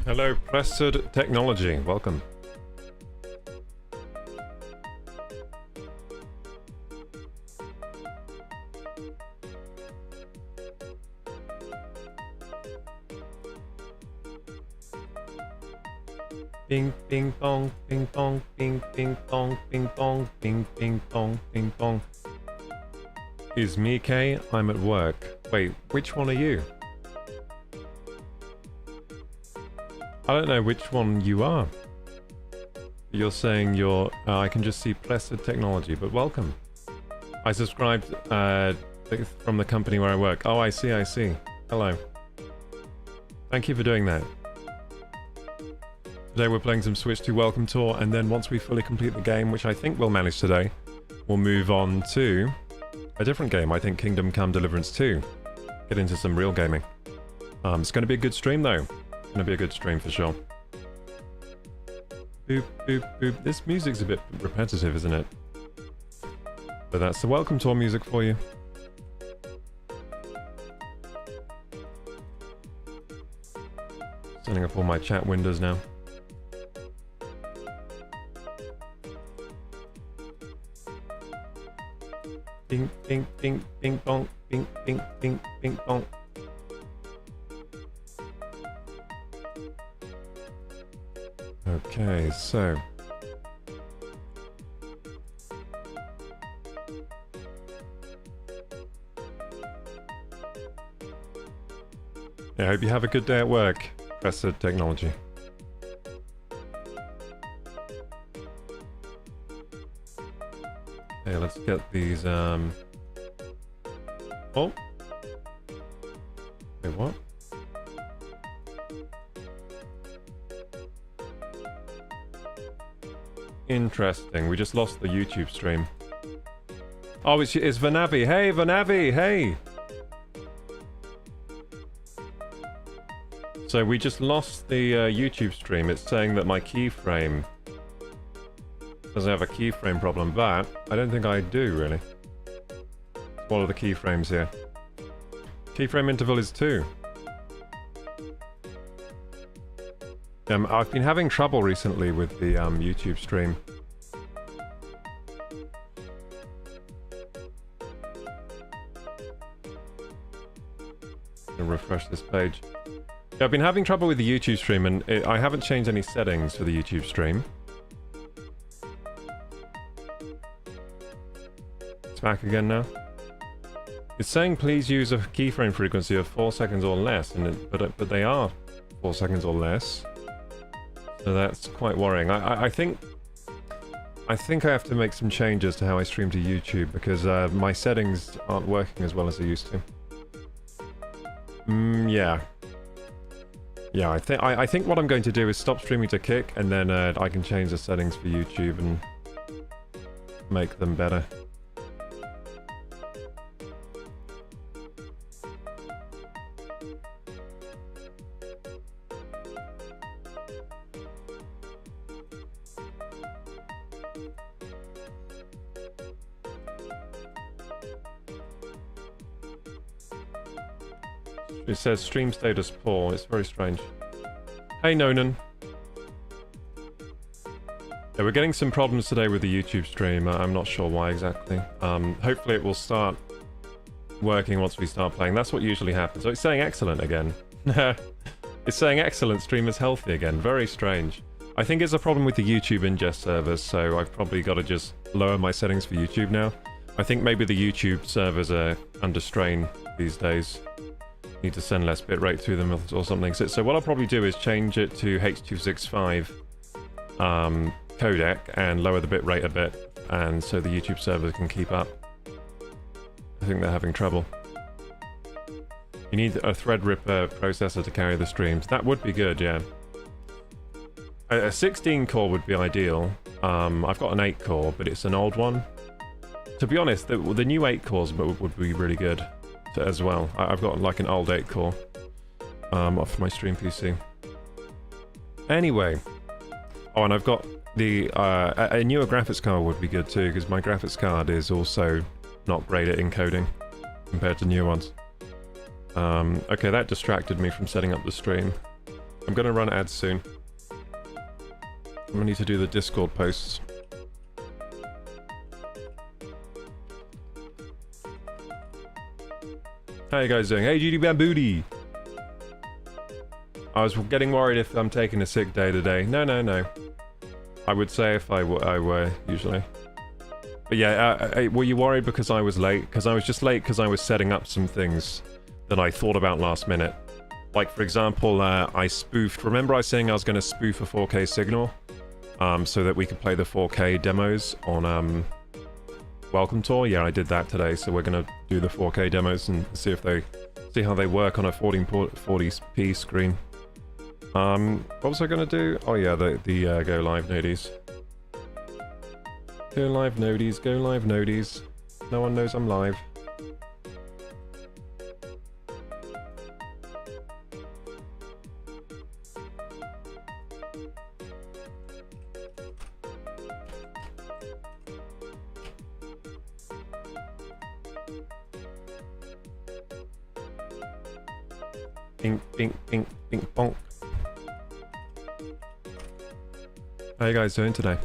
Hello, Prested Technology. Welcome. Ping, ping, pong, ping, pong, ping, ping, pong, ping, pong, ping, ping, pong, ping, pong. Is me Kay? I'm at work. Wait, which one are you? I don't know which one you are. You're saying you're... I can just see Blessed Technology, but welcome. I subscribed from the company where I work. Oh, I see, I see. Hello. Thank you for doing that. Today we're playing some Switch 2 Welcome Tour, and then once we fully complete the game, which I think we'll manage today, we'll move on to a different game. I think Kingdom Come Deliverance 2. Get into some real gaming. It's going to be a good stream though. Gonna be a good stream for sure. Boop, boop, boop. This music's a bit repetitive, isn't it? But that's the welcome tour music for you. Setting up all my chat windows now. Bing, bing, bing, bing, bong, bing, bing, bing, bing, bong. Okay, so... I hope you have a good day at work, Blessed Technology. Okay, let's get these, Oh! Wait, what? Interesting, we just lost the YouTube stream. Oh, it's Vanavi. Hey, Vanavi, hey! So we just lost the YouTube stream. It's saying that my keyframe doesn't have a keyframe problem, but I don't think I do, really. What are the keyframes here? Keyframe interval is 2. I've been having trouble recently with the YouTube stream. I'll refresh this page. Yeah, I've been having trouble with the YouTube stream, and I haven't changed any settings for the YouTube stream. It's back again now. It's saying please use a keyframe frequency of 4 seconds or less, and but they are 4 seconds or less. So that's quite worrying. I think I think I have to make some changes to how I stream to YouTube because my settings aren't working as well as they used to. Yeah. Yeah, I think what I'm going to do is stop streaming to Kick, and then I can change the settings for YouTube and make them better. It says stream status poor. It's very strange. Hey, Nonan. Yeah, we're getting some problems today with the YouTube stream. I'm not sure why exactly. Hopefully it will start working once we start playing. That's what usually happens. Oh, it's saying excellent again. It's saying excellent. Stream is healthy again. Very strange. I think it's a problem with the YouTube ingest servers, so I've probably got to just lower my settings for YouTube now. I think maybe the YouTube servers are under strain these days. Need to send less bitrate through them or something. So what I'll probably do is change it to H.265 codec and lower the bitrate a bit, and so the YouTube server can keep up. I think they're having trouble. You need a Threadripper processor to carry the streams. That would be good, yeah. A 16 core would be ideal. I've got an 8 core, but it's an old one. To be honest, the new 8 cores would be really good as well. I've got like an old 8 core off my stream PC. Anyway, oh, and I've got the a newer graphics card would be good too, because my graphics card is also not great at encoding compared to new ones. Okay, that distracted me from setting up the stream. I'm gonna run ads soon. I'm gonna need to do the Discord posts. How you guys doing? Hey, GD Bambooty! I was getting worried if I'm taking a sick day today. No. I would say if I were, usually. But yeah, were you worried because I was late? Because I was just late because I was setting up some things that I thought about last minute. Like, for example, I spoofed... Remember I was saying I was going to spoof a 4K signal? So that we could play the 4K demos on, Welcome Tour? Yeah, I did that today, so we're gonna do the 4K demos and see how they work on a 1440p screen. What was I gonna do? Oh yeah, the go live nodies. Go live nodies, go live nodies. No one knows I'm live. Bing, bing, bing, bing, bonk. How you guys doing today?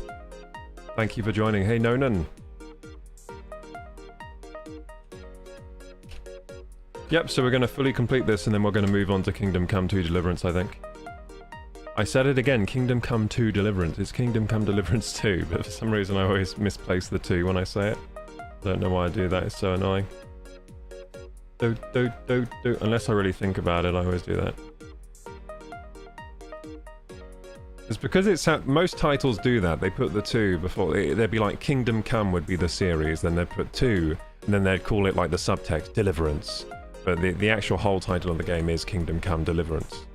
Thank you for joining. Hey, Nonan. Yep, so we're going to fully complete this and then we're going to move on to Kingdom Come 2 Deliverance, I think. I said it again, Kingdom Come 2 Deliverance. It's Kingdom Come Deliverance 2, but for some reason I always misplace the 2 when I say it. Don't know why I do that, it's so annoying. Do. Unless I really think about it, I always do that. It's because it's most titles do that. They put the 2 before. They'd be like Kingdom Come would be the series, then they'd put 2, and then they'd call it like the subtext Deliverance. But the actual whole title of the game is Kingdom Come Deliverance.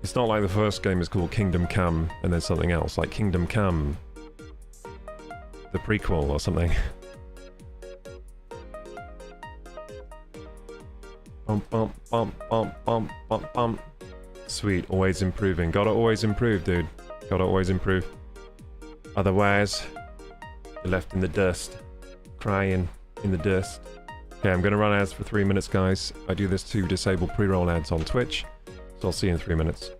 It's not like the first game is called Kingdom Come and then something else, like Kingdom Come, the prequel or something. Bump. Sweet, always improving. Gotta always improve, dude. Gotta always improve. Otherwise, you're left in the dust. Crying in the dust. Okay, I'm gonna run ads for 3 minutes, guys. I do this to disable pre-roll ads on Twitch. So I'll see you in 3 minutes.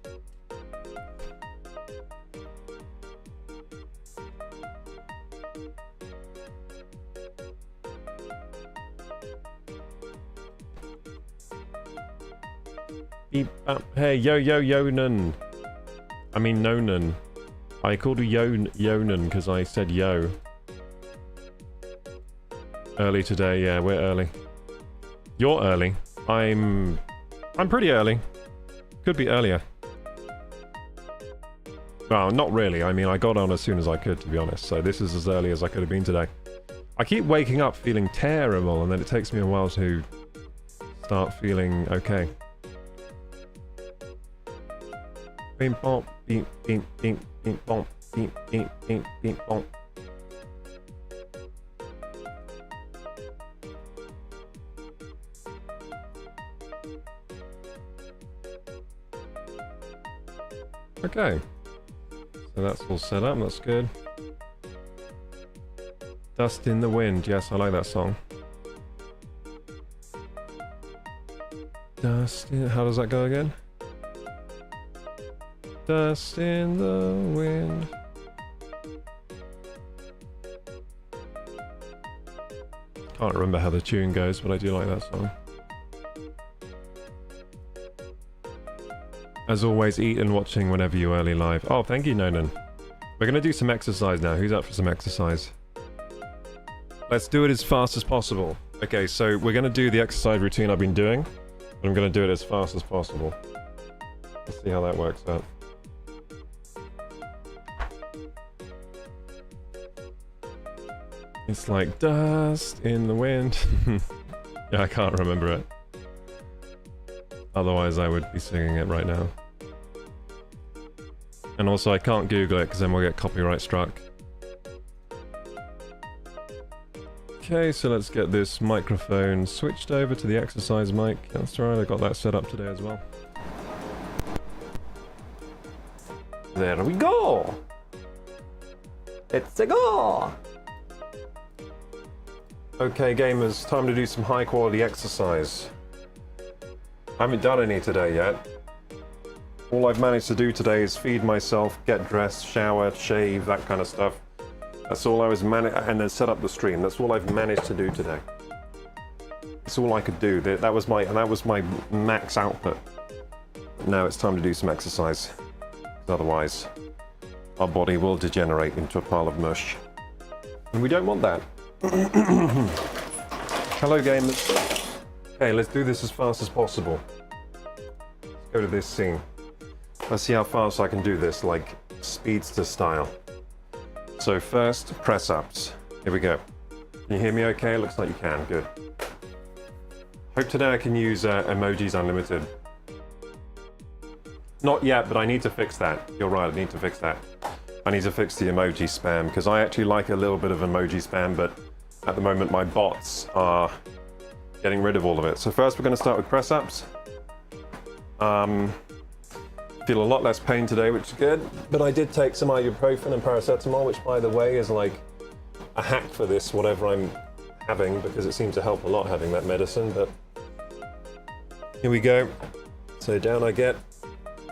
Hey, Yonan. I mean, Nonan. I called you Yonan because I said yo. Early today, yeah, we're early. You're early. I'm pretty early. Could be earlier. Well, not really. I mean, I got on as soon as I could, to be honest. So this is as early as I could have been today. I keep waking up feeling terrible, and then it takes me a while to start feeling okay. Beep bop, beep beep beep beep bop, beep beep beep beep bop. Okay, so that's all set up, that's good. Dust in the Wind, yes, I like that song. Dust in, how does that go again? Dust in the wind. Can't remember how the tune goes, but I do like that song. As always, eat and watching whenever you early live. Oh, thank you, Nonan. We're gonna do some exercise now. Who's up for some exercise? Let's do it as fast as possible. Okay, so we're gonna do the exercise routine I've been doing, but I'm gonna do it as fast as possible. Let's see how that works out. It's like dust in the wind. Yeah, I can't remember it. Otherwise I would be singing it right now. And also I can't Google it because then we'll get copyright struck. Okay, so let's get this microphone switched over to the exercise mic. That's right, I got that set up today as well. There we go! It's a go! Okay gamers, time to do some high quality exercise. I haven't done any today yet. All I've managed to do today is feed myself, get dressed, shower, shave, that kind of stuff. That's all I was and then set up the stream. That's all I've managed to do today. That's all I could do. That was my max output. Now it's time to do some exercise. Otherwise, our body will degenerate into a pile of mush. And we don't want that. Hello gamers. Okay, let's do this as fast as possible. Let's go to this scene. Let's see how fast I can do this, like speedster style. So first, press-ups. Here we go. Can you hear me okay? Looks like you can, good. Hope today I can use emojis unlimited. Not yet, but I need to fix that. You're right, I need to fix that. I need to fix the emoji spam, because I actually like a little bit of emoji spam, but at the moment my bots are getting rid of all of it. So first we're going to start with press-ups. Feel a lot less pain today, which is good, but I did take some ibuprofen and paracetamol, which by the way is like a hack for this, whatever I'm having, because it seems to help a lot having that medicine, but here we go. So down I get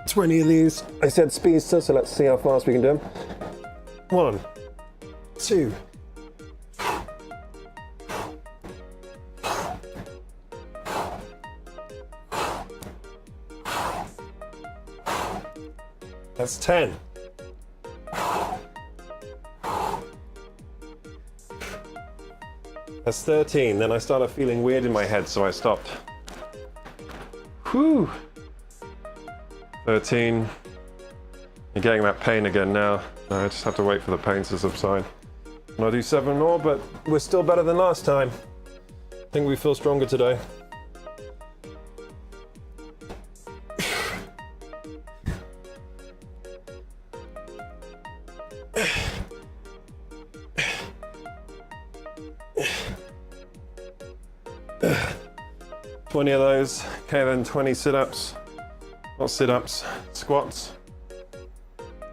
20 of these. I said speedster, so let's see how fast we can do them. 1, 2, that's 10. That's 13. Then I started feeling weird in my head, so I stopped. Whew. 13. You're getting that pain again now. No, I just have to wait for the pain to subside. And I'll do 7 more, but we're still better than last time. I think we feel stronger today. Twenty of those. Okay, then 20 sit-ups. Not sit-ups, squats.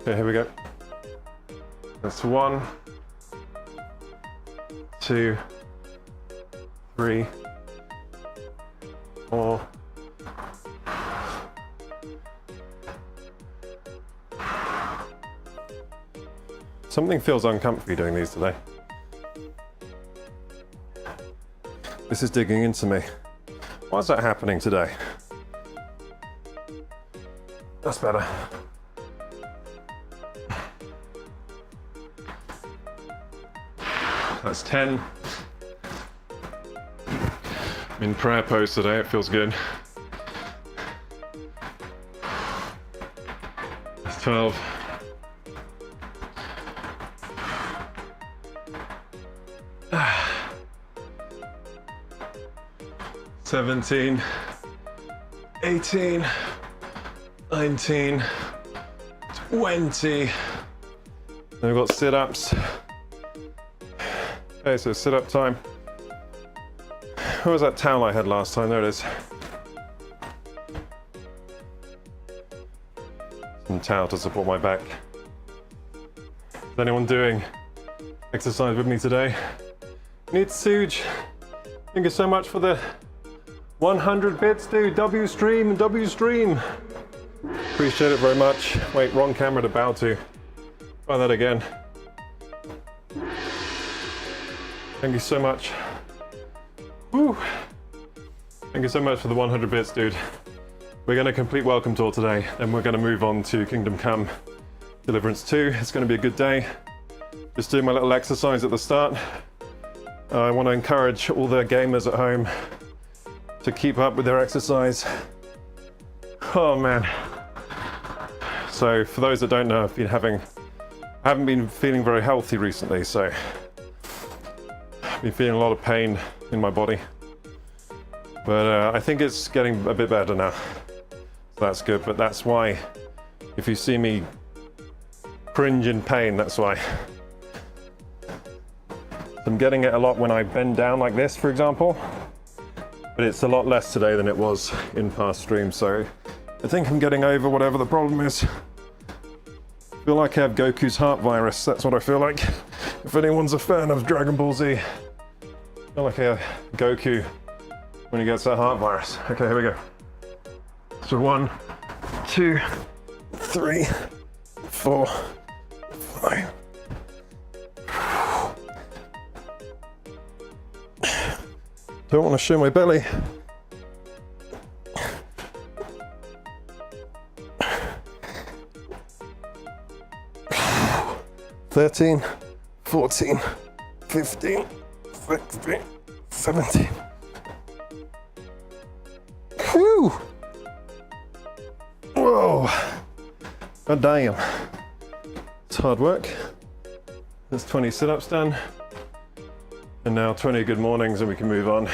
Okay, here we go. That's 1, 2, 3, 4. Something feels uncomfy doing these today. This is digging into me. Why is that happening today? That's better. That's 10. I'm in prayer pose today, it feels good. That's 12. 17, 18, 19, 20. Then we've got sit-ups. Okay, so sit-up time. Where was that towel I had last time? There it is. Some towel to support my back. Is anyone doing exercise with me today? Need Suge. Thank you so much for the 100 bits, dude. W stream. Appreciate it very much. Wait, wrong camera to bow to. Try that again. Thank you so much. Woo. Thank you so much for the 100 bits, dude. We're going to complete Welcome Tour today, and we're going to move on to Kingdom Come Deliverance 2. It's going to be a good day. Just doing my little exercise at the start. I want to encourage all the gamers at home to keep up with their exercise. Oh man. So for those that don't know, I haven't been feeling very healthy recently, so I've been feeling a lot of pain in my body. But I think it's getting a bit better now. So that's good, but that's why if you see me cringe in pain, that's why. I'm getting it a lot when I bend down like this, for example, but it's a lot less today than it was in past streams, so I think I'm getting over whatever the problem is. I feel like I have Goku's heart virus, that's what I feel like. If anyone's a fan of Dragon Ball Z, I feel like I have Goku when he gets that heart virus. Okay, here we go. So 1, 2, 3, 4, 5. Don't want to show my belly. "13, 14, 15, 16, 17. Whew! Whoa! God damn. It's hard work. There's 20 sit-ups done. And now 20 good mornings and we can move on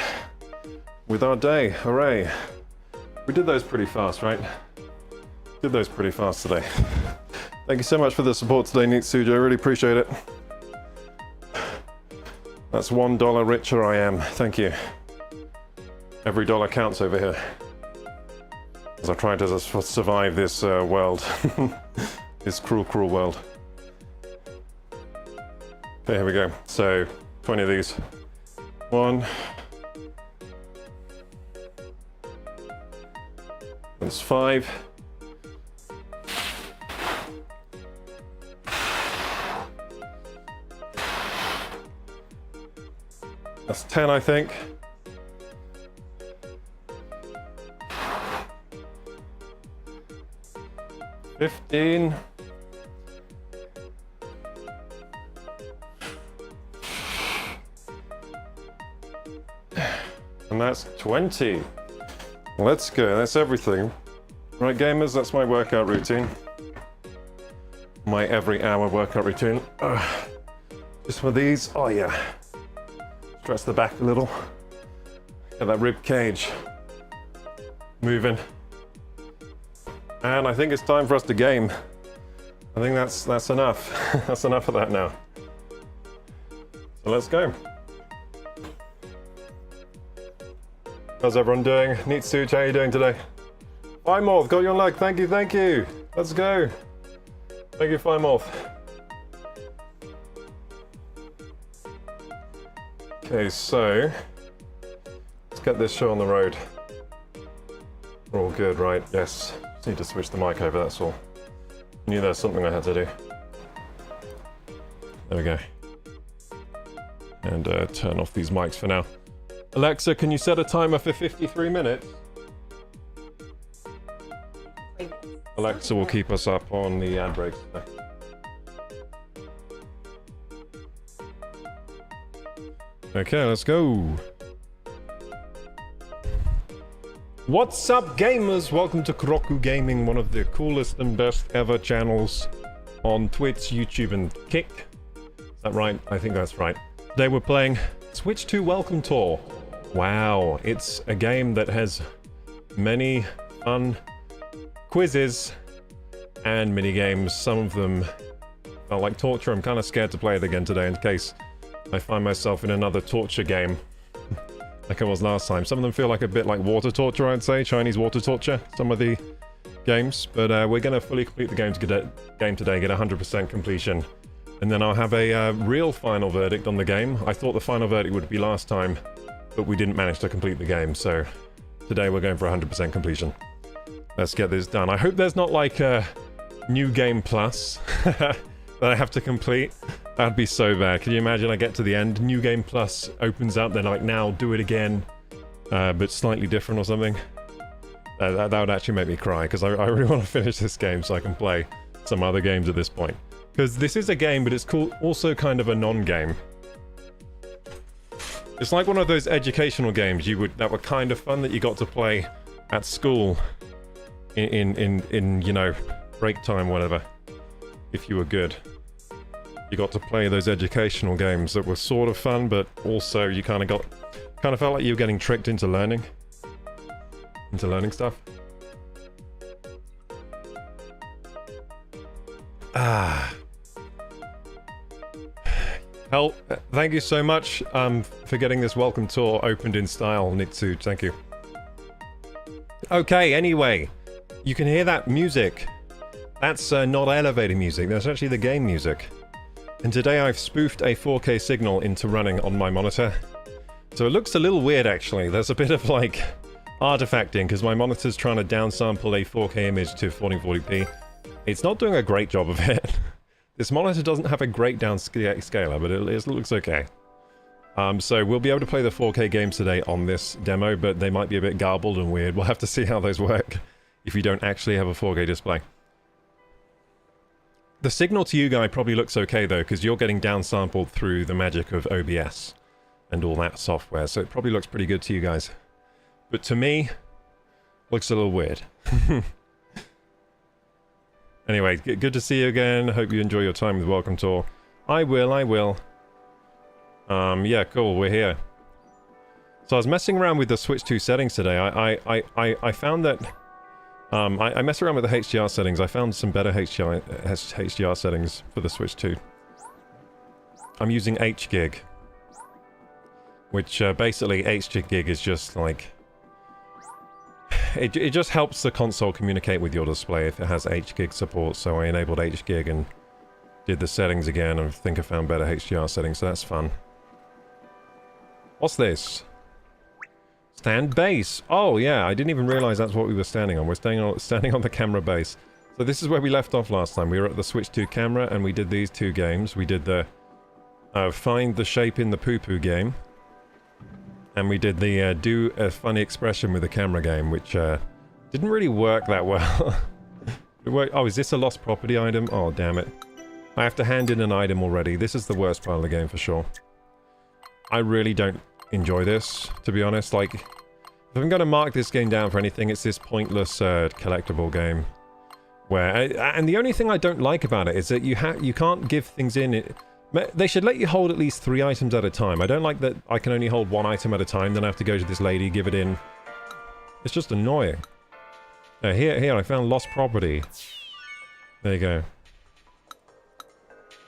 with our day. Hooray. We did those pretty fast, right? Did those pretty fast today. Thank you so much for the support today, Nitsuja. I really appreciate it. That's $1 richer I am. Thank you. Every dollar counts over here. As I try to survive this world. This cruel, cruel world. Okay, here we go. So 20 of these. 1. That's 5. That's 10, I think. $15. And that's 20. Let's go, that's everything. Right, gamers, that's my workout routine. My every hour workout routine. Just for these, oh yeah. Stretch the back a little. Get that rib cage moving. And I think it's time for us to game. I think that's enough. That's enough of that now. So let's go. How's everyone doing? Neat Such, how are you doing today? Fimorth, got you on luck. Thank you, thank you. Let's go. Thank you, Fimorth. Okay, so let's get this show on the road. We're all good, right? Yes. Just need to switch the mic over, that's all. Knew there's something I had to do. There we go. And turn off these mics for now. Alexa, can you set a timer for 53 minutes? Alexa will keep us up on the ad breaks today. Okay, let's go. What's up, gamers? Welcome to Kuroku Gaming, one of the coolest and best ever channels on Twitch, YouTube, and Kick. Is that right? I think that's right. Today we're playing Switch 2 Welcome Tour. Wow, it's a game that has many fun quizzes and mini games. Some of them felt like torture. I'm kind of scared to play it again today in case I find myself in another torture game like I was last time. Some of them feel like a bit like water torture, I'd say, Chinese water torture, some of the games. But we're going to fully complete the game today, get 100% completion. And then I'll have a real final verdict on the game. I thought the final verdict would be last time, but we didn't manage to complete the game, so today we're going for 100% completion. Let's get this done. I hope there's not like a New Game Plus that I have to complete. That'd be so bad. Can you imagine I get to the end, New Game Plus opens up, they're like, now do it again, but slightly different or something? That would actually make me cry, because I really want to finish this game so I can play some other games at this point. Because this is a game, but it's also kind of a non-game. It's like one of those educational games that were kind of fun that you got to play at school in you know, break time, whatever. If you were good. You got to play those educational games that were sort of fun, but also you kind of felt like you were getting tricked into learning stuff. Hell, thank you so much for getting this welcome tour opened in style, Nitsu. Thank you. Okay, anyway, you can hear that music. That's not elevator music, that's actually the game music. And today I've spoofed a 4K signal into running on my monitor. So it looks a little weird actually. There's a bit of like artifacting because my monitor's trying to downsample a 4K image to 1440p. It's not doing a great job of it. This monitor doesn't have a great downscaler, but it looks okay. So we'll be able to play the 4K games today on this demo, but they might be a bit garbled and weird. We'll have to see how those work if you don't actually have a 4K display. The signal to you guys probably looks okay though, because you're getting downsampled through the magic of OBS and all that software, so it probably looks pretty good to you guys. But to me, looks a little weird. Anyway, good to see you again. Hope you enjoy your time with Welcome Tour. I will. Yeah, cool, we're here. So I was messing around with the Switch 2 settings today. I found that... I messed around with the HDR settings. I found some better HDR settings for the Switch 2. I'm using HGig. Which, basically, HGig is just like... It just helps the console communicate with your display if it has HGig support, so I enabled HGig and did the settings again, and I think I found better HDR settings, so that's fun. What's this? Stand base. Oh yeah, I didn't even realize that's what we were standing on. We're standing on the camera base. So this is where we left off last time. We were at the Switch 2 camera and we did these two games. We did the find the shape in the poo-poo game. And we did the do a funny expression with the camera game, which didn't really work that well. Oh, is this a lost property item? Oh, damn it. I have to hand in an item already. This is the worst part of the game for sure. I really don't enjoy this, to be honest. Like, if I'm going to mark this game down for anything, it's this pointless collectible game. And the only thing I don't like about it is that you can't give things in. They should let you hold at least 3 items at a time. I don't like that I can only hold 1 item at a time, then I have to go to this lady, give it in. It's just annoying. Here, I found lost property. There you go.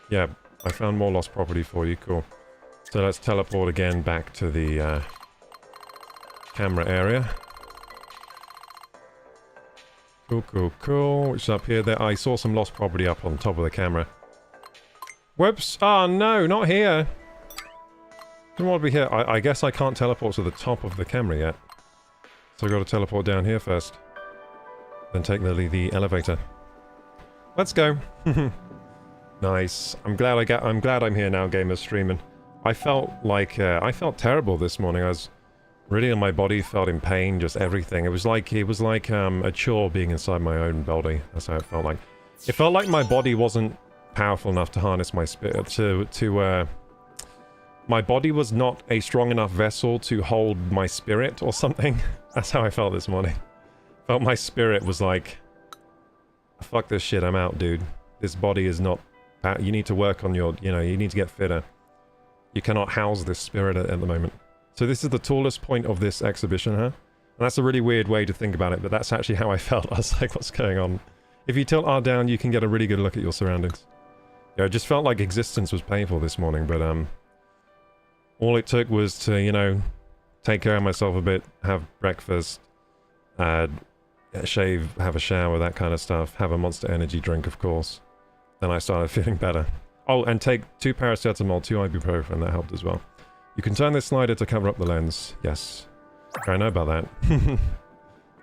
Yeah, I found more lost property for you, cool. So let's teleport again back to the camera area. Cool. Which is up here? There, I saw some lost property up on top of the camera. Whoops! Oh no, not here! Don't want to be here. I guess I can't teleport to the top of the camera yet. So I've got to teleport down here first. Then take the elevator. Let's go! Nice. I'm glad I'm here now, gamers streaming. I felt like, I felt terrible this morning. I was really in my body, felt in pain, just everything. It was like a chore being inside my own body. That's how it felt like. It felt like my body wasn't powerful enough to harness my spirit, my body was not a strong enough vessel to hold my spirit or something. That's how I felt this morning. Felt my spirit was like, fuck this shit, I'm out, dude. This body is not, you need to work on your, you need to get fitter. You cannot house this spirit at the moment. So this is the tallest point of this exhibition, huh? And that's a really weird way to think about it, but that's actually how I felt. I was like, what's going on? If you tilt R down, you can get a really good look at your surroundings. Yeah, it just felt like existence was painful this morning, but all it took was to, you know, take care of myself a bit, have breakfast, shave, have a shower, that kind of stuff, have a Monster Energy drink, of course. Then I started feeling better. Oh, and take 2 paracetamol, 2 ibuprofen, that helped as well. You can turn this slider to cover up the lens. Yes. I know about that.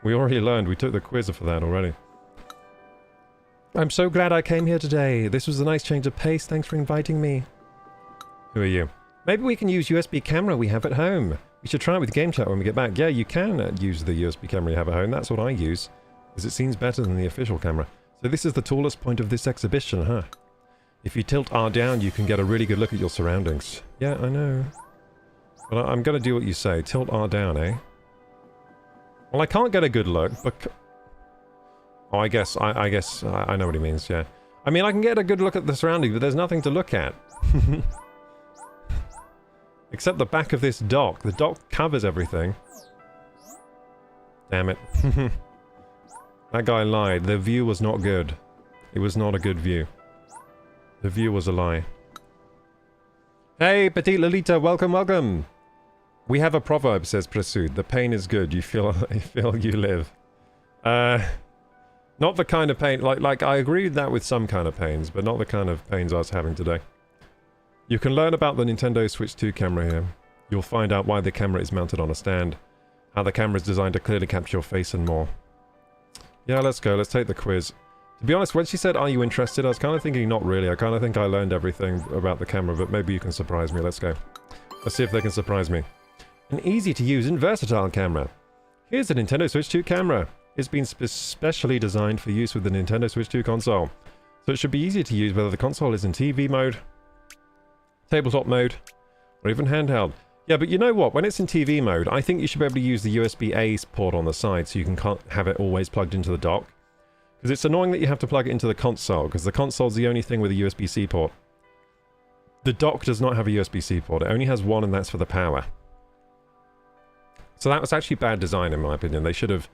We already learned. We took the quiz for that already. I'm so glad I came here today. This was a nice change of pace. Thanks for inviting me. Who are you? Maybe we can use USB camera we have at home. We should try it with game chat when we get back. Yeah, you can use the USB camera you have at home. That's what I use, because it seems better than the official camera. So this is the tallest point of this exhibition, huh? If you tilt R down, you can get a really good look at your surroundings. Yeah, I know. But I'm going to do what you say. Tilt R down, eh? Well, I can't get a good look, but... Oh, I guess I know what he means, yeah. I mean, I can get a good look at the surroundings, but there's nothing to look at. Except the back of this dock. The dock covers everything. Damn it. That guy lied. The view was not good. It was not a good view. The view was a lie. Hey, Petite Lolita, welcome, welcome! We have a proverb, says Presud. The pain is good. You feel you live. Not the kind of pain... Like, I agree with that with some kind of pains, but not the kind of pains I was having today. You can learn about the Nintendo Switch 2 camera here. You'll find out why the camera is mounted on a stand, how the camera is designed to clearly capture your face, and more. Yeah, let's go. Let's take the quiz. To be honest, when she said, are you interested, I was kind of thinking not really. I kind of think I learned everything about the camera, but maybe you can surprise me. Let's go. Let's see if they can surprise me. An easy-to-use and versatile camera. Here's the Nintendo Switch 2 camera. It's been specially designed for use with the Nintendo Switch 2 console. So it should be easy to use whether the console is in TV mode, tabletop mode, or even handheld. Yeah, but you know what? When it's in TV mode, I think you should be able to use the USB-A port on the side so you can have it always plugged into the dock. Because it's annoying that you have to plug it into the console, because the console's the only thing with a USB-C port. The dock does not have a USB-C port. It only has one, and that's for the power. So that was actually bad design, in my opinion. They should have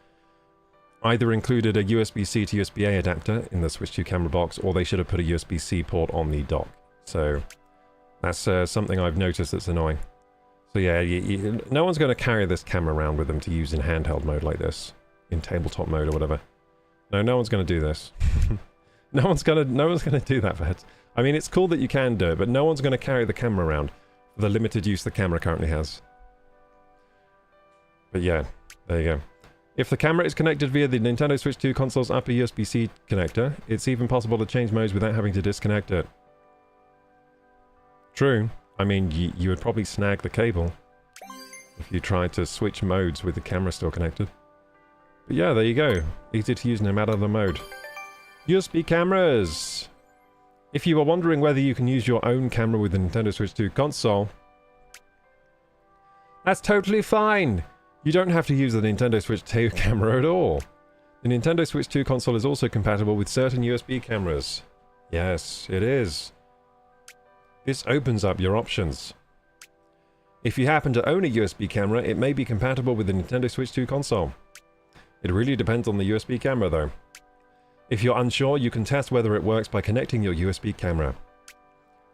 either included a USB-C to USB-A adapter in the Switch 2 camera box, or they should have put a USB-C port on the dock. So that's something I've noticed that's annoying. So yeah, no one's going to carry this camera around with them to use in handheld mode like this, in tabletop mode or whatever. No one's going to do this. no one's going to do that, VERT. I mean, it's cool that you can do it, but no one's going to carry the camera around for the limited use the camera currently has. But yeah, there you go. If the camera is connected via the Nintendo Switch 2 console's upper USB-C connector, it's even possible to change modes without having to disconnect it. True. I mean, you would probably snag the cable if you tried to switch modes with the camera still connected. But yeah, there you go. Easy to use no matter the mode. USB cameras! If you were wondering whether you can use your own camera with the Nintendo Switch 2 console, that's totally fine! You don't have to use the Nintendo Switch 2 camera at all. The Nintendo Switch 2 console is also compatible with certain USB cameras. Yes, it is. This opens up your options. If you happen to own a USB camera, it may be compatible with the Nintendo Switch 2 console. It really depends on the USB camera though. If you're unsure, you can test whether it works by connecting your USB camera,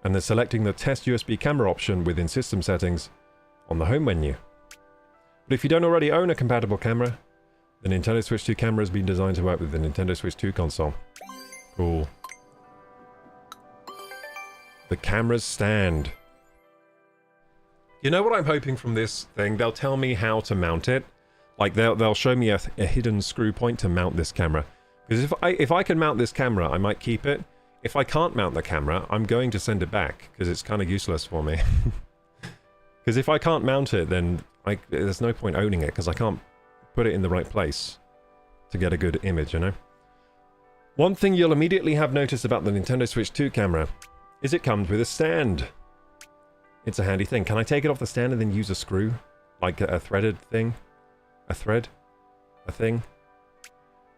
and then selecting the Test USB Camera option within System Settings on the Home menu. But if you don't already own a compatible camera, the Nintendo Switch 2 camera has been designed to work with the Nintendo Switch 2 console. Cool. The camera's stand. You know what I'm hoping from this thing? They'll tell me how to mount it. Like, they'll show me a hidden screw point to mount this camera. Because if I can mount this camera, I might keep it. If I can't mount the camera, I'm going to send it back, because it's kind of useless for me. Because if I can't mount it, then there's no point owning it, because I can't put it in the right place to get a good image, you know? One thing you'll immediately have noticed about the Nintendo Switch 2 camera is it comes with a stand. It's a handy thing. Can I take it off the stand and then use a screw? Like a threaded thing? A thread? A thing?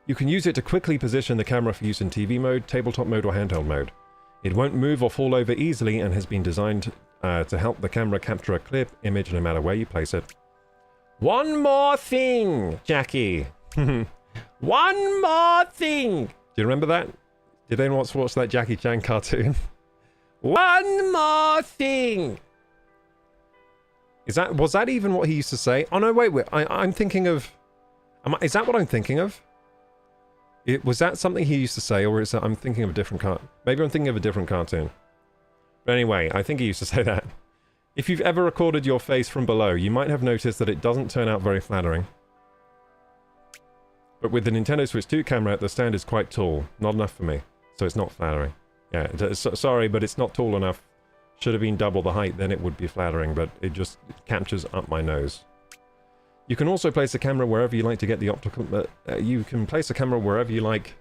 You can use it to quickly position the camera for use in TV mode, tabletop mode, or handheld mode. It won't move or fall over easily and has been designed to help the camera capture a clear image no matter where you place it. One more thing, Jackie. One more thing. Do you remember that? Did anyone watch that Jackie Chan cartoon? One more thing. Was that even what he used to say? Oh no, wait. I'm thinking of. Is that what I'm thinking of? Was that something he used to say, or is that I'm thinking of a different Maybe I'm thinking of a different cartoon. But anyway, I think he used to say that. If you've ever recorded your face from below, you might have noticed that it doesn't turn out very flattering. But with the Nintendo Switch 2 camera, the stand is quite tall. Not enough for me, so it's not flattering. Yeah, sorry, but it's not tall enough. Should have been double the height, then it would be flattering, but it just captures up my nose. You can also place the camera wherever you like to get the optical... you can place the camera wherever you like.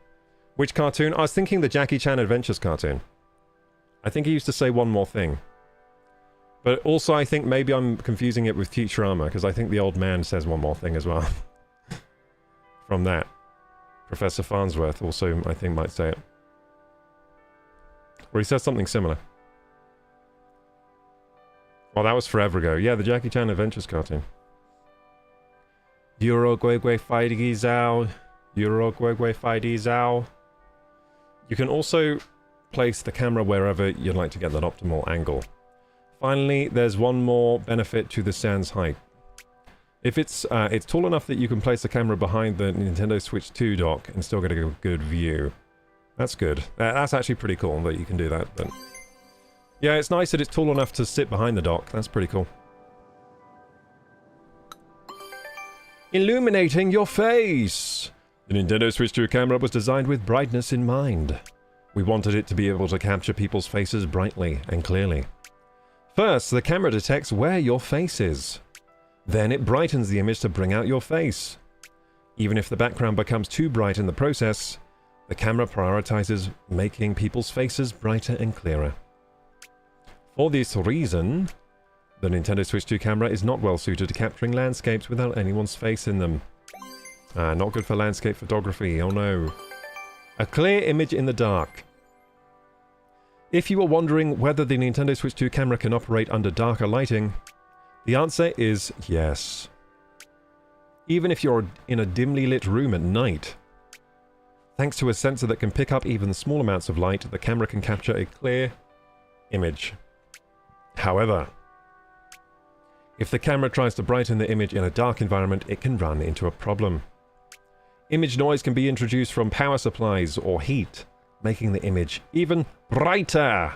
Which cartoon? I was thinking the Jackie Chan Adventures cartoon. I think he used to say one more thing. But also I think maybe I'm confusing it with Futurama, because I think the old man says one more thing as well. From that. Professor Farnsworth also, I think, might say it. Or he says something similar. Well, that was forever ago. Yeah, the Jackie Chan Adventures cartoon. Eurogwegwe Fighty Zao. Eurogwegwe Fighty Zao. You can also place the camera wherever you'd like to get that optimal angle. Finally, there's one more benefit to the stand's height. If it's tall enough that you can place the camera behind the Nintendo Switch 2 dock and still get a good view. That's good. That's actually pretty cool that you can do that. But yeah, it's nice that it's tall enough to sit behind the dock. That's pretty cool. Illuminating your face! The Nintendo Switch 2 camera was designed with brightness in mind. We wanted it to be able to capture people's faces brightly and clearly. First, the camera detects where your face is. Then it brightens the image to bring out your face. Even if the background becomes too bright in the process, the camera prioritizes making people's faces brighter and clearer. For this reason, the Nintendo Switch 2 camera is not well suited to capturing landscapes without anyone's face in them. Not good for landscape photography, oh no. A clear image in the dark. If you are wondering whether the Nintendo Switch 2 camera can operate under darker lighting, the answer is yes. Even if you're in a dimly lit room at night. Thanks to a sensor that can pick up even small amounts of light, the camera can capture a clear image. However, if the camera tries to brighten the image in a dark environment, it can run into a problem. Image noise can be introduced from power supplies or heat, making the image even brighter.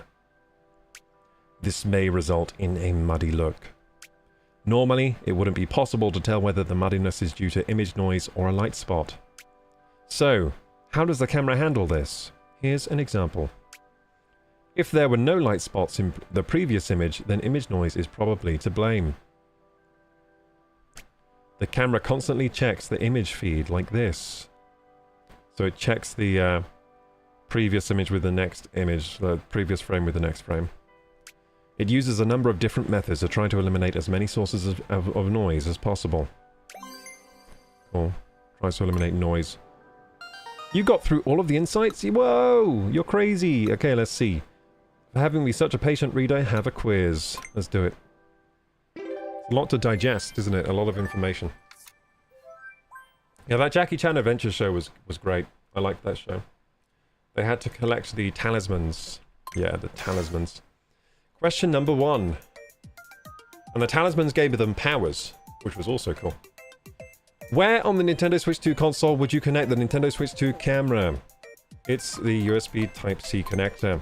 This may result in a muddy look. Normally, it wouldn't be possible to tell whether the muddiness is due to image noise or a light spot. So, how does the camera handle this? Here's an example. If there were no light spots in the previous image, then image noise is probably to blame. The camera constantly checks the image feed like this. So it checks the previous image with the next image, the previous frame with the next frame. It uses a number of different methods to try to eliminate as many sources of noise as possible. Cool. Tries to eliminate noise. You got through all of the insights? Whoa! You're crazy! Okay, let's see. For having me such a patient reader, have a quiz. Let's do it. A lot to digest, isn't it? A lot of information. Yeah, that Jackie Chan Adventure show was great. I liked that show. They had to collect the talismans. Yeah, the talismans. Question number 1. And the talismans gave them powers, which was also cool. Where on the Nintendo Switch 2 console would you connect the Nintendo Switch 2 camera? It's the USB Type-C connector.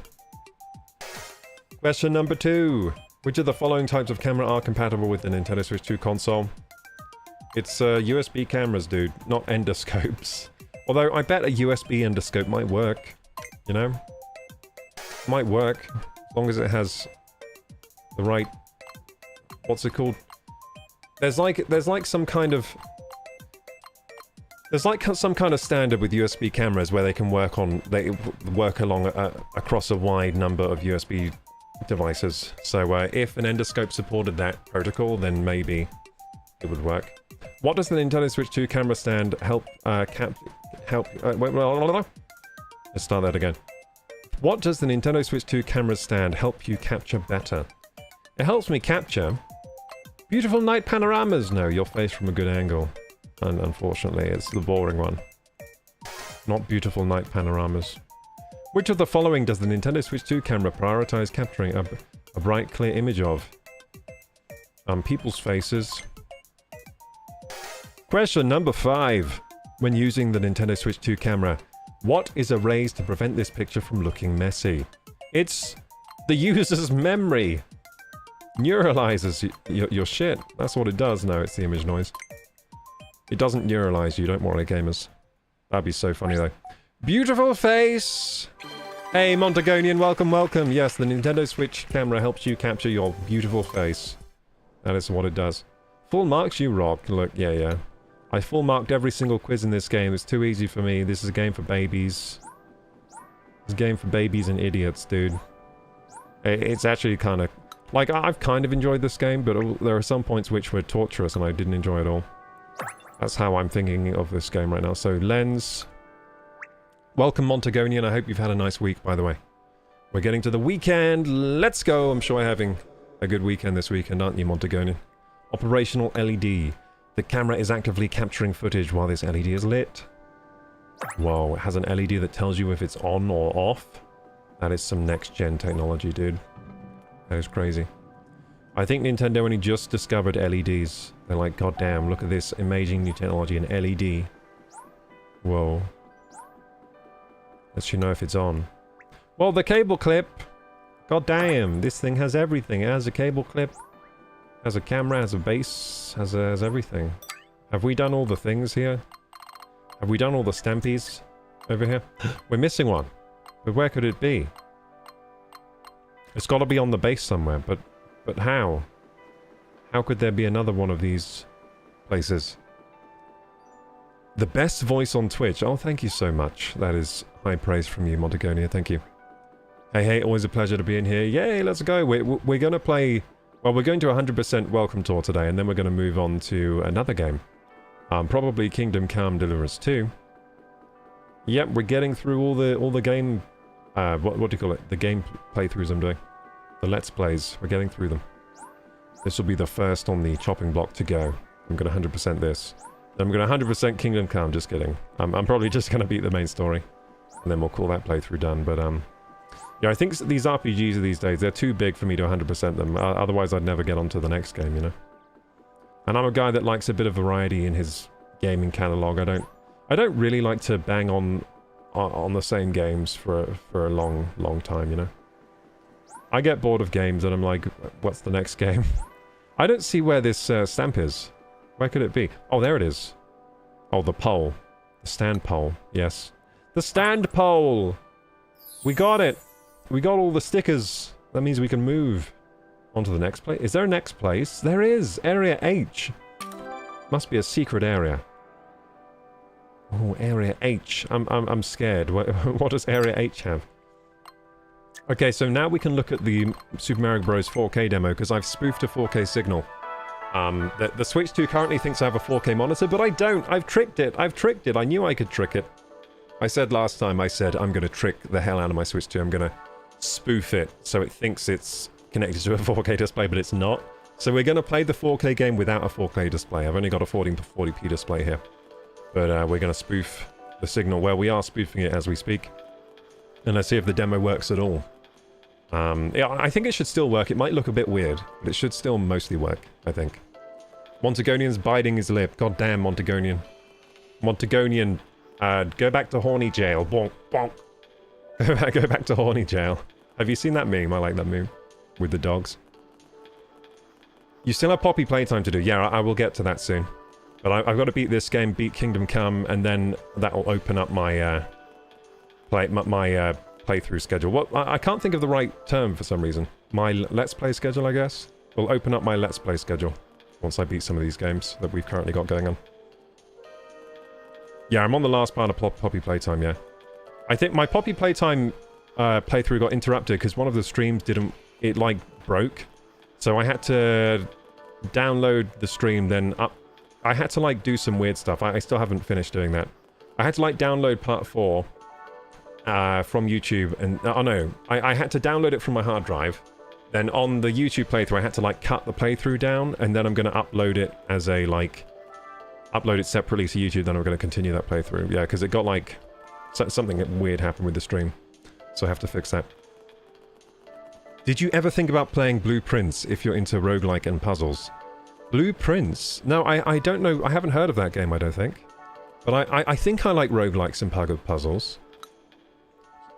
Question number 2. Which of the following types of camera are compatible with the Nintendo Switch 2 console? It's USB cameras, dude, not endoscopes. Although I bet a USB endoscope might work, you know? Might work, as long as it has the right... What's it called? There's like some kind of... There's like some kind of standard with USB cameras where they can work on... They work along across a wide number of USB devices. So if an endoscope supported that protocol, then maybe it would work. What does the Nintendo Switch 2 camera stand help... Let's start that again. What does the Nintendo Switch 2 camera stand help you capture better? It helps me capture beautiful night panoramas. No, your face from a good angle. And unfortunately, it's the boring one. Not beautiful night panoramas. Which of the following does the Nintendo Switch 2 camera prioritize capturing a bright, clear image of? People's faces. Question number 5. When using the Nintendo Switch 2 camera, what is erased to prevent this picture from looking messy? It's the user's memory. Neuralizes your shit. That's what it does. No, it's the image noise. It doesn't neuralize you, don't worry, gamers. That'd be so funny, though. Beautiful face! Hey, Montagonian, welcome, welcome. Yes, the Nintendo Switch camera helps you capture your beautiful face. That is what it does. Full marks, you rock. Look, yeah. I full marked every single quiz in this game. It's too easy for me. This is a game for babies. It's a game for babies and idiots, dude. It's actually kind of... Like, I've kind of enjoyed this game, but there are some points which were torturous and I didn't enjoy it all. That's how I'm thinking of this game right now. So, Lens. Welcome, Montagonian. I hope you've had a nice week, by the way. We're getting to the weekend. Let's go. I'm sure you're having a good weekend this weekend, aren't you, Montagonian? Operational LED. The camera is actively capturing footage while this LED is lit. Whoa, it has an LED that tells you if it's on or off. That is some next-gen technology, dude. That is crazy. I think Nintendo only just discovered LEDs. They're like, god damn, look at this amazing new technology, an LED. Whoa. Lets you know if it's on. Well, the cable clip. God damn, this thing has everything. It has a cable clip, has a camera, has a base, has everything. Have we done all the things here? Have we done all the stampies over here? We're missing one. But where could it be? It's got to be on the base somewhere, but how? How could there be another one of these places? The best voice on Twitch. Oh, thank you so much. That is high praise from you, Montagonia. Thank you. Hey, always a pleasure to be in here. Yay, let's go. We're going to play... Well, we're going to 100% Welcome Tour today, and then we're going to move on to another game. Probably Kingdom Come Deliverance 2. Yep, we're getting through all the game... what do you call it? The game playthroughs I'm doing. The Let's Plays. We're getting through them. This will be the first on the chopping block to go. I'm going to 100% this. Then I'm going to 100% Kingdom Come. Just kidding. I'm probably just going to beat the main story. And then we'll call that playthrough done. But, yeah, I think these RPGs these days, they're too big for me to 100% them. Otherwise, I'd never get on to the next game, you know? And I'm a guy that likes a bit of variety in his gaming catalog. I don't really like to bang on the same games for a long time, you know? I get bored of games and I'm like, what's the next game? I don't see where this stamp is. Where could it be? Oh, there it is. Oh, the pole. The stand pole. Yes. The stand pole! We got it! We got all the stickers. That means we can move on to the next place. Is there a next place? There is! Area H! Must be a secret area. Oh, Area H. I'm scared. What does Area H have? Okay, so now we can look at the Super Mario Bros. 4K demo, because I've spoofed a 4K signal. The Switch 2 currently thinks I have a 4K monitor, but I don't! I've tricked it! I knew I could trick it. I said last time, I'm going to trick the hell out of my Switch 2. I'm going to spoof it so it thinks it's connected to a 4K display, but it's not. So we're going to play the 4K game without a 4K display. I've only got a 1440p display here. But we're going to spoof the signal. Well, we are spoofing it as we speak. And let's see if the demo works at all. Yeah, I think it should still work. It might look a bit weird, but it should still mostly work, I think. Montagonian's biting his lip. God damn, Montagonian. Montagonian, go back to horny jail. Bonk, bonk. Go back to horny jail. Have you seen that meme? I like that meme. With the dogs. You still have Poppy playtime to do. Yeah, I will get to that soon. But I've got to beat this game, beat Kingdom Come, and then that'll open up my playthrough schedule. What? I can't think of the right term for some reason. My Let's Play schedule, I guess? Will open up my Let's Play schedule once I beat some of these games that we've currently got going on. Yeah, I'm on the last part of Poppy Playtime, yeah. I think my Poppy Playtime playthrough got interrupted because one of the streams didn't... It, like, broke. So I had to download the stream, then I had to, like, do some weird stuff. I still haven't finished doing that. I had to, like, download part 4 from YouTube, and oh no, I had to download it from my hard drive. Then on the YouTube playthrough, I had to like cut the playthrough down, and then I'm going to upload it as a like upload it separately to YouTube. Then I'm going to continue that playthrough. Yeah, because it got like something weird happened with the stream, so I have to fix that. Did you ever think about playing Blue Prince if you're into roguelike and puzzles? Blue Prince? No, I don't know. I haven't heard of that game. I don't think, but I think I like roguelikes and puzzles.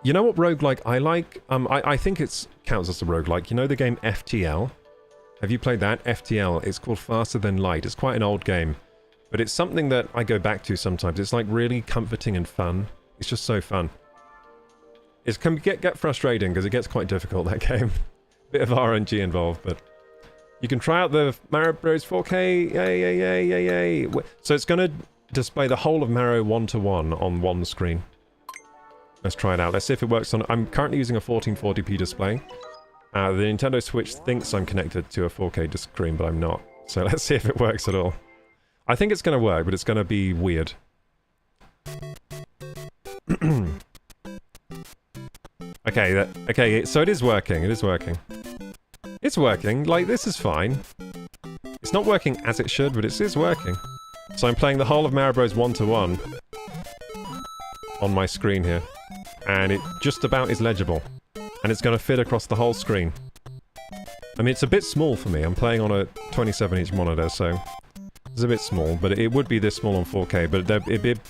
You know what roguelike I like? I think it counts as a roguelike. You know the game FTL? Have you played that? FTL. It's called Faster Than Light. It's quite an old game. But it's something that I go back to sometimes. It's like really comforting and fun. It's just so fun. It can get frustrating because it gets quite difficult, that game. Bit of RNG involved, but... You can try out the Mario Bros 4K. Yay, yay, yay, yay, yay. So it's going to display the whole of Mario 1-to-1 on one screen. Let's try it out. Let's see if it works on... I'm currently using a 1440p display. The Nintendo Switch thinks I'm connected to a 4K screen, but I'm not. So let's see if it works at all. I think it's going to work, but it's going to be weird. Okay, so it is working. It is working. It's working. Like, this is fine. It's not working as it should, but it is working. So I'm playing the whole of Mario Bros 1-to-1 on my screen here. And it just about is legible. And it's going to fit across the whole screen. I mean, it's a bit small for me. I'm playing on a 27-inch monitor, so... It's a bit small, but it would be this small on 4K, but it'd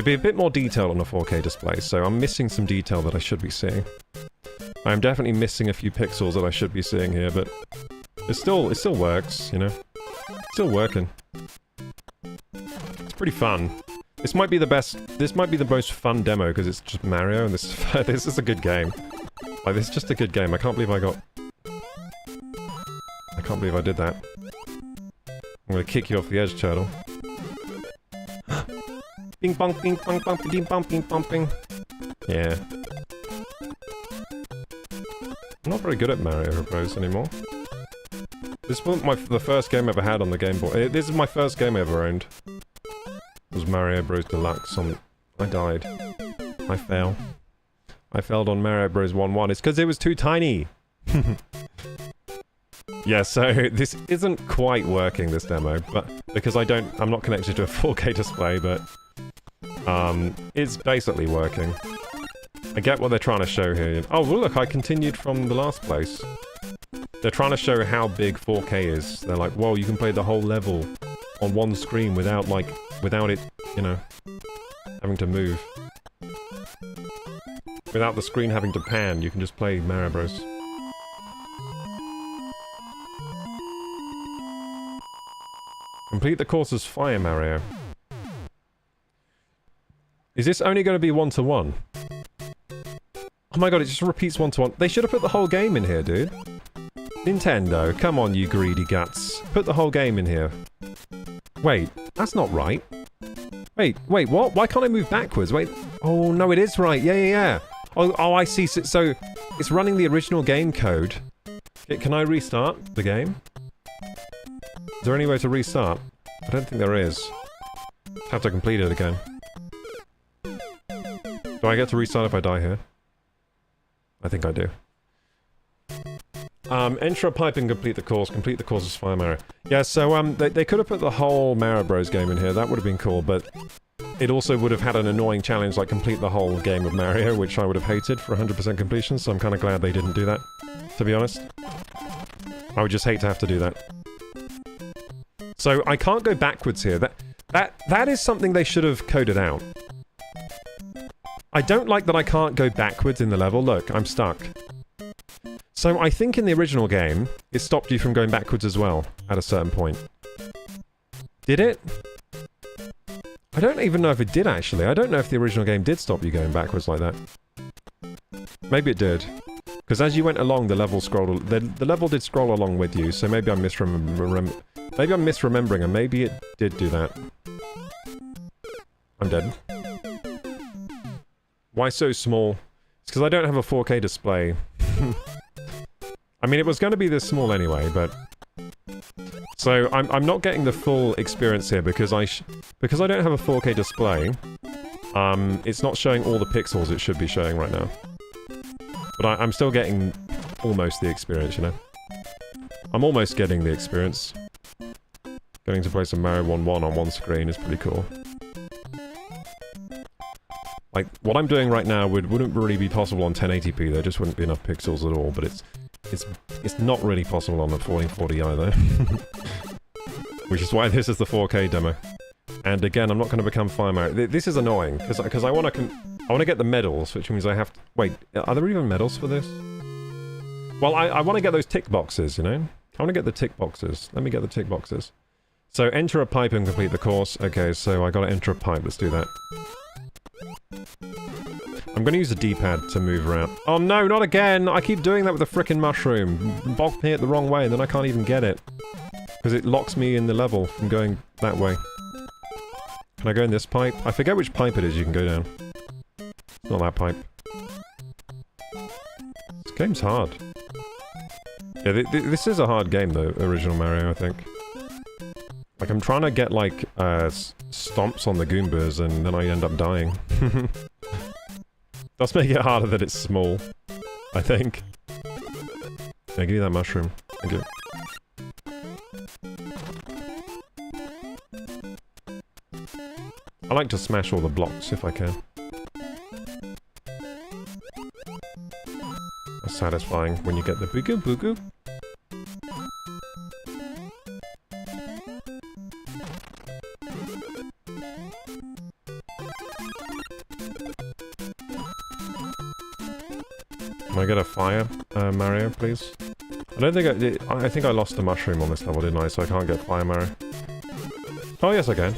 be a bit more detailed on a 4K display, so I'm missing some detail that I should be seeing. I'm definitely missing a few pixels that I should be seeing here, but... It still works, you know? It's still working. It's pretty fun. This might be the most fun demo, because it's just Mario, and this is a good game. Like, this is just a good game. I can't believe I did that. I'm gonna kick you off the edge, turtle. Bing bong, bing bong, bong, bing bong, bing bong, bing. Yeah. I'm not very good at Mario Bros anymore. This wasn't the first game I ever had on the Game Boy. This is my first game I ever owned. It was Mario Bros Deluxe on... I died. I failed. I failed on Mario Bros 1-1. It's because it was too tiny! Yeah, so this isn't quite working, this demo, but... Because I'm not connected to a 4K display, but... it's basically working. I get what they're trying to show here. Oh, well look, I continued from the last place. They're trying to show how big 4K is. They're like, whoa, you can play the whole level on one screen without it, you know, having to move. Without the screen having to pan, you can just play Mario Bros. Complete the course as Fire Mario. Is this only going to be 1-to-1? Oh my god, it just repeats 1-to-1. They should have put the whole game in here, dude. Nintendo, come on, you greedy guts. Put the whole game in here. Wait, that's not right. Wait, what? Why can't I move backwards? Wait. Oh, no, it is right. Yeah. Oh, I see. So, it's running the original game code. Can I restart the game? Is there any way to restart? I don't think there is. Have to complete it again. Do I get to restart if I die here? I think I do. Enter a pipe and complete the course. Complete the course as Fire Mario. Yeah, so, they could have put the whole Mario Bros game in here. That would have been cool, but... It also would have had an annoying challenge like complete the whole game of Mario, which I would have hated for 100% completion, so I'm kind of glad they didn't do that, to be honest. I would just hate to have to do that. So, I can't go backwards here. That is something they should have coded out. I don't like that I can't go backwards in the level. Look, I'm stuck. So, I think in the original game, it stopped you from going backwards as well, at a certain point. Did it? I don't even know if it did, actually. I don't know if the original game did stop you going backwards like that. Maybe it did. Because as you went along, the level scrolled... The level did scroll along with you, so maybe I'm misremembering, and maybe it did do that. I'm dead. Why so small? It's because I don't have a 4K display. I mean, it was going to be this small anyway, but... So, I'm not getting the full experience here because I don't have a 4K display. It's not showing all the pixels it should be showing right now. But I'm still getting almost the experience, you know? I'm almost getting the experience. Getting to play some Mario 1-1 on one screen is pretty cool. Like, what I'm doing right now wouldn't really be possible on 1080p, there just wouldn't be enough pixels at all, but it's not really possible on the 1440 either. Which is why this is the 4K demo. And again, I'm not going to become Fire Mario. This is annoying, because I want to get the medals, which means I have to... Wait, are there even medals for this? Well, I want to get those tick boxes, you know? I want to get the tick boxes. Let me get the tick boxes. So, enter a pipe and complete the course. Okay, so I got to enter a pipe. Let's do that. I'm going to use the D-pad to move around. Oh no, not again! I keep doing that with the frickin' mushroom. Bogged me it the wrong way, and then I can't even get it. Because it locks me in the level from going that way. Can I go in this pipe? I forget which pipe it is you can go down. It's not that pipe. This game's hard. Yeah, this is a hard game though, original Mario, I think. Like, I'm trying to get, like, stomps on the Goombas, and then I end up dying. Does make it harder that it's small, I think. Yeah, give me that mushroom. Thank you. I like to smash all the blocks if I can. That's satisfying when you get the boo-goo boo-goo. Can I get a fire, Mario, please? I don't think I think I lost a mushroom on this level, didn't I? So I can't get fire, Mario. Oh, yes, I can.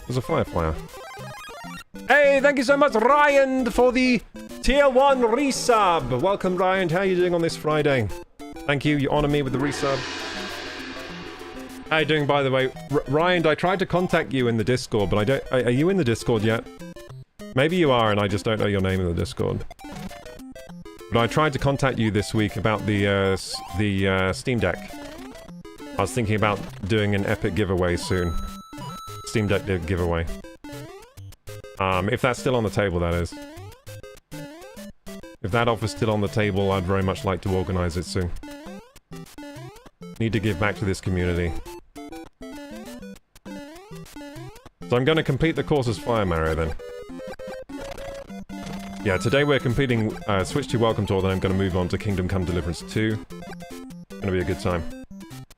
There's a firefly. Hey, thank you so much, Ryan, for the Tier 1 resub! Welcome, Ryan. How are you doing on this Friday? Thank you. You honor me with the resub. How are you doing, by the way? Ryan, I tried to contact you in the Discord, but I don't... Are you in the Discord yet? Maybe you are, and I just don't know your name in the Discord. But I tried to contact you this week about the Steam Deck. I was thinking about doing an epic giveaway soon. Steam Deck giveaway. If that's still on the table, that is. If that offer's still on the table, I'd very much like to organize it soon. Need to give back to this community. So I'm going to complete the course as Fire Mario then. Yeah, today we're completing Switch to Welcome Tour, then I'm going to move on to Kingdom Come Deliverance 2. Gonna be a good time.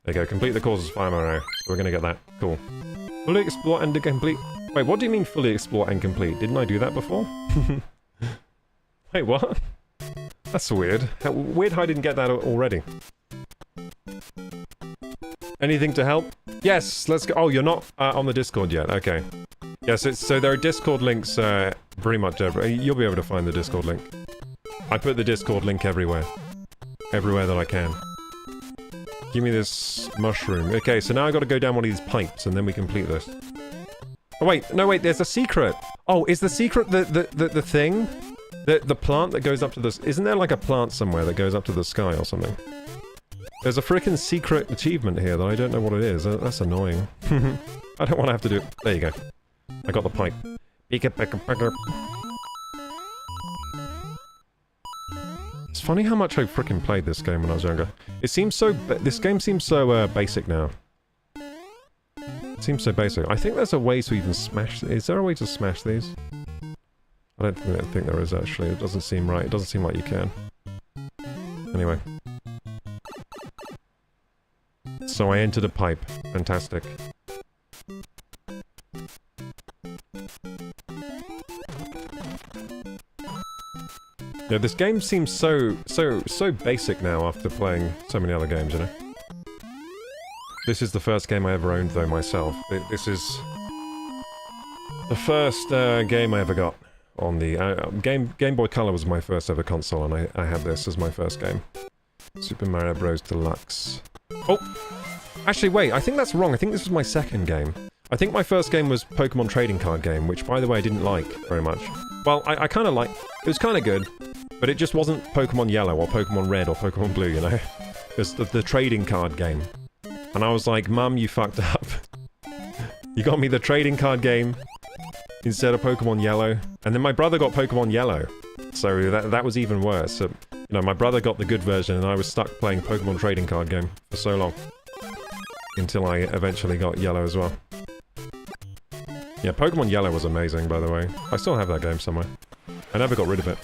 There you go, complete the course as Fire Mario. So we're gonna get that. Cool. Fully explore and complete... Wait, what do you mean fully explore and complete? Didn't I do that before? Wait, what? That's weird. Weird how I didn't get that already. Anything to help? Yes, let's go. Oh, you're not on the Discord yet. Okay. Yes, so there are Discord links pretty much everywhere. You'll be able to find the Discord link. I put the Discord link everywhere. Everywhere that I can. Give me this mushroom. Okay, so now I gotta go down one of these pipes and then we complete this. Oh wait, no wait, there's a secret! Oh, is the secret the thing? The plant that goes up to the... Isn't there like a plant somewhere that goes up to the sky or something? There's a freaking secret achievement here that I don't know what it is. That's annoying. I don't want to have to do it. There you go. I got the pipe. It's funny how much I freaking played this game when I was younger. It seems so... This game seems so basic now. It seems so basic. I think there's a way to even smash... Is there a way to smash these? I don't think there is, actually. It doesn't seem right. It doesn't seem like you can. Anyway. So I entered a pipe. Fantastic. Yeah, this game seems so basic now after playing so many other games, you know? This is the first game I ever owned, though, myself. This is... the first game I ever got on the... Game Boy Color was my first ever console, and I had this as my first game. Super Mario Bros. Deluxe. Oh! Actually, wait, I think that's wrong. I think this was my second game. I think my first game was Pokemon Trading Card Game, which, by the way, I didn't like very much. Well, I kind of liked... It was kind of good, but it just wasn't Pokemon Yellow, or Pokemon Red, or Pokemon Blue, you know? It was the trading card game. And I was like, Mum, you fucked up. You got me the trading card game, instead of Pokemon Yellow. And then my brother got Pokemon Yellow. So that was even worse. So, you know, my brother got the good version and I was stuck playing Pokemon trading card game for so long. Until I eventually got Yellow as well. Yeah, Pokemon Yellow was amazing, by the way. I still have that game somewhere. I never got rid of it.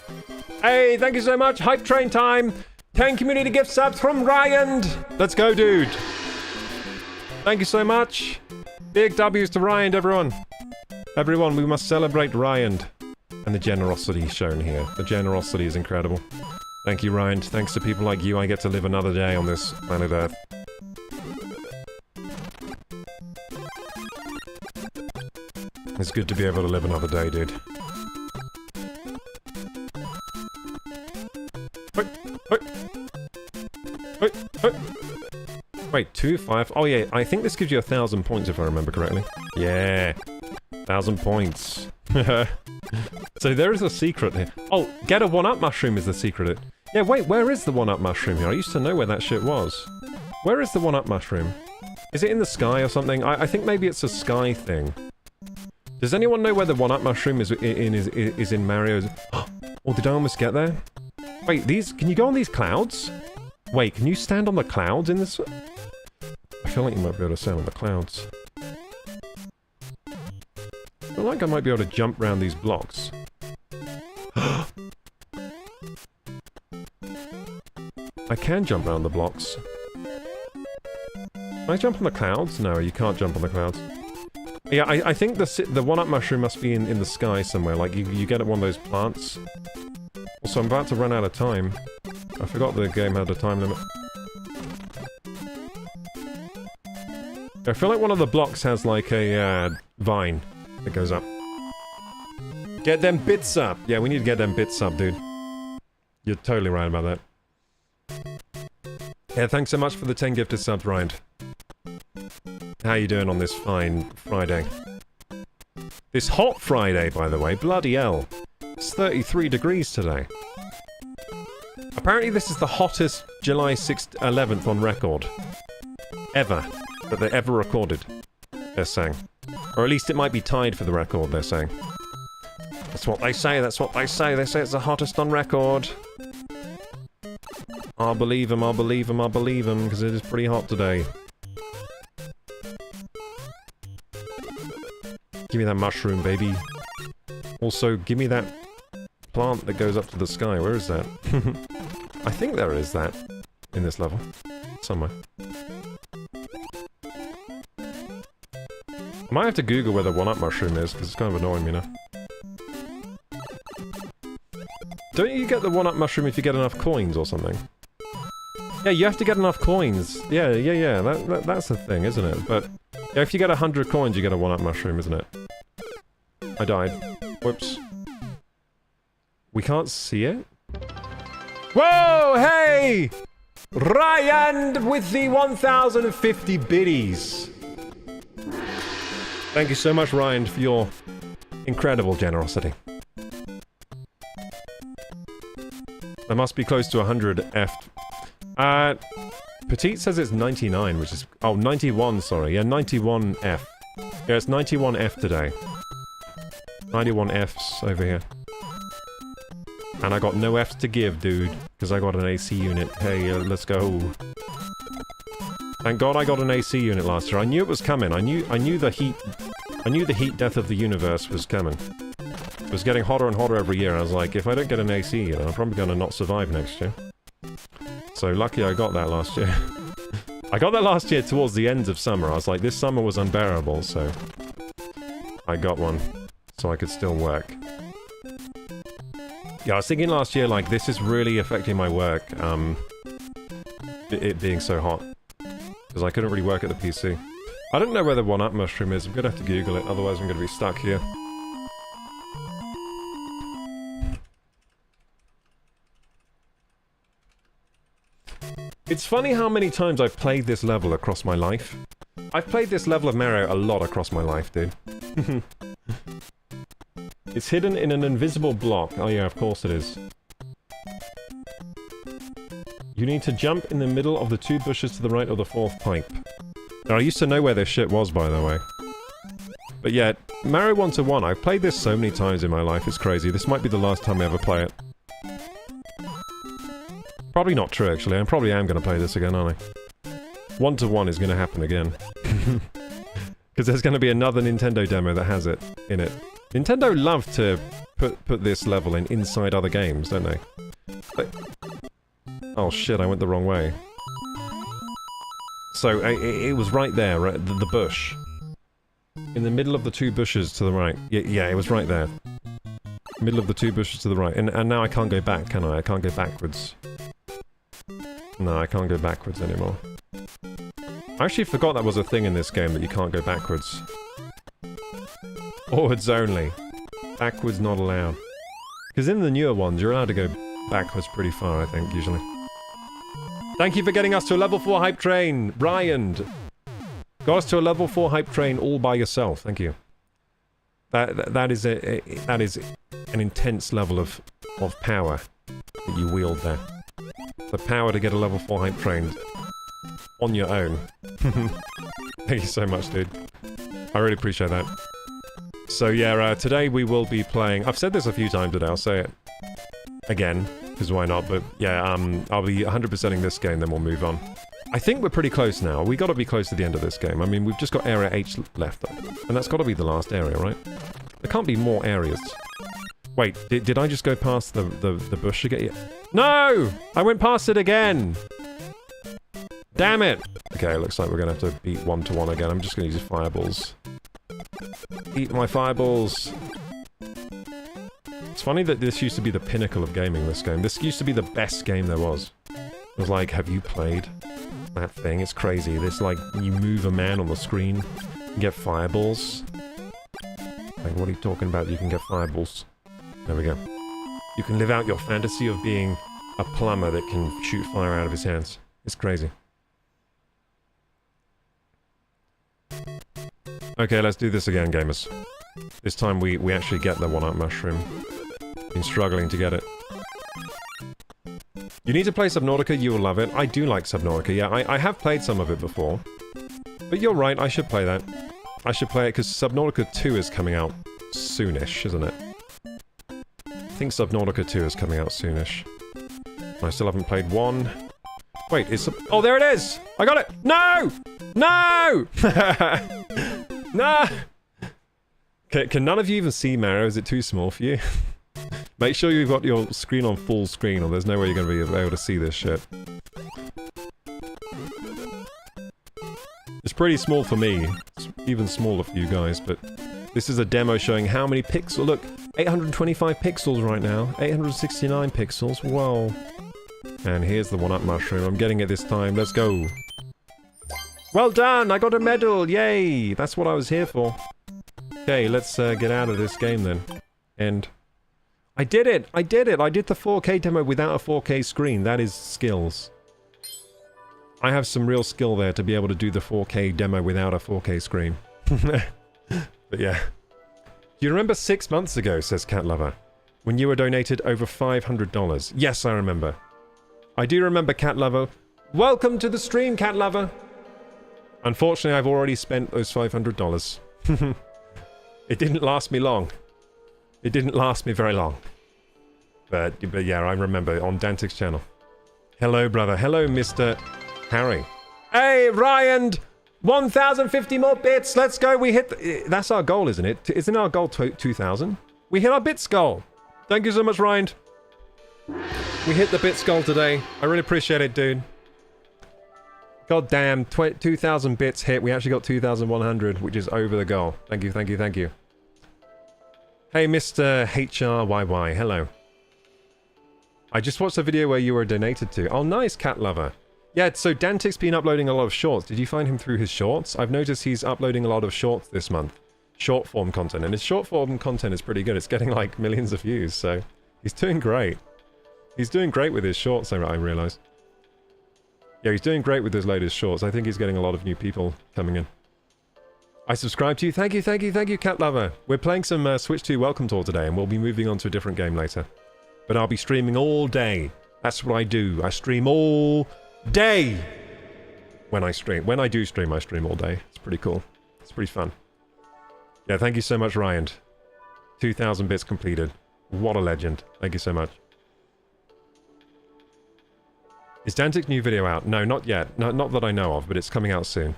Hey, thank you so much! Hype train time! 10 community gift subs from Ryan! Let's go, dude! Thank you so much! Big W's to Ryan, everyone! Everyone, we must celebrate Ryan. And the generosity shown here. The generosity is incredible. Thank you, Ryan. Thanks to people like you, I get to live another day on this planet Earth. It's good to be able to live another day, dude. Wait, 2, 5... Oh yeah, I think this gives you 1,000 points if I remember correctly. Yeah! 1,000 points. So there is a secret here. Oh, get a 1-up mushroom is the secret. Yeah, wait, where is the 1-up mushroom here? I used to know where that shit was. Where is the 1-up mushroom? Is it in the sky or something? I think maybe it's a sky thing. Does anyone know where the 1-up mushroom is in Mario's... Oh, did I almost get there? Wait, these... Can you go on these clouds? Wait, can you stand on the clouds in this... I feel like you might be able to stand on the clouds. I feel like I might be able to jump around these blocks. I can jump around the blocks. Can I jump on the clouds? No, you can't jump on the clouds. Yeah, I think the 1-up mushroom must be in the sky somewhere, like you get at one of those plants. Also, I'm about to run out of time. I forgot the game had a time limit. I feel like one of the blocks has like a vine that goes up. Get them bits up! Yeah, we need to get them bits up, dude. You're totally right about that. Yeah, thanks so much for the 10 gifted subs, Ryan. How you doing on this fine Friday? This hot Friday, by the way. Bloody hell. It's 33 degrees today. Apparently this is the hottest July 6th, 11th on record. Ever. That they ever recorded. They're saying. Or at least it might be tied for the record, they're saying. That's what they say, that's what they say. They say it's the hottest on record. I'll believe them, I'll believe them, I'll believe them, because it is pretty hot today. Give me that mushroom, baby. Also, give me that plant that goes up to the sky. Where is that? I think there is that in this level. Somewhere. I might have to Google where the 1-up mushroom is, because it's kind of annoying me now. Don't you get the 1-up mushroom if you get enough coins or something? Yeah, you have to get enough coins. Yeah. That's the thing, isn't it? But yeah, if you get 100 coins, you get a 1-up mushroom, isn't it? I died. Whoops. We can't see it? Whoa, hey! Ryan with the 1,050 biddies. Thank you so much, Ryan, for your incredible generosity. There must be close to 100 F. Petite says it's 99, which is... Oh, 91, sorry. Yeah, 91 F. Yeah, it's 91 F today. 91 Fs over here. And I got no Fs to give, dude. Because I got an AC unit. Hey, let's go. Thank God I got an AC unit last year. I knew it was coming. I knew the heat... I knew the heat death of the universe was coming. It was getting hotter and hotter every year. I was like, if I don't get an AC unit, I'm probably going to not survive next year. So lucky I got that last year. I got that last year towards the end of summer. I was like, this summer was unbearable, so... I got one. So I could still work. Yeah, I was thinking last year, like, this is really affecting my work, it being so hot. Because I couldn't really work at the PC. I don't know where the 1-up mushroom is, I'm gonna have to Google it, otherwise I'm gonna be stuck here. It's funny how many times I've played this level across my life. I've played this level of Mario a lot across my life, dude. It's hidden in an invisible block. Oh yeah, of course it is. You need to jump in the middle of the 2 bushes to the right of the 4th pipe. Now, I used to know where this shit was, by the way. But yeah, Mario 1-1, I've played this so many times in my life, it's crazy. This might be the last time I ever play it. Probably not true, actually. I probably am going to play this again, aren't I? 1-1 is going to happen again. Because there's going to be another Nintendo demo that has it in it. Nintendo love to put this level in inside other games, don't they? But, oh shit, I went the wrong way. So, it was right there, right, the bush. In the middle of the two bushes to the right. Yeah, it was right there. Middle of the two bushes to the right. And now I can't go back, can I? I can't go backwards. No, I can't go backwards anymore. I actually forgot that was a thing in this game, that you can't go backwards. Forwards only. Backwards not allowed. Because in the newer ones, you're allowed to go backwards pretty far, I think, usually. Thank you for getting us to a level 4 hype train, Ryan! Got us to a level 4 hype train all by yourself, thank you. That is an intense level of power that you wield there. The power to get a level 4 hype train on your own. Thank you so much, dude. I really appreciate that. So yeah, today we will be playing... I've said this a few times today, I'll say it again, because why not, but yeah, I'll be 100%ing this game, then we'll move on. I think we're pretty close now. We gotta be close to the end of this game. I mean, we've just got Area H left, and that's gotta be the last area, right? There can't be more areas. Wait, did I just go past the bush again? No! I went past it again! Damn it! Okay, looks like we're gonna have to beat 1-1 again. I'm just gonna use fireballs. Eat my fireballs! It's funny that this used to be the pinnacle of gaming, this game. This used to be the best game there was. It was like, have you played that thing? It's crazy. This, like, you move a man on the screen, you get fireballs. Like, what are you talking about? You can get fireballs. There we go. You can live out your fantasy of being a plumber that can shoot fire out of his hands. It's crazy. Okay, let's do this again, gamers. This time we actually get the one-up mushroom. Been struggling to get it. You need to play Subnautica, you will love it. I do like Subnautica, yeah. I have played some of it before. But you're right, I should play that. I should play it because Subnautica 2 is coming out soonish, isn't it? I think Subnautica 2 is coming out soonish. I still haven't played 1. Wait, it's... Oh, there it is! I got it! No! No! No! Can none of you even see Mario? Is it too small for you? Make sure you've got your screen on full screen or there's no way you're going to be able to see this shit. It's pretty small for me. It's even smaller for you guys, but... This is a demo showing how many pixels... Look, 825 pixels right now. 869 pixels. Whoa. And here's the one-up mushroom. I'm getting it this time. Let's go. Well done! I got a medal! Yay! That's what I was here for. Okay, let's get out of this game then. And... I did it! I did it! I did the 4K demo without a 4K screen. That is skills. I have some real skill there to be able to do the 4K demo without a 4K screen. But yeah. Do you remember 6 months ago, says Cat Lover, when you were donated over $500? Yes, I remember. I do remember, Cat Lover. Welcome to the stream, Cat Lover! Unfortunately, I've already spent those $500. It didn't last me long. It didn't last me very long. But yeah, I remember on Dantic's channel. Hello, brother. Hello, Mr. Harry. Hey, Ryan! 1,050 more bits! Let's go! We hit... That's our goal, isn't it? Isn't our goal 2,000? We hit our bits goal! Thank you so much, Ryan. We hit the bits goal today. I really appreciate it, dude. God damn, 2,000 bits hit. We actually got 2,100, which is over the goal. Thank you, thank you, thank you. Hey, Mr. HRYY, hello. I just watched a video where you were donated to. Oh, nice, Cat Lover. Yeah, so Dantic's been uploading a lot of shorts. Did you find him through his shorts? I've noticed he's uploading a lot of shorts this month. Short form content. And his short form content is pretty good. It's getting like millions of views, so he's doing great. He's doing great with his shorts, I realise. Yeah, he's doing great with his latest shorts. I think he's getting a lot of new people coming in. I subscribe to you. Thank you, thank you, thank you, Cat Lover. We're playing some Switch 2 Welcome Tour today, and we'll be moving on to a different game later. But I'll be streaming all day. That's what I do. I stream all day. When I stream. When I do stream, I stream all day. It's pretty cool. It's pretty fun. Yeah, thank you so much, Ryan. 2,000 bits completed. What a legend. Thank you so much. Is Dantic's new video out? No, not yet. Not that I know of, but it's coming out soon.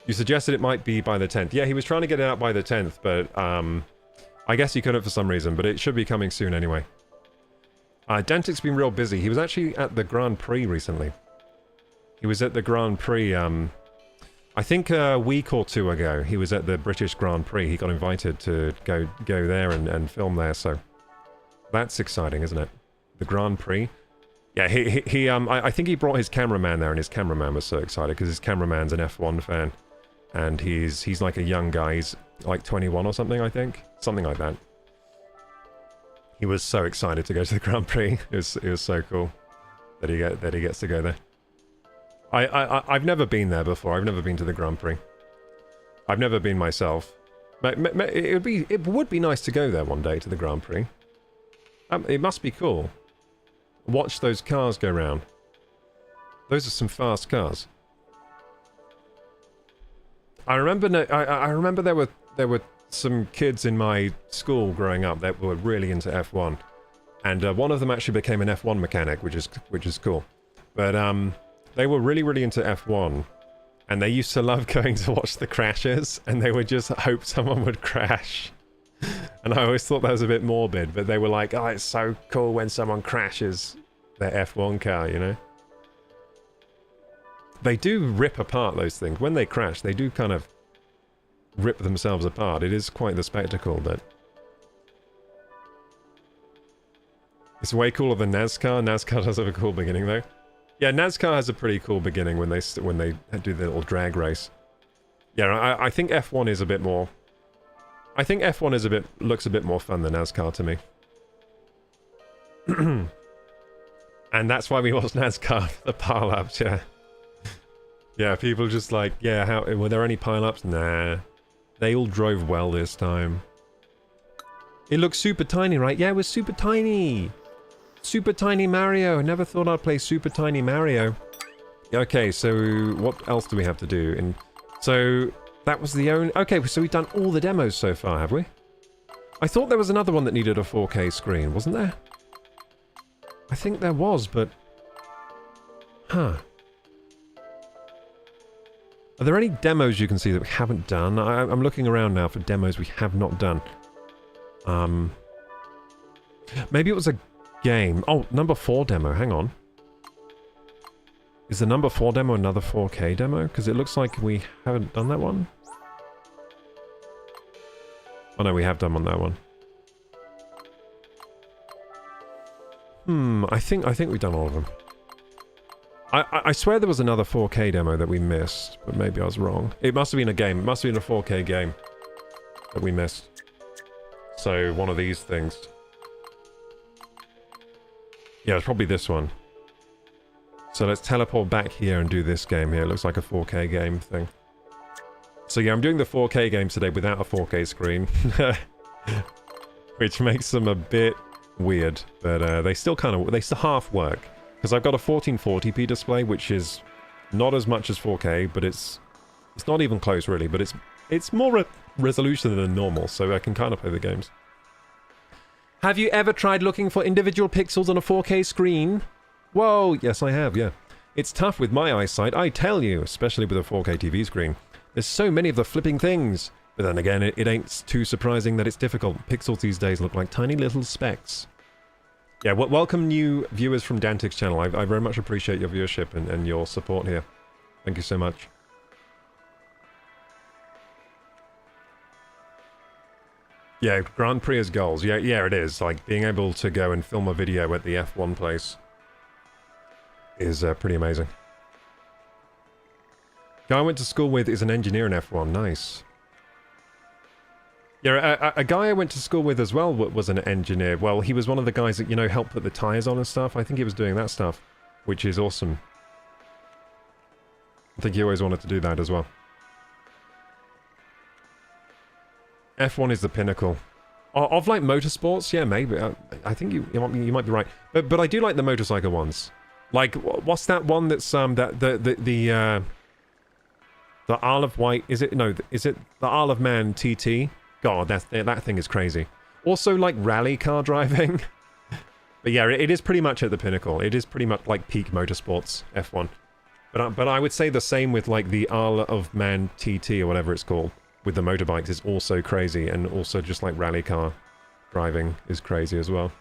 You suggested it might be by the 10th. Yeah, he was trying to get it out by the 10th, but I guess he couldn't for some reason, but it should be coming soon anyway. Dantic's been real busy. He was actually at the Grand Prix recently. He was at the Grand Prix, I think a week or two ago, he was at the British Grand Prix. He got invited to go there and film there, so that's exciting, isn't it? The Grand Prix. Yeah, I think he brought his cameraman there, and his cameraman was so excited because his cameraman's an F1 fan, and he's like a young guy. He's like 21 or something, I think, something like that. He was so excited to go to the Grand Prix. It was so cool that he gets to go there. I've never been there before. I've never been to the Grand Prix. I've never been myself. It would be nice to go there one day to the Grand Prix. It must be cool. Watch those cars go round. Those are some fast cars. I remember there were some kids in my school growing up that were really into F1, and one of them actually became an F1 mechanic, which is cool. But they were really into F1, and they used to love going to watch the crashes, and they would just hope someone would crash. And I always thought that was a bit morbid, but they were like, oh, it's so cool when someone crashes their F1 car, you know? They do rip apart those things. When they crash, they do kind of rip themselves apart. It is quite the spectacle, but it's way cooler than NASCAR. NASCAR does have a cool beginning, though. Yeah, NASCAR has a pretty cool beginning when they do the little drag race. Yeah, I think F1 is a bit more... I think F1 looks a bit more fun than NASCAR to me. And that's why we watch NASCAR for the pile-ups, yeah. Yeah, people just like, yeah, were there any pile-ups? Nah. They all drove well this time. It looks super tiny, right? Yeah, it was super tiny. Super tiny Mario. I never thought I'd play super tiny Mario. Okay, so what else do we have to do? And so that was the only... Okay, so we've done all the demos so far, have we? I thought there was another one that needed a 4K screen, wasn't there? I think there was, but... Huh. Are there any demos you can see that we haven't done? I'm looking around now for demos we have not done. Maybe it was a game. Oh, number 4 demo. Hang on. Is the number 4 demo another 4K demo? Because it looks like we haven't done that one. Oh no, we have done on that one. I think we've done all of them. I swear there was another 4K demo that we missed, but maybe I was wrong. It must have been a game. It must have been a 4K game that we missed. So, one of these things. Yeah, it's probably this one. So let's teleport back here and do this game here. It looks like a 4K game thing. So yeah, I'm doing the 4K games today without a 4K screen. Which makes them a bit weird, but they still half work. Because I've got a 1440p display, which is not as much as 4K, but it's not even close really, but it's more resolution than normal, so I can kind of play the games. Have you ever tried looking for individual pixels on a 4K screen? Whoa, yes I have, yeah. It's tough with my eyesight, I tell you, especially with a 4K TV screen. There's so many of the flipping things. But then again, it ain't too surprising that it's difficult. Pixels these days look like tiny little specks. Yeah, welcome new viewers from Dantic's channel. I very much appreciate your viewership and your support here. Thank you so much. Yeah, Grand Prix as goals. Yeah, it is. Like, being able to go and film a video at the F1 place is pretty amazing. Guy I went to school with is an engineer in F1. Nice. Yeah, a guy I went to school with as well was an engineer. Well, he was one of the guys that, you know, helped put the tyres on and stuff. I think he was doing that stuff, which is awesome. I think he always wanted to do that as well. F1 is the pinnacle. Of like motorsports, yeah, maybe. I think you might be right. But I do like the motorcycle ones. Like, what's that one that's, The Isle of Wight, is it? No, is it the Isle of Man TT? God, that thing is crazy. Also, like, rally car driving. But yeah, it is pretty much at the pinnacle. It is pretty much like peak motorsports F1. But I would say the same with, like, the Isle of Man TT or whatever it's called. With the motorbikes, it's also crazy. And also just, like, rally car driving is crazy as well.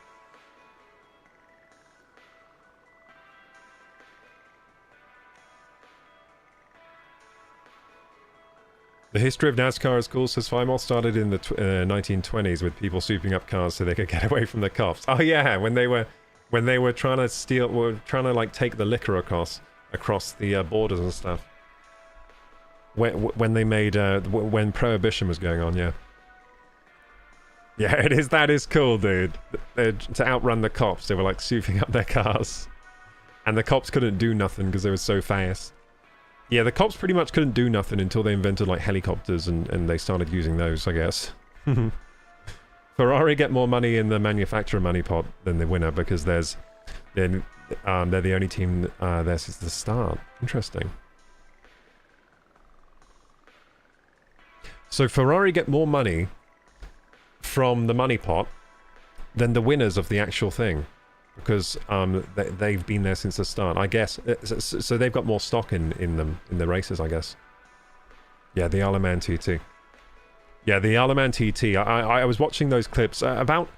The history of NASCAR is cool, says Fimol. Started in the 1920s with people souping up cars so they could get away from the cops. Oh yeah, when they were trying to like take the liquor across the borders and stuff. When they made when Prohibition was going on, yeah. Yeah, it is. That is cool, dude. To outrun the cops, they were like souping up their cars, and the cops couldn't do nothing because they were so fast. Yeah, the cops pretty much couldn't do nothing until they invented, like, helicopters, and they started using those, I guess. Ferrari get more money in the manufacturer money pot than the winner, because they're the only team there since the start. Interesting. So Ferrari get more money from the money pot than the winners of the actual thing. Because they've been there since the start, I guess. So they've got more stock in them, in the races, I guess. Yeah, the Isle of Man TT. Yeah, the Isle of Man TT. I was watching those clips about,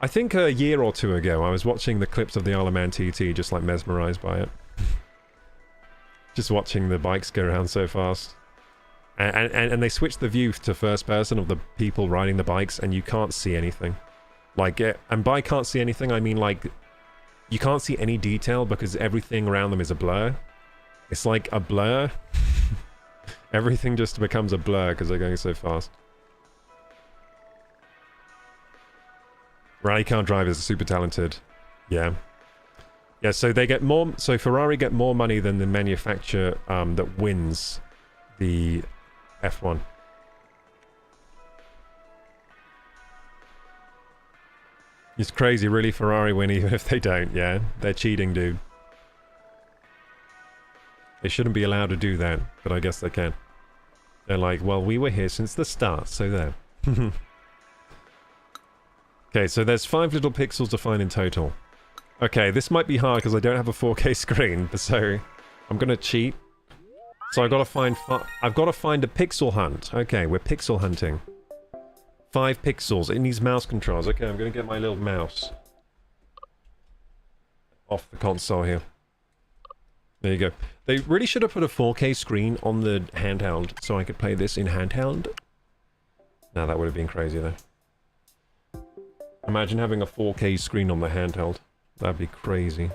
I think a year or two ago, I was watching the clips of the Isle of Man TT, just like mesmerized by it. Just watching the bikes go around so fast. And they switched the view to first person of the people riding the bikes, and you can't see anything. Like, and by can't see anything, I mean, like, you can't see any detail because everything around them is a blur. It's like a blur. Everything just becomes a blur because they're going so fast. Rally car drivers are super talented. Yeah. Yeah, so they get more... So Ferrari get more money than the manufacturer that wins the F1. It's crazy, really. Ferrari win even if they don't, yeah. They're cheating, dude. They shouldn't be allowed to do that, but I guess they can. They're like, well, we were here since the start, so there. Okay, so there's 5 little pixels to find in total. Okay, this might be hard because I don't have a 4K screen, but so I'm gonna cheat. So I've got to find a pixel hunt. Okay, we're pixel hunting. 5 pixels. It needs mouse controls. Okay, I'm going to get my little mouse off the console here. There you go. They really should have put a 4K screen on the handheld so I could play this in handheld. Now that would have been crazy though. Imagine having a 4K screen on the handheld. That'd be crazy.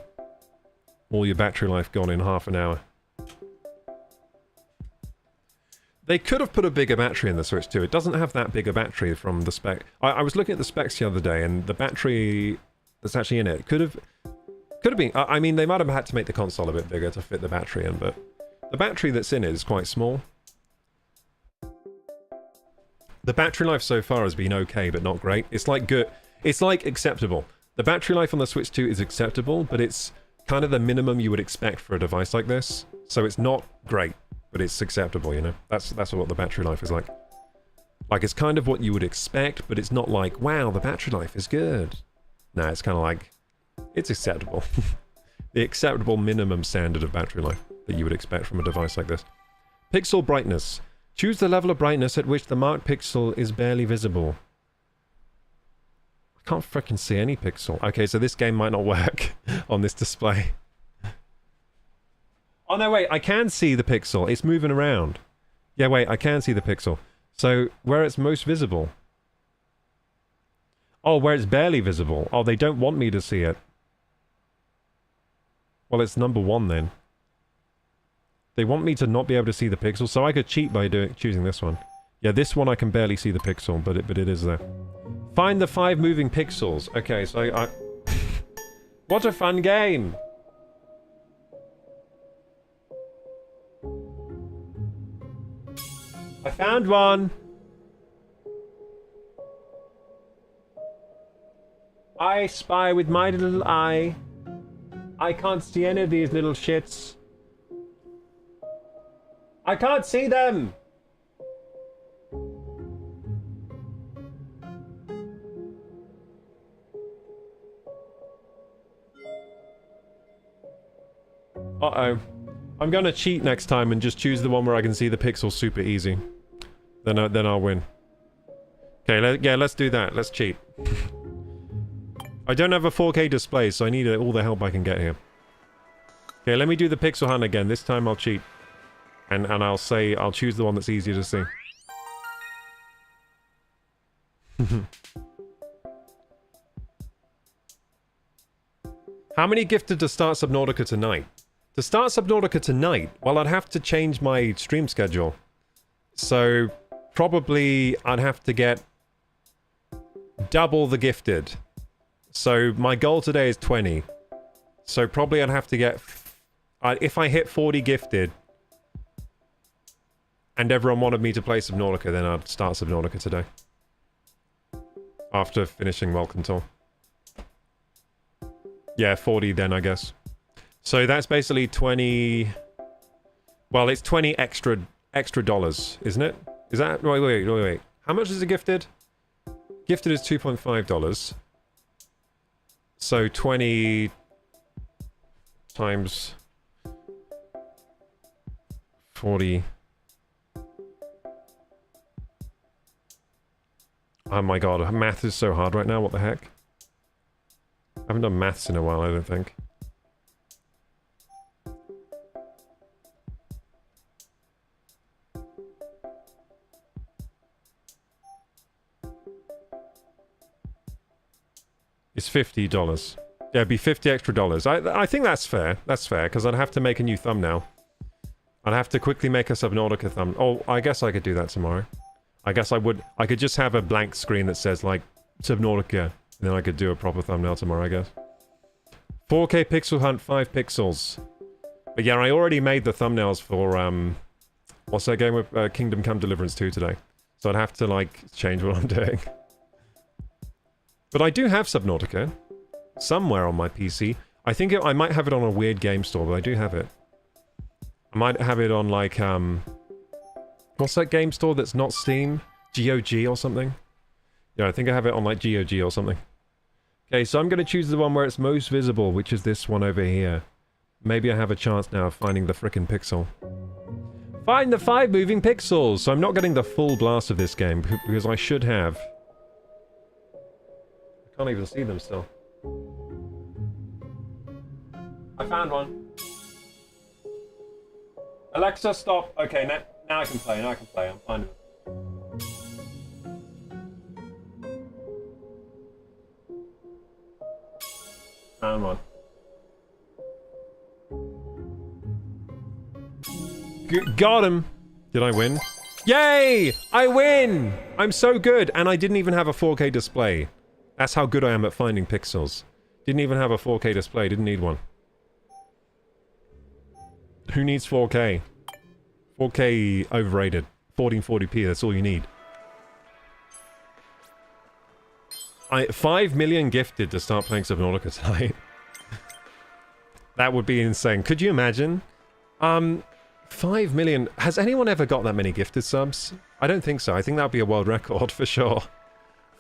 All your battery life gone in half an hour. They could have put a bigger battery in the Switch too. It doesn't have that big a battery from the spec. I was looking at the specs the other day, and the battery that's actually in it could have been... I mean, they might have had to make the console a bit bigger to fit the battery in, but the battery that's in it is quite small. The battery life so far has been okay, but not great. It's like good. It's like acceptable. The battery life on the Switch 2 is acceptable, but it's kind of the minimum you would expect for a device like this. So it's not great. But it's acceptable, you know? That's what the battery life is like. Like, it's kind of what you would expect, but it's not like, wow, the battery life is good. No, it's kind of like, it's acceptable. The acceptable minimum standard of battery life that you would expect from a device like this. Pixel brightness. Choose the level of brightness at which the marked pixel is barely visible. I can't frickin' see any pixel. Okay, so this game might not work on this display. Oh, no, wait, I can see the pixel. It's moving around. Yeah, wait, I can see the pixel. So, where it's most visible. Oh, where it's barely visible. Oh, they don't want me to see it. Well, it's number 1 then. They want me to not be able to see the pixel, so I could cheat by choosing this one. Yeah, this one I can barely see the pixel, but it is there. Find the 5 moving pixels. Okay, so I... What a fun game! I found one! I spy with my little eye. I can't see any of these little shits. I can't see them! Uh-oh. I'm gonna cheat next time and just choose the one where I can see the pixels super easy. Then I'll win. Okay, yeah, let's do that. Let's cheat. I don't have a 4K display, so I need all the help I can get here. Okay, let me do the pixel hunt again. This time I'll cheat. And I'll choose the one that's easier to see. How many gifted to start Subnautica tonight? To start Subnautica tonight, well, I'd have to change my stream schedule. So, probably I'd have to get double the gifted. So, my goal today is 20. So, probably I'd have to get... if I hit 40 gifted, and everyone wanted me to play Subnautica, then I'd start Subnautica today. After finishing Welcome Tour. Yeah, 40 then, I guess. So that's basically 20... Well, it's 20 extra dollars, isn't it? Is that... Wait. How much is it gifted? Gifted is $2.5. So 20... times... 40... Oh my god, math is so hard right now, what the heck? I haven't done maths in a while, I don't think. It's $50. Yeah, it'd be 50 extra dollars. I think that's fair. That's fair, because I'd have to make a new thumbnail. I'd have to quickly make a Subnautica thumbnail. Oh, I guess I could do that tomorrow. I guess I would. I could just have a blank screen that says, like, Subnautica. And then I could do a proper thumbnail tomorrow, I guess. 4K pixel hunt, 5 pixels. But yeah, I already made the thumbnails for, what's that game with Kingdom Come Deliverance 2 today. So I'd have to, like, change what I'm doing. But I do have Subnautica. Somewhere on my PC. I think I might have it on a weird game store, but I do have it. I might have it on, like, what's that game store that's not Steam? GOG or something? Yeah, I think I have it on, like, GOG or something. Okay, so I'm going to choose the one where it's most visible, which is this one over here. Maybe I have a chance now of finding the frickin' pixel. Find the 5 moving pixels! So I'm not getting the full blast of this game, because I should have. I can't even see them still. I found one. Alexa, stop. Okay, now I can play, I'm fine. Found one. Got him! Did I win? Yay! I win! I'm so good! And I didn't even have a 4K display. That's how good I am at finding pixels. Didn't even have a 4K display, didn't need one. Who needs 4K? 4K overrated. 1440p, that's all you need. 5 million gifted to start playing Subnautica tonight. That would be insane. Could you imagine? 5 million... Has anyone ever got that many gifted subs? I don't think so. I think that would be a world record for sure.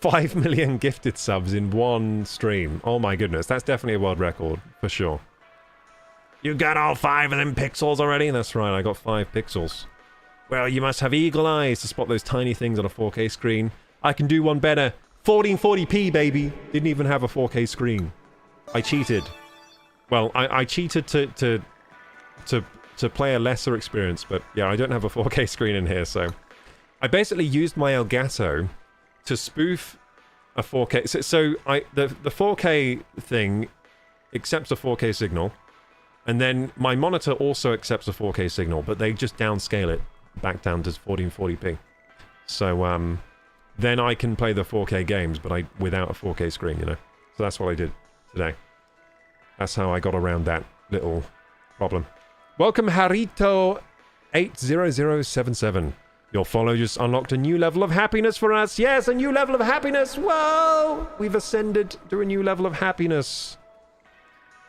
5 million gifted subs in one stream. Oh my goodness, that's definitely a world record, for sure. You got all 5 of them pixels already? That's right, I got 5 pixels. Well, you must have eagle eyes to spot those tiny things on a 4K screen. I can do one better. 1440p, baby! Didn't even have a 4K screen. I cheated. Well, I cheated to play a lesser experience, but yeah, I don't have a 4K screen in here, so... I basically used my Elgato to spoof a 4K... the 4K thing accepts a 4K signal, and then my monitor also accepts a 4K signal, but they just downscale it back down to 1440p. So, then I can play the 4K games, but without a 4K screen, you know? So that's what I did today. That's how I got around that little problem. Welcome, Harito80077. Your follow just unlocked a new level of happiness for us. Yes, a new level of happiness. Whoa! We've ascended to a new level of happiness.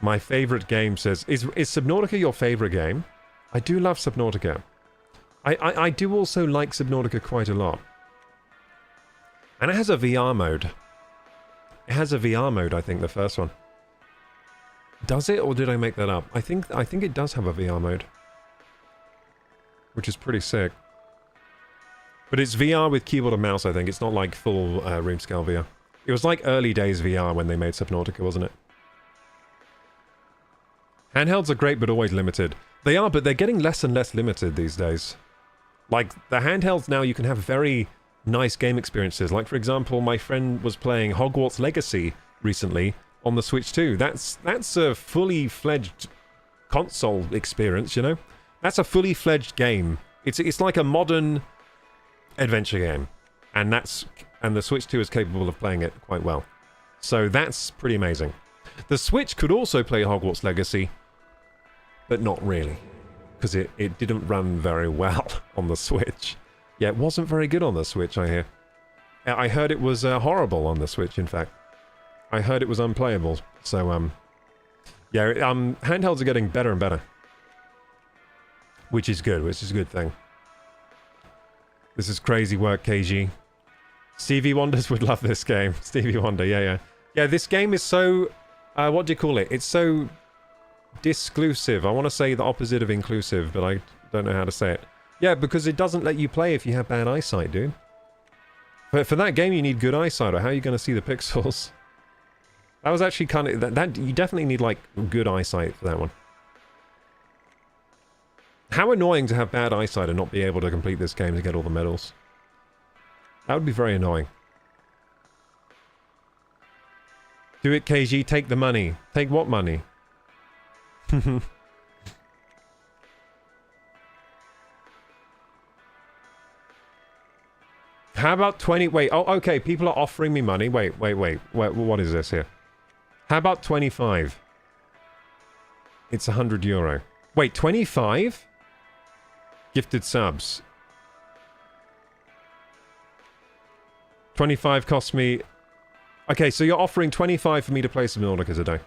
My favorite game says... Is Subnautica your favorite game? I do love Subnautica. I do also like Subnautica quite a lot. And it has a VR mode. It has a VR mode, I think, the first one. Does it, or did I make that up? I think it does have a VR mode. Which is pretty sick. But it's VR with keyboard and mouse, I think. It's not like full room scale VR. It was like early days VR when they made Subnautica, wasn't it? Handhelds are great, but always limited. They are, but they're getting less and less limited these days. Like, the handhelds now, you can have very nice game experiences. Like, for example, my friend was playing Hogwarts Legacy recently on the Switch 2. That's a fully fledged console experience, you know? That's a fully fledged game. It's like a modern adventure game. And the Switch 2 is capable of playing it quite well. So that's pretty amazing. The Switch could also play Hogwarts Legacy, but not really. Because it didn't run very well on the Switch. Yeah, it wasn't very good on the Switch, I hear. I heard it was horrible on the Switch, in fact. I heard it was unplayable. So, yeah, handhelds are getting better and better. Which is good, which is a good thing. This is crazy work, KG. Stevie Wonders would love this game. Stevie Wonder, yeah. Yeah, this game is so... what do you call it? It's so... disclusive. I want to say the opposite of inclusive, but I don't know how to say it. Yeah, because it doesn't let you play if you have bad eyesight, dude. But for that game, you need good eyesight, or how are you going to see the pixels? That was actually kind of... That you definitely need, like, good eyesight for that one. How annoying to have bad eyesight and not be able to complete this game to get all the medals. That would be very annoying. Do it, KG. Take the money. Take what money? How about 20... Wait, oh, okay, people are offering me money. Wait, what is this here? How about 25? It's €100. Wait, 25? Gifted subs. 25 costs me... Okay, so you're offering 25 for me to play Subnautica today.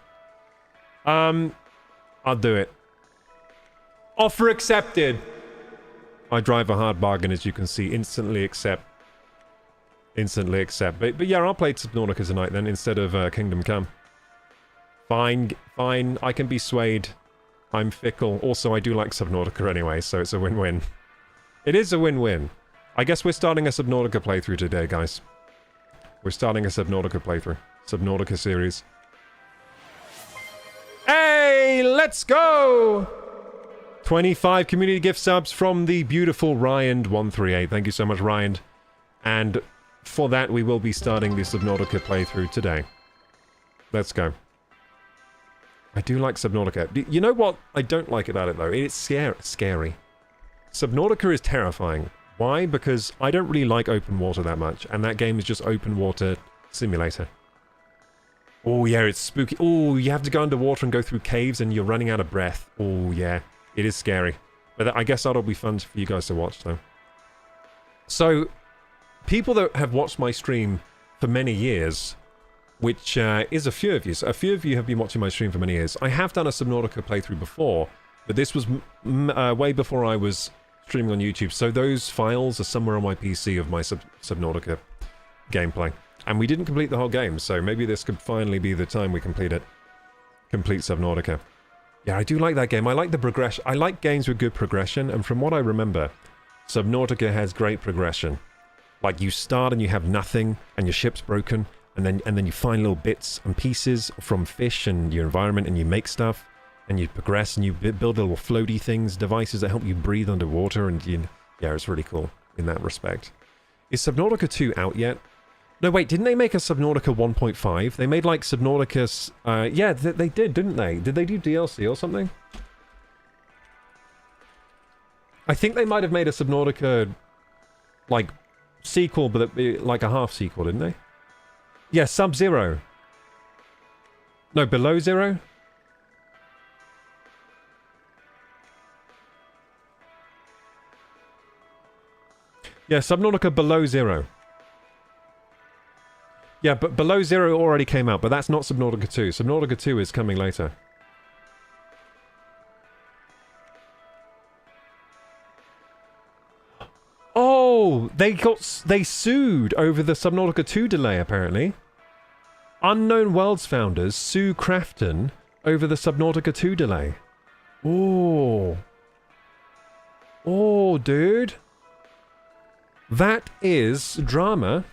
I'll do it. Offer accepted! I drive a hard bargain, as you can see. Instantly accept. Instantly accept. But yeah, I'll play Subnautica tonight then, instead of Kingdom Come. Fine, I can be swayed. I'm fickle. Also, I do like Subnautica anyway, so it's a win-win. It is a win-win. I guess we're starting a Subnautica playthrough today, guys. We're starting a Subnautica playthrough. Subnautica series. Hey, let's go! 25 community gift subs from the beautiful Ryan138. Thank you so much, Ryan. And for that, we will be starting the Subnautica playthrough today. Let's go. I do like Subnautica. You know what I don't like about it, though? It's scary. Subnautica is terrifying. Why? Because I don't really like open water that much, and that game is just open water simulator. Oh, yeah, it's spooky. Oh, you have to go underwater and go through caves, and you're running out of breath. Oh, yeah. It is scary. But I guess that'll be fun for you guys to watch, though. So, people that have watched my stream for many years... which is a few of you. So a few of you have been watching my stream for many years. I have done a Subnautica playthrough before, but this was way before I was streaming on YouTube. So those files are somewhere on my PC of my Subnautica gameplay. And we didn't complete the whole game, so maybe this could finally be the time we complete it. Complete Subnautica. Yeah, I do like that game. I like the progression. I like games with good progression, and from what I remember, Subnautica has great progression. Like, you start and you have nothing, and your ship's broken, and then you find little bits and pieces from fish and your environment, and you make stuff, and you progress, and you build little floaty things, devices that help you breathe underwater, and yeah, it's really cool in that respect. Is Subnautica 2 out yet? No, wait, didn't they make a Subnautica 1.5? They made, like, Subnautica... yeah, they did, didn't they? Did they do DLC or something? I think they might have made a Subnautica, like, sequel, but like a half sequel, didn't they? Yeah, Sub-Zero. No, Below Zero? Yeah, Subnautica Below Zero. Yeah, but Below Zero already came out, but that's not Subnautica 2. Subnautica 2 is coming later. Oh, they sued over the Subnautica 2 delay, apparently. Unknown Worlds founders sue Krafton over the Subnautica 2 delay. Oh. Oh, dude. That is drama.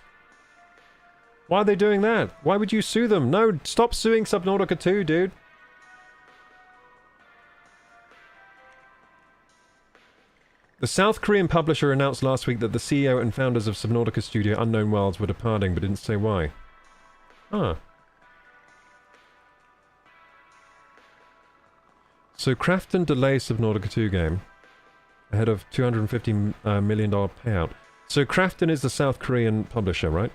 Why are they doing that? Why would you sue them? No, stop suing Subnautica 2, dude. The South Korean publisher announced last week that the CEO and founders of Subnautica studio Unknown Worlds were departing, but didn't say why. Ah. So Krafton delays Subnautica 2 game ahead of $250 million payout. So Krafton is the South Korean publisher, right?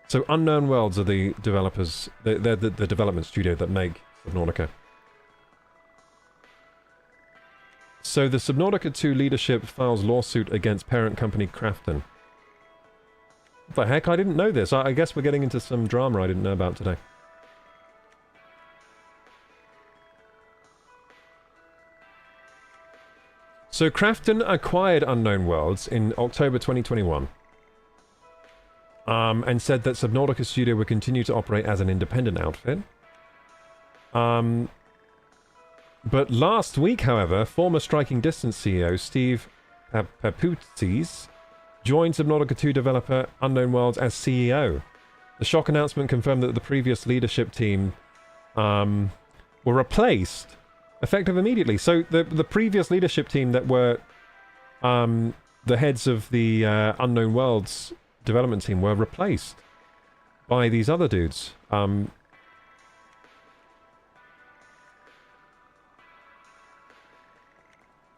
So Unknown Worlds are the developers. They're the development studio that make Subnautica. So the Subnautica 2 leadership files lawsuit against parent company Krafton. What the heck? I didn't know this. I guess we're getting into some drama I didn't know about today. So Krafton acquired Unknown Worlds in October 2021. And said that Subnautica Studio would continue to operate as an independent outfit. But last week, however, former Striking Distance CEO Steve Papoutsis joined Subnautica 2 developer Unknown Worlds as CEO. The shock announcement confirmed that the previous leadership team were replaced effective immediately. So the previous leadership team that were the heads of the Unknown Worlds development team were replaced by these other dudes.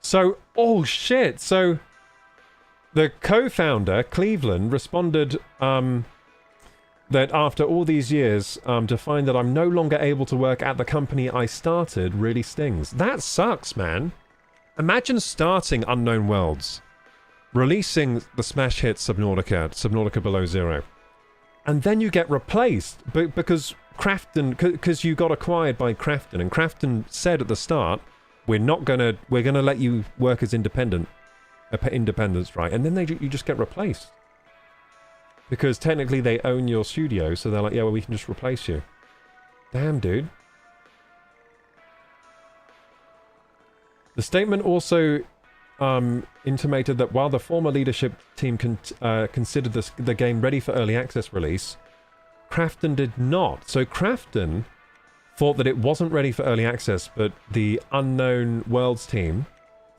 So, oh shit, so the co-founder, Cleveland, responded that after all these years, to find that I'm no longer able to work at the company I started really stings. That sucks, man. Imagine starting Unknown Worlds, releasing the smash hit Subnautica Below Zero, and then you get replaced because Krafton, because you got acquired by Krafton, and Krafton said at the start, we're gonna let you work as independence, right? And then you just get replaced because technically they own your studio, so they're like, yeah, well, we can just replace you. Damn, dude. The statement also intimated that while the former leadership team considered the game ready for early access release, Krafton did not. So Krafton thought that it wasn't ready for early access, but the Unknown Worlds team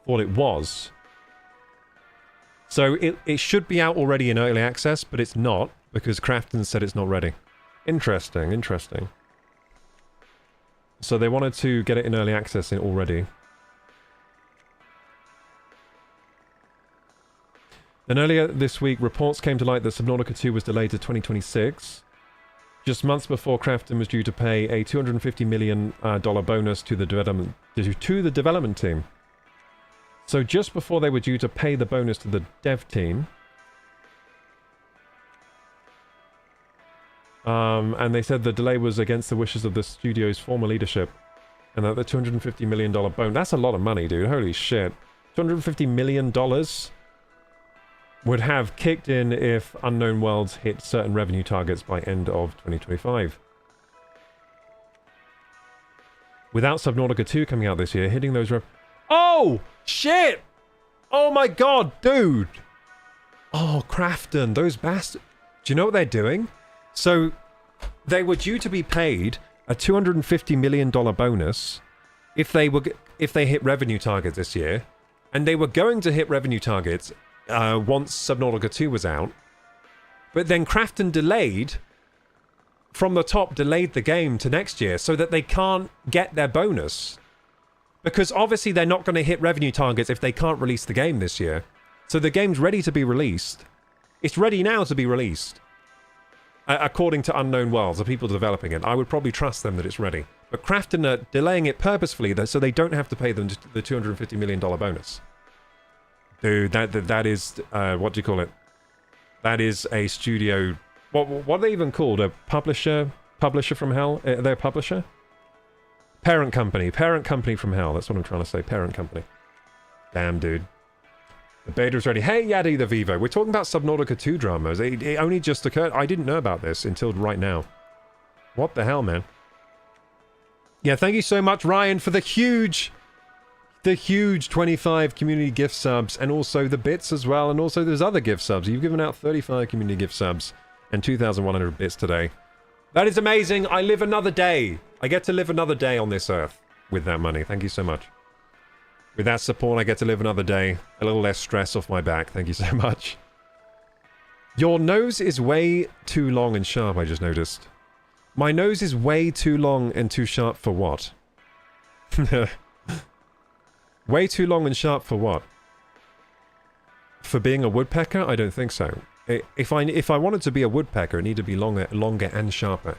thought it was. So it should be out already in early access, but it's not, because Krafton said it's not ready. Interesting, interesting. So they wanted to get it in early access already. Then earlier this week, reports came to light that Subnautica 2 was delayed to 2026. Just months before Krafton was due to pay a $250 million bonus to the development team. So just before they were due to pay the bonus to the dev team, and they said the delay was against the wishes of the studio's former leadership, and that the $250 million bonus, that's a lot of money, dude. Holy shit. $250 million would have kicked in if Unknown Worlds hit certain revenue targets by end of 2025. Without Subnautica 2 coming out this year, hitting those oh! Shit! Oh my god, dude! Oh, Krafton, those bastards. Do you know what they're doing? So, they were due to be paid a $250 million bonus if they hit revenue targets this year, and they were going to hit revenue targets once Subnautica 2 was out, but then Krafton delayed the game to next year so that they can't get their bonus. Because obviously they're not going to hit revenue targets if they can't release the game this year. So the game's ready to be released. It's ready now to be released. According to Unknown Worlds, the people developing it. I would probably trust them that it's ready. But Krafton are delaying it purposefully so they don't have to pay them the $250 million bonus. Dude, that is, what do you call it? That is a studio... What are they even called? A publisher? Publisher from hell? They're a publisher? Parent company from hell. That's what I'm trying to say. Parent company. Damn, dude. The beta is ready. Hey, Yaddy the Vivo. We're talking about Subnautica 2 dramas. It only just occurred. I didn't know about this until right now. What the hell, man? Yeah, thank you so much, Ryan, for the huge 25 community gift subs, and also the bits as well, and also there's other gift subs. You've given out 35 community gift subs and 2,100 bits today. That is amazing. I live another day. I get to live another day on this earth with that money. Thank you so much. With that support, I get to live another day. A little less stress off my back. Thank you so much. Your nose is way too long and sharp, I just noticed. My nose is way too long and too sharp for what? Way too long and sharp for what? For being a woodpecker? I don't think so. If I wanted to be a woodpecker, it needed to be longer and sharper.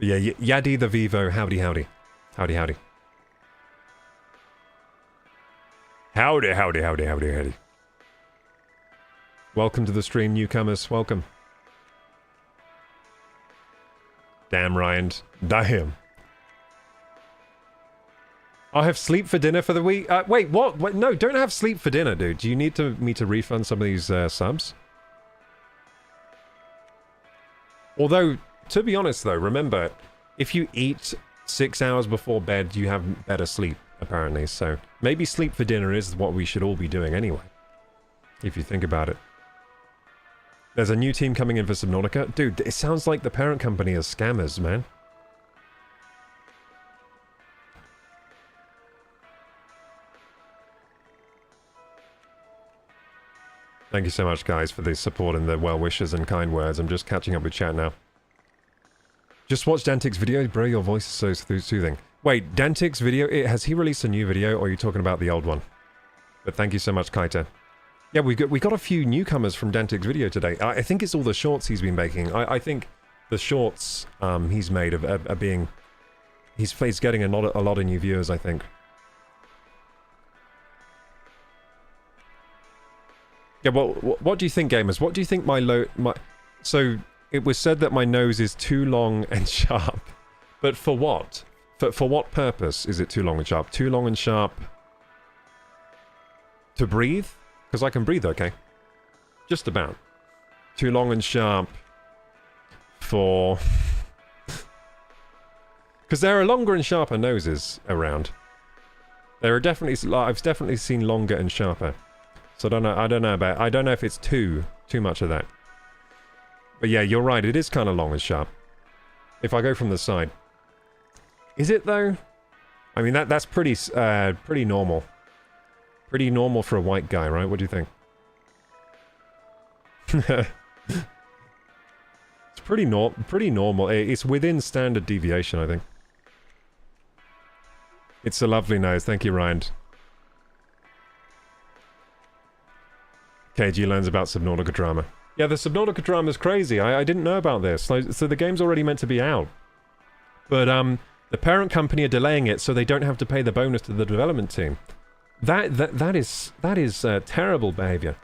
Yeah, Yaddy the Vivo, howdy howdy. Howdy howdy. Howdy howdy howdy howdy howdy. Welcome to the stream, newcomers. Welcome. Damn, Ryan. Damn. I'll have sleep for dinner for the week. Wait, what? No, don't have sleep for dinner, dude. Do you need me to refund some of these subs? Although, to be honest though, remember, if you eat 6 hours before bed, you have better sleep, apparently. So maybe sleep for dinner is what we should all be doing anyway, if you think about it. There's a new team coming in for Subnautica. Dude, it sounds like the parent company is scammers, man. Thank you so much, guys, for the support and the well wishes and kind words. I'm just catching up with chat now. Just watched Dantic's video. Bro, your voice is so soothing. Wait, Dantic's video, has he released a new video, or are you talking about the old one? But thank you so much, Kaita. Yeah, we got a few newcomers from Dantic's video today. I think it's all the shorts he's been making. I think the shorts he's made are being... He's getting a lot of new viewers, I think. Yeah, well, what do you think, gamers? What do you think So, it was said that my nose is too long and sharp. But for what? For what purpose is it too long and sharp? Too long and sharp... to breathe? Because I can breathe okay. Just about. Too long and sharp for... Because there are longer and sharper noses around. There are definitely... I've definitely seen longer and sharper. So I don't know if it's too much of that. But yeah, you're right, it is kind of long and sharp. If I go from the side. Is it though? I mean that's pretty normal. Pretty normal for a white guy, right? What do you think? It's pretty normal. It's within standard deviation, I think. It's a lovely nose. Thank you, Ryan. KG learns about Subnautica drama. Yeah, the Subnautica drama is crazy. I didn't know about this. So the game's already meant to be out. But the parent company are delaying it so they don't have to pay the bonus to the development team. That is terrible behavior.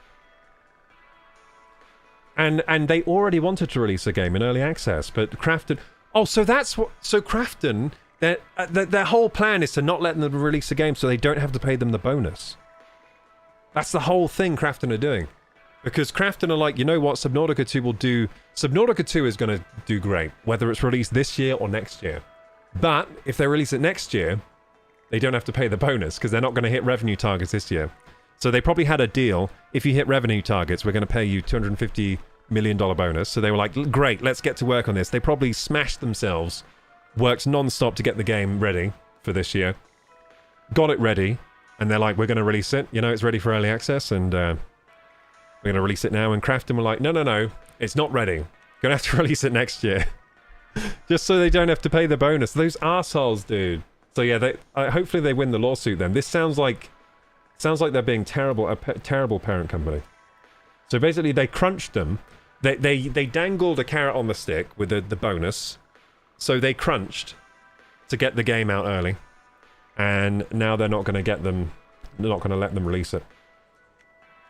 And they already wanted to release a game in early access, but Krafton... Oh, so that's what... So Krafton, their whole plan is to not let them release a game so they don't have to pay them the bonus. That's the whole thing Krafton are doing. Because Krafton are like, you know what, Subnautica 2 will do... Subnautica 2 is going to do great, whether it's released this year or next year. But if they release it next year, they don't have to pay the bonus, because they're not going to hit revenue targets this year. So they probably had a deal, if you hit revenue targets, we're going to pay you $250 million bonus. So they were like, great, let's get to work on this. They probably smashed themselves, worked non-stop to get the game ready for this year, got it ready, and they're like, we're going to release it. You know, it's ready for early access, and we're going to release it now. And Krafton were like, no, it's not ready. Going to have to release it next year. Just so they don't have to pay the bonus. Those arseholes, dude. So yeah, hopefully they win the lawsuit then. This sounds like they're being terrible, a terrible parent company. So basically they crunched them. They dangled a carrot on the stick with the bonus. So they crunched to get the game out early. And now they're not going to get them, they're not going to let them release it.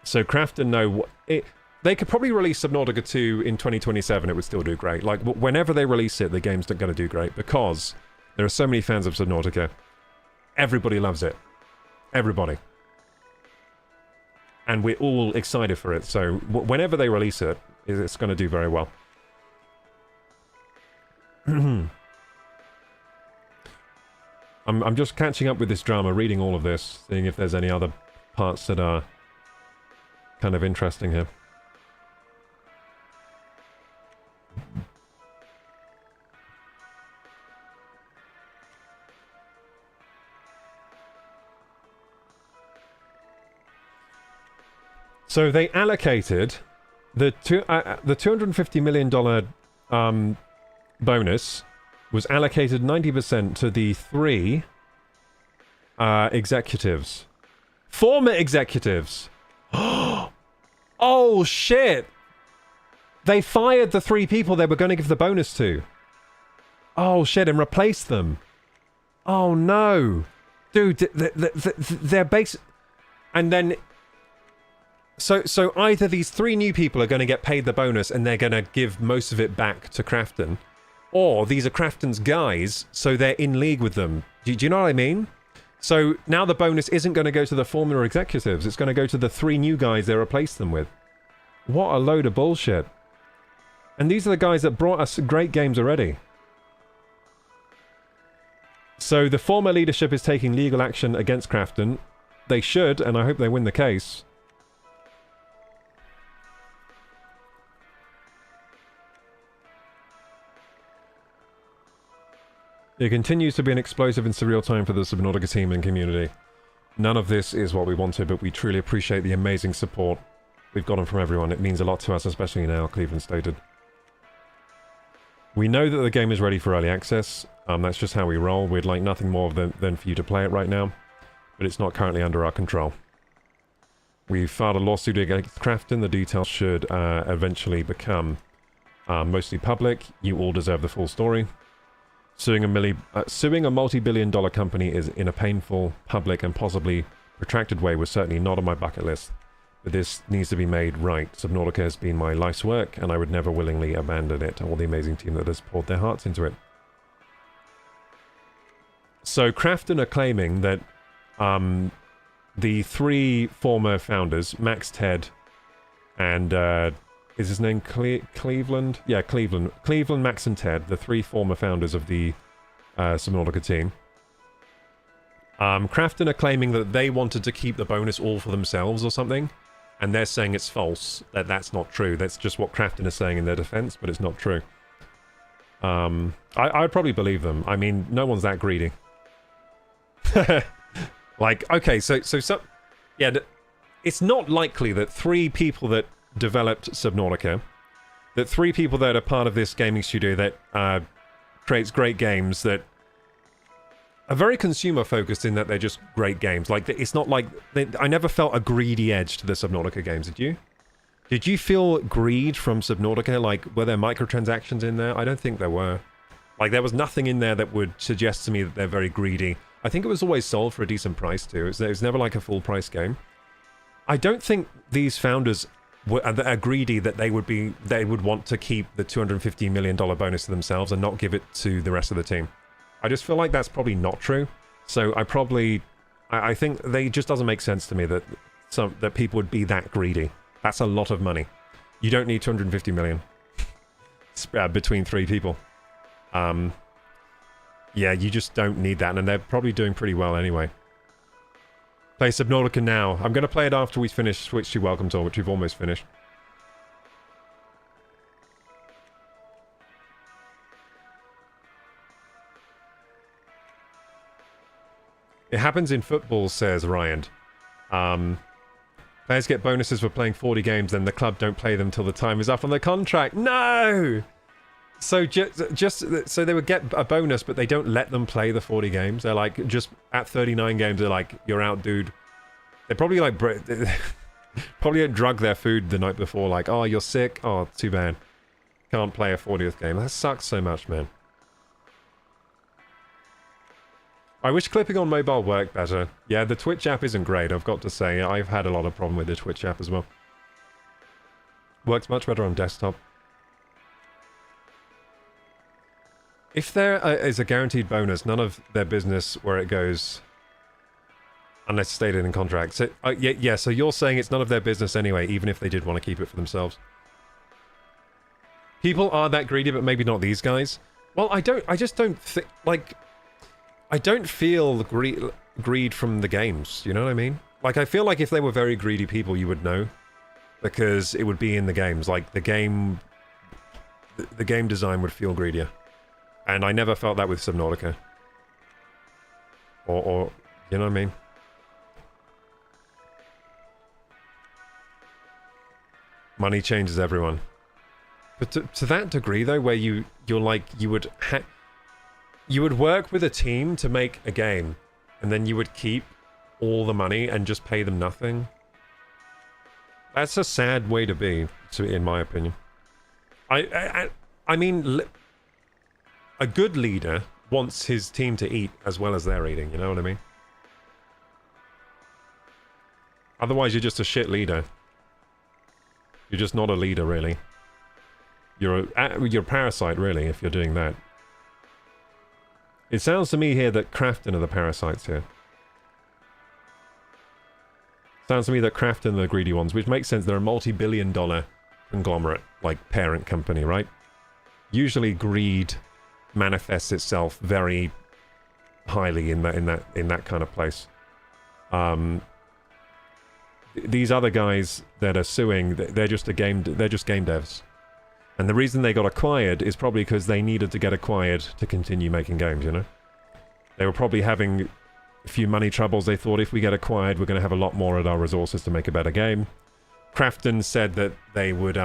So Krafton know they could probably release Subnautica 2 in 2027, it would still do great. Like, whenever they release it, the game's not going to do great, because there are so many fans of Subnautica. everybody loves it. Everybody. And we're all excited for it, so whenever they release it, it's going to do very well. I'm just catching up with this drama, reading all of this, seeing if there's any other parts that are kind of interesting here. So they allocated the $250 million bonus was allocated 90% to the 3 executives. Former executives. Oh, shit. They fired the 3 people they were going to give the bonus to. Oh, shit, and replaced them. Oh, no. Dude, they're basic... And then... So either these 3 new people are going to get paid the bonus and they're going to give most of it back to Crafton, or these are Crafton's guys, so they're in league with them. Do you know what I mean? So now the bonus isn't going to go to the former executives, it's going to go to the 3 new guys they replaced them with. What a load of bullshit. And these are the guys that brought us great games already. So the former leadership is taking legal action against Crafton. They should, and I hope they win the case. It continues to be an explosive and surreal time for the Subnautica team and community. None of this is what we wanted, but we truly appreciate the amazing support we've gotten from everyone. It means a lot to us, especially now, Cleveland stated. We know that the game is ready for early access. That's just how we roll. We'd like nothing more than for you to play it right now, but it's not currently under our control. We filed a lawsuit against Crafton. The details should eventually become mostly public. You all deserve the full story. Suing a multi-billion-dollar company is in a painful, public, and possibly protracted way was certainly not on my bucket list. But this needs to be made right. Subnautica has been my life's work, and I would never willingly abandon it. All the amazing team that has poured their hearts into it. So Crafton are claiming that the 3 former founders, Max, Ted, and is his name Cleveland? Yeah, Cleveland. Cleveland, Max, and Ted, the 3 former founders of the Subnautica team. Crafton are claiming that they wanted to keep the bonus all for themselves or something, and they're saying it's false, that that's not true. That's just what Crafton is saying in their defense, but it's not true. I'd probably believe them. I mean, no one's that greedy. Like, okay, so yeah, it's not likely that 3 people that developed Subnautica, that 3 people that are part of this gaming studio that creates great games that are very consumer focused in that they're just great games. Like, it's not like I never felt a greedy edge to the Subnautica games. Did you? Did you feel greed from Subnautica? Like, were there microtransactions in there? I don't think there were. Like, there was nothing in there that would suggest to me that they're very greedy. I think it was always sold for a decent price too. It was never like a full price game. I don't think these founders are greedy that they would want to keep the $250 million bonus to themselves and not give it to the rest of the team. I just feel like that's probably not true. So I think it just doesn't make sense to me that people would be that greedy. That's a lot of money. You don't need 250 million between 3 people. Yeah, you just don't need that, and they're probably doing pretty well anyway. Play Subnautica now. I'm going to play it after we finish Switch to Welcome Tour, which we've almost finished. It happens in football, says Ryan. Players get bonuses for playing 40 games, then the club don't play them till the time is up on their contract. No! So so they would get a bonus, but they don't let them play the 40 games. They're like, just at 39 games, they're like, you're out, dude. They probably like probably drug their food the night before, like, oh, you're sick. Oh, too bad. Can't play a 40th game. That sucks so much, man. I wish clipping on mobile worked better. Yeah, the Twitch app isn't great, I've got to say. I've had a lot of problem with the Twitch app as well. Works much better on desktop. If there is a guaranteed bonus, none of their business where it goes. Unless stated in contract. So, yeah, so you're saying it's none of their business anyway, even if they did want to keep it for themselves. People are that greedy, but maybe not these guys. Well, I just don't think, like, I don't feel greed from the games, you know what I mean? Like, I feel like if they were very greedy people, you would know. Because it would be in the games. Like, the game design would feel greedier. And I never felt that with Subnautica. Or you know what I mean? Money changes everyone. But to that degree, though, where you would work with a team to make a game, and then you would keep all the money and just pay them nothing. That's a sad way to be, in my opinion. I mean, a good leader wants his team to eat as well as they're eating. You know what I mean? Otherwise, you're just a shit leader. You're just not a leader, really. You're a parasite, really, if you're doing that. It sounds to me here that Crafton are the parasites here. Sounds to me that Crafton are the greedy ones, which makes sense. They're a multi-billion-dollar conglomerate, like parent company, right? Usually, greed manifests itself very highly in that kind of place. These other guys that are suing, they're just game devs. And the reason they got acquired is probably because they needed to get acquired to continue making games, you know? They were probably having a few money troubles. They thought if we get acquired, we're going to have a lot more at our resources to make a better game. Crafton said that they would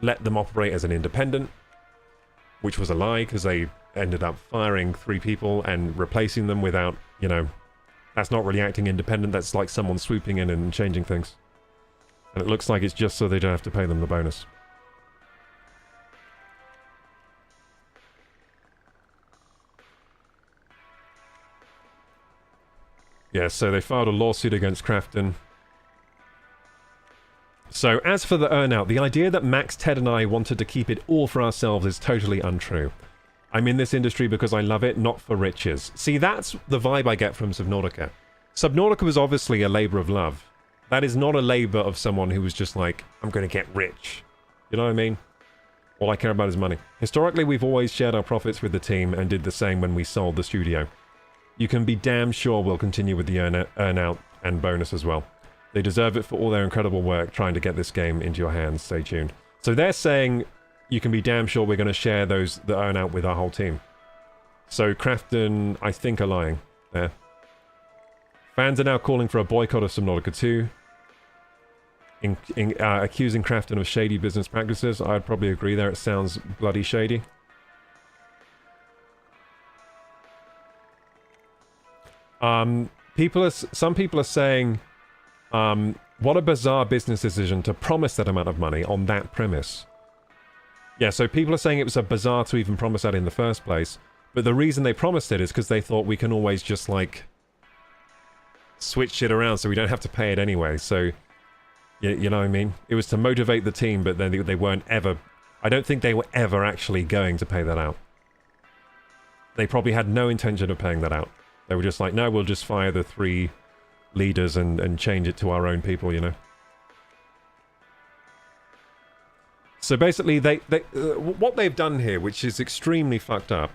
let them operate as an independent, which was a lie because they ended up firing 3 people and replacing them without, you know... That's not really acting independent, that's like someone swooping in and changing things. And it looks like it's just so they don't have to pay them the bonus. Yeah, so they filed a lawsuit against Crafton. So, as for the earnout, the idea that Max, Ted and I wanted to keep it all for ourselves is totally untrue. I'm in this industry because I love it, not for riches. See, that's the vibe I get from Subnautica. Subnautica was obviously a labor of love. That is not a labor of someone who was just like, I'm going to get rich. You know what I mean? All I care about is money. Historically, we've always shared our profits with the team and did the same when we sold the studio. You can be damn sure we'll continue with the earnout and bonus as well. They deserve it for all their incredible work trying to get this game into your hands. Stay tuned. So they're saying... You can be damn sure we're going to share the earnout with our whole team. So Crafton, I think, are lying there. Fans are now calling for a boycott of Subnautica 2. Accusing Crafton of shady business practices. I'd probably agree there. It sounds bloody shady. Some people are saying, what a bizarre business decision to promise that amount of money on that premise. Yeah, so people are saying it was a bizarre to even promise that in the first place. But the reason they promised it is because they thought we can always just, like, switch it around so we don't have to pay it anyway. So, you know what I mean? It was to motivate the team, but then they weren't ever... I don't think they were ever actually going to pay that out. They probably had no intention of paying that out. They were just like, no, we'll just fire the 3 leaders and change it to our own people, you know? So basically, what they've done here, which is extremely fucked up,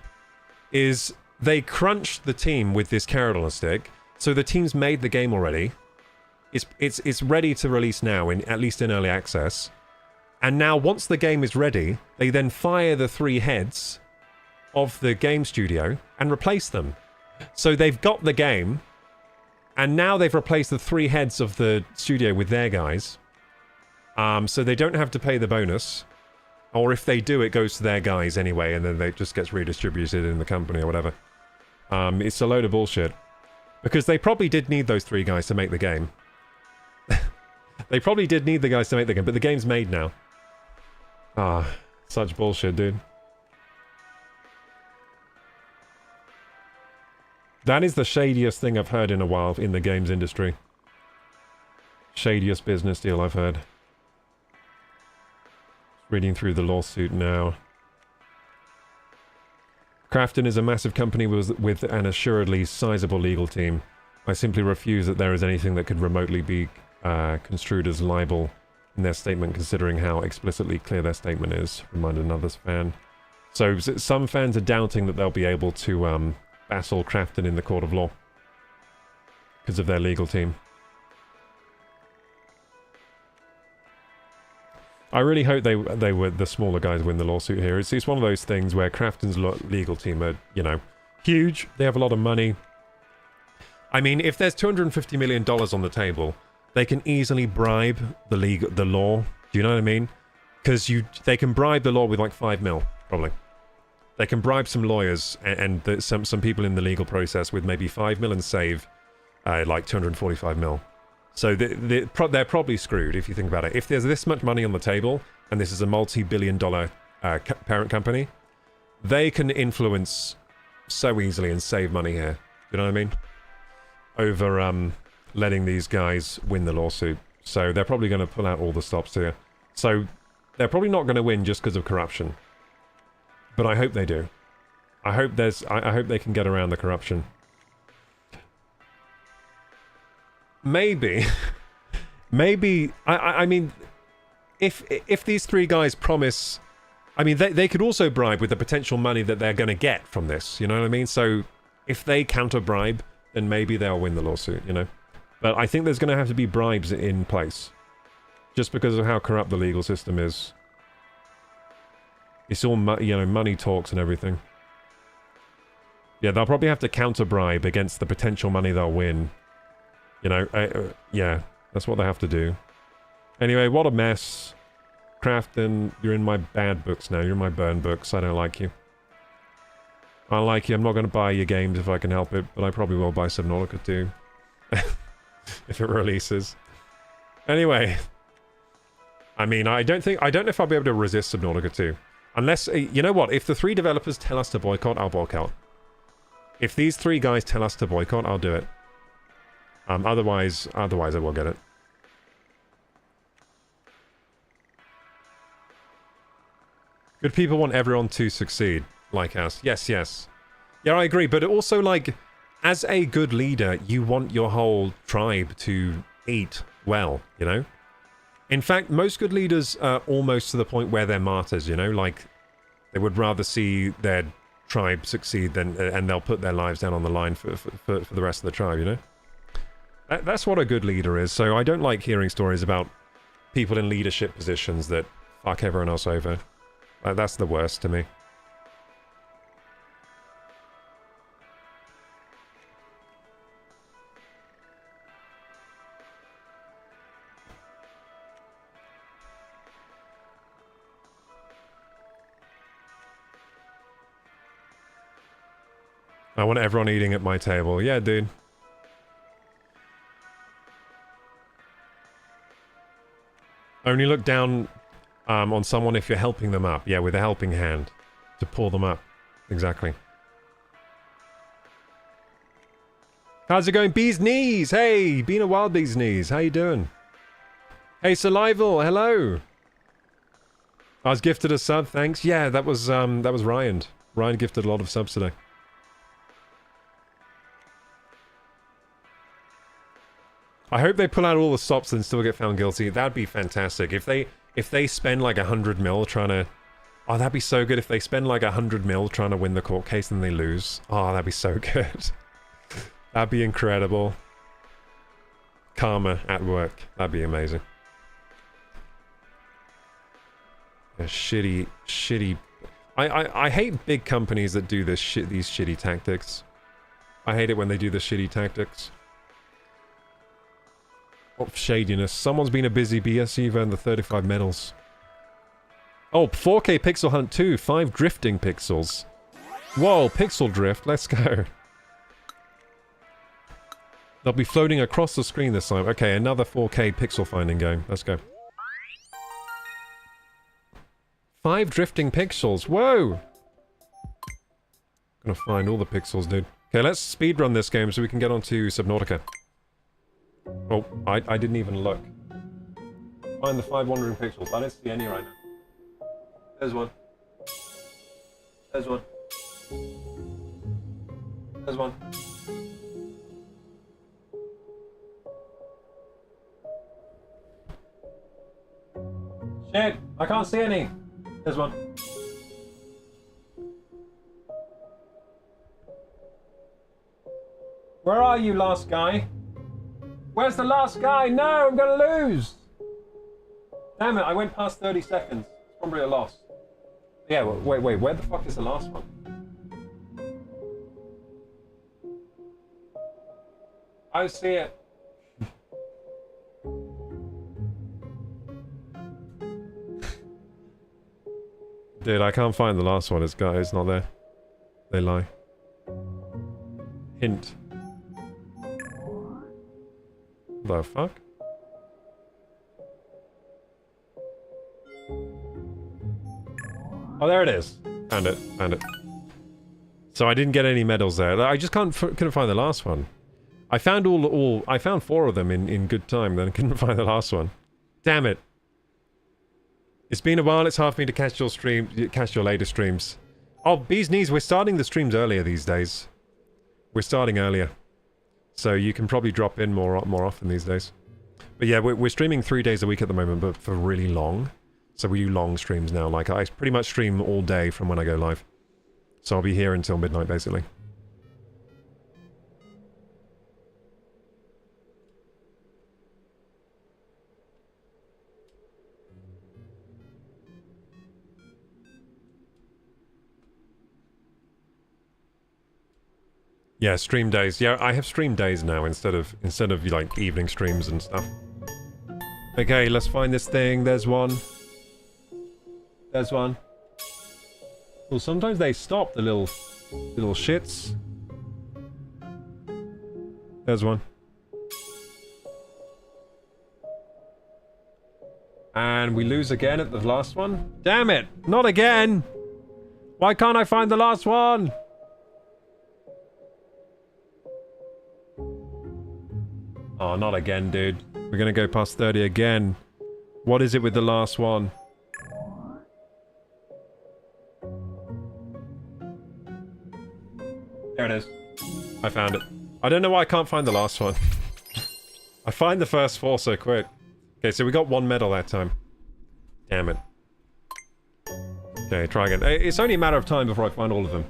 is they crunched the team with this carrot on a stick. So the team's made the game already. It's ready to release now, at least in early access. And now, once the game is ready, they then fire the 3 heads of the game studio and replace them. So they've got the game, and now they've replaced the 3 heads of the studio with their guys. So they don't have to pay the bonus. Or if they do, it goes to their guys anyway, and then it just gets redistributed in the company or whatever. It's a load of bullshit. Because they probably did need those 3 guys to make the game. They probably did need the guys to make the game, but the game's made now. Such bullshit, dude. That is the shadiest thing I've heard in a while in the games industry. Shadiest business deal I've heard. Reading through the lawsuit now. Crafton is a massive company with an assuredly sizable legal team. I simply refuse that there is anything that could remotely be construed as libel in their statement, considering how explicitly clear their statement is, reminded another fan. So some fans are doubting that they'll be able to battle Crafton in the court of law because of their legal team. I really hope the smaller guys win the lawsuit here. It's one of those things where Crafton's legal team are, you know, huge. They have a lot of money. I mean, if there's $250 million on the table, they can easily bribe the law. Do you know what I mean? Because they can bribe the law with like 5 mil, probably. They can bribe some lawyers and some people in the legal process with maybe 5 mil and save like 245 mil. So they're probably screwed if you think about it. If there's this much money on the table, and this is a multi-billion-dollar parent company, they can influence so easily and save money here. You know what I mean? Over letting these guys win the lawsuit. So they're probably going to pull out all the stops here. So they're probably not going to win just because of corruption. But I hope they do. I hope they can get around the corruption. Maybe, I mean, if these 3 guys promise, I mean, they could also bribe with the potential money that they're going to get from this, you know what I mean? So if they counter bribe, then maybe they'll win the lawsuit, you know? But I think there's going to have to be bribes in place, just because of how corrupt the legal system is. It's all, money talks and everything. Yeah, they'll probably have to counter bribe against the potential money they'll win. You know, yeah, that's what they have to do. Anyway, what a mess. Crafton, you're in my bad books now. You're in my burn books. I don't like you. I like you. I'm not going to buy your games if I can help it, but I probably will buy Subnautica 2. If it releases. Anyway. I mean, I don't know if I'll be able to resist Subnautica 2. Unless, you know what? If the 3 developers tell us to boycott, I'll boycott. If these 3 guys tell us to boycott, I'll do it. Otherwise I will get it. Good people want everyone to succeed, like us. Yes, yes. Yeah, I agree, but also, like, as a good leader, you want your whole tribe to eat well, you know? In fact, most good leaders are almost to the point where they're martyrs, you know? Like, they would rather see their tribe succeed than, and they'll put their lives down on the line for the rest of the tribe, you know? That's what a good leader is. So I don't like hearing stories about people in leadership positions that fuck everyone else over. That's the worst to me. I want everyone eating at my table. Yeah, dude. Only look down on someone if you're helping them up. Yeah, with a helping hand. To pull them up. Exactly. How's it going? Bee's Knees! Hey! Been a while, Bee's Knees. How you doing? Hey, Salival! Hello! I was gifted a sub, thanks. Yeah, that was Ryan. Ryan gifted a lot of subs today. I hope they pull out all the stops and still get found guilty. That'd be fantastic. If they spend like 100 mil trying to... Oh, that'd be so good if they spend like 100 mil trying to win the court case and they lose. Oh, that'd be so good. That'd be incredible. Karma at work. That'd be amazing. A shitty... I hate big companies that do these shitty tactics. I hate it when they do the shitty tactics. What shadiness. Someone's been a busy BS. You've earned the 35 medals. Oh, 4K Pixel Hunt 2. 5 drifting pixels. Whoa, pixel drift. Let's go. They'll be floating across the screen this time. Okay, another 4K pixel finding game. Let's go. 5 drifting pixels. Whoa! Gonna find all the pixels, dude. Okay, let's speedrun this game so we can get onto Subnautica. Oh, I didn't even look. Find the 5 wandering pixels. I don't see any right now. There's one. There's one. There's one. Shit, I can't see any. There's one. Where are you, last guy? Where's the last guy? No, I'm gonna lose. Damn it, I went past 30 seconds. It's probably a loss. Yeah, wait, where the fuck is the last one? I see it. Dude, I can't find the last one. It's not there. They lie. Hint. The fuck? Oh, there it is. Found it. So I didn't get any medals there. I just couldn't find the last one. I found I found 4 of them in good time, then couldn't find the last one. Damn it. It's been a while, it's hard for me to catch your latest streams. Oh, Bee's Knees, we're starting the streams earlier these days. We're starting earlier. So you can probably drop in more often these days. But yeah, we're streaming 3 days a week at the moment, but for really long. So we do long streams now. Like, I pretty much stream all day from when I go live. So I'll be here until midnight, basically. Yeah, stream days. Yeah, I have stream days now instead of like evening streams and stuff. Okay, let's find this thing. There's one. There's one. Well, sometimes they stop, the little shits. There's one. And we lose again at the last one. Damn it! Not again! Why can't I find the last one? Oh, not again, dude. We're gonna go past 30 again. What is it with the last one? There it is. I found it. I don't know why I can't find the last one. I find the first 4 so quick. Okay, so we got 1 medal that time. Damn it. Okay, try again. It's only a matter of time before I find all of them.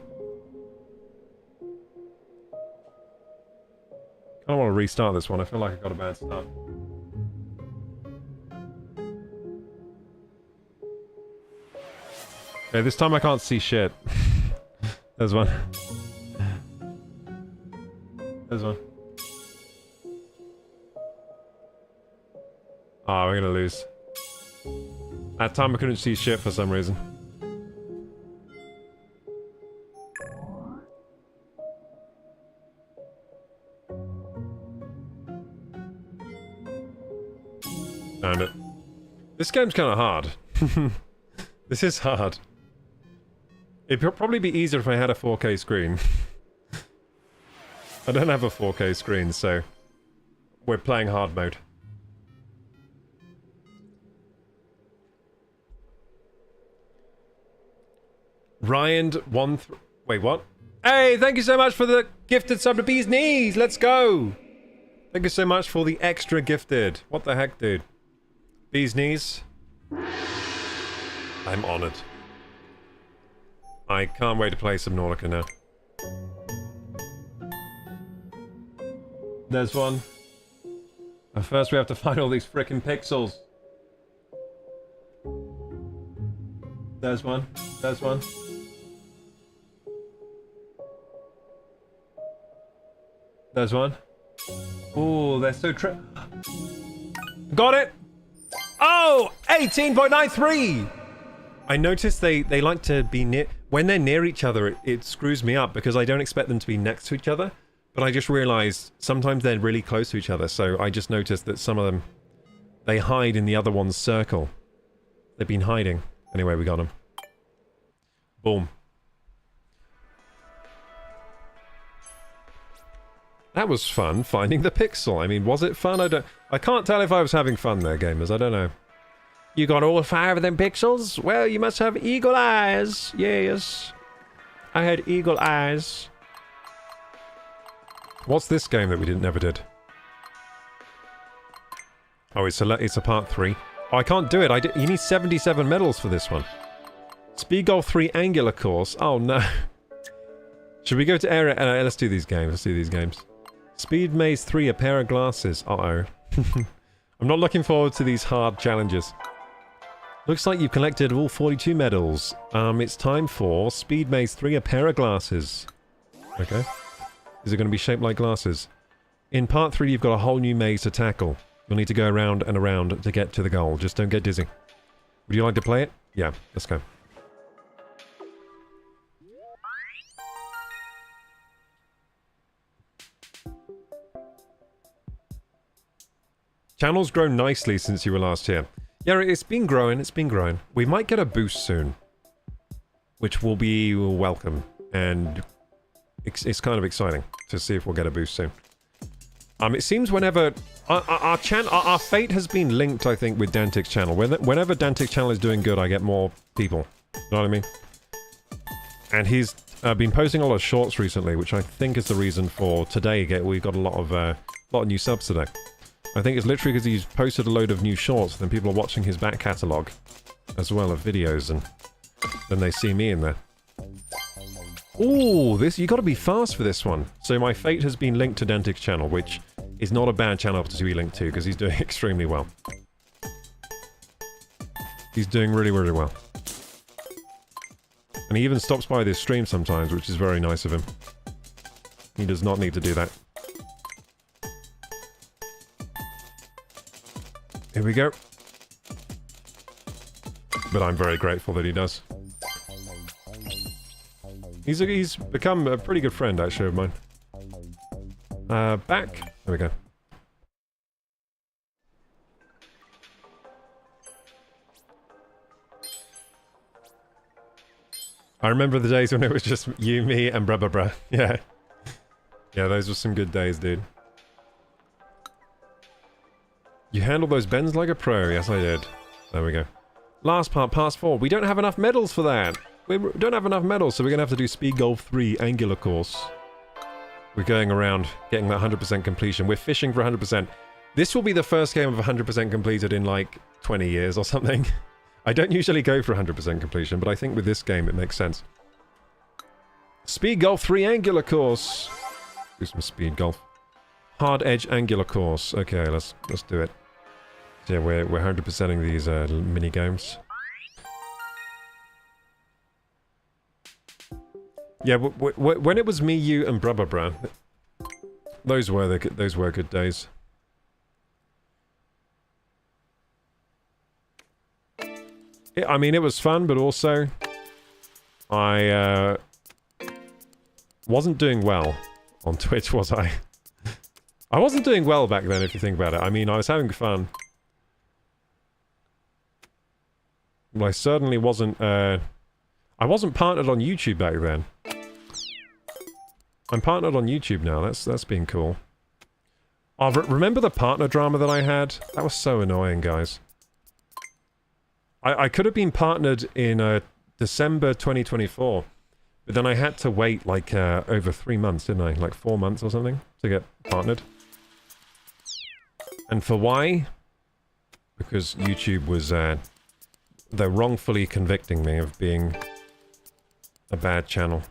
I don't want to restart this one. I feel like I got a bad start. Okay, this time I can't see shit. There's one. There's one. Ah, we're gonna lose. That time I couldn't see shit for some reason. Found it. This game's kind of hard. This is hard. It'd probably be easier if I had a 4K screen. I don't have a 4K screen, so we're playing hard mode. Ryan wait, what? Hey, thank you so much for the gifted sub to Bee's Knees. Let's go. Thank you so much for the extra gifted. What the heck, dude? Bee's Knees. I'm honored. I can't wait to play Subnautica now. There's one. But first we have to find all these frickin' pixels. There's one. There's one. There's one. Ooh, they're so Got it! Oh! 18.93! I noticed they like to be near... When they're near each other, it screws me up because I don't expect them to be next to each other. But I just realized sometimes they're really close to each other, so I just noticed that some of them... They hide in the other one's circle. They've been hiding. Anyway, we got them. Boom. That was fun, finding the pixel. I mean, was it fun? I can't tell if I was having fun there, gamers. I don't know. You got all 5 of them pixels? Well, you must have eagle eyes. Yes. I had eagle eyes. What's this game that we never did? Oh, it's a part 3. Oh, I can't do it. You need 77 medals for this one. Speed Golf 3 Angular course. Oh, no. Should we go to area... let's do these games. Let's do these games. Speed Maze 3, a pair of glasses. Uh-oh. I'm not looking forward to these hard challenges. Looks like you've collected all 42 medals. It's time for Speed Maze 3, a pair of glasses. Okay. Is it going to be shaped like glasses? In part 3, you've got a whole new maze to tackle. You'll need to go around and around to get to the goal. Just don't get dizzy. Would you like to play it? Yeah, let's go. Channel's grown nicely since you were last here. Yeah, it's been growing, it's been growing. We might get a boost soon. Which will be welcome. And it's kind of exciting to see if we'll get a boost soon. It seems whenever... Our fate has been linked, I think, with Dantic's channel. Whenever Dantic's channel is doing good, I get more people. You know what I mean? And he's been posting a lot of shorts recently, which I think is the reason for today. We've got a lot of new subs today. I think it's literally because he's posted a load of new shorts, then people are watching his back catalogue as well of videos, and then they see me in there. Ooh, you gotta be fast for this one. So my fate has been linked to Dantic's channel, which is not a bad channel to be linked to, because he's doing extremely well. He's doing really, really well. And he even stops by this stream sometimes, which is very nice of him. He does not need to do that. Here we go. But I'm very grateful that he does. He's become a pretty good friend, actually, of mine. Back. There we go. I remember the days when it was just you, me, and bruh. Yeah. Yeah, those were some good days, dude. You handled those bends like a pro. Yes, I did. There we go. Last part, pass 4. We don't have enough medals for that. We don't have enough medals, so we're going to have to do Speed Golf 3 Angular course. We're going around getting that 100% completion. We're fishing for 100%. This will be the first game of 100% completed in like 20 years or something. I don't usually go for 100% completion, but I think with this game it makes sense. Speed Golf 3 Angular course. Do some Speed Golf. Hard Edge Angular course. Okay, let's do it. So yeah, we're 100%ing these mini games. Yeah, when it was me, you, and bruh, those were good days. I mean, it was fun, but also I wasn't doing well on Twitch, was I? I wasn't doing well back then, if you think about it. I mean, I was having fun. But I certainly wasn't, I wasn't partnered on YouTube back then. I'm partnered on YouTube now, that's been cool. Oh, remember the partner drama that I had? That was so annoying, guys. I could have been partnered in December 2024, but then I had to wait like over 3 months, didn't I? Like 4 months or something to get partnered. And for why? Because YouTube was, they're wrongfully convicting me of being a bad channel.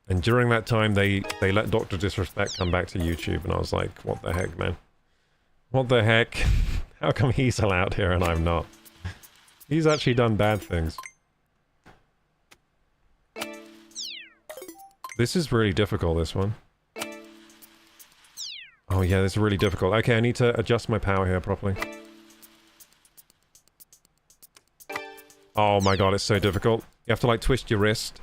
And during that time, they let Dr. Disrespect come back to YouTube, and I was like, what the heck, man? What the heck? How come he's allowed here and I'm not? He's actually done bad things. This is really difficult, this one. Oh yeah, this is really difficult. Okay, I need to adjust my power here properly. Oh my god, it's so difficult. You have to like twist your wrist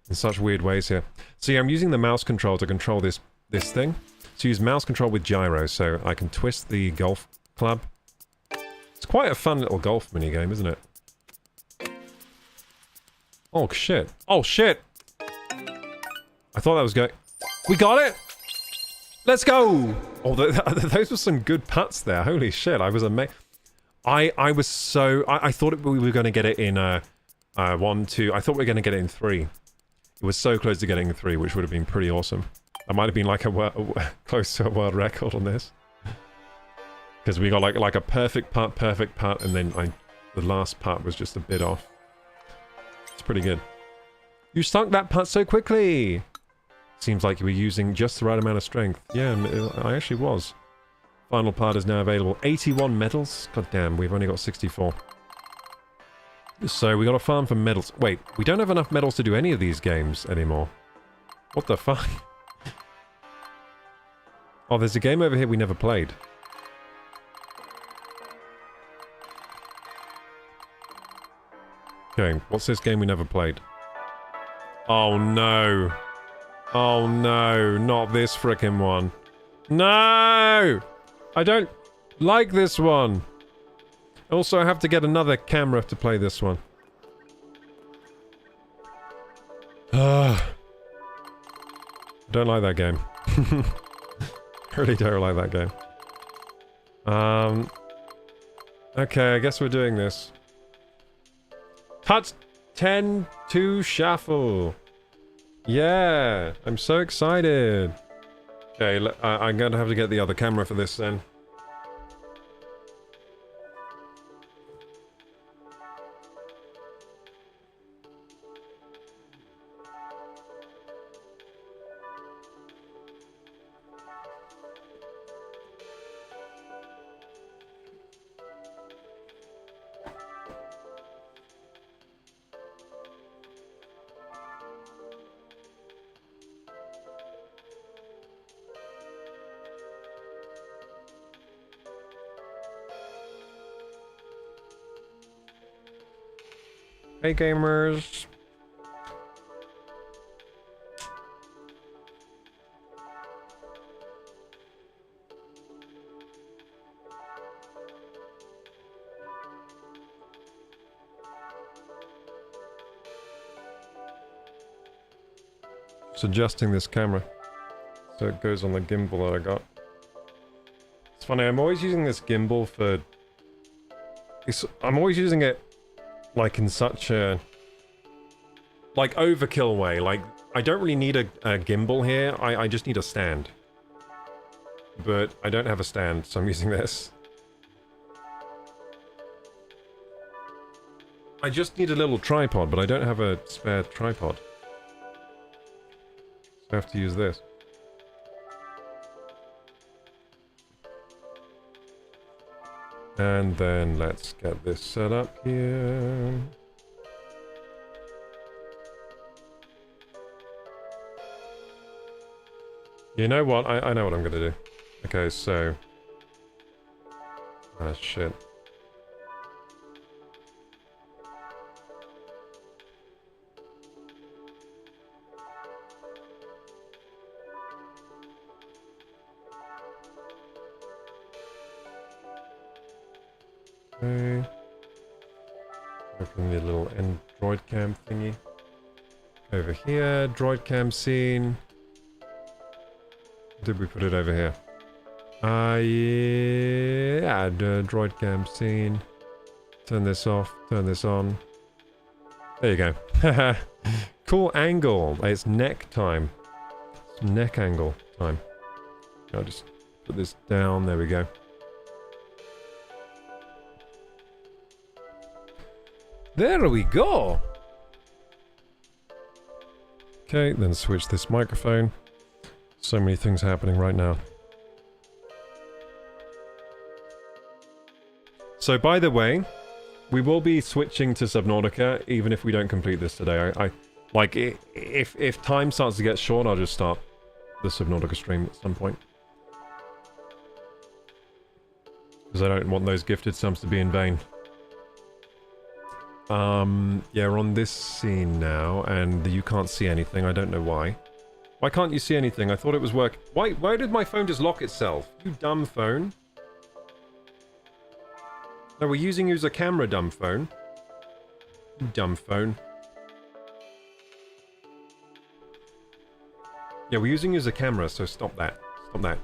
in such weird ways here. So yeah, I'm using the mouse control to control this thing. So use mouse control with gyro, so I can twist the golf club. It's quite a fun little golf minigame, isn't it? Oh shit. Oh shit! I thought that was going... We got it! Let's go! Oh, those were some good putts there. Holy shit, I was amazed. I was so... I thought we were going to get it in 1, 2... I thought we were going to get it in 3. It was so close to getting in 3, which would have been pretty awesome. That might have been like close to a world record on this. Because we got like a perfect part, and then the last part was just a bit off. It's pretty good. You sunk that part so quickly! Seems like you were using just the right amount of strength. Yeah, I actually was. Final part is now available. 81 medals? God damn, we've only got 64. So we got a farm for medals. Wait, we don't have enough medals to do any of these games anymore. What the fuck? Oh, there's a game over here we never played. Okay, what's this game we never played? Oh no. Oh no, not this frickin' one. No! I don't like this one. Also, I have to get another camera to play this one. I don't like that game. I really don't like that game. Okay, I guess we're doing this. Touch 10 to shuffle. Yeah, I'm so excited. Okay, I'm gonna have to get the other camera for this then. Hey gamers. Just adjusting this camera so it goes on the gimbal that I got. It's funny, I'm always using this gimbal for... I'm always using it like in such a... like overkill way. Like, I don't really need a gimbal here, I just need a stand. But I don't have a stand, so I'm using this. I just need a little tripod, but I don't have a spare tripod. So I have to use this. And then let's get this set up here. You know what? I know what I'm gonna do. Okay, so... ah, shit. Okay. Open the little droid cam thingy. Over here, droid cam scene. Did we put it over here? Yeah, droid cam scene. Turn this off, turn this on. There you go. Cool angle. It's neck time. It's neck angle time. I'll just put this down. There we go. There we go! Okay, then switch this microphone. So many things happening right now. So, by the way, we will be switching to Subnautica, even if we don't complete this today. Like, if time starts to get short, I'll just start the Subnautica stream at some point. Because I don't want those gifted subs to be in vain. Yeah, we're on this scene now, and you can't see anything. I don't know why. Why can't you see anything? I thought it was work. Why did my phone just lock itself? You dumb phone. No, we're using you as a camera, dumb phone. You dumb phone. Yeah, we're using you as a camera, so stop that. Stop that.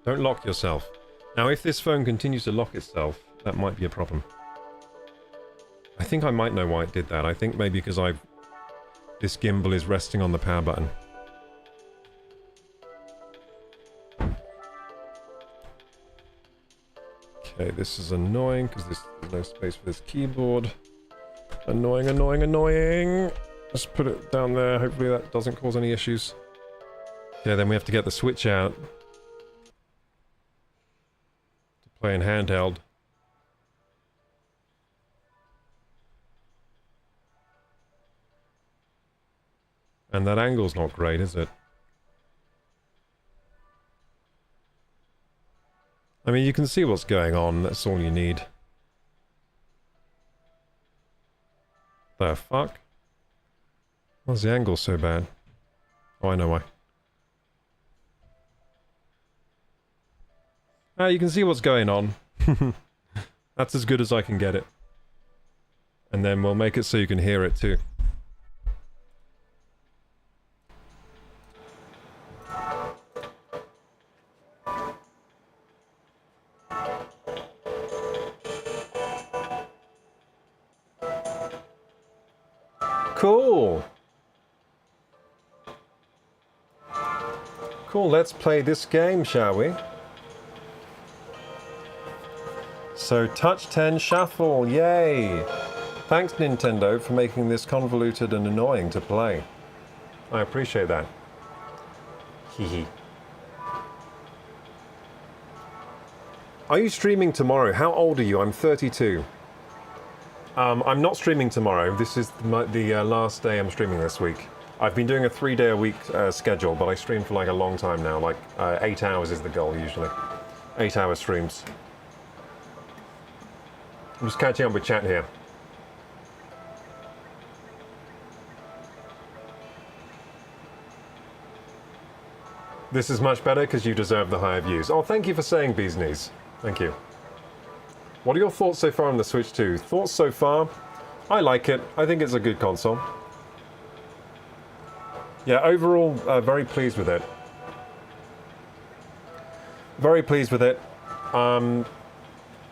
Don't lock yourself. Now, if this phone continues to lock itself, that might be a problem. I think I might know why it did that. I think maybe because this gimbal is resting on the power button. Okay, this is annoying because there's no space for this keyboard. Annoying, annoying, annoying. Just put it down there. Hopefully that doesn't cause any issues. Yeah, then we have to get the Switch out to play in handheld. And that angle's not great, is it? I mean, you can see what's going on. That's all you need. The fuck? Why's the angle so bad? Oh, I know why. Ah, you can see what's going on. That's as good as I can get it. And then we'll make it so you can hear it too. Cool! Cool, let's play this game, shall we? So, Touch 10 Shuffle, yay! Thanks, Nintendo, for making this convoluted and annoying to play. I appreciate that. Hehe. Are you streaming tomorrow? How old are you? I'm 32. I'm not streaming tomorrow. This is the last day I'm streaming this week. I've been doing a 3-day-a-week schedule, but I stream for like a long time now. Like 8 hours is the goal usually. 8-hour streams. I'm just catching up with chat here. This is much better because you deserve the higher views. Oh, thank you for saying bee's knees. Thank you. What are your thoughts so far on the Switch 2? Thoughts so far? I like it. I think it's a good console. Yeah, overall, very pleased with it. Very pleased with it.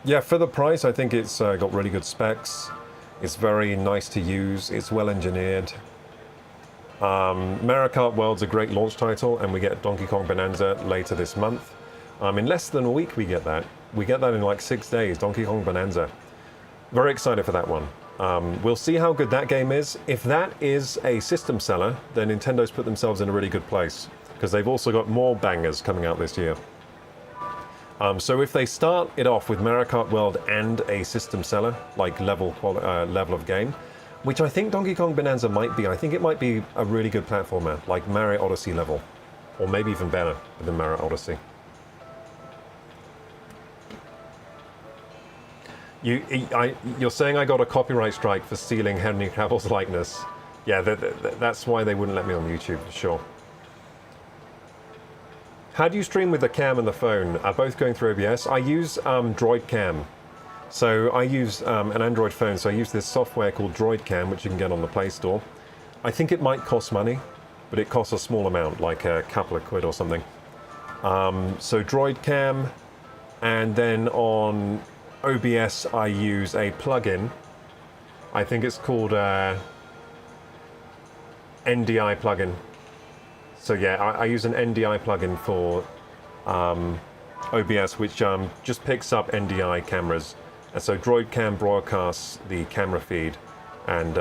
Yeah, for the price, I think it's got really good specs. It's very nice to use. It's well engineered. Mario Kart World's a great launch title, and we get Donkey Kong Bonanza later this month. In less than a week we get that. We get that in like 6 days, Donkey Kong Bonanza. Very excited for that one. We'll see how good that game is. If that is a system seller, then Nintendo's put themselves in a really good place, because they've also got more bangers coming out this year. So if they start it off with Mario Kart World and a system seller, like level of game, which I think Donkey Kong Bonanza might be. I think it might be a really good platformer, like Mario Odyssey level, or maybe even better than Mario Odyssey. You're saying I got a copyright strike for stealing Henry Cavill's likeness. Yeah, that's why they wouldn't let me on YouTube, for sure. How do you stream with the cam and the phone? Are both going through OBS? I use Droid Cam. So I use an Android phone, so I use this software called Droid Cam, which you can get on the Play Store. I think it might cost money, but it costs a small amount, like a couple of quid or something. So Droid Cam, and then on OBS I use a plugin. I think it's called NDI plugin. So yeah, I use an NDI plugin for OBS, which just picks up NDI cameras. And so Droid Cam broadcasts the camera feed, and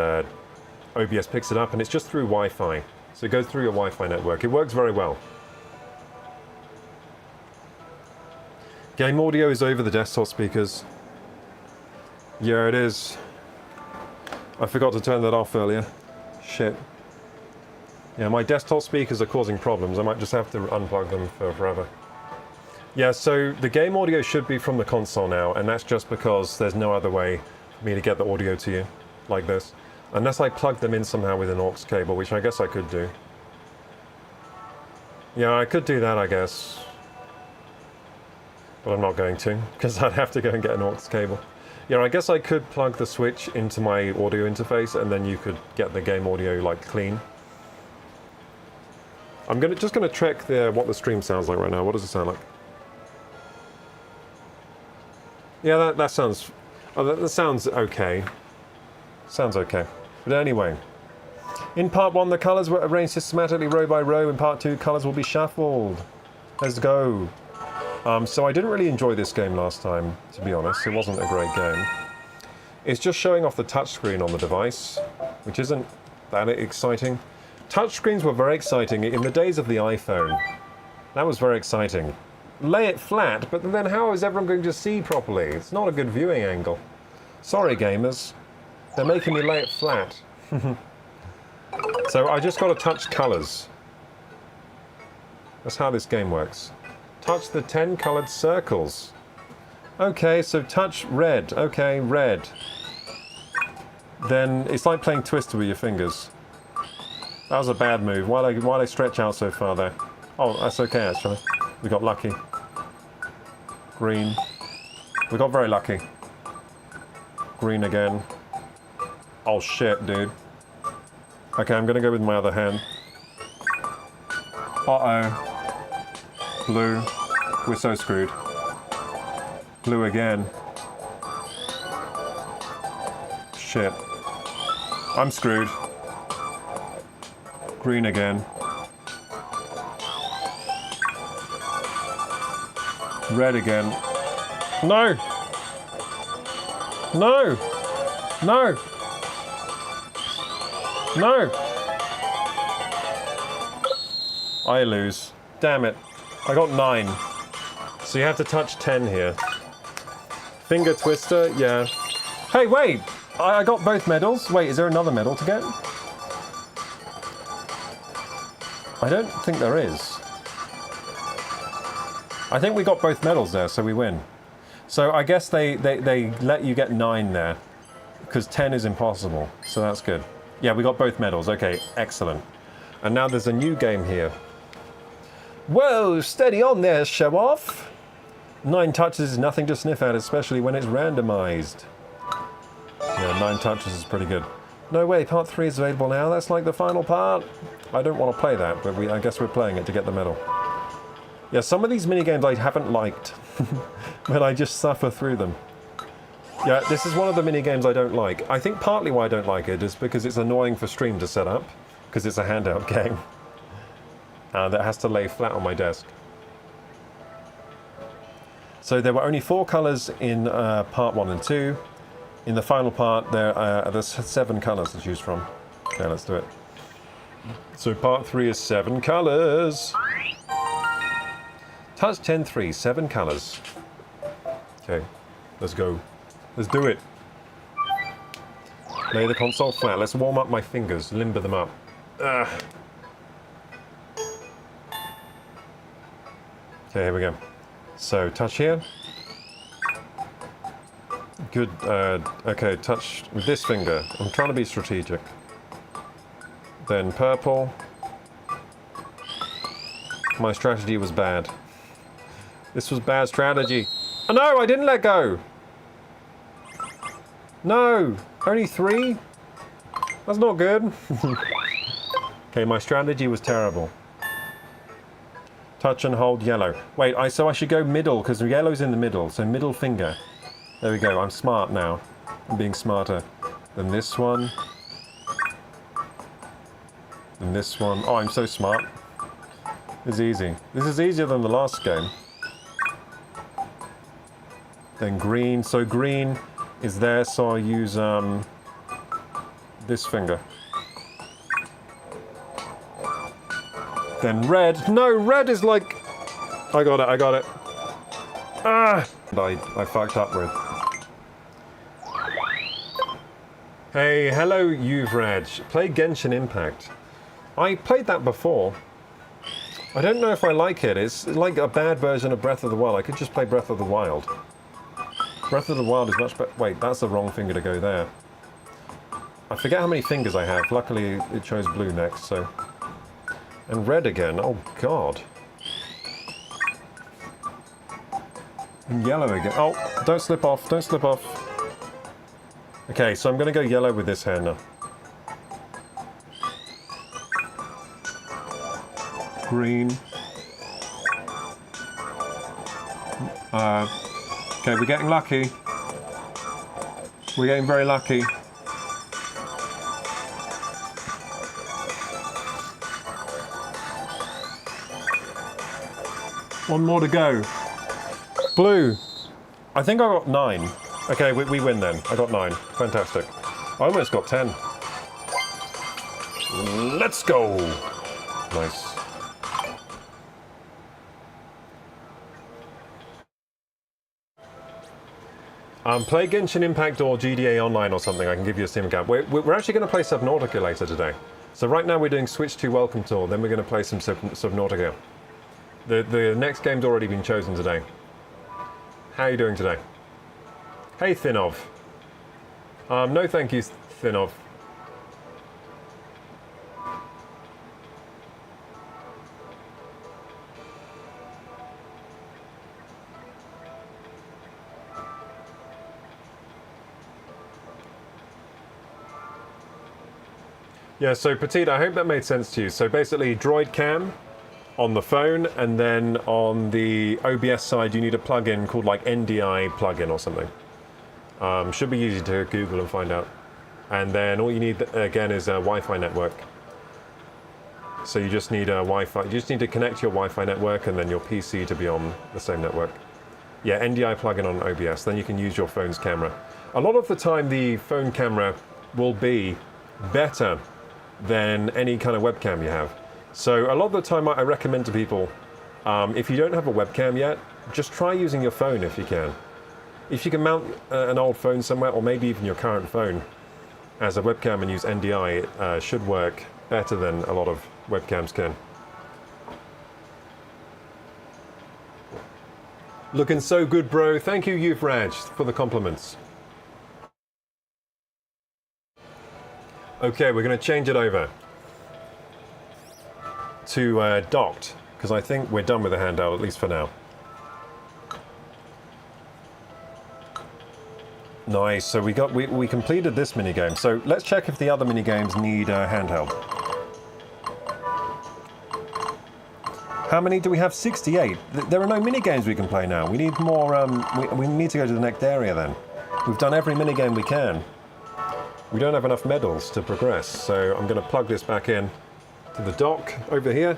OBS picks it up, and it's just through Wi-Fi. So it goes through your Wi-Fi network. It works very well. Game audio is over the desktop speakers. Yeah, it is. I forgot to turn that off earlier. Shit. Yeah, my desktop speakers are causing problems. I might just have to unplug them for forever. Yeah, so the game audio should be from the console now, and that's just because there's no other way for me to get the audio to you like this. Unless I plug them in somehow with an aux cable, which I guess I could do. Yeah, I could do that, I guess. But I'm not going to, because I'd have to go and get an aux cable. Yeah, I guess I could plug the Switch into my audio interface, and then you could get the game audio, like, clean. I'm just gonna check what the stream sounds like right now. What does it sound like? Yeah, that sounds... Oh, that sounds okay. Sounds okay. But anyway. In part 1, the colours were arranged systematically row by row. In part 2, colours will be shuffled. Let's go. So I didn't really enjoy this game last time, to be honest. It wasn't a great game. It's just showing off the touchscreen on the device, which isn't that exciting. Touchscreens were very exciting in the days of the iPhone. That was very exciting. Lay it flat, but then how is everyone going to see properly? It's not a good viewing angle. Sorry, gamers. They're making me lay it flat. So I just got to touch colours. That's how this game works. Touch the 10 coloured circles. Okay, so touch red. Okay, red. Then it's like playing Twister with your fingers. That was a bad move. Why'd I stretch out so far there? Oh, that's okay actually. We got lucky. Green. We got very lucky. Green again. Oh shit, dude. Okay, I'm gonna go with my other hand. Uh-oh. Blue. We're so screwed. Blue again. Shit. I'm screwed. Green again. Red again. No! No! No! No! I lose. Damn it. I got 9. So you have to touch 10 here. Finger twister, yeah. Hey, wait! I got both medals. Wait, is there another medal to get? I don't think there is. I think we got both medals there, so we win. So I guess they let you get 9 there, because 10 is impossible, so that's good. Yeah, we got both medals. Okay, excellent. And now there's a new game here. Whoa, steady on there, show off. 9 touches is nothing to sniff at, especially when it's randomized. Yeah, 9 touches is pretty good. No way, part 3 is available now. That's like the final part. I don't want to play that, but I guess we're playing it to get the medal. Yeah, some of these minigames I haven't liked, but I just suffer through them. Yeah, this is one of the minigames I don't like. I think partly why I don't like it is because it's annoying for stream to set up, because it's a handheld game. That has to lay flat on my desk. So there were only 4 colours in part 1 and 2. In the final part, there's 7 colours to choose from. Okay, let's do it. So part 3 is 7 colours. Touch 10-3, 7 colours. Okay, let's go. Let's do it. Lay the console flat. Let's warm up my fingers, limber them up. Okay, here we go. So, touch here. Good, okay, touch with this finger. I'm trying to be strategic. Then purple. My strategy was bad. This was bad strategy. Oh no, I didn't let go! No! Only 3? That's not good. Okay, my strategy was terrible. Touch and hold yellow. Wait, so I should go middle, because yellow's in the middle, so middle finger. There we go, I'm smart now. I'm being smarter. Then this one. Then this one. Oh, I'm so smart. This is easy. This is easier than the last game. Then green. So green is there, so I'll use this finger. Then red. No, red is like... I got it. Ah! I fucked up with. Hey, hello, Uvraj. Play Genshin Impact. I played that before. I don't know if I like it. It's like a bad version of Breath of the Wild. I could just play Breath of the Wild. Breath of the Wild is much better. Wait, that's the wrong finger to go there. I forget how many fingers I have. Luckily, it chose blue next, so... And red again. Oh, God. And yellow again. Oh, don't slip off. Don't slip off. Okay, so I'm going to go yellow with this hand now. Green. Okay, we're getting lucky. We're getting very lucky. One more to go. Blue. I think I got 9. Okay, we win then. I got 9. Fantastic. I almost got 10. Let's go. Nice. Play Genshin Impact or GDA Online or something. I can give you a Steam account. We're actually going to play Subnautica later today. So right now we're doing Switch 2 Welcome Tour. Then we're going to play some Subnautica. The next game's already been chosen today. How are you doing today? Hey, Thinov. No thank you, Thinov. Yeah, so Petite, I hope that made sense to you. So basically, Droid Cam on the phone, and then on the OBS side, you need a plugin called like NDI plugin or something. Should be easy to Google and find out. And then all you need again is a Wi-Fi network. So you just need a Wi-Fi. You just need to connect your Wi-Fi network and then your PC to be on the same network. Yeah, NDI plugin on OBS. Then you can use your phone's camera. A lot of the time, the phone camera will be better than any kind of webcam you have. So a lot of the time I recommend to people, if you don't have a webcam yet, just try using your phone if you can. If you can mount an old phone somewhere, or maybe even your current phone, as a webcam and use NDI, it should work better than a lot of webcams can. Looking so good, bro. Thank you, Yuvraj, for the compliments. Okay, we're going to change it over to docked, because I think we're done with the handheld, at least for now. Nice, so we completed this minigame. So let's check if the other minigames need handheld. How many do we have? 68. There are no minigames we can play now. We need more, we need to go to the next area then. We've done every minigame we can. We don't have enough medals to progress, so I'm going to plug this back in to the dock over here.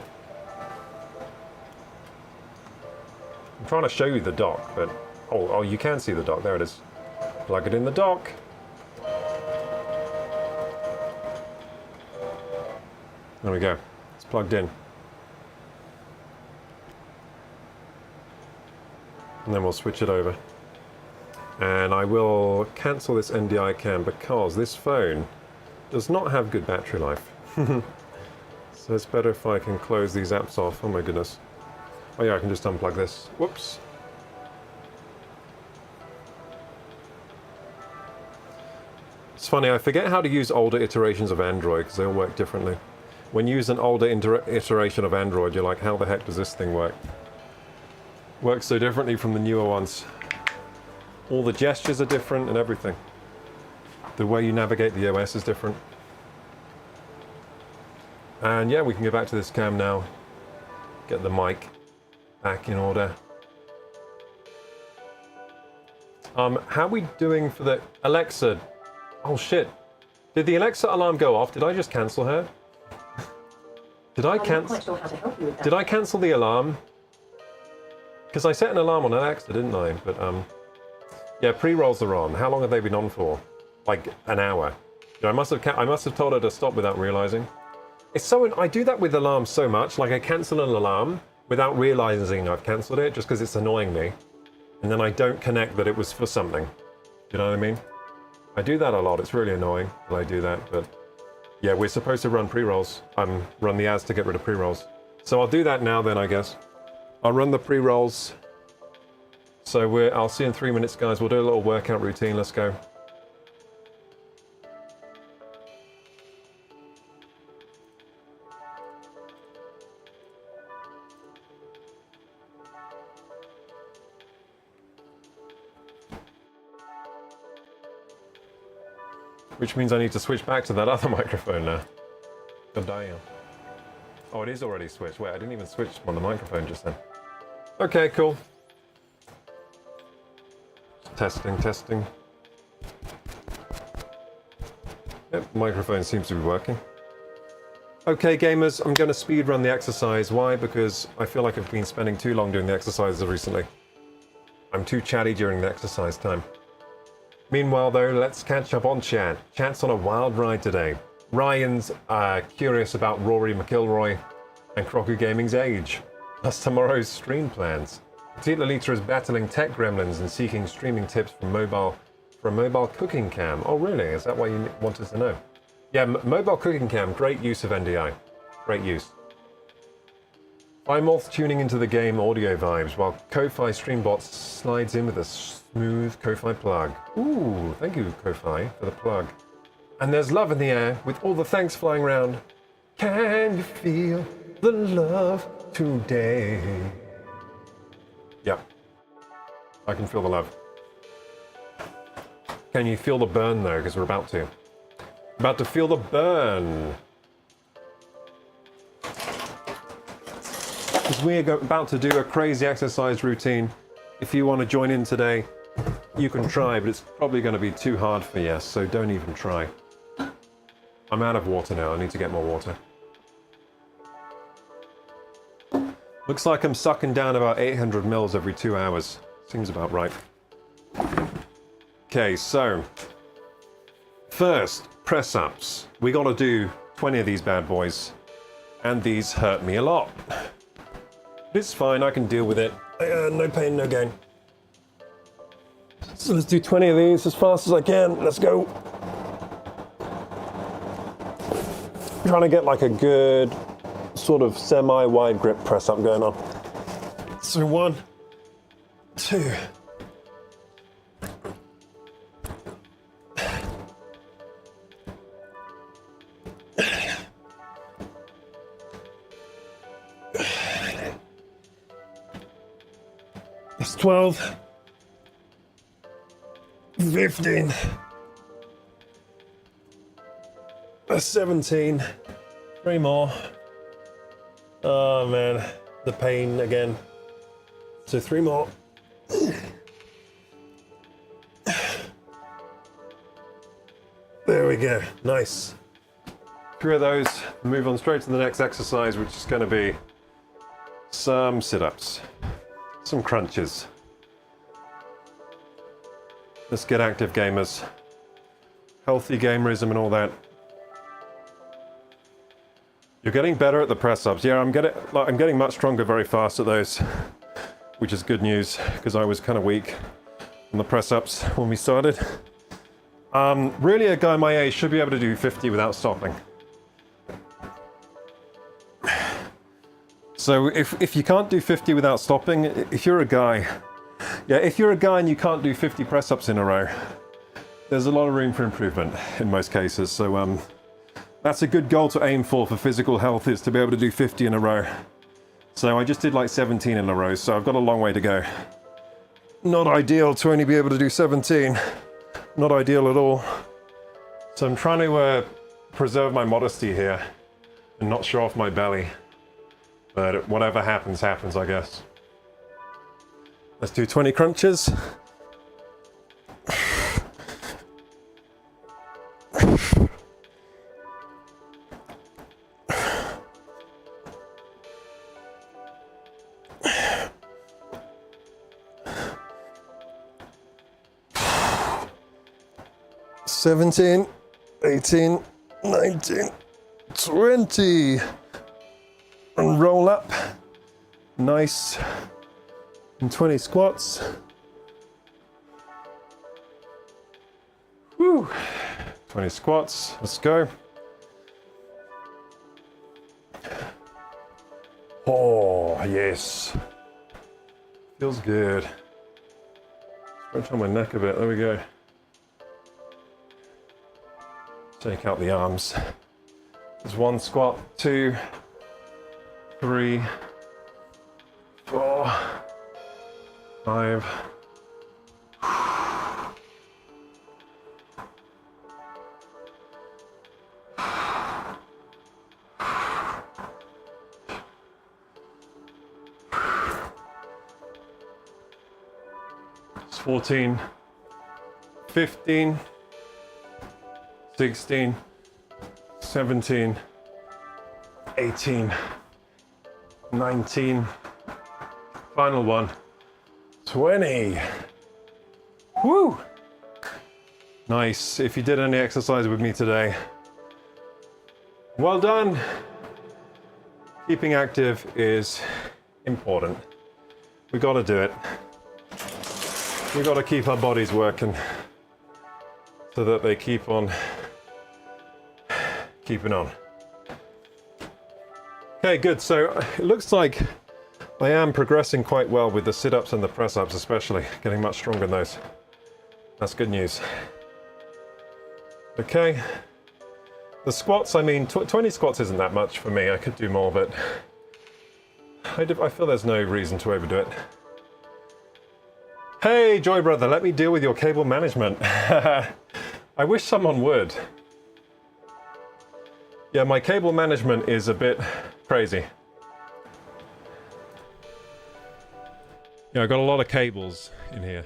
I'm trying to show you the dock, but oh, you can see the dock. There it is. Plug it in the dock. There we go. It's plugged in. And then we'll switch it over. And I will cancel this NDI cam because this phone does not have good battery life. So it's better if I can close these apps off. Oh my goodness. Oh yeah, I can just unplug this. Whoops. It's funny, I forget how to use older iterations of Android because they all work differently. When you use an older iteration of Android, you're like, how the heck does this thing work? Works so differently from the newer ones. All the gestures are different and everything. The way you navigate the OS is different. And yeah, we can go back to this cam now. Get the mic back in order. How are we doing for the Alexa? Oh shit. Did the Alexa alarm go off? Did I just cancel her? Did I cancel? Sure how to help you with that. Did I cancel the alarm? Because I set an alarm on Alexa, didn't I? But yeah, pre-rolls are on. How long have they been on for? Like an hour. I must have told her to stop without realizing. It's so I do that with alarms so much. Like I cancel an alarm without realizing I've cancelled it, just because it's annoying me, and then I don't connect that it was for something. You know what I mean? I do that a lot. It's really annoying that I do that, but yeah, we're supposed to run pre-rolls. Run the ads to get rid of pre-rolls. So I'll do that now then, I guess. I'll run the pre-rolls. So I'll see you in 3 minutes, guys. We'll do a little workout routine. Let's go. Which means I need to switch back to that other microphone now. God damn. Oh, it is already switched. Wait, I didn't even switch on the microphone just then. Okay, cool. Testing, testing. Yep, microphone seems to be working. Okay, gamers, I'm going to speed run the exercise. Why? Because I feel like I've been spending too long doing the exercises recently. I'm too chatty during the exercise time. Meanwhile, though, let's catch up on chat. Chat's on a wild ride today. Ryan's curious about Rory McIlroy and Crocu Gaming's age, plus tomorrow's stream plans. Petite Lolita is battling tech gremlins and seeking streaming tips for a mobile cooking cam. Oh, really? Is that why you wanted to know? Yeah, mobile cooking cam, great use of NDI. Great use. Moth tuning into the game audio vibes, while Ko-Fi Streambot slides in with a smooth Ko-Fi plug. Ooh, thank you, Ko-Fi, for the plug. And there's love in the air, with all the thanks flying around. Can you feel the love today? Yeah, I can feel the love. Can you feel the burn, though? Because we're about to. About to feel the burn. Because we're about to do a crazy exercise routine. If you want to join in today, you can try, but it's probably going to be too hard for you, so don't even try. I'm out of water now. I need to get more water. Looks like I'm sucking down about 800 mils every 2 hours. Seems about right. Okay, so first, press-ups. We got to do 20 of these bad boys, and these hurt me a lot. It's fine, I can deal with it. No pain, no gain. So let's do 20 of these as fast as I can. Let's go. I'm trying to get like a good sort of semi-wide grip press up going on. So 1, 2. It's 12, 15, 17, 3 more. Oh man, the pain again. So 3 more. There we go, nice. 3 of those, move on straight to the next exercise, which is going to be some sit-ups. Some crunches. Let's get active, gamers. Healthy gamerism and all that. You're getting better at the press-ups. Yeah, I'm getting much stronger very fast at those, which is good news because I was kind of weak on the press-ups when we started. Really, a guy my age should be able to do 50 without stopping. So if you can't do 50 without stopping, if you're a guy, if you're a guy and you can't do 50 press-ups in a row, there's a lot of room for improvement in most cases. So that's a good goal to aim for physical health, is to be able to do 50 in a row. So I just did like 17 in a row, so I've got a long way to go. Not ideal to only be able to do 17. Not ideal at all. So I'm trying to preserve my modesty here and not show off my belly. But whatever happens, happens, I guess. Let's do 20 crunches. $17, 18, 19, 20. And roll up. Nice. And 20 squats. Woo. 20 squats. Let's go. Oh, yes. Feels good. Stretch on my neck a bit. There we go. Take out the arms. There's 1 squat, 2, 3, 4, 5. It's 14, 15, 16, 17, 18, 19, final one, 20. Woo! Nice. If you did any exercise with me today, well done. Keeping active is important. We gotta do it. We gotta keep our bodies working so that they keep on keeping on. Okay, good. So it looks like I am progressing quite well with the sit-ups and the press-ups especially, getting much stronger in those. That's good news. Okay. The squats, I mean, 20 squats isn't that much for me. I could do more, but I feel there's no reason to overdo it. Hey, Joy Brother, let me deal with your cable management. I wish someone would. Yeah, my cable management is a bit crazy. Yeah, I've got a lot of cables in here.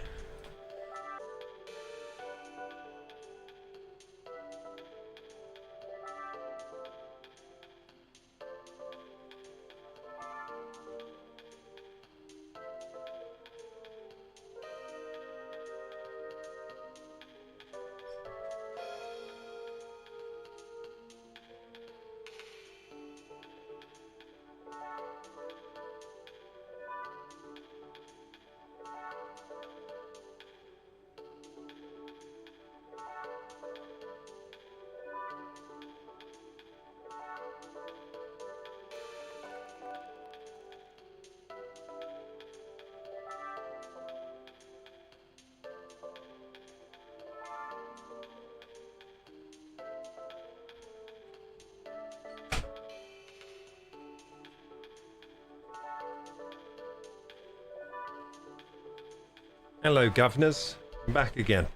Hello, governors. I'm back again.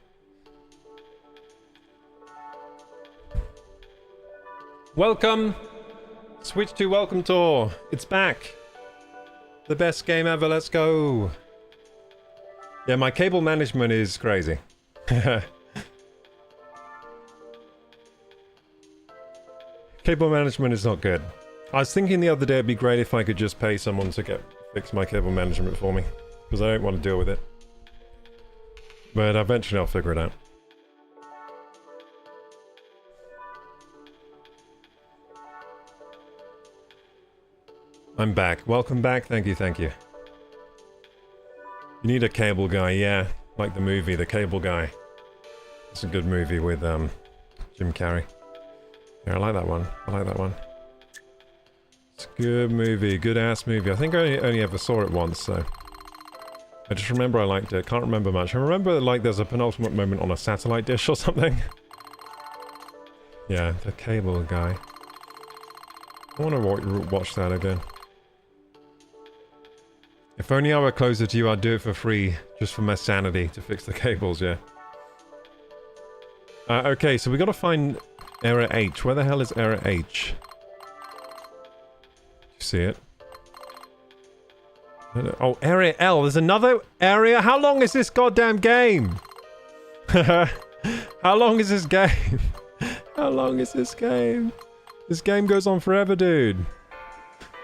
Welcome! Switch to Welcome Tour. It's back. The best game ever. Let's go. Yeah, my cable management is crazy. Cable management is not good. I was thinking the other day it'd be great if I could just pay someone to fix my cable management for me, because I don't want to deal with it. But eventually I'll figure it out. I'm back. Welcome back. Thank you, thank you. You need a cable guy, yeah. Like the movie, The Cable Guy. It's a good movie with Jim Carrey. Yeah, I like that one. I like that one. It's a good movie. Good ass movie. I think I only ever saw it once, so... I just remember I liked it. Can't remember much. I remember like there's a penultimate moment on a satellite dish or something. Yeah, The Cable Guy. I want to watch that again. If only I were closer to you, I'd do it for free, just for my sanity, to fix the cables, yeah. Okay, so we gotta find error H. Where the hell is error H? You see it? Oh, area L. There's another area? How long is this goddamn game? How long is this game? How long is this game? This game goes on forever, dude.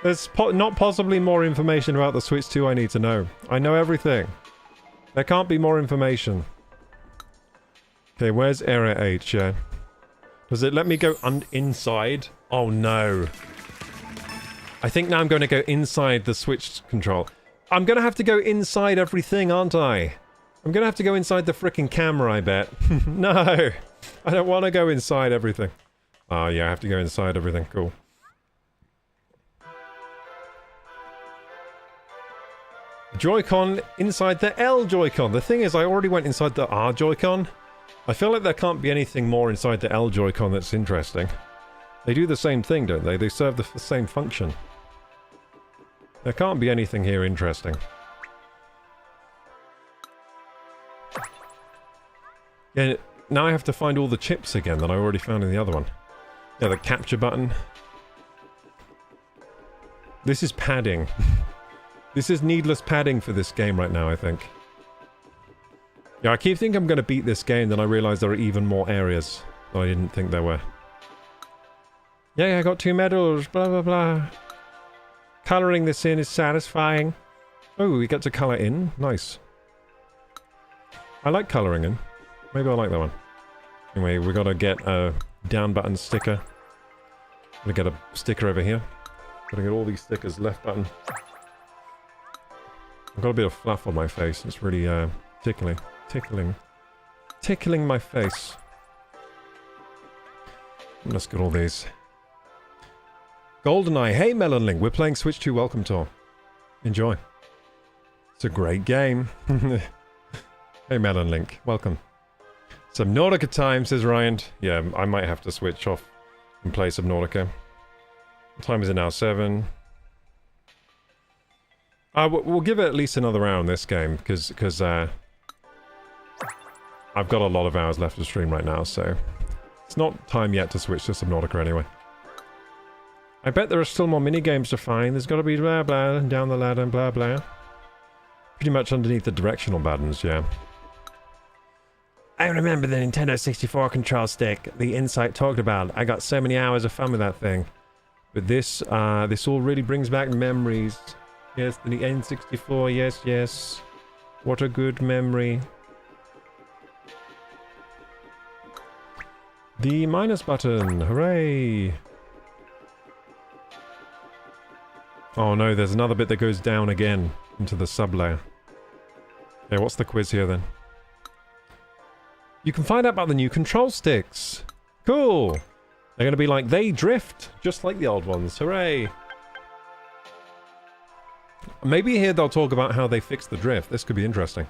There's not possibly more information about the Switch 2 I need to know. I know everything. There can't be more information. Okay, where's area H? Yeah. Does it let me go inside? Oh no. I think now I'm going to go inside the Switch control. I'm going to have to go inside everything, aren't I? I'm going to have to go inside the frickin' camera, I bet. No! I don't want to go inside everything. Oh yeah, I have to go inside everything. Cool. Joy-Con inside the L Joy-Con. The thing is, I already went inside the R Joy-Con. I feel like there can't be anything more inside the L Joy-Con that's interesting. They do the same thing, don't they? They serve the same function. There can't be anything here interesting. Yeah, now I have to find all the chips again that I already found in the other one. Yeah, the capture button. This is padding. This is needless padding for this game right now, I think. Yeah, I keep thinking I'm going to beat this game, then I realise there are even more areas that I didn't think there were. Yeah, I got 2 medals, blah blah blah. Colouring this in is satisfying. Oh, we get to colour in? Nice. I like colouring in. Maybe I like that one. Anyway, we gotta get a down button sticker. Gotta get a sticker over here. Gotta get all these stickers. Left button. I've got a bit of fluff on my face. It's really tickling my face. Let's get all these. GoldenEye. Hey, Melon Link. We're playing Switch 2 Welcome Tour. Enjoy. It's a great game. Hey, Melon Link. Welcome. Subnautica time, says Ryan. Yeah, I might have to switch off and play Subnautica. What time is it now? 7. We'll give it at least another hour on this game, because I've got a lot of hours left to stream right now, so it's not time yet to switch to Subnautica anyway. I bet there are still more mini-games to find. There's got to be blah blah, down the ladder, blah blah. Pretty much underneath the directional buttons, yeah. I remember the Nintendo 64 control stick the Insight talked about. I got so many hours of fun with that thing. But this all really brings back memories. Yes, the N64, yes, yes. What a good memory. The minus button, hooray! Oh no, there's another bit that goes down again into the sub-layer. Okay, what's the quiz here then? You can find out about the new control sticks. Cool! They're going to be like, they drift, just like the old ones. Hooray! Maybe here they'll talk about how they fixed the drift. This could be interesting.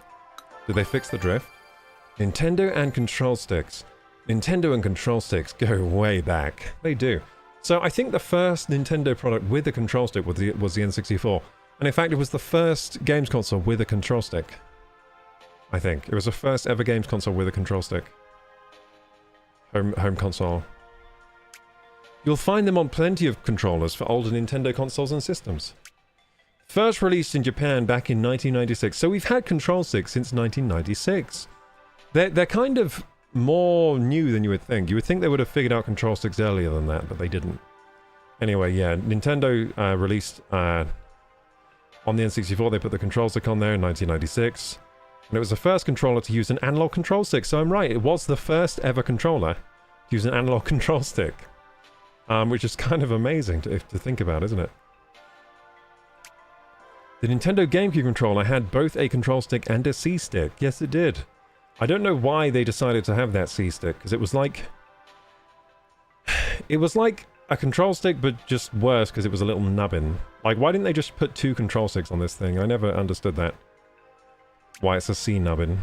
Did they fix the drift? Nintendo and control sticks. Nintendo and control sticks go way back. They do. So I think the first Nintendo product with a control stick was the N64. And in fact, it was the first games console with a control stick. I think. It was the first ever games console with a control stick. Home console. You'll find them on plenty of controllers for older Nintendo consoles and systems. First released in Japan back in 1996. So we've had control sticks since 1996. They're kind of more new than you would think. You would think they would have figured out control sticks earlier than that, but they didn't. Anyway, yeah, Nintendo released on the N64, they put the control stick on there in 1996. And it was the first controller to use an analog control stick. So I'm right, it was the first ever controller to use an analog control stick. Which is kind of amazing to think about, isn't it? The Nintendo GameCube controller had both a control stick and a C-stick. Yes, it did. I don't know why they decided to have that C-stick, because it was like... It was like a control stick, but just worse, because it was a little nubbin. Like, why didn't they just put 2 control sticks on this thing? I never understood that. Why it's a C nubbin.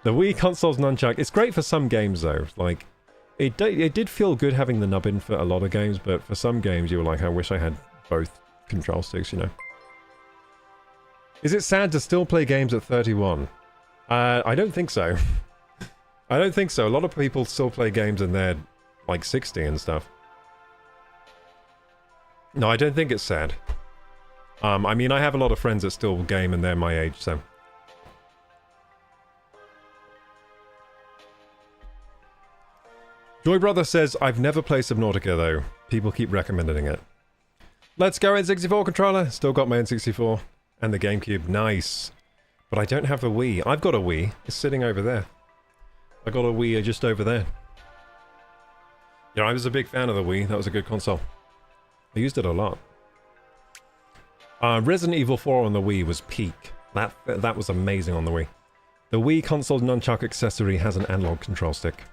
The Wii console's nunchuck. It's great for some games, though. Like, it did feel good having the nubbin for a lot of games, but for some games you were like, I wish I had both control sticks, you know. Is it sad to still play games at 31? I don't think so. I don't think so. A lot of people still play games and they're like 60 and stuff. No, I don't think it's sad. I mean, I have a lot of friends that still game and they're my age, so... Joy Brother says, I've never played Subnautica though. People keep recommending it. Let's go N64 controller. Still got my N64. And the GameCube. Nice. But I don't have a Wii. I've got a Wii. It's sitting over there. I got a Wii just over there. Yeah, I was a big fan of the Wii. That was a good console. I used it a lot. Resident Evil 4 on the Wii was peak. That was amazing on the Wii. The Wii console nunchuck accessory has an analog control stick.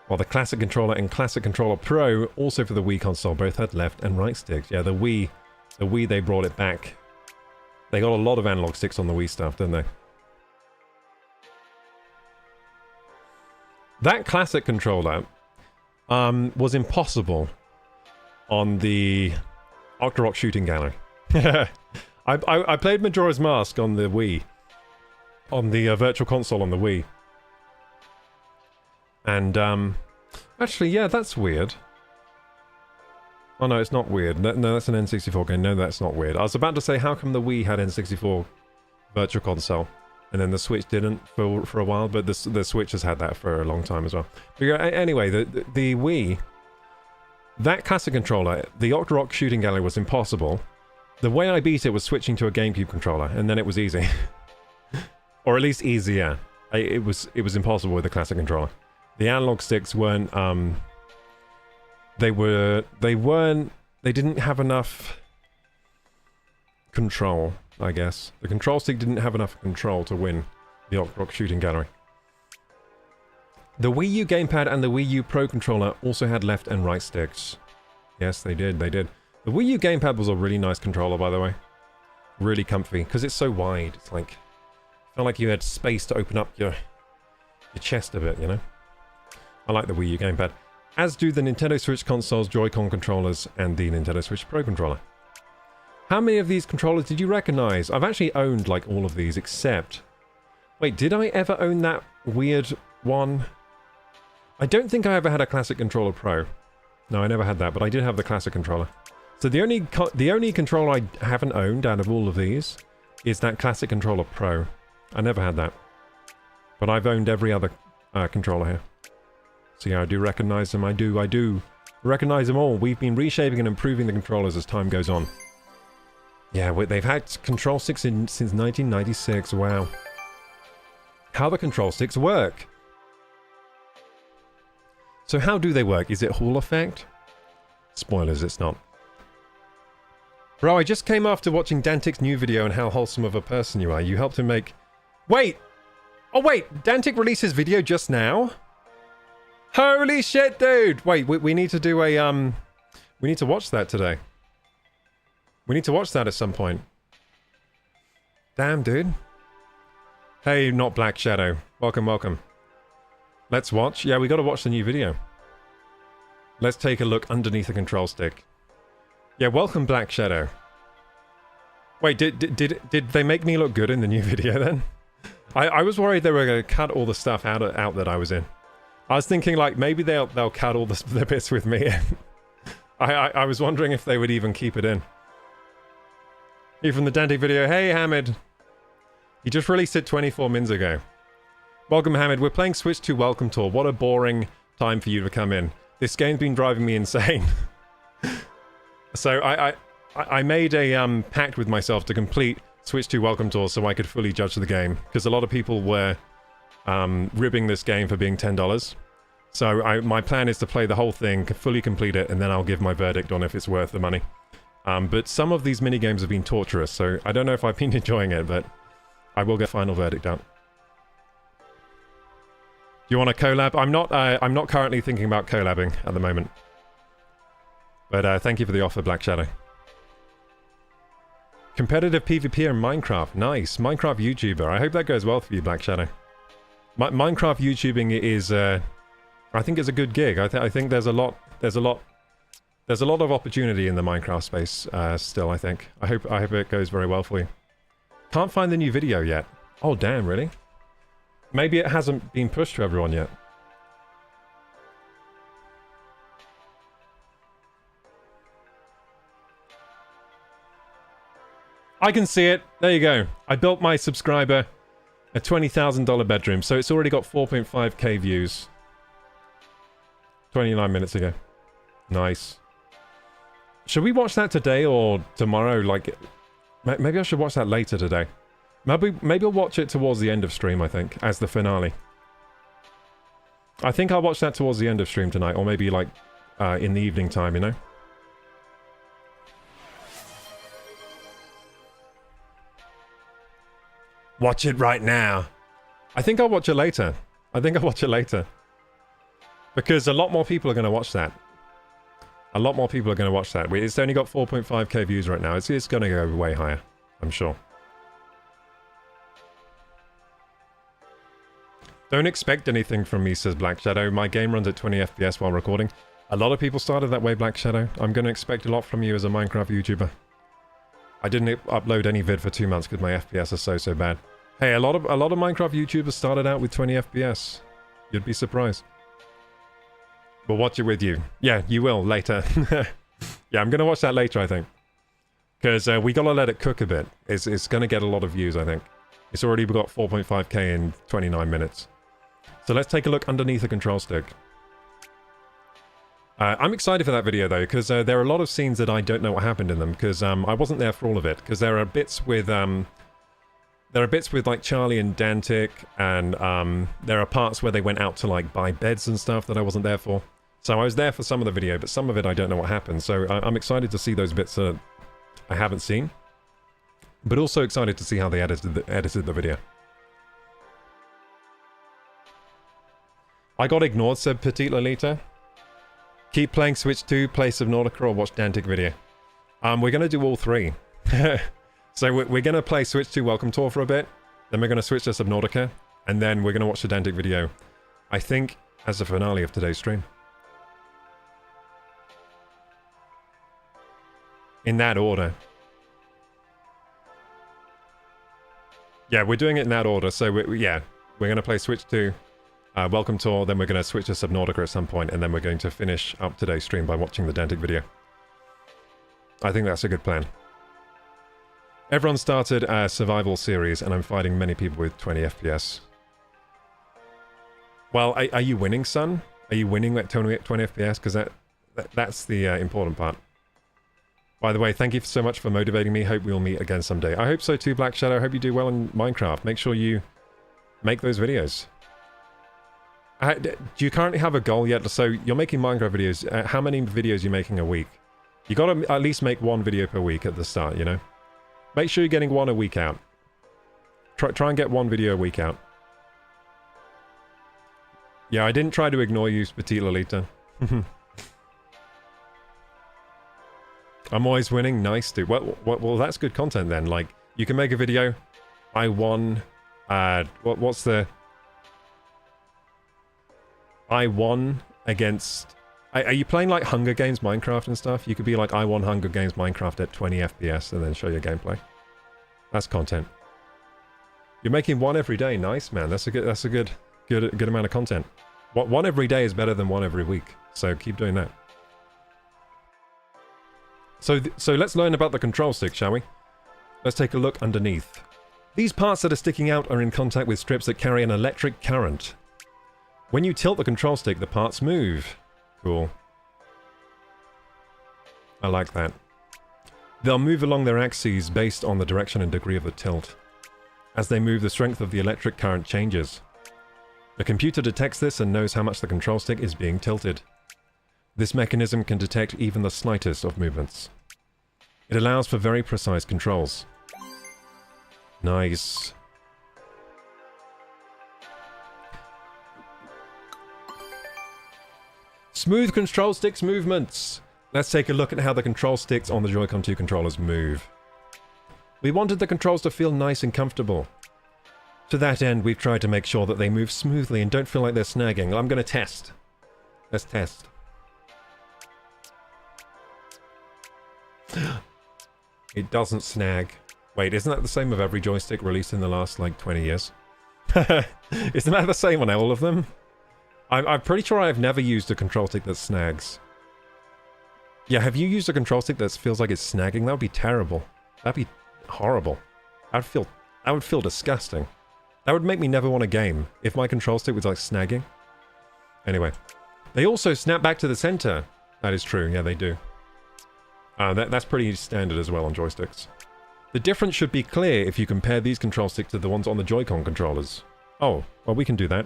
While the Classic Controller and Classic Controller Pro, also for the Wii console, both had left and right sticks. Yeah, the Wii, they brought it back. They got a lot of analog sticks on the Wii stuff, didn't they? That Classic Controller was impossible on the Octorok Shooting Gallery. I played Majora's Mask on the Wii. On the Virtual Console on the Wii. And, actually, yeah, that's weird. Oh, no, it's not weird. No, that's an N64 game. No, that's not weird. I was about to say, how come the Wii had N64 Virtual Console, and then the Switch didn't for a while, but the Switch has had that for a long time as well. But yeah, anyway, the Wii, that Classic Controller, the Octorok Shooting Gallery was impossible. The way I beat it was switching to a GameCube controller, and then it was easy. Or at least easier. It was impossible with the classic controller. The analog sticks weren't they didn't have enough control, I guess. The control stick didn't have enough control to win the Rock Shooting Gallery. The Wii U gamepad and the Wii U Pro controller also had left and right sticks. Yes, they did, they did. The Wii U gamepad was a really nice controller, by the way. Really comfy, because it's so wide. It's like, felt like you had space to open up your chest a bit, you know? I like the Wii U gamepad. As do the Nintendo Switch consoles, Joy-Con controllers, and the Nintendo Switch Pro controller. How many of these controllers did you recognize? I've actually owned, like, all of these, except... Wait, did I ever own that weird one? I don't think I ever had a Classic Controller Pro. No, I never had that, but I did have the Classic Controller. So the only controller I haven't owned out of all of these is that Classic Controller Pro. I never had that. But I've owned every other controller here. So yeah, I do recognize them. I do recognize them all. We've been reshaping and improving the controllers as time goes on. Yeah, they've had control sticks since 1996. Wow. How the control sticks work. So how do they work? Is it Hall effect? Spoilers, it's not. Bro, I just came after watching Dantic's new video on how wholesome of a person you are. You helped him make... Wait! Oh wait, Dantic released his video just now? Holy shit, dude! Wait, we need to do a, we need to watch that today. We need to watch that at some point. Damn, dude. Hey, not Black Shadow. Welcome, welcome. Let's watch. Yeah, we gotta watch the new video. Let's take a look underneath the control stick. Yeah, welcome Black Shadow. Wait, did they make me look good in the new video then? I was worried they were gonna cut all the stuff out that I was in. I was thinking like maybe they'll cut all the bits with me in. I was wondering if they would even keep it in. Even the Dante video, hey Hamid. He just released it 24 minutes ago. Welcome Hamid, we're playing Switch 2 Welcome Tour. What a boring time for you to come in. This game's been driving me insane. So I made a pact with myself to complete Switch 2 Welcome Tour so I could fully judge the game. Because a lot of people were ribbing this game for being $10. So my plan is to play the whole thing, fully complete it, and then I'll give my verdict on if it's worth the money. But some of these minigames have been torturous, so I don't know if I've been enjoying it, but I will get a final verdict out. Do you want a collab? I'm not currently thinking about collabing at the moment. But thank you for the offer, Black Shadow. Competitive PvP in Minecraft. Nice. Minecraft YouTuber. I hope that goes well for you, Black Shadow. Minecraft YouTubing is, I think it's a good gig. I think there's a lot of opportunity in the Minecraft space still, I think. I hope it goes very well for you. Can't find the new video yet. Oh, damn, really? Maybe it hasn't been pushed to everyone yet. I can see it. There you go. I built my subscriber a $20,000 bedroom, so it's already got 4.5k views. 29 minutes ago. Nice. Should we watch that today or tomorrow? Like, maybe I should watch that later today. Maybe I'll watch it towards the end of stream, I think, as the finale. I think I'll watch that towards the end of stream tonight, or maybe like in the evening time, you know? Watch it right now. I think I'll watch it later. Because a lot more people are going to watch that. It's only got 4.5k views right now. It's going to go way higher, I'm sure. Don't expect anything from me, says Black Shadow. My game runs at 20 FPS while recording. A lot of people started that way, Black Shadow. I'm going to expect a lot from you as a Minecraft YouTuber. I didn't upload any vid for 2 months because my FPS is so bad. Hey, a lot of Minecraft YouTubers started out with 20 FPS. You'd be surprised. We'll watch it with you. Yeah, you will later. Yeah, I'm gonna watch that later, I think, because we gotta let it cook a bit. It's gonna get a lot of views, I think. It's already got 4.5k in 29 minutes. So let's take a look underneath the control stick. I'm excited for that video though, because there are a lot of scenes that I don't know what happened in them, because I wasn't there for all of it, because there are bits with there are bits with like Charlie and Dantic, and there are parts where they went out to like buy beds and stuff that I wasn't there for. So I was there for some of the video, but some of it I don't know what happened. So I'm excited to see those bits that I haven't seen, but also excited to see how they edited the video. I got ignored, said Petite Lolita. Keep playing Switch 2, play Subnautica, or watch Dantic video. We're going to do all three. So we're going to play Switch 2 Welcome Tour for a bit, then we're going to switch to Subnautica, and then we're going to watch the Dantic video, I think, as the finale of today's stream. In that order. Yeah, we're doing it in that order, so we're going to play Switch 2, Welcome Tour, then we're going to switch to Subnautica at some point, and then we're going to finish up today's stream by watching the Dantic video. I think that's a good plan. Everyone started a survival series, and I'm fighting many people with 20 FPS. Well, are you winning, son? Are you winning at 20 FPS? Because that's the important part. By the way, thank you so much for motivating me. Hope we'll meet again someday. I hope so too, Black Shadow. Hope you do well in Minecraft. Make sure you make those videos. Do you currently have a goal yet? So you're making Minecraft videos. How many videos are you making a week? You got to at least make one video per week at the start, you know? Make sure you're getting one a week out. Try and get one video a week out. Yeah, I didn't try to ignore you, Petite Lolita. I'm always winning. Nice, dude. Well, that's good content then. Like, you can make a video. I won. What's the... I won against... Are you playing like Hunger Games Minecraft and stuff? You could be like, I won Hunger Games Minecraft at 20 FPS and then show your gameplay. That's content. You're making one every day. Nice, man. That's a good amount of content. One every day is better than one every week. So keep doing that. So let's learn about the control stick, shall we? Let's take a look underneath. These parts that are sticking out are in contact with strips that carry an electric current. When you tilt the control stick, the parts move. Cool. I like that. They'll move along their axes based on the direction and degree of the tilt. As they move, the strength of the electric current changes. The computer detects this and knows how much the control stick is being tilted. This mechanism can detect even the slightest of movements. It allows for very precise controls. Nice. Smooth control sticks movements. Let's take a look at how the control sticks on the Joy-Con 2 controllers move. We wanted the controls to feel nice and comfortable. To that end, we've tried to make sure that they move smoothly and don't feel like they're snagging. I'm going to test. Let's test. It doesn't snag. Wait, isn't that the same with every joystick released in the last, like, 20 years? Isn't that the same on all of them? I'm pretty sure I've never used a control stick that snags. Yeah, have you used a control stick that feels like it's snagging? That would be terrible. That'd be horrible. I would feel disgusting. That would make me never want a game, if my control stick was like snagging. Anyway. They also snap back to the center. That is true, yeah they do. That's pretty standard as well on joysticks. The difference should be clear if you compare these control sticks to the ones on the Joy-Con controllers. Oh, well we can do that.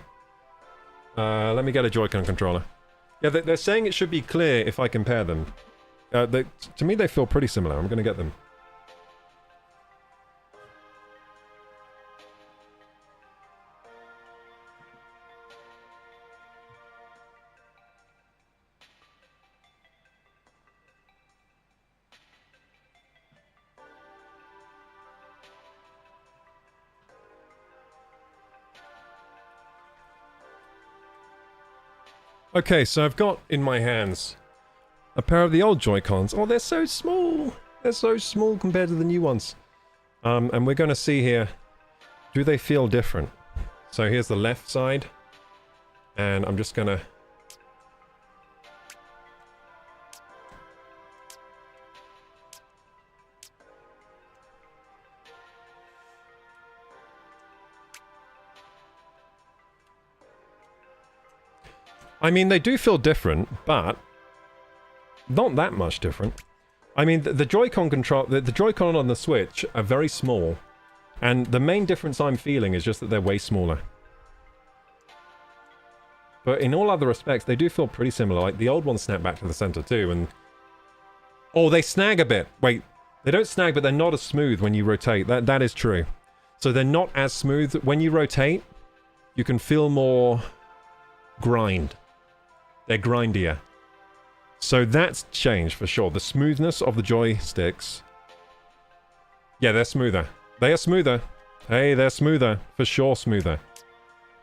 Let me get a Joy-Con controller. Yeah, they're saying it should be clear if I compare them. To me they feel pretty similar. I'm gonna get them. Okay, so I've got in my hands a pair of the old Joy-Cons. Oh, they're so small! They're so small compared to the new ones. And we're going to see here, do they feel different? So here's the left side. And I'm just going to... I mean, they do feel different, but not that much different. I mean, the Joy-Con control, the Joy-Con on the Switch are very small, And the main difference I'm feeling is just that they're way smaller. But in all other respects, they do feel pretty similar. Like, the old ones snap back to the center too, and... Oh, they snag a bit. Wait, they don't snag, but they're not as smooth when you rotate. That is true. So they're not as smooth. When you rotate, you can feel more grind. They're grindier. So that's changed for sure. The smoothness of the joysticks... Yeah, they're smoother. They are smoother. Hey, they're smoother. For sure smoother.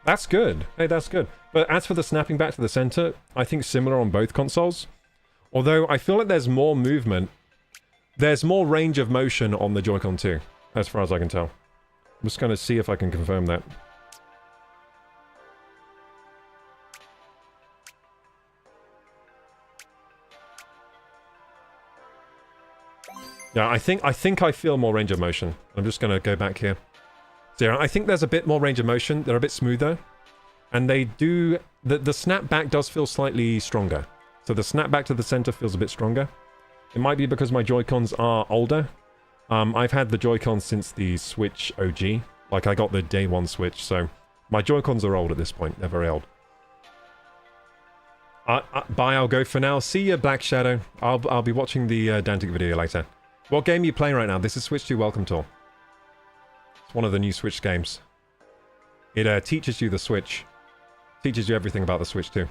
That's good. Hey, that's good. But as for the snapping back to the center, I think similar on both consoles. Although I feel like there's more movement. There's more range of motion on the Joy-Con 2, as far as I can tell. I'm just going to see if I can confirm that. Yeah, I think I feel more range of motion. I'm just going to go back here. So yeah, I think there's a bit more range of motion. They're a bit smoother. And they do... The snap back does feel slightly stronger. So the snap back to the center feels a bit stronger. It might be because my Joy-Cons are older. I've had the Joy-Cons since the Switch OG. Like, I got the day one Switch, so... My Joy-Cons are old at this point. They're very old. Bye, I'll go for now. See ya, Black Shadow. I'll be watching the Dantic video later. What game are you playing right now? This is Switch 2 Welcome Tour. It's one of the new Switch games. It teaches you the Switch. Teaches you everything about the Switch 2.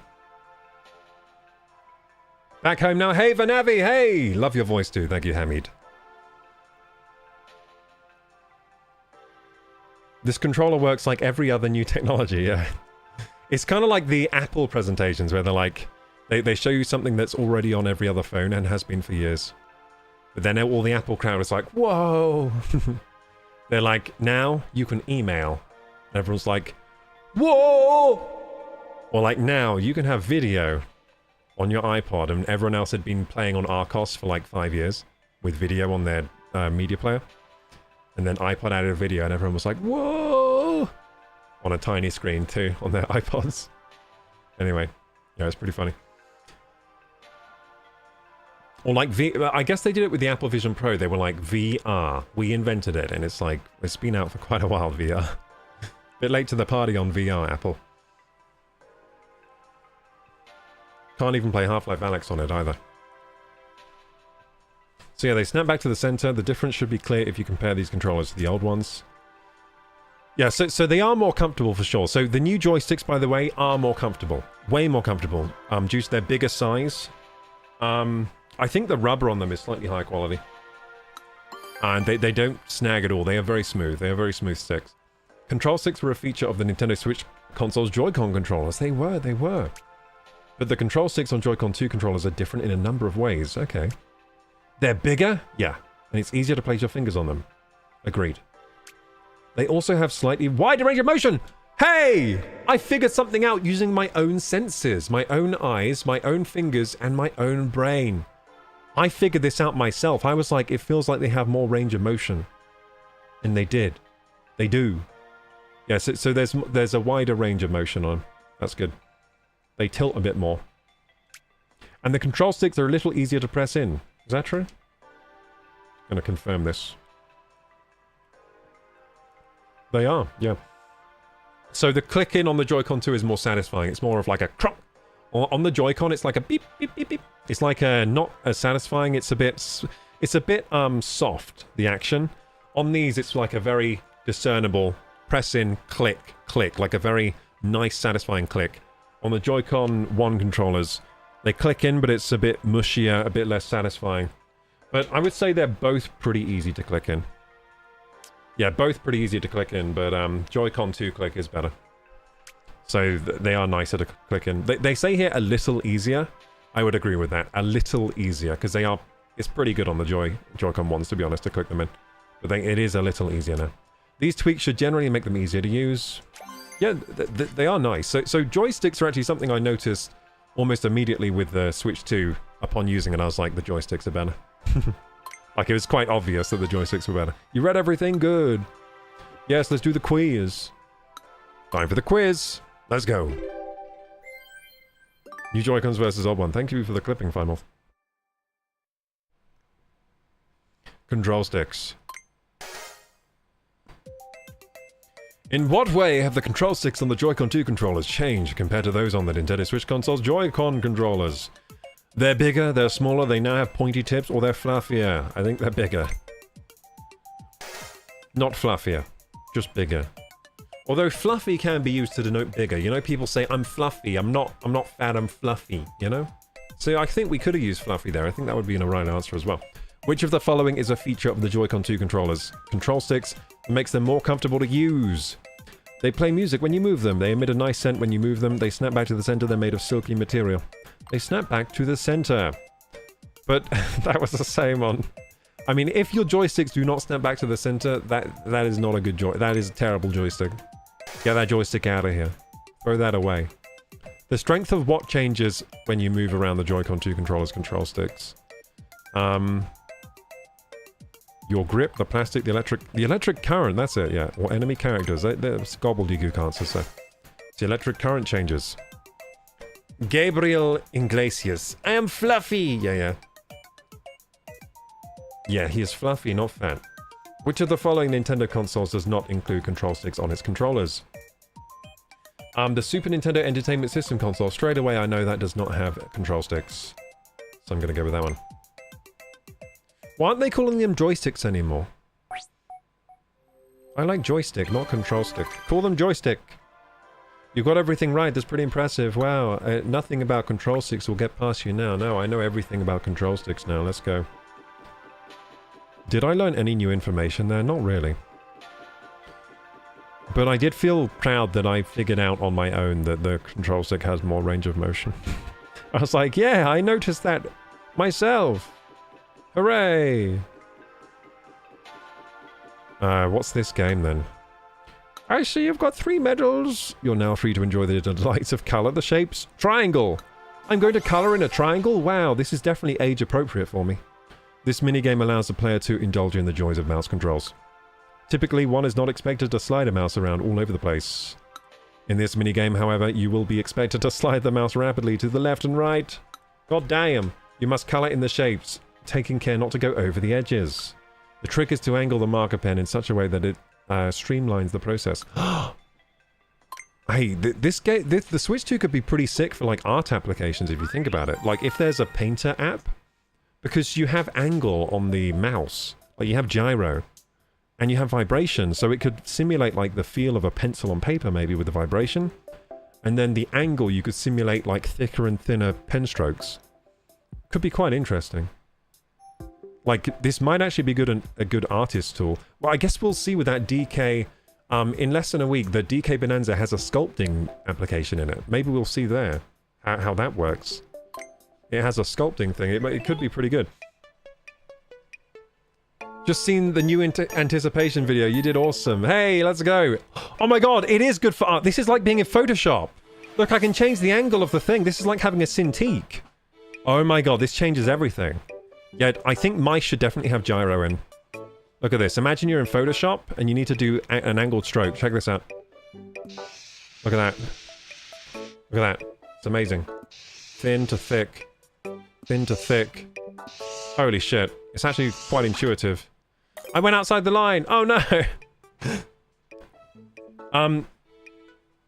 Back home now. Hey, Vanavi! Hey! Love your voice too. Thank you, Hamid. This controller works like every other new technology, yeah. It's kind of like the Apple presentations where they're like... They show you something that's already on every other phone and has been for years. But then all the Apple crowd is like, whoa! They're like, now you can email. And everyone's like, whoa! Or like, now you can have video on your iPod, and everyone else had been playing on Arcos for like 5 years with video on their media player. And then iPod added a video, and everyone was like, whoa! On a tiny screen too, on their iPods. Anyway, yeah, it's pretty funny. Or like, I guess they did it with the Apple Vision Pro. They were like, VR. We invented it, and it's like, it's been out for quite a while, VR. Bit late to the party on VR, Apple. Can't even play Half-Life Alyx on it either. So yeah, they snap back to the center. The difference should be clear if you compare these controllers to the old ones. Yeah, so they are more comfortable for sure. So the new joysticks, by the way, are more comfortable. Way more comfortable. Due to their bigger size. I think the rubber on them is slightly higher quality. And they don't snag at all. They are very smooth. They are very smooth sticks. Control sticks were a feature of the Nintendo Switch console's Joy-Con controllers. They were. But the control sticks on Joy-Con 2 controllers are different in a number of ways. Okay. They're bigger? Yeah. And it's easier to place your fingers on them. Agreed. They also have slightly wider range of motion! Hey! I figured something out using my own senses. My own eyes, my own fingers, and my own brain. I figured this out myself. I was like, it feels like they have more range of motion. And they did. They do. Yeah, so there's a wider range of motion on them. That's good. They tilt a bit more. And the control sticks are a little easier to press in. Is that true? I'm gonna confirm this. They are, yeah. So the click in on the Joy-Con 2 is more satisfying. It's more of like a crop. On the Joy-Con, it's like a beep, beep, beep, beep. It's like not as satisfying. It's a bit soft, the action. On these, it's like a very discernible press in, click, click, like a very nice, satisfying click. On the Joy-Con 1 controllers, they click in, but it's a bit mushier, a bit less satisfying. But I would say they're both pretty easy to click in. Yeah, both pretty easy to click in, but Joy-Con 2 click is better. So they are nicer to click in. They say here a little easier. I would agree with that. A little easier, because it's pretty good on the Joy-Con 1s, to be honest, to click them in. But it is a little easier now. These tweaks should generally make them easier to use. Yeah, they are nice. So joysticks are actually something I noticed almost immediately with the Switch 2 upon using it. I was like, the joysticks are better. Like, it was quite obvious that the joysticks were better. You read everything? Good. Yes, let's do the quiz. Time for the quiz. Let's go. New Joy-Cons versus old one. Thank you for the clipping, Final. In what way have the control sticks on the Joy-Con 2 controllers changed compared to those on the Nintendo Switch console's Joy-Con controllers? They're bigger, they're smaller, they now have pointy tips, or they're fluffier. I think they're bigger. Not fluffier, just bigger. Although fluffy can be used to denote bigger. You know, people say, I'm fluffy, I'm not fat, I'm fluffy, you know? So I think we could have used fluffy there. I think that would be an right answer as well. Which of the following is a feature of the Joy-Con 2 controllers? Control sticks makes them more comfortable to use. They play music when you move them. They emit a nice scent when you move them. They snap back to the center. They're made of silky material. They snap back to the center. But that was the same on... I mean, if your joysticks do not snap back to the center, that is not a good joy. That is a terrible joystick. Get that joystick out of here. Throw that away. The strength of what changes when you move around the Joy-Con 2 controller's control sticks? Your grip, the plastic, the electric current, that's it, yeah. Or enemy characters, they're gobbledygook answers, so. The electric current changes. Gabriel Iglesias. I am fluffy! Yeah. Yeah, he is fluffy, not fat. Which of the following Nintendo consoles does not include control sticks on its controllers? The Super Nintendo Entertainment System console. Straight away I know that does not have control sticks. So I'm gonna go with that one. Why aren't they calling them joysticks anymore? I like joystick, not control stick. Call them joystick! You got everything right, that's pretty impressive. Wow, nothing about control sticks will get past you now. No, I know everything about control sticks now, let's go. Did I learn any new information there? Not really. But I did feel proud that I figured out on my own that the control stick has more range of motion. I was like, yeah, I noticed that myself! Hooray! What's this game then? I see you've got 3 medals! You're now free to enjoy the delights of colour. The shapes. Triangle! I'm going to colour in a triangle? Wow, this is definitely age appropriate for me. This minigame allows the player to indulge in the joys of mouse controls. Typically, one is not expected to slide a mouse around all over the place. In this minigame, however, you will be expected to slide the mouse rapidly to the left and right. God damn! You must colour in the shapes, taking care not to go over the edges. The trick is to angle the marker pen in such a way that it streamlines the process. Hey, the Switch 2 could be pretty sick for like art applications if you think about it. Like if there's a painter app, because you have angle on the mouse, like you have gyro, and you have vibration, so it could simulate like the feel of a pencil on paper maybe with the vibration, and then the angle you could simulate like thicker and thinner pen strokes. Could be quite interesting. Like, this might actually be a good artist tool. Well, I guess we'll see with that DK. In less than a week, the DK Bonanza has a sculpting application in it. Maybe we'll see there how that works. It has a sculpting thing. It could be pretty good. Just seen the new anticipation video. You did awesome. Hey, let's go. Oh my god, it is good for art. This is like being in Photoshop. Look, I can change the angle of the thing. This is like having a Cintiq. Oh my god, this changes everything. Yeah, I think mice should definitely have gyro in. Look at this. Imagine you're in Photoshop and you need to do an angled stroke. Check this out. Look at that. Look at that. It's amazing. Thin to thick. Thin to thick. Holy shit. It's actually quite intuitive. I went outside the line. Oh no!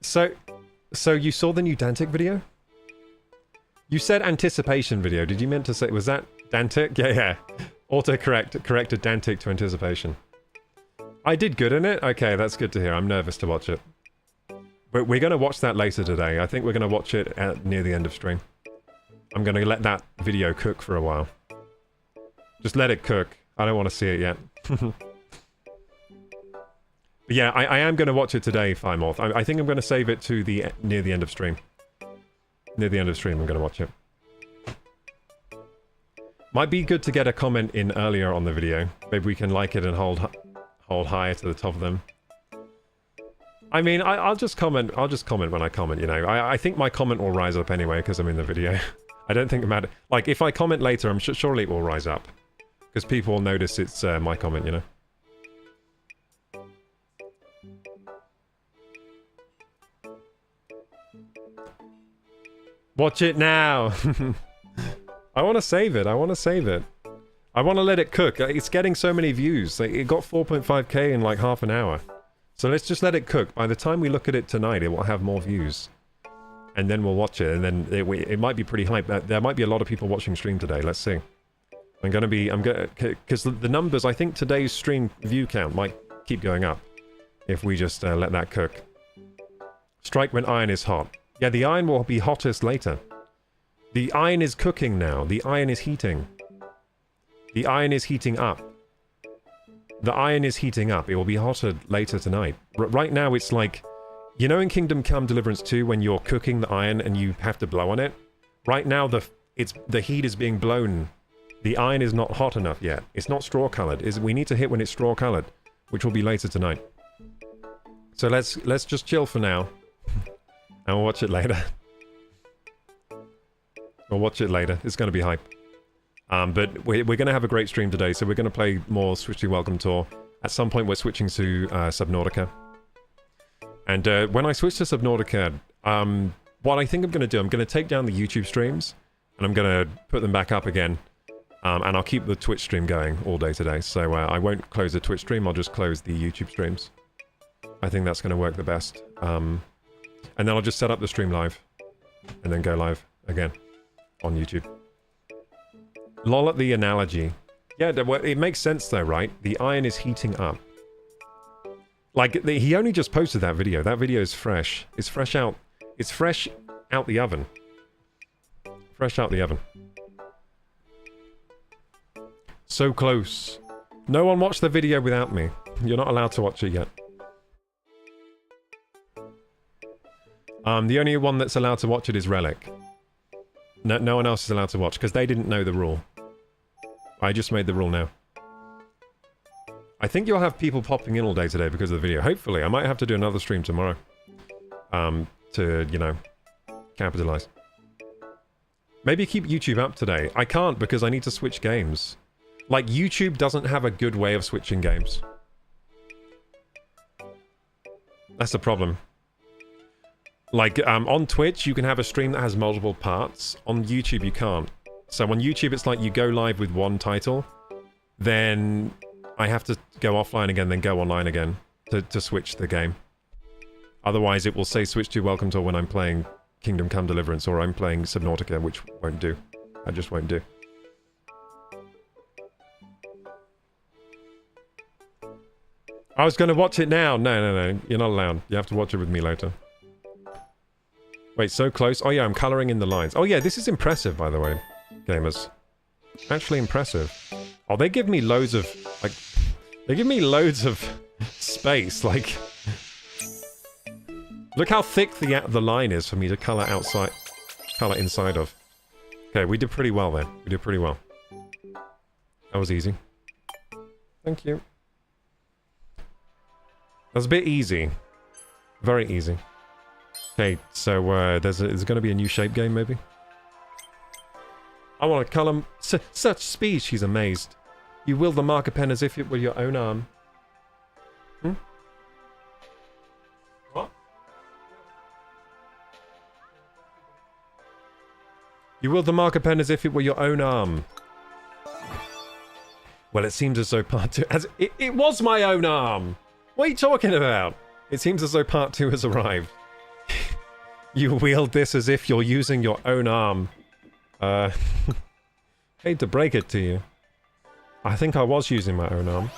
So you saw the new Dantic video? You said anticipation video. Did you meant to say, was that Dantic? Yeah. Corrected Dantic to anticipation. I did good in it? Okay, that's good to hear. I'm nervous to watch it. But we're going to watch that later today. I think we're going to watch it near the end of stream. I'm going to let that video cook for a while. Just let it cook. I don't want to see it yet. But yeah, I am going to watch it today, Firemorth. I think I'm going to save it to near the end of stream. Near the end of stream, I'm going to watch it. Might be good to get a comment in earlier on the video. Maybe we can like it and hold higher to the top of them. I mean, I'll just comment. I'll just comment when I comment, you know. I think my comment will rise up anyway because I'm in the video. I don't think it matters. Like, if I comment later, I'm surely it will rise up. Because people will notice it's my comment, you know. Watch it now! I want to save it. I want to save it. I want to let it cook. It's getting so many views. Like, it got 4.5k in like half an hour. So let's just let it cook. By the time we look at it tonight, it will have more views. And then we'll watch it, and then it might be pretty hype. There might be a lot of people watching stream today. Let's see. Because the numbers, I think today's stream view count might keep going up if we just let that cook. Strike when iron is hot. Yeah, the iron will be hottest later. The iron is cooking now. The iron is heating. The iron is heating up. The iron is heating up. It will be hotter later tonight. Right now it's like... You know in Kingdom Come Deliverance 2 when you're cooking the iron and you have to blow on it? Right now the heat is being blown. The iron is not hot enough yet. It's not straw colored. We need to hit when it's straw colored, which will be later tonight. So let's just chill for now. And we'll watch it later. We'll watch it later. It's going to be hype. But we're going to have a great stream today, so we're going to play more Switch to Welcome Tour. At some point we're switching to Subnautica. And when I switch to Subnautica, what I think I'm going to do, I'm going to take down the YouTube streams, and I'm going to put them back up again, and I'll keep the Twitch stream going all day today. So I won't close the Twitch stream, I'll just close the YouTube streams. I think that's going to work the best. And then I'll just set up the stream live, and then go live again on YouTube. Lol at the analogy. Yeah, it makes sense though, right? The iron is heating up. Like, he only just posted that video. That video is fresh. It's fresh out... It's fresh out the oven. Fresh out the oven. So close. No one watched the video without me. You're not allowed to watch it yet. The only one that's allowed to watch it is Relic. No one else is allowed to watch, because they didn't know the rule. I just made the rule now. I think you'll have people popping in all day today because of the video. Hopefully. I might have to do another stream tomorrow. To, you know, capitalize. Maybe keep YouTube up today. I can't because I need to switch games. Like, YouTube doesn't have a good way of switching games. That's the problem. Like, on Twitch, you can have a stream that has multiple parts. On YouTube, you can't. So on YouTube, it's like you go live with one title, then I have to go offline again, then go online again to switch the game. Otherwise, it will say switch to Welcome Tour when I'm playing Kingdom Come Deliverance, or I'm playing Subnautica, which won't do. I just won't do. I was going to watch it now. No. You're not allowed. You have to watch it with me later. Wait, so close? Oh yeah, I'm colouring in the lines. Oh yeah, this is impressive, by the way, gamers. Actually impressive. Oh, they give me loads of, like... They give me loads of space, like... Look how thick the line is for me to colour outside... Colour inside of. Okay, we did pretty well then. We did pretty well. That was easy. Thank you. That was a bit easy. Very easy. Okay, so there's going to be a new shape game, maybe? I want to call him such speed, she's amazed. You wield the marker pen as if it were your own arm. Hmm? What? You wield the marker pen as if it were your own arm. Well, it seems as though part 2... It was my own arm! What are you talking about? It seems as though part 2 has arrived. You wield this as if you're using your own arm. Hate to break it to you. I think I was using my own arm.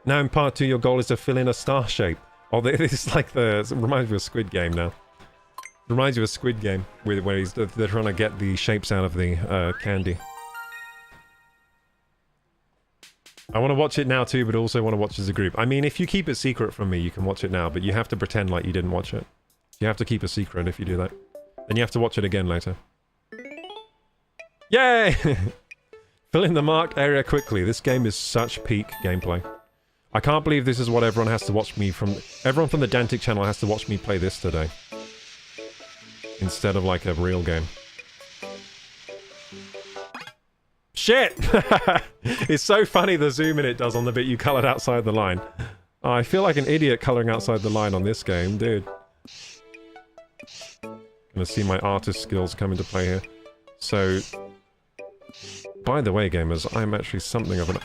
Now in part 2 your goal is to fill in a star shape. Oh, this is like the... It reminds me of Squid Game now. It reminds me of Squid Game, where they're trying to get the shapes out of the candy. I want to watch it now too, but also want to watch as a group. I mean, if you keep it secret from me, you can watch it now, but you have to pretend like you didn't watch it. You have to keep a secret if you do that. Then you have to watch it again later. Yay! Fill in the marked area quickly. This game is such peak gameplay. I can't believe this is what everyone has to watch me from... Everyone from the Dantic channel has to watch me play this today. Instead of like a real game. Shit! It's so funny the zoom in it does on the bit you coloured outside the line. Oh, I feel like an idiot colouring outside the line on this game, dude. Gonna see my artist skills come into play here. So... By the way, gamers, I'm actually something of an...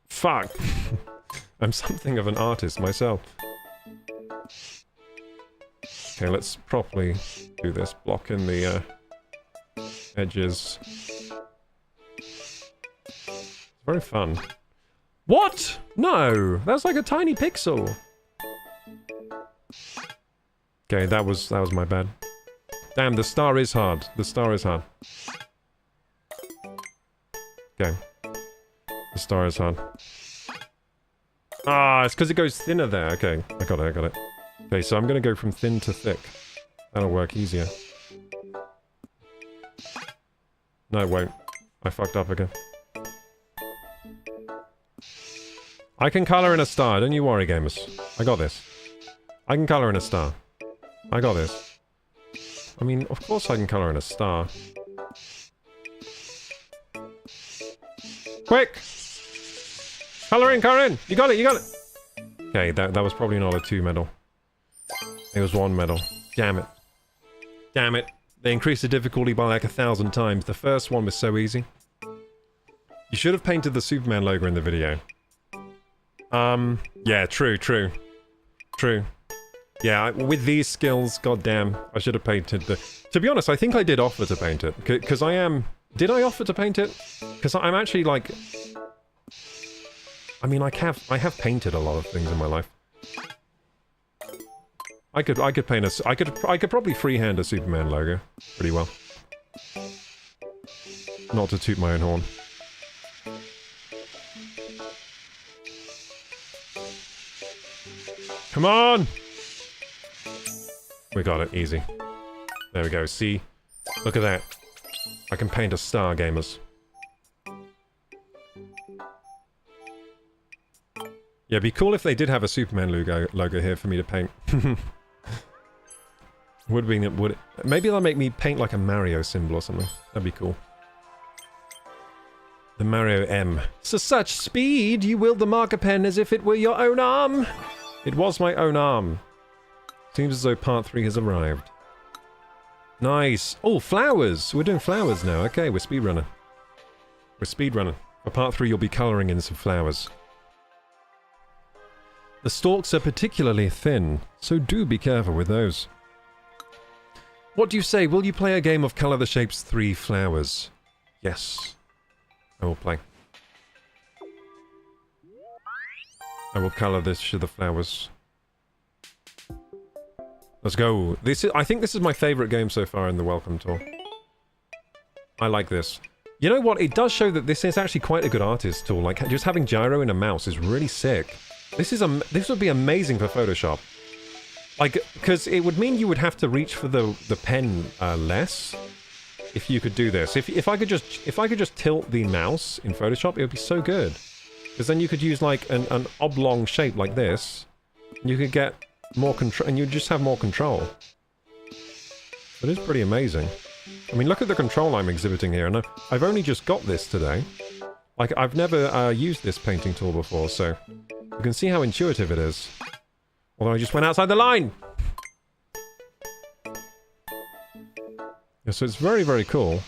Fuck! I'm something of an artist myself. Okay, let's properly do this. Block in the edges. It's very fun. What? No! That's like a tiny pixel! Okay, that was my bad. Damn, the star is hard. The star is hard. Okay. The star is hard. Ah, it's because it goes thinner there. Okay, I got it. Okay, so I'm gonna go from thin to thick. That'll work easier. No, it won't. I fucked up again. I can color in a star, don't you worry, gamers. I got this. I can color in a star. I got this. I mean, of course I can color in a star. Quick! Color in! You got it! Okay, that was probably not a 2 medal. It was 1 medal. Damn it. They increased the difficulty by like 1,000 times. The first one was so easy. You should have painted the Superman logo in the video. Yeah, true. Yeah, with these skills, goddamn, I should have painted the... To be honest, I think I did offer to paint it, because I am... Did I offer to paint it? Because I'm actually, like... I mean, I have painted a lot of things in my life. I could paint a... I could probably freehand a Superman logo pretty well. Not to toot my own horn. Come on! We got it, easy. There we go, see? Look at that. I can paint a star, gamers. Yeah, it'd be cool if they did have a Superman logo here for me to paint. Maybe they'll make me paint like a Mario symbol or something. That'd be cool. The Mario M. So such speed, you wield the marker pen as if it were your own arm! It was my own arm. Seems as though part 3 has arrived. Nice! Oh, flowers! We're doing flowers now. Okay, we're speedrunning. For part 3, you'll be colouring in some flowers. The stalks are particularly thin, so do be careful with those. What do you say? Will you play a game of Colour the Shapes 3 Flowers? Yes. I will play. I will colour the flowers. Let's go. I think this is my favourite game so far in the Welcome Tour. I like this. You know what? It does show that this is actually quite a good artist tool. Like, just having gyro in a mouse is really sick. This would be amazing for Photoshop. Like, because it would mean you would have to reach for the pen less if you could do this. If I could just tilt the mouse in Photoshop, it would be so good. Because then you could use like an oblong shape like this, and you could get more control, and you'd just have more control. It is pretty amazing. I mean, look at the control I'm exhibiting here, and I've only just got this today. Like, I've never used this painting tool before, so you can see how intuitive it is. Although I just went outside the line! Yeah, so it's very, very cool.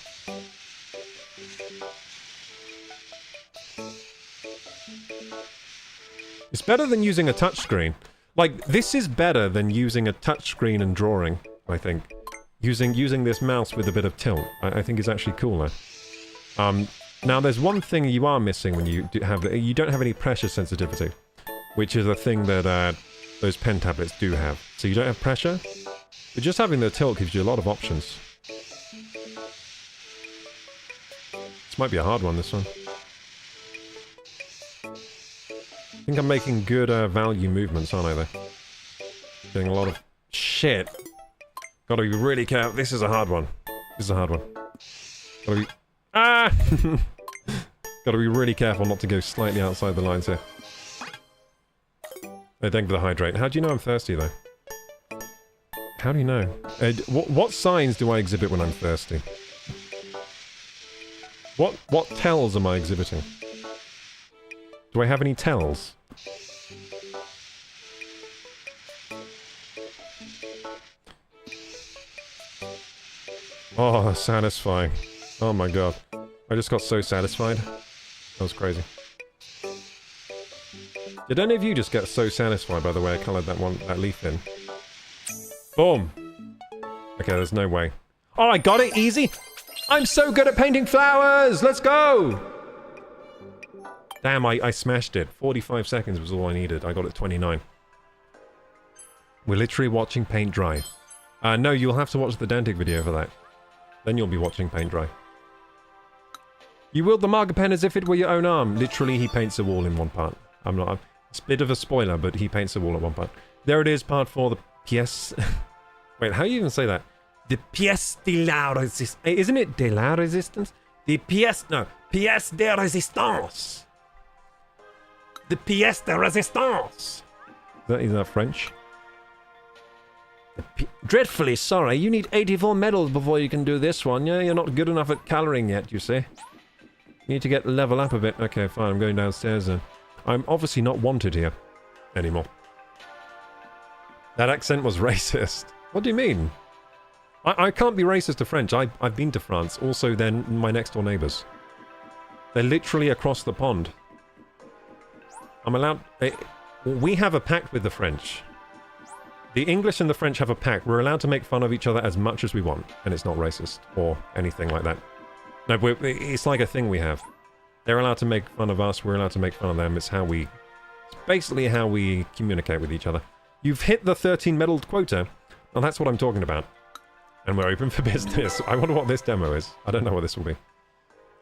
It's better than using a touchscreen. Like, this is better than using a touchscreen and drawing, I think. Using this mouse with a bit of tilt, I think is actually cooler. Now, there's one thing you are missing when you you don't have any pressure sensitivity, which is a thing that those pen tablets do have. So you don't have pressure, but just having the tilt gives you a lot of options. This might be a hard one, this one. I think I'm making good value movements, aren't I, though? Getting a lot of... Shit! Gotta be really careful. This is a hard one. Gotta be... Ah! Gotta be really careful not to go slightly outside the lines here. Oh, thank you for the hydrate. How do you know I'm thirsty, though? How do you know? What signs do I exhibit when I'm thirsty? What tells am I exhibiting? Do I have any tells? Oh, satisfying. Oh my god. I just got so satisfied. That was crazy. Did any of you just get so satisfied by the way I coloured that leaf in? Boom. Okay, there's no way. Oh, I got it easy. I'm so good at painting flowers. Let's go. Damn, I smashed it. 45 seconds was all I needed. I got it 29. We're literally watching paint dry. No, you'll have to watch the Dantic video for that. Then you'll be watching paint dry. You wield the marker pen as if it were your own arm. Literally, he paints a wall in one part. It's a bit of a spoiler, but he paints a wall at one part. There it is, part 4, the pièce... Wait, how do you even say that? The pièce de la résistance. Isn't it de la résistance? The pièce... No. Pièce de résistance. The pièce de résistance. Is that French? Dreadfully sorry, you need 84 medals before you can do this one. Yeah, you're not good enough at colouring yet, you see. You need to get level up a bit. Okay, fine, I'm going downstairs then. I'm obviously not wanted here anymore. That accent was racist. What do you mean? I can't be racist to French. I've been to France. Also, they're my next door neighbours. They're literally across the pond. I'm allowed... we have a pact with the French. The English and the French have a pact. We're allowed to make fun of each other as much as we want. And it's not racist or anything like that. No, it's like a thing we have. They're allowed to make fun of us. We're allowed to make fun of them. It's basically how we communicate with each other. You've hit the 13 medal quota. Well, that's what I'm talking about. And we're open for business. I wonder what this demo is. I don't know what this will be.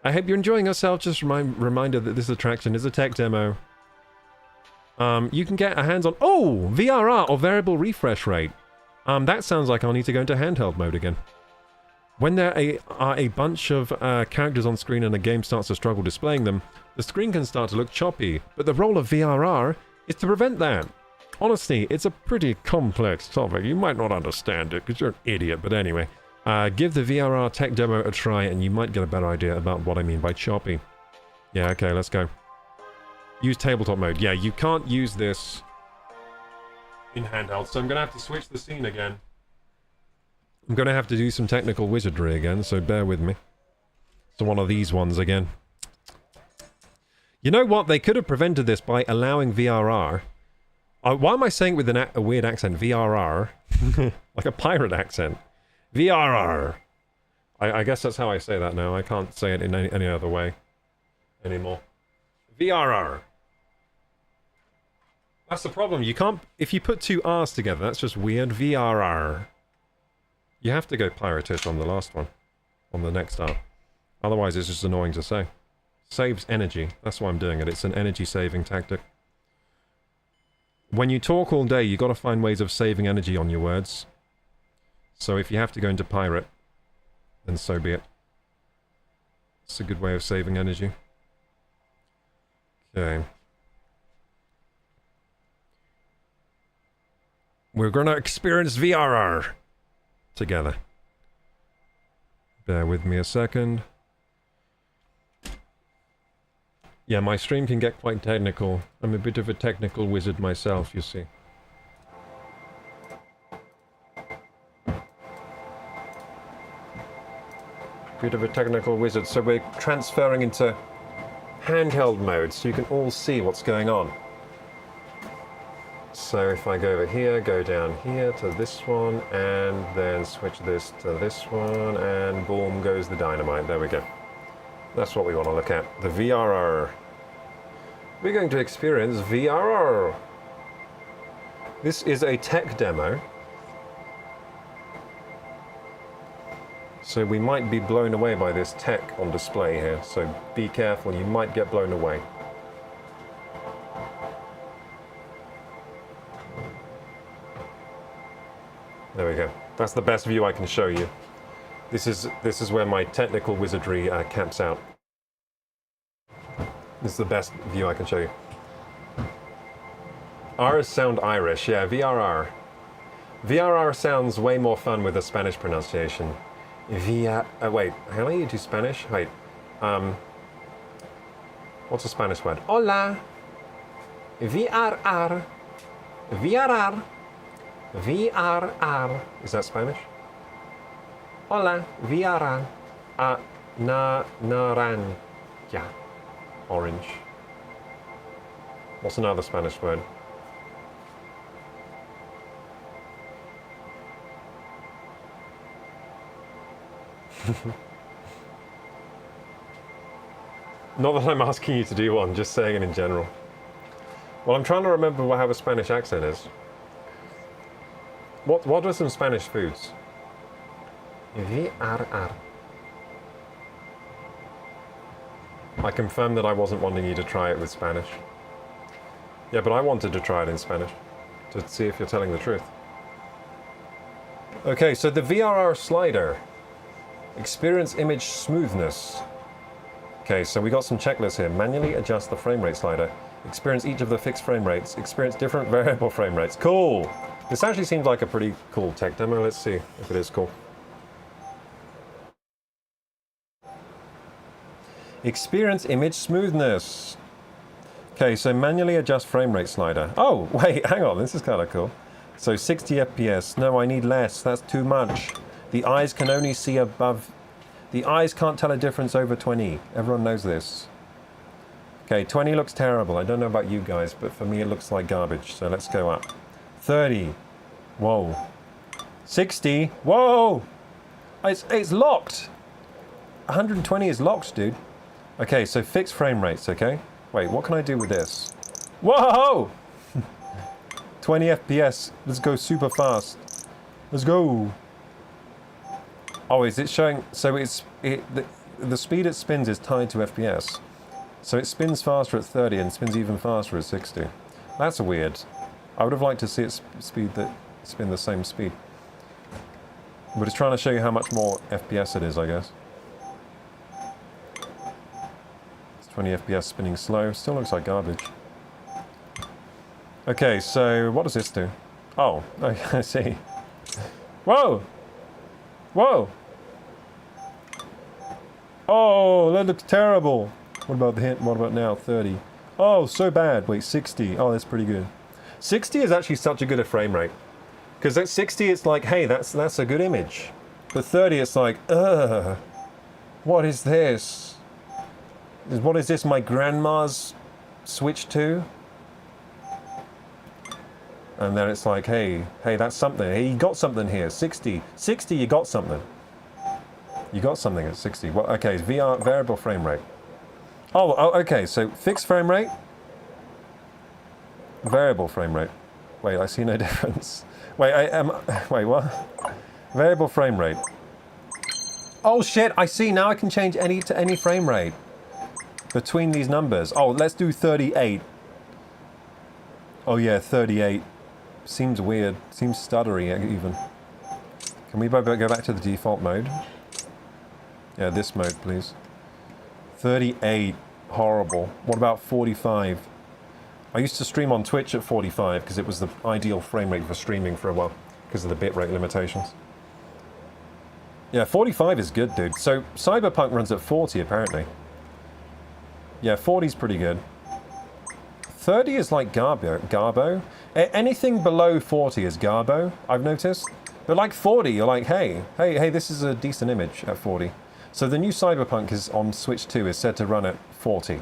I hope you're enjoying yourself. Just reminder that this attraction is a tech demo. You can get a hands-on... Oh! VRR, or variable refresh rate. That sounds like I'll need to go into handheld mode again. When there are a bunch of characters on screen and the game starts to struggle displaying them, the screen can start to look choppy, but the role of VRR is to prevent that. Honestly, it's a pretty complex topic. You might not understand it, because you're an idiot, but anyway. Give the VRR tech demo a try, and you might get a better idea about what I mean by choppy. Yeah, okay, let's go. Use tabletop mode. Yeah, you can't use this in handheld, so I'm going to have to switch the scene again. I'm going to have to do some technical wizardry again, so bear with me. So one of these ones again. You know what? They could have prevented this by allowing VRR. Why am I saying it with a weird accent? VRR. Like a pirate accent. VRR. I guess that's how I say that now. I can't say it in any other way anymore. VRR. That's the problem. You can't... If you put two R's together, that's just weird. VRR. You have to go piratish on the last one. On the next R. Otherwise, it's just annoying to say. Saves energy. That's why I'm doing it. It's an energy-saving tactic. When you talk all day, you got to find ways of saving energy on your words. So if you have to go into pirate, then so be it. It's a good way of saving energy. Okay. We're gonna experience VRR together. Bear with me a second. Yeah, my stream can get quite technical. I'm a bit of a technical wizard myself, you see. Bit of a technical wizard, so we're transferring into handheld mode so you can all see what's going on. So if I go over here, go down here to this one, and then switch this to this one, and boom goes the dynamite. There we go. That's what we want to look at. The VRR. We're going to experience VRR. This is a tech demo. So we might be blown away by this tech on display here. So be careful, you might get blown away. There we go. That's the best view I can show you. This is where my technical wizardry camps out. This is the best view I can show you. R's sound Irish, yeah, VRR. VRR sounds way more fun with a Spanish pronunciation. Wait, how do you do Spanish? Wait, what's a Spanish word? Hola! VRR. VRR. VRR. Is that Spanish? Hola, VRR. Naranja. Orange. What's another Spanish word? Not that I'm asking you to do one, just saying it in general. Well, I'm trying to remember how a Spanish accent is. What are some Spanish foods? VRR. I confirm that I wasn't wanting you to try it with Spanish. Yeah, but I wanted to try it in Spanish to see if you're telling the truth. Okay, so the VRR slider. Experience image smoothness. Okay, so we got some checklists here. Manually adjust the frame rate slider. Experience each of the fixed frame rates. Experience different variable frame rates. Cool! This actually seems like a pretty cool tech demo. Let's see if it is cool. Experience image smoothness. Okay, so manually adjust frame rate slider. Oh, wait, hang on, this is kind of cool. So 60 FPS. No, I need less. That's too much. The eyes can only see above. The eyes can't tell a difference over 20. Everyone knows this. Okay, 20 looks terrible. I don't know about you guys, but for me it looks like garbage. So let's go up. 30. Whoa. 60. Whoa! It's locked. 120 is locked, dude. Okay, so fixed frame rates, okay? Wait, what can I do with this? Whoa! 20 FPS. Let's go super fast. Let's go. Oh, is it showing? So the speed it spins is tied to FPS. So it spins faster at 30 and spins even faster at 60. That's weird. I would have liked to see it spin the same speed. But it's trying to show you how much more FPS it is, I guess. 20 FPS spinning slow. Still looks like garbage. Okay, so what does this do? Oh, I see. Whoa! Whoa! Oh, that looks terrible. What about the hint? What about now? 30. Oh, so bad. Wait, 60. Oh, that's pretty good. 60 is actually such a good frame rate. Because at 60 it's like, hey, that's a good image. But 30 it's like, ugh. What is this? What is this, my grandma's Switch 2? And then it's like, hey, that's something. Hey, you got something here. 60. 60, you got something. You got something at 60. Well, okay, VR variable frame rate. Oh, okay, so fixed frame rate. Variable frame rate. Wait, I see no difference. Wait, wait, what? Variable frame rate. Oh shit, I see, now I can change to any frame rate between these numbers. Oh, let's do 38. Oh yeah, 38. Seems weird. Seems stuttery even. Can we go back to the default mode? Yeah, this mode, please. 38. Horrible. What about 45? I used to stream on Twitch at 45 because it was the ideal frame rate for streaming for a while because of the bitrate limitations. Yeah, 45 is good, dude. So Cyberpunk runs at 40 apparently. Yeah, 40 is pretty good. 30 is like Garbo. Anything below 40 is Garbo, I've noticed. But like 40, you're like, hey, this is a decent image at 40. So the new Cyberpunk is on Switch 2 is said to run at 40.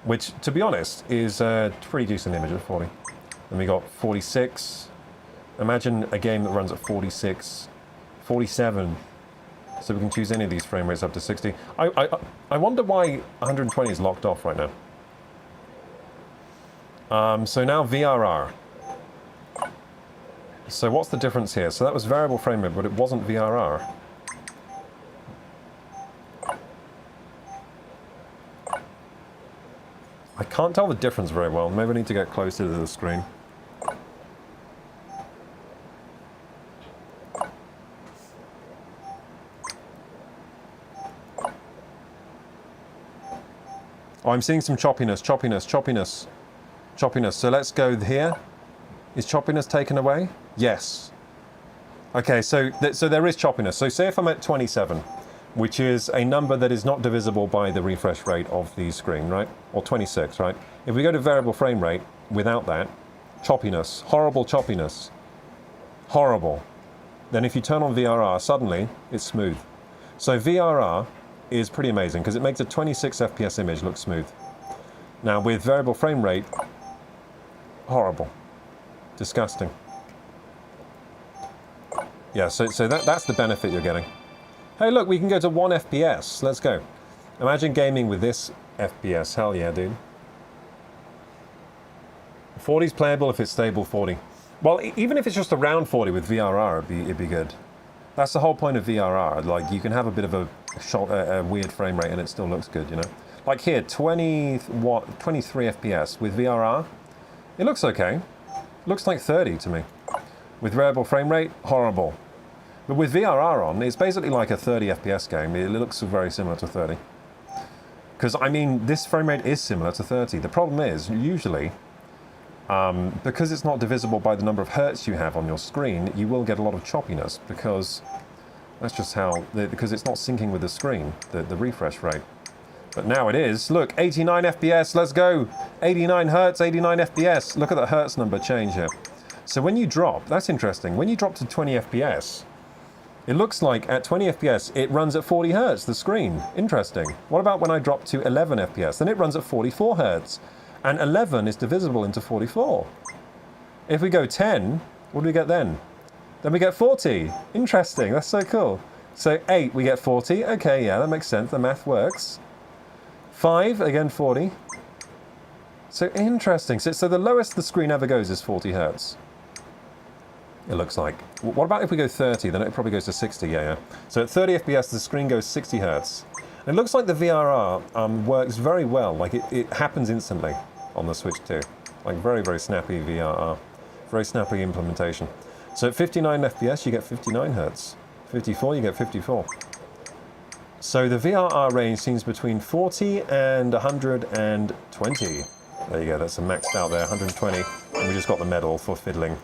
Which, to be honest, is a pretty decent image at 40. Then we got 46. Imagine a game that runs at 46. 47. So we can choose any of these frame rates up to 60. I wonder why 120 is locked off right now. So now VRR. So what's the difference here? So that was variable frame rate, but it wasn't VRR. I can't tell the difference very well. Maybe I need to get closer to the screen. Oh, I'm seeing some choppiness. So let's go here. Is choppiness taken away? Yes. Okay, so there is choppiness. So say if I'm at 27, which is a number that is not divisible by the refresh rate of the screen, right? Or 26, right? If we go to variable frame rate without that, choppiness, horrible choppiness, horrible. Then if you turn on VRR, suddenly it's smooth. So VRR is pretty amazing because it makes a 26 FPS image look smooth. Now with variable frame rate, Horrible. Disgusting. Yeah, so that's the benefit you're getting. Hey, look, we can go to 1 FPS. Let's go. Imagine gaming with this FPS. Hell yeah, dude. 40's playable if it's stable 40. Well, even if it's just around 40 with VRR, it'd be good. That's the whole point of VRR. Like, you can have a bit of a weird frame rate and it still looks good, you know? Like here, 23 FPS with VRR. It looks okay. It looks like 30 to me. With variable frame rate, horrible. But with VRR on, it's basically like a 30 FPS game. It looks very similar to 30. Because, I mean, this frame rate is similar to 30. The problem is, usually, because it's not divisible by the number of hertz you have on your screen, you will get a lot of choppiness, because that's just how, because it's not syncing with the screen, the refresh rate. But now it is. Look, 89 FPS, let's go. 89 hertz, 89 FPS. Look at the hertz number change here. So when you drop, that's interesting, when you drop to 20 FPS, it looks like at 20 FPS, it runs at 40 hertz, the screen. Interesting. What about when I drop to 11 FPS? Then it runs at 44 hertz. And 11 is divisible into 44. If we go 10, what do we get then? Then we get 40. Interesting, that's so cool. So 8, we get 40. Okay, yeah, that makes sense, the math works. 5, again 40. So interesting. So the lowest the screen ever goes is 40 hertz. It looks like. What about if we go 30? Then it probably goes to 60, yeah. So at 30 FPS, the screen goes 60 hertz. And it looks like the VRR works very well. Like it happens instantly on the Switch 2. Like very, very snappy VRR. Very snappy implementation. So at 59 FPS, you get 59 hertz. 54, you get 54. So the VRR range seems between 40 and 120. There you go, that's a maxed out there, 120. And we just got the medal for fiddling.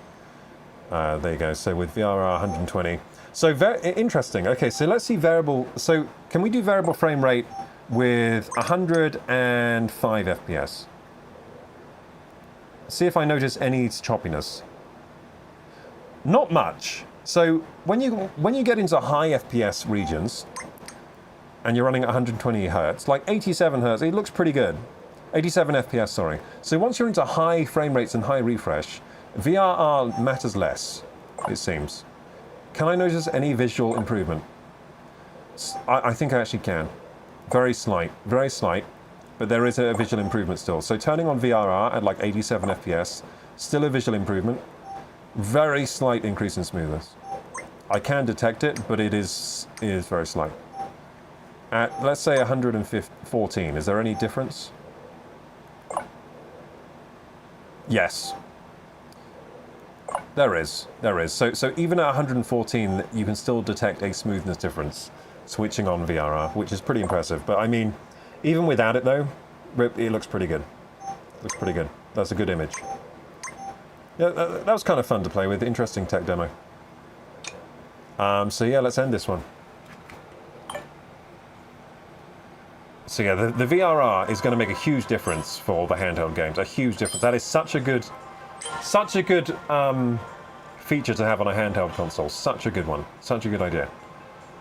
There you go, so with VRR 120. So very interesting. Okay, so let's see variable. So can we do variable frame rate with 105 FPS? See if I notice any choppiness. Not much. So when you get into high FPS regions, and you're running at 120 hertz, like 87 hertz, it looks pretty good. 87 FPS, sorry. So once you're into high frame rates and high refresh, VRR matters less, it seems. Can I notice any visual improvement? I think I actually can. Very slight, but there is a visual improvement still. So turning on VRR at like 87 FPS, still a visual improvement. Very slight increase in smoothness. I can detect it, but it is very slight. At, let's say, 114, is there any difference? Yes. There is. So even at 114, you can still detect a smoothness difference switching on VRR, which is pretty impressive. But I mean, even without it though, it looks pretty good. Looks pretty good. That's a good image. Yeah, that was kind of fun to play with. Interesting tech demo. So yeah, let's end this one. So yeah, the VRR is going to make a huge difference for the handheld games. A huge difference. That is such a good feature to have on a handheld console. Such a good one. Such a good idea.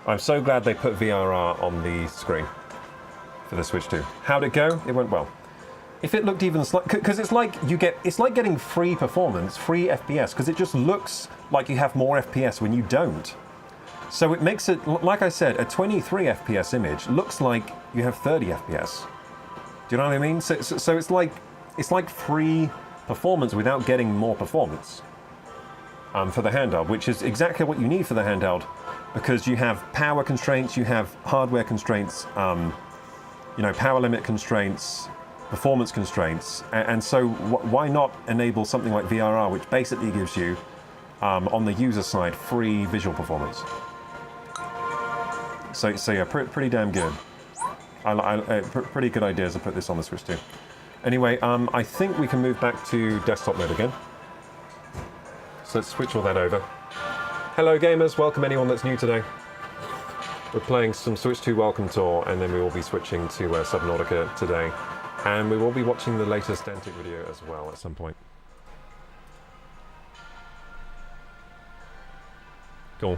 I'm so glad they put VRR on the screen for the Switch 2. How'd it go? It went well. If it looked even slightly, because it's like getting free performance, free FPS, because it just looks like you have more FPS when you don't. So it makes it, like I said, a 23 FPS image looks like you have 30 FPS. Do you know what I mean? So it's like free performance without getting more performance for the handheld, which is exactly what you need for the handheld, because you have power constraints, you have hardware constraints, you know, power limit constraints, performance constraints, and so why not enable something like VRR, which basically gives you, on the user side, free visual performance. So yeah, pretty damn good. Pretty good idea to put this on the Switch 2. Anyway, I think we can move back to desktop mode again. So let's switch all that over. Hello gamers, welcome anyone that's new today. We're playing some Switch 2 Welcome Tour, and then we will be switching to Subnautica today. And we will be watching the latest Dantic video as well at some point. Cool.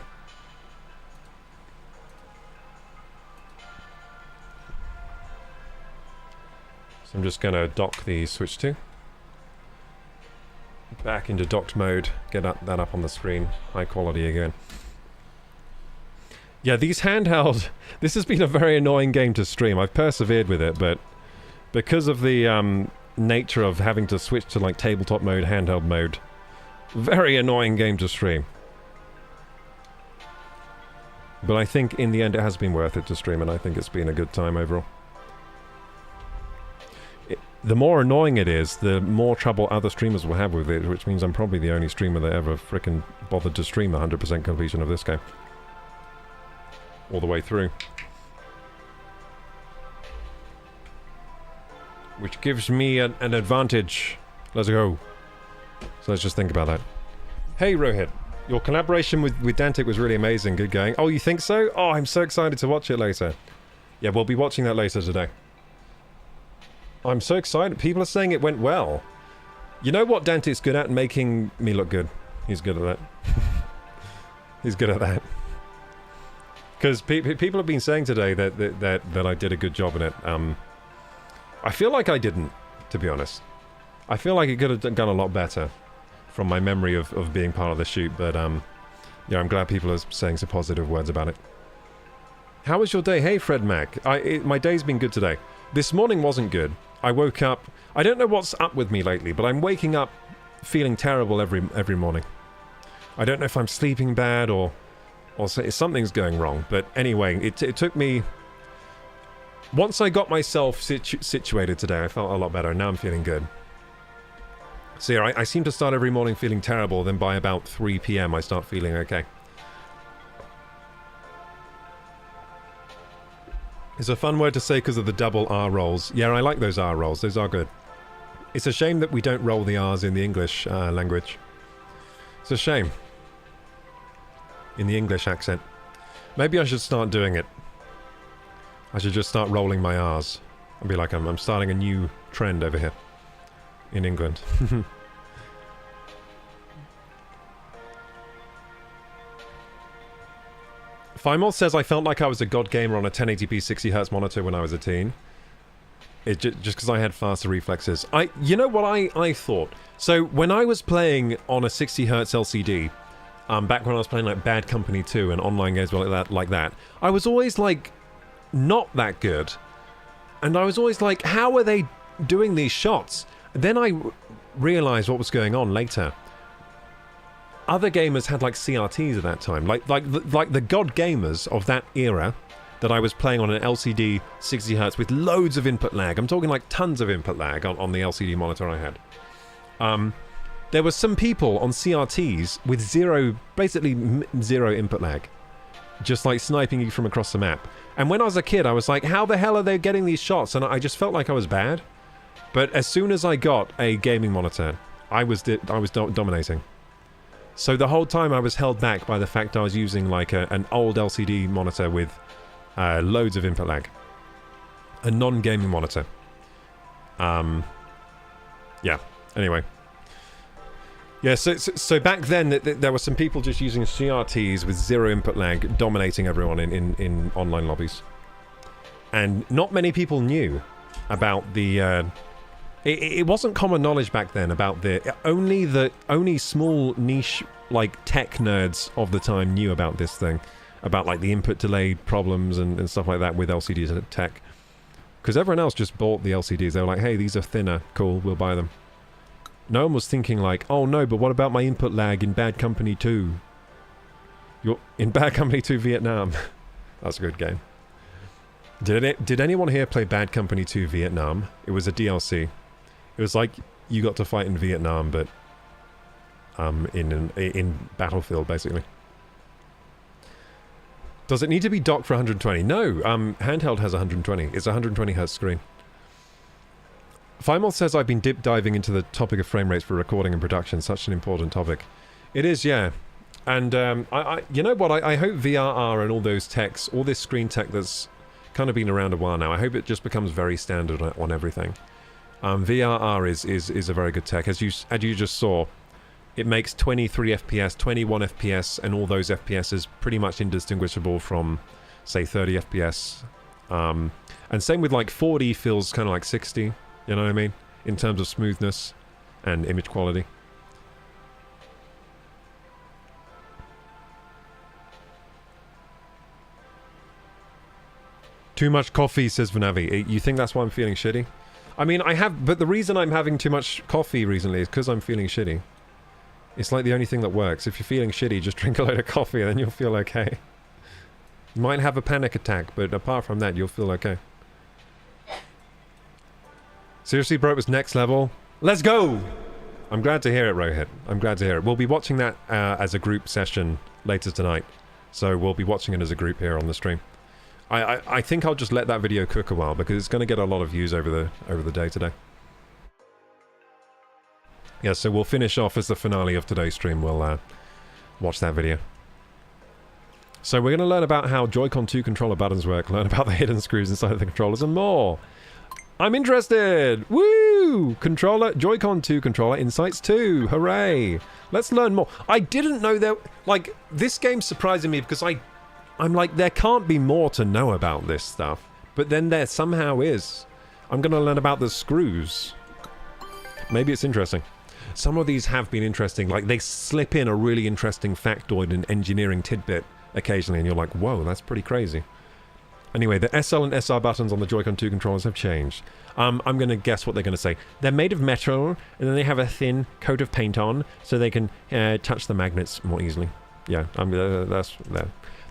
So I'm just going to dock the Switch 2. back into docked mode. Get that up on the screen. High quality again. Yeah, these handheld... This has been a very annoying game to stream. I've persevered with it, but because of the nature of having to switch to like tabletop mode, handheld mode, very annoying game to stream. But I think in the end it has been worth it to stream, and I think it's been a good time overall. The more annoying it is, the more trouble other streamers will have with it, which means I'm probably the only streamer that ever frickin' bothered to stream 100% completion of this game. All the way through. Which gives me an advantage. Let's go. So let's just think about that. Hey Rohit, your collaboration with Dantic was really amazing. Good going. Oh, you think so? Oh, I'm so excited to watch it later. Yeah, we'll be watching that later today. I'm so excited. People are saying it went well. You know what Dantic's good at? Making me look good. He's good at that. He's good at that. Because people have been saying today that I did a good job in it. I feel like I didn't, to be honest. I feel like it could have done a lot better from my memory of being part of the shoot, but yeah, I'm glad people are saying some positive words about it. How was your day? Hey, Fred Mac. My day's been good today. This morning wasn't good. I woke up... I don't know what's up with me lately, but I'm waking up feeling terrible every morning. I don't know if I'm sleeping bad or something's going wrong, but anyway, it took me... Once I got myself situated today, I felt a lot better, and now I'm feeling good. So yeah, I seem to start every morning feeling terrible, then by about 3 PM I start feeling okay. It's a fun word to say because of the double R rolls. Yeah, I like those R rolls, those are good. It's a shame that we don't roll the R's in the English language. It's a shame. In the English accent. Maybe I should start doing it. I should just start rolling my R's. I'll be like, I'm starting a new trend over here. In England. Fimol says, I felt like I was a god gamer on a 1080p 60Hz monitor when I was a teen. Just because I had faster reflexes. You know what I thought? So, when I was playing on a 60Hz LCD, back when I was playing like Bad Company 2 and online games like that, I was always like, not that good. And I was always like, how are they doing these shots? Then I realized what was going on later. Other gamers had like CRTs at that time, like the god gamers of that era that I was playing on an LCD 60Hz with loads of input lag. I'm talking like tons of input lag on the LCD monitor I had. There were some people on CRTs with basically zero input lag, just like sniping you from across the map. And when I was a kid, I was like, how the hell are they getting these shots? And I just felt like I was bad. But as soon as I got a gaming monitor, I was dominating. So the whole time I was held back by the fact I was using like an old LCD monitor with loads of input lag. A non-gaming monitor. Yeah, anyway. Yeah, so back then there were some people just using CRTs with zero input lag, dominating everyone in online lobbies. And not many people knew about the... It wasn't common knowledge back then about only small niche like tech nerds of the time knew about this thing, about like the input delay problems and stuff like that with LCD tech, because everyone else just bought the LCDs. They were like, hey, these are thinner, cool, we'll buy them. No one was thinking like, oh no, but what about my input lag in Bad Company 2? You're in Bad Company 2 Vietnam. That's a good game. Did anyone here play Bad Company 2 Vietnam? It was a DLC. It was like you got to fight in Vietnam, but in Battlefield, basically. Does it need to be docked for 120? No, handheld has 120. It's a 120 Hz screen. Fimol says I've been dip diving into the topic of frame rates for recording and production. Such an important topic. It is, yeah. And you know what? I hope VRR and all those techs, all this screen tech that's kind of been around a while now, I hope it just becomes very standard on everything. VRR is a very good tech. As you just saw, it makes 23 FPS, 21 FPS, and all those FPSs pretty much indistinguishable from, say, 30 FPS. And same with like 4D feels kind of like 60, you know what I mean? In terms of smoothness and image quality. Too much coffee, says Vanavi. You think that's why I'm feeling shitty? I mean, but the reason I'm having too much coffee recently is because I'm feeling shitty. It's like the only thing that works. If you're feeling shitty, just drink a load of coffee and then you'll feel okay. You might have a panic attack, but apart from that, you'll feel okay. Seriously, bro, it was next level. Let's go! I'm glad to hear it, Rohit. I'm glad to hear it. We'll be watching that as a group session later tonight. So we'll be watching it as a group here on the stream. I think I'll just let that video cook a while because it's going to get a lot of views over the day today. Yeah, so we'll finish off as the finale of today's stream. We'll watch that video. So we're going to learn about how Joy-Con 2 controller buttons work, learn about the hidden screws inside of the controllers, and more. I'm interested! Woo! Controller, Joy-Con 2 controller Insights 2. Hooray! Let's learn more. I didn't know there... Like, this game's surprising me because I'm like, there can't be more to know about this stuff. But then there somehow is. I'm going to learn about the screws. Maybe it's interesting. Some of these have been interesting. Like, they slip in a really interesting factoid and engineering tidbit occasionally, and you're like, whoa, that's pretty crazy. Anyway, the SL and SR buttons on the Joy-Con 2 controllers have changed. I'm going to guess what they're going to say. They're made of metal, and then they have a thin coat of paint on, so they can touch the magnets more easily. Yeah,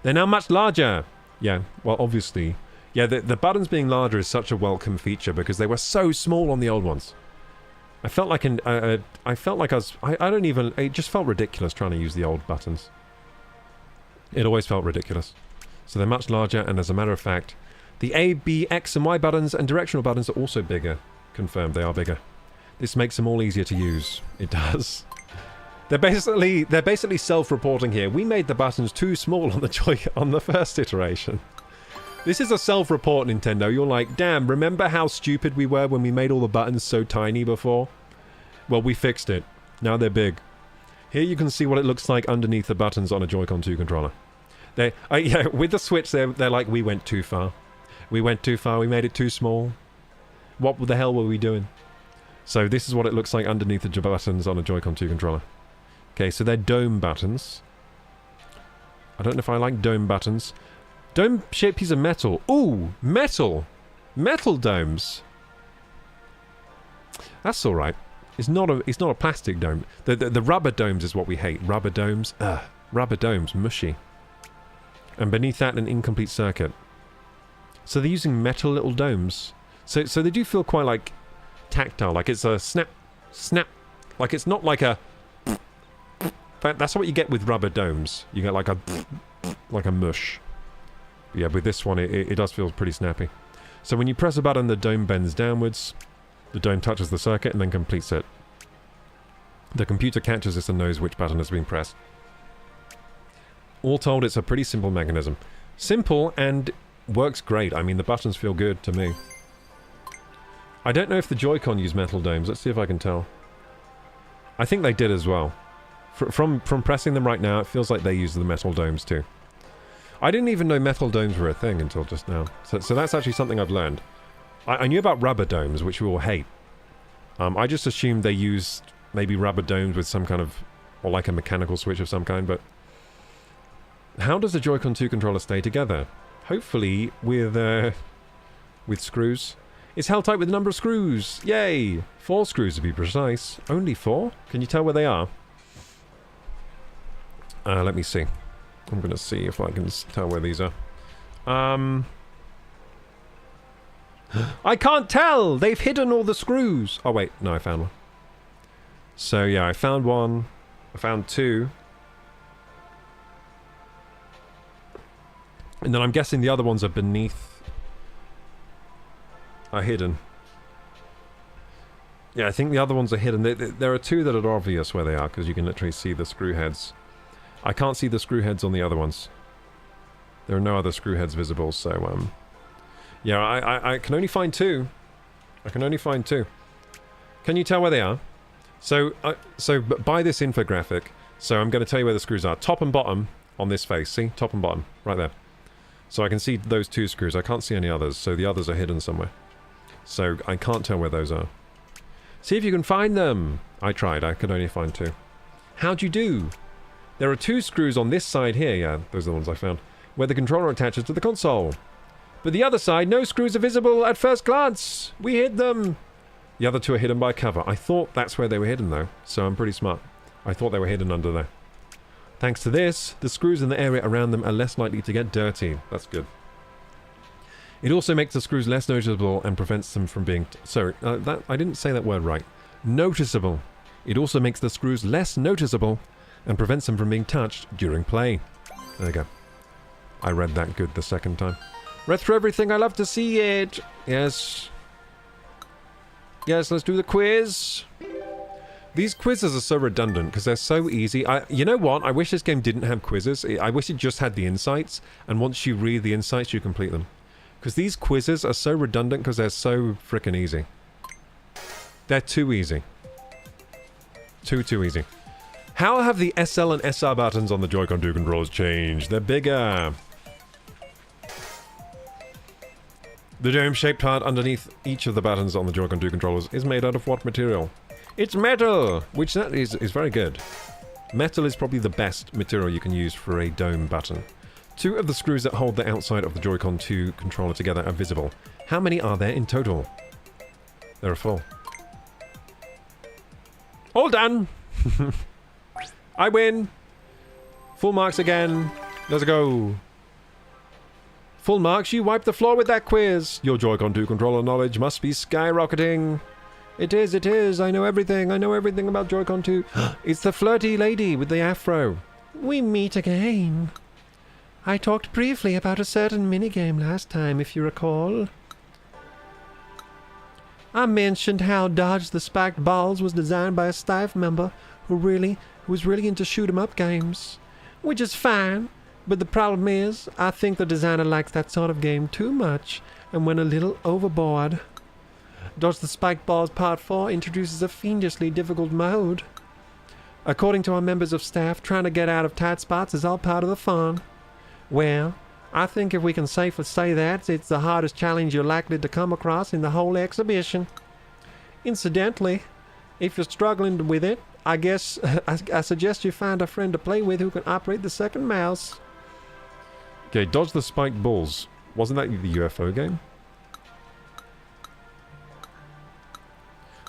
they're now much larger. Yeah, well, obviously. Yeah, the buttons being larger is such a welcome feature because they were so small on the old ones. I felt like it just felt ridiculous trying to use the old buttons. It always felt ridiculous. So they're much larger, and as a matter of fact, the A, B, X, and Y buttons and directional buttons are also bigger. Confirmed, they are bigger. This makes them all easier to use. It does. They're basically self-reporting here. We made the buttons too small on the first iteration. This is a self-report, Nintendo. You're like, damn, remember how stupid we were when we made all the buttons so tiny before? Well, we fixed it. Now they're big. Here you can see what it looks like underneath the buttons on a Joy-Con 2 controller. Yeah, with the Switch, they're like, we went too far. We went too far, we made it too small. What the hell were we doing? So this is what it looks like underneath the buttons on a Joy-Con 2 controller. Okay, so they're dome buttons. I don't know if I like dome buttons. Dome-shaped piece of metal. Ooh, metal! Metal domes! That's alright. It's not a plastic dome. The rubber domes is what we hate. Rubber domes. Ugh. Rubber domes. Mushy. And beneath that, an incomplete circuit. So they're using metal little domes. So they do feel quite like tactile. Like it's a snap, snap. Like it's not like a... That's what you get with rubber domes. You get like a mush. But yeah, with this one, it does feel pretty snappy. So when you press a button, the dome bends downwards. The dome touches the circuit and then completes it. The computer catches this and knows which button has been pressed. All told, it's a pretty simple mechanism. Simple and works great. I mean, the buttons feel good to me. I don't know if the Joy-Con use metal domes. Let's see if I can tell. I think they did as well. From pressing them right now, it feels like they use the metal domes too. I didn't even know metal domes were a thing until just now. So that's actually something I've learned. I knew about rubber domes, which we all hate. I just assumed they used maybe rubber domes with some kind of... or like a mechanical switch of some kind, but... How does the Joy-Con 2 controller stay together? Hopefully with screws. It's held tight with a number of screws. Yay! 4 screws to be precise. Only 4? Can you tell where they are? Let me see. I'm gonna see if I can tell where these are. I can't tell! They've hidden all the screws! Oh wait, no, I found one. So yeah, I found one. I found 2. And then I'm guessing the other ones are beneath... are hidden. Yeah, I think the other ones are hidden. There are 2 that are obvious where they are, because you can literally see the screw heads. I can't see the screw heads on the other ones. There are no other screw heads visible, so, yeah, I can only find 2. I can only find 2. Can you tell where they are? So by this infographic, so I'm going to tell you where the screws are. Top and bottom on this face. See? Top and bottom. Right there. So I can see those 2 screws. I can't see any others, so the others are hidden somewhere. So I can't tell where those are. See if you can find them! I tried. I could only find 2. How'd you do? There are 2 screws on this side here. Yeah, those are the ones I found. Where the controller attaches to the console. But the other side, no screws are visible at first glance. We hid them. The other two are hidden by cover. I thought that's where they were hidden, though, so I'm pretty smart. I thought they were hidden under there. Thanks to this, the screws in the area around them are less likely to get dirty. That's good. It also makes the screws less noticeable and prevents them from being... I didn't say that word right. Noticeable. It also makes the screws less noticeable and prevents them from being touched during play. There you go. I read that good the second time. Read through everything. I love to see it. Yes. Yes, let's do the quiz. These quizzes are so redundant because they're so easy. You know what? I wish this game didn't have quizzes. I wish it just had the insights, and once you read the insights, you complete them. Because these quizzes are so redundant because they're so freaking easy. They're too easy. Too easy. How have the SL and SR buttons on the Joy-Con 2 controllers changed? They're bigger. The dome-shaped part underneath each of the buttons on the Joy-Con 2 controllers is made out of what material? It's metal! Which that is very good. Metal is probably the best material you can use for a dome button. 2 of the screws that hold the outside of the Joy-Con 2 controller together are visible. How many are there in total? There are 4. All done! I win! Full marks again. Let's go. Full marks, you wiped the floor with that quiz. Your Joy-Con 2 controller knowledge must be skyrocketing. It is. I know everything about Joy-Con 2. It's the flirty lady with the afro. We meet again. I talked briefly about a certain minigame last time, if you recall. I mentioned how Dodge the Spiked Balls was designed by a staff member who was really into shoot-'em-up games. Which is fine. But the problem is, I think the designer likes that sort of game too much and went a little overboard. Dodge the Spiked Balls Part 4 introduces a fiendishly difficult mode. According to our members of staff, trying to get out of tight spots is all part of the fun. Well, I think if we can safely say that, it's the hardest challenge you're likely to come across in the whole exhibition. Incidentally, if you're struggling with it, I guess I suggest you find a friend to play with who can operate the second mouse. Okay, Dodge the Spiked Balls. Wasn't that the UFO game?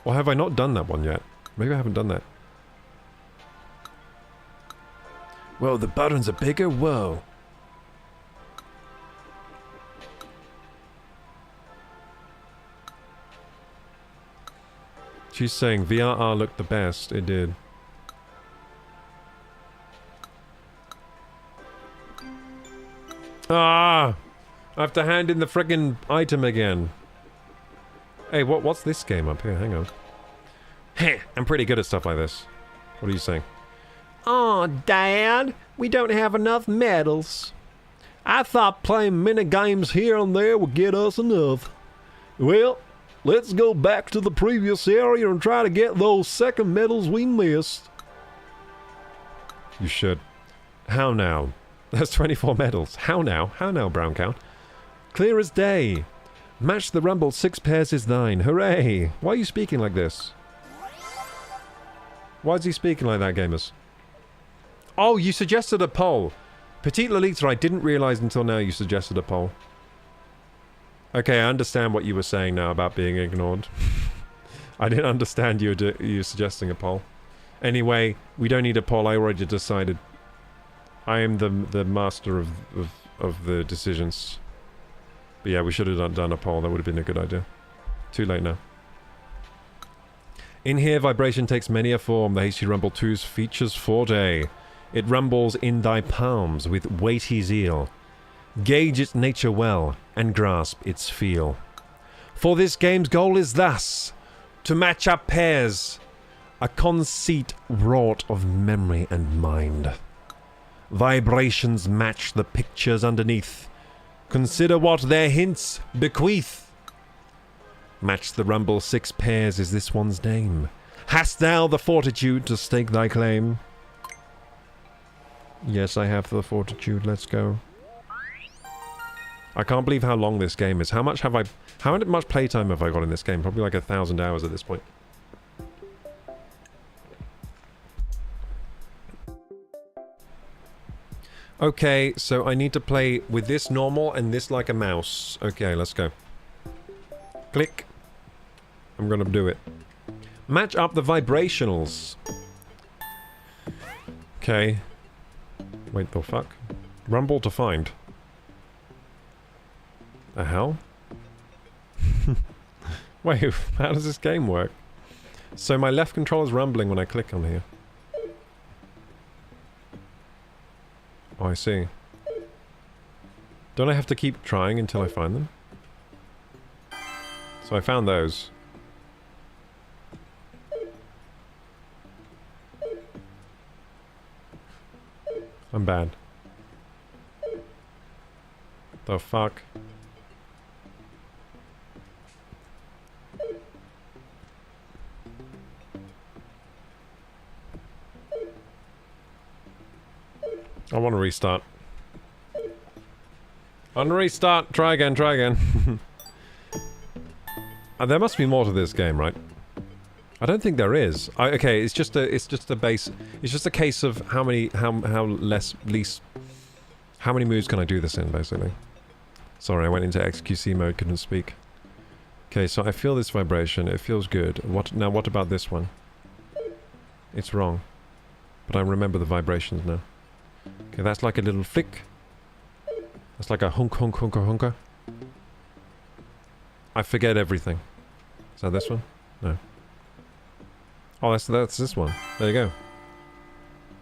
Or have I not done that one yet? Maybe I haven't done that. Whoa, the buttons are bigger? Whoa. She's saying VRR looked the best. It did. Ah! I have to hand in the friggin' item again. Hey, what's this game up here? Hang on. Heh, I'm pretty good at stuff like this. What are you saying? Aw, Dad, we don't have enough medals. I thought playing minigames here and there would get us enough. Well, let's go back to the previous area and try to get those second medals we missed. You should. How now? That's 24 medals. How now? How now, Brown Cow? Clear as day. Match the rumble, 6 pairs is thine. Hooray! Why are you speaking like this? Why is he speaking like that, gamers? Oh, you suggested a poll. Petite Lolita, I didn't realize until now you suggested a poll. Okay, I understand what you were saying now about being ignored. I didn't understand you suggesting a poll. Anyway, we don't need a poll. I already decided. I am the master of the decisions. But yeah, we should have done a poll. That would have been a good idea. Too late now. In here, vibration takes many a form. The Hasty Rumble 2's features forte. It rumbles in thy palms with weighty zeal. Gauge its nature well, and grasp its feel. For this game's goal is thus, to match up pairs, a conceit wrought of memory and mind. Vibrations match the pictures underneath. Consider what their hints bequeath. Match the rumble, 6 pairs is this one's name. Hast thou the fortitude to stake thy claim? Yes, I have the fortitude, let's go. I can't believe how long this game is. How much playtime have I got in this game? Probably like 1,000 hours at this point. Okay, so I need to play with this normal and this like a mouse. Okay, let's go. Click. I'm gonna do it. Match up the vibrationals. Okay. Wait the fuck. Rumble to find. The hell? Wait, how does this game work? So my left control is rumbling when I click on here. Oh, I see. Don't I have to keep trying until I find them? So I found those. I'm bad. The fuck? I want to restart. I want to restart. Try again, try again. There must be more to this game, right? I don't think there is. Okay, it's just a base. It's just a case of how many moves can I do this in, basically. Sorry, I went into XQC mode, couldn't speak. Okay, so I feel this vibration. It feels good. What about this one? It's wrong. But I remember the vibrations now. Okay, that's like a little flick. That's like a hunk, hunk, hunker, hunker. I forget everything. Is that this one? No. Oh, that's this one. There you go.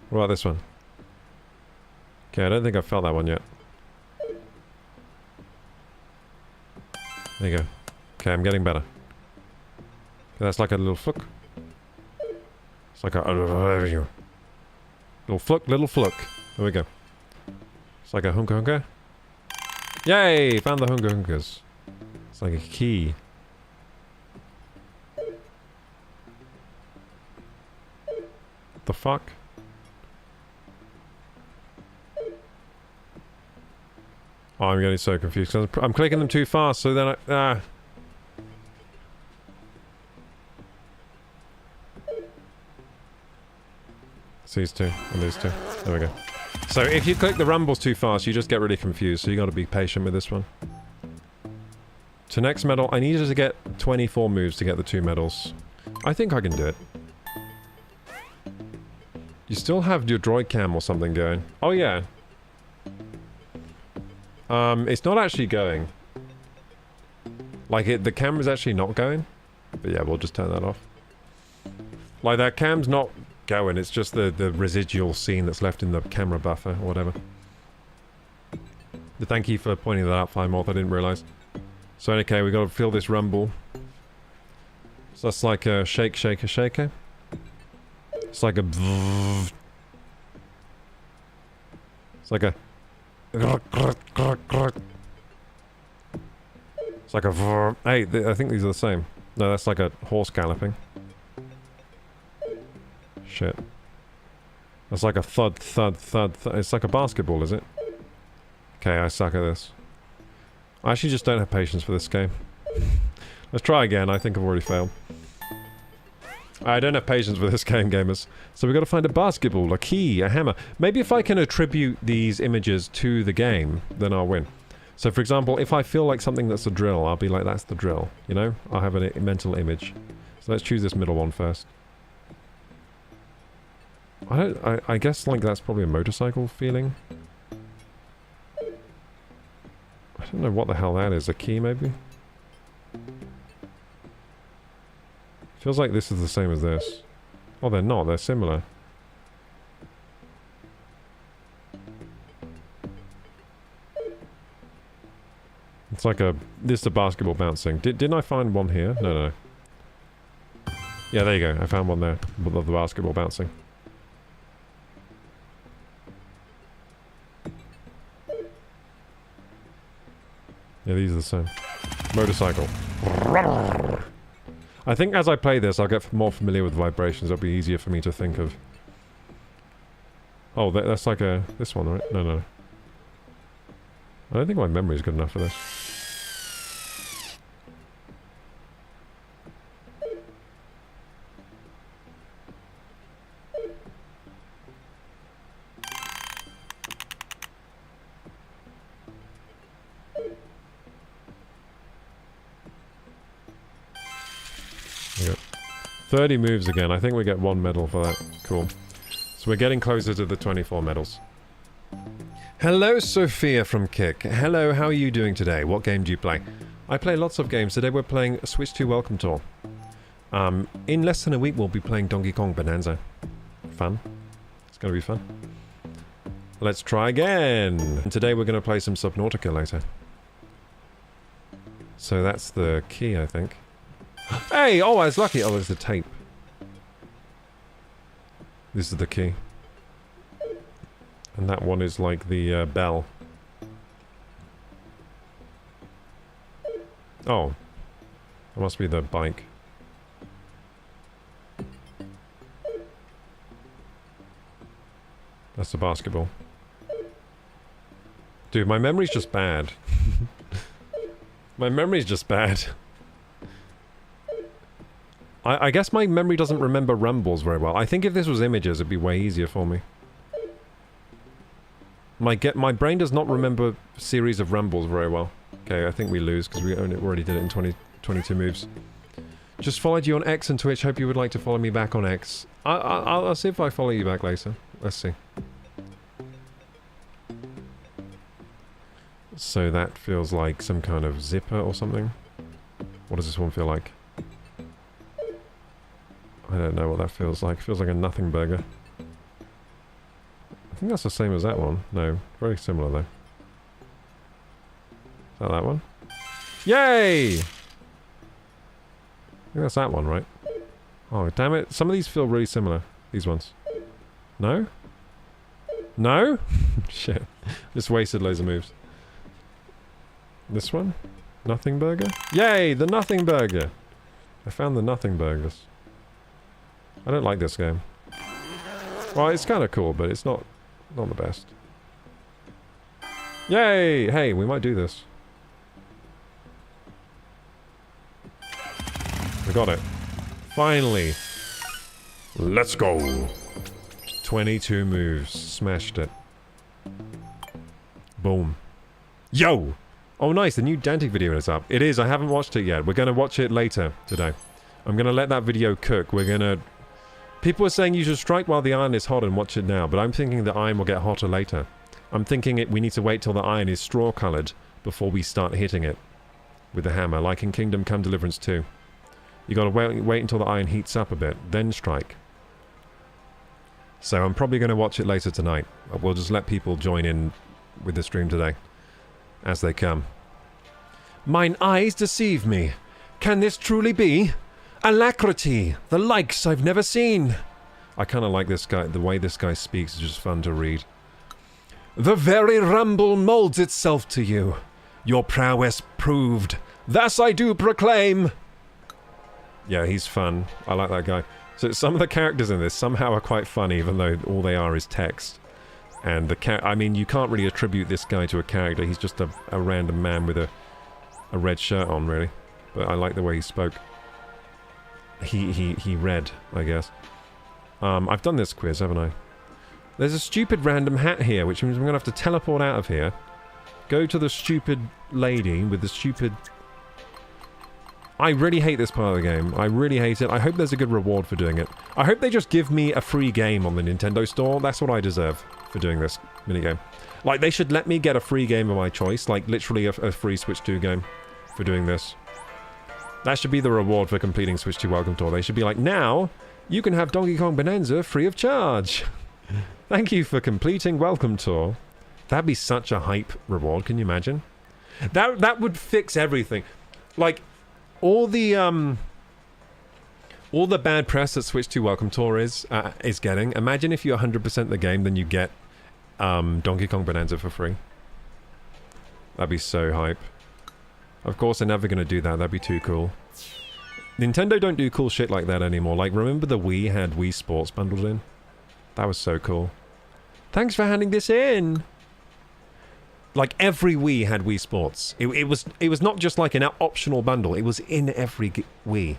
What about this one? Okay, I don't think I've felt that one yet. There you go. Okay, I'm getting better. Okay, that's like a little fluke. It's like a... Little fluke, little fluke. There we go. It's like a hunker hunker. Yay! Found the hunker hunkers. It's like a key. The fuck? Oh, I'm getting so confused because I'm clicking them too fast, so then I... It's these two, and these two. There we go. So if you click the rumbles too fast, you just get really confused, so you gotta be patient with this one. To next medal, I needed to get 24 moves to get the 2 medals. I think I can do it. You still have your droid cam or something going. Oh yeah. It's not actually going. Like the camera's actually not going. But yeah, we'll just turn that off. Like that cam's not going, it's just the residual scene that's left in the camera buffer or whatever. Thank you for pointing that out, Flymorth, I didn't realise. So okay, we gotta feel this rumble. So that's like a shake, shaker, shaker. It's like a... It's like a... It's like a... Hey, I think these are the same. No, that's like a horse galloping. Shit. That's like a thud, thud, thud, thud. It's like a basketball, is it? Okay, I suck at this. I actually just don't have patience for this game. Let's try again. I think I've already failed. I don't have patience for this game, gamers. So we've got to find a basketball, a key, a hammer. Maybe if I can attribute these images to the game, then I'll win. So for example, if I feel like something that's a drill, I'll be like, that's the drill. You know? I'll have a mental image. So let's choose this middle one first. I guess like that's probably a motorcycle feeling. I don't know what the hell that is. A key maybe? Feels like this is the same as this. Oh, they're not. They're similar. It's like a... This is a basketball bouncing. Didn't I find one here? No. Yeah, there you go. I found one there. Of the basketball bouncing. Yeah, these are the same. Motorcycle. I think as I play this, I'll get more familiar with vibrations. It'll be easier for me to think of. Oh, that's like a... This one, right? No. I don't think my memory is good enough for this. 30 moves again. I think we get 1 medal for that. Cool. So we're getting closer to the 24 medals. Hello, Sophia from Kick. Hello, how are you doing today? What game do you play? I play lots of games. Today we're playing Switch 2 Welcome Tour. In less than a week we'll be playing Donkey Kong Bonanza. Fun. It's gonna be fun. Let's try again! And today we're gonna play some Subnautica later. So that's the key, I think. Hey! Oh, I was lucky! Oh, there's the tape. This is the key. And that one is like the bell. Oh. That must be the bike. That's the basketball. Dude, my memory's just bad. My memory's just bad. I guess my memory doesn't remember rumbles very well. I think if this was images, it'd be way easier for me. My brain does not remember series of rumbles very well. Okay, I think we lose because we already did it in 22 moves. Just followed you on X and Twitch. Hope you would like to follow me back on X. I'll see if I follow you back later. Let's see. So that feels like some kind of zipper or something. What does this one feel like? I don't know what that feels like. It feels like a nothing burger. I think that's the same as that one. No, very similar though. Is that that one? Yay! I think that's that one, right? Oh, damn it. Some of these feel really similar. These ones. No? No? Shit. Just wasted loads of moves. This one? Nothing burger? Yay! The nothing burger! I found the nothing burgers. I don't like this game. Well, it's kind of cool, but it's not the best. Yay! Hey, we might do this. We got it. Finally! Let's go! 22 moves. Smashed it. Boom. Yo! Oh nice, the new Dante video is up. It is, I haven't watched it yet. We're gonna watch it later today. I'm gonna let that video cook. We're gonna... People are saying you should strike while the iron is hot and watch it now, but I'm thinking the iron will get hotter later. I'm thinking we need to wait till the iron is straw-coloured before we start hitting it with the hammer, like in Kingdom Come Deliverance 2. You gotta wait until the iron heats up a bit, then strike. So I'm probably gonna watch it later tonight. We'll just let people join in with the stream today. As they come. Mine eyes deceive me. Can this truly be? Alacrity! The likes I've never seen! I kind of like this guy. The way this guy speaks is just fun to read. The very rumble molds itself to you. Your prowess proved. Thus I do proclaim! Yeah, he's fun. I like that guy. So some of the characters in this somehow are quite fun, even though all they are is text. And I mean, you can't really attribute this guy to a character. He's just a random man with a red shirt on, really. But I like the way he spoke. He read, I guess. I've done this quiz, haven't I? There's a stupid random hat here, which means I'm going to have to teleport out of here. Go to the stupid lady with the stupid... I really hate this part of the game. I really hate it. I hope there's a good reward for doing it. I hope they just give me a free game on the Nintendo store. That's what I deserve for doing this minigame. Like, they should let me get a free game of my choice. Like, literally a free Switch 2 game for doing this. That should be the reward for completing Switch 2 Welcome Tour. They should be like, now, you can have Donkey Kong Bonanza free of charge. Thank you for completing Welcome Tour. That'd be such a hype reward, can you imagine? That would fix everything. Like... All the bad press that Switch 2 Welcome Tour is getting. Imagine if you 100% the game, then you get Donkey Kong Bonanza for free. That'd be so hype. Of course, they're never going to do that. That'd be too cool. Nintendo don't do cool shit like that anymore. Like, remember the Wii had Wii Sports bundled in? That was so cool. Thanks for handing this in! Like, every Wii had Wii Sports. It was not just like an optional bundle. It was in every Wii.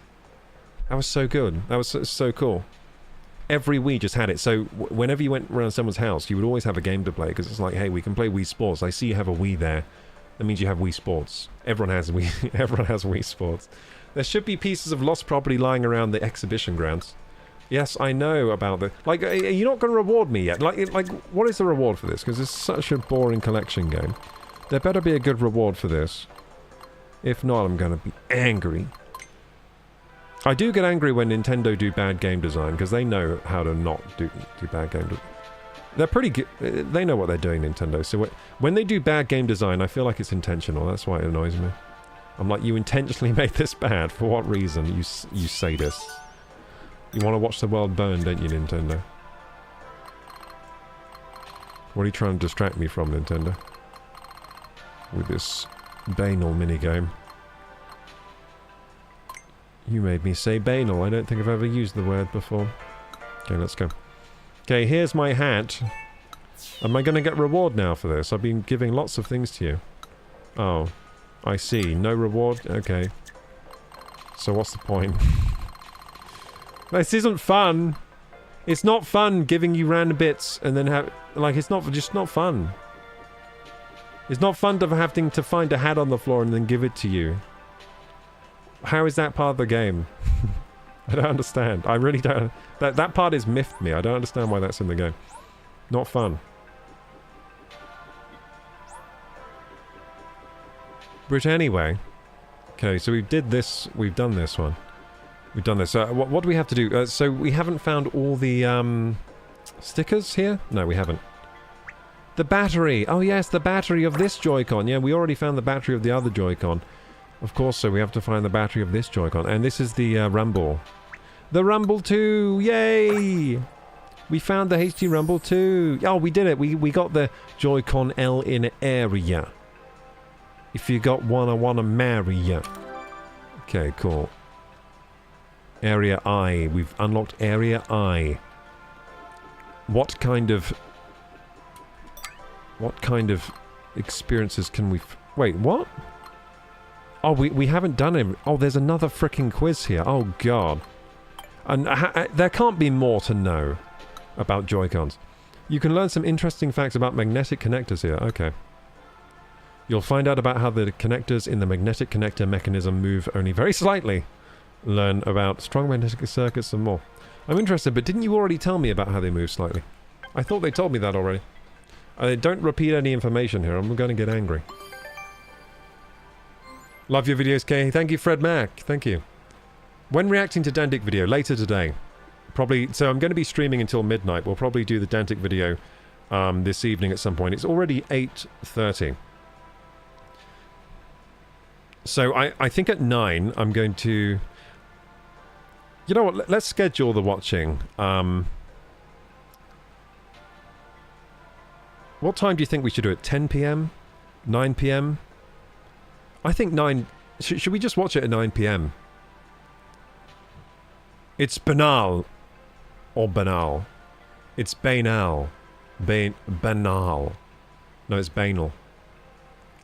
That was so good. That was so cool. Every Wii just had it. So whenever you went around someone's house, you would always have a game to play. Because it's like, hey, we can play Wii Sports. I see you have a Wii there. That means you have Wii Sports. Everyone has Wii. Everyone has Wii Sports. There should be pieces of lost property lying around the exhibition grounds. Yes, I know about the... Like, are you not going to reward me yet? Like, what is the reward for this? Because it's such a boring collection game. There better be a good reward for this. If not, I'm going to be angry. I do get angry when Nintendo do bad game design, because they know how to not do bad game design. They're pretty good. They know what they're doing, Nintendo. So when they do bad game design, I feel like it's intentional. That's why it annoys me. I'm like, you intentionally made this bad. For what reason? You sadists. You want to watch the world burn, don't you, Nintendo? What are you trying to distract me from, Nintendo? With this banal minigame. You made me say banal. I don't think I've ever used the word before. Okay, let's go. Okay, here's my hat. Am I going to get reward now for this? I've been giving lots of things to you. Oh, I see. No reward? Okay. So what's the point? This isn't fun. It's not fun giving you random bits and then have... Like, it's just not fun. It's not fun to having to find a hat on the floor and then give it to you. How is that part of the game? I don't understand. I really don't... That part is miffed me. I don't understand why that's in the game. Not fun. But anyway... Okay, so we did this... We've done this one. We've done this. What do we have to do? So we haven't found all the stickers here? No, we haven't. The battery! Oh yes, the battery of this Joy-Con. Yeah, we already found the battery of the other Joy-Con. Of course, so we have to find the battery of this Joy-Con. And this is the Rumble. The Rumble 2! Yay! We found the HD Rumble 2! Oh, we did it! We got the Joy-Con L in area. If you got one, I wanna marry ya. Okay, cool. Area I. We've unlocked Area I. What kind of experiences can we... Wait, what? Oh, we haven't done it. Oh, there's another freaking quiz here. Oh, God. And there can't be more to know about Joy-Cons. You can learn some interesting facts about magnetic connectors here. Okay. You'll find out about how the connectors in the magnetic connector mechanism move only very slightly. Learn about strong magnetic circuits and more. I'm interested, but didn't you already tell me about how they move slightly? I thought they told me that already. Don't repeat any information here. I'm going to get angry. Love your videos, Kay. Thank you, Fred Mack. Thank you. When reacting to Dantic video, later today. Probably, so I'm going to be streaming until midnight. We'll probably do the Dantic video this evening at some point. It's already 8:30. So I think at 9 I'm going to... You know what, let's schedule the watching. What time do you think we should do it? 10 PM? 9 PM? I think 9... Should we just watch it at 9 PM? It's banal. Or banal. It's banal. Banal. No, it's banal.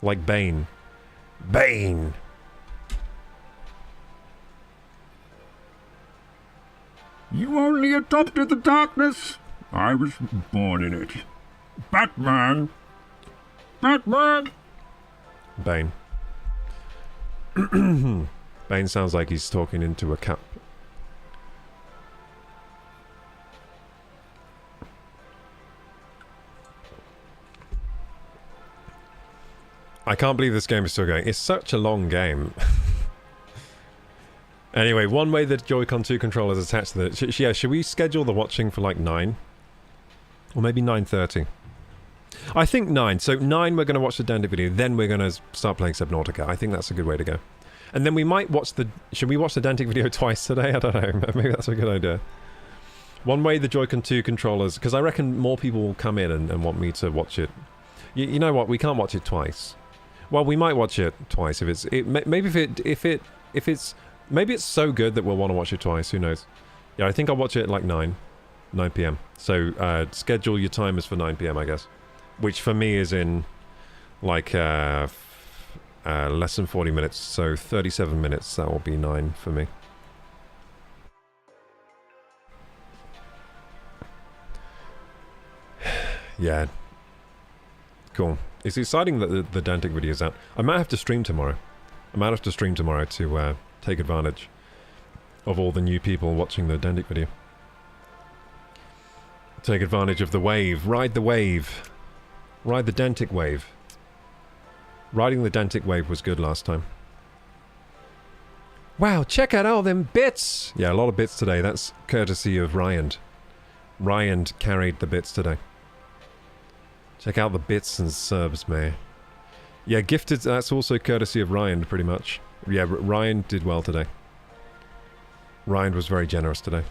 Like Bane. Bane! You only adopted the darkness. I was born in it. Batman! Batman! Bane. Bane sounds like he's talking into a cup. I can't believe this game is still going. It's such a long game. Anyway, one way the Joy-Con 2 controller is attached to the... yeah, should we schedule the watching for like 9? Or maybe 9:30? I think 9. So 9 we're going to watch the Dantic video, then we're going to start playing Subnautica. I think that's a good way to go. And then we might watch the... Should we watch the Dantic video twice today? I don't know. Maybe that's a good idea. One way the Joy-Con 2 controllers... Because I reckon more people will come in and want me to watch it. You know what? We can't watch it twice. Well, we might watch it twice if it's... maybe if it's... Maybe it's so good that we'll want to watch it twice. Who knows? Yeah, I think I'll watch it at like 9 PM. So, schedule your timers for 9 PM, I guess. Which for me is in like less than 40 minutes. So 37 minutes, that will be 9 for me. Yeah. Cool. It's exciting that the Dantic video is out. I might have to stream tomorrow. I might have to stream tomorrow to take advantage of all the new people watching the Dantic video. Take advantage of the wave. Ride the wave. Ride the Dantic wave. Riding the Dantic wave was good last time. Wow, check out all them bits! Yeah, a lot of bits today. That's courtesy of Ryand. Ryand carried the bits today. Check out the bits and subs, man. Yeah, gifted, that's also courtesy of Ryand, pretty much. Yeah, Ryand did well today. Ryand was very generous today.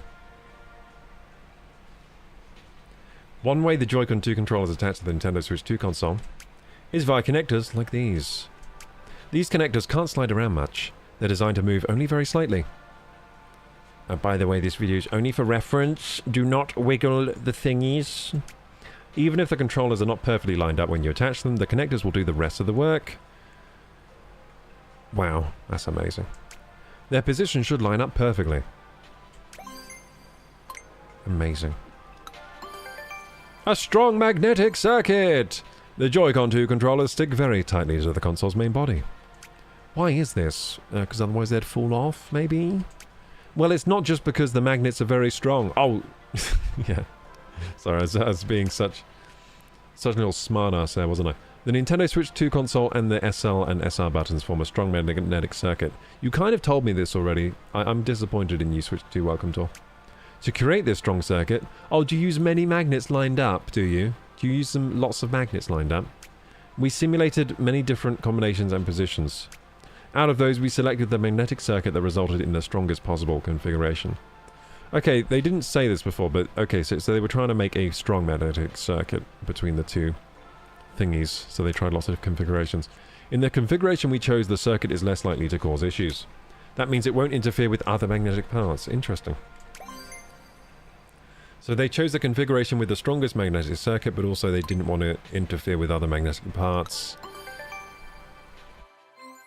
One way the Joy-Con 2 controller is attached to the Nintendo Switch 2 console is via connectors like these. These connectors can't slide around much. They're designed to move only very slightly. By the way, this video is only for reference. Do not wiggle the thingies. Even if the controllers are not perfectly lined up when you attach them, the connectors will do the rest of the work. Wow, that's amazing. Their position should line up perfectly. Amazing. A strong magnetic circuit! The Joy-Con 2 controllers stick very tightly to the console's main body. Why is this? Because otherwise they'd fall off, maybe? Well, it's not just because the magnets are very strong. Oh, yeah. Sorry, I was being such a little smartass there, wasn't I? The Nintendo Switch 2 console and the SL and SR buttons form a strong magnetic circuit. You kind of told me this already. I'm disappointed in you, Switch 2 Welcome Tour. To create this strong circuit... Oh, do you use many magnets lined up, do you? Do you use lots of magnets lined up? We simulated many different combinations and positions. Out of those, we selected the magnetic circuit that resulted in the strongest possible configuration. Okay, they didn't say this before, but okay, so they were trying to make a strong magnetic circuit between the two thingies, so they tried lots of configurations. In the configuration we chose, the circuit is less likely to cause issues. That means it won't interfere with other magnetic parts. Interesting. So they chose the configuration with the strongest magnetic circuit, but also they didn't want to interfere with other magnetic parts.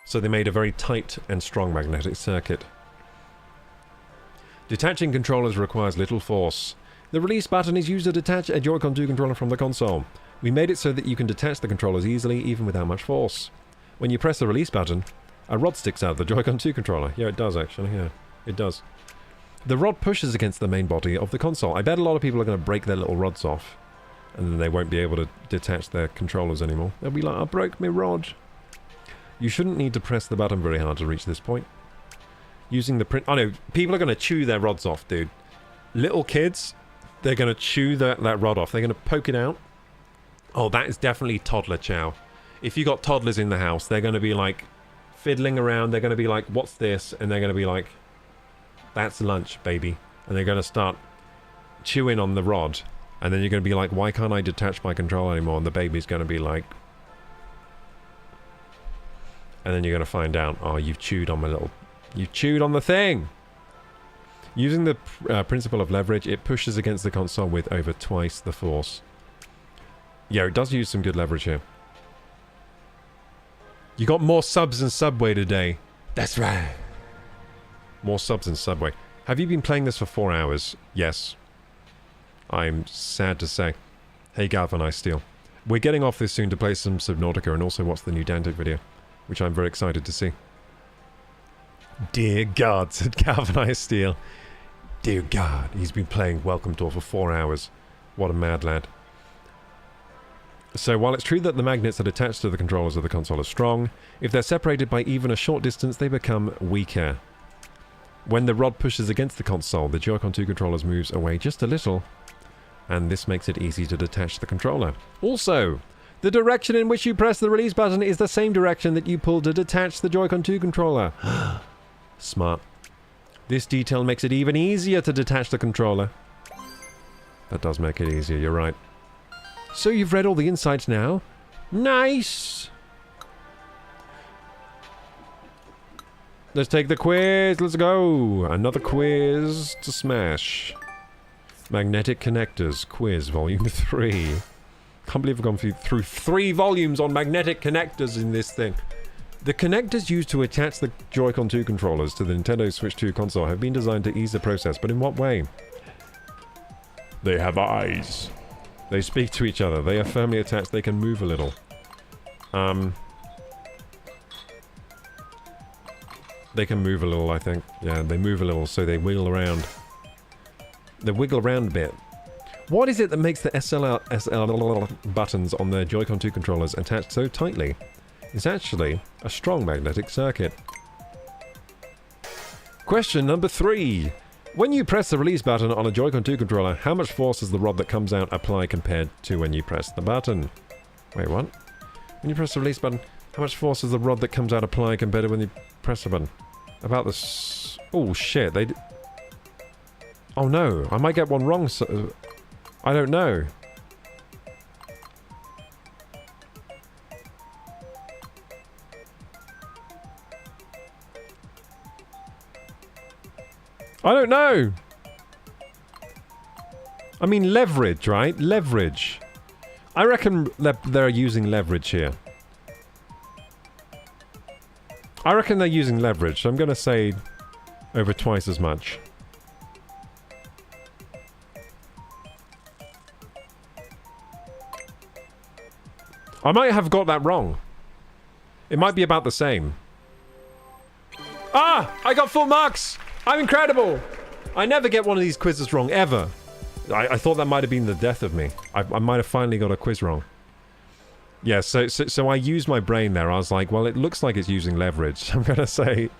So they made a very tight and strong magnetic circuit. Detaching controllers requires little force. The release button is used to detach a Joy-Con 2 controller from the console. We made it so that you can detach the controllers easily, even without much force. When you press the release button, a rod sticks out of the Joy-Con 2 controller. Yeah, it does actually, yeah. It does. The rod pushes against the main body of the console. I bet a lot of people are going to break their little rods off, and then they won't be able to detach their controllers anymore. They'll be like, I broke my rod. You shouldn't need to press the button very hard to reach this point. Using the print... Oh no, people are going to chew their rods off, dude. Little kids, they're going to chew that rod off. They're going to poke it out. Oh, that is definitely toddler chow. If you got toddlers in the house, they're going to be like fiddling around. They're going to be like, what's this? And they're going to be like, that's lunch, baby. And they're going to start chewing on the rod. And then you're going to be like, why can't I detach my controller anymore? And the baby's going to be like... And then you're going to find out, oh, you've chewed on my little... You chewed on the thing! Using the principle of leverage, it pushes against the console with over twice the force. Yeah, it does use some good leverage here. You got more subs than Subway today. That's right. More subs than Subway. Have you been playing this for 4 hours? Yes. I'm sad to say. Hey, Galvanized Steel. We're getting off this soon to play some Subnautica and also watch the new Dantic video, which I'm very excited to see. Dear God, said Galvanized Steel. Dear God, he's been playing Welcome Tour for 4 hours. What a mad lad. So while it's true that the magnets that attach to the controllers of the console are strong, if they're separated by even a short distance, they become weaker. When the rod pushes against the console, the Joy-Con 2 controllers moves away just a little, and this makes it easy to detach the controller. Also, the direction in which you press the release button is the same direction that you pull to detach the Joy-Con 2 controller. Smart. This detail makes it even easier to detach the controller. That does make it easier, you're right. So you've read all the insights now? Nice! Let's take the quiz, let's go! Another quiz to smash. Magnetic Connectors Quiz Volume 3. Can't believe I've gone through 3 volumes on magnetic connectors in this thing. The connectors used to attach the Joy-Con 2 controllers to the Nintendo Switch 2 console have been designed to ease the process, but in what way? They have eyes. They speak to each other. They are firmly attached. They can move a little. They can move a little, I think. Yeah, they move a little, so they wiggle around. They wiggle around a bit. What is it that makes the SL buttons on the Joy-Con 2 controllers attached so tightly? It's actually a strong magnetic circuit. Question number 3. When you press the release button on a Joy-Con 2 controller, how much force does the rod that comes out apply compared to when you press the button? Wait, what? When you press the release button, how much force does the rod that comes out apply compared to when you press the button? About this... Oh, shit. Oh, no. I might get one wrong, so... I don't know. I don't know! I mean, leverage, right? Leverage. I reckon that they're using leverage here. I reckon they're using leverage, so I'm gonna say over twice as much. I might have got that wrong. It might be about the same. Ah! I got full marks! I'm incredible! I never get one of these quizzes wrong, ever. I thought that might have been the death of me. I might have finally got a quiz wrong. Yeah, so I used my brain there. I was like, well, it looks like it's using leverage. I'm gonna say,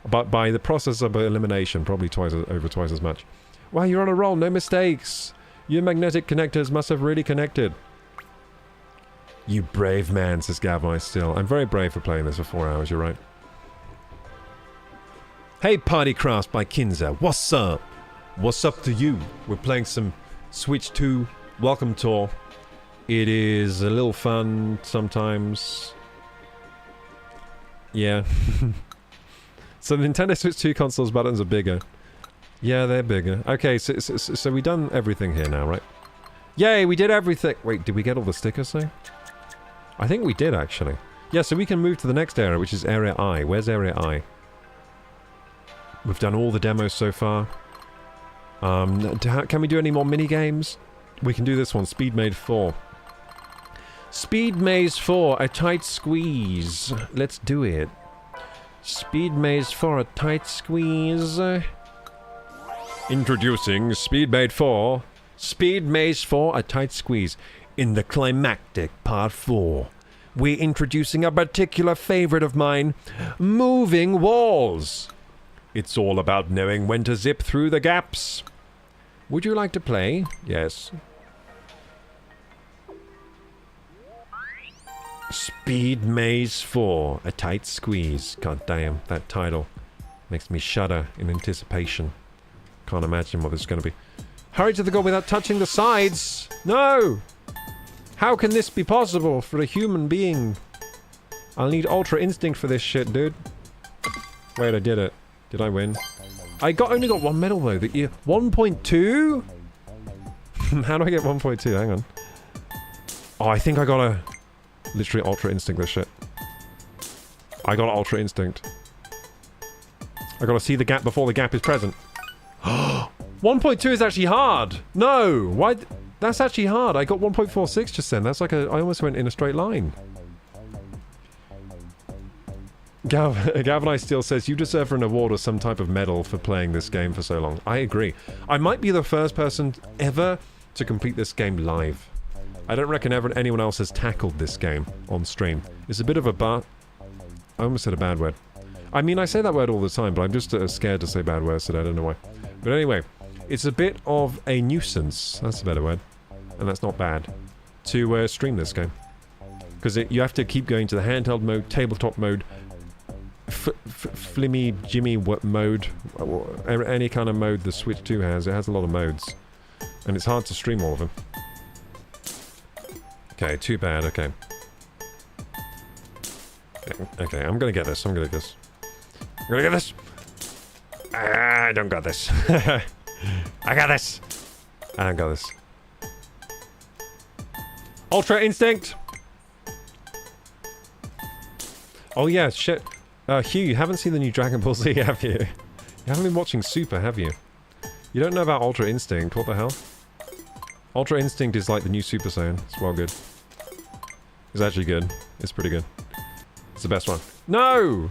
but by the process of elimination, probably over twice as much. Wow, you're on a roll, no mistakes. Your magnetic connectors must have really connected. You brave man, says Gavai still. I'm very brave for playing this for 4 hours, you're right. Hey, Party Crafts by Kinza. What's up? What's up to you? We're playing some Switch 2 Welcome Tour. It is a little fun sometimes. Yeah. So the Nintendo Switch 2 console's buttons are bigger. Yeah, they're bigger. Okay, so we've done everything here now, right? Yay, we did everything! Wait, did we get all the stickers though? I think we did, actually. Yeah, so we can move to the next area, which is Area I. Where's Area I? We've done all the demos so far. Can we do any more mini-games? We can do this one, Speed Maze 4. Speed Maze 4, a tight squeeze. Let's do it. Speed Maze 4, a tight squeeze. Introducing Speed Maze 4. Speed Maze 4, a tight squeeze. In the climactic part 4, we're introducing a particular favorite of mine, moving walls. It's all about knowing when to zip through the gaps. Would you like to play? Yes. Speed Maze 4, a tight squeeze. God damn, that title makes me shudder in anticipation. Can't imagine what this is going to be. Hurry to the goal without touching the sides! No! How can this be possible for a human being? I'll need Ultra Instinct for this shit, dude. Wait, I did it. Did I win? I only got one medal though. 1.2? How do I get 1.2? Hang on. Oh, I think I gotta literally Ultra Instinct this shit. I got Ultra Instinct. I gotta see the gap before the gap is present. 1.2 is actually hard! No! Why? That's actually hard. I got 1.46 just then. That's like I almost went in a straight line. Gavin still says, you deserve an award or some type of medal for playing this game for so long. I agree. I might be the first person ever to complete this game live. I don't reckon anyone else has tackled this game on stream. It's a bit of a I almost said a bad word. I mean, I say that word all the time, but I'm just scared to say bad words today. I don't know why. But anyway, it's a bit of a nuisance. That's a better word. And that's not bad. To stream this game. Because you have to keep going to the handheld mode, tabletop mode, flimmy jimmy mode, any kind of mode the Switch 2 has. It has a lot of modes. And it's hard to stream all of them. Okay, too bad, okay. Okay, I'm gonna get this, I'm gonna get this. I'm gonna get this! I don't got this. I got this! I don't got this. Ultra Instinct! Oh yeah, shit. Hugh, you haven't seen the new Dragon Ball Z, have you? You haven't been watching Super, have you? You don't know about Ultra Instinct, what the hell? Ultra Instinct is like the new Super Saiyan. It's well good. It's actually good. It's pretty good. It's the best one. No!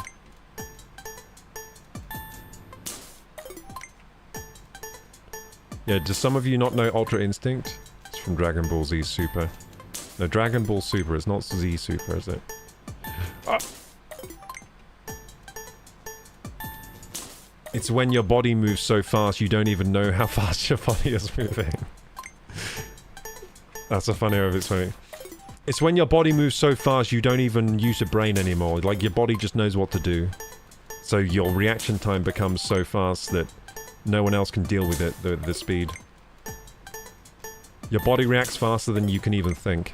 Yeah, do some of you not know Ultra Instinct? It's from Dragon Ball Z Super. No, Dragon Ball Super. It's not Z Super, is it? It's when your body moves so fast you don't even know how fast your body is moving. That's a funny way of explaining. It's when your body moves so fast you don't even use your brain anymore. Like, your body just knows what to do. So your reaction time becomes so fast that no one else can deal with it, the speed. Your body reacts faster than you can even think.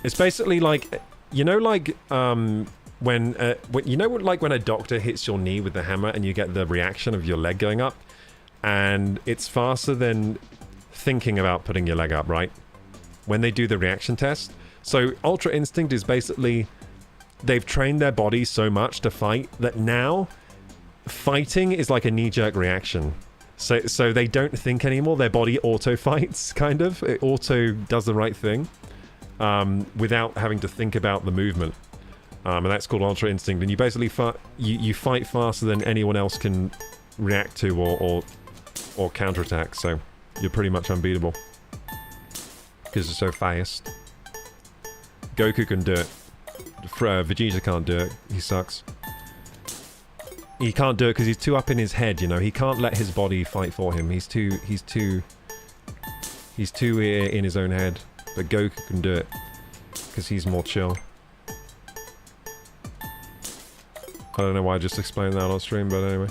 It's basically like, you know, like, when you know, like when a doctor hits your knee with the hammer and you get the reaction of your leg going up? And it's faster than thinking about putting your leg up, right? When they do the reaction test. So Ultra Instinct is basically, they've trained their body so much to fight that now fighting is like a knee-jerk reaction. So they don't think anymore. Their body auto-fights, kind of. It auto does the right thing without having to think about the movement. And that's called Ultra Instinct. And you basically you fight faster than anyone else can react to or counterattack. So you're pretty much unbeatable. Because you're so fast. Goku can do it. Vegeta can't do it. He sucks. He can't do it because he's too up in his head, you know. He can't let his body fight for him. He's too in his own head. But Goku can do it because he's more chill. I don't know why I just explained that on stream, but anyway.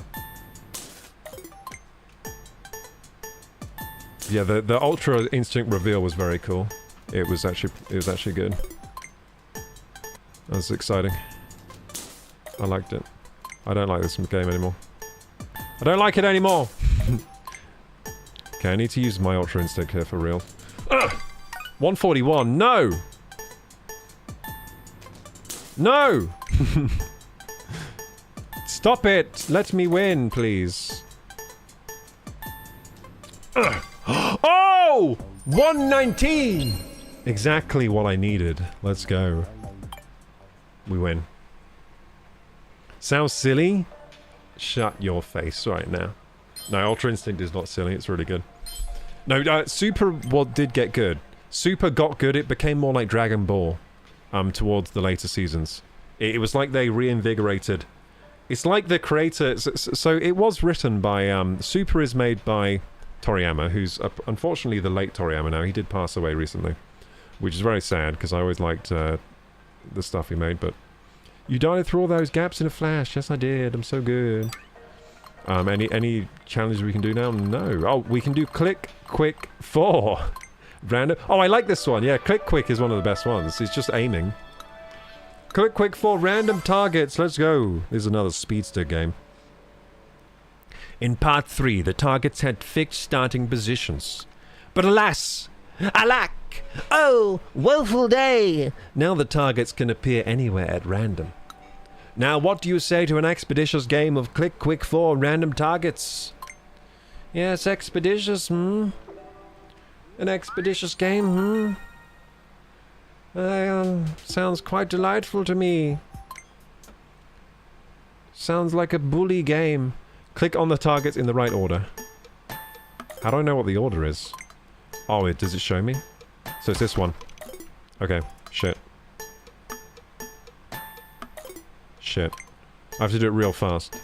Yeah, the Ultra Instinct reveal was very cool. It was actually good. That was exciting. I liked it. I don't like this game anymore. I don't like it anymore! Okay, I need to use my Ultra Instinct here for real. Ugh! 141, no! No! Stop it! Let me win, please. Ugh. Oh! 119! Exactly what I needed. Let's go. We win. Sounds silly? Shut your face right now. No, Ultra Instinct is not silly. It's really good. No, Super did get good. Super got good. It became more like Dragon Ball towards the later seasons. It was like they reinvigorated. It's like the creator... So it was written by... Super is made by Toriyama, who's unfortunately the late Toriyama now. He did pass away recently, which is very sad because I always liked the stuff he made, but... You darted through all those gaps in a flash. Yes, I did. I'm so good. Any challenge we can do now? No. Oh, we can do Click Quick 4. Random. Oh, I like this one. Yeah, Click Quick is one of the best ones. It's just aiming. Click Quick 4 random targets. Let's go. This is another speedster game. In part 3, the targets had fixed starting positions. But alas! Alack! Oh, woeful day! Now the targets can appear anywhere at random. Now what do you say to an expeditious game of Click Quick 4 random targets? Yes, expeditious, An expeditious game, Sounds quite delightful to me. Sounds like a bully game. Click on the targets in the right order. How do I know what the order is? Oh, does it show me? So it's this one. Okay, shit. Shit. I have to do it real fast.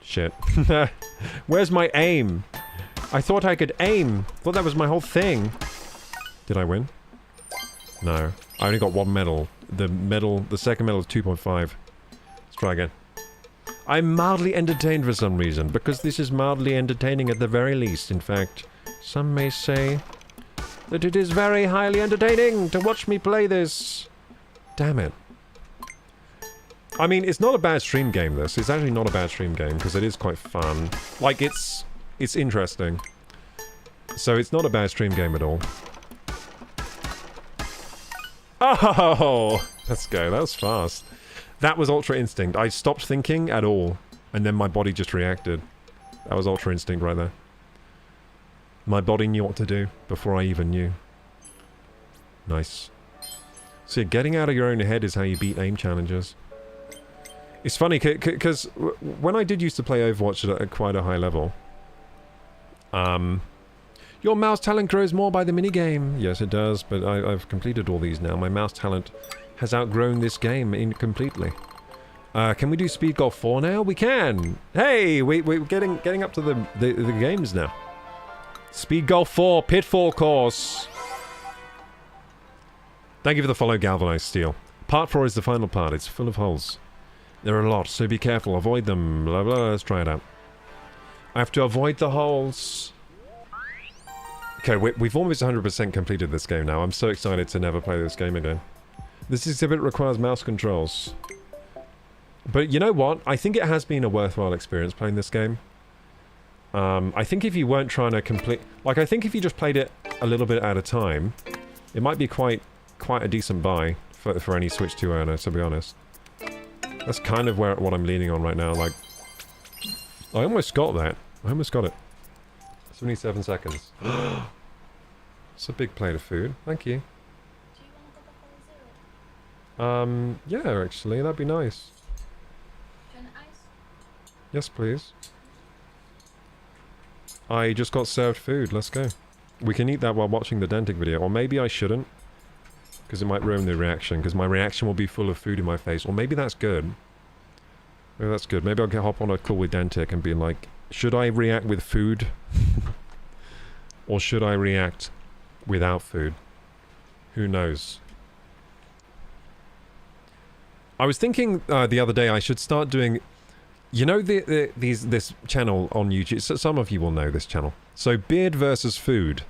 Shit. Where's my aim? I thought I could aim. I thought that was my whole thing. Did I win? No. I only got one medal. The second medal is 2.5. Let's try again. I'm mildly entertained for some reason, because this is mildly entertaining at the very least. In fact, some may say that it is very highly entertaining to watch me play this. Damn it. I mean, it's not a bad stream game, this. It's actually not a bad stream game, because it is quite fun. Like, it's interesting. So it's not a bad stream game at all. Oh! Let's go. That was fast. That was Ultra Instinct. I stopped thinking at all, and then my body just reacted. That was Ultra Instinct right there. My body knew what to do before I even knew. Nice. So yeah, getting out of your own head is how you beat aim challenges. It's funny, because when I did used to play Overwatch at quite a high level, Your mouse talent grows more by the minigame. Yes, it does, but I've completed all these now. My mouse talent has outgrown this game completely. Can we do Speed Golf 4 now? We can! Hey, we're getting up to the games now. Speed Golf 4 Pitfall Course. Thank you for the follow, Galvanized Steel. Part 4 is the final part. It's full of holes. There are a lot, so be careful. Avoid them. Blah, blah. Let's try it out. I have to avoid the holes. Okay, we've almost 100% completed this game now. I'm so excited to never play this game again. This exhibit requires mouse controls. But you know what? I think it has been a worthwhile experience playing this game. I think if you weren't trying to complete... Like, I think if you just played it a little bit at a time, it might be quite a decent buy for any Switch 2 owner, to be honest. That's kind of what I'm leaning on right now. Like, I almost got that. I almost got it. 77 seconds. It's a big plate of food. Thank you. Yeah, actually, that'd be nice. Yes, please. I just got served food. Let's go. We can eat that while watching the Dentic video. Or maybe I shouldn't. Because it might ruin the reaction. Because my reaction will be full of food in my face. Or maybe that's good. Maybe that's good. Maybe I'll hop on a call with Dentic and be like, should I react with food? Or should I react without food? Who knows? I was thinking the other day I should start doing... You know this channel on YouTube? So some of you will know this channel. So Beard versus Food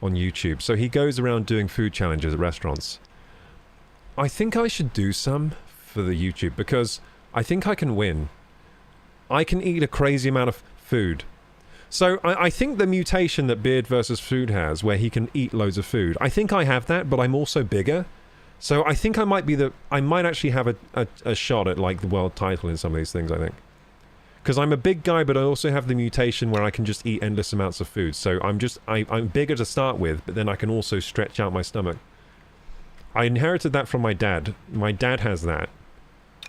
on YouTube. So he goes around doing food challenges at restaurants. I think I should do some for the YouTube because I think I can win. I can eat a crazy amount of food. So I think the mutation that Beard versus Food has, where he can eat loads of food, I think I have that, but I'm also bigger. So I think I might be I might actually have a shot at like the world title in some of these things, I think. Because I'm a big guy, but I also have the mutation where I can just eat endless amounts of food. So I'm bigger to start with, but then I can also stretch out my stomach. I inherited that from my dad. My dad has that.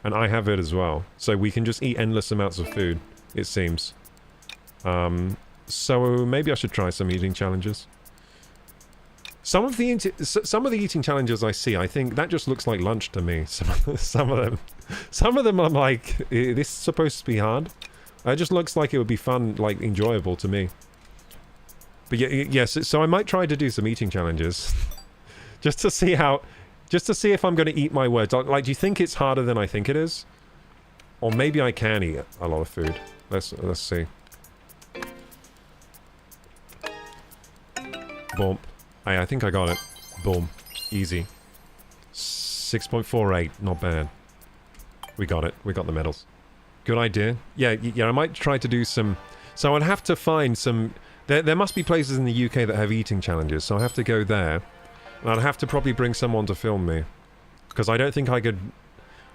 And I have it as well. So we can just eat endless amounts of food, it seems. So maybe I should try some eating challenges. Some of the eating challenges I see, I think that just looks like lunch to me. Some of them I'm like, this is supposed to be hard. It just looks like it would be fun, like enjoyable to me. But yes, so I might try to do some eating challenges, just to see if I'm going to eat my words. Like, do you think it's harder than I think it is, or maybe I can eat a lot of food? Let's see. Boom. I think I got it. Boom. Easy. 6.48. Not bad. We got it. We got the medals. Good idea. Yeah, I might try to do some... So I'd have to find some... There must be places in the UK that have eating challenges, so I have to go there. And I'd have to probably bring someone to film me. Because I don't think I could...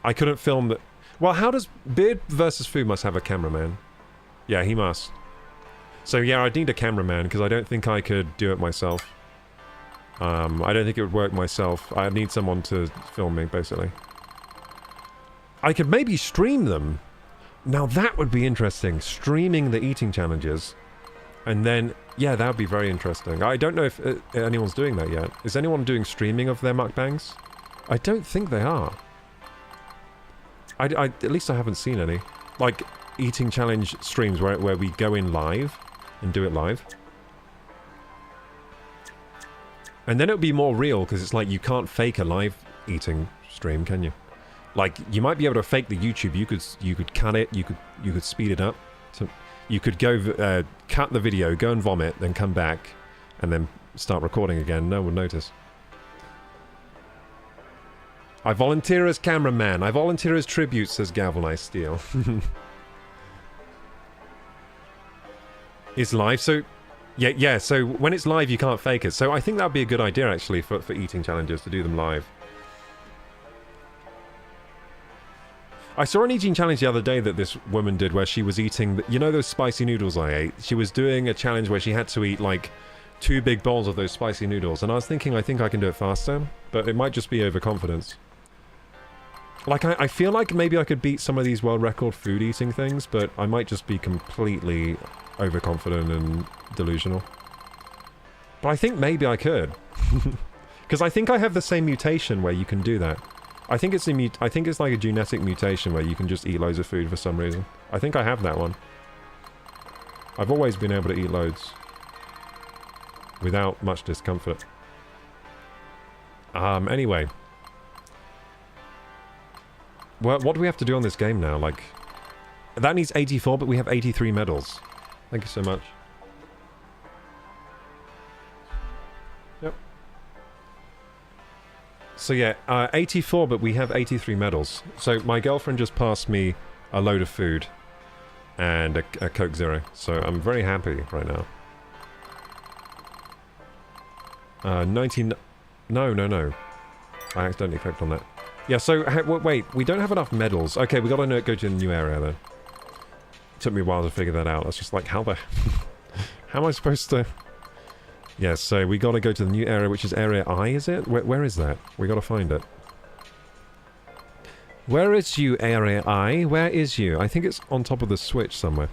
I couldn't film that... Well, how does... Beard versus Food must have a cameraman. Yeah, he must. So yeah, I'd need a cameraman, because I don't think I could do it myself. I don't think it would work myself. I'd need someone to film me, basically. I could maybe stream them. Now that would be interesting. Streaming the eating challenges. And then, yeah, that would be very interesting. I don't know if anyone's doing that yet. Is anyone doing streaming of their mukbangs? I don't think they are. At least I haven't seen any. Like, eating challenge streams where we go in live and do it live. And then it would be more real, because it's like you can't fake a live eating stream, can you? Like, you might be able to fake the YouTube. You could cut it. You could speed it up. So you could go cut the video, go and vomit, then come back, and then start recording again. No one would notice. I volunteer as cameraman. I volunteer as tribute, says Galvanized Steel. It's live, so... Yeah, so when it's live, you can't fake it. So I think that would be a good idea, actually, for eating challenges, to do them live. I saw an eating challenge the other day that this woman did where she was eating... You know those spicy noodles I ate? She was doing a challenge where she had to eat, like, 2 big bowls of those spicy noodles. And I was thinking, I think I can do it faster. But it might just be overconfidence. Like, I feel like maybe I could beat some of these world record food eating things, but I might just be completely overconfident and delusional. But I think maybe I could. Because I think I have the same mutation where you can do that. I think it's like a genetic mutation where you can just eat loads of food for some reason. I think I have that one. I've always been able to eat loads. Without much discomfort. Anyway. What do we have to do on this game now? Like, that needs 84, but we have 83 medals. Thank you so much. Yep. So yeah, 84, but we have 83 medals. So my girlfriend just passed me a load of food and a Coke Zero. So I'm very happy right now. 19... No. I accidentally clicked on that. Yeah, so, wait, we don't have enough medals. Okay, we gotta go to the new area then. It took me a while to figure that out. I was just like, how the... how am I supposed to... Yeah, so we gotta go to the new area, which is Area I, is it? Where is that? We gotta find it. Where is you, Area I? Where is you? I think it's on top of the switch somewhere.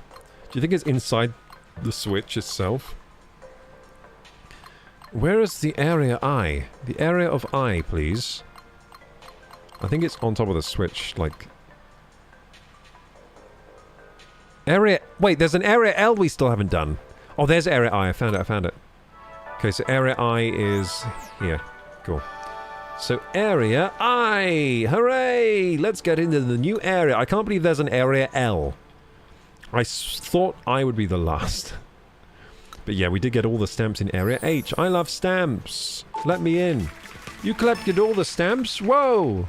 Do you think it's inside the switch itself? Where is the Area I? The Area of I, please. I think it's on top of the switch, like... Area... Wait, there's an Area L we still haven't done. Oh, there's Area I. I found it. Okay, so Area I is here. Cool. So, Area I! Hooray! Let's get into the new area. I can't believe there's an Area L. I thought I would be the last. But yeah, we did get all the stamps in Area H. I love stamps. Let me in. You collected all the stamps? Whoa!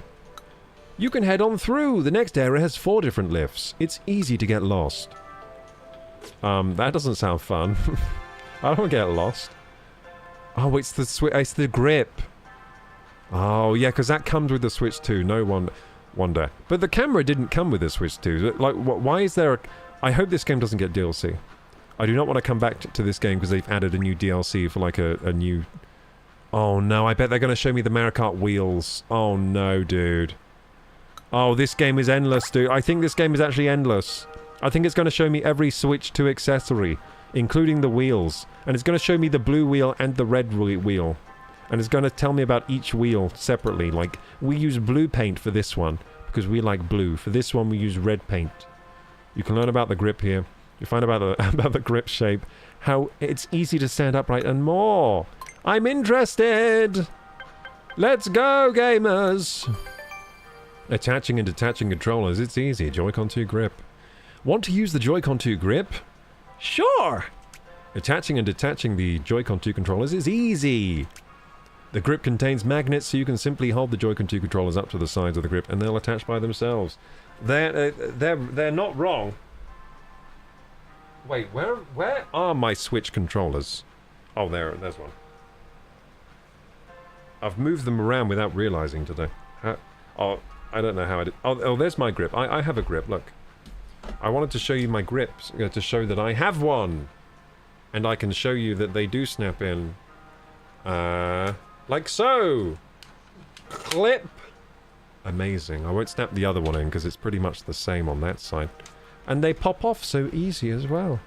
You can head on through. The next area has 4 different lifts. It's easy to get lost. That doesn't sound fun. I don't want to get lost. Oh, it's the grip. Oh, yeah, because that comes with the Switch 2. No wonder. But the camera didn't come with the Switch 2. Like, why is there a... I hope this game doesn't get DLC. I do not want to come back to this game because they've added a new DLC for, like, a new... Oh, no, I bet they're going to show me the Mario Kart wheels. Oh, no, dude. Oh, this game is endless, dude. I think this game is actually endless. I think it's going to show me every Switch 2 accessory, including the wheels. And it's going to show me the blue wheel and the red wheel. And it's going to tell me about each wheel separately. Like, we use blue paint for this one, because we like blue. For this one, we use red paint. You can learn about the grip here. You find about the grip shape, how it's easy to stand upright, and more. I'm interested! Let's go, gamers! Attaching and detaching controllers, it's easy. Joy-Con 2 grip. Want to use the Joy-Con 2 grip? Sure! Attaching and detaching the Joy-Con 2 controllers is easy! The grip contains magnets, so you can simply hold the Joy-Con 2 controllers up to the sides of the grip, and they'll attach by themselves. They're not wrong. Wait, where are my Switch controllers? Oh, there's one. I've moved them around without realizing today. I don't know how I did. Oh, there's my grip. I have a grip, look. I wanted to show you my grips, to show that I have one. And I can show you that they do snap in. Like so! Clip! Amazing. I won't snap the other one in, because it's pretty much the same on that side. And they pop off so easy as well.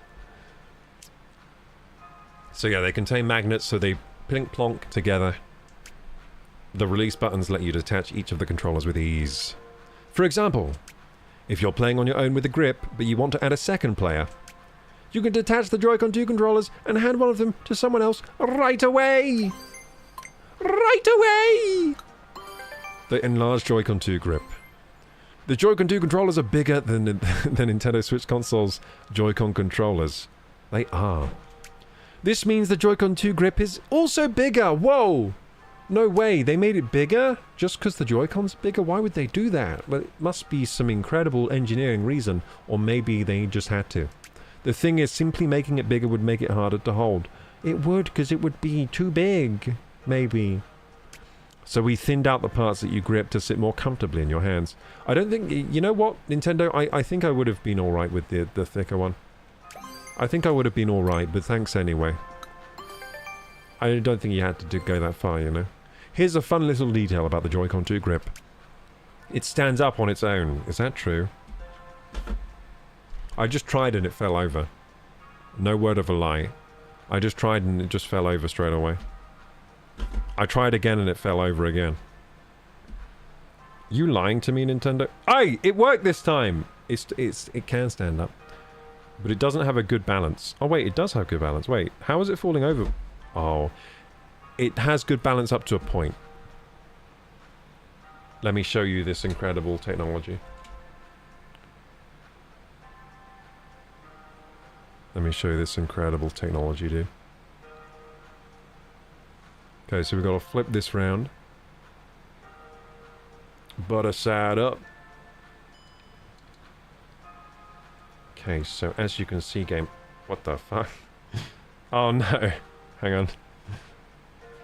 So yeah, they contain magnets, so they plink-plonk together. The release buttons let you detach each of the controllers with ease. For example, if you're playing on your own with a grip, but you want to add a second player, you can detach the Joy-Con 2 controllers and hand one of them to someone else right away! Right away! The enlarged Joy-Con 2 grip. The Joy-Con 2 controllers are bigger than Nintendo Switch console's Joy-Con controllers. They are. This means the Joy-Con 2 grip is also bigger! Whoa! No way, they made it bigger? Just because the Joy-Con's bigger? Why would they do that? Well, it must be some incredible engineering reason, or maybe they just had to. The thing is, simply making it bigger would make it harder to hold. It would, because it would be too big. Maybe. So we thinned out the parts that you grip to sit more comfortably in your hands. I don't think... You know what, Nintendo? I think I would have been alright with the thicker one. I think I would have been alright, but thanks anyway. I don't think you had to go that far, you know. Here's a fun little detail about the Joy-Con 2 grip. It stands up on its own. Is that true? I just tried and it fell over. No word of a lie. I just tried and it just fell over straight away. I tried again and it fell over again. You lying to me, Nintendo? Aye! It worked this time! It can stand up. But it doesn't have a good balance. Oh wait, it does have good balance. Wait, how is it falling over? Oh. It has good balance up to a point. Let me show you this incredible technology. Let me show you this incredible technology, dude. Okay, so we've got to flip this round. Butter side up. Okay, so as you can see, game... What the fuck? Oh no. Hang on.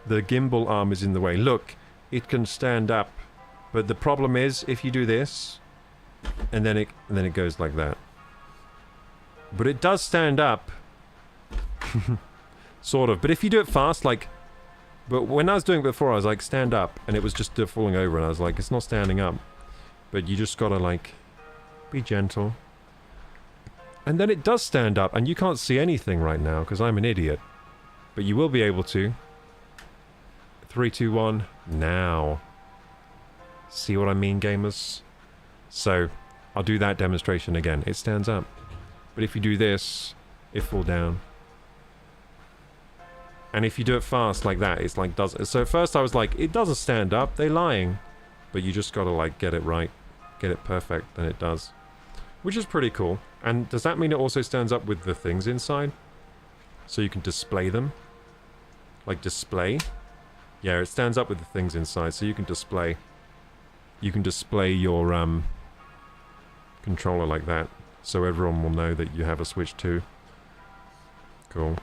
The gimbal arm is in the way. Look, it can stand up. But the problem is, if you do this, and then it goes like that. But it does stand up. Sort of. But if you do it fast, like... But when I was doing it before, I was like, stand up, and it was just falling over, and I was like, it's not standing up. But you just gotta, like, be gentle. And then it does stand up, and you can't see anything right now, because I'm an idiot. But you will be able to. 3, 2, 1, now. See what I mean, gamers? So, I'll do that demonstration again. It stands up. But if you do this, it falls down. And if you do it fast like that, it's like does. So at first I was like, it doesn't stand up, they're lying. But you just gotta like get it right. Get it perfect, and it does. Which is pretty cool. And does that mean it also stands up with the things inside? So you can display them? Like display? Yeah, it stands up with the things inside, so you can display. You can display your controller like that. So everyone will know that you have a Switch 2. Cool.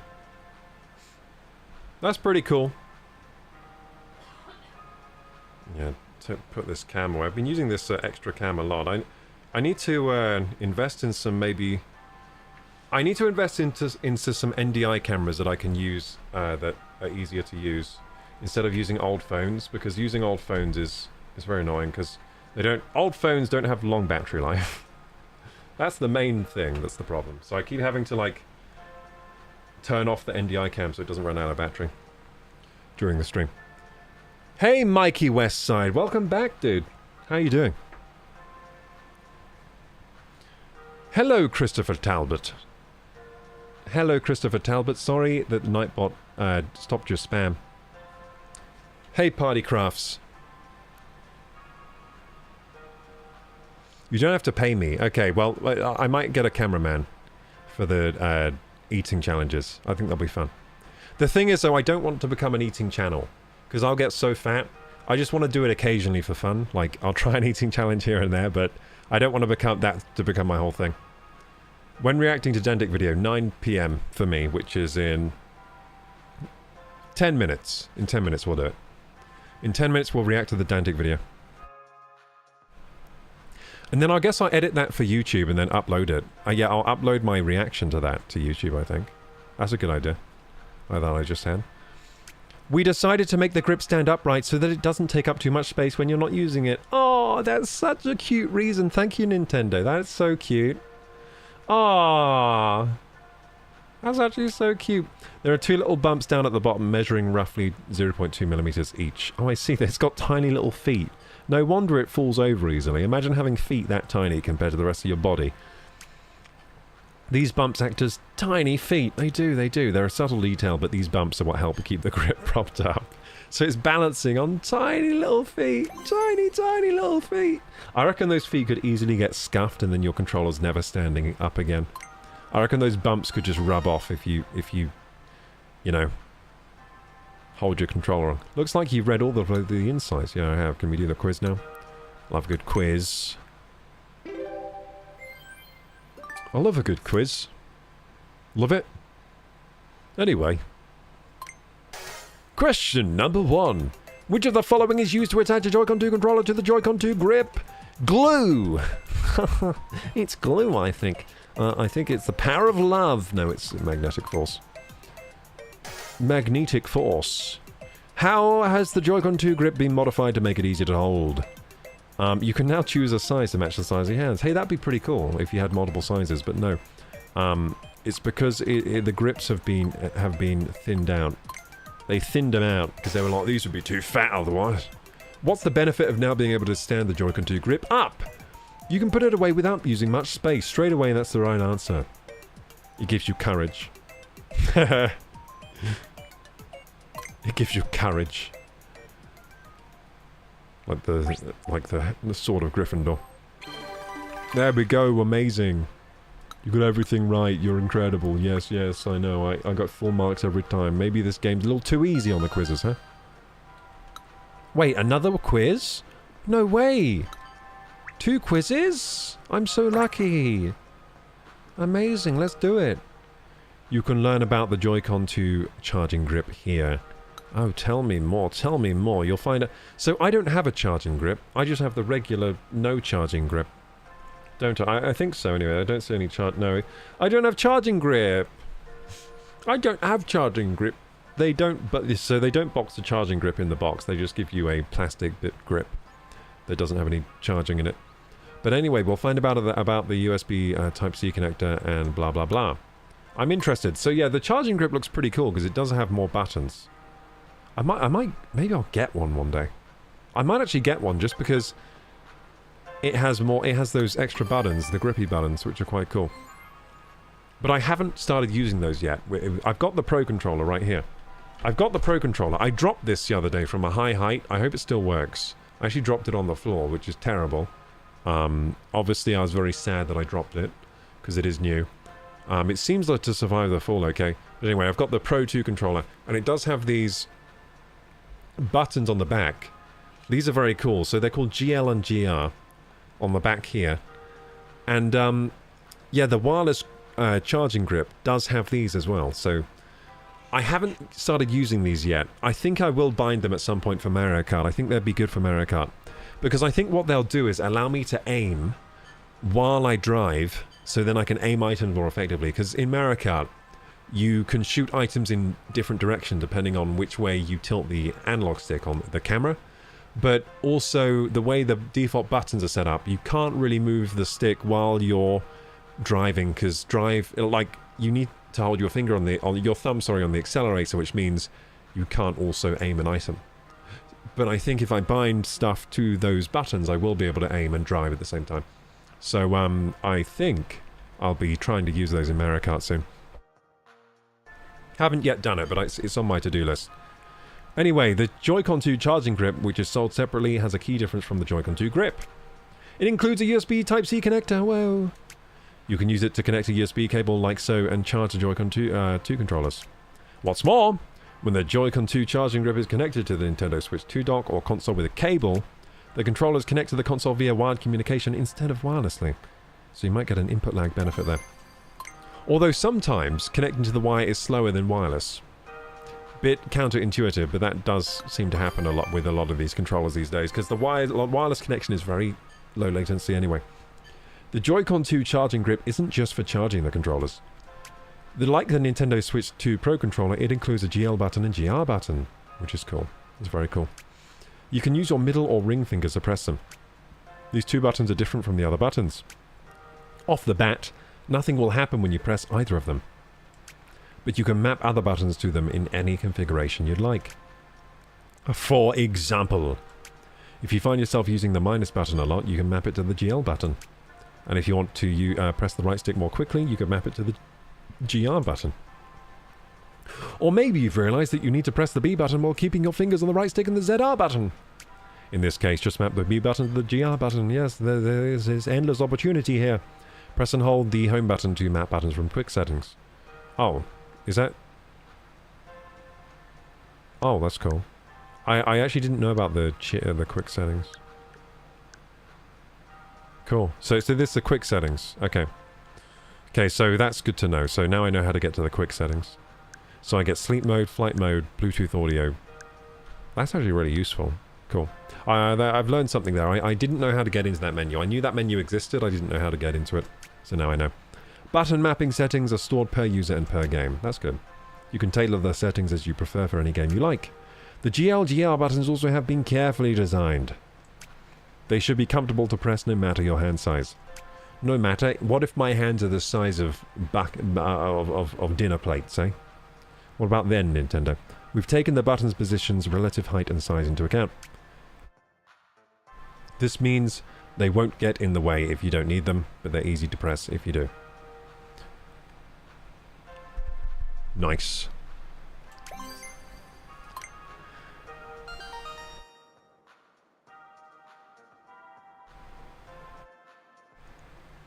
That's pretty cool. Yeah, to put this cam away. I've been using this extra cam a lot. I need to invest in some maybe... I need to invest into some NDI cameras that I can use that are easier to use instead of using old phones, because using old phones is very annoying because old phones don't have long battery life. That's the main thing that's the problem. So I keep having to like turn off the NDI cam so it doesn't run out of battery during the stream. Hey Mikey Westside, welcome back, dude. How you doing? Hello Christopher Talbot. Hello Christopher Talbot, sorry that Nightbot stopped your spam. Hey Party Crafts. You don't have to pay me. Okay, well, I might get a cameraman for the eating challenges. I think that'll be fun. The thing is, though, I don't want to become an eating channel, because I'll get so fat. I just want to do it occasionally for fun. Like, I'll try an eating challenge here and there, but I don't want to become my whole thing. When reacting to Dantic video, 9 PM for me, which is in 10 minutes. In 10 minutes we'll do it. In 10 minutes we'll react to the Dantic video. And then I guess I'll edit that for YouTube and then upload it. Yeah, I'll upload my reaction to that to YouTube, I think. That's a good idea. Like that I just had. We decided to make the grip stand upright so that it doesn't take up too much space when you're not using it. Oh, that's such a cute reason. Thank you, Nintendo. That's so cute. Ah, that's actually so cute. There are 2 little bumps down at the bottom measuring roughly 0.2 millimeters each. Oh, I see. It's got tiny little feet. No wonder it falls over easily. Imagine having feet that tiny compared to the rest of your body. These bumps act as tiny feet. They do, they do. They're a subtle detail, but these bumps are what help keep the grip propped up. So it's balancing on tiny little feet. Tiny, tiny little feet. I reckon those feet could easily get scuffed and then your controller's never standing up again. I reckon those bumps could just rub off if you know, hold your controller on. Looks like you've read all the insights. Yeah, I have. Can we do the quiz now? Love a good quiz. I love a good quiz. Love it. Anyway. Question number 1. Which of the following is used to attach a Joy-Con 2 controller to the Joy-Con 2 grip? Glue! It's glue, I think. I think it's the power of love. No, it's magnetic force. Magnetic force. How has the Joy-Con 2 grip been modified to make it easier to hold? You can now choose a size to match the size of your hands. Hey, that'd be pretty cool if you had multiple sizes, but no. It's because the grips have been thinned out. They thinned them out because they were like, these would be too fat otherwise. What's the benefit of now being able to stand the Joy-Con 2 grip up? You can put it away without using much space. Straight away, that's the right answer. It gives you courage. It gives you courage. Like the sword of Gryffindor. There we go, amazing. You got everything right, you're incredible. Yes, yes, I know, I got full marks every time. Maybe this game's a little too easy on the quizzes, huh? Wait, another quiz? No way! 2 quizzes? I'm so lucky. Amazing, let's do it. You can learn about the Joy-Con 2 charging grip here. Oh, tell me more, tell me more. You'll find out. So I don't have a charging grip. I just have the regular no charging grip. Don't I? I think so anyway. I don't see any no. I don't have charging grip. I don't have charging grip. They don't, so they don't box the charging grip in the box. They just give you a plastic bit grip that doesn't have any charging in it. But anyway, we'll find about the USB Type-C connector and blah blah blah. I'm interested. So yeah, the charging grip looks pretty cool because it does have more buttons. Maybe I'll get one day. I might actually get one just because it has those extra buttons, the grippy buttons, which are quite cool. But I haven't started using those yet. I've got the Pro Controller right here. I've got the Pro Controller. I dropped this the other day from a high height. I hope it still works. I actually dropped it on the floor, which is terrible. Obviously, I was very sad that I dropped it, because it is new. It seems like to survive the fall okay. But anyway, I've got the Pro 2 controller, and it does have these buttons on the back. These are very cool. So they're called GL and GR on the back here. And, yeah, the wireless charging grip does have these as well. So I haven't started using these yet. I think I will bind them at some point for Mario Kart. I think they'd be good for Mario Kart. Because I think what they'll do is allow me to aim while I drive, so then I can aim items more effectively. Because in Mario Kart, you can shoot items in different directions depending on which way you tilt the analog stick on the camera. But also, the way the default buttons are set up, you can't really move the stick while you're driving, because you need to hold your finger on your thumb on the accelerator, which means you can't also aim an item. But I think if I bind stuff to those buttons, I will be able to aim and drive at the same time. So, I think I'll be trying to use those in Mario Kart soon. Haven't yet done it, but it's on my to-do list. Anyway, the Joy-Con 2 charging grip, which is sold separately, has a key difference from the Joy-Con 2 grip. It includes a USB Type-C connector. Whoa! You can use it to connect a USB cable like so and charge the Joy-Con 2 controllers. What's more, when the Joy-Con 2 charging grip is connected to the Nintendo Switch 2 dock or console with a cable, the controllers connect to the console via wired communication instead of wirelessly. So you might get an input lag benefit there. Although sometimes connecting to the wire is slower than wireless. Bit counterintuitive, but that does seem to happen a lot with a lot of these controllers these days, because the wireless connection is very low latency anyway. The Joy-Con 2 charging grip isn't just for charging the controllers. Like the Nintendo Switch 2 Pro controller, it includes a GL button and GR button, which is cool. It's very cool. You can use your middle or ring fingers to press them. These 2 buttons are different from the other buttons. Off the bat, nothing will happen when you press either of them. But you can map other buttons to them in any configuration you'd like. For example, if you find yourself using the minus button a lot, you can map it to the GL button. And if you want to press the right stick more quickly, you can map it to the GR button. Or maybe you've realized that you need to press the B button while keeping your fingers on the right stick and the ZR button. In this case, just map the B button to the GR button. Yes, there is endless opportunity here. Press and hold the home button to map buttons from quick settings. Oh, is that... Oh, that's cool. I actually didn't know about the quick settings. Cool. So this is the quick settings. Okay. Okay, so that's good to know. So now I know how to get to the quick settings. So I get sleep mode, flight mode, Bluetooth audio. That's actually really useful. Cool. I've learned something there. I didn't know how to get into that menu. I knew that menu existed, I didn't know how to get into it. So now I know. Button mapping settings are stored per user and per game. That's good. You can tailor the settings as you prefer for any game you like. The GL/GR buttons also have been carefully designed. They should be comfortable to press no matter your hand size. No matter. What if my hands are the size of dinner plates, eh? What about then, Nintendo? We've taken the button's positions, relative height and size into account. This means they won't get in the way if you don't need them, but they're easy to press if you do. Nice.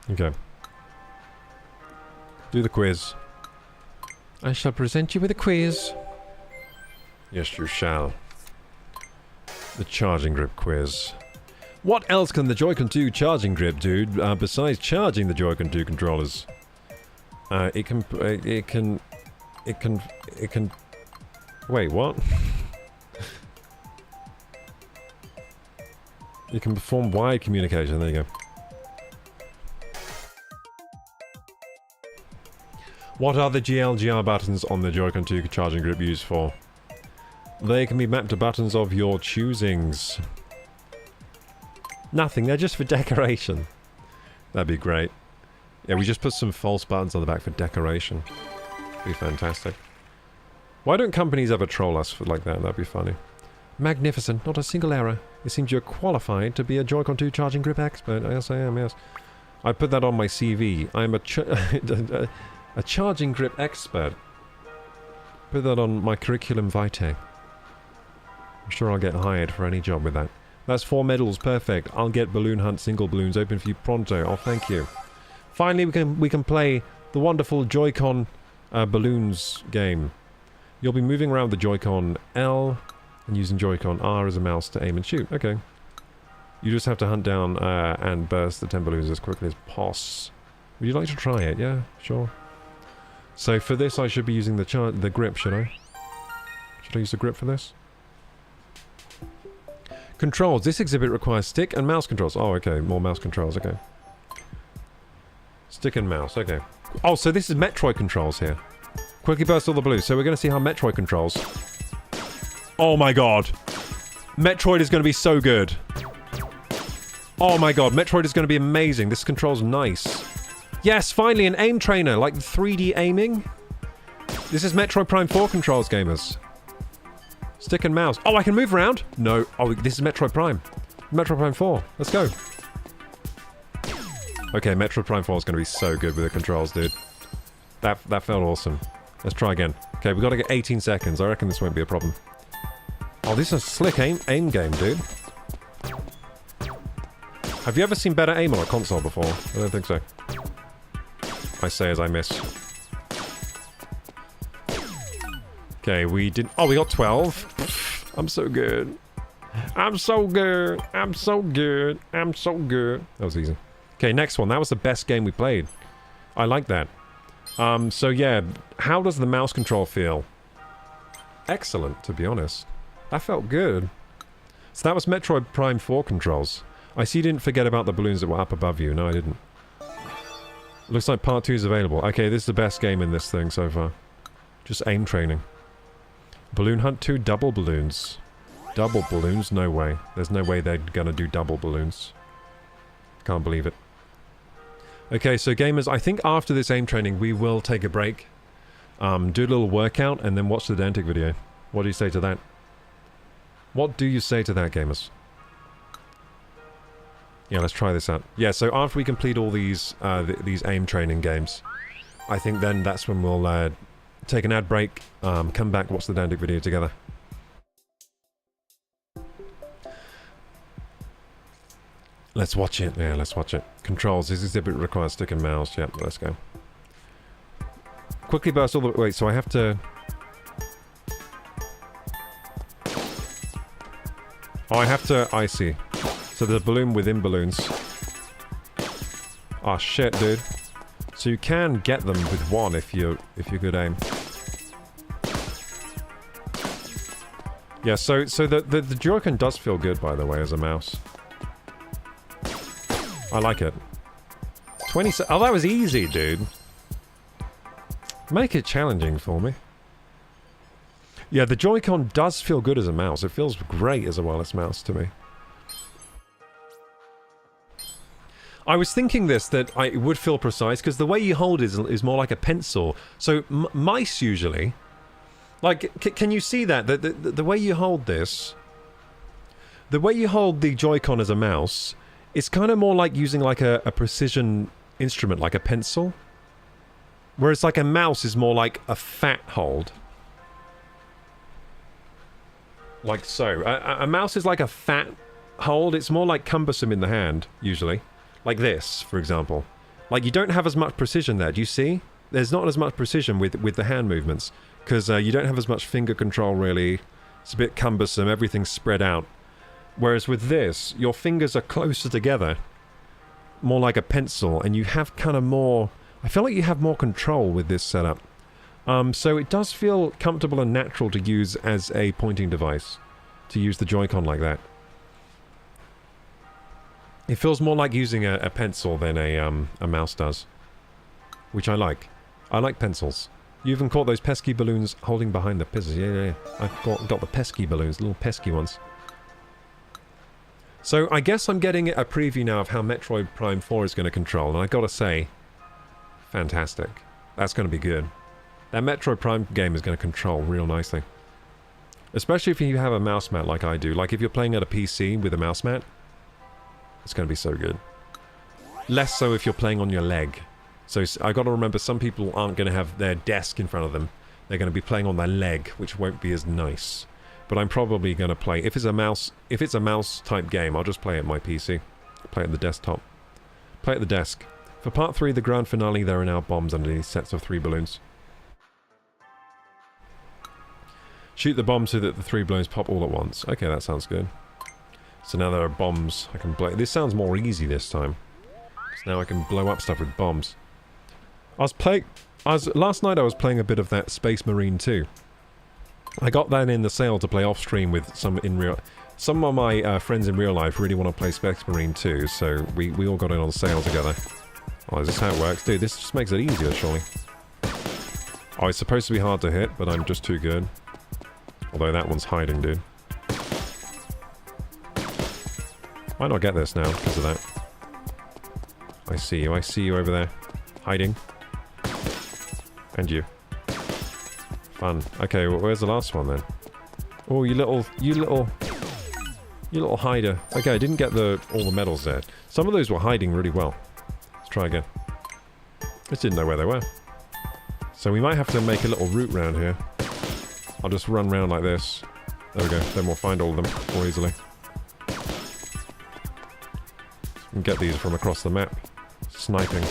Okay. Do the quiz. I shall present you with a quiz. Yes, you shall. The charging grip quiz. What else can the Joy-Con 2 charging grip do besides charging the Joy-Con 2 controllers? It can. Wait, what? You can perform wired communication. There you go. What are the GLGR buttons on the Joy-Con 2 charging grip used for? They can be mapped to buttons of your choosings. Nothing, they're just for decoration. That'd be great. Yeah, we just put some false buttons on the back for decoration. Be fantastic. Why don't companies ever troll us for like that? That'd be funny. Magnificent, not a single error. It seems you're qualified to be a Joy-Con 2 charging grip expert. Yes, I am, yes. I put that on my CV. I'm a charging grip expert. Put that on my curriculum vitae. I'm sure I'll get hired for any job with that. That's 4 medals, perfect. I'll get Balloon Hunt single balloons open for you pronto. Oh, thank you. Finally, we can play the wonderful Joy-Con balloons game. You'll be moving around the Joy-Con L and using Joy-Con R as a mouse to aim and shoot. Okay. You just have to hunt down and burst the 10 balloons as quickly as possible. Would you like to try it? Yeah, sure. So for this, I should be using the grip, should I? Should I use the grip for this? Controls. This exhibit requires stick and mouse controls. Oh, okay. More mouse controls. Okay. Stick and mouse. Okay. Oh, so this is Metroid controls here. Quickly burst all the blues. So we're going to see how Metroid controls. Oh my god. Metroid is going to be so good. Oh my god. Metroid is going to be amazing. This control's nice. Yes, finally an aim trainer, like 3D aiming. This is Metroid Prime 4 controls, gamers. Stick and mouse. Oh, I can move around? No. Oh, this is Metroid Prime. Metroid Prime 4. Let's go. Okay, Metroid Prime 4 is going to be so good with the controls, dude. That felt awesome. Let's try again. Okay, we've got to get 18 seconds. I reckon this won't be a problem. Oh, this is a slick aim game, dude. Have you ever seen better aim on a console before? I don't think so. I say as I miss. Okay, we didn't... Oh, we got 12. I'm so good. I'm so good. I'm so good. I'm so good. That was easy. Okay, next one. That was the best game we played. I like that. So yeah, how does the mouse control feel? Excellent, to be honest. That felt good. So that was Metroid Prime 4 controls. I see you didn't forget about the balloons that were up above you. No, I didn't. Looks like part 2 is available. Okay, this is the best game in this thing so far. Just aim training. Balloon Hunt 2, double balloons. Double balloons? No way. There's no way they're gonna do double balloons. Can't believe it. Okay, so gamers, I think after this aim training we will take a break. Do a little workout and then watch the Dantic video. What do you say to that? What do you say to that, gamers? Yeah, let's try this out. Yeah, so after we complete all these aim training games, I think then that's when we'll take an ad break, come back, watch the Dantic video together. Let's watch it. Yeah, let's watch it. Controls. This exhibit requires stick and mouse. Yep, let's go. Quickly burst all the... Wait, so I have to... Oh, I have to... I see. So there's a balloon within balloons. Oh shit, dude. So you can get them with one if you good aim. Yeah, so the Joy-Con does feel good, by the way, as a mouse. I like it. 20... Oh, that was easy, dude. Make it challenging for me. Yeah, the Joy-Con does feel good as a mouse. It feels great as a wireless mouse to me. I was thinking this, that it would feel precise, because the way you hold is more like a pencil. So mice usually... Like, can you see that? The way you hold this... The way you hold the Joy-Con as a mouse, it's kind of more like using like a precision instrument, like a pencil. Whereas like a mouse is more like a fat hold. Like so. A mouse is like a fat hold. It's more like cumbersome in the hand, usually. Like this, for example. Like, you don't have as much precision there, do you see? There's not as much precision with the hand movements. Because you don't have as much finger control, really. It's a bit cumbersome, everything's spread out. Whereas with this, your fingers are closer together. More like a pencil, and you have kind of more... I feel like you have more control with this setup. So it does feel comfortable and natural to use as a pointing device. To use the Joy-Con like that. It feels more like using a pencil than a mouse does. Which I like. I like pencils. You even caught those pesky balloons holding behind the pizzas. Yeah. I've got the pesky balloons, little pesky ones. So I guess I'm getting a preview now of how Metroid Prime 4 is going to control. And I gotta say, fantastic. That's going to be good. That Metroid Prime game is going to control real nicely. Especially if you have a mouse mat like I do. Like if you're playing at a PC with a mouse mat. It's going to be so good. Less so if you're playing on your leg. So I got to remember, some people aren't going to have their desk in front of them. They're going to be playing on their leg, which won't be as nice. But I'm probably going to play, if it's a mouse type game, I'll just play it on my PC. Play it at the desktop. Play it at the desk. For part 3, the grand finale, there are now bombs underneath sets of 3 balloons. Shoot the bomb so that the 3 balloons pop all at once. Okay, that sounds good. So now there are bombs I can blow. This sounds more easy this time. So now I can blow up stuff with bombs. Last night I was playing a bit of that Space Marine 2. I got that in the sale to play off stream with some of my friends in real life really want to play Space Marine 2, so we all got it on sale together. Oh, is this how it works? Dude, this just makes it easier, surely. Oh, it's supposed to be hard to hit, but I'm just too good. Although that one's hiding, dude. Might not get this now because of that. I see you over there. Hiding. And you. Fun. Okay, well, where's the last one then? Oh, you little hider. Okay, I didn't get all the medals there. Some of those were hiding really well. Let's try again. Just didn't know where they were. So we might have to make a little route round here. I'll just run round like this. There we go. Then we'll find all of them more easily. And get these from across the map. Sniping.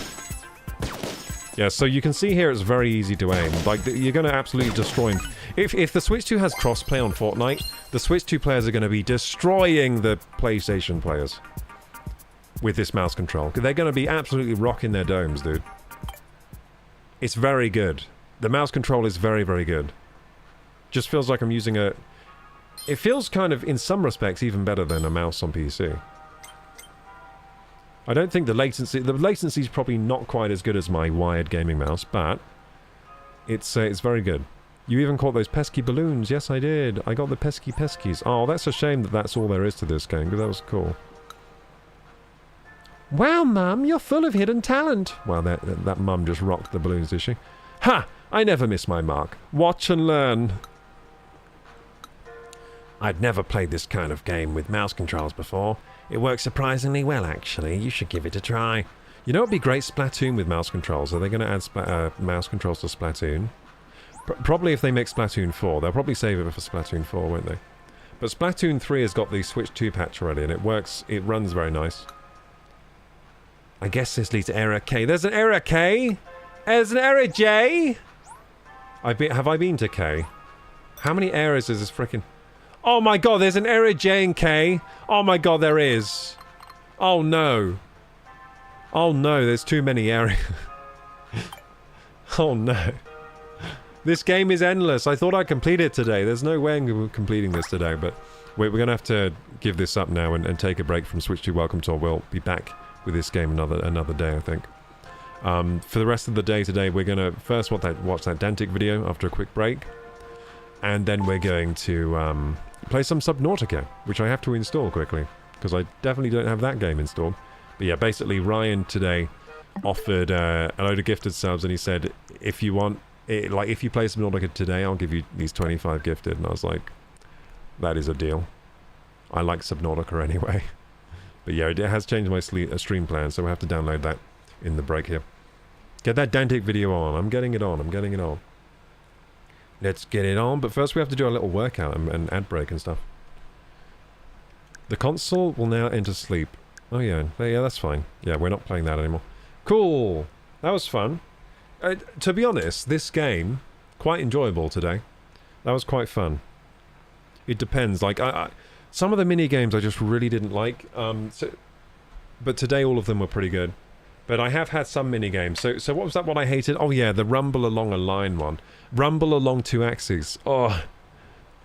Yeah, so you can see here it's very easy to aim. Like, you're going to absolutely destroy him. If the Switch 2 has crossplay on Fortnite, the Switch 2 players are going to be destroying the PlayStation players. With this mouse control. They're going to be absolutely rocking their domes, dude. It's very good. The mouse control is very, very good. Just feels like I'm using a... It feels kind of, in some respects, even better than a mouse on PC. I don't think the latency is probably not quite as good as my wired gaming mouse, but it's very good. You even caught those pesky balloons. Yes, I did. I got the pesky peskies. Oh, that's a shame that that's all there is to this game, because that was cool. Wow, Mum, you're full of hidden talent. Well, that Mum just rocked the balloons, did she? Ha! I never miss my mark. Watch and learn. I'd never played this kind of game with mouse controls before. It works surprisingly well, actually. You should give it a try. You know, it'd be great Splatoon with mouse controls. Are they going to add mouse controls to Splatoon? Probably if they make Splatoon 4. They'll probably save it for Splatoon 4, won't they? But Splatoon 3 has got the Switch 2 patch already, and it works. It runs very nice. I guess this leads to error K. There's an error K! There's an error J! Have I been to K? How many errors is this frickin'... Oh my god, there's an error J and K. Oh my god, there is. Oh no. Oh no, there's too many errors. Oh no. This game is endless. I thought I'd complete it today. There's no way I'm completing this today, but we're going to have to give this up now and take a break from Switch 2 Welcome Tour. We'll be back with this game another day, I think. For the rest of the day today, we're going to first watch that Dantic video after a quick break. And then we're going to play some Subnautica, which I have to install quickly, because I definitely don't have that game installed. But yeah, basically Ryan today offered a load of gifted subs, and he said, if you want, like if you play Subnautica today, I'll give you these 25 gifted. And I was like, that is a deal. I like Subnautica anyway. But yeah, it has changed my stream plan, so we have to download that in the break here. Get that Dantic video on. I'm getting it on. I'm getting it on. Let's get it on. But first we have to do a little workout and ad break and stuff. The console will now enter sleep. Oh yeah, yeah, that's fine. Yeah, we're not playing that anymore. Cool. That was fun. To be honest, this game, quite enjoyable today. That was quite fun. It depends. Like, some of the mini games I just really didn't like. But today all of them were pretty good. But I have had some mini games. So what was that one I hated? Oh yeah, the rumble along a line one. Rumble along two axes. Oh,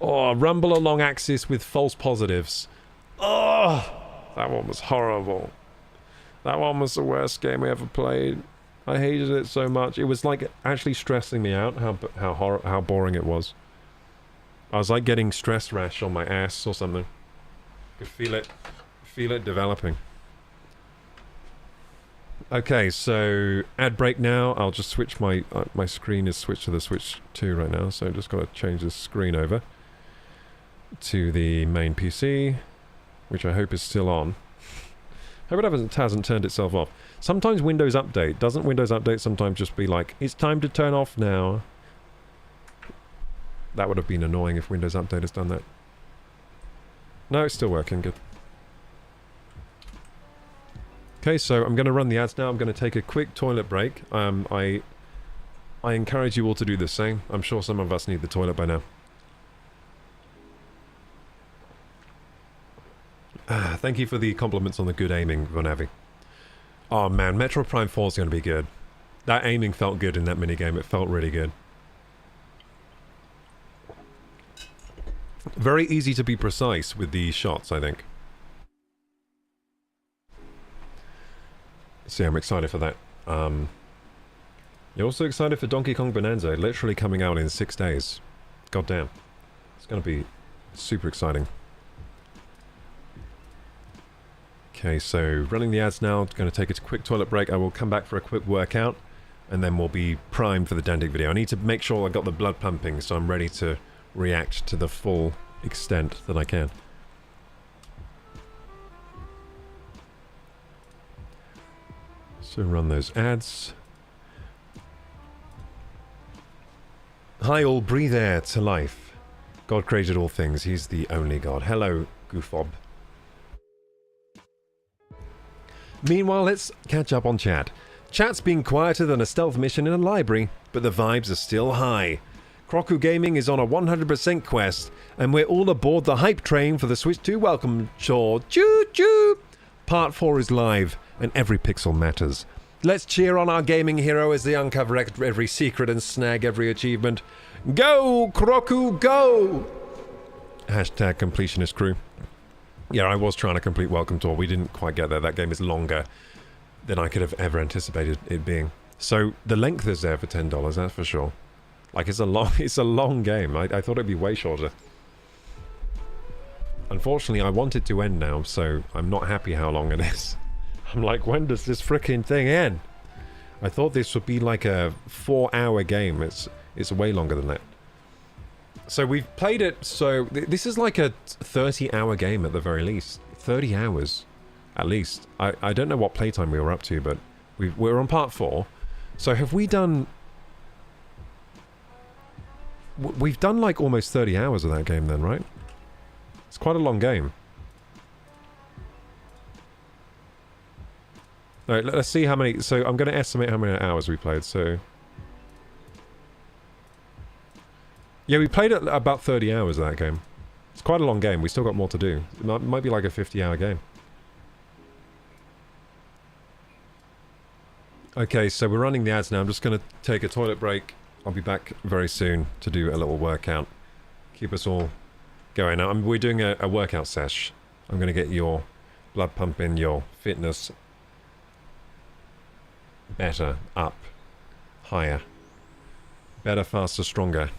rumble along axis with false positives. Oh, that one was horrible. That one was the worst game I ever played. I hated it so much. It was like actually stressing me out how boring it was. I was like getting stress rash on my ass or something. I could feel it developing. Okay, so ad break now. I'll just switch my screen is switched to the Switch 2 right now, so just got to change the screen over to the main PC, which I hope is still on. Hope it hasn't turned itself off. Sometimes Windows Update. Doesn't Windows Update sometimes just be like, it's time to turn off now? That would have been annoying if Windows Update has done that. No, it's still working. Good. Okay, so I'm going to run the ads now. I'm going to take a quick toilet break. I encourage you all to do the same. I'm sure some of us need the toilet by now. Thank you for the compliments on the good aiming, Vonavi. Oh man, Metro Prime 4 is going to be good. That aiming felt good in that minigame. It felt really good. Very easy to be precise with the shots, I think. So yeah, I'm excited for that. You're also excited for Donkey Kong Bonanza, literally coming out in 6 days. God damn. It's going to be super exciting. Okay, so running the ads now. Going to take a quick toilet break. I will come back for a quick workout, and then we'll be primed for the Dantic video. I need to make sure I got the blood pumping, so I'm ready to react to the full extent that I can. So run those ads. Hi all, breathe air to life. God created all things. He's the only God. Hello, Goofob. Meanwhile, let's catch up on chat. Chat's been quieter than a stealth mission in a library, but the vibes are still high. Crocu Gaming is on a 100% quest, and we're all aboard the hype train for the Switch 2 welcome tour. Choo-choo! Part 4 is live, and every pixel matters. Let's cheer on our gaming hero as they uncover every secret and snag every achievement. Go, Crocu, go! Hashtag completionist crew. Yeah, I was trying to complete Welcome Tour. We didn't quite get there. That game is longer than I could have ever anticipated it being. So the length is there for $10, that's for sure. Like, it's a long game. I thought it'd be way shorter. Unfortunately, I want it to end now, so I'm not happy how long it is. I'm like, when does this frickin' thing end? I thought this would be like a 4-hour game. It's way longer than that. So we've played it, so this is like a 30-hour game at the very least. 30 hours, at least. I don't know what playtime we were up to, but we're on part 4. So have we done... We've done like almost 30 hours of that game then, right? It's quite a long game. Alright, let's see how many... So I'm going to estimate how many hours we played, so... Yeah, we played about 30 hours of that game. It's quite a long game. We still got more to do. It might be like a 50-hour game. Okay, so we're running the ads now. I'm just going to take a toilet break. I'll be back very soon to do a little workout. Keep us all going. Now, we're doing a workout sesh. I'm going to get your blood pumping, your fitness better, up, higher. Better, faster, stronger.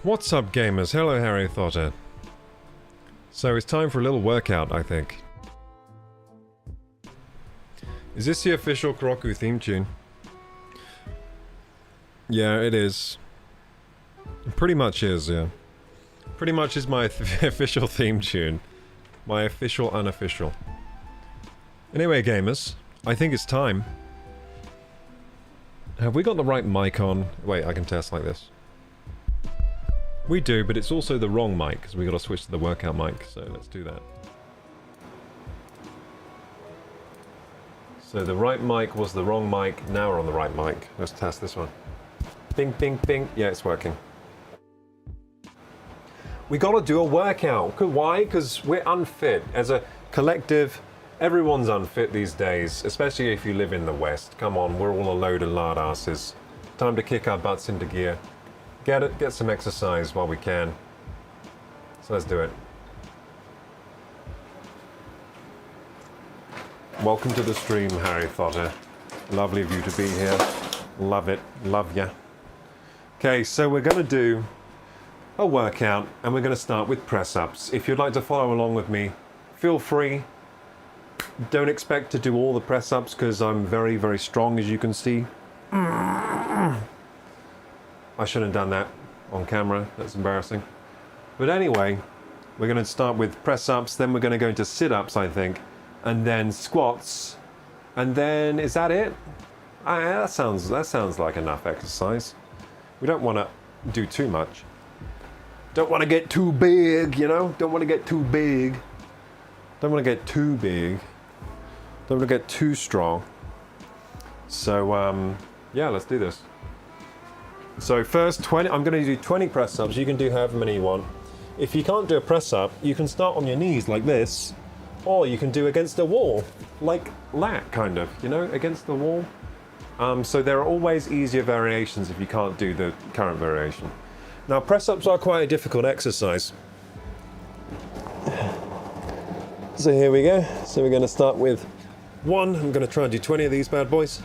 What's up, gamers? Hello, Harry Thotter. So it's time for a little workout, I think. Is this the official Kroku theme tune? Yeah, it is. It pretty much is, yeah. Pretty much is my official theme tune. My official unofficial. Anyway, gamers, I think it's time. Have we got the right mic on? Wait, I can test like this. We do, but it's also the wrong mic, because we got to switch to the workout mic, so let's do that. So the right mic was the wrong mic, now we're on the right mic. Let's test this one. Bing, bing, bing. Yeah, it's working. We got to do a workout. Why? Because we're unfit. As a collective, everyone's unfit these days, especially if you live in the West. Come on, we're all a load of lard asses. Time to kick our butts into gear. Get some exercise while we can. So let's do it. Welcome to the stream, Harry Thotter. Lovely of you to be here. Love it. Love ya. Okay, so we're going to do a workout, and we're going to start with press-ups. If you'd like to follow along with me, feel free. Don't expect to do all the press-ups, because I'm very, very strong, as you can see. I shouldn't have done that on camera. That's embarrassing. But anyway, we're going to start with press-ups, then we're going to go into sit-ups, I think, and then squats, and then is that it? That sounds like enough exercise. We don't want to do too much. Don't want to get too big, you know? Don't want to get too big. Don't want to get too big. Don't want to get too strong. So, yeah, let's do this. So first, 20. I'm going to do 20 press-ups. You can do however many you want. If you can't do a press-up, you can start on your knees like this, or you can do against a wall, like that, kind of, you know, against the wall. So there are always easier variations if you can't do the current variation. Now, press-ups are quite a difficult exercise. So here we go. So we're going to start with 1. I'm going to try and do 20 of these bad boys.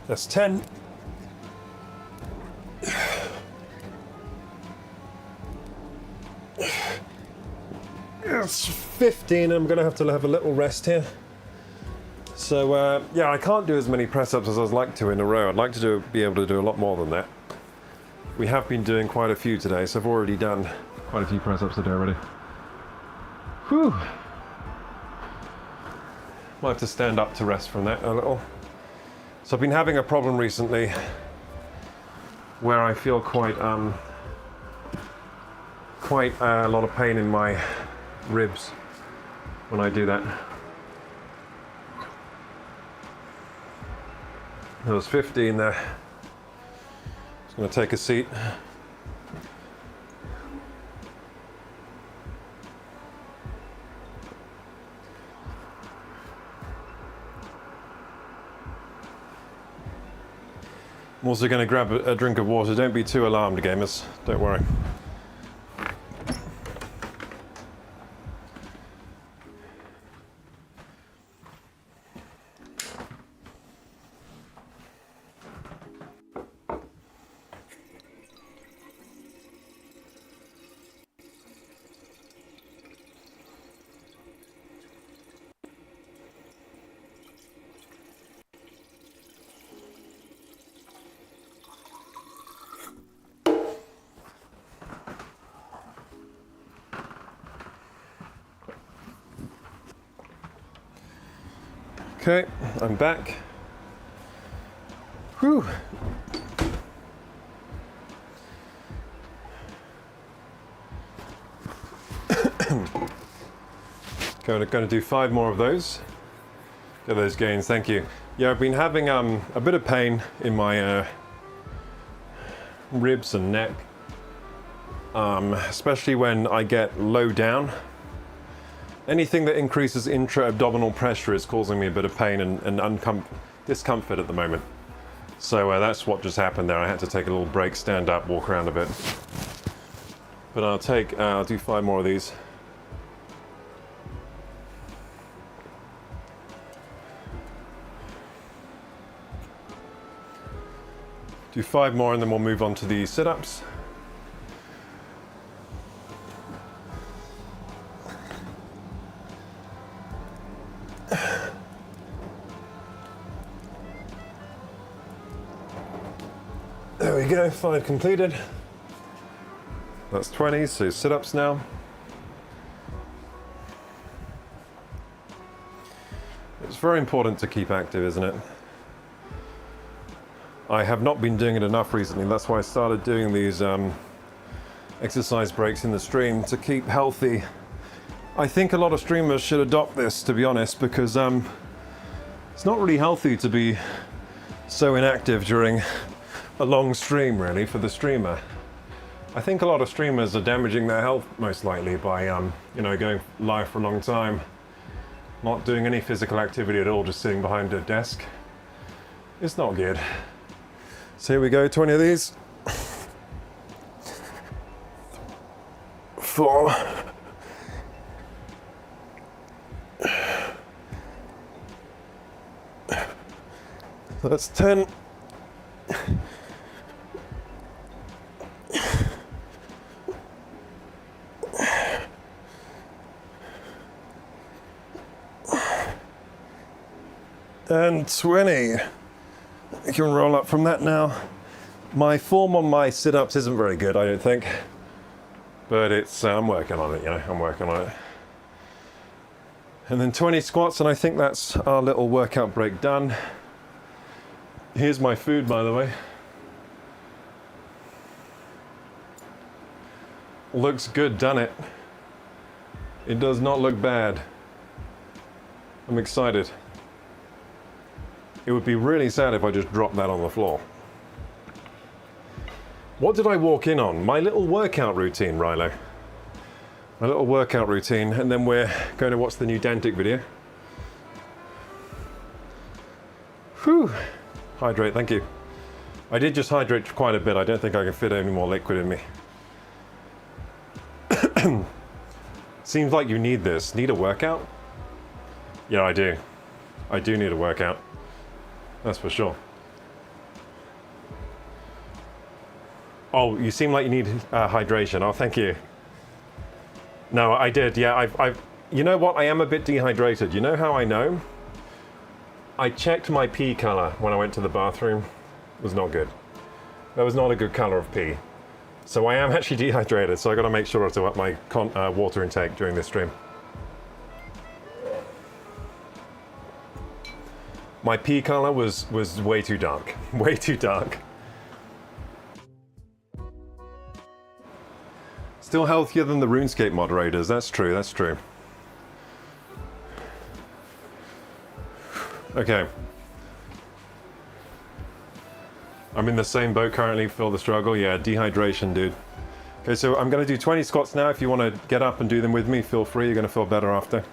That's 10. That's 15. I'm going to have a little rest here. So, yeah, I can't do as many press-ups as I'd like to in a row. I'd like to be able to do a lot more than that. We have been doing quite a few today, so I've already done quite a few press-ups today already. Whew. Might have to stand up to rest from that a little. So I've been having a problem recently where I feel quite a lot of pain in my ribs when I do that. There was 15 there. Just going to take a seat. I'm also going to grab a drink of water. Don't be too alarmed, gamers. Don't worry. Okay, I'm back. Whew. Going to do 5 more of those. Get those gains, thank you. Yeah, I've been having a bit of pain in my ribs and neck, especially when I get low down. Anything that increases intra-abdominal pressure is causing me a bit of pain and discomfort at the moment. So that's what just happened there. I had to take a little break, stand up, walk around a bit. But I'll do 5 more of these. Do 5 more and then we'll move on to the sit-ups. There we go, 5 completed. That's 20, so sit-ups now. It's very important to keep active, isn't it? I have not been doing it enough recently. That's why I started doing these exercise breaks in the stream to keep healthy. I think a lot of streamers should adopt this, to be honest, because it's not really healthy to be so inactive during a long stream, really, for the streamer. I think a lot of streamers are damaging their health, most likely, by you know, going live for a long time, not doing any physical activity at all, just sitting behind a desk. It's not good. So here we go, 20 of these. 4. That's 10. And 20. You can roll up from that now. My form on my sit-ups isn't very good, I don't think. But it's, I'm working on it, you know, I'm working on it. And then 20 squats, and I think that's our little workout break done. Here's my food, by the way. Looks good, doesn't it? It does not look bad. I'm excited. It would be really sad if I just dropped that on the floor. What did I walk in on? My little workout routine, Rilo. My little workout routine, and then we're going to watch the new Dantic video. Whew. Hydrate, thank you. I did just hydrate quite a bit. I don't think I can fit any more liquid in me. Seems like you need this. Need a workout? Yeah, I do. I do need a workout. That's for sure. Oh, you seem like you need hydration. Oh, thank you. No, I did. Yeah, I've. You know what? I am a bit dehydrated. You know how I know? I checked my pee color when I went to the bathroom. It was not good. That was not a good color of pee. So I am actually dehydrated. So I got to make sure to up my water intake during this stream. My pee color was way too dark. Way too dark. Still healthier than the RuneScape moderators. That's true, that's true. Okay. I'm in the same boat currently, feel the struggle. Yeah, dehydration, dude. Okay, so I'm gonna do 20 squats now. If you wanna get up and do them with me, feel free. You're gonna feel better after.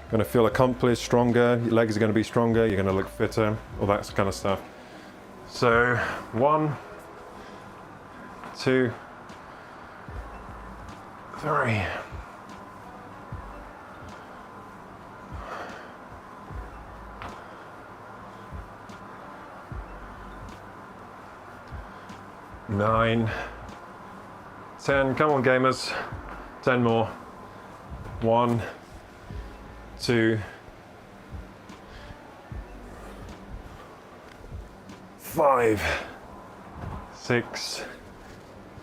Going to feel accomplished, stronger, your legs are going to be stronger, you're going to look fitter, all that kind of stuff. So, 1, 2, 3. Nine, 10, come on gamers, 10 more. 1, 2, 5, 6,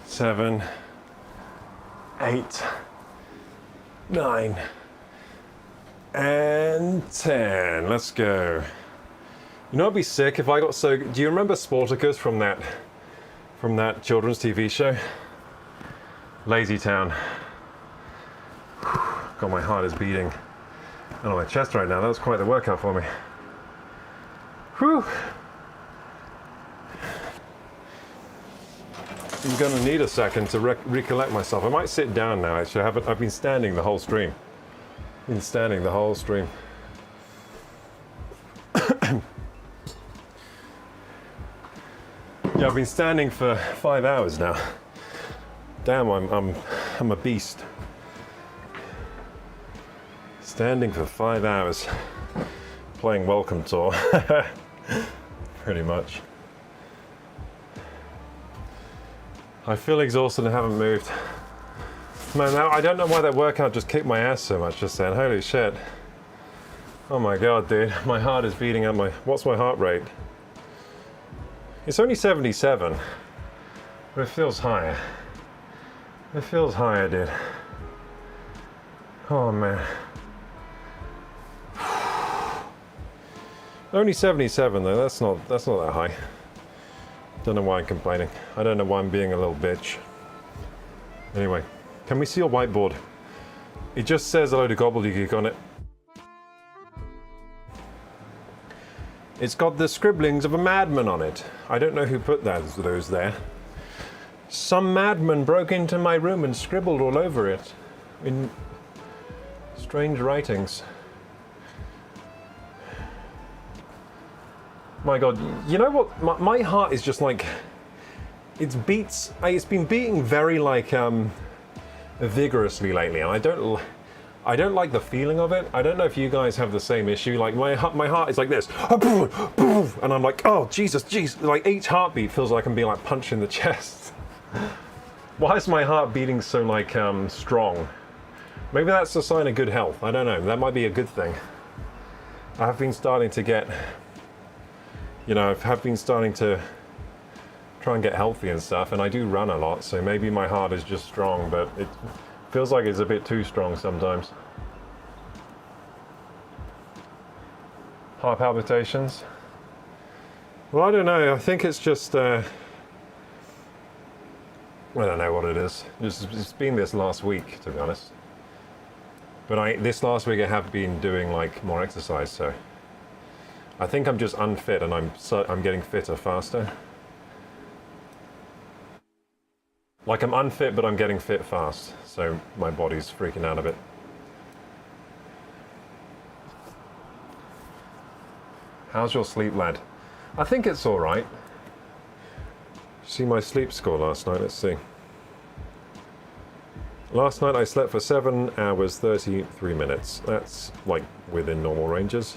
7, 8, 9, and 10. Let's go. You know, it'd be sick if I got so. Do you remember Sporticus from that children's TV show? Lazy Town. God, my heart is beating. And on my chest right now. That was quite the workout for me. Whew. I'm gonna need a second to recollect myself. I might sit down now. Actually, I've been standing the whole stream. Been standing the whole stream. Yeah, I've been standing for 5 hours now. Damn, I'm a beast. Standing for 5 hours, playing Welcome Tour, pretty much. I feel exhausted and haven't moved. Man, I don't know why that workout just kicked my ass so much just then. Holy shit. Oh my god, dude. My heart is beating up my... What's my heart rate? It's only 77. But it feels higher. It feels higher, dude. Oh man. Only 77 though, that's not that high. Don't know why I'm complaining. I don't know why I'm being a little bitch. Anyway, can we see your whiteboard? It just says a load of gobbledygook on it. It's got the scribblings of a madman on it. I don't know who put those there. Some madman broke into my room and scribbled all over it in strange writings. My god, you know what? My heart is just like... It's been beating very like vigorously lately, and I don't like the feeling of it. I don't know if you guys have the same issue. Like my heart is like this, and I'm like, oh Jesus. Like each heartbeat feels like I'm being like punched in the chest. Why is my heart beating so like strong? Maybe that's a sign of good health. I don't know. That might be a good thing. I have been starting to get, you know, I have been starting to try and get healthy and stuff, and I do run a lot, so maybe my heart is just strong, but it feels like it's a bit too strong sometimes. Heart palpitations? Well, I don't know. I think it's just, I don't know what it is. It's been this last week, to be honest. But this last week I have been doing like more exercise, so I think I'm just unfit, and I'm getting fitter faster. Like I'm unfit, but I'm getting fit fast, so my body's freaking out a bit. How's your sleep, lad? I think it's all right. See my sleep score last night. Let's see. Last night I slept for 7 hours 33 minutes. That's like within normal ranges.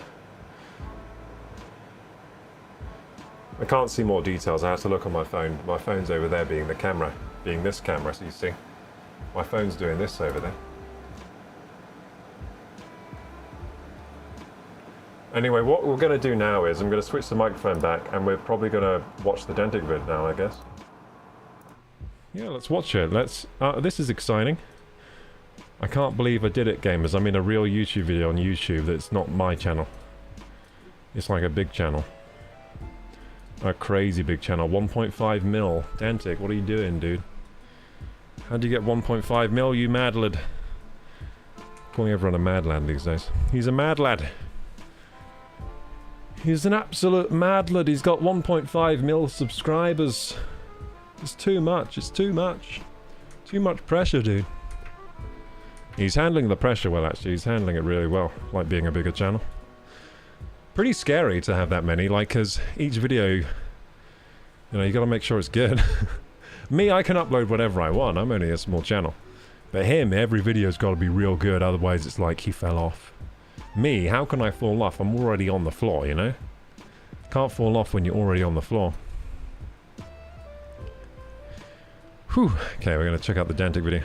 I can't see more details. I have to look on my phone. My phone's over there, being the camera, being this camera, so you see. My phone's doing this over there. Anyway, what we're going to do now is I'm going to switch the microphone back, and we're probably going to watch the Dentic vid now, I guess. Yeah, let's watch it. This is exciting. I can't believe I did it, gamers. I'm in a real YouTube video on YouTube that's not my channel. It's like a big channel. A crazy big channel. 1.5 mil. Dentic, what are you doing, dude? How'd you get 1.5 mil, you mad lad? Calling everyone a mad lad these days. He's a mad lad. He's an absolute mad lad. He's got 1.5 mil subscribers. It's too much. It's too much. Too much pressure, dude. He's handling the pressure well, actually. He's handling it really well, like being a bigger channel. Pretty scary to have that many, like, because each video, you know, you gotta make sure it's good. Me, I can upload whatever I want. I'm only a small channel. But him, every video's gotta be real good, otherwise it's like he fell off. Me, how can I fall off? I'm already on the floor, you know? Can't fall off when you're already on the floor. Whew. Okay, we're gonna check out the Dentic video.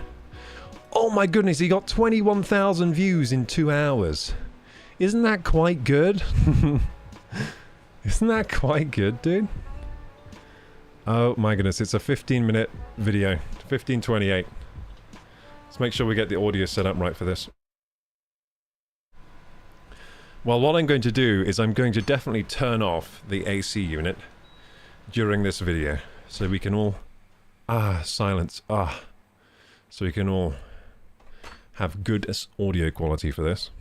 Oh my goodness, he got 21,000 views in 2 hours. Isn't that quite good? Isn't that quite good, dude? Oh my goodness, it's a 15-minute video. 15:28. Let's make sure we get the audio set up right for this. Well, what I'm going to do is I'm going to definitely turn off the AC unit during this video, so we can all... silence. So we can all have good audio quality for this.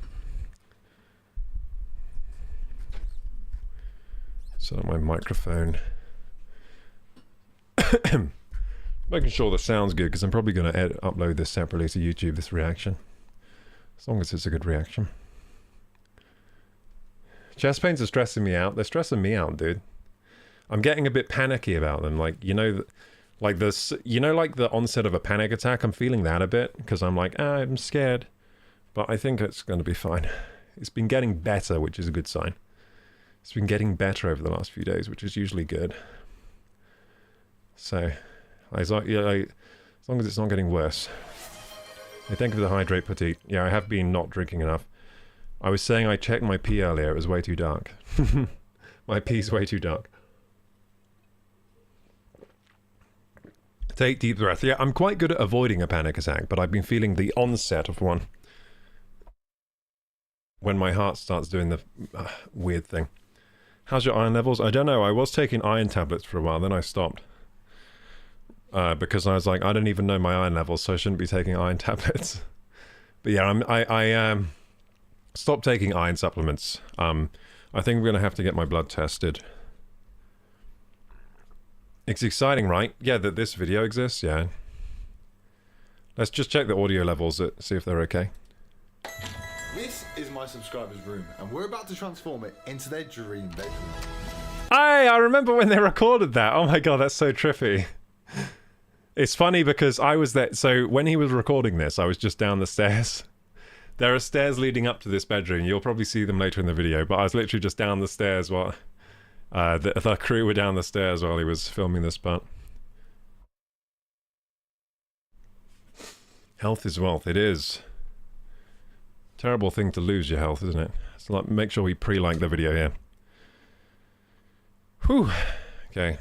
Set up my microphone. Making sure the sound's good, because I'm probably going to upload this separately to YouTube, this reaction. As long as it's a good reaction. Chest pains are stressing me out. They're stressing me out, dude. I'm getting a bit panicky about them. Like, you know, like this, you know, like the onset of a panic attack. I'm feeling that a bit, because I'm like, I'm scared. But I think it's going to be fine. It's been getting better, which is a good sign. It's been getting better over the last few days, which is usually good. So, As long as it's not getting worse. Hey, thank you for the hydrate, Petite. Yeah, I have been not drinking enough. I was saying I checked my pee earlier. It was way too dark. My pee's way too dark. Take deep breath. Yeah, I'm quite good at avoiding a panic attack, but I've been feeling the onset of one. When my heart starts doing the weird thing. How's your iron levels? I don't know. I was taking iron tablets for a while, then I stopped. Because I was like, I don't even know my iron levels, so I shouldn't be taking iron tablets. But yeah, I stopped taking iron supplements. I think I'm going to have to get my blood tested. It's exciting, right? Yeah, that this video exists, yeah. Let's just check the audio levels, see if they're okay. This is my subscribers' room, and we're about to transform it into their dream bedroom. Hey, I remember when they recorded that. Oh my god, that's so trippy. It's funny because I was there. So when he was recording this, I was just down the stairs. There are stairs leading up to this bedroom. You'll probably see them later in the video, but I was literally just down the stairs while the crew were down the stairs while he was filming this part. Health is wealth. It is. Terrible thing to lose your health, isn't it? So like, make sure we pre-like the video here. Whew. Okay.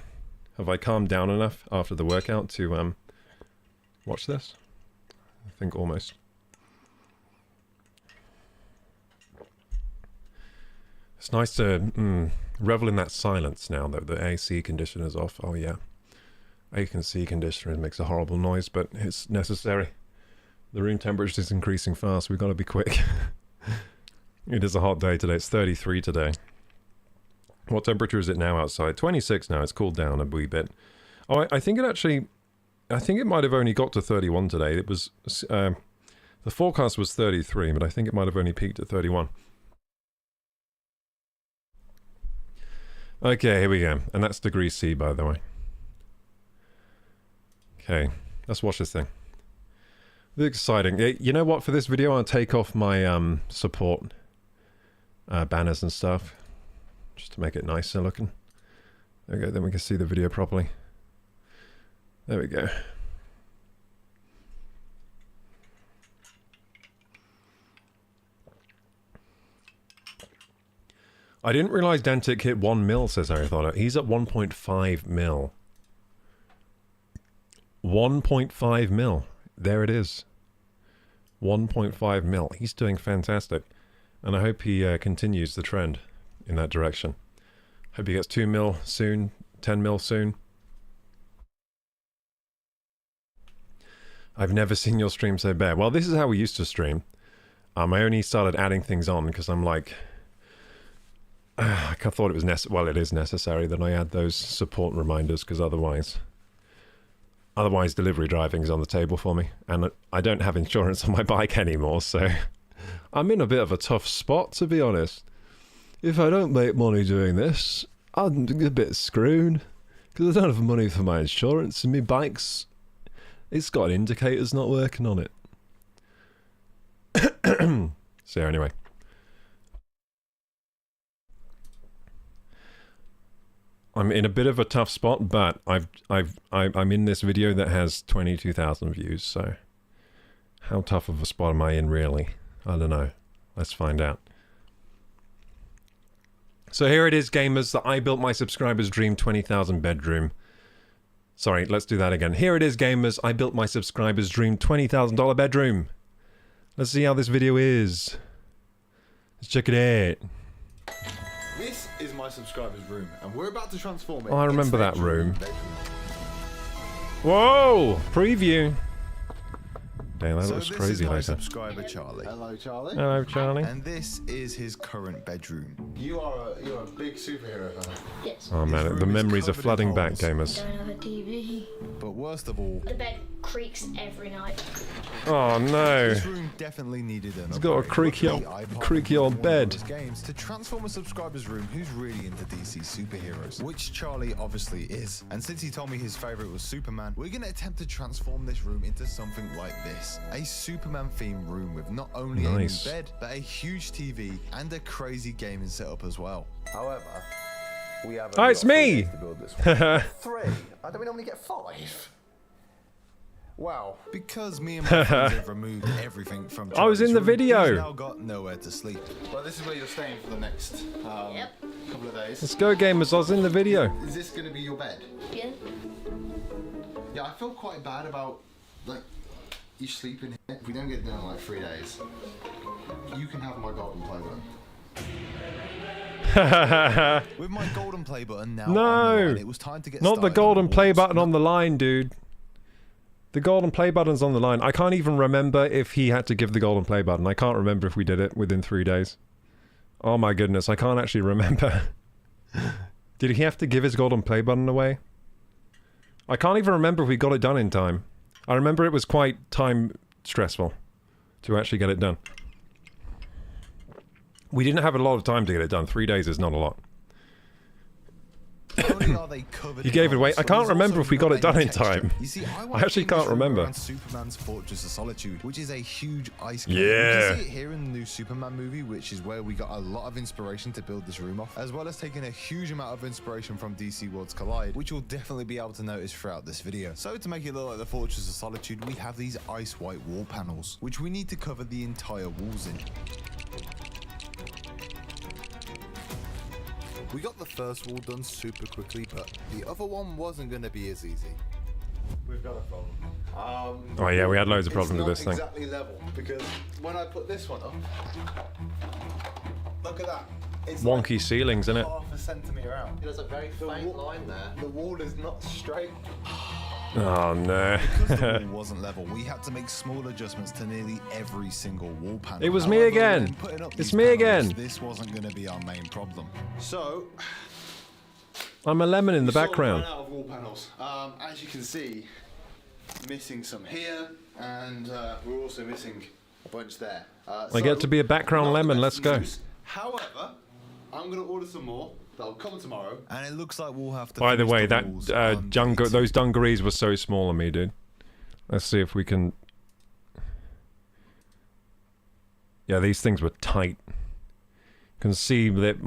Have I calmed down enough after the workout to watch this? I think almost. It's nice to revel in that silence now that the AC conditioner's off. Oh yeah. AC conditioner makes a horrible noise, but it's necessary. The room temperature is increasing fast. We've got to be quick. It is a hot day today. It's 33 today. What temperature is it now outside? 26 now. It's cooled down a wee bit. Oh, I think it actually... I think it might have only got to 31 today. It was... the forecast was 33, but I think it might have only peaked at 31. Okay, here we go. And that's degree C, by the way. Okay, let's watch this thing. It's exciting. You know what? For this video, I'll take off my support banners and stuff. Just to make it nicer looking. There we go, then we can see the video properly. There we go. I didn't realise Dantic hit 1 mil, says Harry Thotter. He's at 1.5 mil. 1.5 mil. There it is. 1.5 mil. He's doing fantastic. And I hope he continues the trend in that direction. Hope he gets 2 mil soon, 10 mil soon. I've never seen your stream so bare. Well, this is how we used to stream. I only started adding things on because I'm like... I thought it was well, it is necessary that I add those support reminders because otherwise delivery driving is on the table for me. And I don't have insurance on my bike anymore, so... I'm in a bit of a tough spot, to be honest. If I don't make money doing this, I'm a bit screwed. Because I don't have money for my insurance, and my bike's... It's got indicators not working on it. So anyway. I'm in a bit of a tough spot, but I'm in this video that has 22,000 views, so... How tough of a spot am I in, really? I don't know. Let's find out. So here it is, gamers, that I built my subscribers' dream 20,000 bedroom. Sorry, let's do that again. Here it is, gamers, I built my subscribers' dream $20,000 bedroom. Let's see how this video is. Let's check it out. This is my subscribers' room, and we're about to transform it. Oh, I remember into their that room. bedroom. Whoa! Preview. Damn, that looks this crazy is my later. subscriber Charlie. Hello, Charlie. Hello, Charlie. And this is his current bedroom. You're a big superhero fan. Yes. Oh man, His the room is memories are covered in flooding back, holes. gamers. Don't have a TV. But worst of all, The bed creaks every night. Oh no. this room definitely needed an It's got a upgrade. creaky Luckily, old- I partnered creaky with old one of bed. Warner's Games to transform a subscriber's room who's really into DC superheroes, which Charlie obviously is. And since he told me his favorite was Superman, we're gonna attempt to transform this room into something like this. A Superman themed room with not only Nice. a new bed, but a huge TV and a crazy gaming setup as well. However, we have Oh, it's me! to build this one. 3? I don't we normally get 5? Wow. Because me and my friends have removed everything from I was in the Charlie's room, video. he's now got nowhere to sleep. Well, this is where you're staying for the next couple of days. Let's go, gamers. I was in the video. Is this going to be your bed? Yeah. Yeah, I feel quite bad about, like, you sleeping here. If we don't get done in like 3 days, you can have my golden play button. With my golden play button now on the line, it was time to get Not the started golden on play walls. button on the line, dude. The golden play button's on the line. I can't even remember if he had to give the golden play button. I can't remember if we did it within 3 days. Oh my goodness, I can't actually remember. Did he have to give his golden play button away? I can't even remember if we got it done in time. I remember it was quite time stressful to actually get it done. We didn't have a lot of time to get it done. 3 days is not a lot. Not only are they covered You in gave it away. holes, I but can't there's remember also if we got it done in texture. time. You see, I actually can't remember. around Superman's Fortress of Solitude, which is a huge ice cave. Yeah. You can see it here in the new Superman movie, which is where we got a lot of inspiration to build this room off, as well as taking a huge amount of inspiration from DC Worlds Collide, which you'll definitely be able to notice throughout this video. So to make it look like the Fortress of Solitude, we have these ice white wall panels, which we need to cover the entire walls in. We got the first wall done super quickly, but the other one wasn't going to be as easy. We've got a problem. Oh yeah, we had loads of problems with this It's thing. not exactly level, because when I put this one up, look at that. It's Wonky like ceilings, innit? half a centimetre out. There's a very faint line there. The wall is not straight. Oh no. Because the wall wasn't level, we had to make small adjustments to nearly every single wall panel. It was me However, again. when putting up It's these me panels, again. This wasn't going to be our main problem. So, I'm a lemon in the sort of background. ran out of wall panels. As you can see, missing some here, and we're also missing a bunch there. I get to be a background not the lemon, best let's go. news. However, I'm going to order some more. They'll come tomorrow. And it looks like we'll have to. By the finish way, the that walls those dungarees were so small on me, dude. Let's see if we can. Yeah, these things were tight. You can see that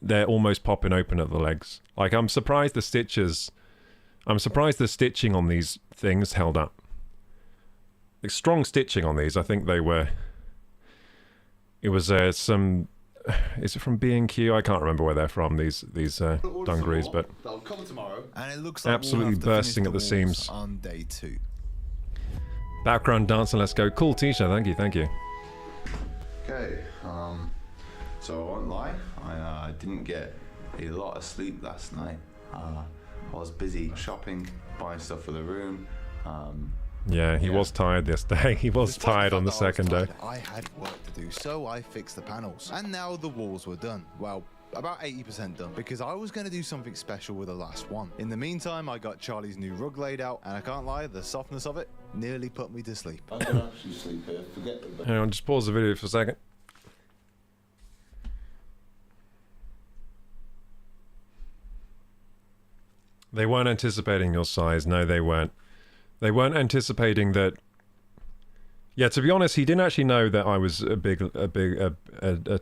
they're almost popping open at the legs. Like, I'm surprised the stitching on these things held up. Like, strong stitching on these. I think they were. It was some. Is it from B&Q? I can't remember where they're from. These dungarees, but they'll come tomorrow. And it looks like absolutely we'll have to bursting finish at the walls seams. on day 2. Background dancer, let's go. Cool t-shirt, thank you, thank you. Okay, so I won't lie, I didn't get a lot of sleep last night. I was busy shopping, buying stuff for the room. Yeah, he was tired this day. He was Despite tired on the fact that second I day. was tired, I had work to do, so I fixed the panels. And now the walls were done. Well, about 80% done, because I was going to do something special with the last one. In the meantime, I got Charlie's new rug laid out, and I can't lie, the softness of it nearly put me to sleep. I'm gonna actually sleep here, forget the bed. Hang on, just pause the video for a second. They weren't anticipating your size. No, they weren't. They weren't anticipating that. Yeah, to be honest, he didn't actually know that I was a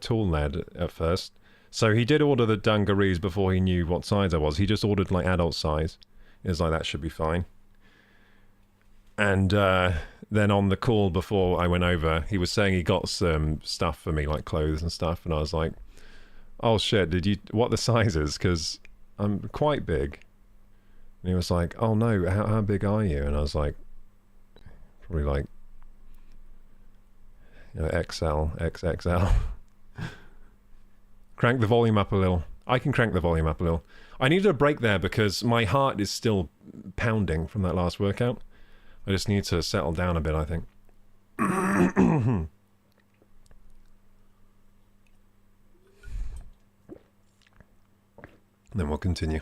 tall lad at first. So he did order the dungarees before he knew what size I was. He just ordered like adult size. He was like, that should be fine. And then on the call before I went over, he was saying he got some stuff for me, like clothes and stuff. And I was like, oh shit, what the size is? Because I'm quite big. And he was like, oh no, how big are you? And I was like, probably like, you know, XL, XXL. Crank the volume up a little. I can crank the volume up a little. I needed a break there because my heart is still pounding from that last workout. I just need to settle down a bit, I think. Then we'll continue.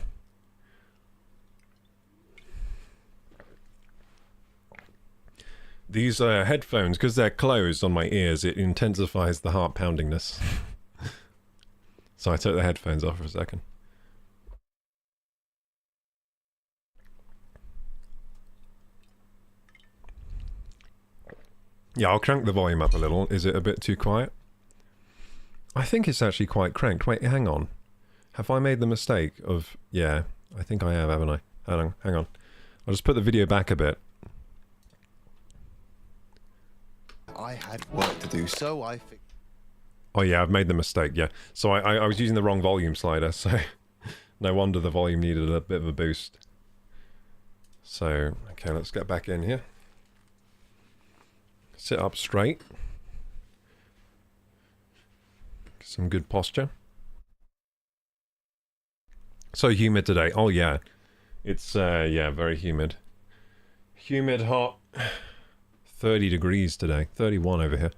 These headphones, because they're closed on my ears, it intensifies the heart poundingness. So I took the headphones off for a second. Yeah, I'll crank the volume up a little. Is it a bit too quiet? I think it's actually quite cranked. Wait, hang on. Have I made the mistake of... Yeah, I think I have, haven't I? Hang on. I'll just put the video back a bit. I had work to do, so I figured. Oh yeah, I've made the mistake, yeah. So I was using the wrong volume slider, so no wonder the volume needed a bit of a boost. So, okay, let's get back in here. Sit up straight. Some good posture. So humid today. Oh yeah. It's, yeah, very humid. Humid, hot. 30 degrees today. 31 over here.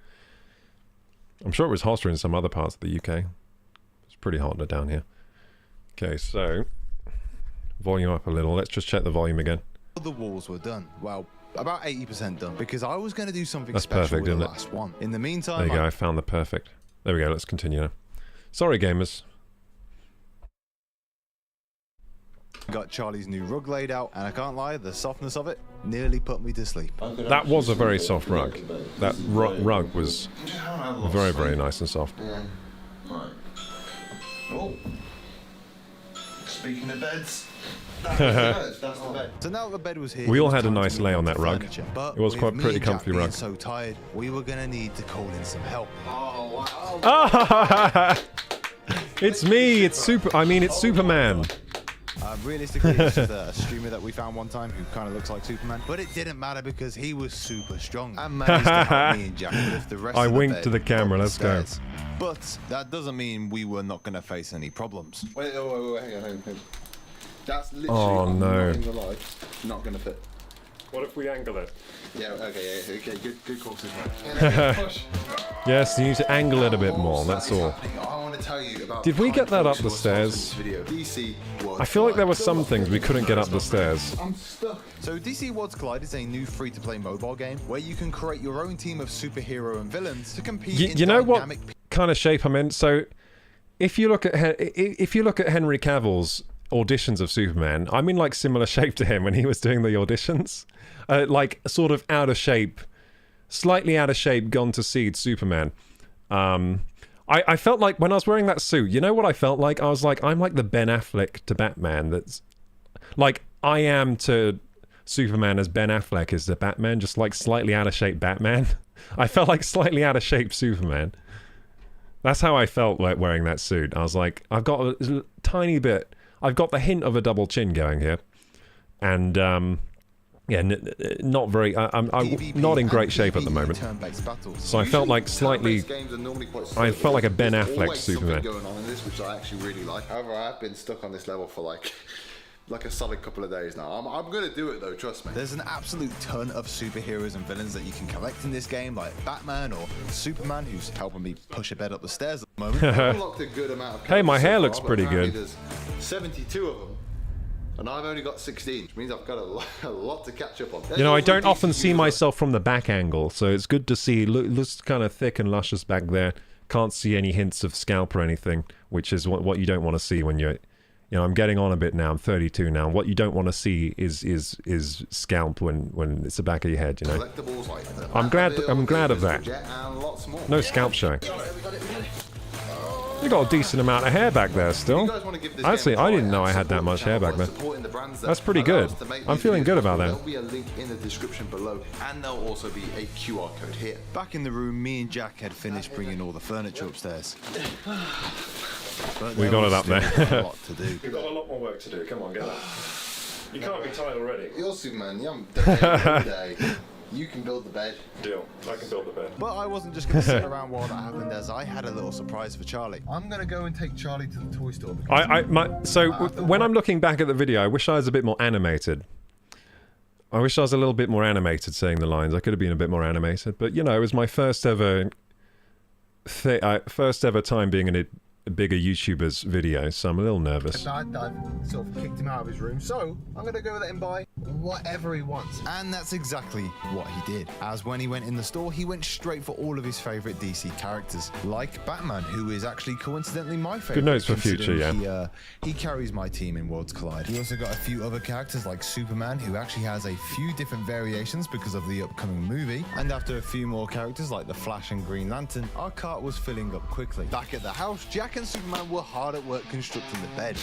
I'm sure it was hotter in some other parts of the UK. It's pretty hot down here. Okay, so volume up a little. Let's just check the volume again. The walls were done. Well, about 80% done, because I was going to do something That's special perfect, with the isn't it? last one. In the meantime, There you go, I found the perfect. There we go, let's continue now. Sorry, gamers. got Charlie's new rug laid out, and I can't lie, the softness of it nearly put me to sleep. That was a very soft rug. That rug was very, very nice and soft. Yeah. Right. Oh. Speaking of beds. That's the bed. So now the bed was here. We all it was had a time to nice move lay on on to that rug. furniture. But It was with quite me pretty and Jack comfy being rug. so tired, we were gonna need to call in some help. Oh, wow. It's me, it's it's Superman. Realistically, it's just a streamer that we found one time who kind of looks like Superman. But it didn't matter because he was super strong and managed to help me and Jack lift the rest I of the winked bed to the camera, up let's go. stairs. But that doesn't mean we were not going to face any problems. Wait, hang on. That's literally, Oh, I'm no. not even gonna lie, not gonna fit. What if we angle it? Yeah, okay, good call, Superman. Push. Yes, you need to angle it a bit more, that's all. I want to tell you about Did we get that up the controversial stairs? video. DC was I feel like there were like- some things we couldn't get up the stairs. I'm stuck. So DC Worlds Collide is a new free-to-play mobile game where you can create your own team of superhero and villains to compete in You know what dynamic kind of shape I'm in? So, if you look at Henry Cavill's auditions of Superman, I'm in like similar shape to him when he was doing the auditions, like sort of out of shape, slightly out of shape, gone to seed Superman. I felt like when I was wearing that suit, you know what I felt like? I was like, I'm like the Ben Affleck to Batman. That's like I am to Superman as Ben Affleck is to Batman, just like slightly out of shape Batman. I felt like slightly out of shape Superman. That's how I felt like wearing that suit. I was like, I've got a tiny bit. I've got the hint of a double chin going here, and yeah, not very. I'm not in great shape at the moment. turn-based battles. So I felt like slightly. Turn-based games are normally quite I slow. felt like a Ben There's Affleck always something Superman. going on in this, which I actually really like. However, I've been stuck on this level for like a solid couple of days now. I'm gonna do it though, trust me. There's an absolute ton of superheroes and villains that you can collect in this game, like Batman or Superman, who's helping me push a bed up the stairs at the moment. I've unlocked a good amount of Hey, my characters so hair far, looks but pretty apparently good. There's 72 of them, and I've only got 16, which means I've got a lot to catch up on. You know, I don't DC often see universe. myself from the back angle, so it's good to see. Looks kind of thick and luscious back there. Can't see any hints of scalp or anything, which is what you don't want to see when you're. You know, I'm getting on a bit now. I'm 32 now. What you don't want to see is scalp when it's the back of your head. You know. Collectibles like the I'm glad Batmobile, of the that. Jet, and lots more. No scalp showing. You got a decent amount of hair back there still. You guys wanna give this Actually, game a I try didn't know and I had that support the much hair channel back by there. supporting the brands that That's pretty allow good. us to make I'm these feeling videos good about possible. that. There'll be a link in the description below, and there'll also be a QR code here. Back in the room, me and Jack had finished bringing all the furniture upstairs. But We got it up there. a lot to do. We've got a lot more work to do. Come on, get up. You can't be tired already. You're Superman. I'm every day. You can build the bed. Deal. I can build the bed. But I wasn't just going to sit around while that happened, as I had a little surprise for Charlie. I'm gonna go and take Charlie to the toy store. Because So when I'm looking back at the video, I wish I was a bit more animated. I wish I was a little bit more animated saying the lines. I could have been a bit more animated, but you know, it was my first ever time being in a bigger YouTuber's video, so I'm a little nervous. I've sort of kicked him out of his room, so I'm gonna go let him buy whatever he wants. And that's exactly what he did. As when he went in the store, he went straight for all of his favorite DC characters, like Batman, who is actually coincidentally my favorite. Good notes for future, considering he carries my team in Worlds Collide. He also got a few other characters like Superman, who actually has a few different variations because of the upcoming movie. And after a few more characters like the Flash and Green Lantern, our cart was filling up quickly. Back at the house, Jack and Superman were hard at work constructing the bed.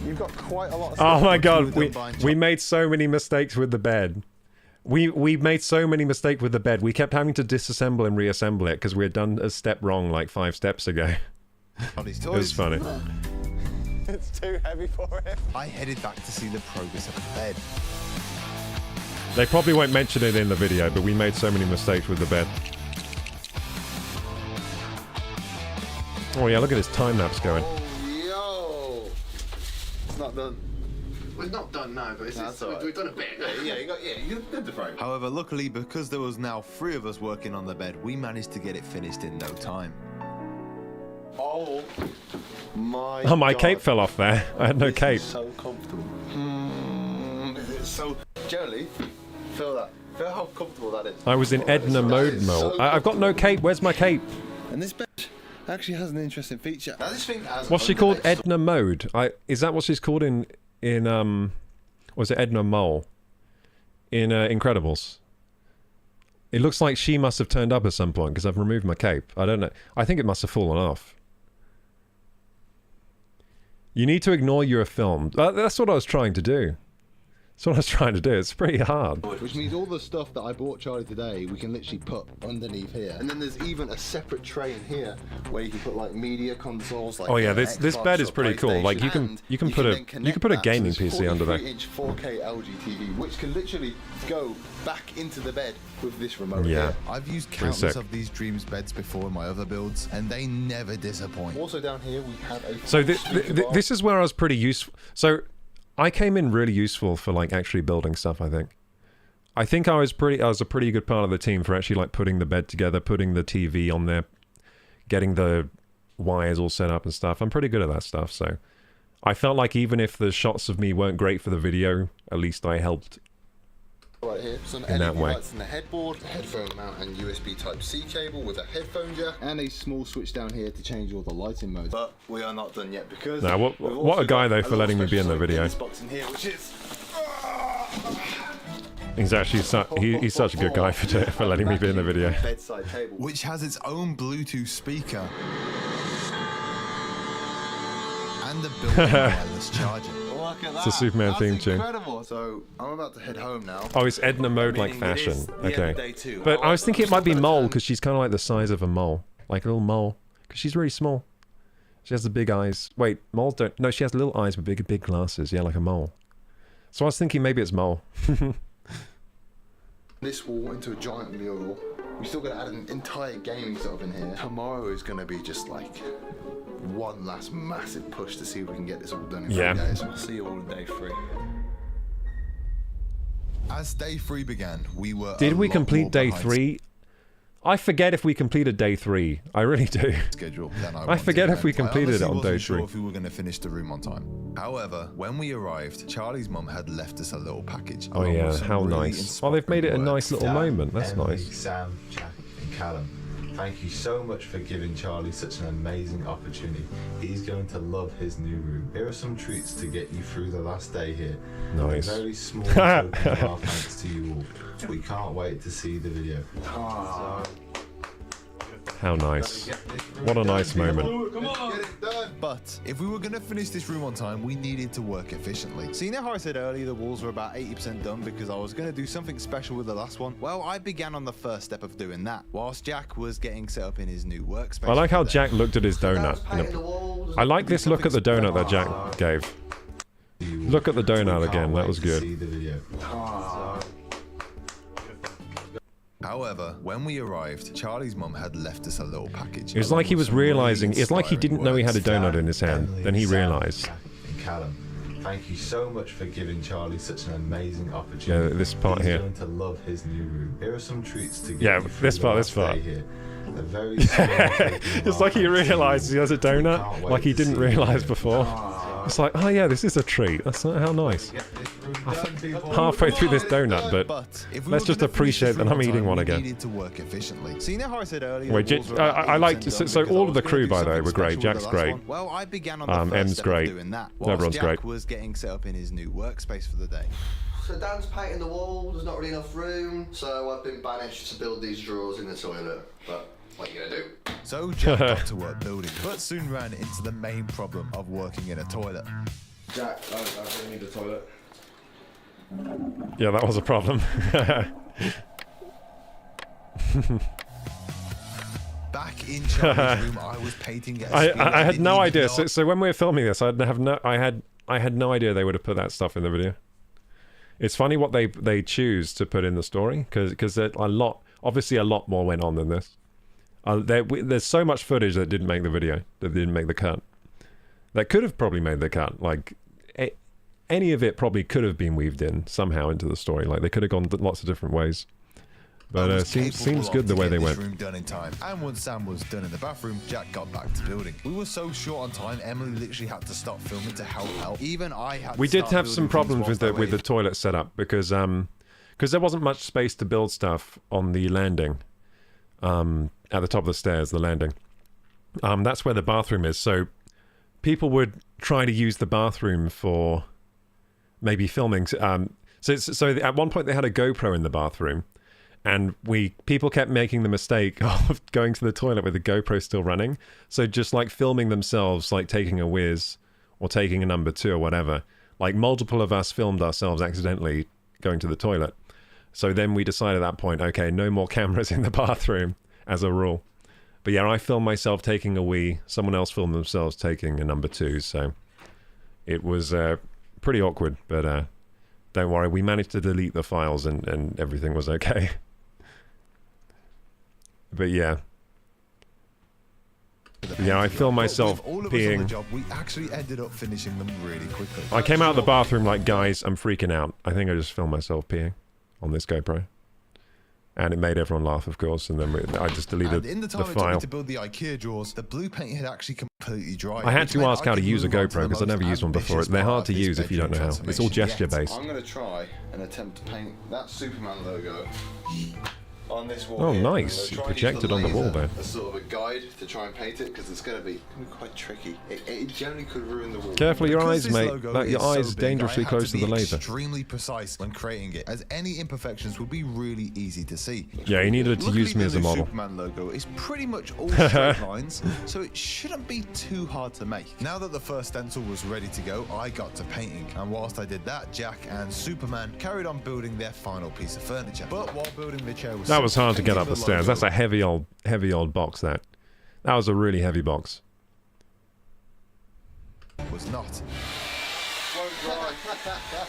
You've got quite a lot of Oh stuff my which you god, were we done buying we made so many mistakes with the bed. We made so many mistakes with the bed. We kept having to disassemble and reassemble it because we had done a step wrong like 5 steps ago. Charlie's It toys. was funny. It's too heavy for it. I headed back to see the progress of the bed. They probably won't mention it in the video, but we made so many mistakes with the bed. Oh yeah, look at this time lapse going. Oh, yo! It's not done. We're not done now, but That's all right. we've done a bit. You did the frame. However, luckily, because there was now 3 of us working on the bed, we managed to get it finished in no time. Oh my Oh, my God. cape fell off there. I had no This cape. is so comfortable. It's so... Generally, feel that. Feel how comfortable that is. I was in Edna mode, Mo. I've got no cape. Where's my cape? And this bed actually has an interesting feature. Now this thing has What's she called? Edna mode. Is that what she's called in was it Edna Mole in Incredibles? It looks like she must have turned up at some point because I've removed my cape. I don't know. I think it must have fallen off. You need to ignore you're filmed. That's what I was trying to do. That's what I was trying to do. It's pretty hard. Which means all the stuff that I bought Charlie today, we can literally put underneath here. And then there's even a separate tray in here where you can put like media consoles. Like Oh yeah, this Xbox bed is or pretty cool. Like you can PlayStation, put then a connect put a that gaming to this PC under there. 43-inch 4K LG TV, which can literally go back into the bed with this remote Yeah. here. I've used Pretty countless sick. of these Dreams beds before in my other builds, and they never disappoint. Also down here we have a So speaker bar. this is where I was pretty useful. So I came in really useful for like actually building stuff. I think I was a pretty good part of the team for actually like putting the bed together, putting the TV on there, getting the wires all set up and stuff. I'm pretty good at that stuff. So I felt like even if the shots of me weren't great for the video, at least I helped. Right here, some in that LED way. lights in the headboard, headphone mount and USB Type-C cable with a headphone jack, and a small switch down here to change all the lighting modes. But we are not done yet because... Now, what we've a also guy got though a for little letting me be in the special video. This box in here, which is... He's actually he's such a good guy for letting me be in the video. Bedside table. Which has its own Bluetooth speaker and a built-in wireless charger. Look at that. It's a Superman That's theme tune. Incredible. So I'm about to head home now. Oh, it's Edna mode like Meaning it fashion. is the end of Okay. day 2. But I was thinking it might be I'm still Mole gonna because she's kind of like the size of a mole. Like a little mole. Because she's really small. She has the big eyes. Wait, moles don't... No, she has little eyes with big glasses. Yeah, like a mole. So I was thinking maybe it's Mole. this wall into a giant mural. We still got to add an entire gaming setup in here. Tomorrow is going to be just like one last massive push to see if we can get this all done in 3 days. I'll see you all on day 3. As day 3 began, we were Did a we lot complete more day behind 3? I forget if we completed day 3. I really do. schedule than I I wanted, forget if and we completed it honestly on day wasn't sure 3. if we were going to finish the room on time. However, when we arrived, Charlie's mum had left us a little package. Oh along yeah, with some how really nice. Oh, they've made it a inspiring nice little Dan, moment. That's Emily, nice. Sam, Jack, and Callum. Thank you so much for giving Charlie such an amazing opportunity. He's going to love his new room. Here are some treats to get you through the last day here. Nice. A very small token of our thanks to you all. We can't wait to see the video. How nice. What a nice moment. But if we were going to finish this room on time, we needed to work efficiently. So you know how I said earlier the walls were about 80% done because I was going to do something special with the last one? Well, I began on the first step of doing that, whilst Jack was getting set up in his new workspace. I like how for the day. Jack looked at his donut. I like this look at the donut that Jack gave. Look at the donut again. That was good. See the video. However, when we arrived, Charlie's mum had left us a little package. It was along like he with was some really realizing. It's like he didn't know he had a inspiring donut in his hand. Emily, Then he Sam, realized. Jack, and Callum. Thank you so much for giving Charlie such an amazing opportunity. Yeah, this part He's here. going to love his new room. Here are some treats to get Yeah, you through this the part, last this part. day here. A very small token of It's our like he thanks to you. realized he has a We can't donut, wait like he to didn't see the realize video. before. It's like, oh yeah, this is a treat. That's how nice. Get this room done, people. Halfway through this donut, but if we let's were just gonna finish appreciate this that room I'm on eating time, one we again. needed to work efficiently. So you know how I said earlier Wait, the walls were about I like 80% to. done So because I all of was the gonna crew, do by the way, something were great. special with Jack's the last great. one. Well, I began on the first M's step great. of doing that, whilst Everyone's Jack great. was getting set up in his new workspace for the day. So Dan's painting the wall, there's not really enough room, so I've been banished to build these drawers in the toilet. But what are you gonna do? So Jack got to work building, but soon ran into the main problem of working in a toilet. Jack, I really need the toilet. Yeah, that was a problem. Back in Charlie's room, I was painting at a speed I had didn't no even idea. know. So when we were filming this, I had no idea they would have put that stuff in the video. It's funny what they choose to put in the story because obviously a lot more went on than this. There's so much footage that didn't make the video, that didn't make the cut. That could have probably made the cut. Like any of it probably could have been weaved in somehow into the story. Like they could have gone lots of different ways. But seems good the way they went. Room done in time. And once Sam was done in the bathroom, Jack got back to building. We were so short on time, Emily literally had to stop filming to help out. Even I had to We did start have some building problems with things the whilst toilet setup because there wasn't much space to build stuff on the landing. At the top of the stairs, the landing. That's where the bathroom is. So people would try to use the bathroom for maybe filming. So at one point they had a GoPro in the bathroom. And people kept making the mistake of going to the toilet with the GoPro still running. So just like filming themselves, like taking a whiz or taking a number 2 or whatever. Like multiple of us filmed ourselves accidentally going to the toilet. So then we decided at that point, okay, no more cameras in the bathroom as a rule. But yeah, I filmed myself taking a wee. Someone else filmed themselves taking a number 2. So it was pretty awkward, but don't worry. We managed to delete the files and everything was okay. But yeah. Yeah, I filmed myself peeing. job, we actually ended up finishing them really quickly. I came out of the bathroom like, guys, I'm freaking out. I think I just filmed myself peeing on this GoPro. And it made everyone laugh, of course, and then I just deleted And in the time the it took me file. to build the IKEA drawers, the blue paint had actually completely dried. I had which to meant ask how to could use a move on to GoPro the because I'd most never used one before. ambitious They're part hard of to this use if you don't know bedroom how. It's all transformation yet. gesture-based. I'm going to try and attempt to paint that Superman logo on this wall. Oh, here. nice. I'm You gonna try and use projected on the wall laser there. as sort of a guide to try and paint it because it's going to be quite tricky. It generally could ruin the wall. Careful your Because eyes, this mate. logo Your is so eyes big, dangerously I had close to be the laser. extremely precise when creating it, as any imperfections would be really easy to see. Yeah, you needed to Luckily, use me the as a new model. Superman logo is pretty much all straight lines, so it shouldn't be too hard to make. Now that the first stencil was ready to go, I got to painting, and whilst I did that, Jack and Superman carried on building their final piece of furniture. But while building the chair That was hard to get painting up the the stairs. logo That's a heavy old box, that. That was a really heavy box. was not. Won't dry.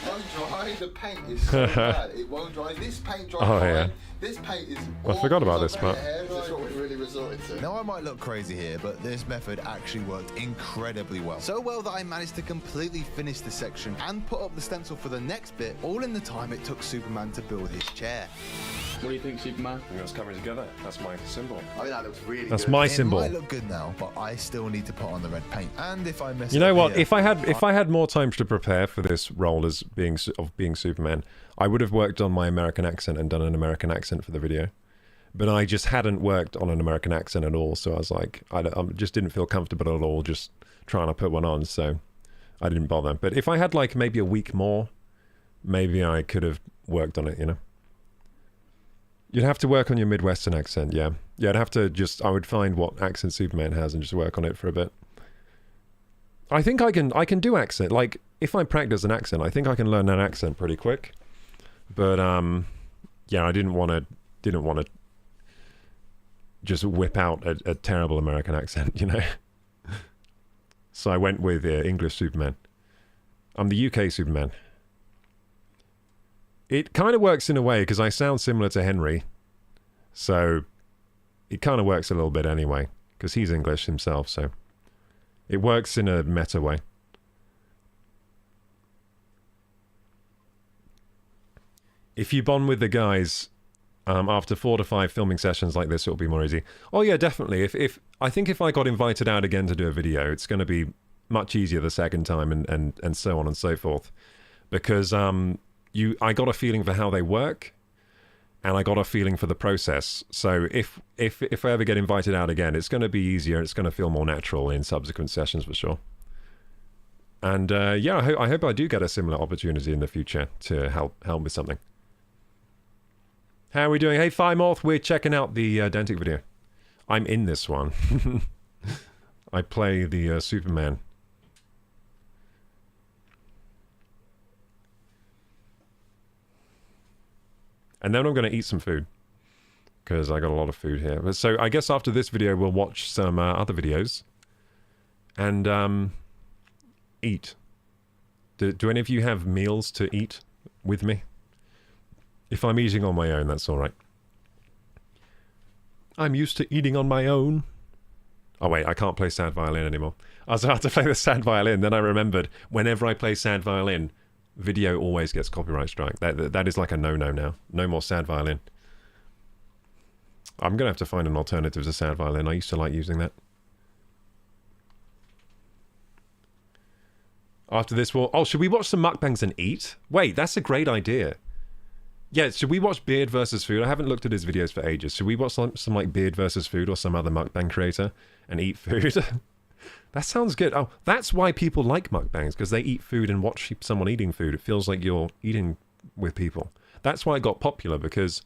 Won't dry. The paint is so bad. It won't dry. This paint dries Oh, fine. yeah. This paint is. I forgot about this part. That's what we really resorted to. Now I might look crazy here, but this method actually worked incredibly well. So well that I managed to completely finish the section and put up the stencil for the next bit, all in the time it took Superman to build his chair. What do you think, Superman? It's coming together. That's my symbol. I think that looks really That's good. my It symbol. might look good now, but I still need to put on the red paint. And if I mess You it know up what? here, If I had more time to prepare for this role as being Superman, I would have worked on my American accent and done an American accent for the video. But I just hadn't worked on an American accent at all, so I was like, I just didn't feel comfortable at all just trying to put one on, so I didn't bother. But if I had like maybe a week more, maybe I could have worked on it, you know? You'd have to work on your Midwestern accent, yeah. Yeah, I'd have to just, I would find what accent Superman has and just work on it for a bit. I think I can do accent. Like, if I practice an accent, I think I can learn that accent pretty quick. But, yeah, I didn't want to just whip out a terrible American accent, you know? So I went with English Superman. I'm the UK Superman. It kind of works in a way, because I sound similar to Henry. So it kind of works a little bit anyway, because he's English himself, so it works in a meta way. If you bond with the guys after 4 to 5 filming sessions like this, it'll be more easy. Oh yeah, definitely. I think if I got invited out again to do a video, it's going to be much easier the second time and so on and so forth, because I got a feeling for how they work, and I got a feeling for the process. So if I ever get invited out again, it's going to be easier. It's going to feel more natural in subsequent sessions for sure. And yeah, I hope I do get a similar opportunity in the future to help with something. How are we doing? Hey, Thymorth, we're checking out the Dentic video. I'm in this one. I play the Superman. And then I'm going to eat some food. Because I got a lot of food here. So I guess after this video, we'll watch some other videos. And eat. Do any of you have meals to eat with me? If I'm eating on my own, that's alright. I'm used to eating on my own. Oh wait, I can't play sad violin anymore. I was about to play the sad violin, then I remembered, whenever I play sad violin, video always gets copyright strike. That is like a no-no now. No more sad violin. I'm going to have to find an alternative to sad violin. I used to like using that. After this, oh, should we watch some mukbangs and eat? Wait, that's a great idea. Yeah, should we watch Beard versus Food? I haven't looked at his videos for ages. Should we watch some like Beard versus Food or some other mukbang creator and eat food? That sounds good. Oh, that's why people like mukbangs, because they eat food and watch someone eating food. It feels like you're eating with people. That's why it got popular, because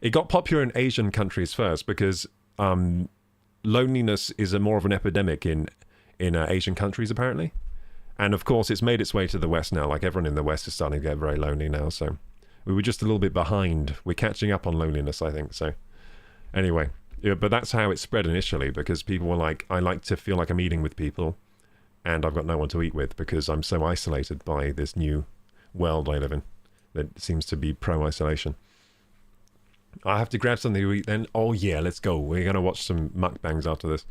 it got popular in Asian countries first, because loneliness is more of an epidemic in Asian countries, apparently. And of course, it's made its way to the West now. Like, everyone in the West is starting to get very lonely now, so... We were just a little bit behind. We're catching up on loneliness, I think, so... Anyway, yeah, but that's how it spread initially, because people were like, I like to feel like I'm eating with people, and I've got no one to eat with, because I'm so isolated by this new world I live in, that seems to be pro-isolation. I have to grab something to eat then? Oh yeah, let's go. We're going to watch some mukbangs after this.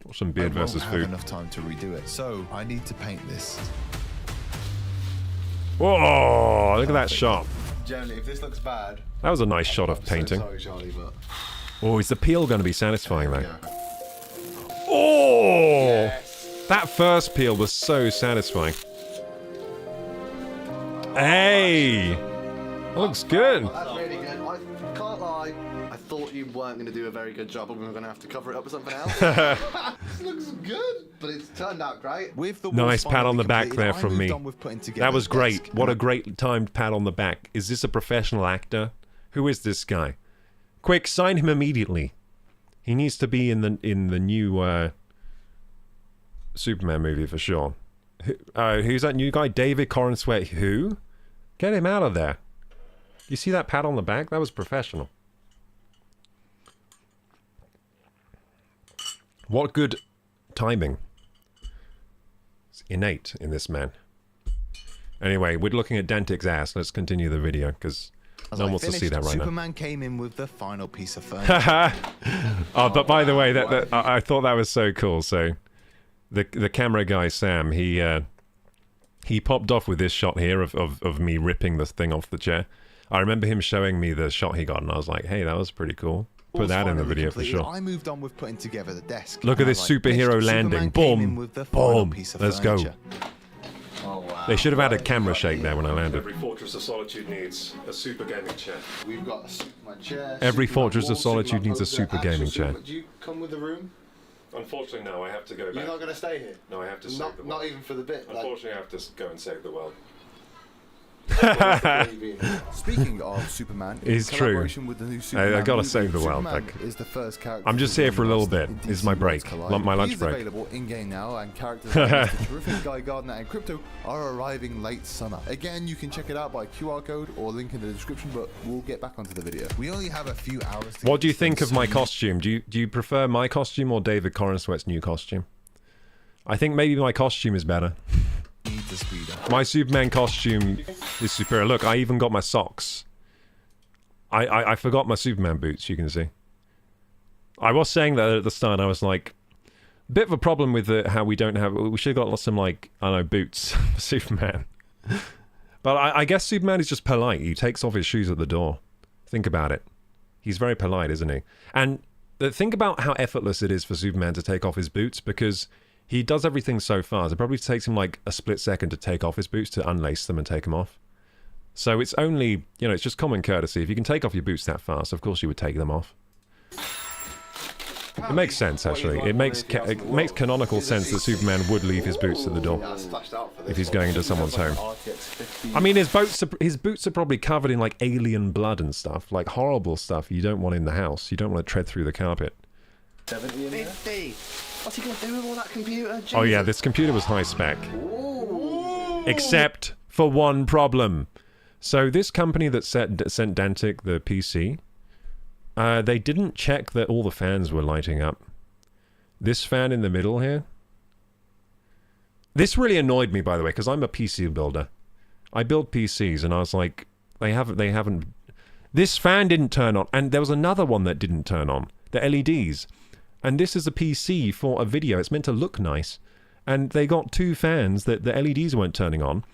Watch some Beard versus Food. I won't have enough time to redo it, so I need to paint this. Whoa, look at that shot. Generally, if this looks bad... That was a nice shot of painting. So sorry, Charlie, but... Oh, is the peel going to be satisfying though? Oh! Yes. That first peel was so satisfying. Hey! That looks good. That's really good. I can't lie. I thought you weren't going to do a very good job and we were going to have to cover it up with something else. This looks good, but it's turned out great. With the nice pat on the back there from me. That was great. What a great timed pat on the back. Is this a professional actor? Who is this guy? Quick, sign him immediately. He needs to be in the new Superman movie for sure. Who's that new guy? David Corenswet. Who? Get him out of there. You see that pat on the back? That was professional. What good timing. It's innate in this man. Anyway, we're looking at Dantic's ass. Let's continue the video, because no one wants to see that right Superman came in with the final piece of furniture. Oh, but by the way, I thought that was so cool. So, the camera guy, Sam, he popped off with this shot here of me ripping this thing off the chair. I remember him showing me the shot he got, and I was like, hey, that was pretty cool. Put that in the video for sure. I moved on with putting together the desk. Look at this superhero landing. Boom. Boom. Let's go. Oh, wow. They should have had a camera shake there when I landed. Every Fortress of Solitude needs a super gaming chair. We've got a Superman chair. Every Fortress of Solitude needs a super gaming chair. Do you come with the room? Unfortunately, no. I have to go back. You're not going to stay here? No, I have to save the world. Not even for the bit? Unfortunately, I have to go and save the world. Speaking of Superman, it's true. With the new Superman I gotta save the world. Like, is the first character I'm just here for a little bit. This is my break, my lunch break. He's available in game now, and characters like Mr. Terrific, Guy Gardner, and Crypto are arriving late summer. Again, you can check it out by QR code or link in the description. But we'll get back onto the video. We only have a few hours. What do you think of my costume? Do you prefer my costume or David Corenswet's new costume? I think maybe my costume is better. My Superman costume is superior. Look, I even got my socks. I forgot my Superman boots, you can see. I was saying that at the start, I was like, bit of a problem with how we don't have... We should have got some, like, I don't know, boots for Superman. But I guess Superman is just polite. He takes off his shoes at the door. Think about it. He's very polite, isn't he? And think about how effortless it is for Superman to take off his boots, because... He does everything so fast. It probably takes him like a split second to take off his boots, to unlace them and take them off. So it's only, you know, it's just common courtesy. If you can take off your boots that fast, of course you would take them off. It makes sense, actually. It makes canonical sense that Superman would leave his boots at the door if he's going into someone's home. I mean, his boots are probably covered in like alien blood and stuff, like horrible stuff you don't want in the house. You don't want to tread through the carpet. 70 in there? 50. What's he going to do with all that computer? Jesus. Oh yeah, this computer was high spec. Ooh. Except for one problem. So this company that sent Dantic the PC, they didn't check that all the fans were lighting up. This fan in the middle here. This really annoyed me, by the way, because I'm a PC builder. I build PCs, and I was like, they haven't. This fan didn't turn on, and there was another one that didn't turn on. The LEDs, and this is a PC for a video. It's meant to look nice, and they got 2 fans that the LEDs weren't turning on.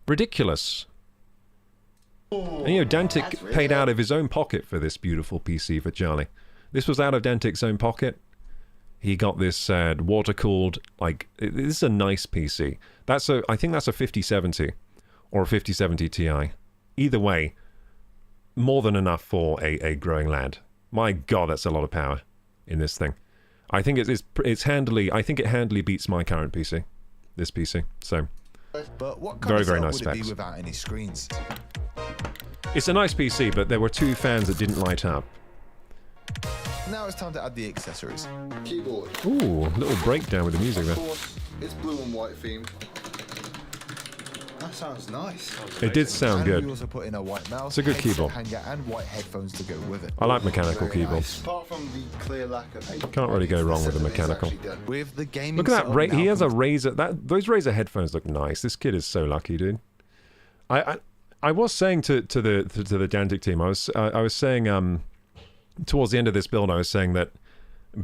Ridiculous. And, you know, Dantic paid out of his own pocket for this beautiful PC for Charlie. This was out of Dantic's own pocket. He got this water-cooled, like, this is a nice PC. I think that's a 5070 or a 5070 Ti. Either way, more than enough for a growing lad. My God, that's a lot of power in this thing. I think it's handily. I think it handily beats my current PC, this PC. So, but what kind very of nice would it be specs. without any screens? It's a nice PC, but there were 2 fans that didn't light up. Now it's time to add the accessories. Keyboard. Ooh, little breakdown with the music Of there. course, it's blue and white themed. That sounds nice. It did sound And good. we also put in a white mouse, It's a good headset keyboard. hanger, and white headphones to go with it. I like mechanical Very keyboards. nice. Apart from the clear lack of paint. Can't really go wrong with the It's mechanical. actually done. With the gaming Look at that! setup now He has a comes- Razer. Those Razer headphones look nice. This kid is so lucky, dude. I was saying to the Dantic team, I was saying towards the end of this build, I was saying that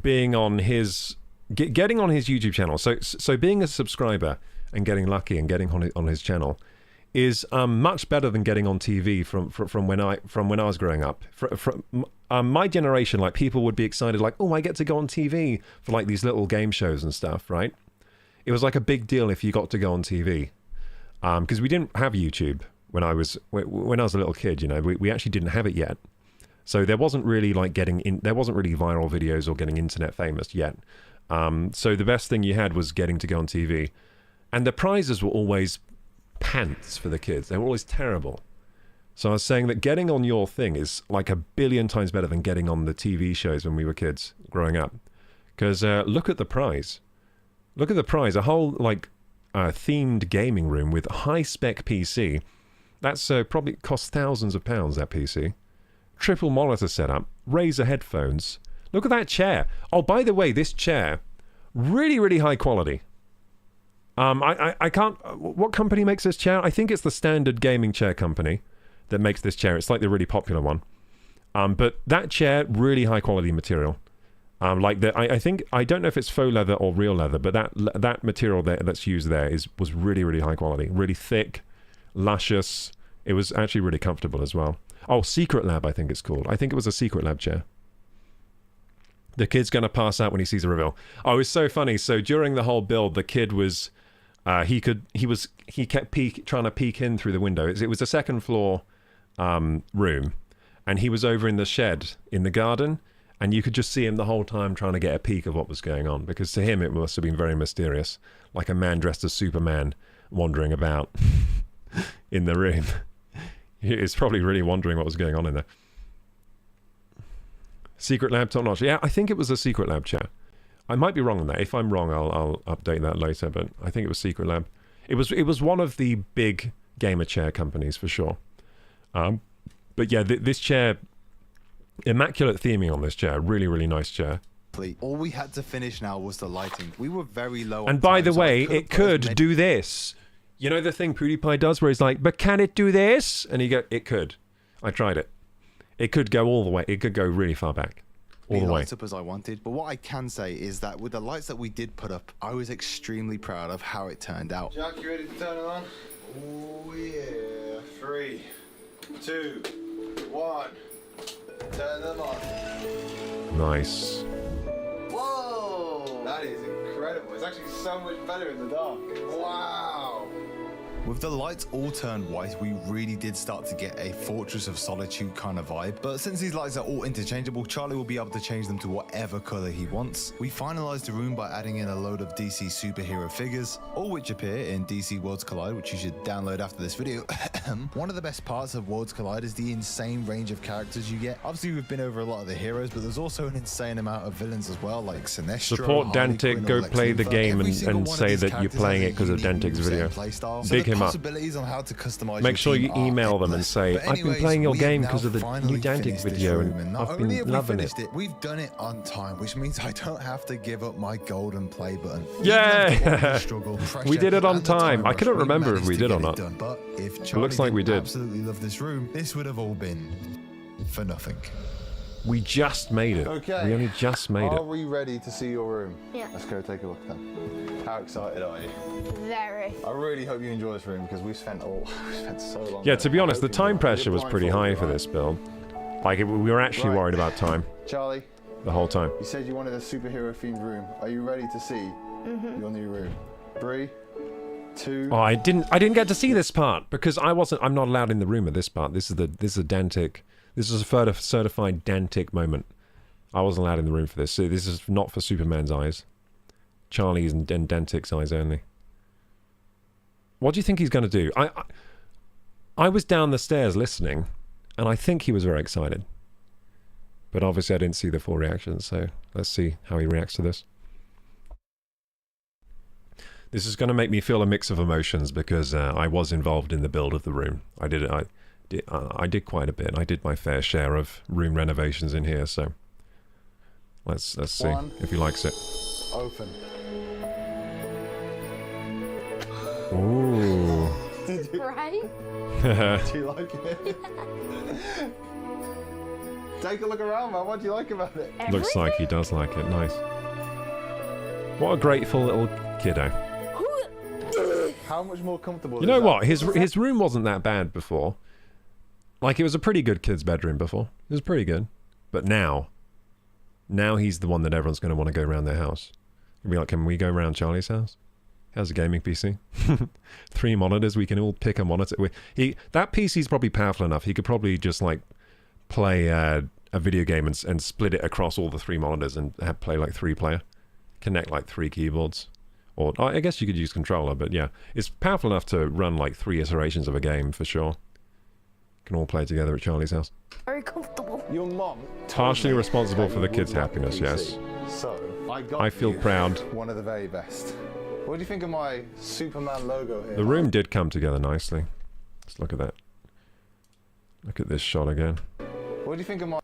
being on his getting on his YouTube channel, so being a subscriber and getting lucky and getting on his channel is much better than getting on TV from when I was growing up. From my generation, like, people would be excited, like, oh, I get to go on TV for like these little game shows and stuff, right? It was like a big deal if you got to go on TV, because we didn't have YouTube when I was a little kid. You know, we actually didn't have it yet, so there wasn't really like there wasn't really viral videos or getting internet famous yet. So the best thing you had was getting to go on TV, and the prizes were always pants for the kids. They were always terrible. So I was saying that getting on your thing is like 1 billion times better than getting on the TV shows when we were kids growing up. Because look at the prize. Look at the prize. A whole like themed gaming room with high-spec PC. That's probably cost thousands of pounds, that PC. Triple monitor setup. Razer headphones. Look at that chair. Oh, by the way, this chair, really, really high quality. I can't... What company makes this chair? I think it's the Standard Gaming Chair Company that makes this chair. It's like the really popular one. But that chair, really high quality material. I think, I don't know if it's faux leather or real leather, but that material that's used there was really, really high quality. Really thick, luscious. It was actually really comfortable as well. Oh, Secret Lab, I think it's called. I think it was a Secret Lab chair. The kid's going to pass out when he sees a reveal. Oh, it was so funny. So during the whole build, the kid was... he kept trying to peek in through the window. It was a second floor room, and he was over in the shed in the garden, and you could just see him the whole time trying to get a peek of what was going on, because to him it must have been very mysterious, like a man dressed as Superman wandering about in the room. He was probably really wondering what was going on in there. Secret Lab top notch. Yeah, I think it was a Secret Lab chair. I might be wrong on that. If I'm wrong, I'll update that later, but I think it was Secret Lab. It was one of the big gamer chair companies for sure. But yeah, this chair, immaculate theming on this chair. Really, really nice chair. All we had to finish now was the lighting. We were very low on And by time, the so I way, could've it put as could many- do this. You know the thing PewDiePie does where he's like, but can it do this? And it could. I tried it. It could go all the way. It could go really far back. All the way. lights up as I wanted, but what I can say is that with the lights that we did put up, I was extremely proud of how it turned out. Jack, you ready to turn it on? Oh yeah. 3, 2, 1. Turn them on. Nice. Whoa! That is incredible. It's actually so much better in the dark. Wow! With the lights all turned white, we really did start to get a Fortress of Solitude kind of vibe. But since these lights are all interchangeable, Charlie will be able to change them to whatever color he wants. We finalized the room by adding in a load of DC superhero figures, all which appear in DC Worlds Collide, which you should download after this video. One of the best parts of Worlds Collide is the insane range of characters you get. Obviously, we've been over a lot of the heroes, but there's also an insane amount of villains as well, like Sinestro, Support Harley Dantic, Quinn, or go Lex play the Luthor. game Every and single one of say these that you're characters playing has it because of a unique Dantic's moveset video. and playstyle. So Big the him him up. possibilities on how to customize Make your sure you team are email them and endless. say, But I've been anyways, playing your we have game now because of the finally new Dantic finished this video, room, and not I've only been have we loving finished it. We've done it on time, which means I don't have to give up my golden play button. Yay! Even after all the struggle, We did it pressure, on and the time. I rush, couldn't we remember if managed we to did get or it not. done. But if It Charlie looks like we didn't did. absolutely love this room, this would have all been for nothing. We just made it. Okay. We only just made Are it. we ready to see your room? Yeah. Let's go take a look then. How excited are you? Very. I really hope you enjoy this room because we've spent so long. Yeah, on to it. be I honest, the hope you time enjoy it. pressure was You're pretty high blindfolded, for right? this build. Like, we were actually Right. worried about time Charlie, the whole time. you said you wanted a superhero themed room. Are you ready to see your new room? 3, 2. Oh, I didn't get to see this part because I'm not allowed in the room at this part. This is a Dantic. This is a certified Dantic moment. I wasn't allowed in the room for this. So this is not for Superman's eyes. Charlie's and Dantic's eyes only. What do you think he's going to do? I was down the stairs listening, and I think he was very excited. But obviously I didn't see the full reaction, so let's see how he reacts to this. This is going to make me feel a mix of emotions because I was involved in the build of the room. I did quite a bit. I did my fair share of room renovations in here, so let's see if he likes it. Open. Ooh. Right? Do you like it? Take a look around, man. What do you like about it? Looks like he does like it. Nice. What a grateful little kiddo. How much more comfortable? You know what? His room wasn't that bad before. Like, it was a pretty good kid's bedroom before. It was pretty good. But now he's the one that everyone's going to want to go around their house. You'll be like, can we go around Charlie's house? He has a gaming PC. 3 monitors. We can all pick a monitor. That PC's probably powerful enough. He could probably just, like, play a video game and split it across all the 3 monitors and play, like, 3-player. Connect, like, 3 keyboards. Or I guess you could use controller, but yeah. It's powerful enough to run, like, 3 iterations of a game, for sure. Can all play together at Charlie's house. Very comfortable. Your mom. Partially responsible for the kids' happiness, yes. So I feel proud. One of the very best. What do you think of my Superman logo here? The room did come together nicely. Let's look at that. Look at this shot again. What do you think of my?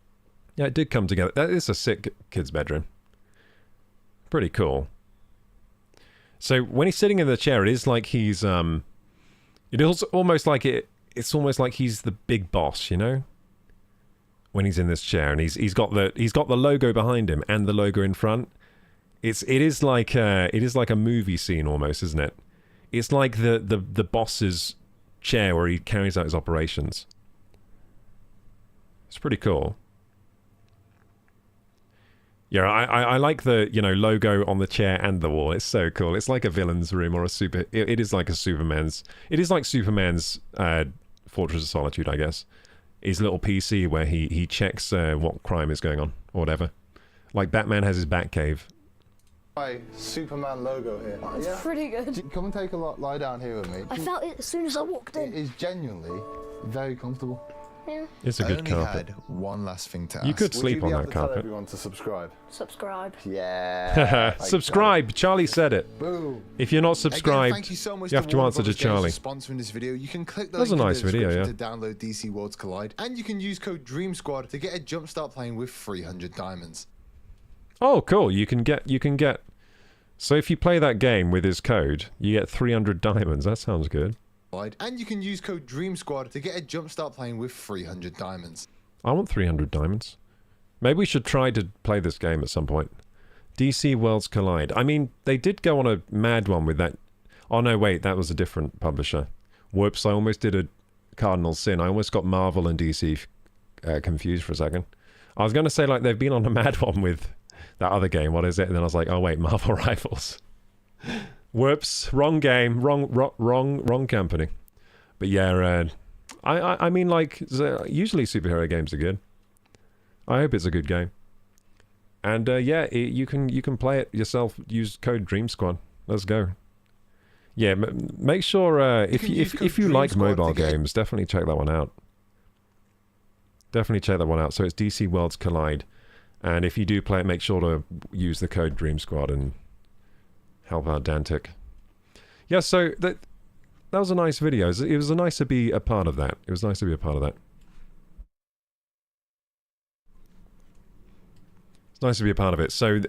Yeah, it did come together. That is a sick kid's bedroom. Pretty cool. So when he's sitting in the chair, it is like he's it is almost like it's almost like he's the big boss, you know? When he's in this chair and he's got the logo behind him and the logo in front. It is like a movie scene almost, isn't it? It's like the boss's chair where he carries out his operations. It's pretty cool. Yeah, I like the, you know, logo on the chair and the wall. It's so cool. It's like a villain's room or it is like a Superman's. It is like Superman's Fortress of Solitude, I guess. His little PC where he checks what crime is going on or whatever. Like Batman has his Batcave. My Superman logo here. It's pretty good. Come and take a lie down here with me. I felt it as soon as I walked It in. is genuinely very comfortable. Yeah. It's a good only carpet. had one last thing to ask. You could Would sleep you be on able that to tell carpet. everyone to subscribe? Subscribe. Yeah. Subscribe. Charlie said it. Boom. If you're not Again, subscribed, thank you so much you have to Warner answer to Brothers Games Charlie. for sponsoring this video. You can click the That was a link nice in the video, description to download DC Worlds Collide, and you can use code Dream Squad to get a jumpstart playing with 300 diamonds. Oh, cool. You can get. So if you play that game with his code, you get 300 diamonds. That sounds good. And you can use code Dream Squad to get a jumpstart playing with 300 diamonds. I want 300 diamonds. Maybe we should try to play this game at some point. DC Worlds Collide. I mean, they did go on a mad one with that. Oh no, wait, that was a different publisher. Whoops, I almost did a cardinal sin. I almost got Marvel and DC confused for a second. I was going to say, like, they've been on a mad one with that other game. What is it? And then I was like, oh wait, Marvel Rivals. Whoops, wrong game, wrong company. But yeah, I mean, like, usually superhero games are good. I hope it's a good game. And yeah, you can play it yourself. Use code Dream Squad. Let's go. Yeah, make sure if you like mobile games, definitely check that one out. Definitely check that one out. So it's DC Worlds Collide, and if you do play it, make sure to use the code Dream Squad and help out Dantic. Yeah, so that was a nice video. It was nice to be a part of that. It was nice to be a part of that. It's nice to be a part of it. So,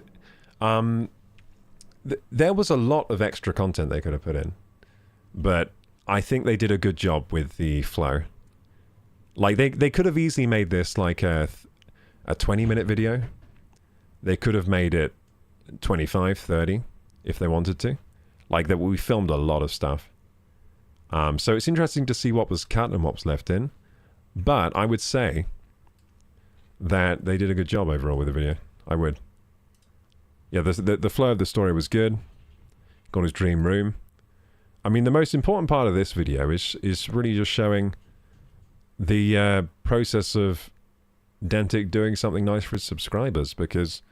there was a lot of extra content they could have put in, but I think they did a good job with the flow. Like, they could have easily made this like a 20-minute video. They could have made it 25, 30, if they wanted to. Like, that we filmed a lot of stuff. So it's interesting to see what was cut and what was left in. But I would say that they did a good job overall with the video. I would. Yeah, the flow of the story was good. Got his dream room. I mean, the most important part of this video is really just showing the process of Dentic doing something nice for his subscribers, because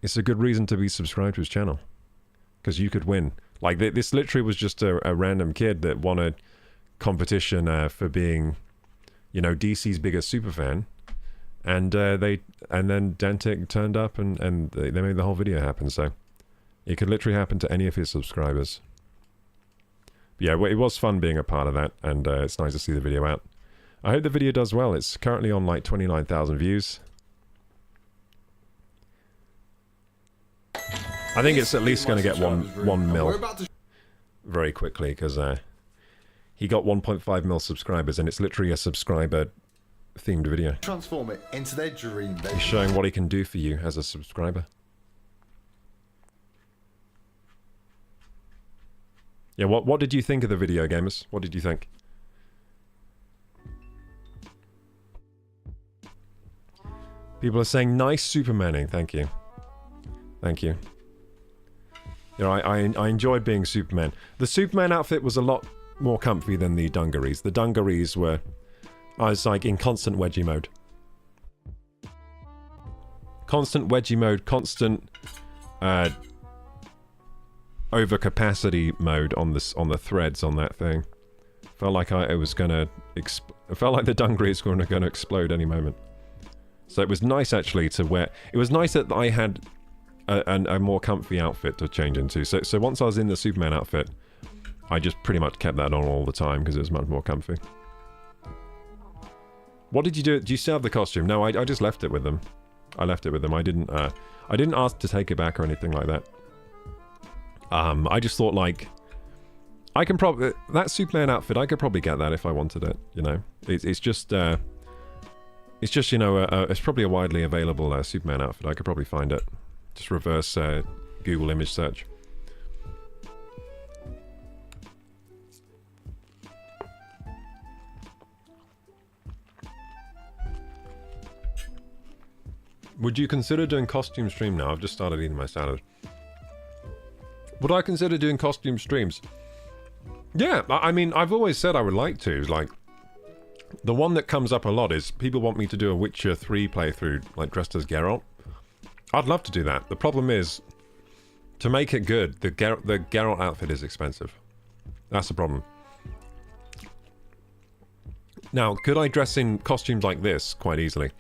it's a good reason to be subscribed to his channel. Because you could win. Like, this literally was just a random kid that won a competition for being, you know, DC's biggest superfan. And then Dentic turned up and they made the whole video happen. So it could literally happen to any of his subscribers. But yeah, it was fun being a part of that, and it's nice to see the video out. I hope the video does well. It's currently on like 29,000 views. I think it's at least going to get 1 mil very quickly, because he got 1.5 mil subscribers, and it's literally a subscriber themed video. Transform it into their dream. He's showing what he can do for you as a subscriber. Yeah, what did you think of the video, gamers? What did you think? People are saying nice Supermaning. Thank you. Thank you. You know, I enjoyed being Superman. The Superman outfit was a lot more comfy than the dungarees. The dungarees were... I was like in constant wedgie mode. Constant wedgie mode, constant overcapacity mode on the threads on that thing. Felt like it was gonna it felt like the dungarees were gonna explode any moment. So it was nice actually to wear. It was nice that I had a more comfy outfit to change into. So once I was in the Superman outfit, I just pretty much kept that on all the time because it was much more comfy. What did you do? Do you still have the costume? No, I just left it with them. I left it with them. I didn't ask to take it back or anything like that. I just thought, like, I can probably... That Superman outfit, I could probably get that if I wanted it, you know? It's just, you know, it's probably a widely available Superman outfit. I could probably find it. Just reverse Google image search. Would you consider doing costume stream now? I've just started eating my salad. Would I consider doing costume streams? Yeah, I mean, I've always said I would like to. Like, the one that comes up a lot is people want me to do a Witcher 3 playthrough, like dressed as Geralt. I'd love to do that. The problem is, to make it good, the Geralt outfit is expensive. That's the problem. Now, could I dress in costumes like this quite easily?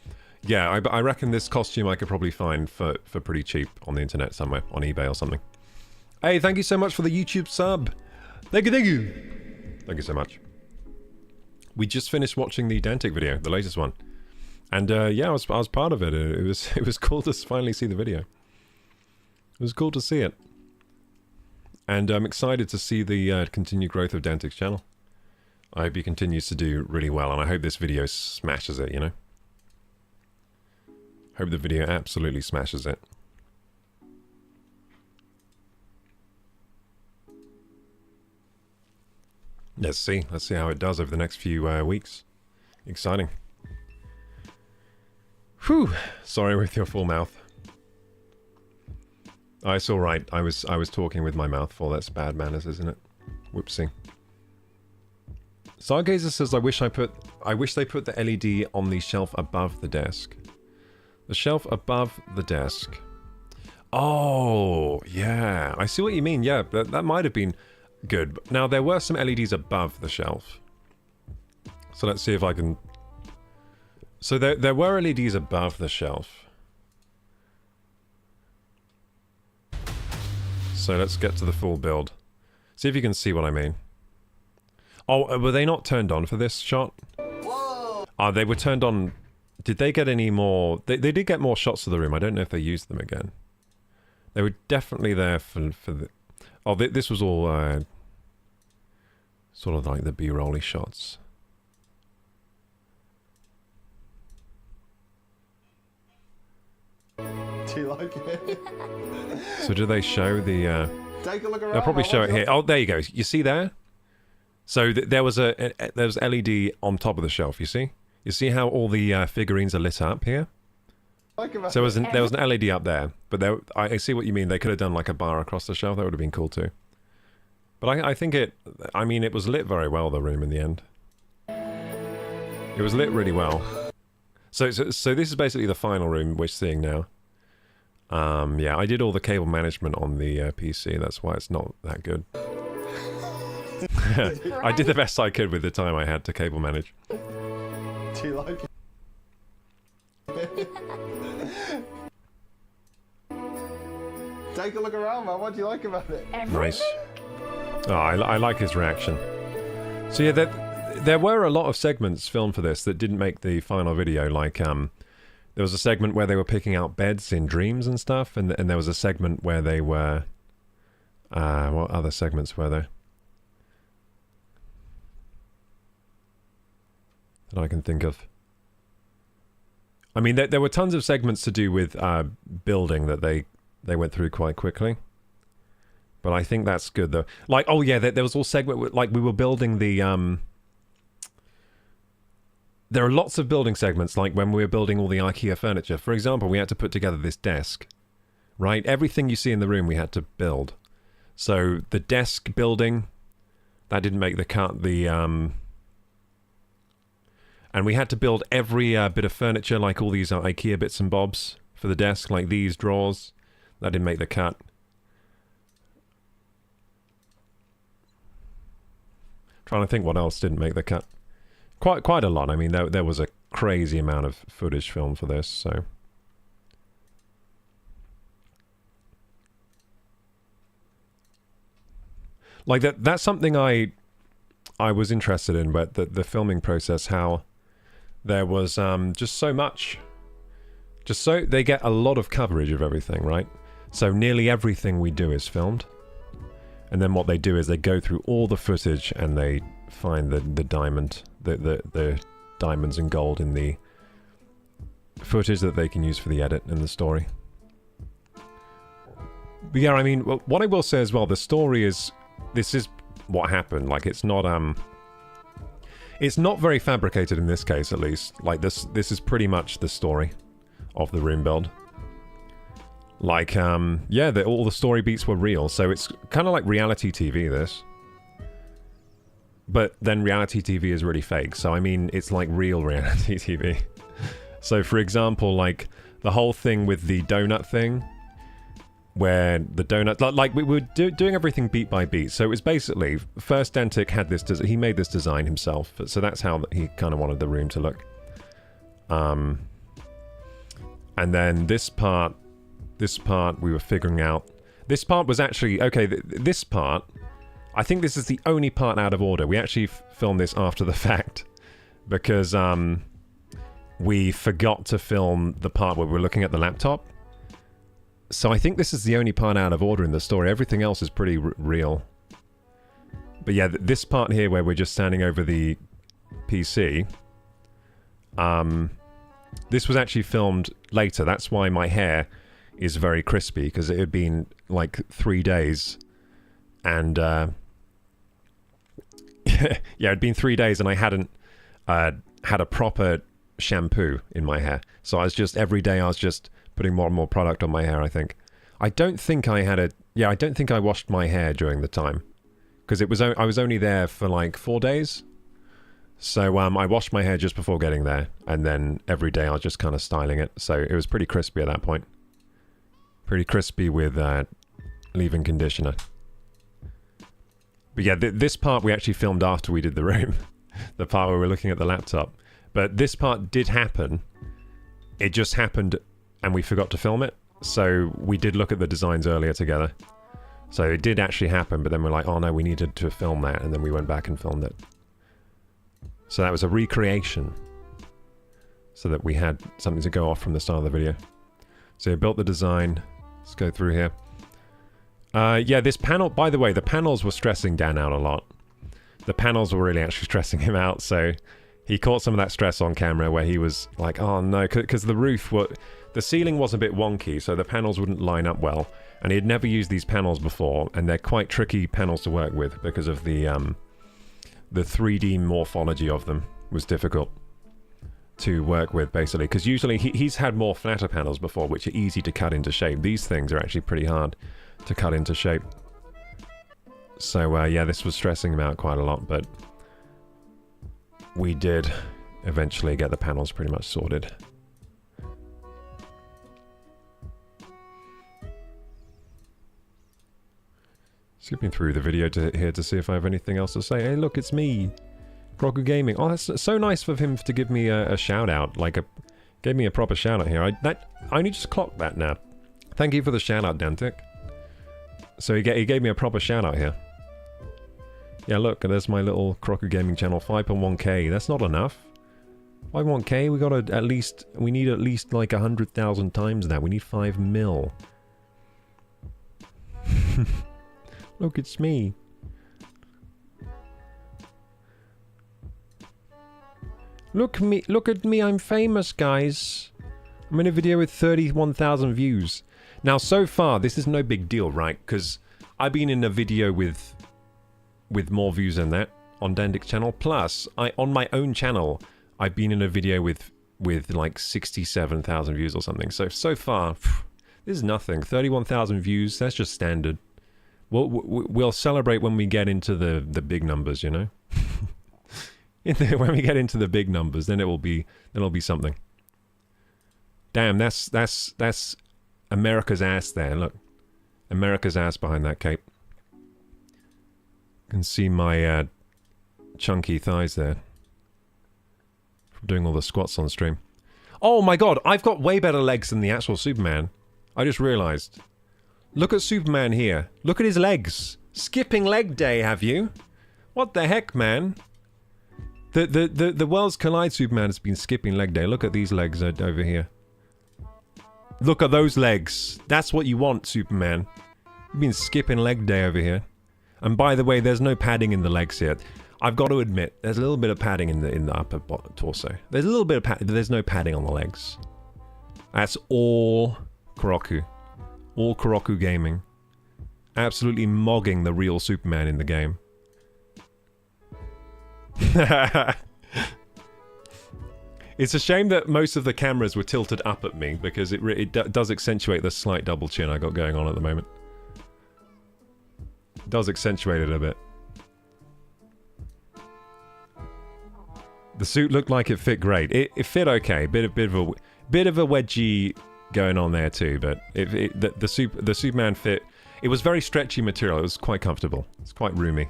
Yeah, I reckon this costume I could probably find for pretty cheap on the internet somewhere, on eBay or something. Hey, thank you so much for the YouTube sub. Thank you, thank you. Thank you so much. We just finished watching the Dentic video, the latest one. And yeah, I was part of it. It was cool to finally see the video. It was cool to see it. And I'm excited to see the continued growth of Dentic's channel. I hope he continues to do really well, and I hope this video smashes it, you know? Hope the video absolutely smashes it. Let's see how it does over the next few weeks. Exciting. Whew. Sorry with your full mouth. Oh, it's all right. I was talking with my mouth full. That's bad manners, isn't it? Whoopsie. Stargazer says, I wish they put the LED on the shelf above the desk. The shelf above the desk. Oh, yeah. I see what you mean. Yeah, that might have been good. Now, there were some LEDs above the shelf. So let's see if I can... So there were LEDs above the shelf. So let's get to the full build. See if you can see what I mean. Oh, were they not turned on for this shot? Whoa! They were turned on. Did they get any more? They did get more shots of the room. I don't know if they used them again. They were definitely there for the... Oh, this was all sort of like the B-rolly shots. Do you like it? So do they show the... Take a look around. They'll probably show it here. Oh, there you go. You see there? So there was LED on top of the shelf, you see? You see how all the figurines are lit up here? So there was an LED up there, but I see what you mean. They could have done like a bar across the shelf. That would have been cool too. But I think it was lit very well, the room, in the end. It was lit really well. So this is basically the final room we're seeing now. Yeah, I did all the cable management on the PC. That's why it's not that good. I did the best I could with the time I had to cable manage. Do you like it? Take a look around, man. What do you like about it? Nice. Oh, I like his reaction. So yeah, there were a lot of segments filmed for this that didn't make the final video. Like, there was a segment where they were picking out beds in dreams and stuff, and there was a segment where they were... what other segments were there? That I can think of. I mean, there were tons of segments to do with building that they went through quite quickly. But I think that's good, though. Like, oh yeah, there was all segment, like we were building the... There are lots of building segments, like when we were building all the IKEA furniture. For example, we had to put together this desk, right? Everything you see in the room we had to build. So the desk building, that didn't make the cut. And we had to build every bit of furniture, like all these IKEA bits and bobs for the desk, like these drawers. That didn't make the cut. Trying to think what else didn't make the cut. Quite a lot. I mean, there was a crazy amount of footage filmed for this, so... Like, that's something I was interested in, but the filming process, how there was just so much. Just so... They get a lot of coverage of everything, right? So nearly everything we do is filmed. And then what they do is they go through all the footage and they find the diamond, the diamonds and gold in the footage that they can use for the edit in the story. But yeah, I mean, what I will say as well, the story is... This is what happened. Like, it's not very fabricated in this case, at least. Like, this is pretty much the story of the room build. Like, yeah, all the story beats were real, so it's kind of like reality TV, this. But then reality TV is really fake, so I mean, it's like real reality TV. So, for example, like, the whole thing with the donut thing, where the donut... Like, we were doing everything beat by beat, so it was basically... First, Dentic had this... He made this design himself, so that's how he kind of wanted the room to look. And then this part we were figuring out... This part was actually... Okay, this part... I think this is the only part out of order. We actually filmed this after the fact. Because we forgot to film the part where we're looking at the laptop. So I think this is the only part out of order in the story. Everything else is pretty real. But yeah, this part here where we're just standing over the PC... this was actually filmed later. That's why my hair is very crispy, because it had been like 3 days. And yeah, it'd been 3 days and I hadn't had a proper shampoo in my hair. So I was just, every day I was just putting more and more product on my hair, I think. I don't think I had I don't think I washed my hair during the time. Because I was only there for like 4 days. So I washed my hair just before getting there, and then every day I was just kind of styling it. So it was pretty crispy at that point. Pretty crispy with leave-in conditioner. But yeah, this part we actually filmed after we did the room. The part where we're looking at the laptop. But this part did happen. It just happened and we forgot to film it. So we did look at the designs earlier together. So it did actually happen, but then we're like, oh no, we needed to film that, and then we went back and filmed it. So that was a recreation, so that we had something to go off from the start of the video. So we built the design. Let's go through here. Yeah, this panel, by the way, the panels were stressing Dan out a lot. The panels were really actually stressing him out, so he caught some of that stress on camera where he was like, oh no, because the roof, the ceiling was a bit wonky, so the panels wouldn't line up well. And he had never used these panels before, and they're quite tricky panels to work with because of the 3D morphology of them was difficult to work with, basically. Because usually he's had more flatter panels before, which are easy to cut into shape. These things are actually pretty hard to cut into shape. So yeah, this was stressing him out quite a lot, but we did eventually get the panels pretty much sorted. Skipping through the video here to see if I have anything else to say. Hey, look, it's me, Gooo Gaming. Oh, that's so nice of him to give me a shout out. Like, gave me a proper shout out here. I only just clocked that now. Thank you for the shout out, Dantic. So he gave me a proper shout out here. Yeah, look, there's my little Gooo Gaming channel, 5.1k. That's not enough. 5.1k, we need at least like 100,000 times that. We need 5 mil. Look, it's me. Look at me, I'm famous, guys. I'm in a video with 31,000 views. Now, so far, this is no big deal, right? Because I've been in a video with more views than that on Dandic's channel. Plus, on my own channel, I've been in a video with like 67,000 views or something. So far, this is nothing. 31,000 views, that's just standard. We'll celebrate when we get into the big numbers, you know? When we get into the big numbers, then it'll be something. Damn, that's America's ass there, look. America's ass behind that cape. You can see my chunky thighs there. From doing all the squats on stream. Oh my god, I've got way better legs than the actual Superman. I just realized. Look at Superman here. Look at his legs. Skipping leg day, have you? What the heck, man? The Worlds Collide Superman has been skipping leg day. Look at these legs over here. Look at those legs. That's what you want, Superman. You've been skipping leg day over here. And by the way, there's no padding in the legs here. I've got to admit, there's a little bit of padding in the upper torso. There's a little bit of padding, but there's no padding on the legs. That's all Goku. All Goku Gaming. Absolutely mogging the real Superman in the game. It's a shame that most of the cameras were tilted up at me, because it does accentuate the slight double chin I got going on at the moment. It does accentuate it a bit. The suit looked like it fit great. It fit okay. Bit of a wedgie going on there too, but the Superman fit. It was very stretchy material. It was quite comfortable. It's quite roomy.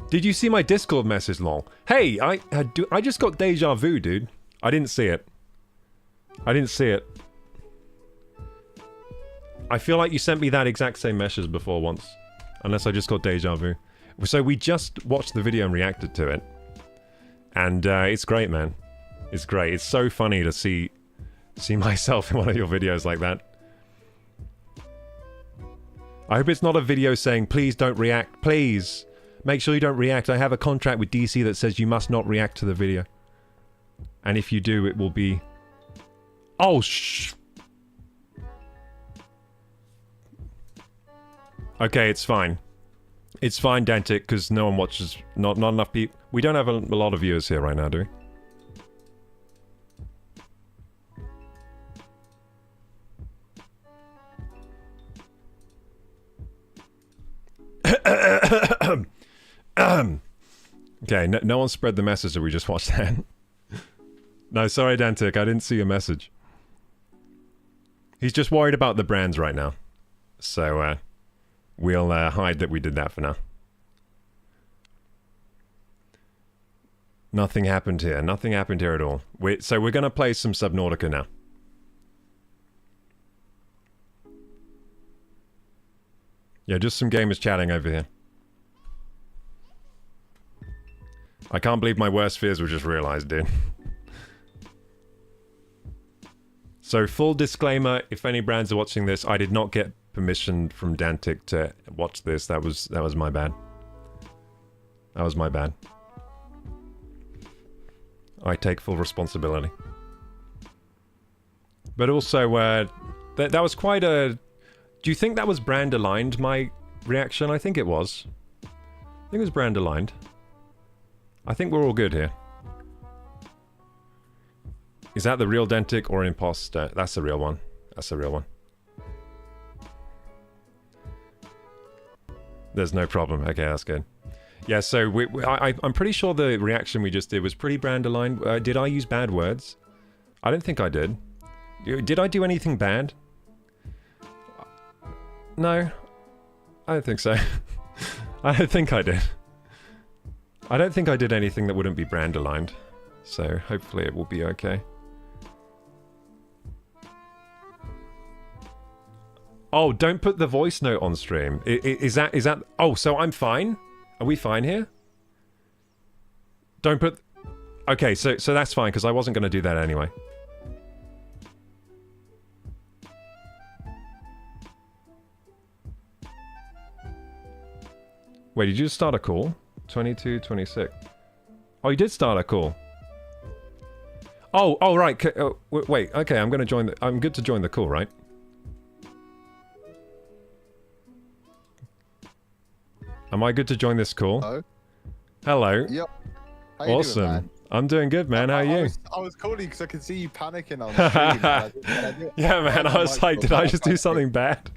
Did you see my Discord message, lol? Hey, I just got deja vu, dude. I didn't see it. I didn't see it. I feel like you sent me that exact same message before once. Unless I just got deja vu. So we just watched the video and reacted to it. And it's great, man. It's great. It's so funny to see myself in one of your videos like that. I hope it's not a video saying, please don't react, please. Make sure you don't react. I have a contract with DC that says you must not react to the video. And if you do, it will be... Oh, shh! Okay, it's fine. It's fine, Dantic, because no one watches... Not enough people... We don't have a lot of viewers here right now, do we? Okay, no one spread the message that we just watched that. No, sorry, Dantic, I didn't see your message. He's just worried about the brands right now. So, we'll hide that we did that for now. Nothing happened here. Nothing happened here at all. So we're going to play some Subnautica now. Yeah, just some gamers chatting over here. I can't believe my worst fears were just realized, dude. So, full disclaimer, if any brands are watching this, I did not get permission from Dantic to watch this. That was my bad. That was my bad. I take full responsibility. But also, that was quite a... Do you think that was brand aligned, my reaction? I think it was. I think it was brand aligned. I think we're all good here. Is that the real Dentic or an imposter? That's the real one. That's the real one. There's no problem. Okay, that's good. Yeah, so I'm pretty sure the reaction we just did was pretty brand aligned. Did I use bad words? I don't think I did. Did I do anything bad? No. I don't think so. I don't think I did. I don't think I did anything that wouldn't be brand aligned. So hopefully it will be okay. Oh, don't put the voice note on stream. Is that... Oh, so I'm fine? Are we fine here? Don't put... Okay, so that's fine, because I wasn't going to do that anyway. Wait, did you just start a call? 22, 26. Oh, you did start a call. Oh, right. Wait, okay, I'm going to join the... I'm good to join the call, right? Am I good to join this call? Hello. Hello. Yep. How Awesome. You doing, man? I'm doing good, man. How are you? I was calling because I could see you panicking on stream. Yeah, man. I was like, did I just do something bad?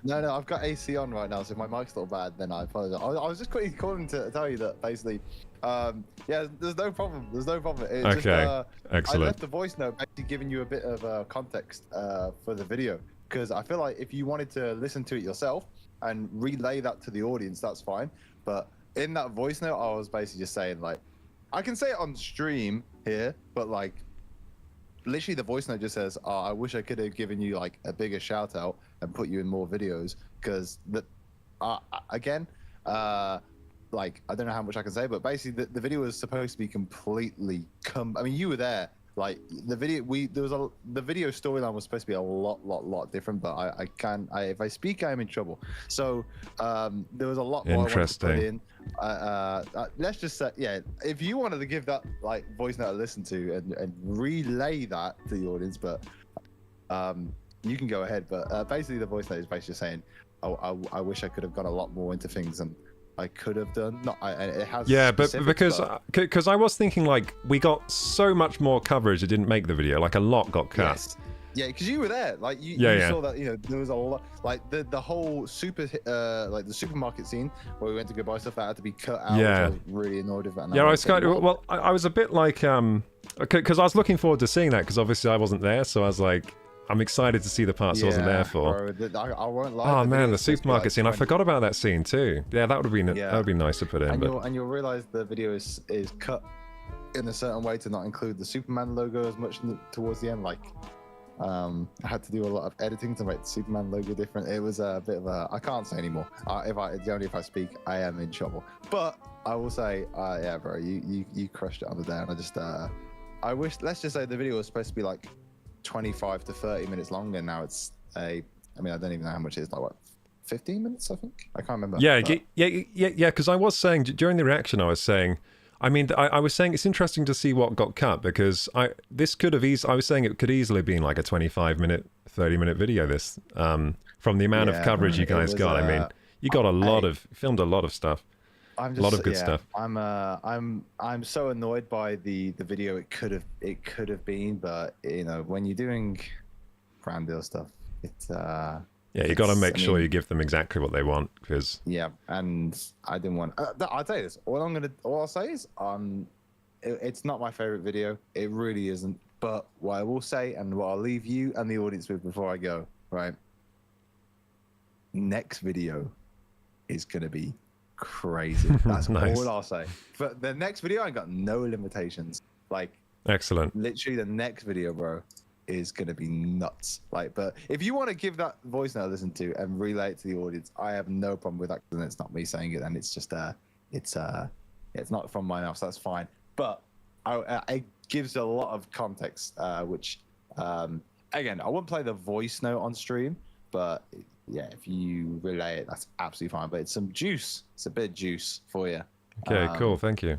No, I've got AC on right now, so if my mic's not bad, then I apologize. I was just quickly calling to tell you that basically, yeah, there's no problem. There's no problem. It's okay, just, excellent. I left the voice note basically giving you a bit of context for the video, because I feel like if you wanted to listen to it yourself and relay that to the audience, that's fine. But in that voice note, I was basically just saying, like, I can say it on stream here, but like, literally the voice note just says, oh, I wish I could have given you like a bigger shout out and put you in more videos, because again, like, I don't know how much I can say, but basically the video was supposed to be completely I mean, you were there. Like the video, the video storyline was supposed to be a lot different, but if I speak, I'm in trouble. So there was a lot more I wanted to put in. Let's just say, yeah, if you wanted to give that like voice note a listen to and relay that to the audience, but you can go ahead. But basically, the voice note is basically just saying, oh, I wish I could have gone a lot more into things, and I could have done. It has. Yeah, but because I was thinking, like, we got so much more coverage. It didn't make the video. Like, a lot got cut. Yes. Yeah, because you were there. Like, you saw that. You know, there was a lot. Like the whole like the supermarket scene where we went to go buy stuff that had to be cut out. Yeah. Which I was really annoyed with that. Yeah, I was a bit like because I was looking forward to seeing that, because obviously I wasn't there, so I was like, I'm excited to see the parts I wasn't there for. Bro, I won't lie. Oh man, the supermarket scene! I forgot about that scene too. Yeah, that would have been that would be nice to put in. And you'll realize the video is cut in a certain way to not include the Superman logo as much towards the end. Like, I had to do a lot of editing to make the Superman logo different. It was a bit of a... I can't say anymore. If I speak, I am in trouble. But I will say, yeah, bro, you crushed it on the day, and I just I wish. Let's just say the video was supposed to be like 25 to 30 minutes long, and now it's I mean, I don't even know how much it is, like what, 15 minutes, I think? I can't remember. Yeah, because I was saying, during the reaction, I was saying, I mean, I was saying it's interesting to see what got cut, because I was saying it could easily have been like a 25-minute, 30-minute video, this, from the amount of coverage you guys got. I mean, you got filmed a lot of stuff. A lot of good stuff. I'm so annoyed by the video it could have been, but you know, when you're doing brand deal stuff, it's yeah, you got to make sure you give them exactly what they want, because yeah, and I didn't want. I'll tell you this. All I'll say is, it's not my favorite video. It really isn't. But what I will say, and what I'll leave you and the audience with before I go, right? Next video is gonna be crazy. That's nice. All I'll say. But the next video, I got no limitations. Like, excellent. Literally, the next video, bro. is going to be nuts. Like, but if you want to give that voice note a listen to and relay it to the audience, I have no problem with that. And it's not me saying it, and it's just it's not from my mouth, so that's fine. But it gives a lot of context, which again, I wouldn't play the voice note on stream, but yeah, if you relay it, that's absolutely fine. But it's some juice. It's a bit of juice for you. Okay, cool. Thank you.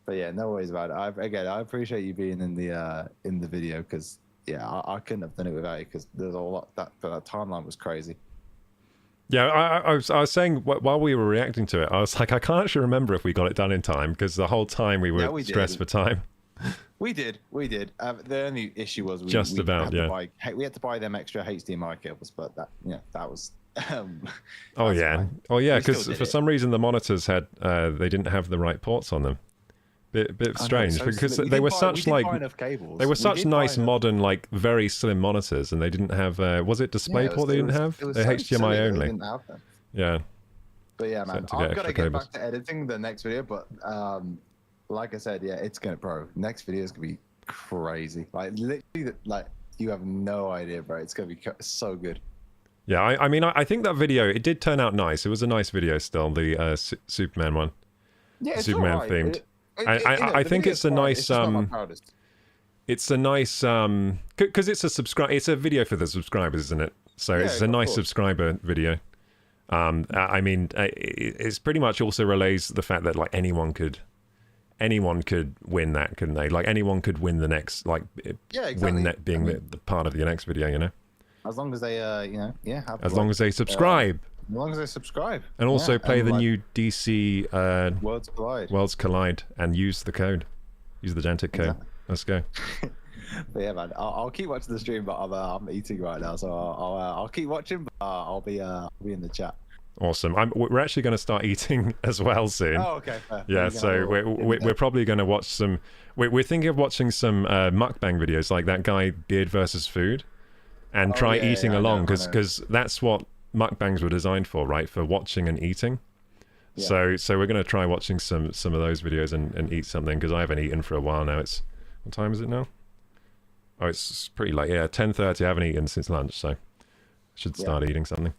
But yeah, no worries about it. I appreciate you being in the video, because yeah, I couldn't have done it without you, because there's a lot that timeline was crazy. Yeah, I was saying while we were reacting to it, I was like, I can't actually remember if we got it done in time, because the whole time we were stressed for time. We did. The only issue was we had to buy them extra HDMI cables, but that was. Oh yeah, because for it. some reason the monitors had they didn't have the right ports on them. Bit strange, because they were such nice modern, like very slim monitors, and they didn't have was it DisplayPort they didn't have? They're HDMI only. They didn't have them. Yeah. But yeah, man, I've got to get back to editing the next video, but like I said, yeah, it's gonna, bro. Next video is gonna be crazy. Like literally, like you have no idea, bro. It's gonna be so good. Yeah, I mean, I think that video, it did turn out nice. It was a nice video still, the Superman one. Yeah, it's Superman right. themed. I think it's a nice it's a nice because it's a video for the subscribers, isn't it? So it's a nice subscriber video. I mean, it's pretty much also relays the fact that like anyone could win that, couldn't they? Like anyone could win the next, like win that being the part of your next video, you know. As long as they as long as they subscribe. As long as they subscribe. And also play the new DC Worlds Collide and use the code. Use the Dantic code. Exactly. Let's go. But yeah, man, I'll keep watching the stream, but I'm eating right now, so I'll keep watching, but I'll be in the chat. Awesome. We're actually going to start eating as well soon. Oh, okay. Fair. Yeah, so we're probably going to watch some. We're thinking of watching some mukbang videos, like that guy Beard versus Food, and try eating along, because that's what mukbangs were designed for, right? For watching and eating. Yeah. So we're going to try watching some of those videos and eat something, because I haven't eaten for a while now. It's, what time is it now? Oh, it's pretty late. Yeah, 10:30. I haven't eaten since lunch, so I should start eating something.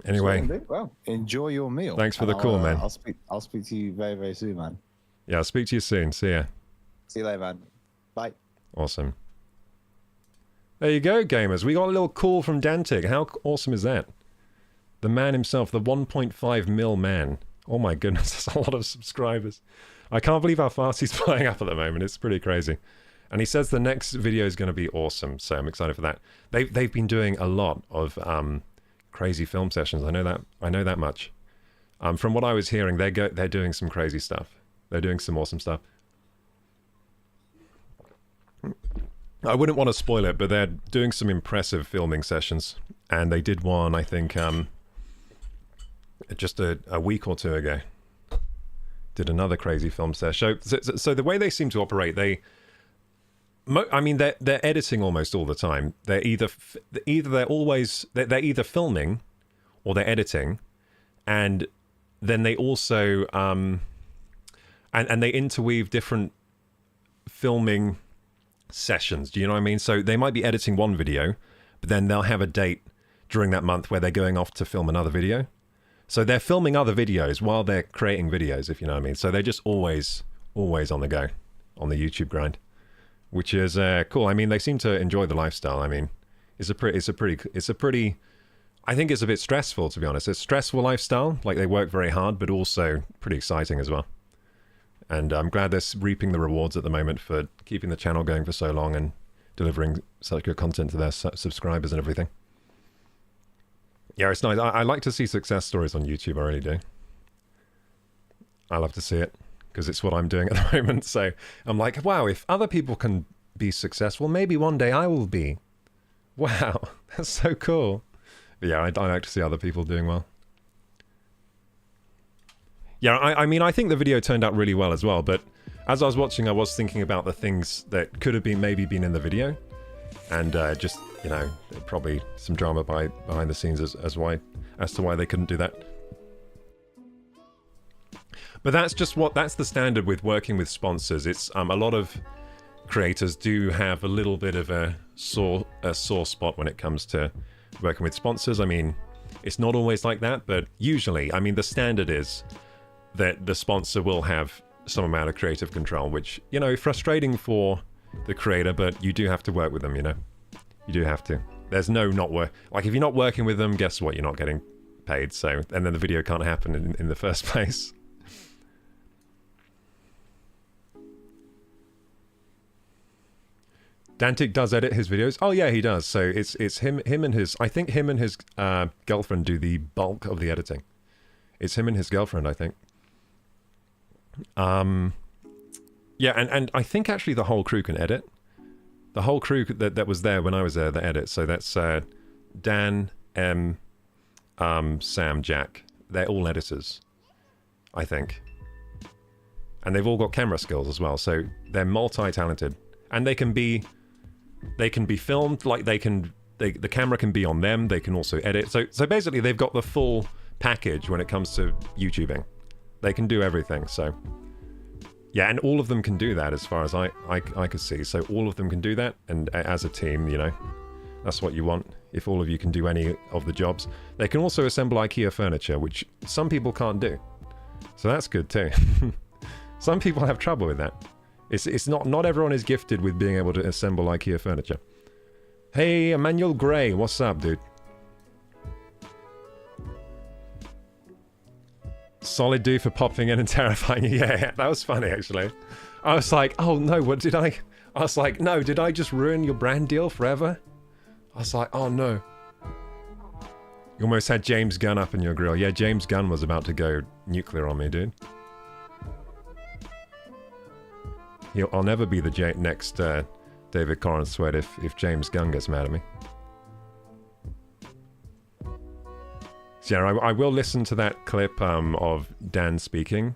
Anyway, well, enjoy your meal. Thanks for the call, man. I'll speak to you very, very soon, man. Yeah, I'll speak to you soon. See ya. See you later, man. Bye. Awesome. There you go, gamers. We got a little call from Dantic. How awesome is that? The man himself, the 1.5 mil man. Oh my goodness, that's a lot of subscribers. I can't believe how fast he's flying up at the moment. It's pretty crazy. And he says the next video is going to be awesome, so I'm excited for that. They've been doing a lot of crazy film sessions. I know that much. From what I was hearing, they're doing some crazy stuff. They're doing some awesome stuff. I wouldn't want to spoil it, but they're doing some impressive filming sessions, and they did one, I think, just a week or two ago. Did another crazy film session. So the way they seem to operate, they're editing almost all the time. They're either filming or they're editing, and then they also and they interweave different filming sessions. Do you know what I mean? So they might be editing one video, but then they'll have a date during that month where they're going off to film another video. So they're filming other videos while they're creating videos, if you know what I mean. So they're just always on the go on the YouTube grind, which is cool. I mean, they seem to enjoy the lifestyle. I mean, it's a pretty I think it's a bit stressful, to be honest. It's a stressful lifestyle, like they work very hard, but also pretty exciting as well. And I'm glad they're reaping the rewards at the moment for keeping the channel going for so long and delivering such good content to their subscribers and everything. Yeah, it's nice. I like to see success stories on YouTube, I really do. I love to see it, because it's what I'm doing at the moment. So I'm like, wow, if other people can be successful, maybe one day I will be. Wow, that's so cool. But yeah, I like to see other people doing well. Yeah, I mean, I think the video turned out really well as well, but as I was watching, I was thinking about the things that could have maybe been in the video, and just, you know, probably some drama behind the scenes as to why they couldn't do that. But that's the standard with working with sponsors. It's a lot of creators do have a little bit of a sore spot when it comes to working with sponsors. I mean, it's not always like that, but usually, I mean, the standard is that the sponsor will have some amount of creative control, which, you know, frustrating for the creator, but you do have to work with them, you know. You do have to. There's no not work. Like, if you're not working with them, guess what? You're not getting paid, so, and then the video can't happen in the first place. Dantic does edit his videos. Oh yeah, he does. So it's him and his. I think him and his girlfriend do the bulk of the editing. It's him and his girlfriend, I think. Yeah, and I think actually the whole crew can edit. The whole crew that was there when I was there, the edit. So that's Dan, Sam, Jack. They're all editors, I think. And they've all got camera skills as well. So they're multi-talented, and they can be filmed. Like the camera can be on them. They can also edit. So basically, they've got the full package when it comes to YouTubing. They can do everything. So yeah, and all of them can do that as far as I could see. So all of them can do that, and as a team, you know, that's what you want. If all of you can do any of the jobs, they can also assemble IKEA furniture, which some people can't do. So that's good too. Some people have trouble with that. It's not everyone is gifted with being able to assemble IKEA furniture. Hey, Emmanuel Gray, what's up, dude? Solid dude for popping in and terrifying you. Yeah, that was funny, actually. I was like, oh no, what did I was like, no, did I just ruin your brand deal forever? I was like, oh no. You almost had James Gunn up in your grill. Yeah, James Gunn was about to go nuclear on me, dude. I'll never be the next David Corenswet if James Gunn gets mad at me. So yeah, I will listen to that clip of Dan speaking.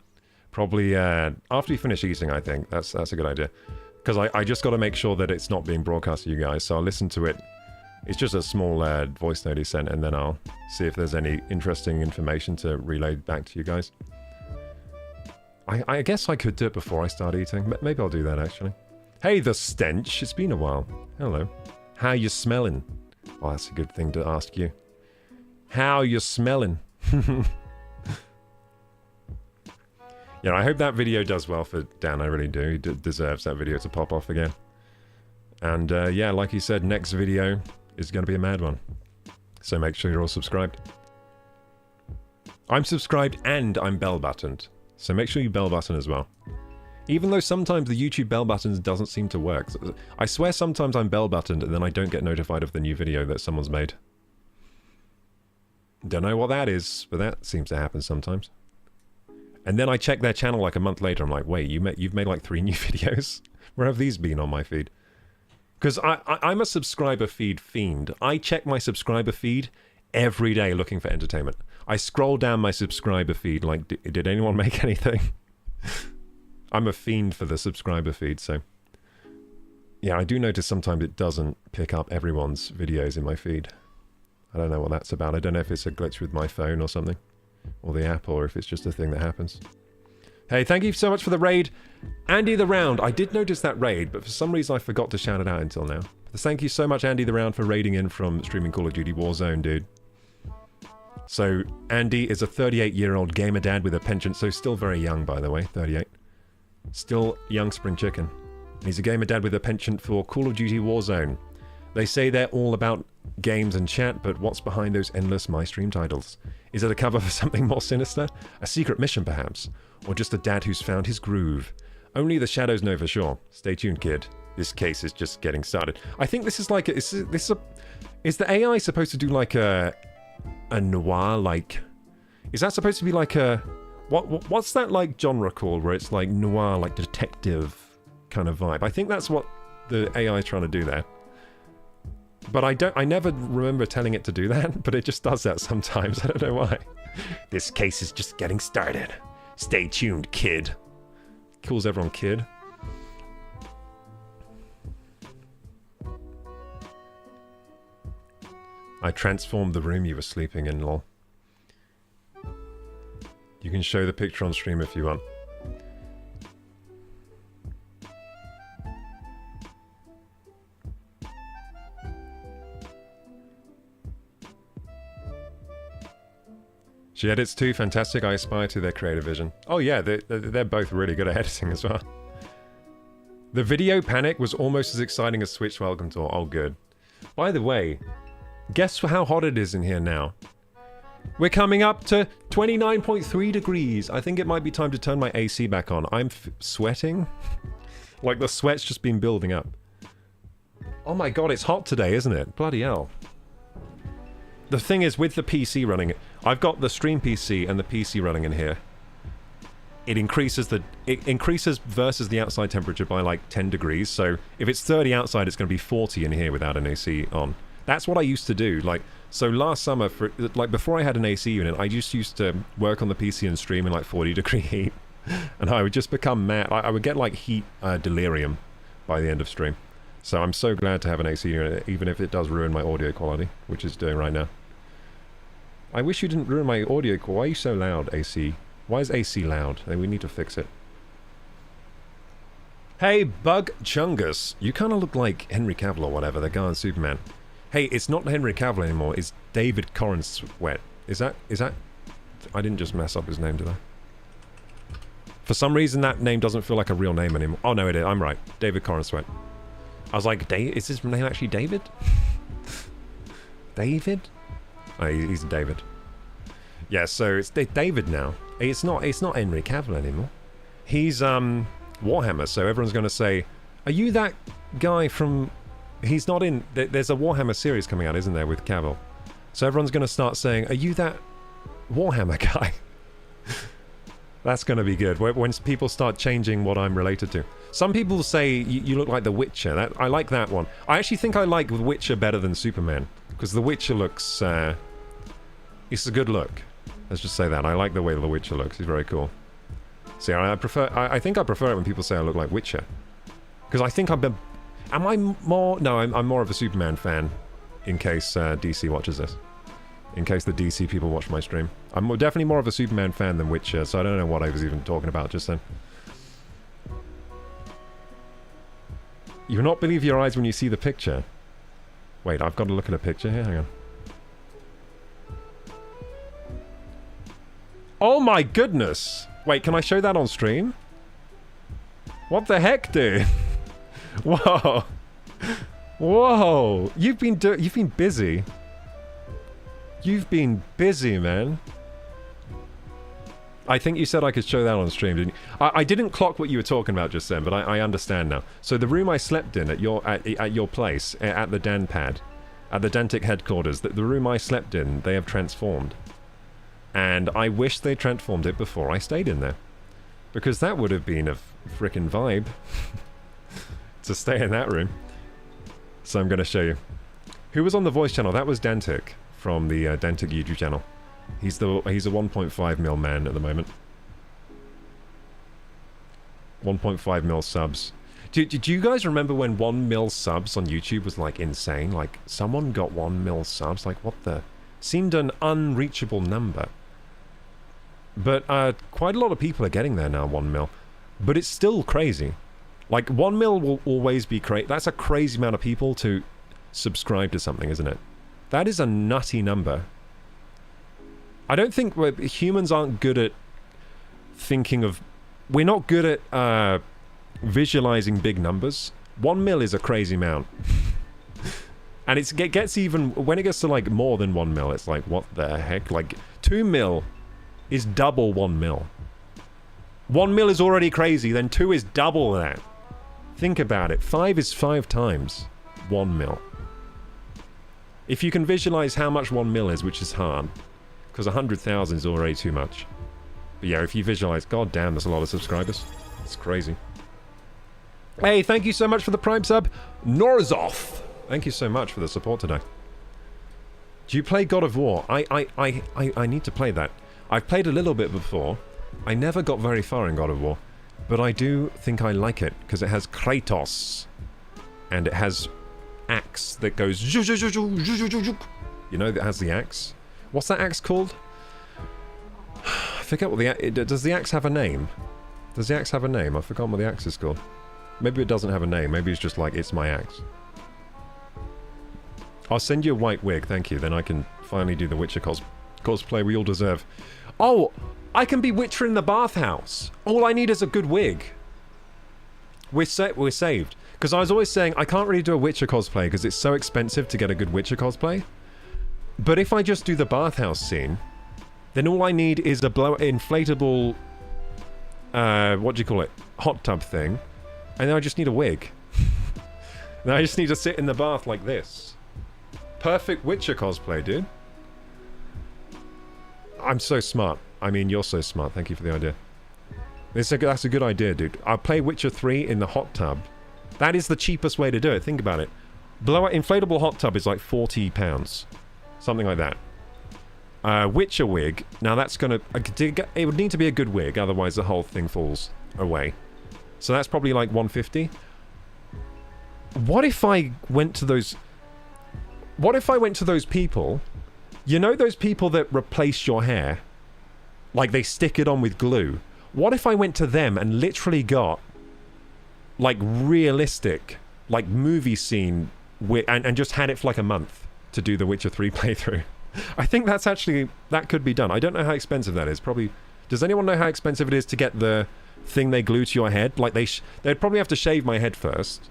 Probably after you finish eating, I think. That's a good idea. Because I just got to make sure that it's not being broadcast to you guys. So I'll listen to it. It's just a small voice note he sent, and then I'll see if there's any interesting information to relay back to you guys. I guess I could do it before I start eating. Maybe I'll do that, actually. Hey, the stench. It's been a while. Hello. How you smelling? Well, that's a good thing to ask you. How you smelling? Yeah, I hope that video does well for Dan. I really do. He deserves that video to pop off again. And yeah, like he said, next video is going to be a mad one. So make sure you're all subscribed. I'm subscribed and I'm bell buttoned. So make sure you bell button as well. Even though sometimes the YouTube bell buttons doesn't seem to work. I swear sometimes I'm bell buttoned and then I don't get notified of the new video that someone's made. Don't know what that is, but that seems to happen sometimes. And then I check their channel like a month later. I'm like, wait, you've made like 3 new videos? Where have these been on my feed? Because I'm a subscriber feed fiend. I check my subscriber feed every day looking for entertainment. I scroll down my subscriber feed like, did anyone make anything? I'm a fiend for the subscriber feed, so... Yeah, I do notice sometimes it doesn't pick up everyone's videos in my feed. I don't know what that's about. I don't know if it's a glitch with my phone or something. Or the app, or if it's just a thing that happens. Hey, thank you so much for the raid. Andy the Round. I did notice that raid, but for some reason I forgot to shout it out until now. Thank you so much, Andy the Round, for raiding in from streaming Call of Duty Warzone, dude. So, Andy is a 38-year-old gamer dad with a penchant, so still very young, by the way, 38. Still young spring chicken. He's a gamer dad with a penchant for Call of Duty Warzone. They say they're all about games and chat, but what's behind those endless My Stream titles? Is it a cover for something more sinister? A secret mission, perhaps? Or just a dad who's found his groove? Only the shadows know for sure. Stay tuned, kid. This case is just getting started. I think this is like... Is the AI supposed to do like a noir, like... Is that supposed to be like a... What's that like genre called, where it's like noir, like detective kind of vibe? I think that's what the AI is trying to do there. But I never remember telling it to do that, but it just does that sometimes. I don't know why. This case is just getting started. Stay tuned, kid. Calls everyone kid. I transformed the room you were sleeping in, lol. You can show the picture on stream if you want. She edits too. Fantastic. I aspire to their creative vision. Oh yeah, they're both really good at editing as well. The video panic was almost as exciting as Switch Welcome Tour. Oh, good. By the way, guess how hot it is in here now? We're coming up to 29.3 degrees. I think it might be time to turn my AC back on. I'm sweating. Like the sweat's just been building up. Oh my god, it's hot today, isn't it? Bloody hell. The thing is, with the PC running, I've got the stream PC and the PC running in here. It increases versus the outside temperature by like 10 degrees. So if it's 30 outside, it's going to be 40 in here without an AC on. That's what I used to do. Like, so last summer, like before I had an AC unit, I just used to work on the PC and stream in like 40-degree heat, and I would just become mad. I would get like heat delirium by the end of stream. So I'm so glad to have an AC unit, even if it does ruin my audio quality, which it's doing right now. I wish you didn't ruin my audio quality. Why are you so loud, AC? Why is AC loud? We need to fix it. Hey, Bug Chungus. You kind of look like Henry Cavill or whatever, the guy in Superman. Hey, it's not Henry Cavill anymore. It's David Corenswet. Is that... I didn't just mess up his name, did I? For some reason, that name doesn't feel like a real name anymore. Oh, no, it is. I'm right. David Corenswet. I was like, is his name actually David? David? Oh, he's David. Yeah, so it's David now. It's not Henry Cavill anymore. He's Warhammer, so everyone's going to say, are you that guy from... He's not in... There's a Warhammer series coming out, isn't there, with Cavill? So everyone's going to start saying, are you that Warhammer guy? That's going to be good, when people start changing what I'm related to. Some people say, you look like The Witcher. I like that one. I actually think I like The Witcher better than Superman, because The Witcher looks... it's a good look. Let's just say that. I like the way The Witcher looks. He's very cool. See, I think I prefer it when people say I look like Witcher. Because I think am I more... No, I'm more of a Superman fan, in case DC watches this. In case the DC people watch my stream. I'm definitely more of a Superman fan than Witcher, so I don't know what I was even talking about just then. You will not believe your eyes when you see the picture. Wait, I've got to look at a picture here. Hang on. Oh my goodness! Wait, can I show that on stream? What the heck, dude? Whoa! Whoa! You've been busy. You've been busy, man. I think you said I could show that on stream, didn't you? I didn't clock what you were talking about just then, but I understand now. So the room I slept in at your place, at the Dan pad, at the Dantic headquarters, the room I slept in, they have transformed. And I wish they transformed it before I stayed in there. Because that would have been a frickin' vibe to stay in that room. So I'm going to show you. Who was on the voice channel? That was Dantic from the Dantic YouTube channel. He's a 1.5 mil man at the moment. 1.5 mil subs. Do you guys remember when 1 mil subs on YouTube was like insane? Like someone got 1 mil subs? Like what the... Seemed an unreachable number. But quite a lot of people are getting there now, 1 mil. But it's still crazy. Like 1 mil will always be crazy. That's a crazy amount of people to subscribe to something, isn't it? That is a nutty number. I don't think humans aren't good at thinking of... We're not good at visualizing big numbers. 1 mil is a crazy amount. And it gets even... When it gets to like more than 1 mil, it's like, what the heck? Like 2 mil is double 1 mil. 1 mil is already crazy, then 2 is double that. Think about it. 5 is 5 times 1 mil. If you can visualize how much 1 mil is, which is hard, because 100,000 is already too much. But yeah, if you visualize, god damn, there's a lot of subscribers. It's crazy. Hey, thank you so much for the Prime sub, Norzoth. Thank you so much for the support today. Do you play God of War? I need to play that. I've played a little bit before. I never got very far in God of War, but I do think I like it because it has Kratos and it has axe that goes. You know, that has the axe. What's that axe called? I forget what the does the axe have a name? Does the axe have a name? I've forgotten what the axe is called. Maybe it doesn't have a name. Maybe it's just like it's my axe. I'll send you a white wig, thank you. Then I can finally do the Witcher cos. cosplay we all deserve. Oh, I can be Witcher in the bathhouse. All I need is a good wig. We're saved. Because I was always saying I can't really do a Witcher cosplay because it's so expensive to get a good Witcher cosplay. But if I just do the bathhouse scene, then all I need is a inflatable, what do you call it? Hot tub thing. And then I just need a wig. Now I just need to sit in the bath like this. Perfect Witcher cosplay, dude. I'm so smart. I mean, you're so smart. Thank you for the idea. That's a good idea, dude. I'll play Witcher 3 in the hot tub. That is the cheapest way to do it. Think about it. Inflatable hot tub is like £40. Something like that. Witcher wig. Now that's gonna... It would need to be a good wig, otherwise the whole thing falls away. So that's probably like £150. What if I went to those... What if I went to those people... You know those people that replace your hair? Like they stick it on with glue. What if I went to them and literally got... like realistic... like movie scene... and just had it for like a month to do the Witcher 3 playthrough? I think that's actually... that could be done. I don't know how expensive that is. Probably... Does anyone know how expensive it is to get the thing they glue to your head? Like they'd probably have to shave my head first.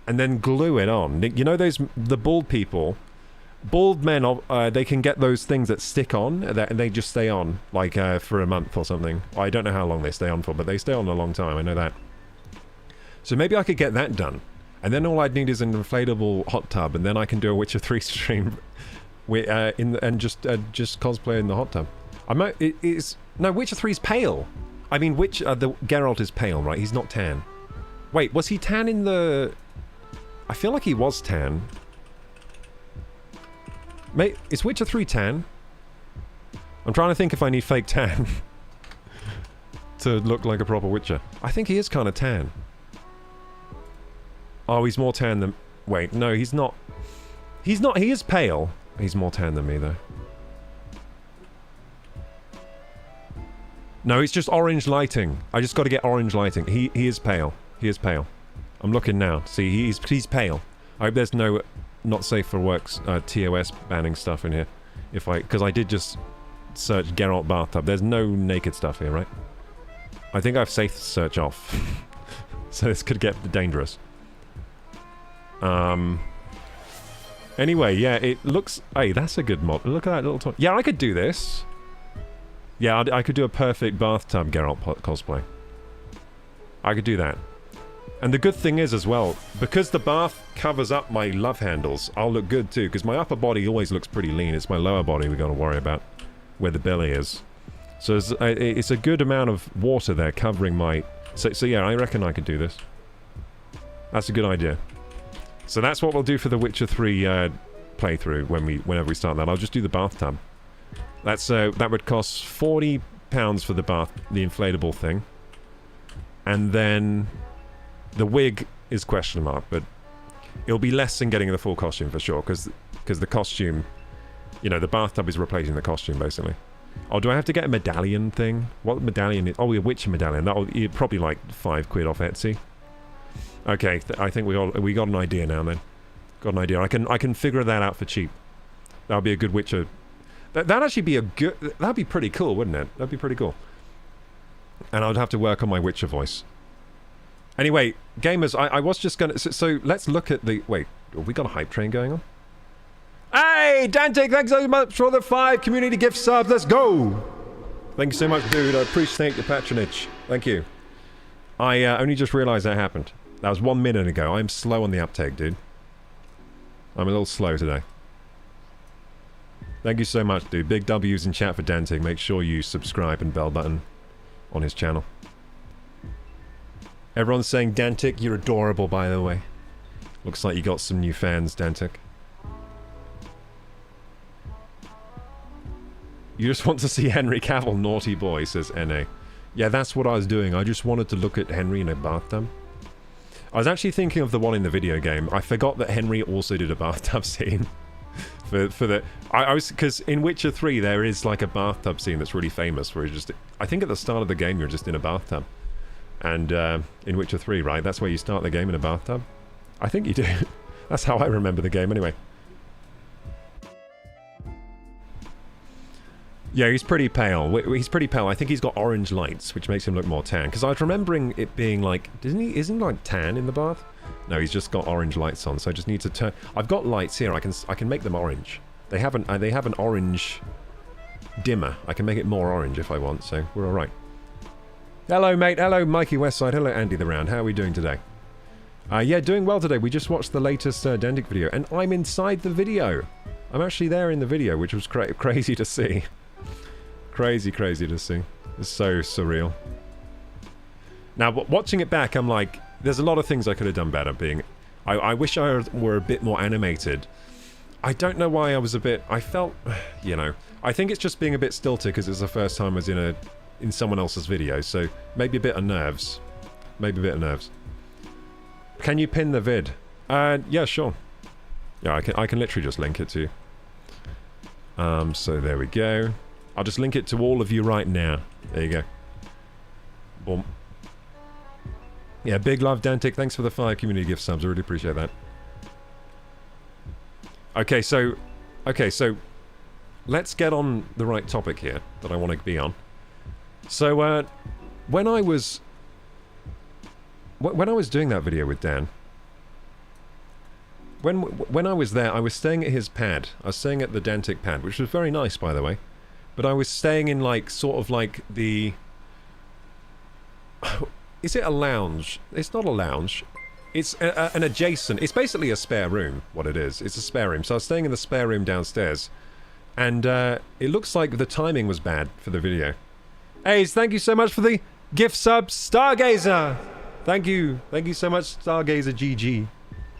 And then glue it on. You know those... the bald people... Bald men, they can get those things that stick on, and they just stay on, like, for a month or something. I don't know how long they stay on for, but they stay on a long time, I know that. So maybe I could get that done. And then all I'd need is an inflatable hot tub, and then I can do a Witcher 3 stream and just cosplay in the hot tub. No, Witcher 3's pale. I mean, Geralt is pale, right? He's not tan. Wait, was he tan in the... I feel like he was tan. Mate, is Witcher 3 tan? I'm trying to think if I need fake tan to look like a proper Witcher. I think he is kind of tan. Oh, he's more tan than... Wait, no, he's not. He's not. He is pale. He's more tan than me, though. No, it's just orange lighting. I just got to get orange lighting. He is pale. He is pale. I'm looking now. See, he's pale. I hope there's no... not safe for work's TOS banning stuff in here. Because I did just search Geralt bathtub. There's no naked stuff here, right? I think I've safe search off. So this could get dangerous. Anyway, yeah, it looks... Hey, that's a good mod. Look at that little toy. Yeah, I could do this. Yeah, I could do a perfect bathtub Geralt cosplay. I could do that. And the good thing is as well, because the bath covers up my love handles, I'll look good too, because my upper body always looks pretty lean. It's my lower body we got to worry about, where the belly is. So it's a good amount of water there covering my... So yeah, I reckon I could do this. That's a good idea. So that's what we'll do for the Witcher 3 playthrough whenever we start that. I'll just do the bathtub. That would cost £40 for the inflatable thing. And then... the wig is question mark, but it'll be less than getting the full costume for sure, because the costume, you know, the bathtub is replacing the costume basically. Oh, do I have to get a medallion thing? What medallion is... Oh, a Witcher medallion. That'll probably like £5 off Etsy. Okay, I think we got an idea now then. Got an idea. I can figure that out for cheap. That'll be a good Witcher. That'd actually be that'd be pretty cool, wouldn't it? That'd be pretty cool. And I'd have to work on my Witcher voice. Anyway, gamers, I was just gonna... So let's look at the... Wait, have we got a hype train going on? Hey, Dante, thanks so much for the 5 community gift subs. Let's go! Thank you so much, dude. I appreciate your patronage. Thank you. I only just realized that happened. That was 1 minute ago. I'm slow on the uptake, dude. I'm a little slow today. Thank you so much, dude. Big W's in chat for Dante. Make sure you subscribe and bell button on his channel. Everyone's saying, Dantic, you're adorable, by the way. Looks like you got some new fans, Dantic. You just want to see Henry Cavill, naughty boy, says NA. Yeah, that's what I was doing. I just wanted to look at Henry in a bathtub. I was actually thinking of the one in the video game. I forgot that Henry also did a bathtub scene. Because in Witcher 3 there is like a bathtub scene that's really famous where you're just... I think at the start of the game you're just in a bathtub. And in Witcher 3, right? That's where you start the game, in a bathtub. I think you do. That's how I remember the game anyway. Yeah, he's pretty pale. He's pretty pale. I think he's got orange lights, which makes him look more tan. Because I was remembering it being like, isn't he like tan in the bath? No, he's just got orange lights on. So I just need to turn. I've got lights here. I can make them orange. They have an orange dimmer. I can make it more orange if I want. So we're all right. Hello, mate. Hello, Mikey Westside. Hello, Andy the Round. How are we doing today? Yeah, doing well today. We just watched the latest Dantic video, and I'm inside the video. I'm actually there in the video, which was crazy to see. Crazy to see. It's so surreal. Now, watching it back, I'm like, there's a lot of things I could have done better. I wish I were a bit more animated. I don't know why I was a bit. I felt, you know, I think it's just being a bit stilted because it's the first time I was in someone else's video, so maybe a bit of nerves. Maybe a bit of nerves. Can you pin the vid? Yeah, sure. Yeah, I can literally just link it to you. So there we go. I'll just link it to all of you right now. There you go. Boom. Yeah, big love, Dantic. Thanks for the 5 community gift subs. I really appreciate that. Okay, so let's get on the right topic here that I want to be on. So, when I was doing that video with Dan, when I was there, I was staying at his pad. I was staying at the Dantic pad, which was very nice, by the way. But I was staying in, like, sort of like the... Is it a lounge? It's not a lounge. It's an adjacent... It's basically a spare room, what it is. It's a spare room. So I was staying in the spare room downstairs. And it looks like the timing was bad for the video. Hey, thank you so much for the gift sub, Stargazer! Thank you. Thank you so much, Stargazer GG.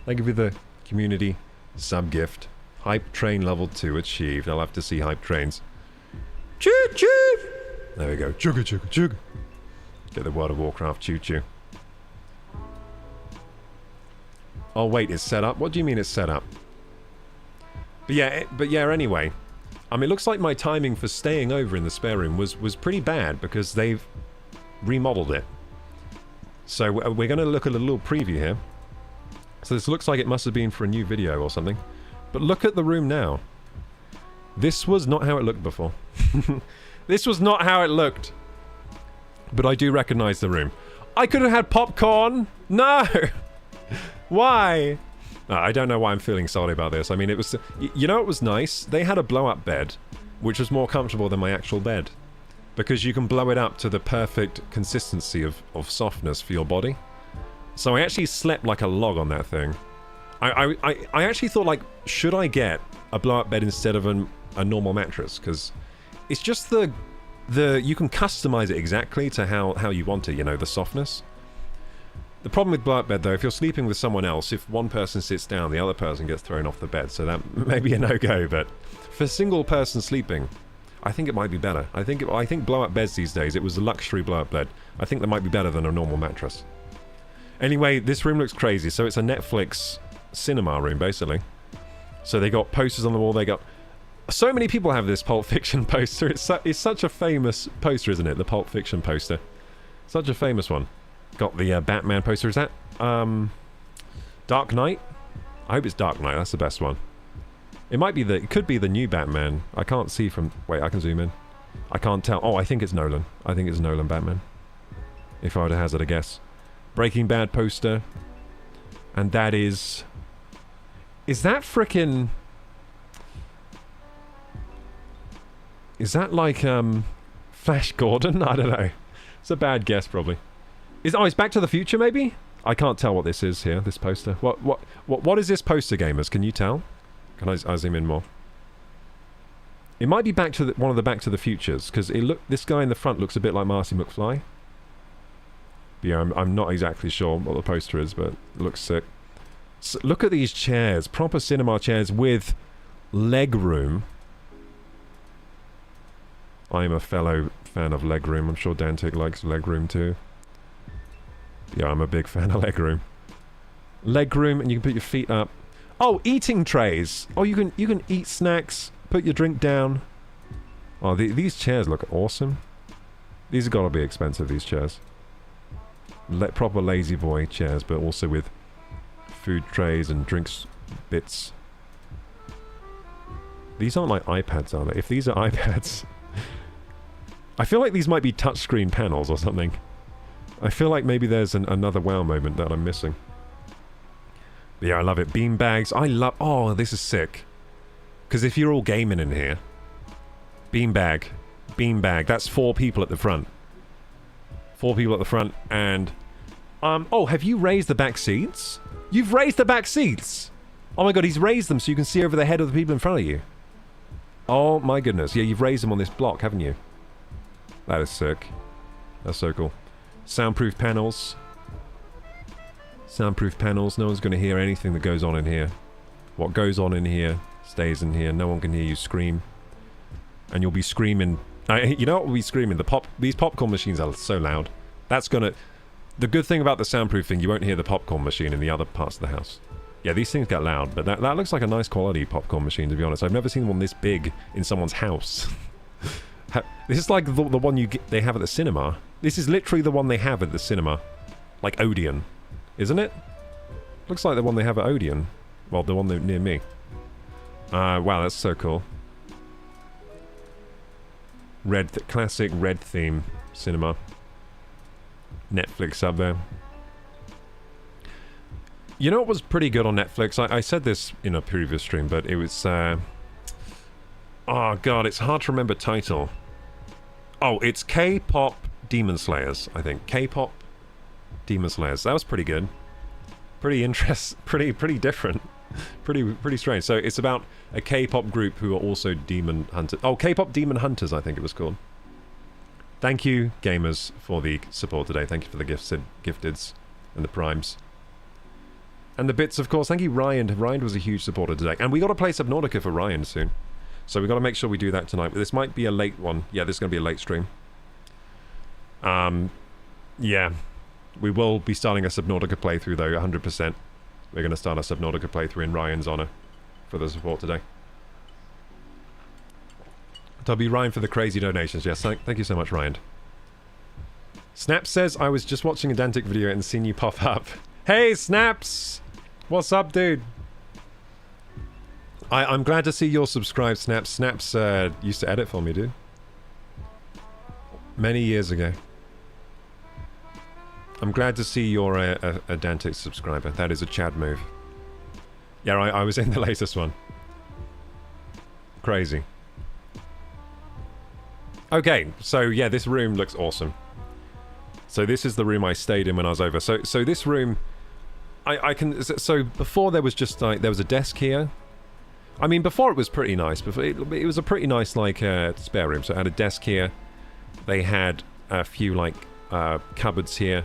Thank you for the community sub gift. Hype train level 2 achieved. I'll have to see hype trains. Choo choo! There we go. Chugga chugga chugga. Get the World of Warcraft choo choo. Oh wait, it's set up? What do you mean it's set up? But yeah, anyway. I mean, it looks like my timing for staying over in the spare room was pretty bad because they've remodeled it. So we're going to look at a little preview here. So this looks like it must have been for a new video or something. But look at the room now. This was not how it looked before. This was not how it looked. But I do recognize the room. I could have had popcorn! No! Why? I don't know why I'm feeling sorry about this. I mean, it was... You know, it was nice. They had a blow-up bed, which was more comfortable than my actual bed. Because you can blow it up to the perfect consistency of softness for your body. So I actually slept like a log on that thing. I actually thought, like, should I get a blow-up bed instead of a normal mattress? Because it's just the you can customize it exactly to how you want it, you know, the softness. The problem with blow-up bed, though, if you're sleeping with someone else, if one person sits down, the other person gets thrown off the bed, so that may be a no-go, but for single person sleeping, I think it might be better. I think blow-up beds these days, it was a luxury blow-up bed. I think that might be better than a normal mattress. Anyway, this room looks crazy, so it's a Netflix cinema room, basically. So they got posters on the wall, they got... So many people have this Pulp Fiction poster. It's such a famous poster, isn't it? The Pulp Fiction poster. Such a famous one. Got the Batman poster. Is that Dark Knight? I hope it's Dark Knight. That's the best one. It might be it could be the new Batman. I can't see from... Wait, I can zoom in. I can't tell. Oh, I think it's Nolan. I think it's Nolan Batman. If I were to hazard a guess. Breaking Bad poster. And that is... Is that frickin'... Is that like, Flash Gordon? I don't know. It's a bad guess, probably. It's Back to the Future, maybe? I can't tell what this is here, this poster. What is this poster, gamers? Can you tell? Can I zoom in more? It might be one of the Back to the Futures, because this guy in the front looks a bit like Marty McFly. But yeah, I'm not exactly sure what the poster is, but it looks sick. So look at these chairs. Proper cinema chairs with leg room. I am a fellow fan of legroom. I'm sure Dantic likes legroom too. Yeah, I'm a big fan of legroom. Legroom, and you can put your feet up. Oh, eating trays. Oh, you can eat snacks. Put your drink down. Oh, these chairs look awesome. These have got to be expensive. These chairs. Proper lazy boy chairs, but also with food trays and drinks bits. These aren't like iPads, are they? If these are iPads. I feel like these might be touchscreen panels or something. I feel like maybe there's another wow moment that I'm missing. But yeah, I love it. Bean bags. I love... Oh, this is sick. Because if you're all gaming in here... Beanbag. Beanbag. That's 4 people at the front. 4 people at the front, and... Oh, have you raised the back seats? You've raised the back seats! Oh my god, he's raised them so you can see over the head of the people in front of you. Oh my goodness. Yeah, you've raised them on this block, haven't you? That is sick. That's so cool. Soundproof panels. Soundproof panels. No one's going to hear anything that goes on in here. What goes on in here stays in here. No one can hear you scream. And you'll be screaming... you know what will be screaming? These popcorn machines are so loud. That's going to... The good thing about the soundproof thing, you won't hear the popcorn machine in the other parts of the house. Yeah, these things get loud, but that looks like a nice quality popcorn machine, to be honest. I've never seen one this big in someone's house. This is like the one they have at the cinema. This is literally the one they have at the cinema. Like Odeon. Isn't it? Looks like the one they have at Odeon. Well, the one near me. Wow, that's so cool. Classic red theme cinema. Netflix up there. You know what was pretty good on Netflix? I said this in a previous stream, but it was... oh god, it's hard to remember title. Oh, it's K-pop Demon Slayers, I think. K-pop Demon Slayers. That was pretty good. Pretty pretty different. Pretty strange. So it's about a K-pop group who are also demon hunters. Oh, K-pop Demon Hunters, I think it was called. Thank you, gamers, for the support today. Thank you for the gifteds and the primes. And the bits, of course. Thank you, Ryan. Ryan was a huge supporter today. And we got to play Subnautica for Ryan soon. So we got to make sure we do that tonight. But this might be a late one. Yeah, this is going to be a late stream. Yeah. We will be starting a Subnautica playthrough, though, 100%. We're going to start a Subnautica playthrough in Ryan's honor for the support today. W. Ryan for the crazy donations. Yes, thank you so much, Ryan. Snaps says, I was just watching a Dantic video and seen you pop up. Hey, Snaps! What's up, dude? I'm glad to see you're subscribed, Snaps. Snaps used to edit for me, dude. Many years ago. I'm glad to see you're a Dantic subscriber. That is a Chad move. Yeah, I was in the latest one. Crazy. Okay, so yeah, this room looks awesome. So this is the room I stayed in when I was over. So this room, so before there was just like, there was a desk here. I mean, before it was pretty nice. Before it was a pretty nice, like, spare room. So it had a desk here. They had a few, like, cupboards here.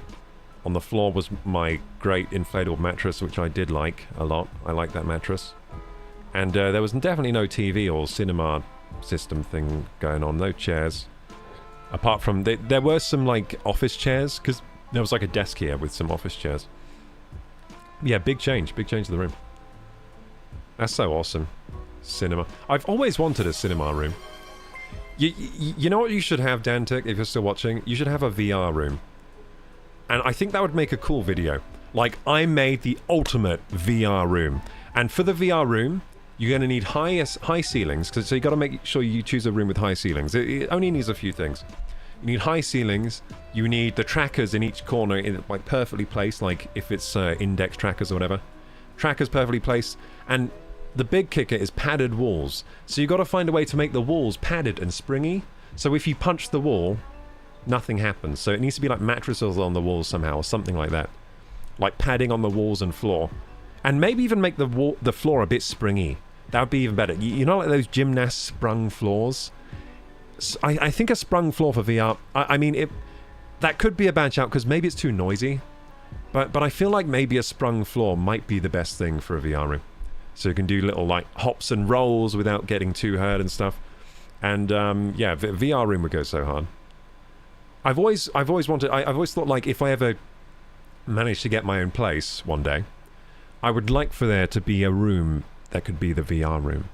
On the floor was my great inflatable mattress, which I did like a lot. I like that mattress. And there was definitely no TV or cinema system thing going on. No chairs. Apart from... There were some, like, office chairs, because there was, like, a desk here with some office chairs. Yeah, big change. Big change to the room. That's so awesome. Cinema. I've always wanted a cinema room. You know what you should have, Dantic, if you're still watching? You should have a VR room. And I think that would make a cool video. Like, I made the ultimate VR room. And for the VR room, you're going to need high ceilings. So you got to make sure you choose a room with high ceilings. It only needs a few things. You need high ceilings. You need the trackers in each corner, like perfectly placed. Like if it's index trackers or whatever. Trackers perfectly placed. And the big kicker is padded walls. So you got to find a way to make the walls padded and springy. So if you punch the wall, nothing happens. So it needs to be like mattresses on the walls somehow, or something like that. Like padding on the walls and floor. And maybe even make the floor a bit springy. That would be even better. You know, like those gymnast sprung floors? I think a sprung floor for VR... I mean, that could be a bad shout, because maybe it's too noisy. But I feel like maybe a sprung floor might be the best thing for a VR room. So you can do little, like, hops and rolls without getting too hurt and stuff. And, yeah, VR room would go so hard. I've always thought, like, if I ever manage to get my own place one day, I would like for there to be a room that could be the VR room,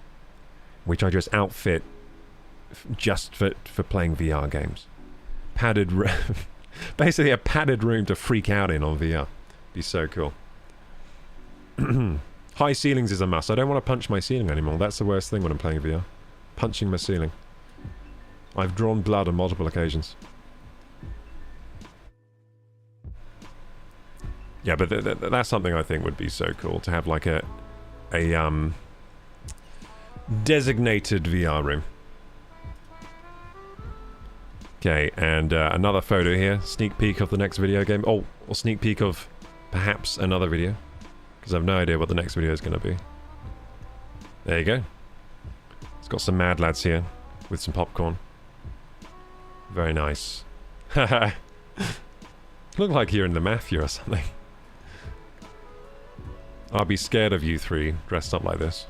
which I just outfit just for playing VR games. Padded basically a padded room to freak out in on VR. Be so cool. High ceilings is a must. I don't want to punch my ceiling anymore. That's the worst thing when I'm playing VR. Punching my ceiling. I've drawn blood on multiple occasions. Yeah, but that's something I think would be so cool, to have like a designated VR room. Okay, and another photo here. Sneak peek of the next video game. Oh, or sneak peek of perhaps another video. Because I have no idea what the next video is going to be. There you go. It's got some mad lads here with some popcorn. Very nice. Look like you're in the mafia or something. I'd be scared of you three dressed up like this.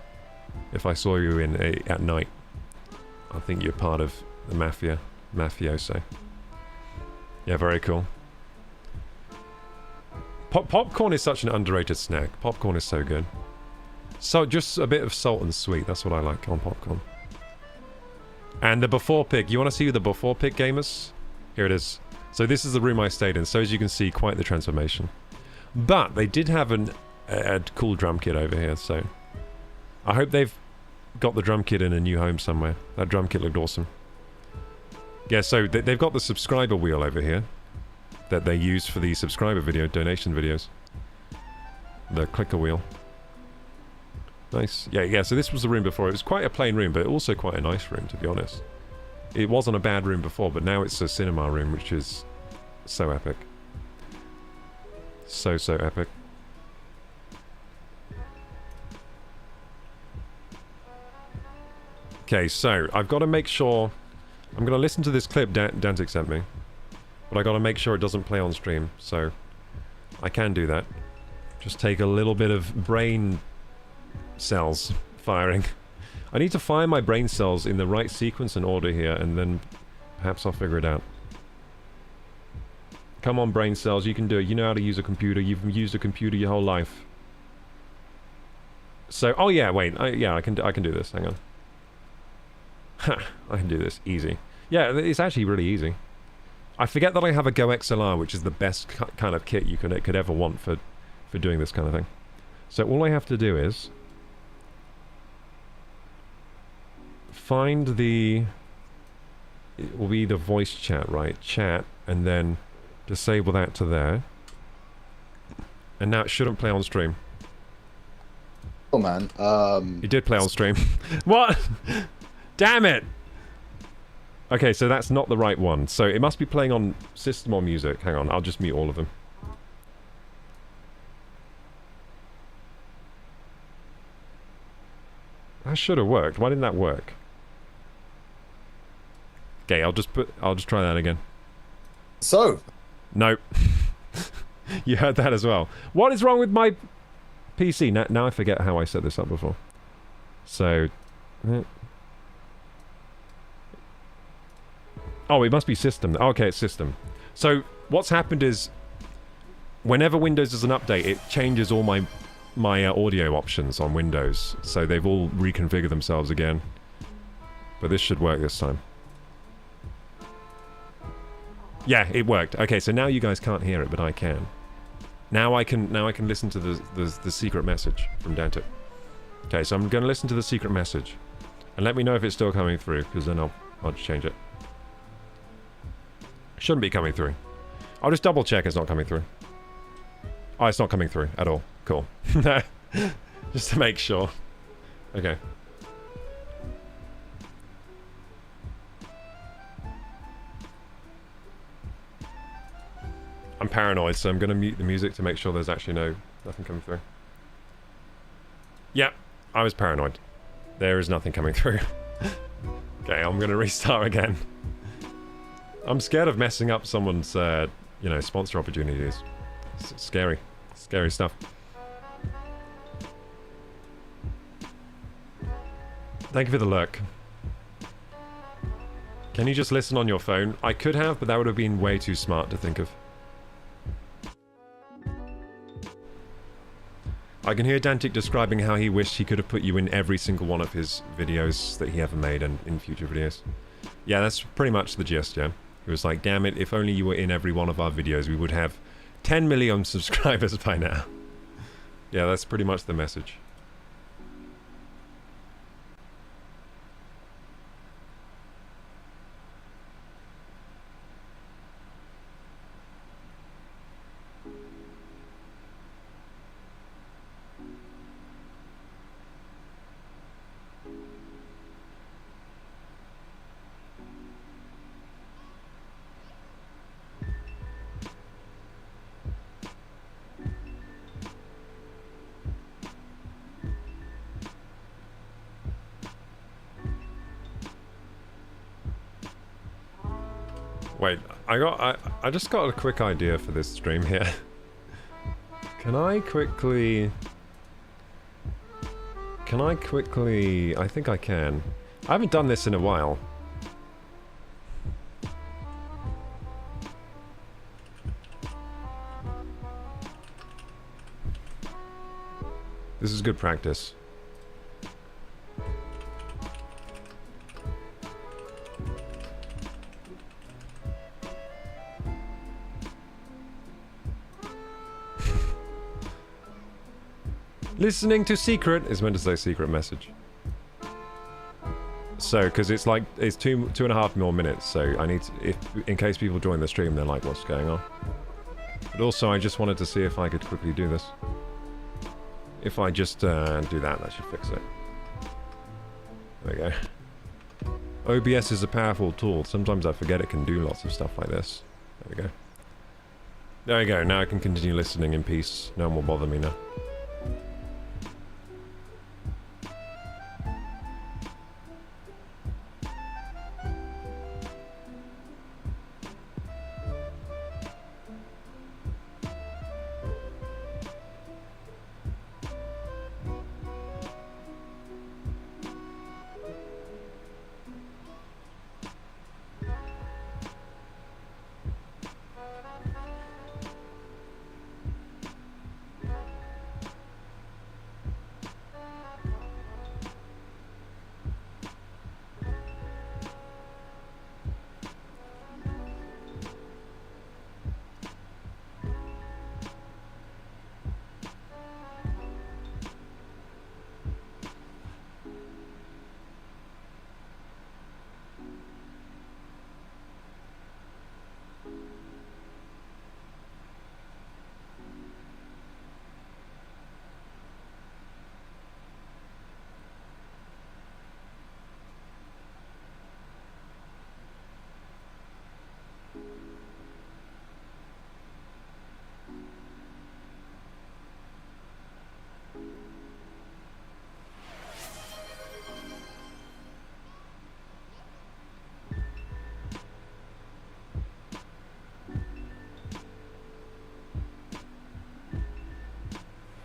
If I saw you at night. I think you're part of the mafia. Mafioso. Yeah, very cool. Popcorn is such an underrated snack. Popcorn is so good. So just a bit of salt and sweet. That's what I like on popcorn. And the before pic. You want to see the before pic, gamers? Here it is. So this is the room I stayed in. So as you can see, quite the transformation. But they did have a cool drum kit over here. So I hope they've got the drum kit in a new home somewhere. That drum kit looked awesome. Yeah, so they've got the subscriber wheel over here that they use for the subscriber video donation videos. The clicker wheel. Nice. Yeah, so this was the room before. It was quite a plain room, but also quite a nice room, to be honest. It wasn't a bad room before, but now it's a cinema room, which is so epic. So epic. Okay, so I've got to make sure... I'm going to listen to this clip Dantic sent me. But I got to make sure it doesn't play on stream, so... I can do that. Just take a little bit of brain cells firing. I need to fire my brain cells in the right sequence and order here, and then perhaps I'll figure it out. Come on, brain cells, you can do it. You know how to use a computer. You've used a computer your whole life. So, oh yeah, wait. I can do this. Hang on. Ha! I can do this. Easy. Yeah, it's actually really easy. I forget that I have a Go XLR, which is the best kind of kit you could ever want for doing this kind of thing. So all I have to do is find the... It will be the voice chat, right? Chat, and then disable that to there. And now it shouldn't play on stream. Oh man, It did play on stream. What? Damn it! Okay, so that's not the right one. So it must be playing on system or music. Hang on, I'll just mute all of them. That should have worked. Why didn't that work? Okay, I'll just try that again. So? Nope. You heard that as well. What is wrong with my PC? Now I forget how I set this up before. So... Oh, it must be system. Okay, it's system. So, what's happened is... Whenever Windows does an update, it changes all my audio options on Windows. So they've all reconfigured themselves again. But this should work this time. Yeah, it worked. Okay, so now you guys can't hear it, but I can. Now I can listen to the secret message from Dante. Okay, so I'm going to listen to the secret message. And let me know if it's still coming through, because then I'll just change it. Shouldn't be coming through. I'll just double check it's not coming through. Oh, it's not coming through at all. Cool. Just to make sure. Okay. I'm paranoid, so I'm going to mute the music to make sure there's actually nothing coming through. Yep, I was paranoid. There is nothing coming through. Okay, I'm going to restart again. I'm scared of messing up someone's, you know, sponsor opportunities. It's scary. Scary stuff. Thank you for the lurk. Can you just listen on your phone? I could have, but that would have been way too smart to think of. I can hear Dantic describing how he wished he could have put you in every single one of his videos that he ever made and in future videos. Yeah, that's pretty much the gist, yeah. It was like, damn it, if only you were in every one of our videos, we would have 10 million subscribers by now. Yeah, that's pretty much the message. Wait, I just got a quick idea for this stream here. Can I quickly... I think I can. I haven't done this in a while. This is good practice. Listening to secret is meant to say secret message. So, because it's like, it's two and a half more minutes, so I need to, in case people join the stream, they're like, what's going on? But also, I just wanted to see if I could quickly do this. If I just do that should fix it. There we go. OBS is a powerful tool. Sometimes I forget it can do lots of stuff like this. There we go. There we go, now I can continue listening in peace. No one will bother me now.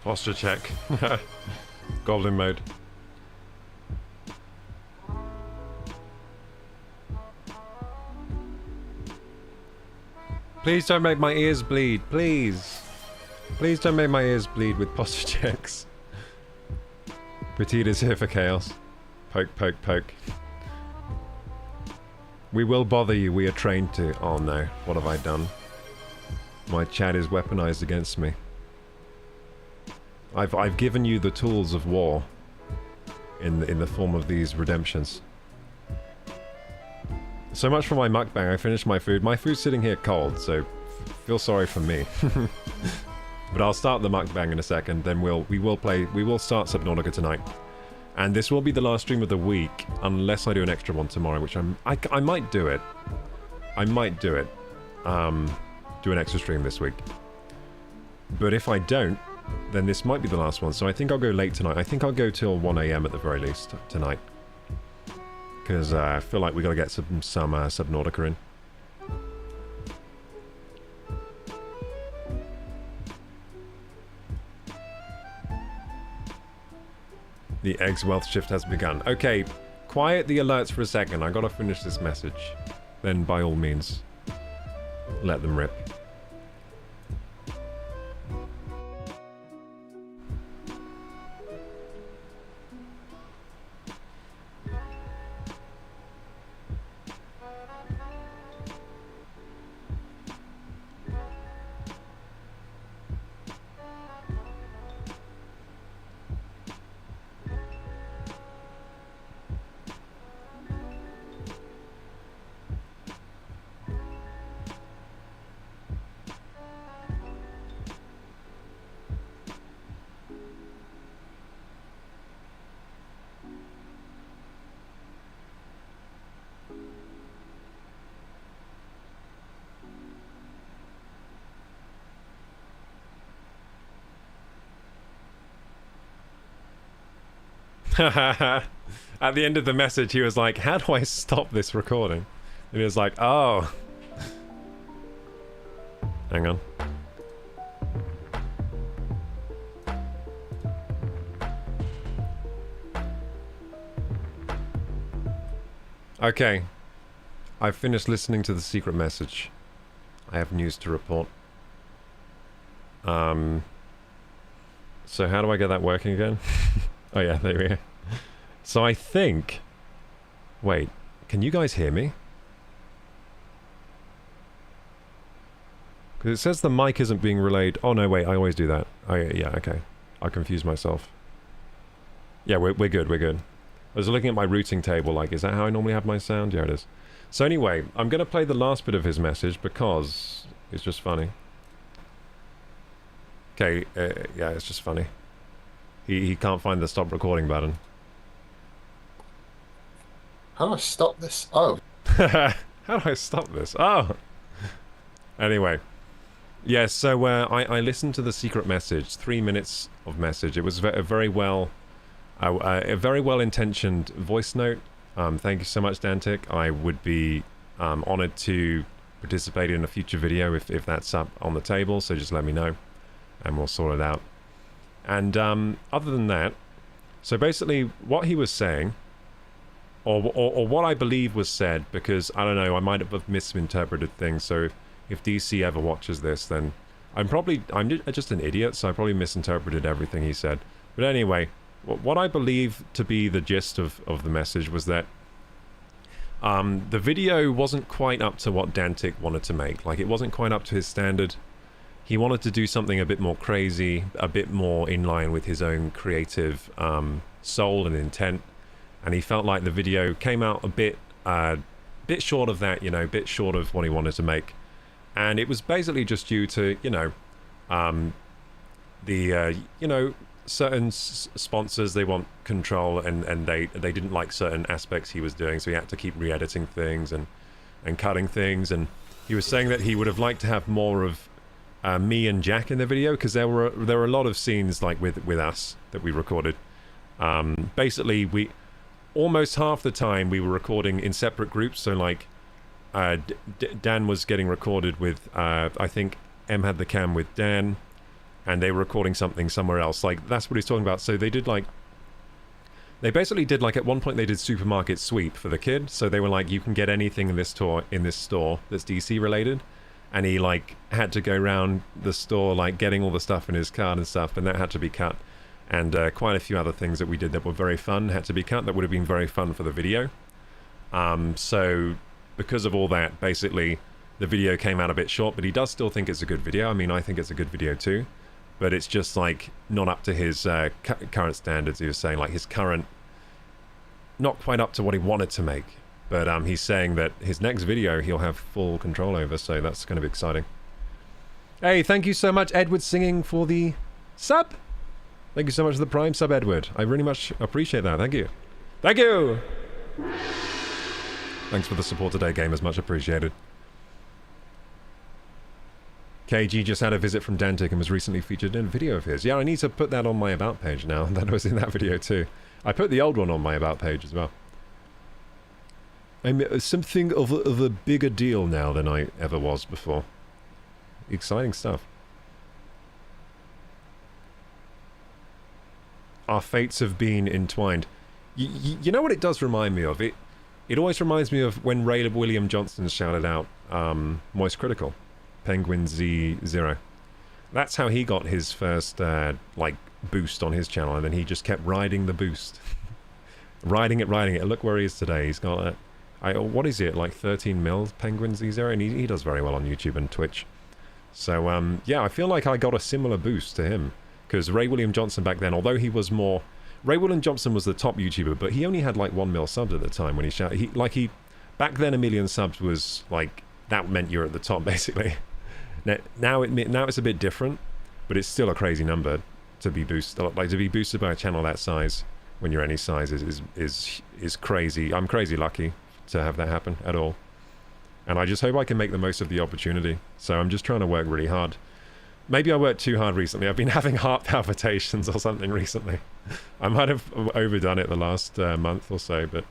Posture check. Goblin mode. Please don't make my ears bleed, please. Please don't make my ears bleed with posture checks. Petite is here for chaos. Poke, poke, poke. We will bother you, we are trained to. Oh no, what have I done? My chat is weaponized against me. I've given you the tools of war in the form of these redemptions. So much for my mukbang. I finished my food. My food's sitting here cold, so feel sorry for me. But I'll start the mukbang in a second. Then we will start Subnautica tonight, and this will be the last stream of the week unless I do an extra one tomorrow, which I might do it. I might do it. Do an extra stream this week. But if I don't, then this might be the last one, so I think I'll go late tonight. I think I'll go till 1 AM at the very least tonight. Because I feel like we got to get some Subnautica in. The Eggs wealth shift has begun. Okay, quiet the alerts for a second. I got to finish this message. Then by all means, let them rip. At the end of the message, he was like, how do I stop this recording? And he was like, oh, Hang on. Okay. I've finished listening to the secret message. I have news to report. So how do I get that working again? Oh yeah, there we go. So I think... Wait, can you guys hear me? Because it says the mic isn't being relayed. Oh no, wait, I always do that. Oh yeah, okay. I confused myself. Yeah, we're good, we're good. I was looking at my routing table, like, is that how I normally have my sound? Yeah, it is. So anyway, I'm going to play the last bit of his message because it's just funny. Okay, yeah, it's just funny. He can't find the stop recording button. How do I stop this? Oh. How do I stop this? Oh! Anyway. Yeah, so I listened to the secret message, 3 minutes of message. It was a very well intentioned voice note. Thank you so much, Dantic. I would be honored to participate in a future video if that's up on the table, so just let me know and we'll sort it out. And other than that, so basically what he was saying, or what I believe was said, because I don't know, I might have misinterpreted things, so if DC ever watches this, then I'm just an idiot, so I probably misinterpreted everything he said. But anyway, what I believe to be the gist of the message was that the video wasn't quite up to what Dantic wanted to make. Like, it wasn't quite up to his standard. He wanted to do something a bit more crazy, a bit more in line with his own creative soul and intent. And he felt like the video came out a bit short of that, you know, a bit short of what he wanted to make. And it was basically just due to, you know, certain sponsors, they want control, and they didn't like certain aspects he was doing, so he had to keep re-editing things and cutting things. And he was saying that he would have liked to have more of me and Jack in the video, because there were a lot of scenes like with us that we recorded. Basically, we almost half the time we were recording in separate groups. So like Dan was getting recorded with I think M had the cam with Dan, and they were recording something somewhere else. Like, that's what he's talking about. So they basically did, like, at one point they did supermarket sweep for the kid. So they were like, you can get anything in this store that's DC related. And he, like, had to go around the store, like, getting all the stuff in his cart and stuff, and that had to be cut. And quite a few other things that we did that were very fun had to be cut. That would have been very fun for the video. So because of all that, basically the video came out a bit short, but he does still think it's a good video. I mean, I think it's a good video too. But it's just, like, not up to his current standards. He was saying, like, his current... Not quite up to what he wanted to make. But he's saying that his next video he'll have full control over, so that's going to be exciting. Hey, thank you so much, Edward Singing, for the sub. Thank you so much for the Prime sub, Edward. I really much appreciate that. Thank you. Thank you! Thanks for the support today, gamers. Much appreciated. KG just had a visit from Dantic and was recently featured in a video of his. Yeah, I need to put that on my About page now. That was in that video too. I put the old one on my About page as well. I'm something of a bigger deal now than I ever was before. Exciting stuff. Our fates have been entwined. You know what it does remind me of? It always reminds me of when Ray William Johnson shouted out Moist Critical. Penguin Z0. That's how he got his first like boost on his channel, and then he just kept riding the boost. riding it. Look where he is today. He's got what is it, like 13 mil Penguin Z0, and he does very well on YouTube and Twitch. So yeah, I feel like I got a similar boost to him, because Ray William Johnson back then, although he was more... Ray William Johnson was the top YouTuber, but he only had like 1 mil subs at the time when he shouted. Back then, 1 million subs was like, that meant you're at the top, basically. Now it's a bit different, but it's still a crazy number to be boosted. Like, to be boosted by a channel that size when you're any size is crazy. I'm crazy lucky to have that happen at all, and I just hope I can make the most of the opportunity. So I'm just trying to work really hard. Maybe I worked too hard recently. I've been having heart palpitations or something recently. I might have overdone it the last month or so, but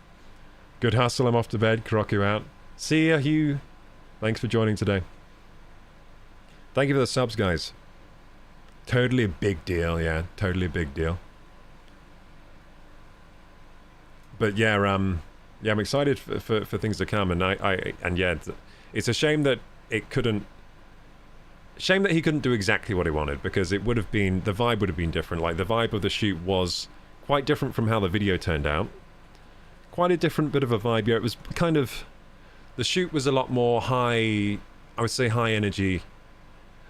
good hustle. I'm off to bed. Kroku out. See ya, Hugh. Thanks for joining today. Thank you for the subs, guys. Totally a big deal, yeah. Totally a big deal. But yeah, yeah, I'm excited for things to come, and yeah, it's a shame that it couldn't. Shame that he couldn't do exactly what he wanted, because it would have been, the vibe would have been different. Like, the vibe of the shoot was quite different from how the video turned out. Quite a different bit of a vibe. Yeah, it was kind of, the shoot was a lot more high, I would say high energy.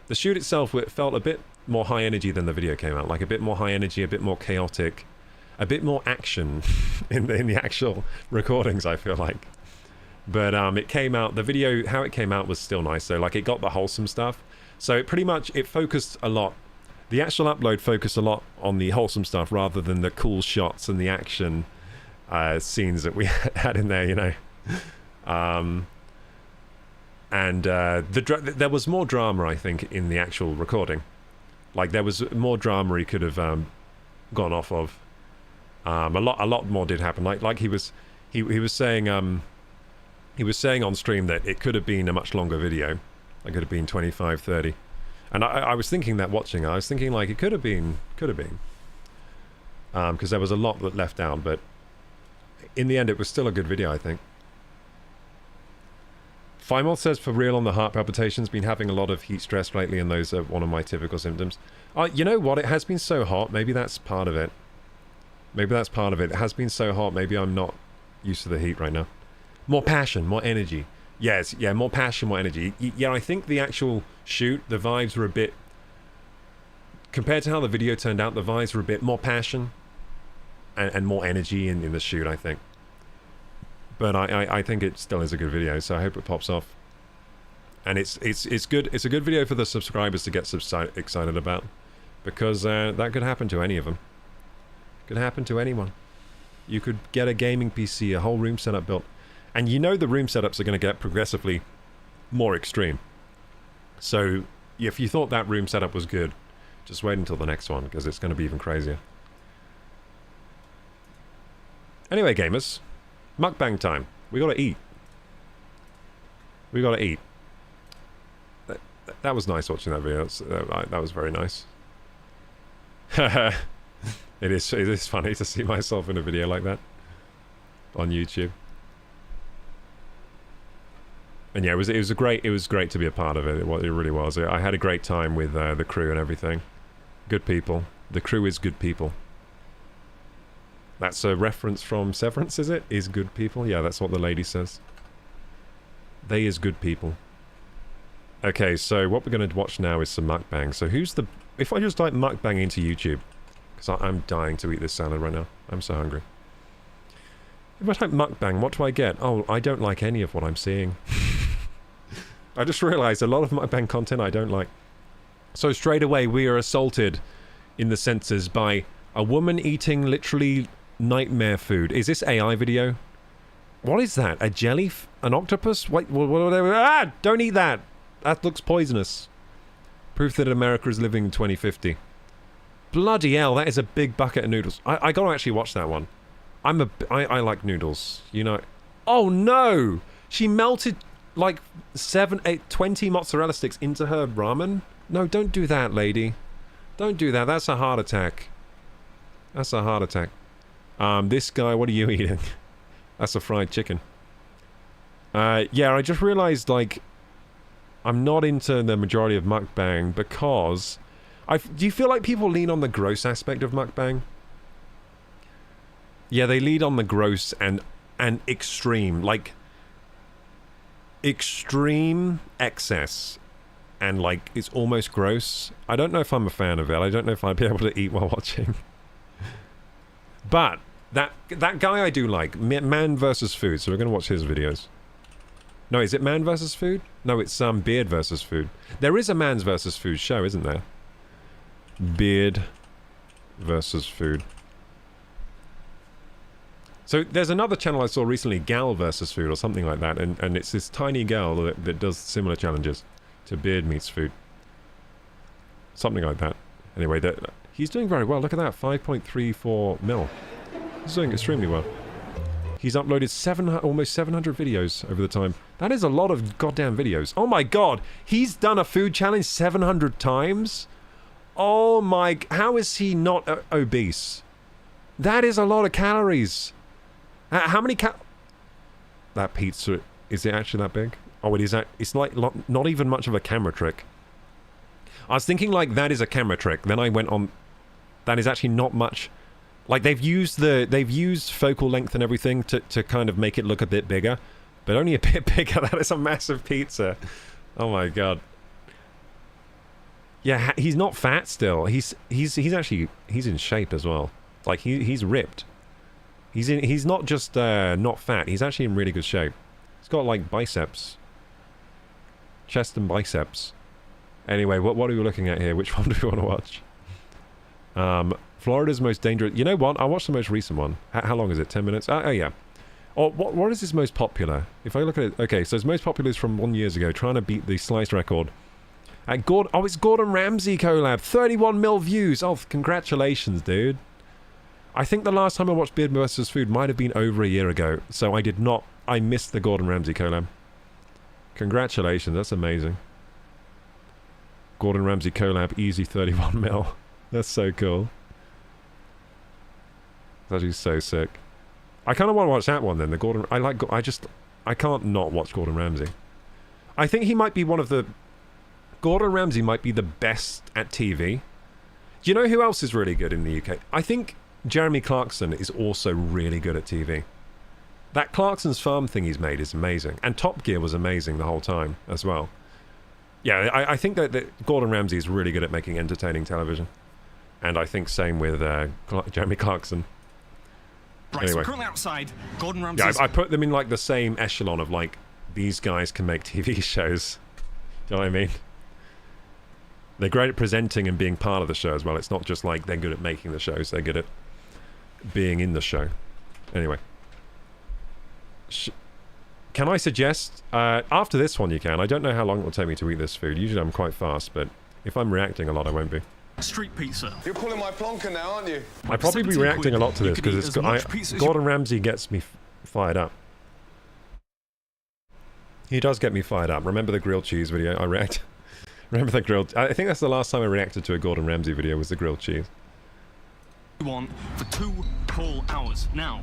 The shoot itself, it felt a bit more high energy than the video came out. Like, a bit more high energy, a bit more chaotic, a bit more action in the actual recordings, I feel like. But it came out, the video, how it came out was still nice. So, like, it got the wholesome stuff. So it pretty much, it focused a lot, the actual upload focused a lot on the wholesome stuff rather than the cool shots and the action scenes that we had in there, you know. There was more drama, I think, in the actual recording. Like, there was more drama he could have gone off of. A lot more did happen. Like he was saying on stream that it could have been a much longer video. It could have been 25, 30. And I was thinking that watching, I was thinking like it could have been. Because there was a lot that left out, but in the end it was still a good video, I think. Fimoth says, for real on the heart palpitations, been having a lot of heat stress lately, and those are one of my typical symptoms. You know what, it has been so hot, maybe that's part of it. Maybe that's part of it. It has been so hot, maybe I'm not used to the heat right now. More passion, more energy. Yes, yeah, more passion, more energy. Yeah, I think the actual shoot, the vibes were a bit... Compared to how the video turned out, the vibes were a bit more passion and more energy in the shoot, I think. But I think it still is a good video, so I hope it pops off. And it's good. It's a good video for the subscribers to get excited about, because that could happen to any of them. Could happen to anyone. You could get a gaming PC, a whole room setup built. And you know the room setups are going to get progressively more extreme. So if you thought that room setup was good, just wait until the next one, because it's going to be even crazier. Anyway, gamers, mukbang time. We gotta eat. We gotta eat. That was nice watching that video. That was very nice. It is funny to see myself in a video like that on YouTube. And yeah, it was great to be a part of it. It really was. I had a great time with the crew and everything. Good people. The crew is good people. That's a reference from Severance, is it? Is good people? Yeah, that's what the lady says. They is good people. Okay, so what we're going to watch now is some mukbang. So who's the... If I just type mukbang into YouTube, because I'm dying to eat this salad right now. I'm so hungry. If I type mukbang, what do I get? Oh, I don't like any of what I'm seeing. I just realized a lot of mukbang content I don't like. So straight away, we are assaulted in the senses by a woman eating literally nightmare food. Is this AI video? What is that? A jelly? An octopus? Wait, ah! Don't eat that! That looks poisonous. Proof that America is living in 2050. Bloody hell, that is a big bucket of noodles. I gotta actually watch that one. I like noodles, you know. Oh no! She melted like 7, 8, 20 mozzarella sticks into her ramen? No, don't do that, lady. Don't do that. That's a heart attack. That's a heart attack. This guy, what are you eating? That's a fried chicken. Yeah, I just realized, like, I'm not into the majority of mukbang because... do you feel like people lean on the gross aspect of mukbang? Yeah, they lead on the gross and extreme, like... Extreme excess. And, like, it's almost gross. I don't know if I'm a fan of it. I don't know if I'd be able to eat while watching. But, that guy I do like. Man versus Food. So we're going to watch his videos. No, is it Man versus Food? No, it's Beard versus Food. There is a Man's versus Food show, isn't there? Beard versus Food. So there's another channel I saw recently, Gal versus Food or something like that. And it's this tiny girl that does similar challenges to Beard meets Food. Something like that. Anyway, he's doing very well. Look at that, 5.34 mil. He's doing extremely well. He's uploaded almost 700 videos over the time. That is a lot of goddamn videos. Oh my god, he's done a food challenge 700 times? Oh my... How is he not obese? That is a lot of calories. How many That pizza, is it actually that big? Oh, it is. It's like not even much of a camera trick. I was thinking like that is a camera trick. Then I went on. That is actually not much. Like they've used focal length and everything to kind of make it look a bit bigger, but only a bit bigger. That is a massive pizza. Oh my god. Yeah, he's not fat still. He's actually in shape as well. Like he's ripped. He's not just not fat. He's actually in really good shape. He's got like biceps, chest and biceps. Anyway, what are we looking at here? Which one do we want to watch? Florida's most dangerous. You know what? I watched the most recent one. How long is it? 10 minutes? Oh yeah. Oh, what is his most popular? If I look at it, okay, so his most popular is from 1 year ago, trying to beat the slice record. It's Gordon Ramsay collab, 31 mil views. Oh, congratulations, dude. I think the last time I watched Beard vs. Food might have been over a year ago, so I missed the Gordon Ramsay collab. Congratulations, that's amazing. Gordon Ramsay collab, easy 31 mil. That's so cool. That's actually so sick. I kind of want to watch that one then, the Gordon... I can't not watch Gordon Ramsay. I think he might be one of the... Gordon Ramsay might be the best at TV. Do you know who else is really good in the UK? I think Jeremy Clarkson is also really good at TV. That Clarkson's Farm thing he's made is amazing. And Top Gear was amazing the whole time as well. Yeah, I think that Gordon Ramsay is really good at making entertaining television. And I think same with Jeremy Clarkson. Right, anyway. So currently outside, Gordon Ramsay's... Yeah, I put them in like the same echelon of like, these guys can make TV shows. Do you know what I mean? They're great at presenting and being part of the show as well. It's not just like they're good at making the shows, they're good at being in the show. Anyway. Can I suggest, after this one you can, I don't know how long it will take me to eat this food. Usually I'm quite fast, but if I'm reacting a lot I won't be. Street pizza. You're pulling my plonker now, aren't you? I'd probably be reacting a lot to this because Gordon Ramsay gets me fired up. He does get me fired up. Remember the grilled cheese video I react? Remember the grilled... I think that's the last time I reacted to a Gordon Ramsay video was the grilled cheese. ...one for 2 whole hours. Now,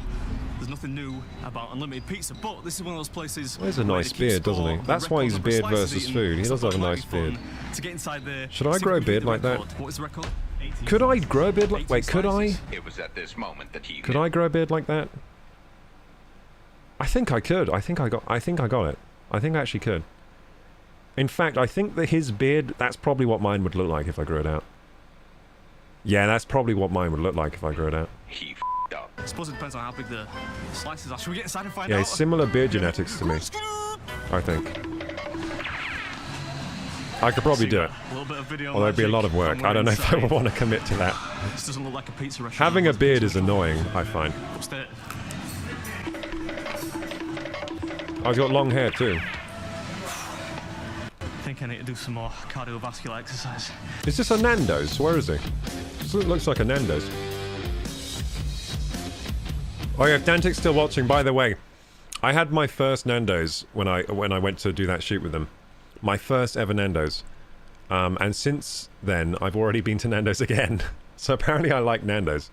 there's nothing new about unlimited pizza, but this is one of those places... He has a nice beard, doesn't he? That's why he's Beard versus Food. He does have a nice beard. To get inside there, should I grow a beard like that? What is the record? Could I grow a beard like... Wait, could I? It was at this moment that he... Could I grow a beard like that? I think I could. I think I got it. I think I actually could. In fact, I think that his beard, that's probably what mine would look like if I grew it out. Yeah, that's probably what mine would look like if I grew it out. He f***ed up. I suppose it depends on how big the slices are. Should we get inside and find out? Yeah, he's similar beard genetics to me. I think. I could probably do it. Although it'd be a lot of work. I don't know if I would want to commit to that. This doesn't look like a pizza restaurant. Having a beard is annoying, I find. What's that? I've got long hair too. I think I need to do some more cardiovascular exercise. Is this a Nando's? Where is he? This looks like a Nando's. Oh yeah, if Dantic's still watching, by the way, I had my first Nando's when I went to do that shoot with them. My first ever Nando's. And since then, I've already been to Nando's again. So apparently I like Nando's.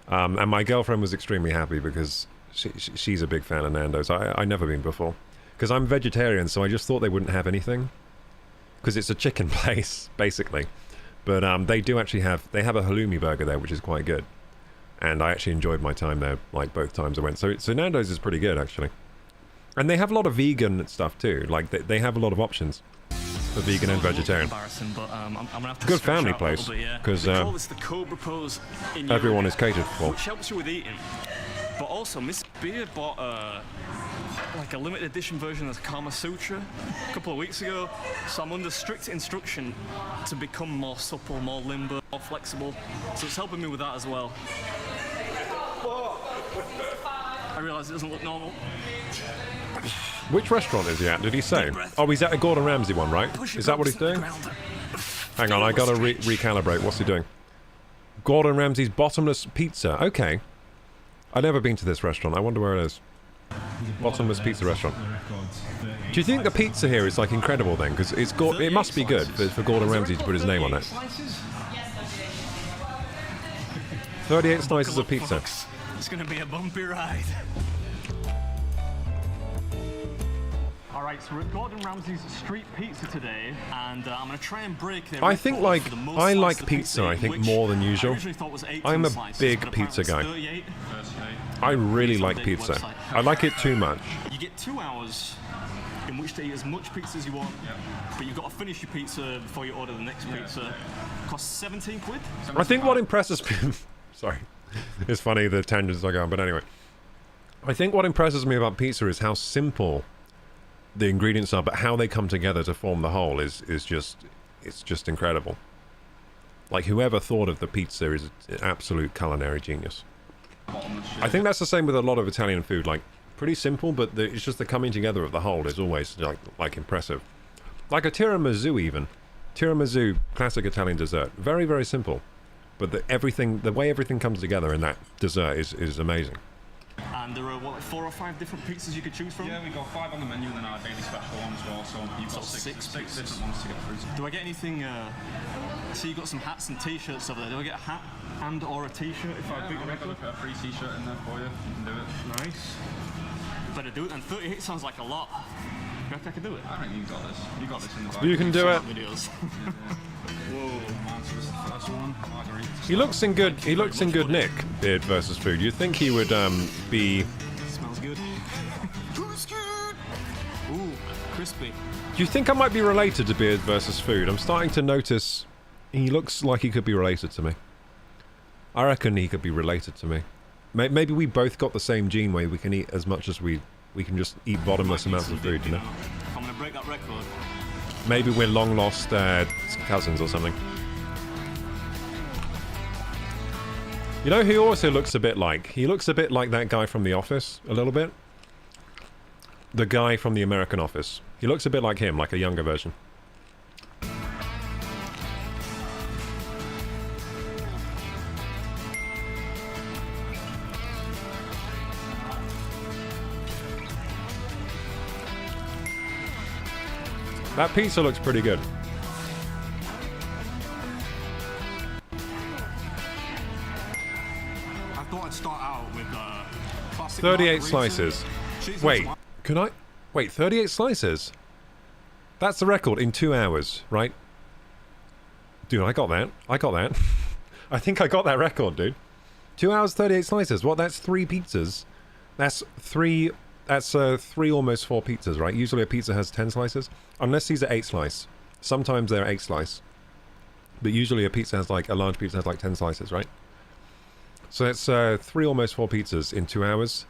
And my girlfriend was extremely happy because she's a big fan of Nando's. I've never been before. Because I'm vegetarian, so I just thought they wouldn't have anything. Because it's a chicken place, basically. But they do actually have... They have a halloumi burger there, which is quite good. And I actually enjoyed my time there, like, both times I went. So Nando's is pretty good, actually. And they have a lot of vegan stuff, too. Like, they have a lot of options for vegan and vegetarian. But, I'm gonna have to Good family place. Because everyone is catered for. Which helps you with eating. But also, Miss Beard bought like a limited edition version of the Kama Sutra a couple of weeks ago. So I'm under strict instruction to become more supple, more limber, more flexible. So it's helping me with that as well. I realise it doesn't look normal. Which restaurant is he at? Did he say? Oh, he's at a Gordon Ramsay one, right? Is that what he's doing? Hang on, I gotta recalibrate. What's he doing? Gordon Ramsay's Bottomless Pizza. Okay. I've never been to this restaurant. I wonder where it is. Bottomless pizza restaurant. Do you think the pizza here is like incredible then? Because it must be good for Gordon Ramsay to put his name on it. 38 slices of pizza. It's gonna be a bumpy ride. Alright, so we're at Gordon Ramsay's Street Pizza today, and I'm gonna try and break their I think record for the most I slices like of pizza, I think, which more than usual. I originally thought was 18 I'm a slices, big but pizza apparently guy. it's 38. I really like Update the pizza. website. I like it too much. You get 2 hours in which to eat as much pizza as you want, but you've got to finish your pizza before you order the next pizza. Costs 17 quid. I think what impresses me... Sorry. It's funny the tangents I go on, but anyway. I think what impresses me about pizza is how simple the ingredients are, but how they come together to form the whole is just incredible. Like, whoever thought of the pizza is an absolute culinary genius. I think that's the same with a lot of Italian food, like, pretty simple, but it's just the coming together of the whole is always, like impressive. Like a tiramisu, even. Tiramisu, classic Italian dessert. Very, very simple. But the way everything comes together in that dessert is amazing. And there are, what, like 4 or 5 different pizzas you could choose from? Yeah, we got 5 on the menu and then our daily special one as well, so you've got six different ones to get through. Do I get anything, so you got some hats and t-shirts over there, do I get a hat and or a t-shirt if I beat the record? Put a free t-shirt in there for you, you can do it. Nice. Better do it then, 38 sounds like a lot. You reckon I can do it? I think you got this. You got this in the bag. You can do it. Videos. Whoa, man, so the first one, margarita. He looks in good nick, Beard versus Food. You'd think he would be... Smells good. Ooh, crispy. Do you think I might be related to Beard versus Food? I'm starting to notice he looks like he could be related to me. I reckon he could be related to me. Maybe we both got the same gene where we can eat as much as we can just eat bottomless amounts of food, you know? I'm gonna break that record. Maybe we're long lost cousins or something. You know who he also looks a bit like? He looks a bit like that guy from The Office, a little bit. The guy from The American Office. He looks a bit like him, like a younger version. That pizza looks pretty good. I thought I'd start out with classic 38 margarita. slices. Cheese Wait, and can I... Wait, 38 slices? That's the record in 2 hours, right? Dude, I got that. I got that. I think I got that record, dude. 2 hours, 38 slices. What, that's 3 pizzas? That's 3... That's 3, almost 4 pizzas, right? Usually a pizza has 10 slices. Unless these are 8 slice. Sometimes they're 8 slice. But usually a pizza has like... A large pizza has like 10 slices, right? So that's 3, almost 4 pizzas in 2 hours.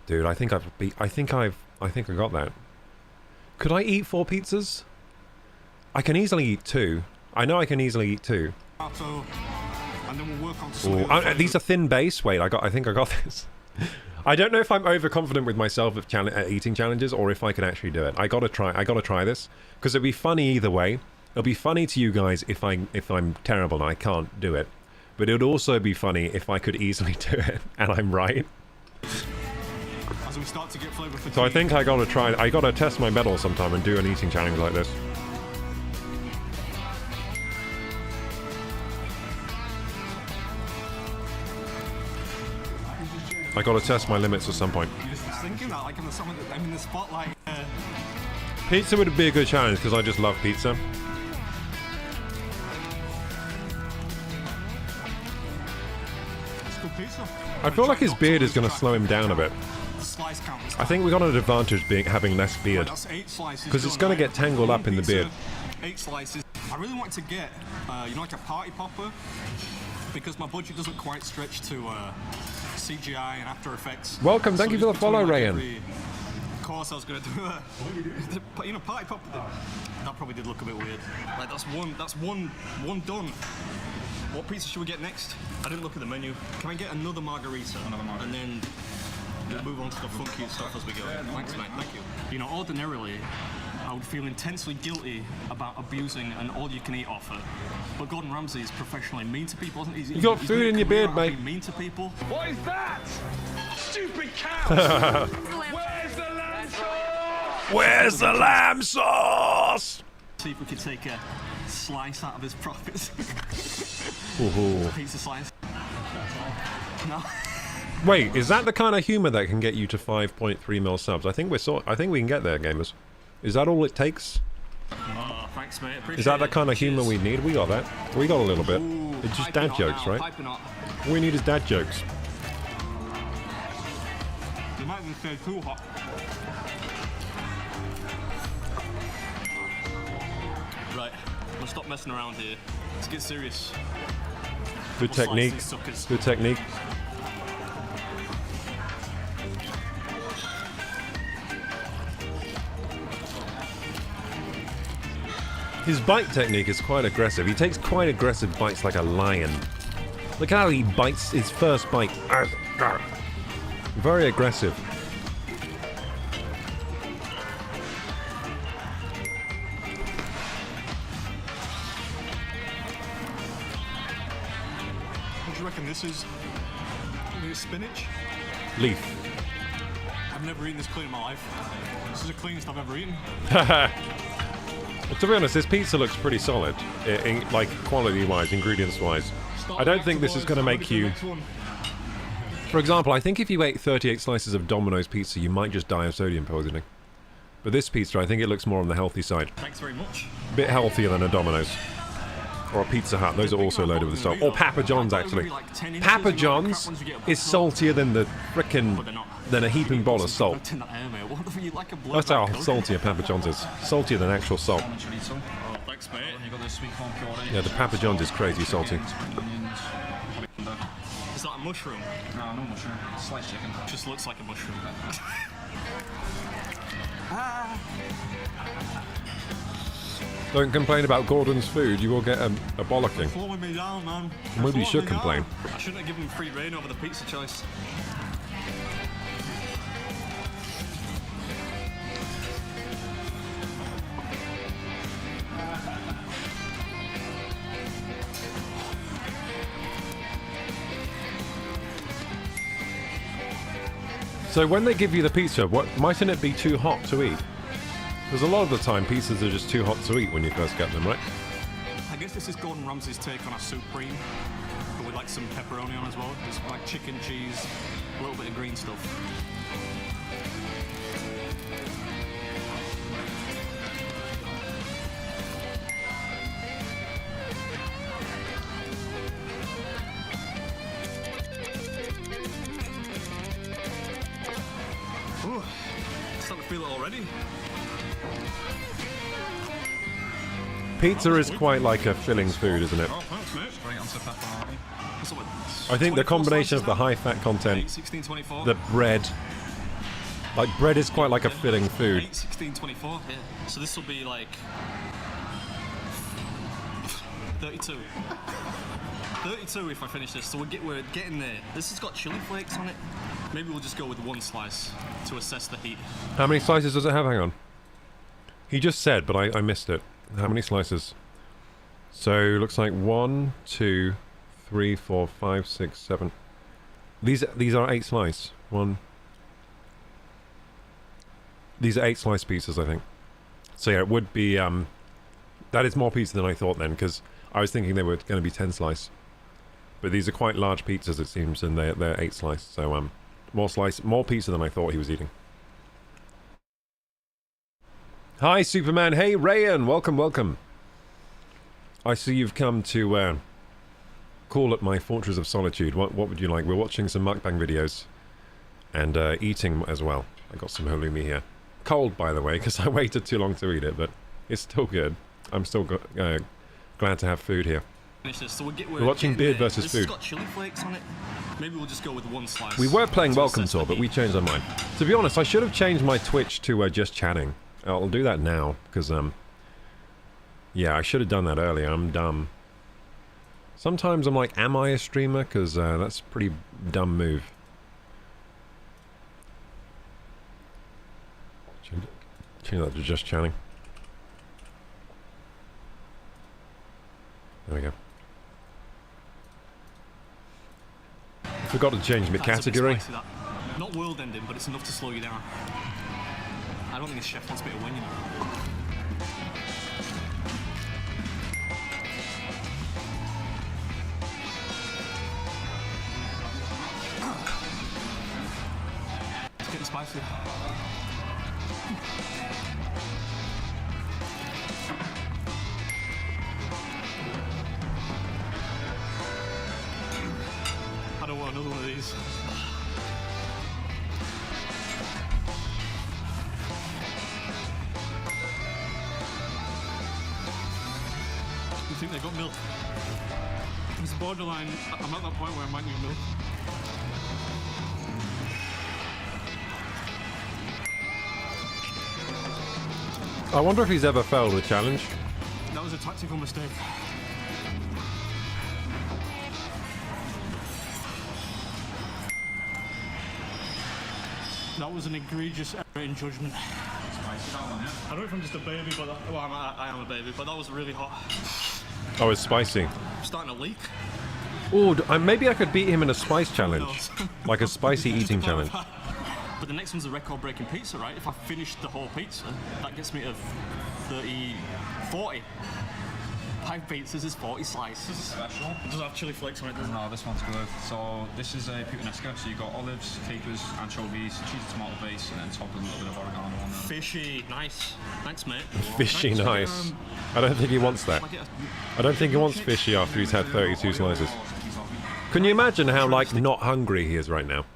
Dude, I think I got that. Could I eat 4 pizzas? I can easily eat 2. I know I can easily eat 2. and then we'll work on Ooh, these are thin base. Wait, I think I got this. I don't know if I'm overconfident with myself at eating challenges or if I can actually do it. I gotta try this because it'll be funny either way. It'll be funny to you guys if I'm terrible and I can't do it, but it would also be funny if I could easily do it and I'm right. As we start to get flavor fatigue. So I think I gotta test my mettle sometime and do an eating challenge like this. I gotta test my limits at some point. You're just thinking that, like, I'm in the spotlight. Pizza would be a good challenge because I just love pizza. It's good pizza. I feel like his beard is gonna slow him down a bit. Slice count. I think we got an advantage having less beard. That's 8 slices. Because it's gonna get tangled up in the beard. 8 slices. I really want to get, you know, like a party popper, because my budget doesn't quite stretch to CGI and After Effects. Welcome, thank you for the follow, Rayan. Of course, I was going to do a, you know, party popper. That probably did look a bit weird. Like that's one done. What pizza should we get next? I didn't look at the menu. Can I get another margarita? And then we'll move on to the funky stuff as we go. Thanks, mate. Thank you. You know, ordinarily, I would feel intensely guilty about abusing an all-you-can-eat offer. But Gordon Ramsay is professionally mean to people, isn't he? You got food in your beard, mate. Mean to people. What is that? stupid cow! Where's the lamb sauce? Where's the lamb sauce? See if we can take a slice out of his profits. Ooh. Pizza slice. No. Wait, is that the kind of humor that can get you to 5.3 mil subs? I think we can get there, gamers. Is that all it takes? Oh, thanks, mate. Appreciate Is that the kind of humor Cheers. we need? We got that. We got a little bit. Ooh, It's just piping dad hot jokes, now, right? piping hot. All we need is dad jokes. You might even say too hot. Right, we'll stop messing around here. Let's get serious. Good We'll slice technique. these suckers. Good technique. His bite technique is quite aggressive. He takes quite aggressive bites like a lion. Look how he bites his first bite. Very aggressive. What do you reckon this is? Spinach? Leaf. I've never eaten this clean in my life. This is the cleanest I've ever eaten. To be honest, this pizza looks pretty solid, like quality-wise, ingredients-wise. I don't think this is going to make you... For example, I think if you ate 38 slices of Domino's pizza, you might just die of sodium poisoning. But this pizza, I think it looks more on the healthy side. Thanks very much. A bit healthier than a Domino's. Or a Pizza Hut. Those are also loaded with salt. Or Papa John's, actually. Papa John's is saltier than the frickin'... than a heaping bowl of salt. That's how salty a Papa John's is. Saltier than actual salt. Oh, thanks, mate. You got the sweet corn puree. Yeah, the Papa John's is crazy salty. Is that a mushroom? No, no mushroom. Sliced chicken. Just looks like a mushroom. Don't complain about Gordon's food, you will get a bollocking. Slowing me down, man. Maybe you should Slowing me complain. down. I shouldn't have given him free reign over the pizza choice. So when they give you the pizza, mightn't it be too hot to eat? Because a lot of the time pizzas are just too hot to eat when you first get them, right? I guess this is Gordon Ramsay's take on a supreme, but with like some pepperoni on as well. It's like chicken, cheese, a little bit of green stuff. Ooh, starting to feel it already. Pizza is quite like a filling food, isn't it? Oh, thanks, mate. Bring it onto the pepperoni. I think the combination of the high fat content, 1624. the bread, like bread is quite like a filling food. 1624. Yeah. So this will be like 32. 32 if I finish this. So we're getting there. This has got chili flakes on it. Maybe we'll just go with one slice to assess the heat. How many slices does it have? Hang on. He just said, but I missed it. How many slices? So looks like 1, 2, 3, 4, 5, 6, 7. These are 8 slice. These are 8 slice pieces, I think. So yeah, it would be that is more pizza than I thought then, because I was thinking they were going to be 10 slice. But these are quite large pizzas, it seems, and they're 8 slice. So more pizza than I thought he was eating. Hi, Superman. Hey, Rayan. Welcome, welcome. I see you've come to call at my Fortress of Solitude. What would you like? We're watching some mukbang videos and eating as well. I got some halloumi here. Cold, by the way, because I waited too long to eat it, but it's still good. I'm still glad to have food here. So we're watching Beard versus This Food. has got chili flakes on it. Maybe we'll just go with one slice. We were playing to Welcome assess the Tour, but heat. we changed our mind. To be honest, I should have changed my Twitch to just chatting. I'll do that now, because, yeah, I should have done that earlier. I'm dumb. Sometimes I'm like, am I a streamer? Because that's a pretty dumb move. Change that to just chatting. There we go. Forgot to change my That's a bit category. spicy, that. Not world-ending, but it's enough to slow you down. I don't think a chef wants me to win, you know. It's getting spicy. I don't want another one of these. You think they got milk? It's borderline. I'm at that point where I might need milk. I wonder if he's ever failed a challenge. That was a tactical mistake. That was an egregious error in judgment. I don't know if I'm just a baby, but well, I am a baby, but that was really hot. Oh, it's spicy. I'm starting to leak. Oh, maybe I could beat him in a spice challenge. Like a spicy eating challenge. But the next one's a record-breaking pizza, right? If I finish the whole pizza, that gets me to 40. 5 pizzas is 40 slices. Special. It does have chili flakes on it, doesn't it? No, this one's good. So this is a puttanesca. So you've got olives, capers, anchovies, cheese and tomato base, and then topped with a little bit of oregano on there. Fishy, nice. Thanks, mate. Fishy, nice. I don't think he wants that. I don't think he wants fishy after he's had 32 slices. Can you imagine how, like, not hungry he is right now?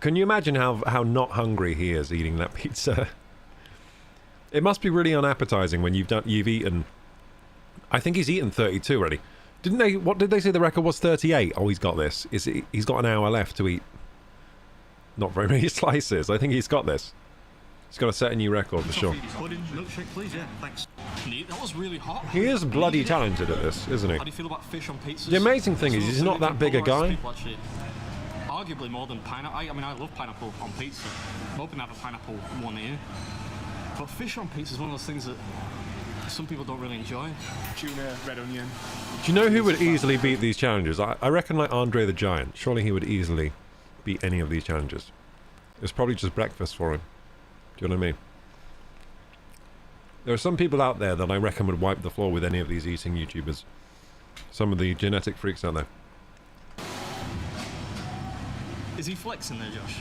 Can you imagine how not hungry he is eating that pizza? It must be really unappetizing when you've eaten. I think he's eaten 32 already. Didn't they? What did they say the record was? 38. Oh, he's got this. He's got an hour left to eat. Not very many slices. I think he's got this. He's got to set a new record for sure. Pudding, milkshake, please. Yeah, thanks. That was really hot. He is bloody talented at this, isn't he? How do you feel about fish on pizzas? The amazing thing is he's not that big a guy. People, actually, arguably more than pineapple. I mean, I love pineapple on pizza. I'm hoping to have a pineapple one here. But fish on pizza is one of those things that some people don't really enjoy. Tuna, red onion. Do you know who would easily beat these challenges? I reckon like Andre the Giant. Surely he would easily beat any of these challenges. It's probably just breakfast for him. Do you know what I mean? There are some people out there that I reckon would wipe the floor with any of these eating YouTubers. Some of the genetic freaks out there. Is he flexing there, Josh?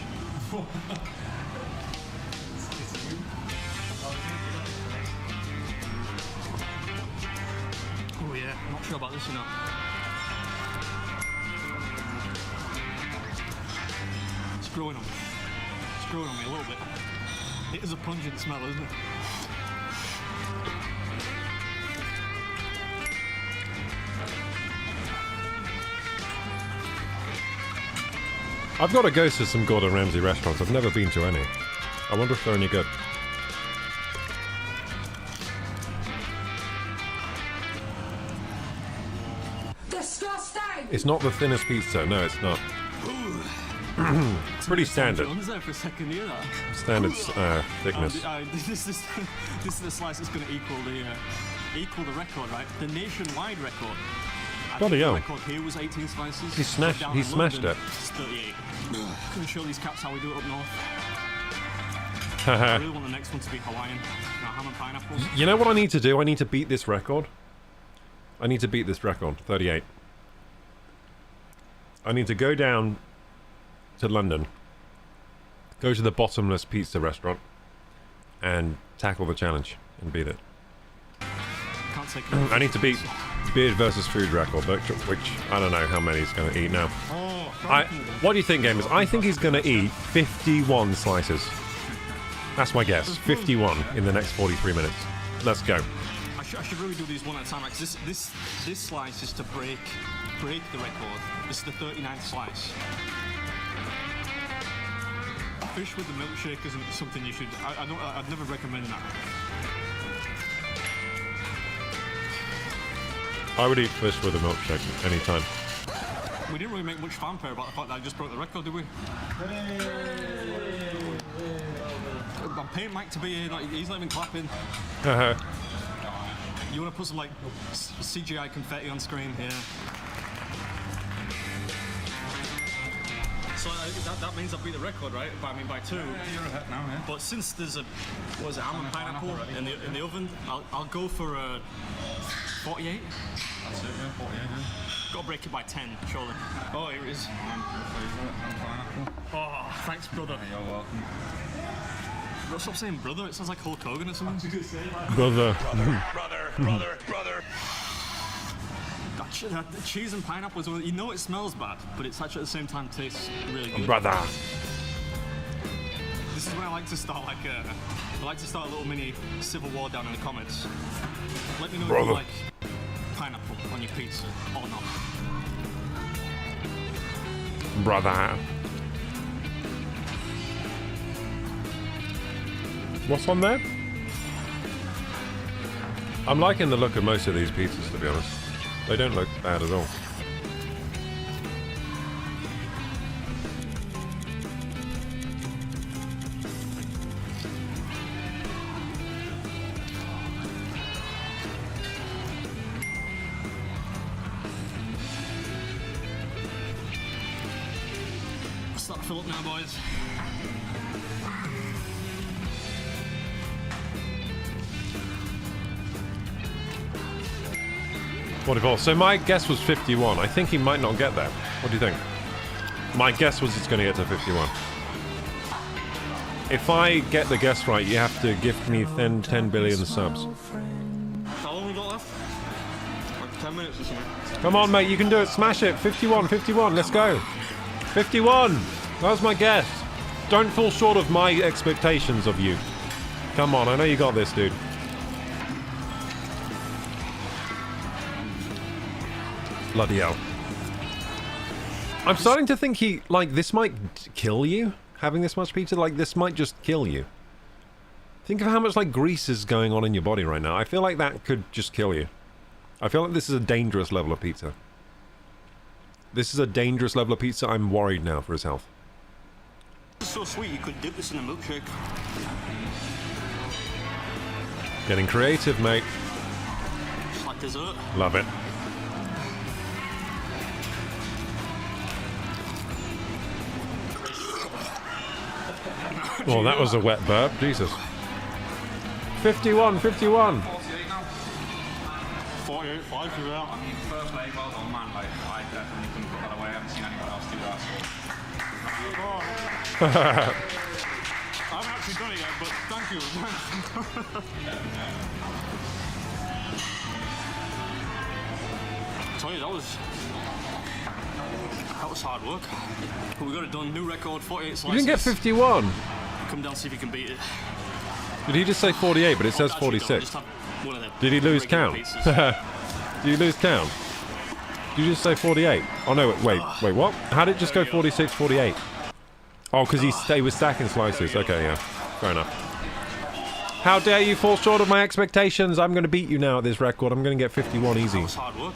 Oh yeah, I'm not sure about this or not. It's growing on me. It's growing on me a little bit. It is a pungent smell, isn't it? I've got to go to some Gordon Ramsay restaurants. I've never been to any. I wonder if they're any good. Disgusting! It's not the thinnest pizza. No, it's not. Pretty standard. There for a second, hear that? Standard thickness. This is the slice that's going to equal the record, right? The nationwide record. Bloody hell. The record here was 18 slices. He smashed it. It's 38. Can we show these cats how we do it up north? I really want the next one to be Hawaiian. Ham and pineapples. You know what I need to do? I need to beat this record. I need to beat this record. 38. I need to go down to London, go to the bottomless pizza restaurant, and tackle the challenge and beat it. Can't take I need to beat Beard versus Food record, which I don't know how many he's going to eat now. What do you think, gamers? I think he's going to eat 51 slices. That's my guess. 51 in the next 43 minutes. Let's go. I should really do these one at a time, because this slice is to break the record. This is the 39th slice. Fish with the milkshake isn't something you should. I'd never recommend that. I would eat fish with a milkshake anytime. We didn't really make much fanfare about the fact that I just broke the record, did we? I'm paying Mike to be here. He's not even clapping. You want to put some like CGI confetti on screen here? So that means I beat the record, right? By 2. You're ahead now, yeah. But since there's a almond pineapple in the oven, I'll go for 48. That's it, yeah, 48, yeah. Gotta break it by 10, surely. Oh, here it is. Oh, thanks, brother. Yeah, you're welcome. Bro, stop saying brother. It sounds like Hulk Hogan or something. Brother. Brother. The cheese and pineapple is one. You know it smells bad, but it's actually at the same time tastes really good. Brother. This is where I like to start a little mini civil war down in the comments. Let me know if you like pineapple on your pizza or not. Brother. What's on there? I'm liking the look of most of these pizzas, to be honest. They don't look bad at all. Start to fill up now, boys. So my guess was 51. I think he might not get that. What do you think? My guess was it's going to get to 51. If I get the guess right, you have to gift me 10 billion subs. How long we got left? Like 10 minutes or something. Come on, mate, you can do it. Smash it. 51, let's go. 51. That was my guess. Don't fall short of my expectations of you. Come on, I know you got this, dude. Bloody hell. I'm starting to think this might kill you. Having this much pizza, this might just kill you. Think of how much, grease is going on in your body right now. I feel like that could just kill you. I feel like this is a dangerous level of pizza. This is a dangerous level of pizza. I'm worried now for his health. It's so sweet, you could dip this in a milkshake. Getting creative, mate. Just like dessert. Love it. Well, that was a wet burp. Jesus. 51. 48 now. 48, 5 for that. I mean, first leg, well done, man. I definitely couldn't put that away. I haven't seen anyone else do that, I haven't actually done it yet, but thank you. I tell you, that was hard work. But we got it done. New record, 48 slices. You didn't get 51. Come down, see if you can beat it. Did he just say 48, but it says 46? Did he lose count? Did you lose count? Did you just say 48? Oh no, wait, what? How did it just go 46, 48? Oh, because he was stacking slices. Okay, yeah. Fair enough. How dare you fall short of my expectations? I'm going to beat you now at this record. I'm going to get 51 easy. I'm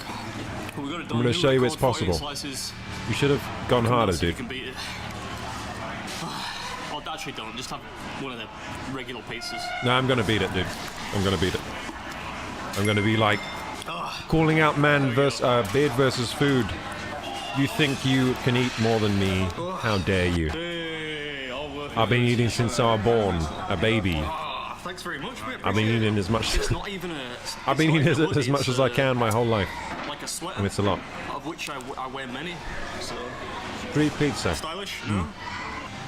going to show you it's possible. You should have gone harder, dude. Oh, actually don't. Just have one of the regular pizzas. No, I'm going to beat it, dude. I'm going to beat it. I'm going to be calling out man versus beard versus food. You think you can eat more than me? How dare you? I've been eating since I was born, a baby. Thanks very much, mate. I've been eating as much. I've been eating as much as I can my whole life. Like a sweater, and it's a lot. Of which I wear many. So. Free pizza. Stylish. No.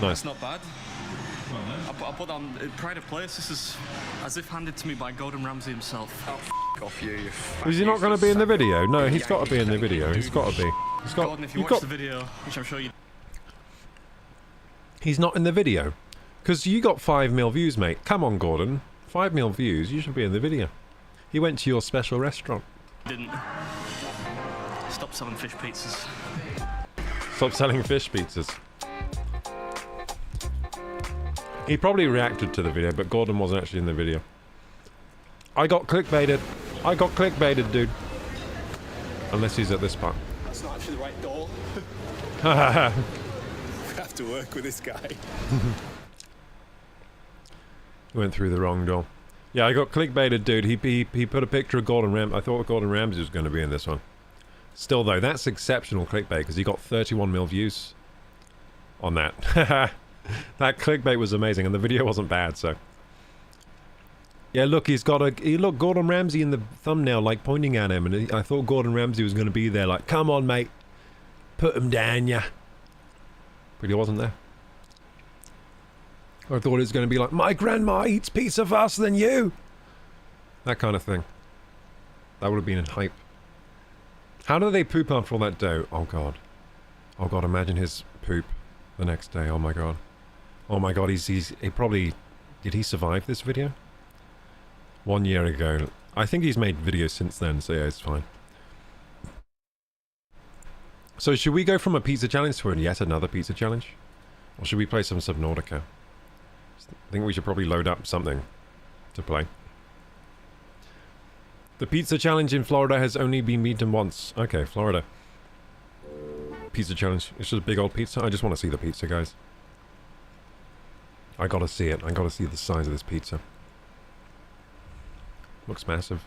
Nice. It's not bad. I put on pride of place. This is as if handed to me by Gordon Ramsay himself. Oh, off you. Is he not going to be in the video? No, he's got to be in the video. He's got to be. He's got. Gordon, if you watch the video, which I'm sure you. He's not in the video, because you got 5 mil views, mate. Come on, Gordon. 5 mil views. You should be in the video. He went to your special restaurant. Didn't. Stop selling fish pizzas. Stop selling fish pizzas. He probably reacted to the video, but Gordon wasn't actually in the video. I got clickbaited. I got clickbaited, dude. Unless he's at this part. That's not actually the right door. We have to work with this guy. Went through the wrong door. Yeah, I got clickbaited, dude. He put a picture of Gordon Ramsay. I thought Gordon Ramsay was going to be in this one. Still, though, that's exceptional clickbait, because he got 31 mil views on that. That clickbait was amazing, and the video wasn't bad, so... Yeah, look, he's got a... Look, Gordon Ramsay in the thumbnail, like, pointing at him, and I thought Gordon Ramsay was going to be there, like, come on, mate. Put him down, yeah. But he wasn't there. I thought it was going to be like, my grandma eats pizza faster than you! That kind of thing. That would have been in hype. How do they poop after all that dough? Oh, God. Oh, God, imagine his poop the next day. Oh, my God. Oh, my God, he probably... Did he survive this video? 1 year ago. I think he's made videos since then, so yeah, it's fine. So should we go from a pizza challenge to yet another pizza challenge? Or should we play some Subnautica? I think we should probably load up something to play. The pizza challenge in Florida has only been beaten once. Okay, Florida. Pizza challenge. It's just a big old pizza. I just want to see the pizza, guys. I gotta see it. I gotta see the size of this pizza. Looks massive.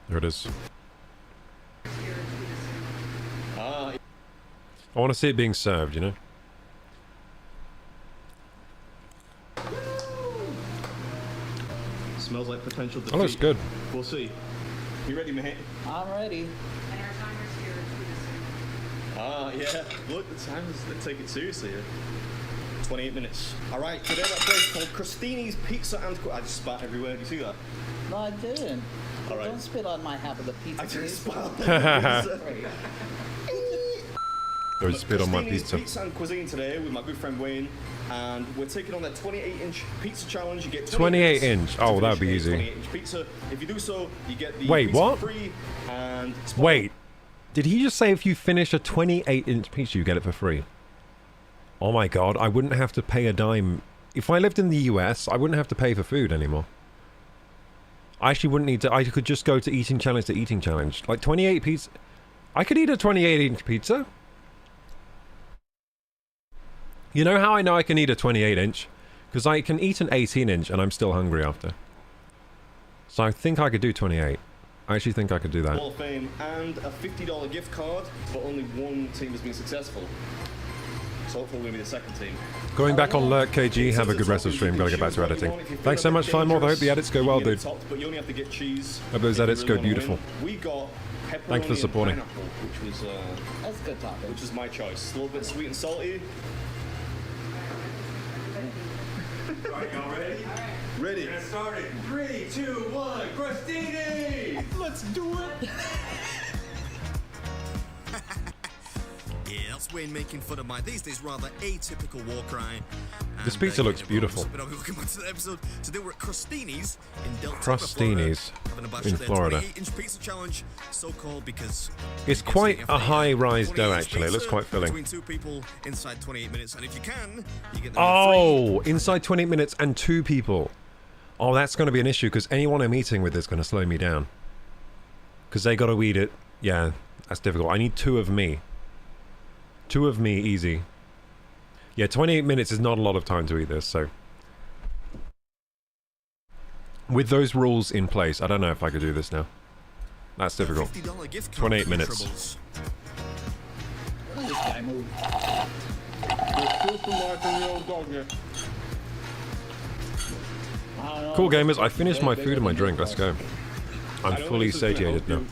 There it is. I want to see it being served, you know? Smells like potential defeat. Oh, looks good. We'll see. You ready, mate? I'm ready. Yeah. Look, the timer's take it seriously here. 28 minutes. Alright, today that place called Crostini's Pizza and... I just spat everywhere. Did you see that? No, I didn't. Alright. Don't spit on my half of the pizza, I just please. spat. Don't spit on my Crostini's pizza. Pizza and Cuisine today with my good friend Wayne, and we're taking on that 28-inch pizza challenge. You get 28 inch. Oh, that'd be easy. 28-inch pizza. If you do so, you get the Wait, pizza what? free and... Wait. Did he just say if you finish a 28-inch pizza, you get it for free? Oh my God, I wouldn't have to pay a dime. If I lived in the US, I wouldn't have to pay for food anymore. I actually wouldn't need to. I could just go to eating challenge to eating challenge. Like 28 pizza. I could eat a 28-inch pizza. You know how I know I can eat a 28-inch? Because I can eat an 18-inch and I'm still hungry after. So I think I could do 28. I actually think I could do that. Hall of Fame and a $50 gift card, but only one team has been successful. So hopefully we'll be the second team. Going back on Lurk KG, have a good rest of the stream. Gotta get back to editing. Thanks so much, Fine Morph. I hope the edits go well, dude. But you only have to get cheese. Hope those edits go beautiful. We got Thanks for supporting. which was That's a good topic. which is my choice. A little bit sweet and salty. Right, y'all ready? Ready. Get started. 3, 2, 1, Crostini! Let's do it. Yeah, that's Wayne making fun of my these days rather atypical war cry. This pizza looks beautiful. Welcome back to the episode. Today we're at Crostini's in Delta, Crostini's in Florida. 28-inch pizza challenge, so called because It's quite a high-rise dough, actually. It looks quite filling. between two people inside 28 minutes, and if you can, you get them Oh, inside 20 minutes and 2 people. Oh, that's going to be an issue because anyone I'm eating with is going to slow me down. Because they got to eat it. Yeah, that's difficult. I need 2 of me. 2 of me, easy. Yeah, 28 minutes is not a lot of time to eat this, so... With those rules in place, I don't know if I could do this now. That's difficult. 28 minutes. This guy moved. Cool gamers, I finished my food and my drink. Let's go. I'm fully satiated now.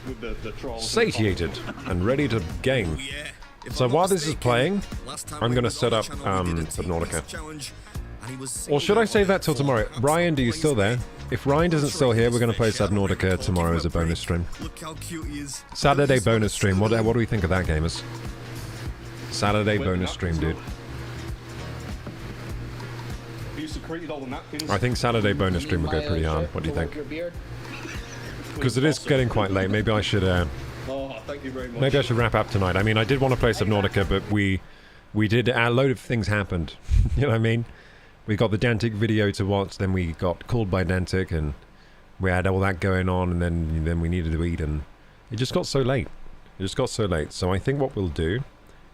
Satiated and ready to game. So while this is playing, I'm gonna set up Subnautica. Or should I save that till tomorrow? Ryan, are you still there? If Ryan isn't still here, we're gonna play Subnautica tomorrow as a bonus stream. Saturday bonus stream. What do we think of that, gamers? Saturday bonus stream, dude. I think Saturday bonus stream will go pretty hard. What do you think? Because it is getting quite late. Maybe I should. Thank you very much. Maybe I should wrap up tonight. I mean, I did want to play Subnautica, but we did a load of things happened. You know what I mean? We got the Dantic video to watch, then we got called by Dantic, and we had all that going on, and then we needed to eat, and it just got so late. It just got so late. So I think what we'll do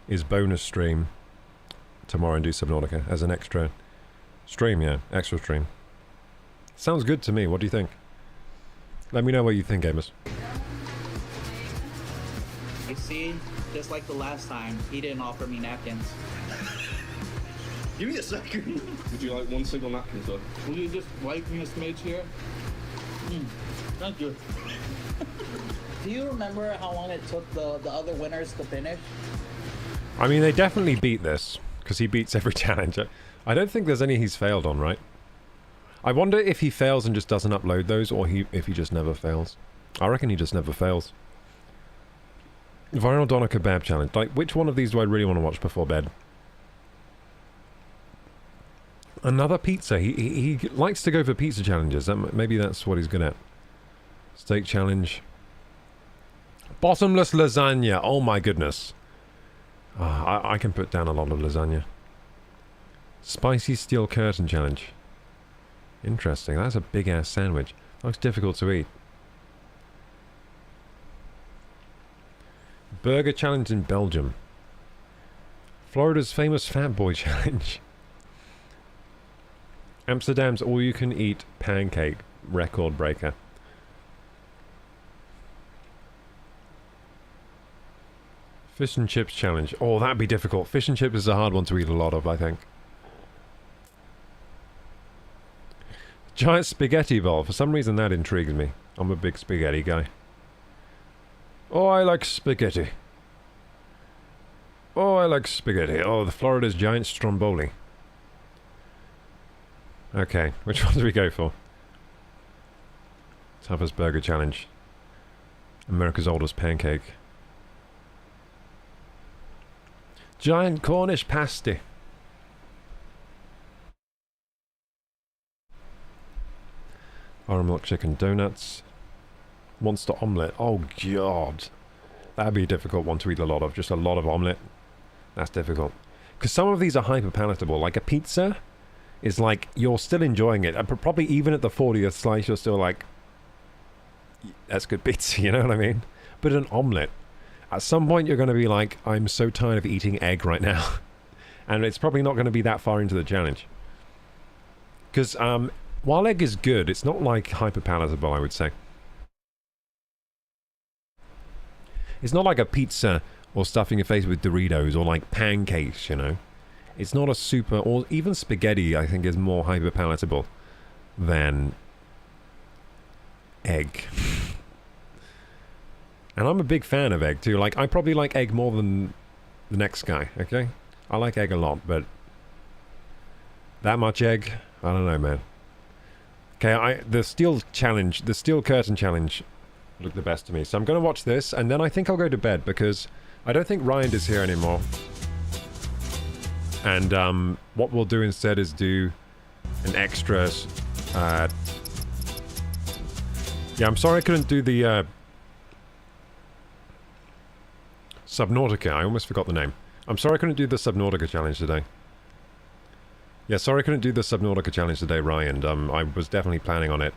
is bonus stream tomorrow and do Subnautica as an extra stream. Yeah, extra stream. Sounds good to me. What do you think? Let me know what you think, gamers. You see, just like the last time, he didn't offer me napkins. Give me a second. Would you like one single napkin, sir? Will you just wipe me a smidge here? Thank you. Do you remember how long it took the other winners to finish? I mean, they definitely beat this, because he beats every challenger. I don't think there's any he's failed on, right? I wonder if he fails and just doesn't upload those, or if he just never fails. I reckon he just never fails. Viral Doner Kebab Challenge. Like, which one of these do I really want to watch before bed? Another pizza. He likes to go for pizza challenges. Maybe that's what he's good at. Steak challenge. Bottomless lasagna. Oh my goodness. I can put down a lot of lasagna. Spicy steel curtain challenge. Interesting. That's a big ass sandwich. Looks difficult to eat. Burger challenge in Belgium. Florida's famous fat boy challenge. Amsterdam's all-you-can-eat pancake record breaker. Fish and chips challenge. Oh, that'd be difficult. Fish and chips is a hard one to eat a lot of, I think. Giant spaghetti bowl. For some reason that intrigues me. I'm a big spaghetti guy. Oh, I like spaghetti. Oh, I like spaghetti. Oh, the Florida's giant stromboli. Okay, which one do we go for? Toughest burger challenge. America's oldest pancake. Giant Cornish pasty. Milk chicken donuts. Monster omelette. Oh god. That'd be a difficult one to eat a lot of. Just a lot of omelette. That's difficult. Because some of these are hyper palatable. Like a pizza is like, you're still enjoying it. And probably even at the 40th slice, you're still like, that's good pizza, you know what I mean? But an omelette, at some point you're going to be like, I'm so tired of eating egg right now. And it's probably not going to be that far into the challenge. Because while egg is good, it's not like hyper palatable, I would say. It's not like a pizza or stuffing your face with Doritos or like pancakes, you know. It's not a super, or even spaghetti I think is more hyper palatable than egg. And I'm a big fan of egg too. Like, I probably like egg more than the next guy, okay? I like egg a lot, but that much egg? I don't know, man. Okay, the steel challenge, the steel curtain challenge looked the best to me. So I'm going to watch this, and then I think I'll go to bed, because I don't think Ryan is here anymore. And what we'll do instead is do an extra... yeah, I'm sorry I couldn't do the... Subnautica. I almost forgot the name. I'm sorry I couldn't do the Subnautica challenge today. Yeah, sorry I couldn't do the Subnautica challenge today, Ryan. I was definitely planning on it.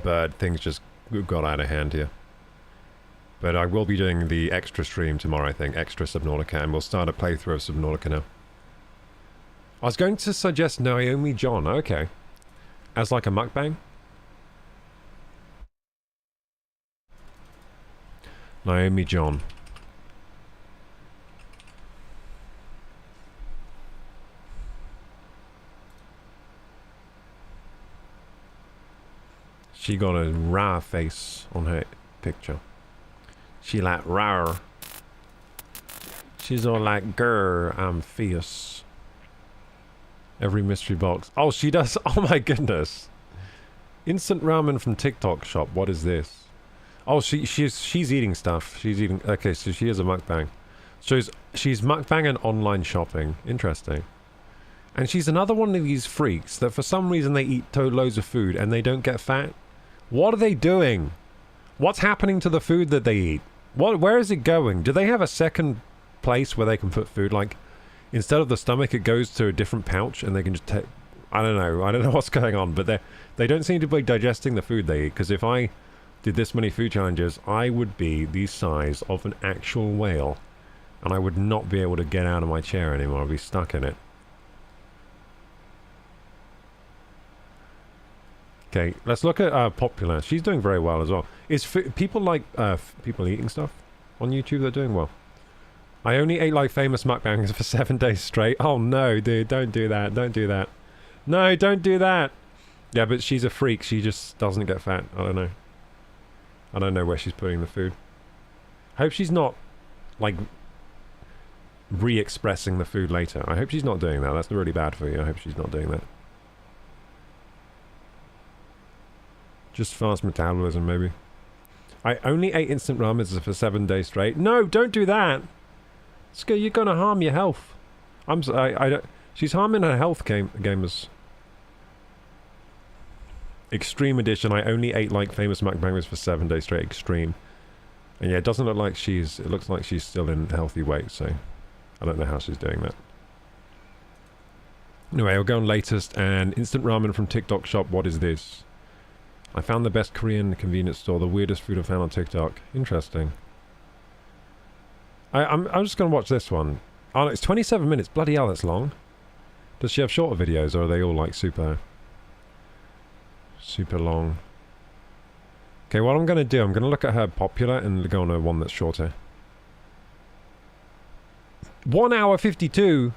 But things just got out of hand here. But I will be doing the extra stream tomorrow, I think. Extra Subnautica, and we'll start a playthrough of Subnautica now. I was going to suggest Naomi John. Okay. As like a mukbang? Naomi John. She got a raw face on her picture. She like rawr. She's all like, grr, I'm fierce. Every mystery box. Oh, she does. Oh my goodness. Instant ramen from TikTok shop. What is this? Oh, she's eating stuff. She's eating. Okay, so she is a mukbang. So she's mukbang and online shopping. Interesting. And she's another one of these freaks that for some reason they eat loads of food and they don't get fat. What are they doing? What's happening to the food that they eat? Where is it going? Do they have a second place where they can put food? Like, instead of the stomach, it goes to a different pouch and they can just take... I don't know what's going on, but they don't seem to be digesting the food they eat, because if I did this many food challenges, I would be the size of an actual whale. And I would not be able to get out of my chair anymore. I'd be stuck in it. Okay, let's look at Popular. She's doing very well as well. Is people like people eating stuff? on YouTube. They're doing well. I only ate like famous mukbangers for 7 days straight. Oh no, dude, don't do that. Don't do that. No, don't do that. Yeah, but she's a freak. She just doesn't get fat. I don't know. I don't know where she's putting the food. I hope she's not, like, re-expressing the food later. I hope she's not doing that. That's really bad for you. I hope she's not doing that. Just fast metabolism, maybe. I only ate instant ramen for 7 days straight. No, don't do that. You're gonna harm your health. I'm sorry. I don't. She's harming her health, gamers. Extreme edition. I only ate like famous mukbangers for 7 days straight. Extreme. And yeah, it doesn't look like she's. It looks like she's still in healthy weight. So I don't know how she's doing that. Anyway, we'll go on latest and instant ramen from TikTok shop. What is this? I found the best Korean convenience store. The weirdest food I found on TikTok. Interesting. I'm just gonna watch this one. Oh, it's 27 minutes. Bloody hell, that's long. Does she have shorter videos, or are they all like super long? Okay, what I'm gonna do, I'm gonna look at her popular and go on a one that's shorter. 1 hour 52,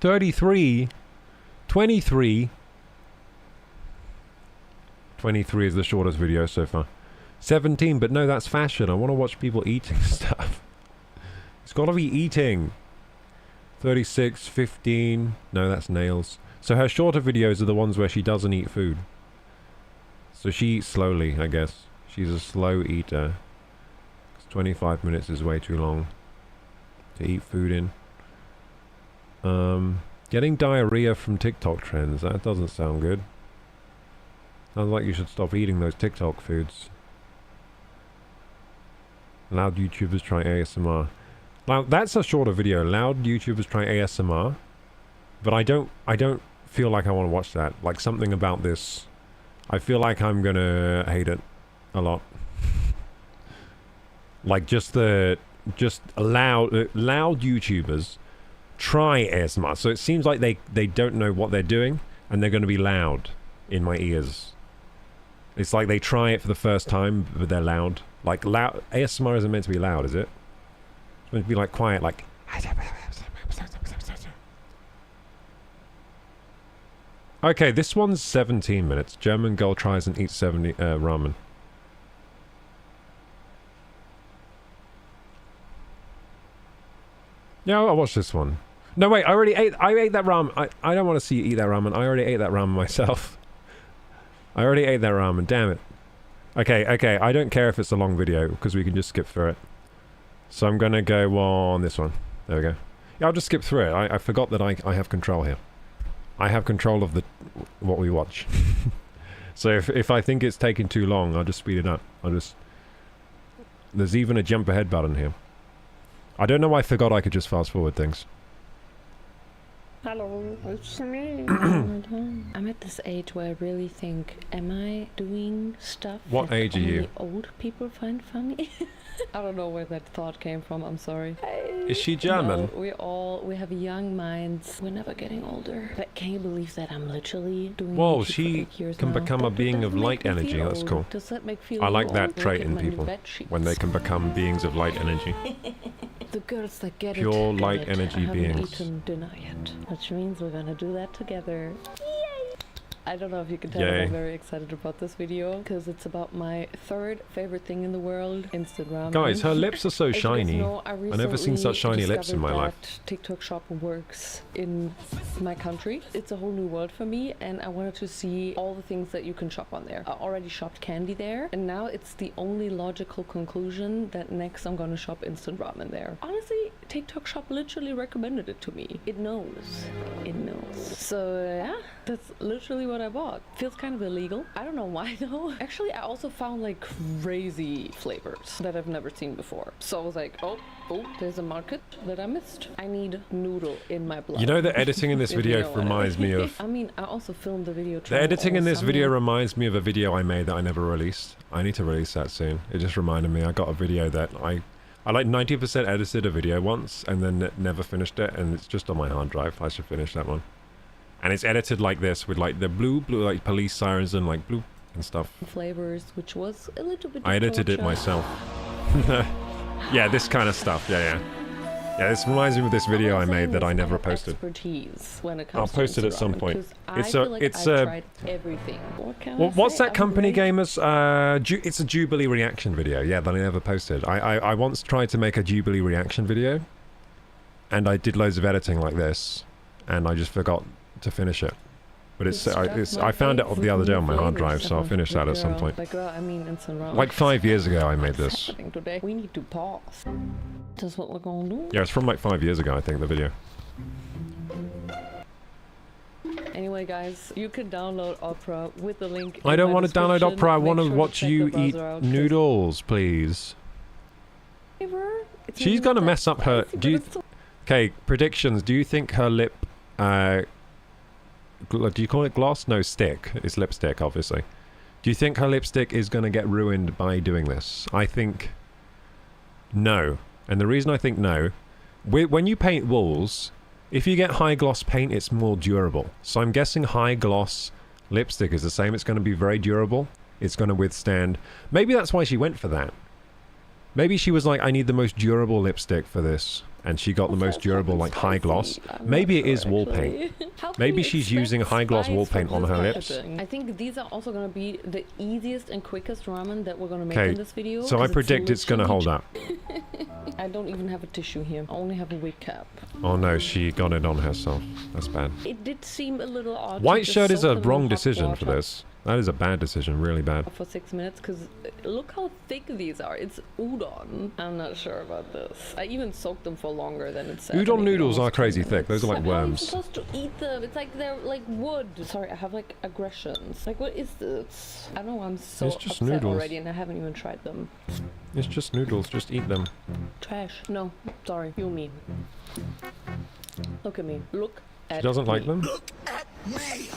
33, 23. 23 is the shortest video so far. 17, but no, that's fashion. I want to watch people eating stuff. It's got to be eating. 36, 15. No, that's nails. So her shorter videos are the ones where she doesn't eat food. So she eats slowly, I guess. She's a slow eater. 25 minutes is way too long to eat food in. Getting diarrhea from TikTok trends. That doesn't sound good. Sounds like you should stop eating those TikTok foods. Loud YouTubers try ASMR. Now that's a shorter video. Loud YouTubers try ASMR. But I don't feel like I want to watch that. Like something about this. I feel like I'm gonna hate it a lot. Like just loud YouTubers try ASMR. So it seems like they don't know what they're doing and they're gonna be loud in my ears. It's like they try it for the first time, but they're loud. Like, loud ASMR isn't meant to be loud, is it? It's meant to be, like, quiet, like... Okay, this one's 17 minutes. German girl tries and eats 70 ramen. Yeah, I'll watch this one. No, wait, I ate that ramen. I don't want to see you eat that ramen. I already ate that ramen myself. I already ate that ramen, damn it. Okay, I don't care if it's a long video, because we can just skip through it. So I'm gonna go on this one. There we go. Yeah, I'll just skip through it. I forgot that I have control here. I have control of what we watch. So if I think it's taking too long, I'll just speed it up. There's even a jump ahead button here. I don't know why I forgot I could just fast forward things. Hello, it's me. I'm at this age where I really think, am I doing stuff What that age are only you? old people find funny? I don't know where that thought came from, I'm sorry. Is she German? No, we have young minds. We're never getting older. But can you believe that I'm literally doing Whoa, YouTube for she 8 years can now? become a That being of doesn't light make me energy. feel That's old. cool. Does that make me I like old? that Look trait at in my new people. bed sheets. When they can become beings of light energy. The girls that get Pure it. light get it. energy I haven't beings. eaten dinner yet, which means we're gonna do that together. Yay! I don't know if you can tell, Yay. I'm very excited about this video because it's about my third favorite thing in the world, instant ramen. Guys, her lips are so As you guys shiny. know, I I've never seen such recently shiny lips in my discovered life. that TikTok shop works in my country. It's a whole new world for me, and I wanted to see all the things that you can shop on there. I already shopped candy there, and now it's the only logical conclusion that next I'm gonna shop instant ramen there. Honestly, TikTok shop literally recommended it to me. It knows. It knows. So yeah, that's literally what I bought. Feels kind of illegal. I don't know why though. Actually, I also found like crazy flavors that I've never seen before. So I was like, oh, there's a market that I missed. I need noodle in my blood. You know, the editing in this If you video know what I reminds me mean. of... I mean, I also filmed the video. The editing in all this video summer. reminds me of a video I made that I never released. I need to release that soon. It just reminded me. I got a video that I like 90% edited a video once and then never finished it, and it's just on my hard drive. I should finish that one. And it's edited like this with like the blue like police sirens and like blue and stuff. Flavors, which was a little bit. I edited it torture. myself. Yeah, this kind of stuff. Yeah. Yeah, this reminds me of this video I made that I never posted. Expertise when it comes I'll post it at some point. It's I've tried everything. What can I what's say? that company, gamers? It's a Jubilee reaction video. Yeah, that I never posted. I once tried to make a Jubilee reaction video, and I did loads of editing like this, and I just forgot to finish it. But I found it the other day on my hard drive, so I'll finish that at some point. Like 5 years ago, I made this. Today? We need to pause. That's what we're gonna do. Yeah, it's from like 5 years ago, I think, the video. Anyway, guys, you can download Opera with the link. I don't want to download Opera. I want to watch you eat noodles, please. She's gonna mess up her. Okay, predictions. Do you think her lip? Do you call it gloss? No, stick. It's lipstick, obviously. Do you think her lipstick is going to get ruined by doing this? I think no. And the reason I think no, when you paint walls, if you get high gloss paint, it's more durable. So I'm guessing high gloss lipstick is the same. It's going to be very durable. It's going to withstand. Maybe that's why she went for that. Maybe she was like, I need the most durable lipstick for this. And she got the most durable, like, high gloss. Maybe it is wall paint. Maybe she's using high gloss wall paint on her lips. I think these are also going to be the easiest and quickest ramen that we're going to make in this video. So I predict it's going to hold up. I don't even have a tissue here. I only have a wig cap. Oh no, she got it on herself. That's bad. It did seem a little odd. White shirt is a wrong decision for this. That is a bad decision, really bad. For 6 minutes, because look how thick these are. It's udon. I'm not sure about this. I even soaked them for longer than it said. Udon noodles are crazy thick. Those are like worms. You're supposed to eat them. It's like they're like wood. Sorry, I have like aggressions. Like, what is this? I know I'm so upset noodles. already, and I haven't even tried them. It's just noodles. Just eat them. Trash. No, sorry. You mean. Look at me. Look at me. She doesn't like them? Look at me.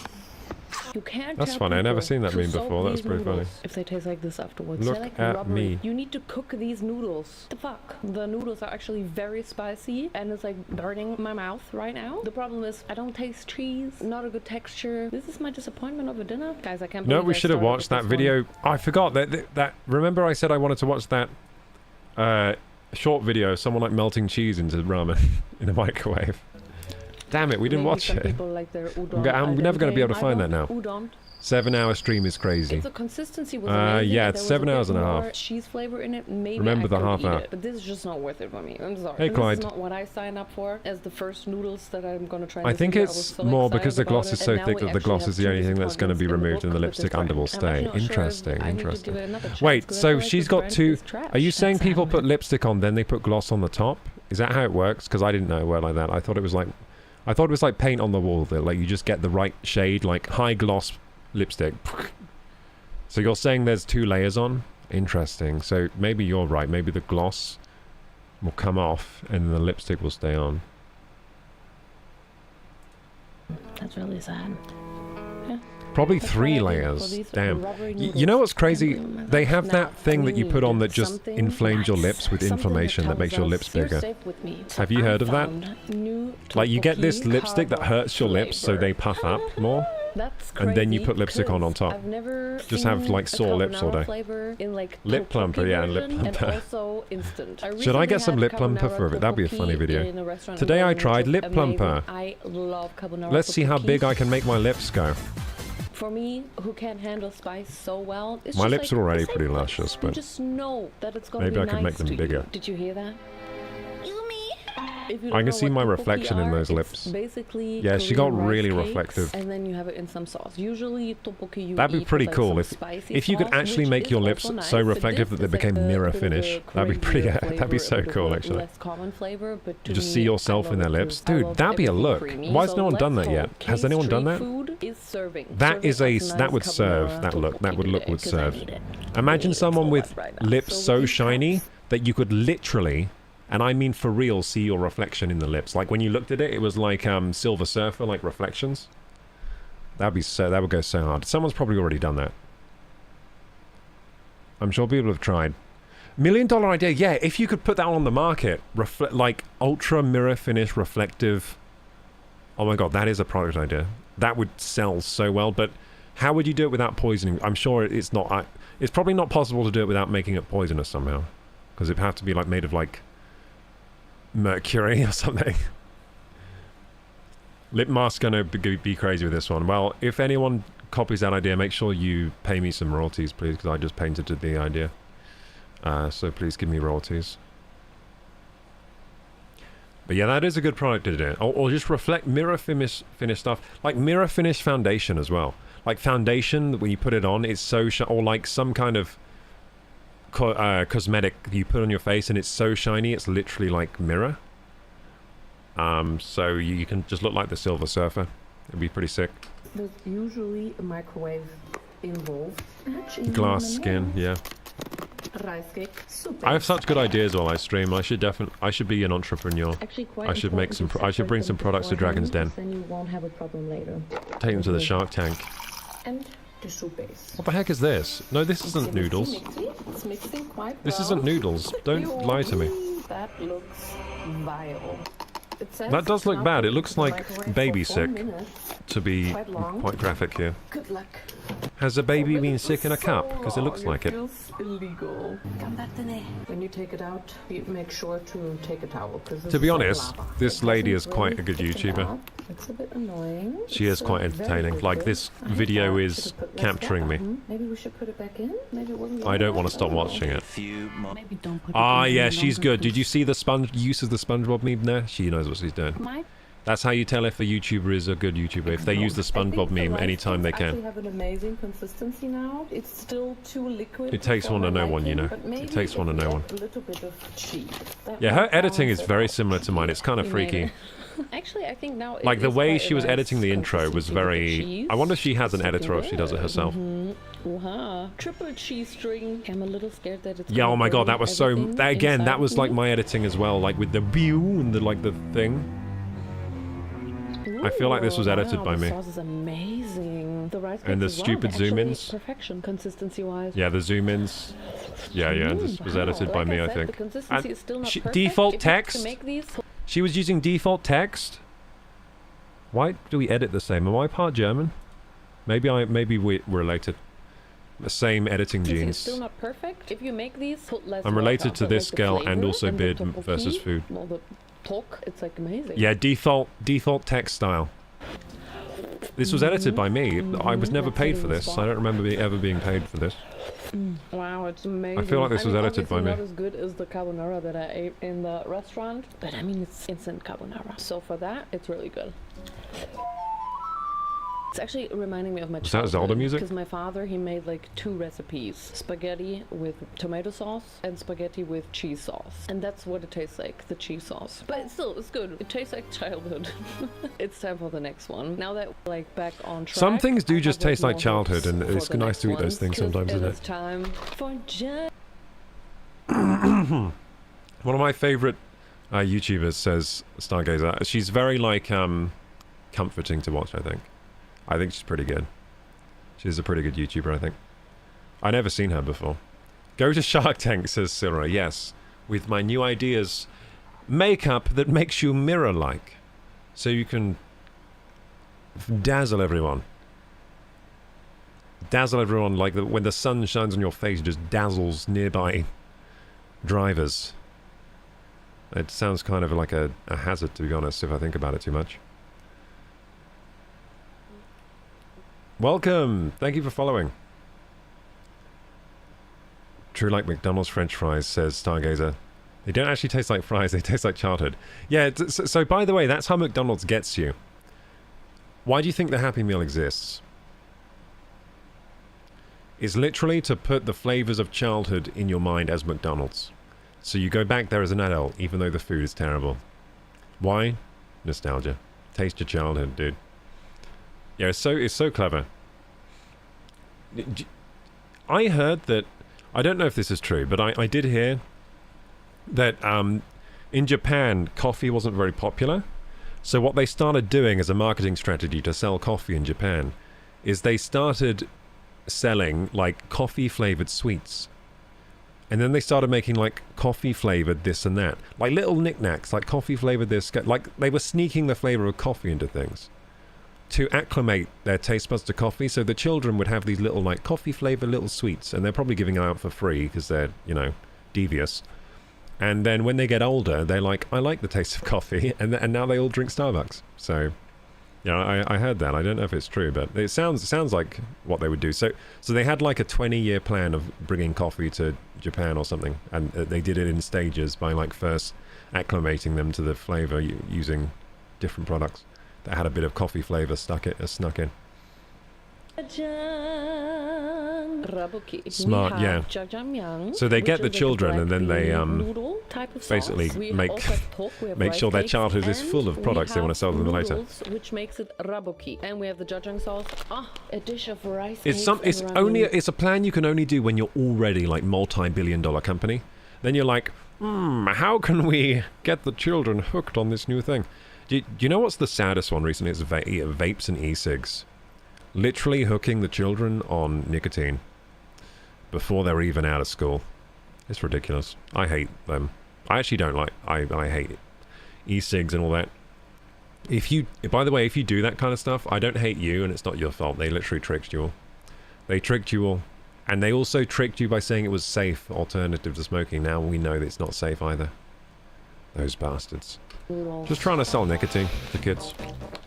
You can't. That's funny. I've never seen that meme before. That's pretty funny. If they taste like this afterwards, Look they're like at rubbery. me. You need to cook these noodles. The fuck? The noodles are actually very spicy, and it's like burning my mouth right now. The problem is I don't taste cheese. Not a good texture. This is my disappointment of a dinner, guys. I can't. No, we should have watched that video. I forgot that. Remember, I said I wanted to watch that short video. of Someone like melting cheese into ramen in a microwave. Damn it, we didn't watch it. Like udon. I'm never going to be able to find that now. 7-hour stream is crazy. The consistency was amazing. Yeah, it's 7 hours and a half. Cheese flavor in it. Maybe remember the half hour. But this is just not worth it for me. I'm sorry. Hey, Clyde. This is not what I signed up for as the first noodles that I'm going to try. I think it's more because the gloss is so thick that the gloss is the only thing that's going to be removed and the lipstick under will stay. Interesting, interesting. Wait, so she's got two. Are you saying people put lipstick on, then they put gloss on the top? Is that how it works? Because I didn't know it worked like that. I thought it was like paint on the wall, that like you just get the right shade, like high gloss lipstick. So you're saying there's 2 layers on? Interesting. So maybe you're right. Maybe the gloss will come off and the lipstick will stay on. That's really sad. Yeah. Probably 3 layers. Damn. You know what's crazy? They have that thing that you put on that just inflames your lips with inflammation that makes your lips bigger. Have you heard of that? Like you get this lipstick that hurts your lips so they puff up more. And then you put lipstick on top. Just have like sore lips all day. Lip plumper, yeah, lip plumper. Should I get some lip plumper for it? That'd be a funny video. Today I tried lip plumper. Let's see how big I can make my lips go. For me, who can't handle spice so well, it's my lips are already pretty luscious, but just know that it's gonna maybe I could make them bigger. Did you hear that? I can see my reflection in those lips. Basically, yeah, she got really reflective. And then you have it in some sauce. Usually, tteokbokki you that'd be pretty cool if you could actually make your lips so reflective that they became mirror finish. That'd be pretty. That'd be so cool, actually. Less common flavor, but you just see yourself in their lips, dude. That'd be a look. Why has no one done that yet? Has anyone done that? That is a that would serve that look. That would serve. Imagine someone with lips so shiny that you could literally. And I mean for real, see your reflection in the lips. Like when you looked at it, it was like Silver Surfer, like reflections. That'd be so. That would go so hard. Someone's probably already done that. I'm sure people have tried. $1 million idea. Yeah, if you could put that on the market, like ultra mirror finish reflective. Oh my god, that is a product idea. That would sell so well. But how would you do it without poisoning? I'm sure it's not. It's probably not possible to do it without making it poisonous somehow. because it'd have to be like made of like mercury or something. Lip mask gonna be crazy with this one. Well, if anyone copies that idea, make sure you pay me some royalties, please, because I just painted the idea. So please give me royalties. But yeah, that is a good product to do. Or just reflect mirror finish stuff, like mirror finish foundation as well. Like foundation, when you put it on, it's so or like some kind of cosmetic you put on your face, and it's so shiny, it's literally like mirror. So you can just look like the Silver Surfer. It'd be pretty sick. There's usually a microwave involved. Glass skin, yeah. I have such good ideas while I stream. I should be an entrepreneur. I should make some. I should bring some products to Dragon's Den. Then you won't have a problem later. Take them to the Shark Tank. And the soup base. What the heck is this? No, this isn't noodles. It's mixing quite This well. isn't noodles. Don't lie to me. That looks vile. That does look bad. It looks like baby sick, to be quite graphic here. Good luck. Has a baby been sick in a cup? Because it looks like it. Feels illegal. When you take it out, you make sure to take a towel. To be honest, this lady is quite a good YouTuber. It's a bit annoying. She is quite entertaining. Like, this video is capturing me. Maybe we should put it back in. Maybe it wasn't. I don't want to stop watching it. Maybe don't put it Ah, in yeah, any she's longer good. Did you see the use of the SpongeBob meme there? She knows what she's doing. That's how you tell if a YouTuber is a good YouTuber, if they use the SpongeBob meme anytime they actually can. have an amazing consistency now. It's still too liquid. It takes one to know one, you know. It takes one to know one. A little bit of cheese. Yeah, her editing is very similar to mine. It's kind of freaky. Actually, I think now Like, the way she was editing the intro was very... I wonder if she has an editor or if she does it herself. Triple cheese string. I'm a little scared that it's. Yeah, oh my god, that was so... Again, that was like my editing as well, like with the view and the, like, the thing. I feel like this was edited by me. The sauce is amazing. The rice And the cakes as well, stupid actually zoom-ins. Perfection, consistency-wise. Yeah, the zoom-ins. Yeah, this was edited by Like me, I said, think. The consistency is still not perfect. Default If you have to text? make these- She was using default text? Why do we edit the same? Am I part German? Maybe we're related. The same editing It's genes. still not perfect. If you make these, put less I'm related water, to but this like the girl and flavor also the beard tteokbokki, versus food. well, the talk, it's like amazing. Yeah, default text style. This was edited by me. I was never paid for this. I don't remember ever being paid for this. Wow, it's amazing. I feel like this was edited by me. Not as good as the carbonara that I ate in the restaurant, but I mean it's instant carbonara. So for that, it's really good. It's actually reminding me of my Was that childhood. Zelda music? Because my father, he made like 2 recipes. Spaghetti with tomato sauce and spaghetti with cheese sauce. And that's what it tastes like, the cheese sauce. But it's good. It tastes like childhood. It's time for the next one. Now that we're like back on track. Some things do I just have, taste like more childhood, hopes and for it's the nice next to eat those ones, things 'cause sometimes, isn't It's it? time for One of my favorite YouTubers says Stargazer. She's very like comforting to watch. I think she's pretty good. She's a pretty good YouTuber. I think. I never seen her before. Go to Shark Tank, says Syrah. Yes, with my new ideas, makeup that makes you mirror-like, so you can dazzle everyone. Dazzle everyone like when the sun shines on your face, it just dazzles nearby drivers. It sounds kind of like a hazard, to be honest, if I think about it too much. Welcome! Thank you for following. True like McDonald's French fries, says Stargazer. They don't actually taste like fries, they taste like childhood. Yeah, so by the way, that's how McDonald's gets you. Why do you think the Happy Meal exists? It's literally to put the flavors of childhood in your mind as McDonald's. So you go back there as an adult, even though the food is terrible. Why? Nostalgia. Taste your childhood, dude. Yeah, it's so clever. I heard that, I don't know if this is true, but I did hear that in Japan, coffee wasn't very popular. So what they started doing as a marketing strategy to sell coffee in Japan is they started selling like coffee flavored sweets. And then they started making like coffee flavored this and that. Like little knickknacks, like coffee flavored this. Like they were sneaking the flavor of coffee into things to acclimate their taste buds to coffee, so the children would have these little like coffee flavored little sweets, and they're probably giving them out for free because they're, you know, devious. And then when they get older, they're like, I like the taste of coffee, and now they all drink Starbucks. So, yeah, I heard that. I don't know if it's true, but it sounds like what they would do. So they had like a 20-year plan of bringing coffee to Japan or something, and they did it in stages by like first acclimating them to the flavor using different products that had a bit of coffee flavor snuck in. Smart, yeah. So they get the children and then they basically make sure their childhood is full of products they want to sell them later. Which makes it raboki, and we have the jajang sauce. A dish of rice. It's a plan you can only do when you're already like multi-billion-dollar company. Then you're like, how can we get the children hooked on this new thing? Do you know what's the saddest one recently? It's vapes and e-cigs. Literally hooking the children on nicotine before they're even out of school. It's ridiculous. I hate them. I actually don't like... I hate e-cigs and all that. By the way, if you do that kind of stuff, I don't hate you and it's not your fault. They literally tricked you all. They tricked you all. And they also tricked you by saying it was safe alternative to smoking. Now we know that it's not safe either. Those bastards. Just trying to sell nicotine to kids.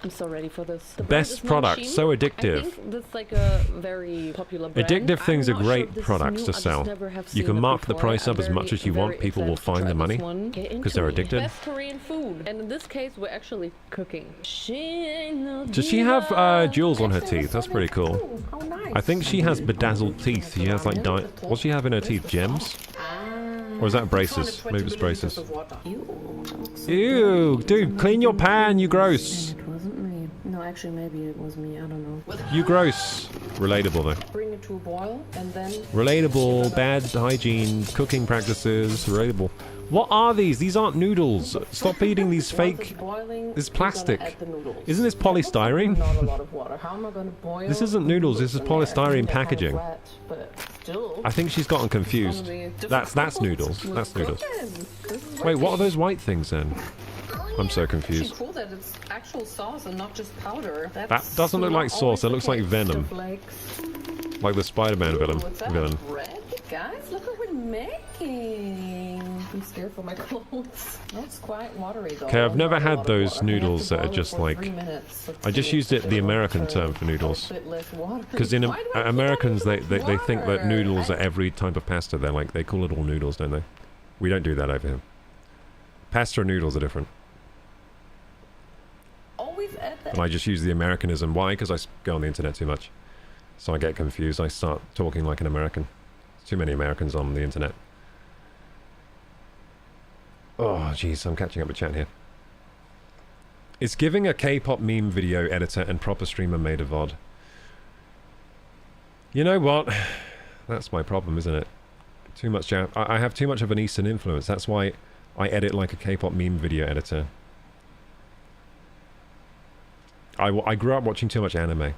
I'm so ready for this. Best product, so addictive. I think that's like a very popular brand. Addictive things are great products to sell. You can mark the price up as much as you want. People will find the money because they're addicted. Best Korean food, and in this case, we're actually cooking. Does she have jewels on her teeth? That's pretty cool. Oh, nice. I think she has bedazzled teeth. She has like what's she have in her teeth? Gems? Or is that braces? Maybe it's braces. Ew, dude, clean your pan, you gross. It wasn't me. No, actually, maybe it was me. I don't know. You gross. Relatable though. Bring it to a boil and then. Relatable, bad hygiene, cooking practices, relatable. What are these? These aren't noodles. Stop eating these fake. This plastic. Isn't this polystyrene? Not a lot of water. How am I going to boil? This isn't noodles. This is polystyrene packaging. I think she's gotten confused. That's noodles. That's noodles. Wait, what are those white things then? I'm so confused. Cool that it's actual sauce and not just powder. That doesn't look like sauce. It looks like venom. Like the Spider-Man villain. Red? Guys, look what we're making. I'm scared for my clothes. That's quite watery though. Okay, I've never had those noodles that are just like... I just used the American term for noodles. Because in Americans, they think that noodles are every type of pasta. They're like, they call it all noodles, don't they? We don't do that over here. Pasta and noodles are different. And I just use the Americanism. Why? Because I go on the internet too much. So I get confused. I start talking like an American. Too many Americans on the internet. Oh, jeez, I'm catching up with chat here. It's giving a K-pop meme video editor and proper streamer made a VOD. You know what? That's my problem, isn't it? Too much. I have too much of an Eastern influence. That's why I edit like a K-pop meme video editor. I grew up watching too much anime.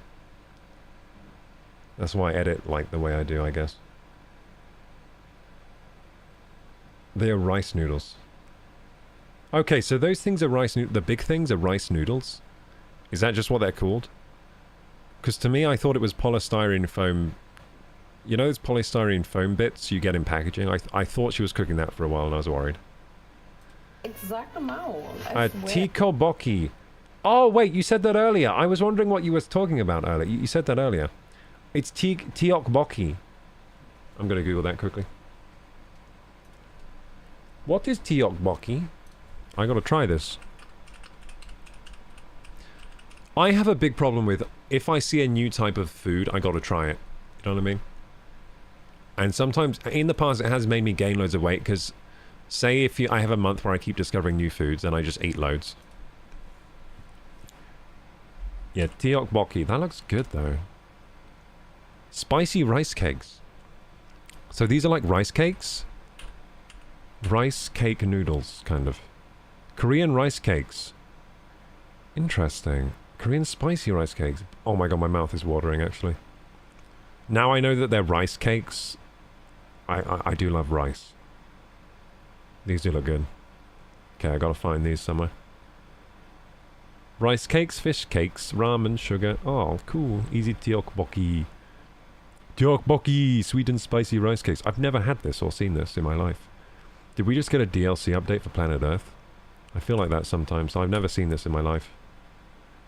That's why I edit like the way I do, I guess. They are rice noodles. Okay, so those things are rice noodles. The big things are rice noodles? Is that just what they're called? Because to me, I thought it was polystyrene foam. You know those polystyrene foam bits you get in packaging? I thought she was cooking that for a while and I was worried. Exact amount. Tikoboki. Oh, wait, you said that earlier. I was wondering what you were talking about earlier. You said that earlier. It's Tiokboki. I'm going to Google that quickly. What is Tiokboki? I got to try this. I have a big problem with, if I see a new type of food, I got to try it. You know what I mean? And sometimes, in the past, it has made me gain loads of weight, because say if I have a month where I keep discovering new foods, and I just eat loads. Yeah, Tiokboki. That looks good, though. Spicy rice cakes. So these are like rice cakes? Rice cake noodles, kind of. Korean rice cakes. Interesting. Korean spicy rice cakes. Oh my god, my mouth is watering, actually. Now I know that they're rice cakes. I do love rice. These do look good. Okay, I gotta find these somewhere. Rice cakes, fish cakes, ramen, sugar. Oh, cool. Easy Tiokboki. Tiokboki! Sweet and spicy rice cakes. I've never had this or seen this in my life. Did we just get a DLC update for Planet Earth? I feel like that sometimes. I've never seen this in my life.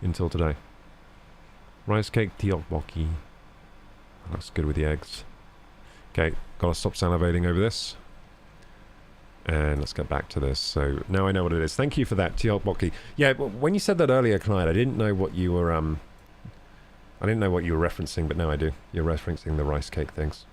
Until today. Rice cake tteokbokki. That's good with the eggs. Okay, gotta stop salivating over this. And let's get back to this. So now I know what it is. Thank you for that, tteokbokki. Yeah, but when you said that earlier, Clyde, I didn't know what you were I didn't know what you were referencing, but now I do. You're referencing the rice cake things.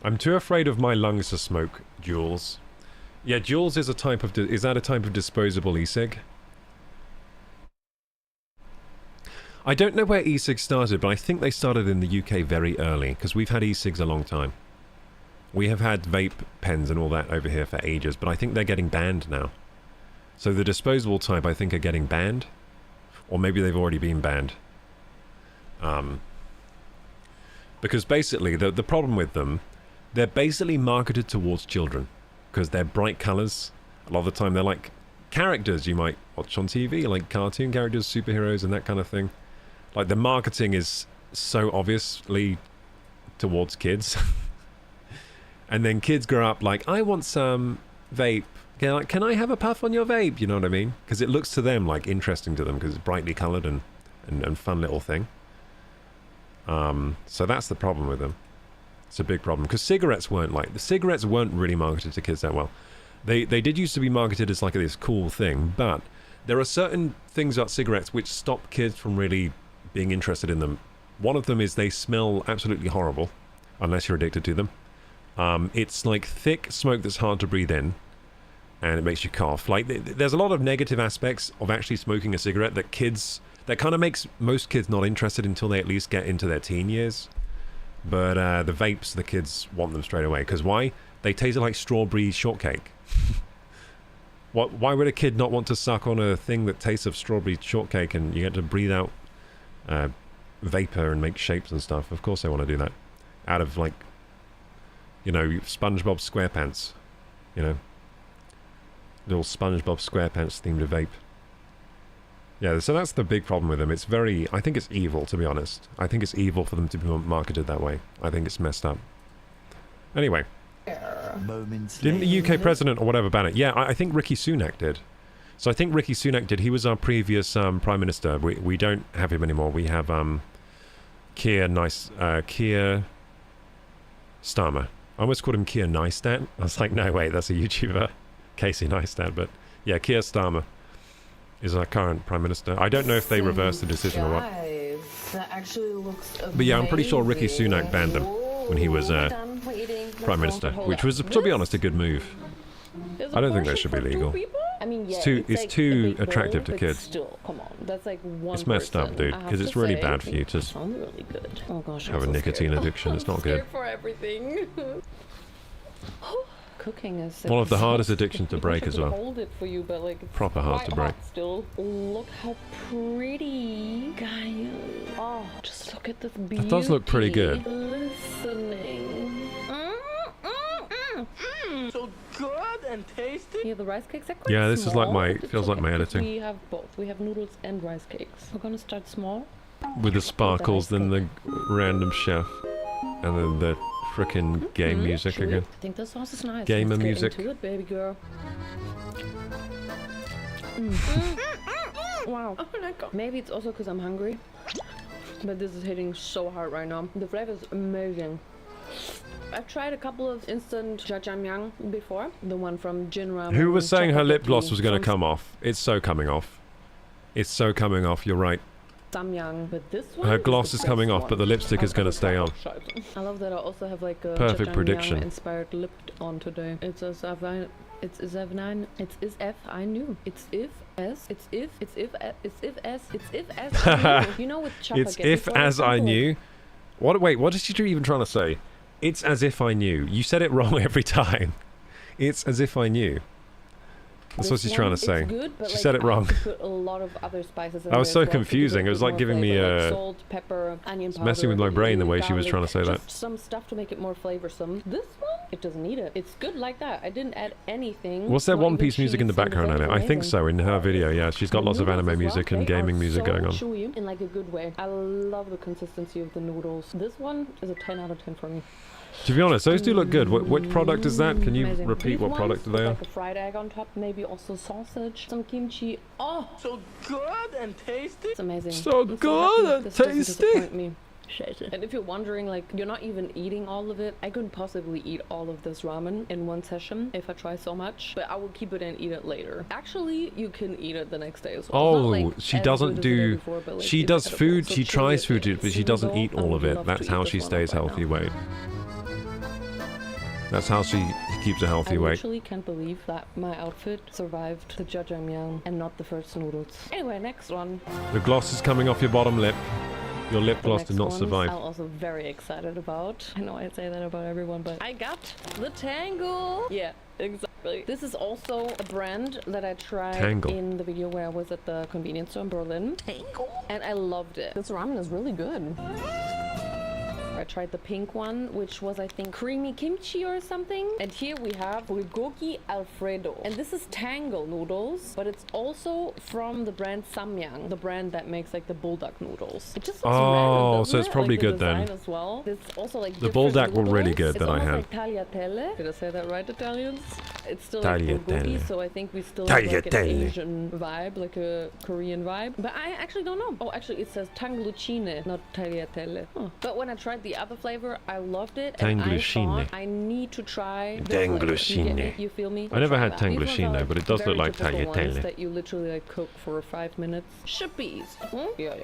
I'm too afraid of my lungs to smoke, Jules. Yeah, Jules is a type of... Is that a type of disposable e-cig? I don't know where e-cigs started, but I think they started in the UK very early, because we've had e-cigs a long time. We have had vape pens and all that over here for ages, but I think they're getting banned now. So the disposable type, I think, are getting banned. Or maybe they've already been banned. Because basically, the problem with them... They're basically marketed towards children because they're bright colors. A lot of the time they're like characters you might watch on TV, like cartoon characters, superheroes and that kind of thing. Like the marketing is so obviously towards kids. And then kids grow up like, I want some vape. Like, can I have a puff on your vape? You know what I mean? Because it looks to them like interesting to them because it's brightly colored and fun little thing. So that's the problem with them. It's a big problem because cigarettes weren't like the cigarettes weren't really marketed to kids that well. They did used to be marketed as like this cool thing, but there are certain things about cigarettes which stop kids from really being interested in them. One of them is they smell absolutely horrible unless you're addicted to them. It's like thick smoke that's hard to breathe in, and it makes you cough. Like there's a lot of negative aspects of actually smoking a cigarette that kind of makes most kids not interested until they at least get into their teen years. But the vapes, the kids want them straight away. Because why? They taste like strawberry shortcake. Why would a kid not want to suck on a thing that tastes of strawberry shortcake and you get to breathe out vapor and make shapes and stuff? Of course they want to do that. Out of like, you know, SpongeBob SquarePants. You know? Little SpongeBob SquarePants themed vape. Yeah, so that's the big problem with them. It's very... I think it's evil, to be honest. I think it's evil for them to be marketed that way. I think it's messed up. Anyway. Didn't the UK president or whatever ban it? Yeah, I think Rishi Sunak did. So I think Rishi Sunak did. He was our previous Prime Minister. We don't have him anymore. We have Keir Starmer. I almost called him Keir Neistat. I was like, no, wait, that's a YouTuber. Casey Neistat, but... Yeah, Keir Starmer is our current Prime Minister. I don't know if they reversed the decision or what. That actually looks but yeah, I'm pretty sure Rishi Sunak banned them when he was Prime Minister, which was, to be honest, a good move. I don't think that should be legal. I mean, yeah, it's too attractive to kids. Still, come on, that's like one. It's messed up, dude, because it's really bad for you to really good. Oh gosh, have a nicotine addiction. It's not good. For everything. Cooking is one of the hardest addictions to break as well. Hold it for you, but like it's proper hard to break. Still, look how pretty, guys. Oh, just look at this beauty. That does look pretty good. Listening. So good and tasty. Yeah, the rice cakes are quite yeah, this small. is like feels like my editing. We have both. We have noodles and rice cakes. We're gonna start small. With the sparkles, then the random chef, and then the frickin' game music again. I think the sauce is nice. Gamer Let's music. Get into it, baby girl. Wow. Oh my god. Maybe it's also because I'm hungry, but this is hitting so hard right now. The flavor is amazing. I've tried a couple of instant jjajangmyeon before. The one from Jin Ramen. Who was saying her lip gloss was going to come off? It's so coming off. It's so coming off. You're right. Samyang, but this one her gloss is coming off, but the lipstick is going to stay on. I love that I also have like a perfect prediction inspired lip on today. It's as if I knew. It's if as I knew. You know with Chopper it's if as I knew. What? Wait, what is you even trying to say? It's as if I knew. You said it wrong every time. It's as if I knew. That's This what she's one, trying to it's say. good, but, She like, said it I wrong. have to put a lot of other spices in That was there so as well to give confusing. It was a like bit giving more me flavor, like a... salt, pepper, onion It's powder, messing with my brain the way she was trying to say that. just some stuff to make it more flavorsome. This one, it doesn't need it. It's good like that. I didn't add anything. Was there not One even Piece music in the cheese, background it's on it? I think amazing. so, in her video, yeah. She's got The lots of noodles anime as well, music and they gaming are music so going on. chewy in like a good way. I love the consistency of the noodles. This one is a 10 out of 10 for me. To be honest, those do look good. Which product is that? Can you Amazing. repeat These what ones product with, they are? like a fried egg on top, maybe also sausage, some kimchi. Oh, So good and tasty. it's amazing. So I'm good happy and this doesn't tasty. disappoint me. And if you're wondering, like, you're not even eating all of it, I couldn't possibly eat all of this ramen in one session if I try so much, but I will keep it and eat it later. Actually, you can eat it the next day as well. It's not, like, she as doesn't good as the day do... before, but, like, She it's does edible. food, So she chewy tries it food, is. but she doesn't Even eat though I all would of it. love That's to how eat she this one stays up right healthy now. weight. That's how she keeps a healthy I weight. literally can't believe that my outfit survived the jjajangmyeon and not the first noodles. Anyway, next one. The gloss is coming off your bottom lip. Your lip The gloss next did not ones survive. I'm also very excited about. I know I say that about everyone, but I got the Tangle. Yeah, exactly. This is also a brand that I tried Tangle. in the video where I was at the convenience store in Berlin. Tangle? And I loved it. This ramen is really good. I tried the pink one, which was, I think, creamy kimchi or something. And here we have bulgogi alfredo. And this is Tangle noodles, but it's also from the brand Samyang, the brand that makes like the bulldog noodles. It just looks Oh, random, so doesn't it's it? probably Like the good then. design as well. It's also like The different bulldog were really noodles. good It's that I almost had. like tagliatelle. Did I say that right, Italians? It's still like bulgogi, Tagliatelle. so I think we still have like an Tagliatelle. Asian vibe, like a Korean vibe. But I actually don't know. Oh, actually it says tanglucine, not tagliatelle. Huh. But when I tried the other flavor, I loved it. And I Tanglucine. thought I need to try this flavor. Tanglucine. You feel me? I never Try had that. These ones are, tanglucine, like, but it does very look like typical ones tagliatelle. that you literally like cook for 5 minutes. Shippies. Hmm? Yeah.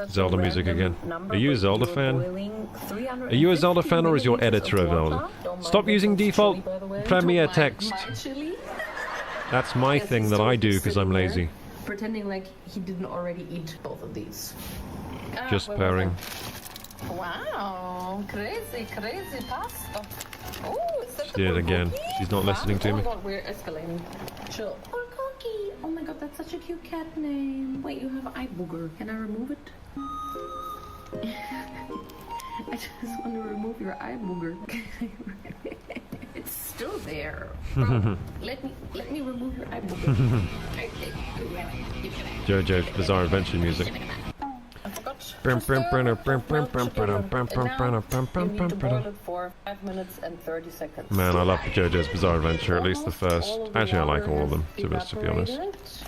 Zelda music again. Are you a Zelda fan? Are you a Zelda fan or is your editor a Zelda? Stop using default Premiere text. That's my thing that I do because I'm lazy. Pretending like he didn't already eat both of these. Just pairing. Wow, crazy pasta. Oh, it's such She did it again. She's not listening to Oh me. my god, we're escalating. Chill. Cookie. Oh my god, that's such a cute cat name. Wait, you have eye booger. Can I remove it? I just want to remove your eye booger. It's still there. Bro, let me remove your eye booger. JoJo's Bizarre Adventure music. For 5 minutes and 30 seconds. Man, I love JoJo's Bizarre Adventure, at least the first. Actually, I like all of them, to be honest.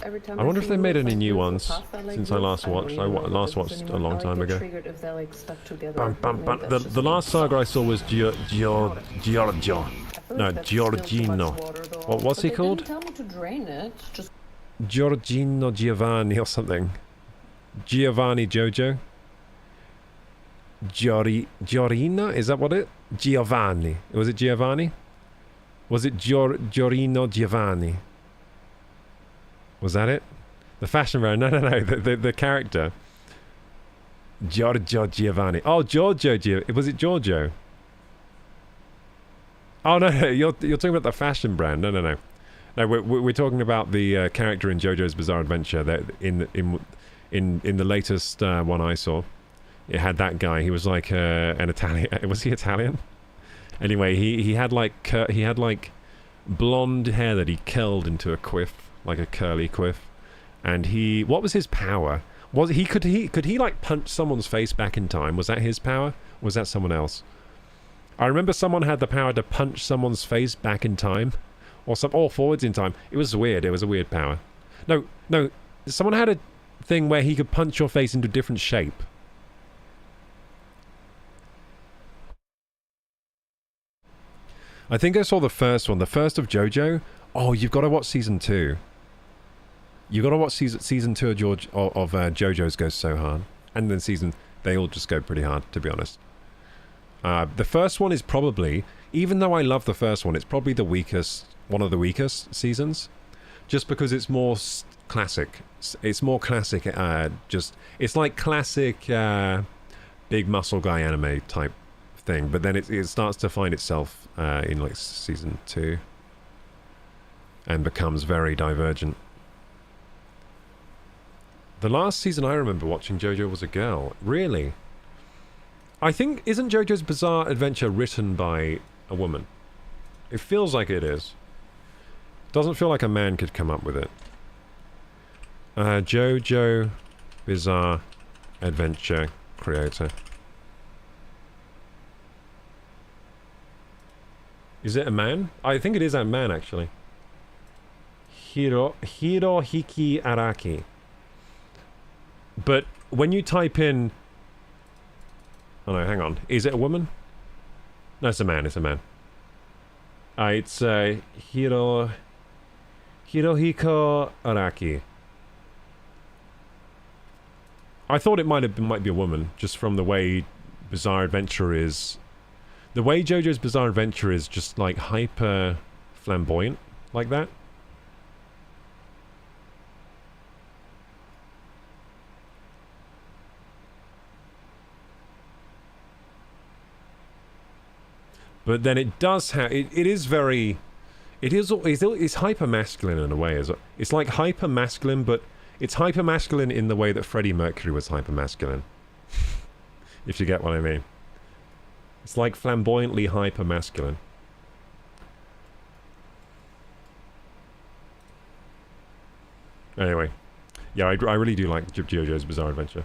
I wonder if they made any new ones since I last watched. I last watched a long time ago. The last saga I saw was Giorgio. No, Giorgino. What's he called? Tell me to drain it. Just Giorgino Giovanni or something. Giovanni Jojo? Giorina? Is that what it? Giovanni. Was it Giovanni? Was it Giorino Giovanni? Was that it? The fashion brand? No. The character. Giorgio Giovanni. Oh, Giorgio Giovanni. Was it Giorgio? Oh no, you're talking about the fashion brand. No. No, we're talking about the character in JoJo's Bizarre Adventure. That in the latest one I saw, it had that guy. He was like an Italian. Was he Italian? Anyway, he had like blonde hair that he curled into a quiff, like a curly quiff. And what was his power? Could he like punch someone's face back in time? Was that his power? Or was that someone else? I remember someone had the power to punch someone's face back in time, or forwards in time. It was weird. It was a weird power. No. Someone had a thing where he could punch your face into a different shape. I think I saw the first one, the first of JoJo. Oh, you've got to watch season 2. You got to watch season 2 of JoJo's goes so hard, and then they all just go pretty hard, to be honest. The first one is probably, even though I love the first one, it's probably one of the weakest seasons, just because it's more classic. It's more classic. It's like classic big muscle guy anime type thing, but then it starts to find itself in like season 2. and becomes very divergent. The last season I remember watching JoJo was a girl. Really? I think, isn't JoJo's Bizarre Adventure written by a woman? It feels like it is. Doesn't feel like a man could come up with it. JoJo Bizarre Adventure creator. Is it a man? I think it is a man, actually. Hirohiki Araki. But when you type in... Oh no, hang on. Is it a woman? No, it's a man, it's a man. It's Hirohiko Araki. I thought it might be a woman, just from the way Bizarre Adventure is... The way JoJo's Bizarre Adventure is just like hyper flamboyant, like that. But then it does have... It is very... It's hyper masculine in a way. It's like hyper masculine, but it's hyper masculine in the way that Freddie Mercury was hyper masculine. If you get what I mean. It's like flamboyantly hyper masculine. Anyway. Yeah, I really do like JoJo's Bizarre Adventure.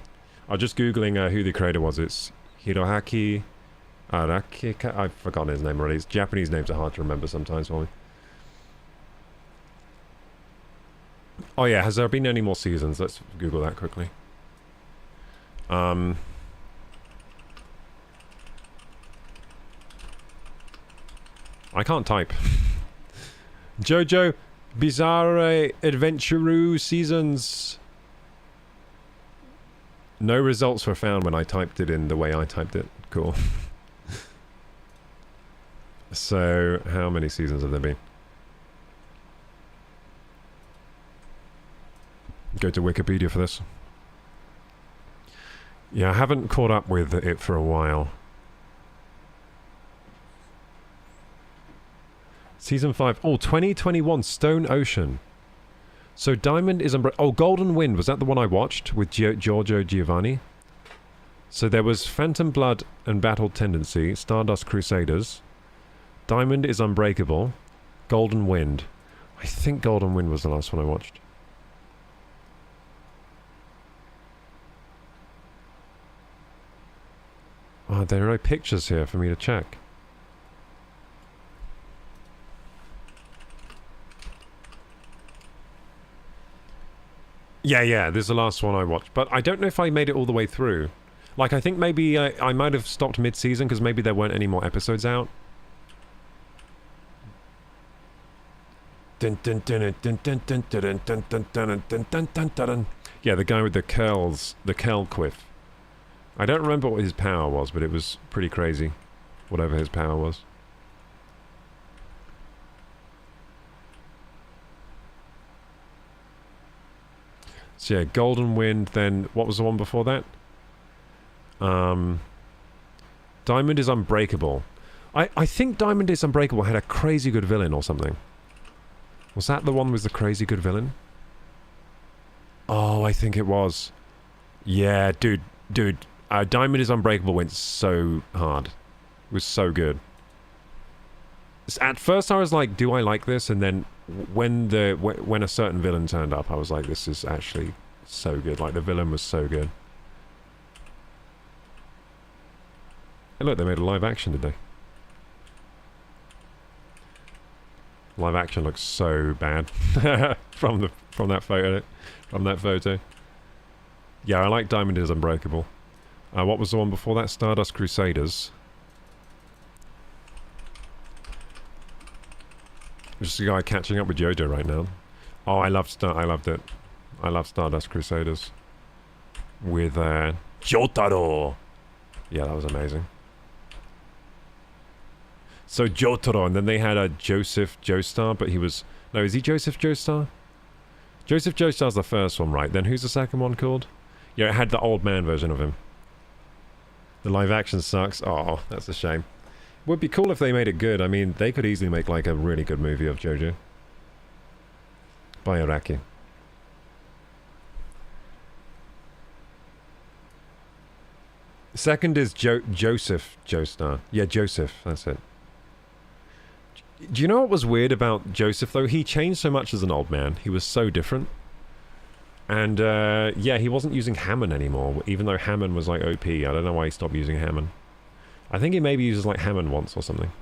I was just googling who the creator was. It's Hirohiki Araki. I've forgotten his name already. His Japanese names are hard to remember sometimes for me. Oh yeah, has there been any more seasons? Let's Google that quickly. I can't type. JoJo Bizarre Adventure seasons. No results were found when I typed it in the way I typed it. Cool. So, how many seasons have there been? Go to Wikipedia for this. Yeah, I haven't caught up with it for a while. Season 5. Oh, 2021 Stone Ocean. So Diamond is oh, Golden Wind. Was that the one I watched with Giorgio Giovanni? So there was Phantom Blood and Battle Tendency, Stardust Crusaders. Diamond is Unbreakable. Golden Wind. I think Golden Wind was the last one I watched. Oh, there are no pictures here for me to check. Yeah, this is the last one I watched. But I don't know if I made it all the way through. Like, I think maybe I might have stopped mid-season because maybe there weren't any more episodes out. Yeah, the guy with the curls, the curl quiff. I don't remember what his power was, but it was pretty crazy. Whatever his power was. So yeah, Golden Wind, then what was the one before that? Diamond is Unbreakable. I think Diamond is Unbreakable had a crazy good villain or something. Was that the one with the crazy good villain? Oh, I think it was. Yeah, dude. Diamond is Unbreakable went so hard. It was so good. At first I was like, do I like this? And then when a certain villain turned up, I was like, this is actually so good. Like, the villain was so good. Hey look, they made a live action, did they? Live action looks so bad from that photo. Yeah, I like Diamond is Unbreakable. What was the one before that? Stardust Crusaders. Just a guy catching up with JoJo right now. Oh, I loved it. I love Stardust Crusaders. With Jotaro. Yeah, that was amazing. So Jotaro, and then they had Joseph Joestar, but he was... No, is he Joseph Joestar? Joseph Joestar's the first one, right? Then who's the second one called? Yeah, it had the old man version of him. The live action sucks. Oh, that's a shame. Would be cool if they made it good. I mean, they could easily make like a really good movie of JoJo. Bye, Iraqi. Second is Joseph Joestar. Yeah, Joseph, that's it. Do you know what was weird about Joseph, though? He changed so much as an old man. He was so different. And, yeah, he wasn't using Hammond anymore, even though Hammond was, like, OP. I don't know why he stopped using Hammond. I think he maybe uses, like, Hammond once or something.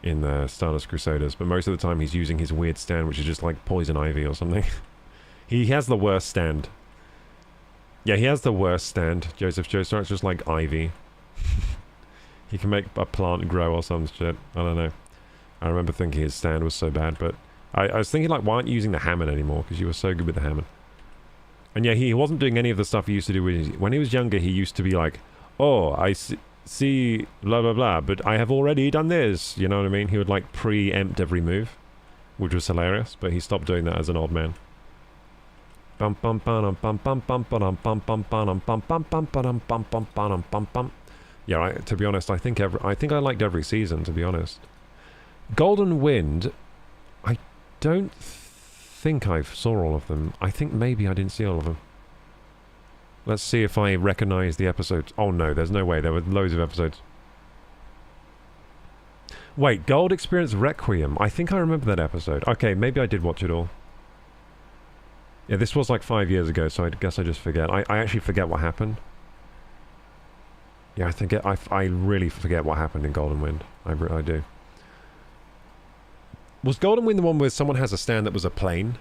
In Stardust Crusaders. But most of the time he's using his weird stand, which is just, like, Poison Ivy or something. He has the worst stand. Yeah, he has the worst stand, Joseph Joestar. It's just like Ivy. He can make a plant grow or some shit. I don't know. I remember thinking his stand was so bad, but... I was thinking, like, why aren't you using the Hammond anymore? Because you were so good with the Hammond. And yeah, he wasn't doing any of the stuff he used to do when he was younger. He used to be like, oh, I see blah blah blah, but I have already done this. You know what I mean? He would, like, preempt every move, which was hilarious, but he stopped doing that as an old man. Bum bum bum bum bum bum bum bum bum bum bum bum bum bum bum bum bum bum. Yeah, to be honest, I think I liked every season, to be honest. Golden Wind, I don't think I saw all of them. I think maybe I didn't see all of them. Let's see if I recognize the episodes. Oh no, there's no way. There were loads of episodes. Wait, Gold Experience Requiem. I think I remember that episode. Okay, maybe I did watch it all. Yeah, this was like 5 years ago, so I guess I just forget. I actually forget what happened. Yeah, I really forget what happened in Golden Wind. I do. Was Golden Wind the one where someone has a stand that was a plane?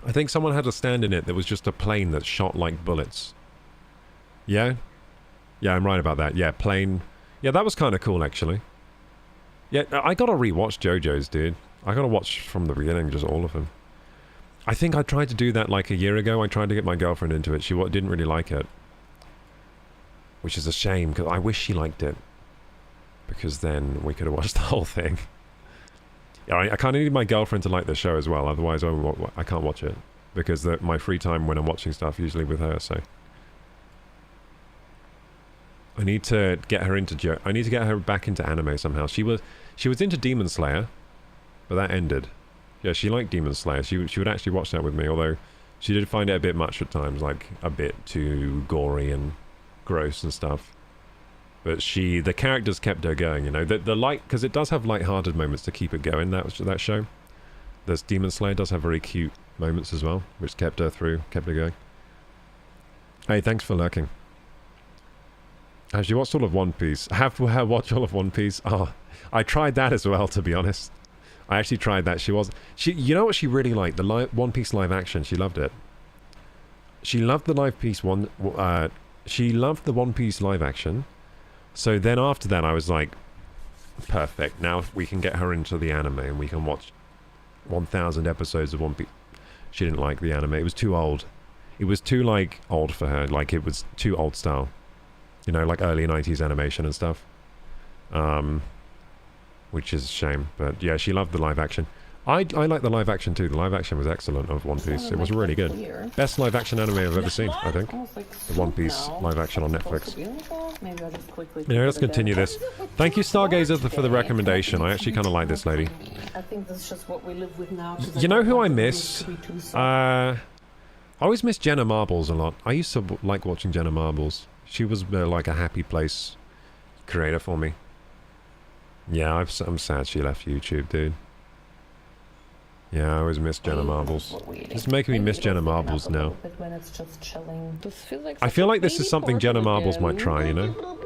I think someone had a stand in it that was just a plane that shot like bullets. Yeah? Yeah, I'm right about that. Yeah, plane. Yeah, that was kind of cool, actually. Yeah, I gotta rewatch JoJo's, dude. I gotta watch from the beginning, just all of them. I think I tried to do that like a year ago. I tried to get my girlfriend into it. She didn't really like it. Which is a shame, because I wish she liked it. Because then we could have watched the whole thing. Yeah, I kind of need my girlfriend to like the show as well, otherwise I can't watch it. Because my free time when I'm watching stuff usually with her, so... I need to get her into I need to get her back into anime somehow. She was into Demon Slayer, but that ended. Yeah, she liked Demon Slayer. She would actually watch that with me, although she did find it a bit much at times, like a bit too gory and gross and stuff. But the characters kept her going, you know. The light, because it does have light-hearted moments to keep it going. That show. This Demon Slayer does have very cute moments as well, which kept her going. Hey, thanks for lurking. Have you watched all of One Piece? Have I watched all of One Piece? Oh, I tried that as well, to be honest. I actually tried that. You know what she really liked? The One Piece live action. She loved it. She loved the she loved the One Piece live action. So then after that, I was like, perfect. Now we can get her into the anime and we can watch 1,000 episodes of One Piece. She didn't like the anime. It was too old. It was too, like, old for her. Like, it was too old style. You know, like early 90s animation and stuff. Which is a shame. But yeah, she loved the live action. I like the live action too. The live action was excellent of One Piece. It was really good. Best live action anime I've ever seen, I think. The One Piece live action on Netflix. Yeah, let's continue this. Thank you, Stargazer, for the recommendation. I actually kind of like this lady. I think that's just what we live with now. You know who I miss? I always miss Jenna Marbles a lot. I used to like watching Jenna Marbles. She was like a happy place creator for me. Yeah, I'm sad she left YouTube, dude. Yeah, I always miss Jenna Marbles. It's making me miss Jenna Marbles now. I feel like this is something Jenna Marbles might try, you know?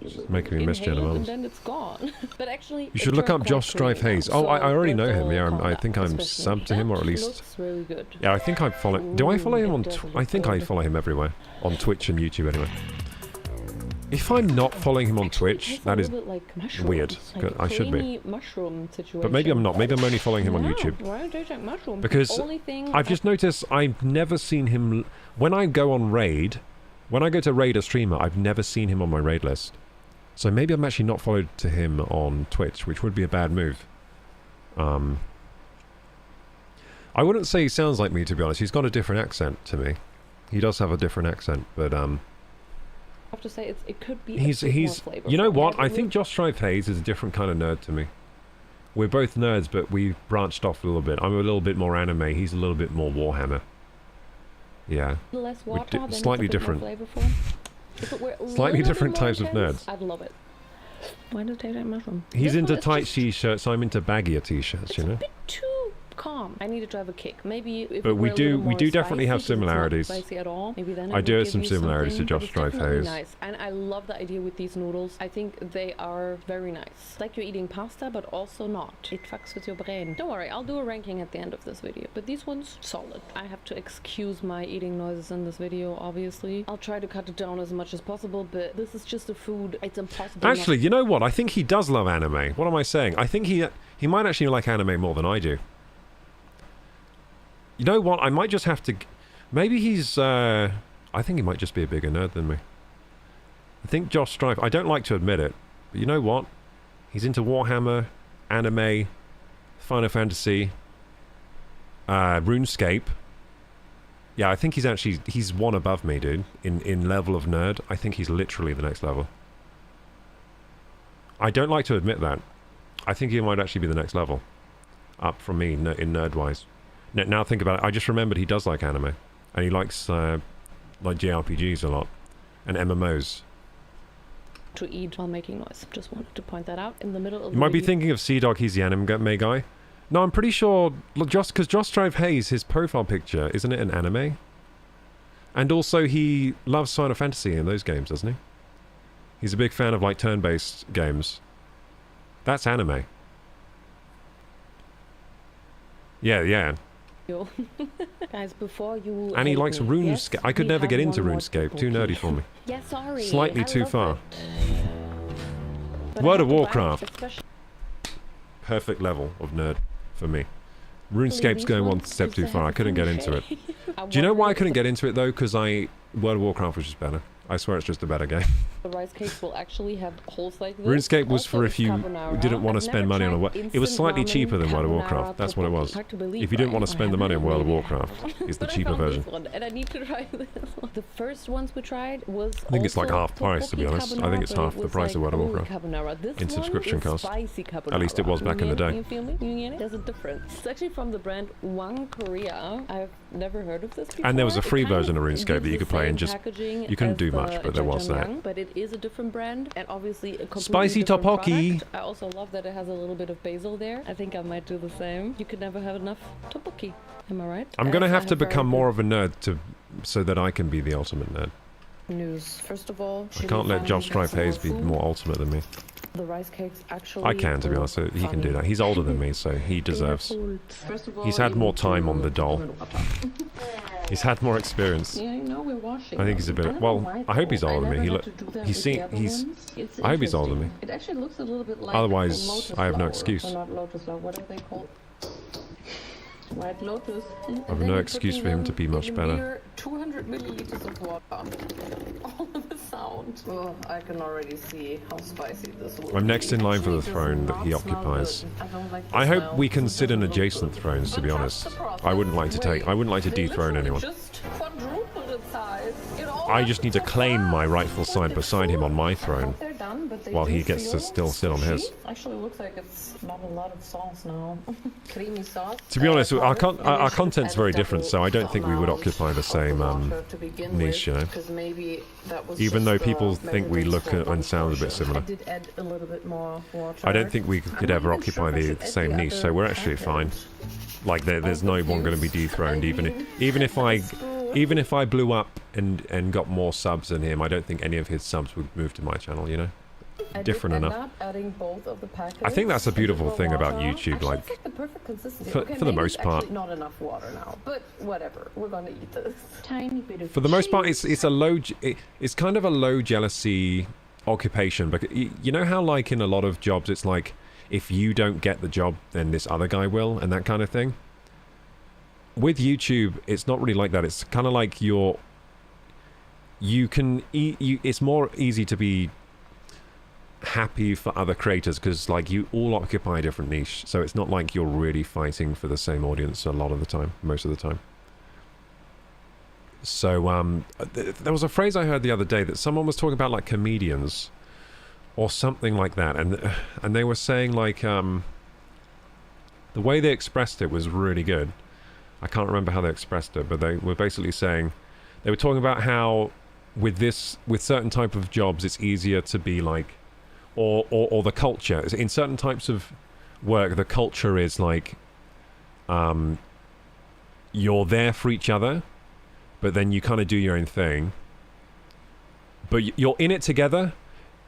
It's making me miss Jenna Marbles. And then it's gone. But actually, you should look up Josh Strife Hayes. Oh, I already know him. Yeah, I think I'm subbed to him, or at least... Really good. Yeah, I think I follow... Do I follow him on... I think I follow him everywhere. On Twitch and YouTube, anyway. If I'm not following him on Twitch, that is weird. I should be. But maybe I'm not. Maybe I'm only following him on YouTube. Because I've just noticed I've never seen him... When I go on raid, when I go to raid a streamer, I've never seen him on my raid list. So maybe I'm actually not followed to him on Twitch, which would be a bad move. I wouldn't say he sounds like me, to be honest. He's got a different accent to me. He does have a different accent, but I have to say it could be he's you know what? I think Josh Strife Hayes is a different kind of nerd to me. we're both nerds, but we branched off a little bit. I'm a little bit more anime. He's a little bit more Warhammer. Yeah. Less water, then it's slightly a bit more different. flavorful. If it were a Slightly little bit different more types of intense, nerds. I'd love it. Why does it taste like mushroom? He's This into one is tight just t-shirts. I'm into baggier t-shirts. You know. too calm. I need to drive a kick. Maybe if But it we were a do- little we more do definitely have spicy, 'cause it's not similarities. spicy at all. Maybe then I it do would have give some you similarities to something, Josh but it's Drive definitely Hayes. nice. And I love the idea with these noodles. I think they are very nice. It's like you're eating pasta, but also not. It fucks with your brain. Don't worry, I'll do a ranking at the end of this video. But these ones, solid. I have to excuse my eating noises in this video, obviously. I'll try to cut it down as much as possible, but this is just a food. It's impossible. Actually, you know what? I think he does love anime. What am I saying? I think he might actually like anime more than I do. You know what? I might just have to... Maybe he's... I think he might just be a bigger nerd than me. I think Josh Strife... I don't like to admit it, but you know what? He's into Warhammer, anime, Final Fantasy, RuneScape. Yeah, I think he's one above me, dude. In level of nerd, I think he's literally the next level. I don't like to admit that. I think he might actually be the next level. Up from me in nerd-wise. Now think about it, I just remembered he does like anime. And he likes, like JRPGs a lot. And MMOs. To eat while making noise. Just wanted to point that out in the middle of You might be thinking of Sea Dog, he's the anime guy. No, I'm pretty sure, because Josh Drive Hayes, his profile picture, isn't it an anime? And also he loves Final Fantasy in those games, doesn't he? He's a big fan of like turn-based games. That's anime. Yeah. Guys, before you... And he hate likes me, RuneScape. yes, I could we never have get into one more RuneScape. Too cookie. nerdy for me. Yeah, sorry. Slightly I too love far. it. But I World have of to buy it, Warcraft. especially- Perfect level of nerd for me. RuneScape's these going one ones step used too to far. have I couldn't get into it. Do you know why I couldn't get into it though? Because World of Warcraft was just better. I swear it's just a better game. The rice cakes will actually have holes like this. RuneScape was Also, for it's if you carbonara. didn't want to I've spend never money on a... tried It was instant slightly ramen, cheaper than World of carbonara, Warcraft. That's what it was. hard to believe, If you didn't right? want to I spend the money on haven't World of really. Warcraft, it's the But I cheaper found this version. one, and I need to try this one. The first ones we tried was I think it's like also half price, to be tteokbokki honest. I think it's carbonara, half but the it price was of World of like Warcraft. holy carbonara. This In one subscription is cost. spicy carbonara. At least it was back in the You get it? day. You feel me? You get it? There's a difference. It's actually from the brand One Korea. I've never heard of this before. And there was a It free kind version of gives RuneScape that the you could play and same just... packaging You couldn't as do the much, but there was that. jjajangmyeon, but it is a different brand and obviously a completely Spicy different tteokbokki. product. I also love that it has a little bit of basil there. I think I might do the same. You could never have enough tteokbokki. Am I right? I'm going to As I have to very become good more of a nerd so that I can be the ultimate nerd. news. First of all, I can't let Josh Drive Hayes be more ultimate than me. The rice cakes actually. I can, to be honest. He can do that. He's older than me, so he deserves... He's had more time on the doll. He's had more experience. Yeah, you know we're washing. I think he's a bit... Well, I hope he's older than me. He's... I hope he's older than me. It actually looks a little bit like Otherwise, Lotus I have no flower. excuse. Or not Lotus flower, what are they called? White Lotus. I have no excuse for him to be much better. 200 milliliters of water. All of the sound. Oh, I can already see how spicy this will I'm next in line for the Actually, throne does that he not smell occupies. good. I don't like the I hope smell. we can sit in adjacent thrones, to be honest. I wouldn't like to dethrone anyone. Just quadrupled its size. I just need to claim my rightful side beside him on my throne, They're done, but they while do he gets to feel still sit on his. Actually looks like it's not a lot of sauce now. Creamy sauce. To be honest, our content's very different, so I don't think we would occupy the same niche, you know. Even though people think we look and sound a bit similar. I did add a little bit more water. I don't think we could ever occupy the same niche, so we're actually fine. Like there's no one going to be dethroned, even if I blew up and got more subs than him. I don't think any of his subs would move to my channel, you know. Different enough. Adding both of the packets. I think that's a beautiful thing about water. YouTube, Actually, like it's the perfect consistency. for Okay, the maybe most it's part. actually not enough water now, but whatever. We're gonna eat this. Tiny bit of For the most part, cheese. it's kind of a low jealousy occupation. But you know how like in a lot of jobs, it's like if you don't get the job, then this other guy will, and that kind of thing. With YouTube, it's not really like that. It's kind of like it's more easy to be happy for other creators because like you all occupy a different niche, so it's not like you're really fighting for the same audience a lot of the time, most of the time. So there was a phrase I heard the other day that someone was talking about like comedians or something like that, and they were saying like the way they expressed it was really good. I can't remember how they expressed it, but they were basically saying, they were talking about how with certain type of jobs, it's easier to be like, or the culture. In certain types of work, the culture is like, you're there for each other, but then you kind of do your own thing. But you're in it together.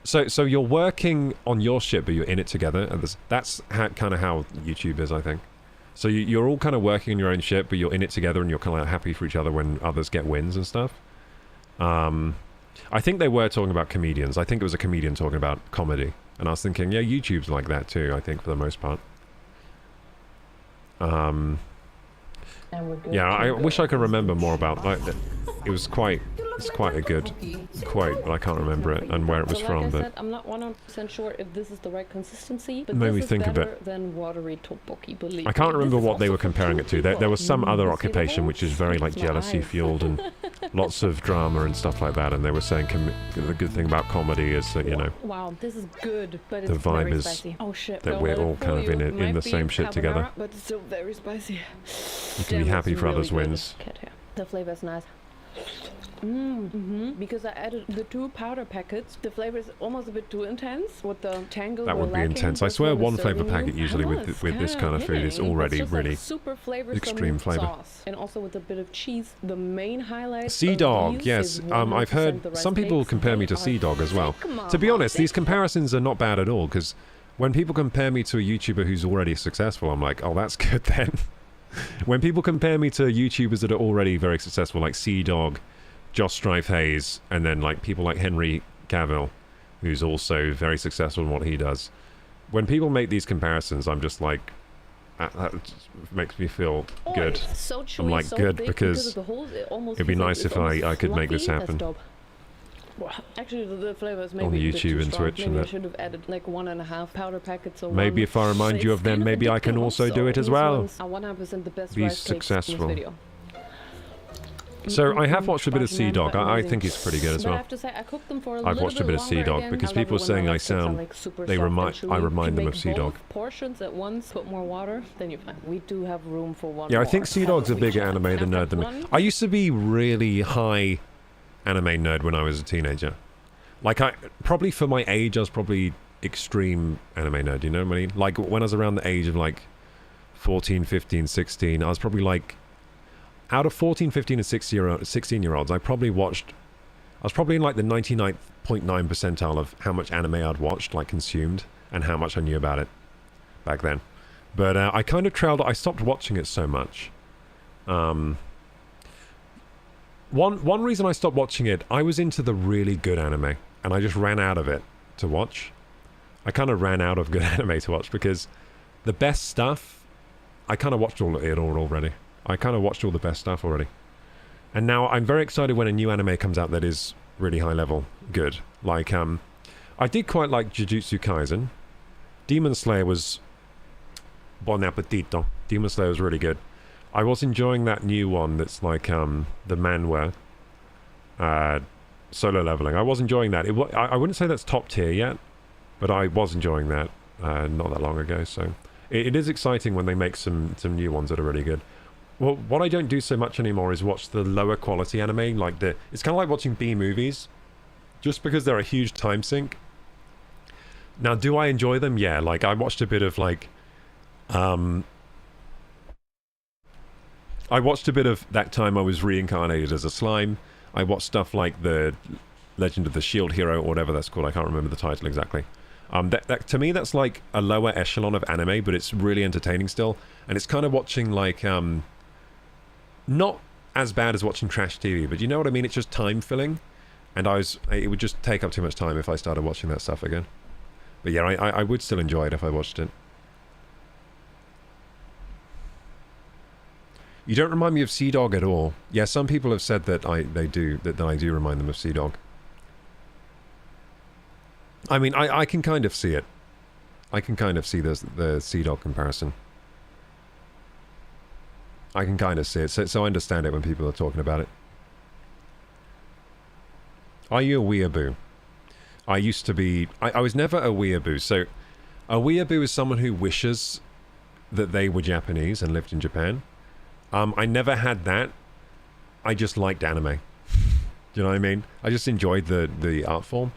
So you're working on your ship, but you're in it together. And that's kind of how YouTube is, I think. So you're all kind of working on your own ship, but you're in it together, and you're kind of like happy for each other when others get wins and stuff. I think they were talking about comedians. I think it was a comedian talking about comedy. And I was thinking, yeah, YouTube's like that too, I think, for the most part. Yeah, I wish I could remember more about that. It's quite a good quote, but I can't remember it and where it was so from. Like I But said, I'm not 100% sure if this is the right consistency, but made this me is think of better it. than watery tteokbokki, believe I can't me. remember This is what they also were for comparing two it to. There was some people. other You see the occupation which is very like It's my jealousy eyes. fueled and lots of drama and stuff like that. And they were saying the good thing about comedy is that, you know, Wow, this is good, but the it's vibe very is spicy. Oh shit! that don't we're let it all kind fool of you. in It it, in might the be same shit together. carbonara, but it's still very spicy. You can be Damn, happy it's for others' really good. wins. Cat hair. The flavor is nice. Because I added the 2 powder packets, the flavor is almost a bit too intense. With the tango, That we're would be lacking. intense. I This swear is one flavor serving packet you. usually I know, with it's this kind of food is hitting. already It's just really like super flavoursome extreme flavour. sauce, and also with a bit of cheese. The main highlight. Sea of Dog, these yes. is I've 100% heard the rice some people cakes. compare me They to Sea are Dog as well. thick, To be mama, honest, these comparisons are not bad at all, because when people compare me to a YouTuber who's already successful, I'm like, oh, that's good then. When people compare me to YouTubers that are already very successful, like Sea Dog, Josh Strife Hayes, and then like people like Henry Cavill, who's also very successful in what he does. When people make these comparisons, I'm just like, that just makes me feel good. So chewy, I'm like, so good, thick because of the holes, it almost it'd be feels like nice it's if almost I could make this fluffy. happen. That's dope. Well, actually, the flavor is maybe On a bit YouTube too and strong. Twitch and Maybe I that. should have added like 1.5 powder packets or Maybe one. if I remind you It's of them, kind maybe I can addictive also do it as These well. ones are 100% the best Be rice cakes in successful. this video. So I have watched a bit of Sea Spicy man, Dog. but I amazing. think it's pretty good as But I well. have to say, I cooked them for a I've little watched a bit bit of Sea longer Dog again. because I love people it when saying the I rice cakes are, sound, like, super they soft and remind, chewy. I If you remind them make of Sea Dog. both portions at once, put more water, then you're fine. We do have room for one Yeah, I more. think Sea Dog's a bigger anime nerd than me. I used to be really high anime nerd when I was a teenager. Like, probably for my age, I was probably extreme anime nerd, you know what I mean? Like, when I was around the age of, like, 14, 15, 16, I was probably, like, out of 14, 15, and 16-year-olds, I was probably in, like, the 99.9 percentile of how much anime I'd watched, like, consumed, and how much I knew about it back then. But I kind of trailed, I stopped watching it so much. One reason I stopped watching it, I was into the really good anime, and I just ran out of it to watch. I kind of ran out of good anime to watch because the best stuff, I kind of watched all already. I kind of watched all the best stuff already. And now I'm very excited when a new anime comes out that is really high level good. Like, I did quite like Jujutsu Kaisen. Demon Slayer was bon appetito. Demon Slayer was really good. I was enjoying that new one that's like the manhwa Solo Leveling. I was enjoying that. I wouldn't say that's top tier yet, but I was enjoying that not that long ago. So it is exciting when they make some new ones that are really good. Well, what I don't do so much anymore is watch the lower quality anime. Like it's kind of like watching B movies, just because they're a huge time sink. Now, do I enjoy them? Yeah. Like I watched a bit of like. I watched a bit of That Time I Was Reincarnated as a Slime. I watched stuff like the Legend of the Shield Hero, or whatever that's called. I can't remember the title exactly. That to me, that's like a lower echelon of anime, but it's really entertaining still. And it's kind of watching like, not as bad as watching trash TV, but you know what I mean? It's just time filling. And it would just take up too much time if I started watching that stuff again. But yeah, I would still enjoy it if I watched it. You don't remind me of Sea Dog at all. Yeah, some people have said that I do remind them of Sea Dog. I mean, I can kind of see it. I can kind of see the Sea Dog comparison. I can kind of see it, so I understand it when people are talking about it. Are you a weeaboo? I used to be... I was never a weeaboo, so... A weeaboo is someone who wishes that they were Japanese and lived in Japan. I never had that. I just liked anime. Do you know what I mean? I just enjoyed the art form.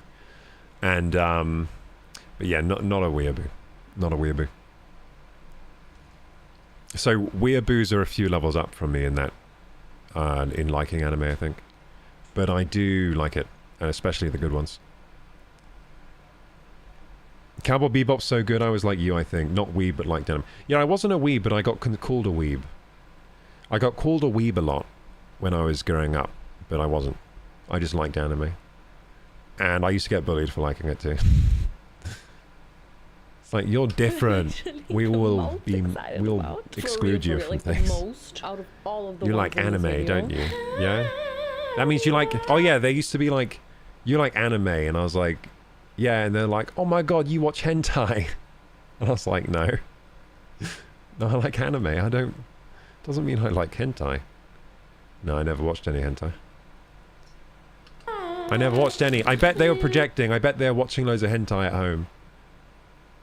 And, but yeah, not a weeaboo. Not a weeaboo. So weeaboos are a few levels up from me in that, in liking anime, I think. But I do like it, and especially the good ones. Cowboy Bebop's so good, I was like you, I think. Not weeb, but liked anime. Yeah, I wasn't a weeb, but I got called a weeb. I got called a weeb a lot when I was growing up, but I wasn't. I just liked anime. And I used to get bullied for liking it too. It's like, you're different. We'll exclude you from things. You like anime, don't you? Yeah? That means you like... Oh yeah, they used to be like, you like anime, and I was like, yeah, and they're like, oh my god, you watch hentai. And I was like, no. No, I like anime. I don't... Doesn't mean I like hentai. No, I never watched any hentai. I never watched any. I bet they were projecting. I bet they were watching loads of hentai at home.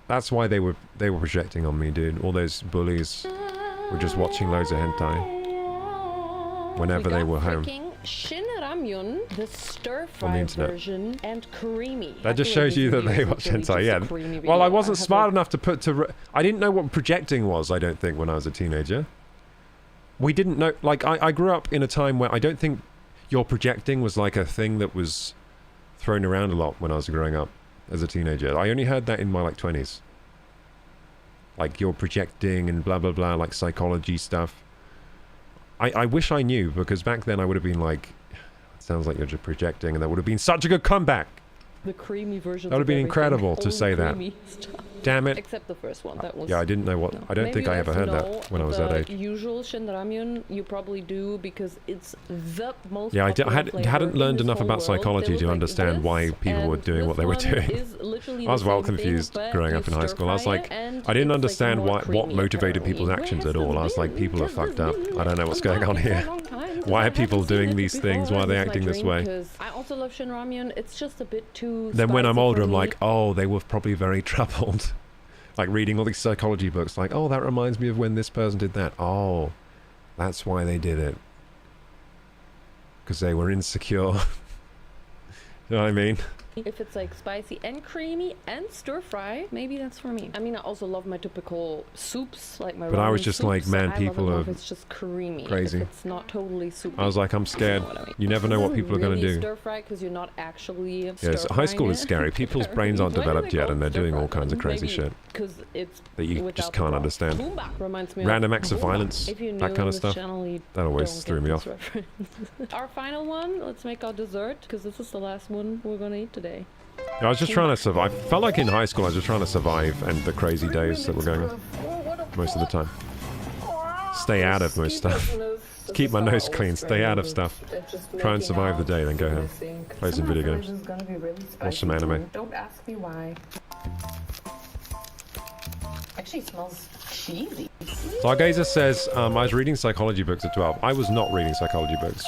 That's why they were projecting on me, dude. All those bullies were just watching loads of hentai whenever they were home. Shinramyun, the stir-fry On the internet. version, and creamy. That just shows you that they watch hentai, yeah. Well, I wasn't smart enough to put to... I didn't know what projecting was, I don't think, when I was a teenager. We didn't know... Like, I grew up in a time where I don't think your projecting was like a thing that was thrown around a lot when I was growing up as a teenager. I only heard that in my, like, 20s. Like, you're projecting and blah, blah, blah, like psychology stuff. I wish I knew, because back then I would have been like, it sounds like you're just projecting, and that would have been such a good comeback. The creamy version. That would have been incredible to say that. Damn it. Except the first one. That was... Yeah, I didn't know what... I don't think I ever heard that when I was that age. Usual Shinramyun, you probably do, because it's the most... Yeah, I hadn't learned enough about psychology to understand why people were doing what they were doing. I was well confused growing up in high school. I was like, I didn't understand what motivated people's actions at all. I was like, people are fucked up. I don't know what's going on here. Why are people doing these things? Why are they acting this way? I also love Shinramyun. It's just a bit too... Then when I'm older, I'm like, oh, they were probably very troubled. Like reading all these psychology books, like, oh, that reminds me of when this person did that. Oh, that's why they did it. Because they were insecure. You know what I mean? If it's like spicy and creamy and stir fry, maybe that's for me. I mean, I also love my typical soups, like my. But I was just soups. like, man, people are it's just creamy. Crazy. If it's not totally soupy. I was like, I'm scared. You know what I mean? You never know what people are going to do. Stir fry because you're not actually. Yes, high school is scary. People's brains aren't developed yet, and they're doing all kinds of crazy shit that you just can't understand. Random acts of violence, that kind of stuff. That always threw me off. Our final one. Let's make our dessert, because this is the last one we're gonna eat today. I was just trying to survive. I felt like in high school I was just trying to survive and the crazy days that were going on most of the time. Stay out of most stuff. Keep my nose clean, stay out of stuff. Try and survive the day, then go home. Play some video games. Watch some anime. Don't ask me why. Actually, it smells cheesy. Stargazer says, I was reading psychology books at 12. I was not reading psychology books.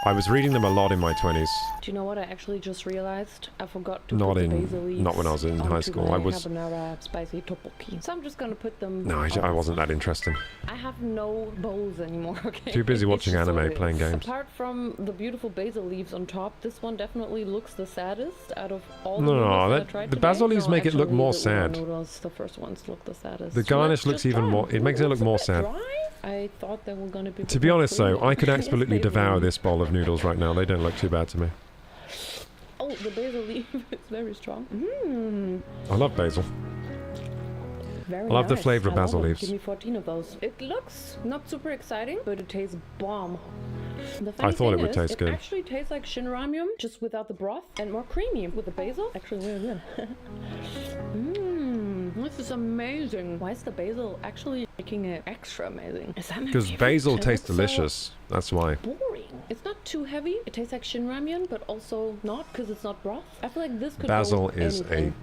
I was reading them a lot in my 20s. Do you know what I actually just realized? I forgot to not put in, the basil leaves not when I was in high school. I was. Habanero spicy tteokbokki. So I'm just gonna put them. No, I wasn't that interesting. I have no bowls anymore. Okay. Too busy watching anime, playing games. Apart from the beautiful basil leaves on top, this one definitely looks the saddest out of all the No, noodles that I tried the today. basil leaves make it look more sad. Noodles, the first ones look the saddest. The garnish looks even more. It makes it look more sad. I thought they were gonna be. To be honest, though, I could absolutely devour this bowl of noodles right now. They don't look too bad to me. Oh, the basil leaf is very strong. I love basil. Very I love the nice. flavor of I love basil it. leaves. Give me 14 of those. It looks not super exciting, but it tastes bomb. The I thought it would is, taste good. It actually tastes like Shinramyun, just without the broth and more creamy with the basil. Actually, really good. This is amazing. Why is the basil actually making it extra amazing? Is that Because basil tastes delicious. That's why. Boring. It's not too heavy. It tastes like Shinramyun, but also not because it's not broth. I feel like this could Basil go with is anything.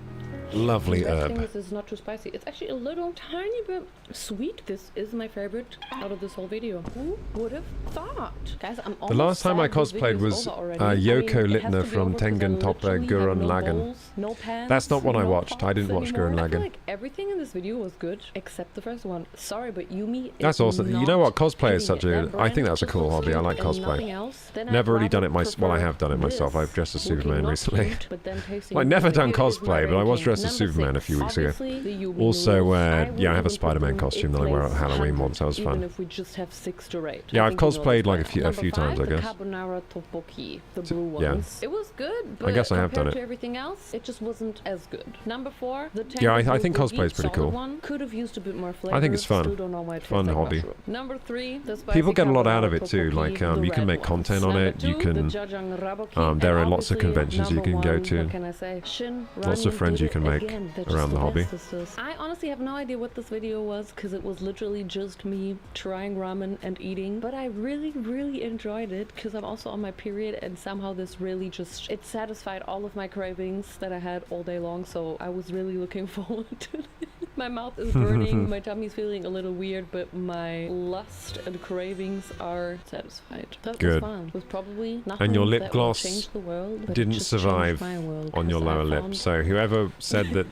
Lovely The best thing herb. is it's not too spicy. It's actually a little tiny bit sweet. This is my favorite out of this whole video. Who would have thought? Guys, I'm almost The last time I sad this cosplayed video is was over already. Yoko I mean, it has Littner to be from over 'cause I Tengen Toppa literally have Gurren no Lagann. bowls, no pans, That's not what I no watched. I didn't pots watch Gurren anymore. I feel Lagann. like everything in this video was good except the first one. Sorry, but Yumi That's is awesome. You know what? Cosplay is such hitting it. a... That I think brand that's a cool looks hobby. I cute like and nothing cosplay. else. Then Never I'd really done it rather myself. Well, I prefer have done it myself. this, I've dressed as looking Superman not recently. cute, but then tasting Well, I've never done good is cosplay, but I was dressed as Number Superman a 6, few weeks ago. obviously, the Yumi Also, noodles. I yeah, I would have a even Spider-Man put them costume in that I wear at place Halloween 100, once. That was even fun. if we just have 6 to rate. Yeah, I I've think you know cosplayed this like a one. few Number times, I 5, the guess. carbonara tteokbokki, the blue yeah. ones. It was good, but I guess I have done compared it. to everything else, it just wasn't as good. Number 4, the Yeah, I Tengen think bulgogi cosplay's pretty solid cool. one. Could have used a bit more flavor. I think it's fun. Still don't know why it tastes Fun like hobby. mushroom. Number 3, the spicy People get a lot out of carbonara it too. tteokbokki, Like, the you can red make ones. content on Number it. You 2, can... the jajang raboki, there are and lots of obviously conventions you number can go 1, to. What can I say? Shin Lots of Ramen friends did you can it make again. They're around just the hobby. bestesters. I honestly have no idea what this video was because it was literally just me trying ramen and eating. But I really, really enjoyed it because I'm also on my period and somehow this really just, it satisfied all of my cravings that I had all day long. So I was really looking forward to it. My mouth is burning, my tummy's feeling a little weird, but my lust and cravings are satisfied. That Good. was fun. It was probably nothing And your lip that will gloss change the world, but it didn't just changed survive my world on your 'cause I lower lip. found- So whoever said that...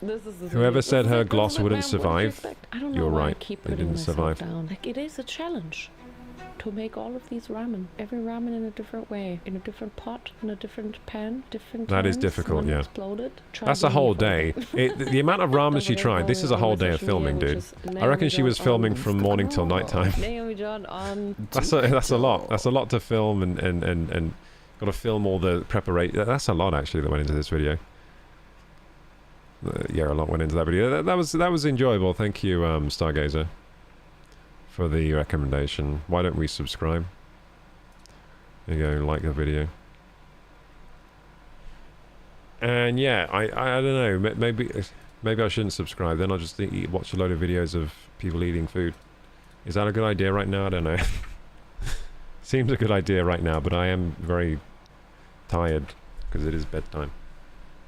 This is the Whoever thing. said This her is gloss what wouldn't you survive, expect. I don't know you're why I right. keep They putting didn't myself survive. down. Like, it is a challenge to make all of these ramen. Every ramen in a different way, in a different pot, in a different pan, different That is times, difficult, when yeah. exploded. Try That's a doing whole it for day. The amount of ramen she tried, this is a whole day of filming, dude. I reckon she was filming from morning till night time. Naomi John on That's a lot. That's a lot to film and got to film all the preparation. That's a lot actually that went into this video. Yeah, a lot went into that video. That was enjoyable. Thank you, Stargazer, for the recommendation. Why don't we subscribe? There you go, like the video. And yeah, I don't know. Maybe I shouldn't subscribe. Then I'll just watch a load of videos of people eating food. Is that a good idea right now? I don't know. Seems a good idea right now, but I am very tired because it is bedtime.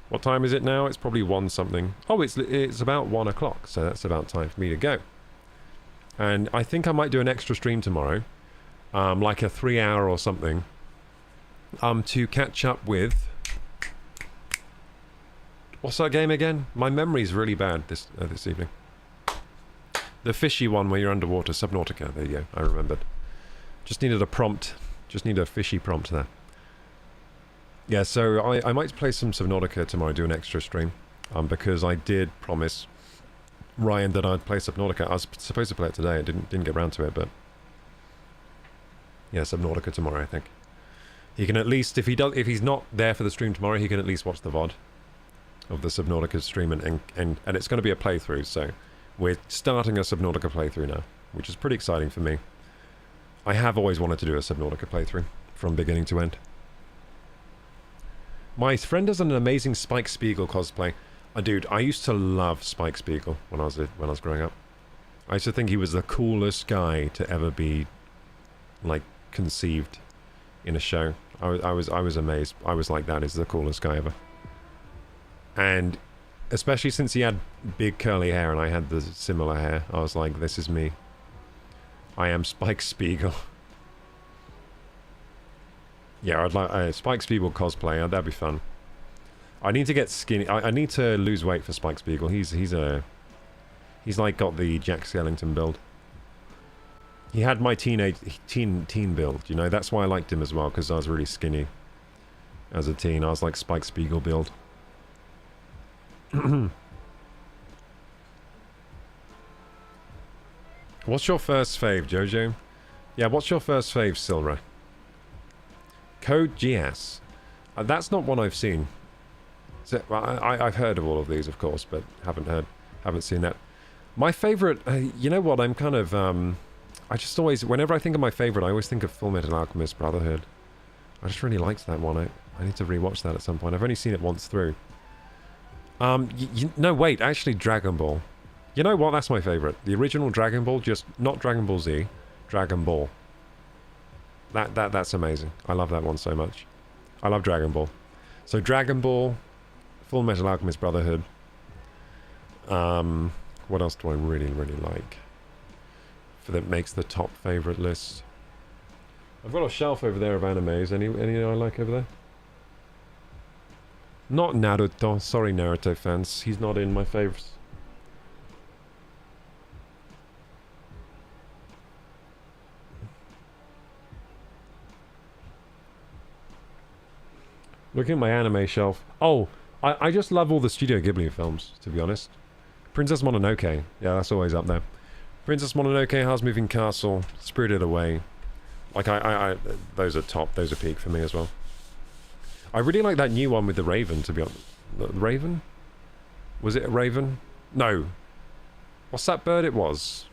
What time is it now? It's probably 1 something. Oh, it's about 1 o'clock, so that's about time for me to go. And I think I might do an extra stream tomorrow, like a 3-hour or something, to catch up with... What's that game again? My memory's really bad this evening. The fishy one where you're underwater, Subnautica. There you go. I remembered. Just needed a prompt. Just need a fishy prompt there. Yeah, so I might play some Subnautica tomorrow, do an extra stream, because I did promise Ryan that I'd play Subnautica. I was supposed to play it today. I didn't get around to it, but yeah, Subnautica tomorrow. I think he can at least, if he's not there for the stream tomorrow, he can at least watch the VOD of the Subnautica stream, and it's going to be a playthrough. So we're starting a Subnautica playthrough now, which is pretty exciting for me. I have always wanted to do a Subnautica playthrough from beginning to end. My friend does an amazing Spike Spiegel cosplay. Dude, I used to love Spike Spiegel when I was growing up. I used to think he was the coolest guy to ever be, like, conceived in a show. I was amazed. I was like, that is the coolest guy ever. And especially since he had big curly hair and I had the similar hair, I was like, this is me. I am Spike Spiegel. Yeah, I'd like a Spike Spiegel cosplay. That'd be fun. I need to get skinny. I need to lose weight for Spike Spiegel. He's like got the Jack Skellington build. He had my teen build. You know, that's why I liked him as well, because I was really skinny as a teen. I was like Spike Spiegel build. What's your first fave, Jojo? Yeah, what's your first fave, Silra? Code GS. That's not one I've seen. So, I've heard of all of these, of course, but haven't seen that. My favorite, you know what? I'm kind of, I just always, whenever I think of my favorite, I always think of Full Metal Alchemist Brotherhood. I just really liked that one. I need to rewatch that at some point. I've only seen it once through. No, wait, actually, Dragon Ball. You know what? That's my favorite. The original Dragon Ball, just not Dragon Ball Z, Dragon Ball. That's amazing. I love that one so much. I love Dragon Ball. So Dragon Ball, Full Metal Alchemist Brotherhood, What else do I really, really like? That makes the top favorite list. I've got a shelf over there of animes. Any I like over there? Not Naruto. Sorry, Naruto fans. He's not in my favorites. Looking at my anime shelf. Oh, I just love all the Studio Ghibli films, to be honest. Princess Mononoke. Yeah, that's always up there. Princess Mononoke, Howl's Moving Castle, Spirited Away. Like, those are top. Those are peak for me as well. I really like that new one with the raven, to be honest. The raven? Was it a raven? No. What's that bird it was?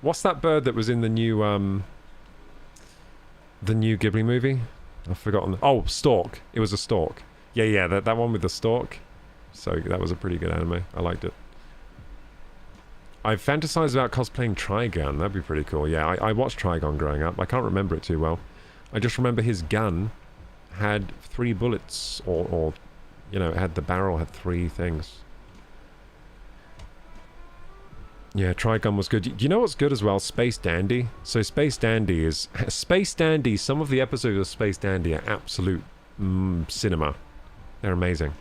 What's that bird that was in the new Ghibli movie? I've forgotten. Oh, Stork. It was a stork. Yeah, that one with the stork. So that was a pretty good anime. I liked it. I've fantasized about cosplaying Trigon. That'd be pretty cool. Yeah, I watched Trigon growing up. I can't remember it too well. I just remember his gun had 3 bullets, or you know, the barrel had 3 things. Yeah, Trigun was good. Do you know what's good as well? Space Dandy. So Space Dandy is... Space Dandy, some of the episodes of Space Dandy are absolute cinema. They're amazing.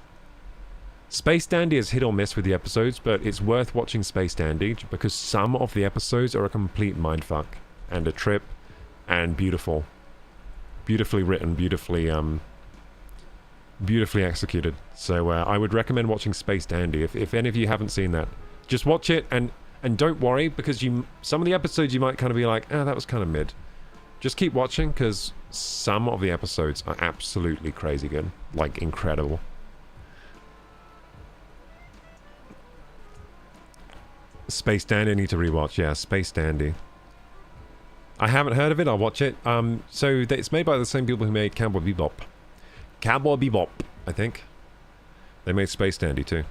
Space Dandy is hit or miss with the episodes, but it's worth watching Space Dandy because some of the episodes are a complete mindfuck and a trip and beautiful. Beautifully written, beautifully executed. So I would recommend watching Space Dandy. If any of you haven't seen that, just watch it and don't worry, because some of the episodes you might kind of be like, that was kind of mid. Just keep watching, because some of the episodes are absolutely crazy good. Like, incredible. Space Dandy, I need to rewatch. Yeah, Space Dandy. I haven't heard of it, I'll watch it. So it's made by the same people who made Cowboy Bebop. Cowboy Bebop, I think. They made Space Dandy too.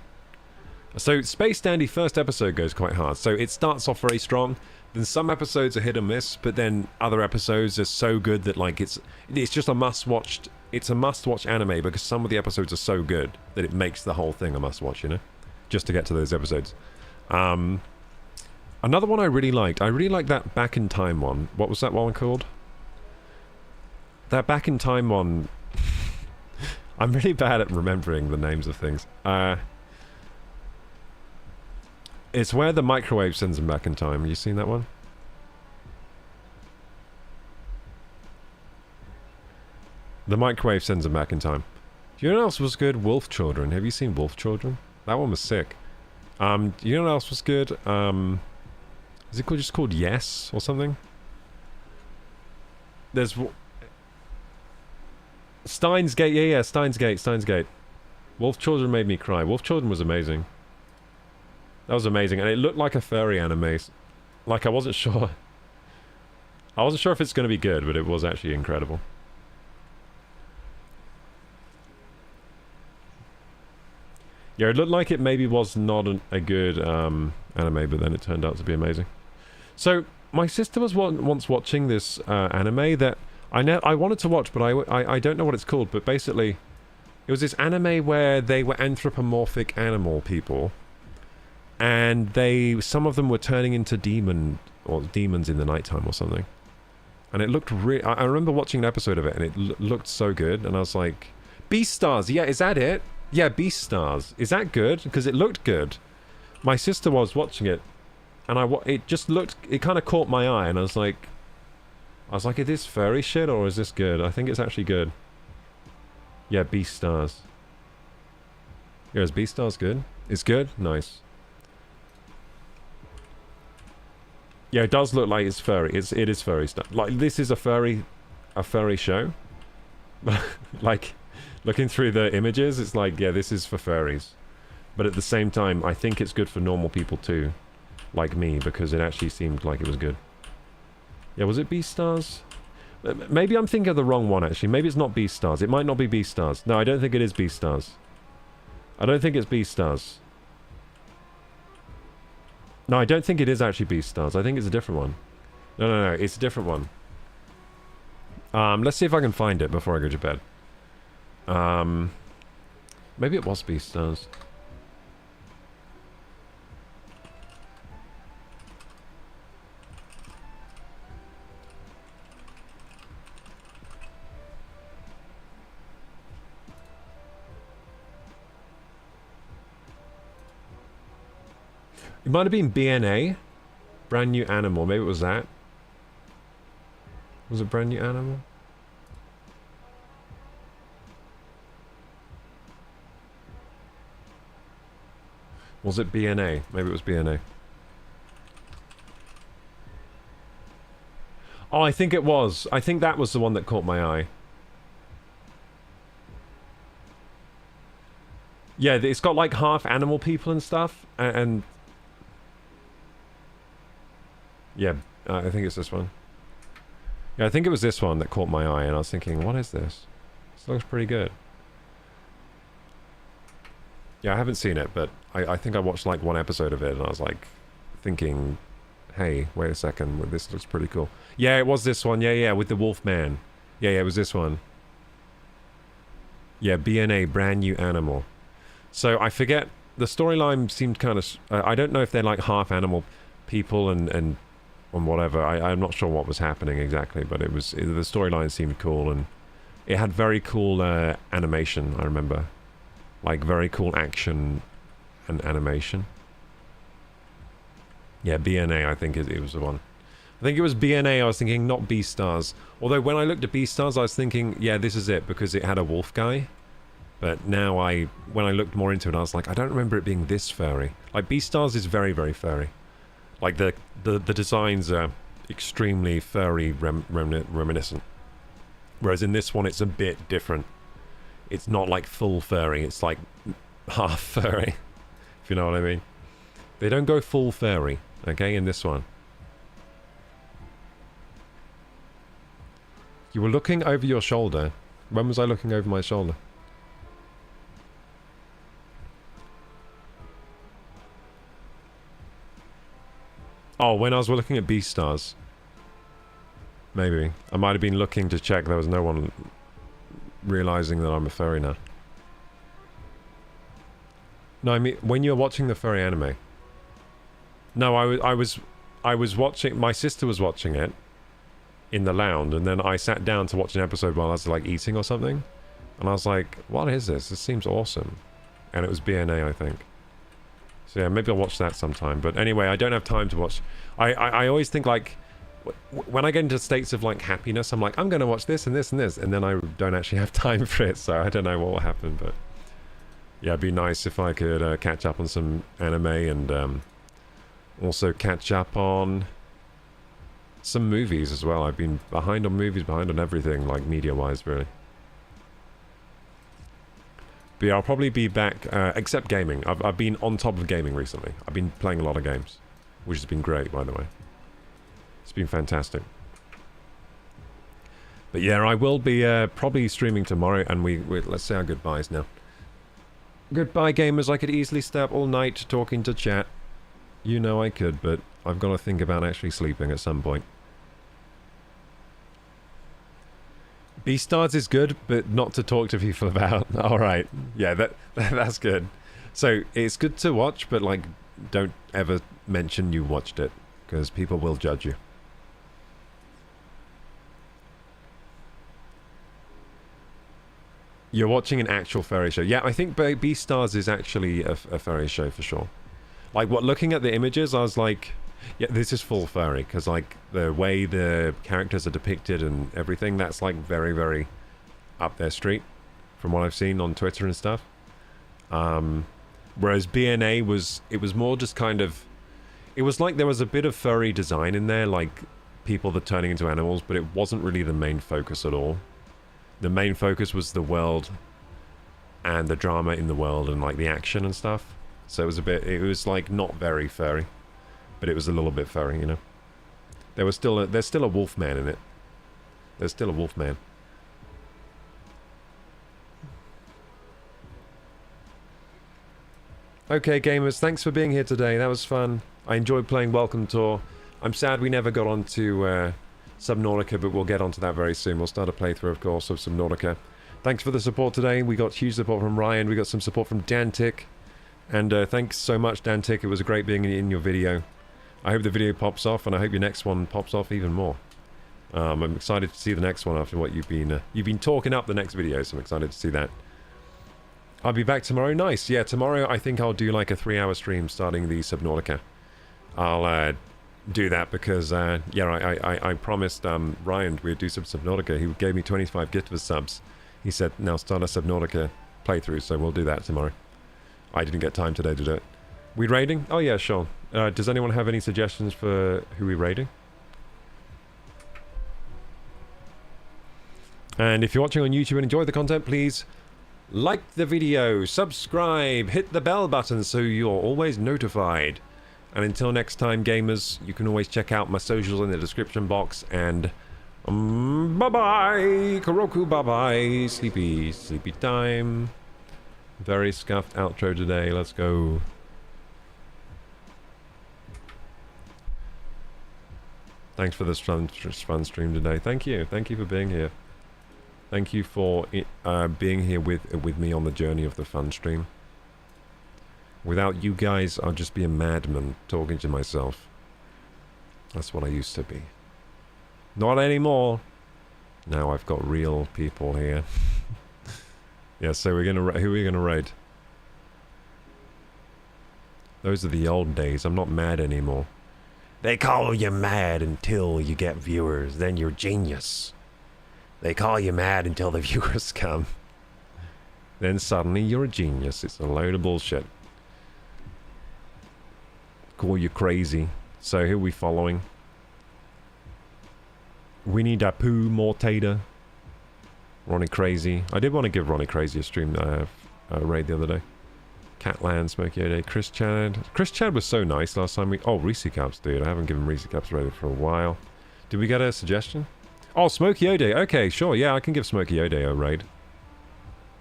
So Space Dandy first episode goes quite hard. So it starts off very strong. Then some episodes are hit and miss, but then other episodes are so good that like it's just a must-watch. It's a must-watch anime because some of the episodes are so good that it makes the whole thing a must-watch, you know? Just to get to those episodes. Another one I really liked that Back in Time one. What was that one called? That Back in Time one... I'm really bad at remembering the names of things. It's where the microwave sends them back in time. Have you seen that one? The microwave sends them back in time. Do you know what else was good? Wolf Children. Have you seen Wolf Children? That one was sick. Do you know what else was good? Is it just called Yes or something? There's... Steins Gate. Yeah, Steins Gate. Wolf Children made me cry. Wolf Children was amazing. That was amazing, and it looked like a furry anime. Like, I wasn't sure. I wasn't sure if it's going to be good, but it was actually incredible. Yeah, it looked like it maybe was not a good anime, but then it turned out to be amazing. So, my sister was once watching this anime that I wanted to watch, but I don't know what it's called, but basically, it was this anime where they were anthropomorphic animal people. And some of them were turning into demons in the nighttime or something. And it looked I remember watching an episode of it and it looked so good. And I was like, Beastars, yeah, is that it? Yeah, Beastars. Is that good? Because it looked good. My sister was watching it. And it kind of caught my eye. And I was like, is this furry shit or is this good? I think it's actually good. Yeah, Beastars. Yeah, is Beastars good? It's good? Nice. Yeah, it does look like it's furry. It is furry stuff. Like, this is a furry show. Like, looking through the images, it's like, yeah, this is for furries. But at the same time, I think it's good for normal people too. Like me, because it actually seemed like it was good. Yeah, was it Beastars? Maybe I'm thinking of the wrong one, actually. Maybe it's not Beastars. It might not be Beastars. No, I don't think it is Beastars. I don't think it's Beastars. No, I don't think it is actually Beastars. I think it's a different one. No, it's a different one. Let's see if I can find it before I go to bed. Maybe it was Beastars. might have been BNA. Brand New Animal. Maybe it was that. Was it Brand New Animal? Was it BNA? Maybe it was BNA. Oh, I think it was. I think that was the one that caught my eye. Yeah, it's got like half animal people and stuff, and yeah, I think it's this one. Yeah, I think it was this one that caught my eye, and I was thinking, what is this? This looks pretty good. Yeah, I haven't seen it, but I think I watched like one episode of it, and I was like thinking, hey, wait a second, this looks pretty cool. Yeah, it was this one. Yeah, with the wolf man. Yeah, it was this one. Yeah, BNA, Brand New Animal. So I forget, the storyline seemed kind of, I don't know if they're like half animal people and whatever. I'm not sure what was happening exactly, but the storyline seemed cool, and it had very cool animation, I remember. Like very cool action and animation. Yeah, BNA, I think it was the one. I think it was BNA, I was thinking, not Beastars. Although when I looked at Beastars, I was thinking, yeah, this is it, because it had a wolf guy. But now when I looked more into it, I was like, I don't remember it being this furry. Like, Beastars is very, very furry. Like, the designs are extremely furry reminiscent. Whereas in this one, it's a bit different. It's not like full furry, it's like half furry. If you know what I mean. They don't go full furry, okay, in this one. You were looking over your shoulder. When was I looking over my shoulder? Oh, when I was looking at Beastars. Maybe. I might have been looking to check there was no one realizing that I'm a furry now. No, I mean, when you're watching the furry anime. No, I was watching, my sister was watching it in the lounge, and then I sat down to watch an episode while I was like eating or something. And I was like, what is this? This seems awesome. And it was BNA, I think. So yeah, maybe I'll watch that sometime. But anyway, I don't have time to watch. I always think like, when I get into states of like happiness, I'm like, I'm going to watch this and this and this. And then I don't actually have time for it. So I don't know what will happen. But yeah, it'd be nice if I could catch up on some anime and also catch up on some movies as well. I've been behind on movies, behind on everything, like media-wise, really. But yeah, I'll probably be back, except gaming. I've been on top of gaming recently. I've been playing a lot of games, which has been great, by the way. It's been fantastic. But yeah, I will be probably streaming tomorrow, and let's say our goodbyes now. Goodbye, gamers. I could easily stay up all night talking to chat. You know I could, but I've got to think about actually sleeping at some point. Beastars is good, but not to talk to people about. Alright, yeah, that's good. So, it's good to watch, but like, don't ever mention you watched it, because people will judge you. You're watching an actual furry show. Yeah, I think Beastars is actually a furry show for sure. Like, looking at the images, I was like, yeah, this is full furry, because like the way the characters are depicted and everything, that's like very, very up their street from what I've seen on Twitter and stuff. Whereas BNA was more just kind of, it was like there was a bit of furry design in there, like people that turning into animals, but it wasn't really the main focus at all. The main focus was the world and the drama in the world and like the action and stuff. So it was like not very furry. But it was a little bit furry, you know. There's still a wolf man in it. There's still a wolf man. Okay, gamers, thanks for being here today. That was fun. I enjoyed playing Welcome Tour. I'm sad we never got onto Subnautica, but we'll get onto that very soon. We'll start a playthrough, of course, of Subnautica. Thanks for the support today. We got huge support from Ryan. We got some support from Dantic. And thanks so much, Dantic. It was great being in your video. I hope the video pops off, and I hope your next one pops off even more. I'm excited to see the next one after what you've been talking up the next video, so I'm excited to see that. I'll be back tomorrow. Nice. Yeah, tomorrow I think I'll do like a 3-hour stream starting the Subnautica. I'll do that because yeah, I promised Ryan we'd do some Subnautica. He gave me 25 gift of subs. He said now start a Subnautica playthrough, so we'll do that tomorrow. I didn't get time today to do it. We raiding? Oh yeah, sure. Does anyone have any suggestions for who we raiding? And if you're watching on YouTube and enjoy the content, please like the video, subscribe, hit the bell button so you're always notified. And until next time, gamers, you can always check out my socials in the description box. And bye-bye, Kuroku, bye-bye, sleepy time. Very scuffed outro today, let's go. Thanks for this fun stream today. Thank you for being here. Thank you for being here with me on the journey of the fun stream. Without you guys, I'll just be a madman talking to myself. That's what I used to be. Not anymore. Now I've got real people here. Yeah, so who are we gonna raid? Those are the old days. I'm not mad anymore. They call you mad until you get viewers. Then you're genius. They call you mad until the viewers come. Then suddenly you're a genius. It's a load of bullshit. Call you crazy. So who are we following? Winnie the Pooh, Mortator, Ronnie Crazy. I did want to give Ronnie Crazy a stream raid the other day. Catland, Smokey O'Day, Chris Chad. Chris Chad was so nice last time we... Oh, Reese Caps, dude. I haven't given Reese Caps raid for a while. Did we get a suggestion? Oh, Smokey O'Day. Okay, sure. Yeah, I can give Smokey O'Day a raid.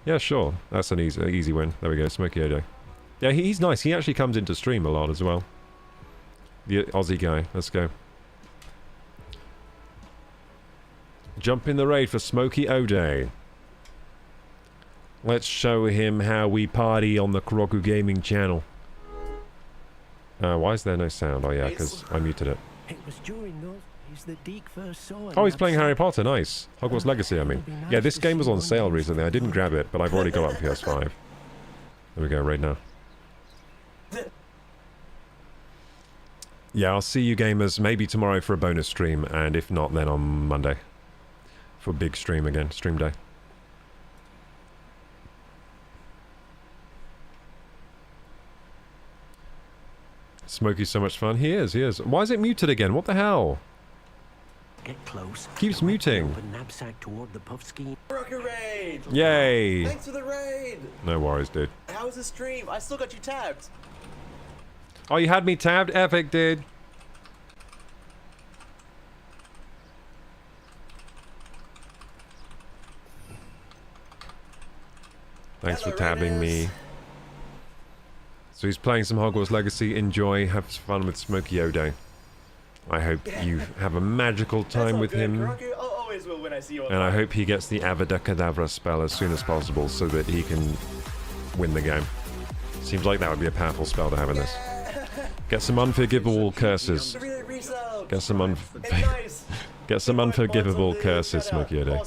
Yeah, sure. That's an easy win. There we go, Smokey O'Day. Yeah, he's nice. He actually comes into stream a lot as well. The Aussie guy. Let's go. Jump in the raid for Smokey O'Day. Let's show him how we party on the Kuroku Gaming channel. Why is there no sound? Oh yeah, because I muted it. It was during those days that Deke first saw him. Oh, he's playing Harry Potter. Nice. Hogwarts Legacy, I mean. Yeah, this game was on sale recently. I didn't grab it, but I've already got it on PS5. There we go, right now. Yeah, I'll see you gamers maybe tomorrow for a bonus stream, and if not, then on Monday. For a big stream again, stream day. Smokey's so much fun. He is. Why is it muted again? What the hell? Get close. Keeps muting. Open knapsack toward the puff scheme. Rocket raid! Yay! Thanks for the raid! No worries, dude. How was the stream? I still got you tabbed. Oh, you had me tabbed? Epic, dude. Thanks for tabbing me. So he's playing some Hogwarts Legacy. Enjoy. Have fun with Smokey O'Day. I hope you have a magical time with him. Always will when I see you And I hope he gets the Avada Kedavra spell as soon as possible so that he can win the game. Seems like that would be a powerful spell to have in this. Get some unforgivable curses. Get some unforgivable curses, Smokey O'Day.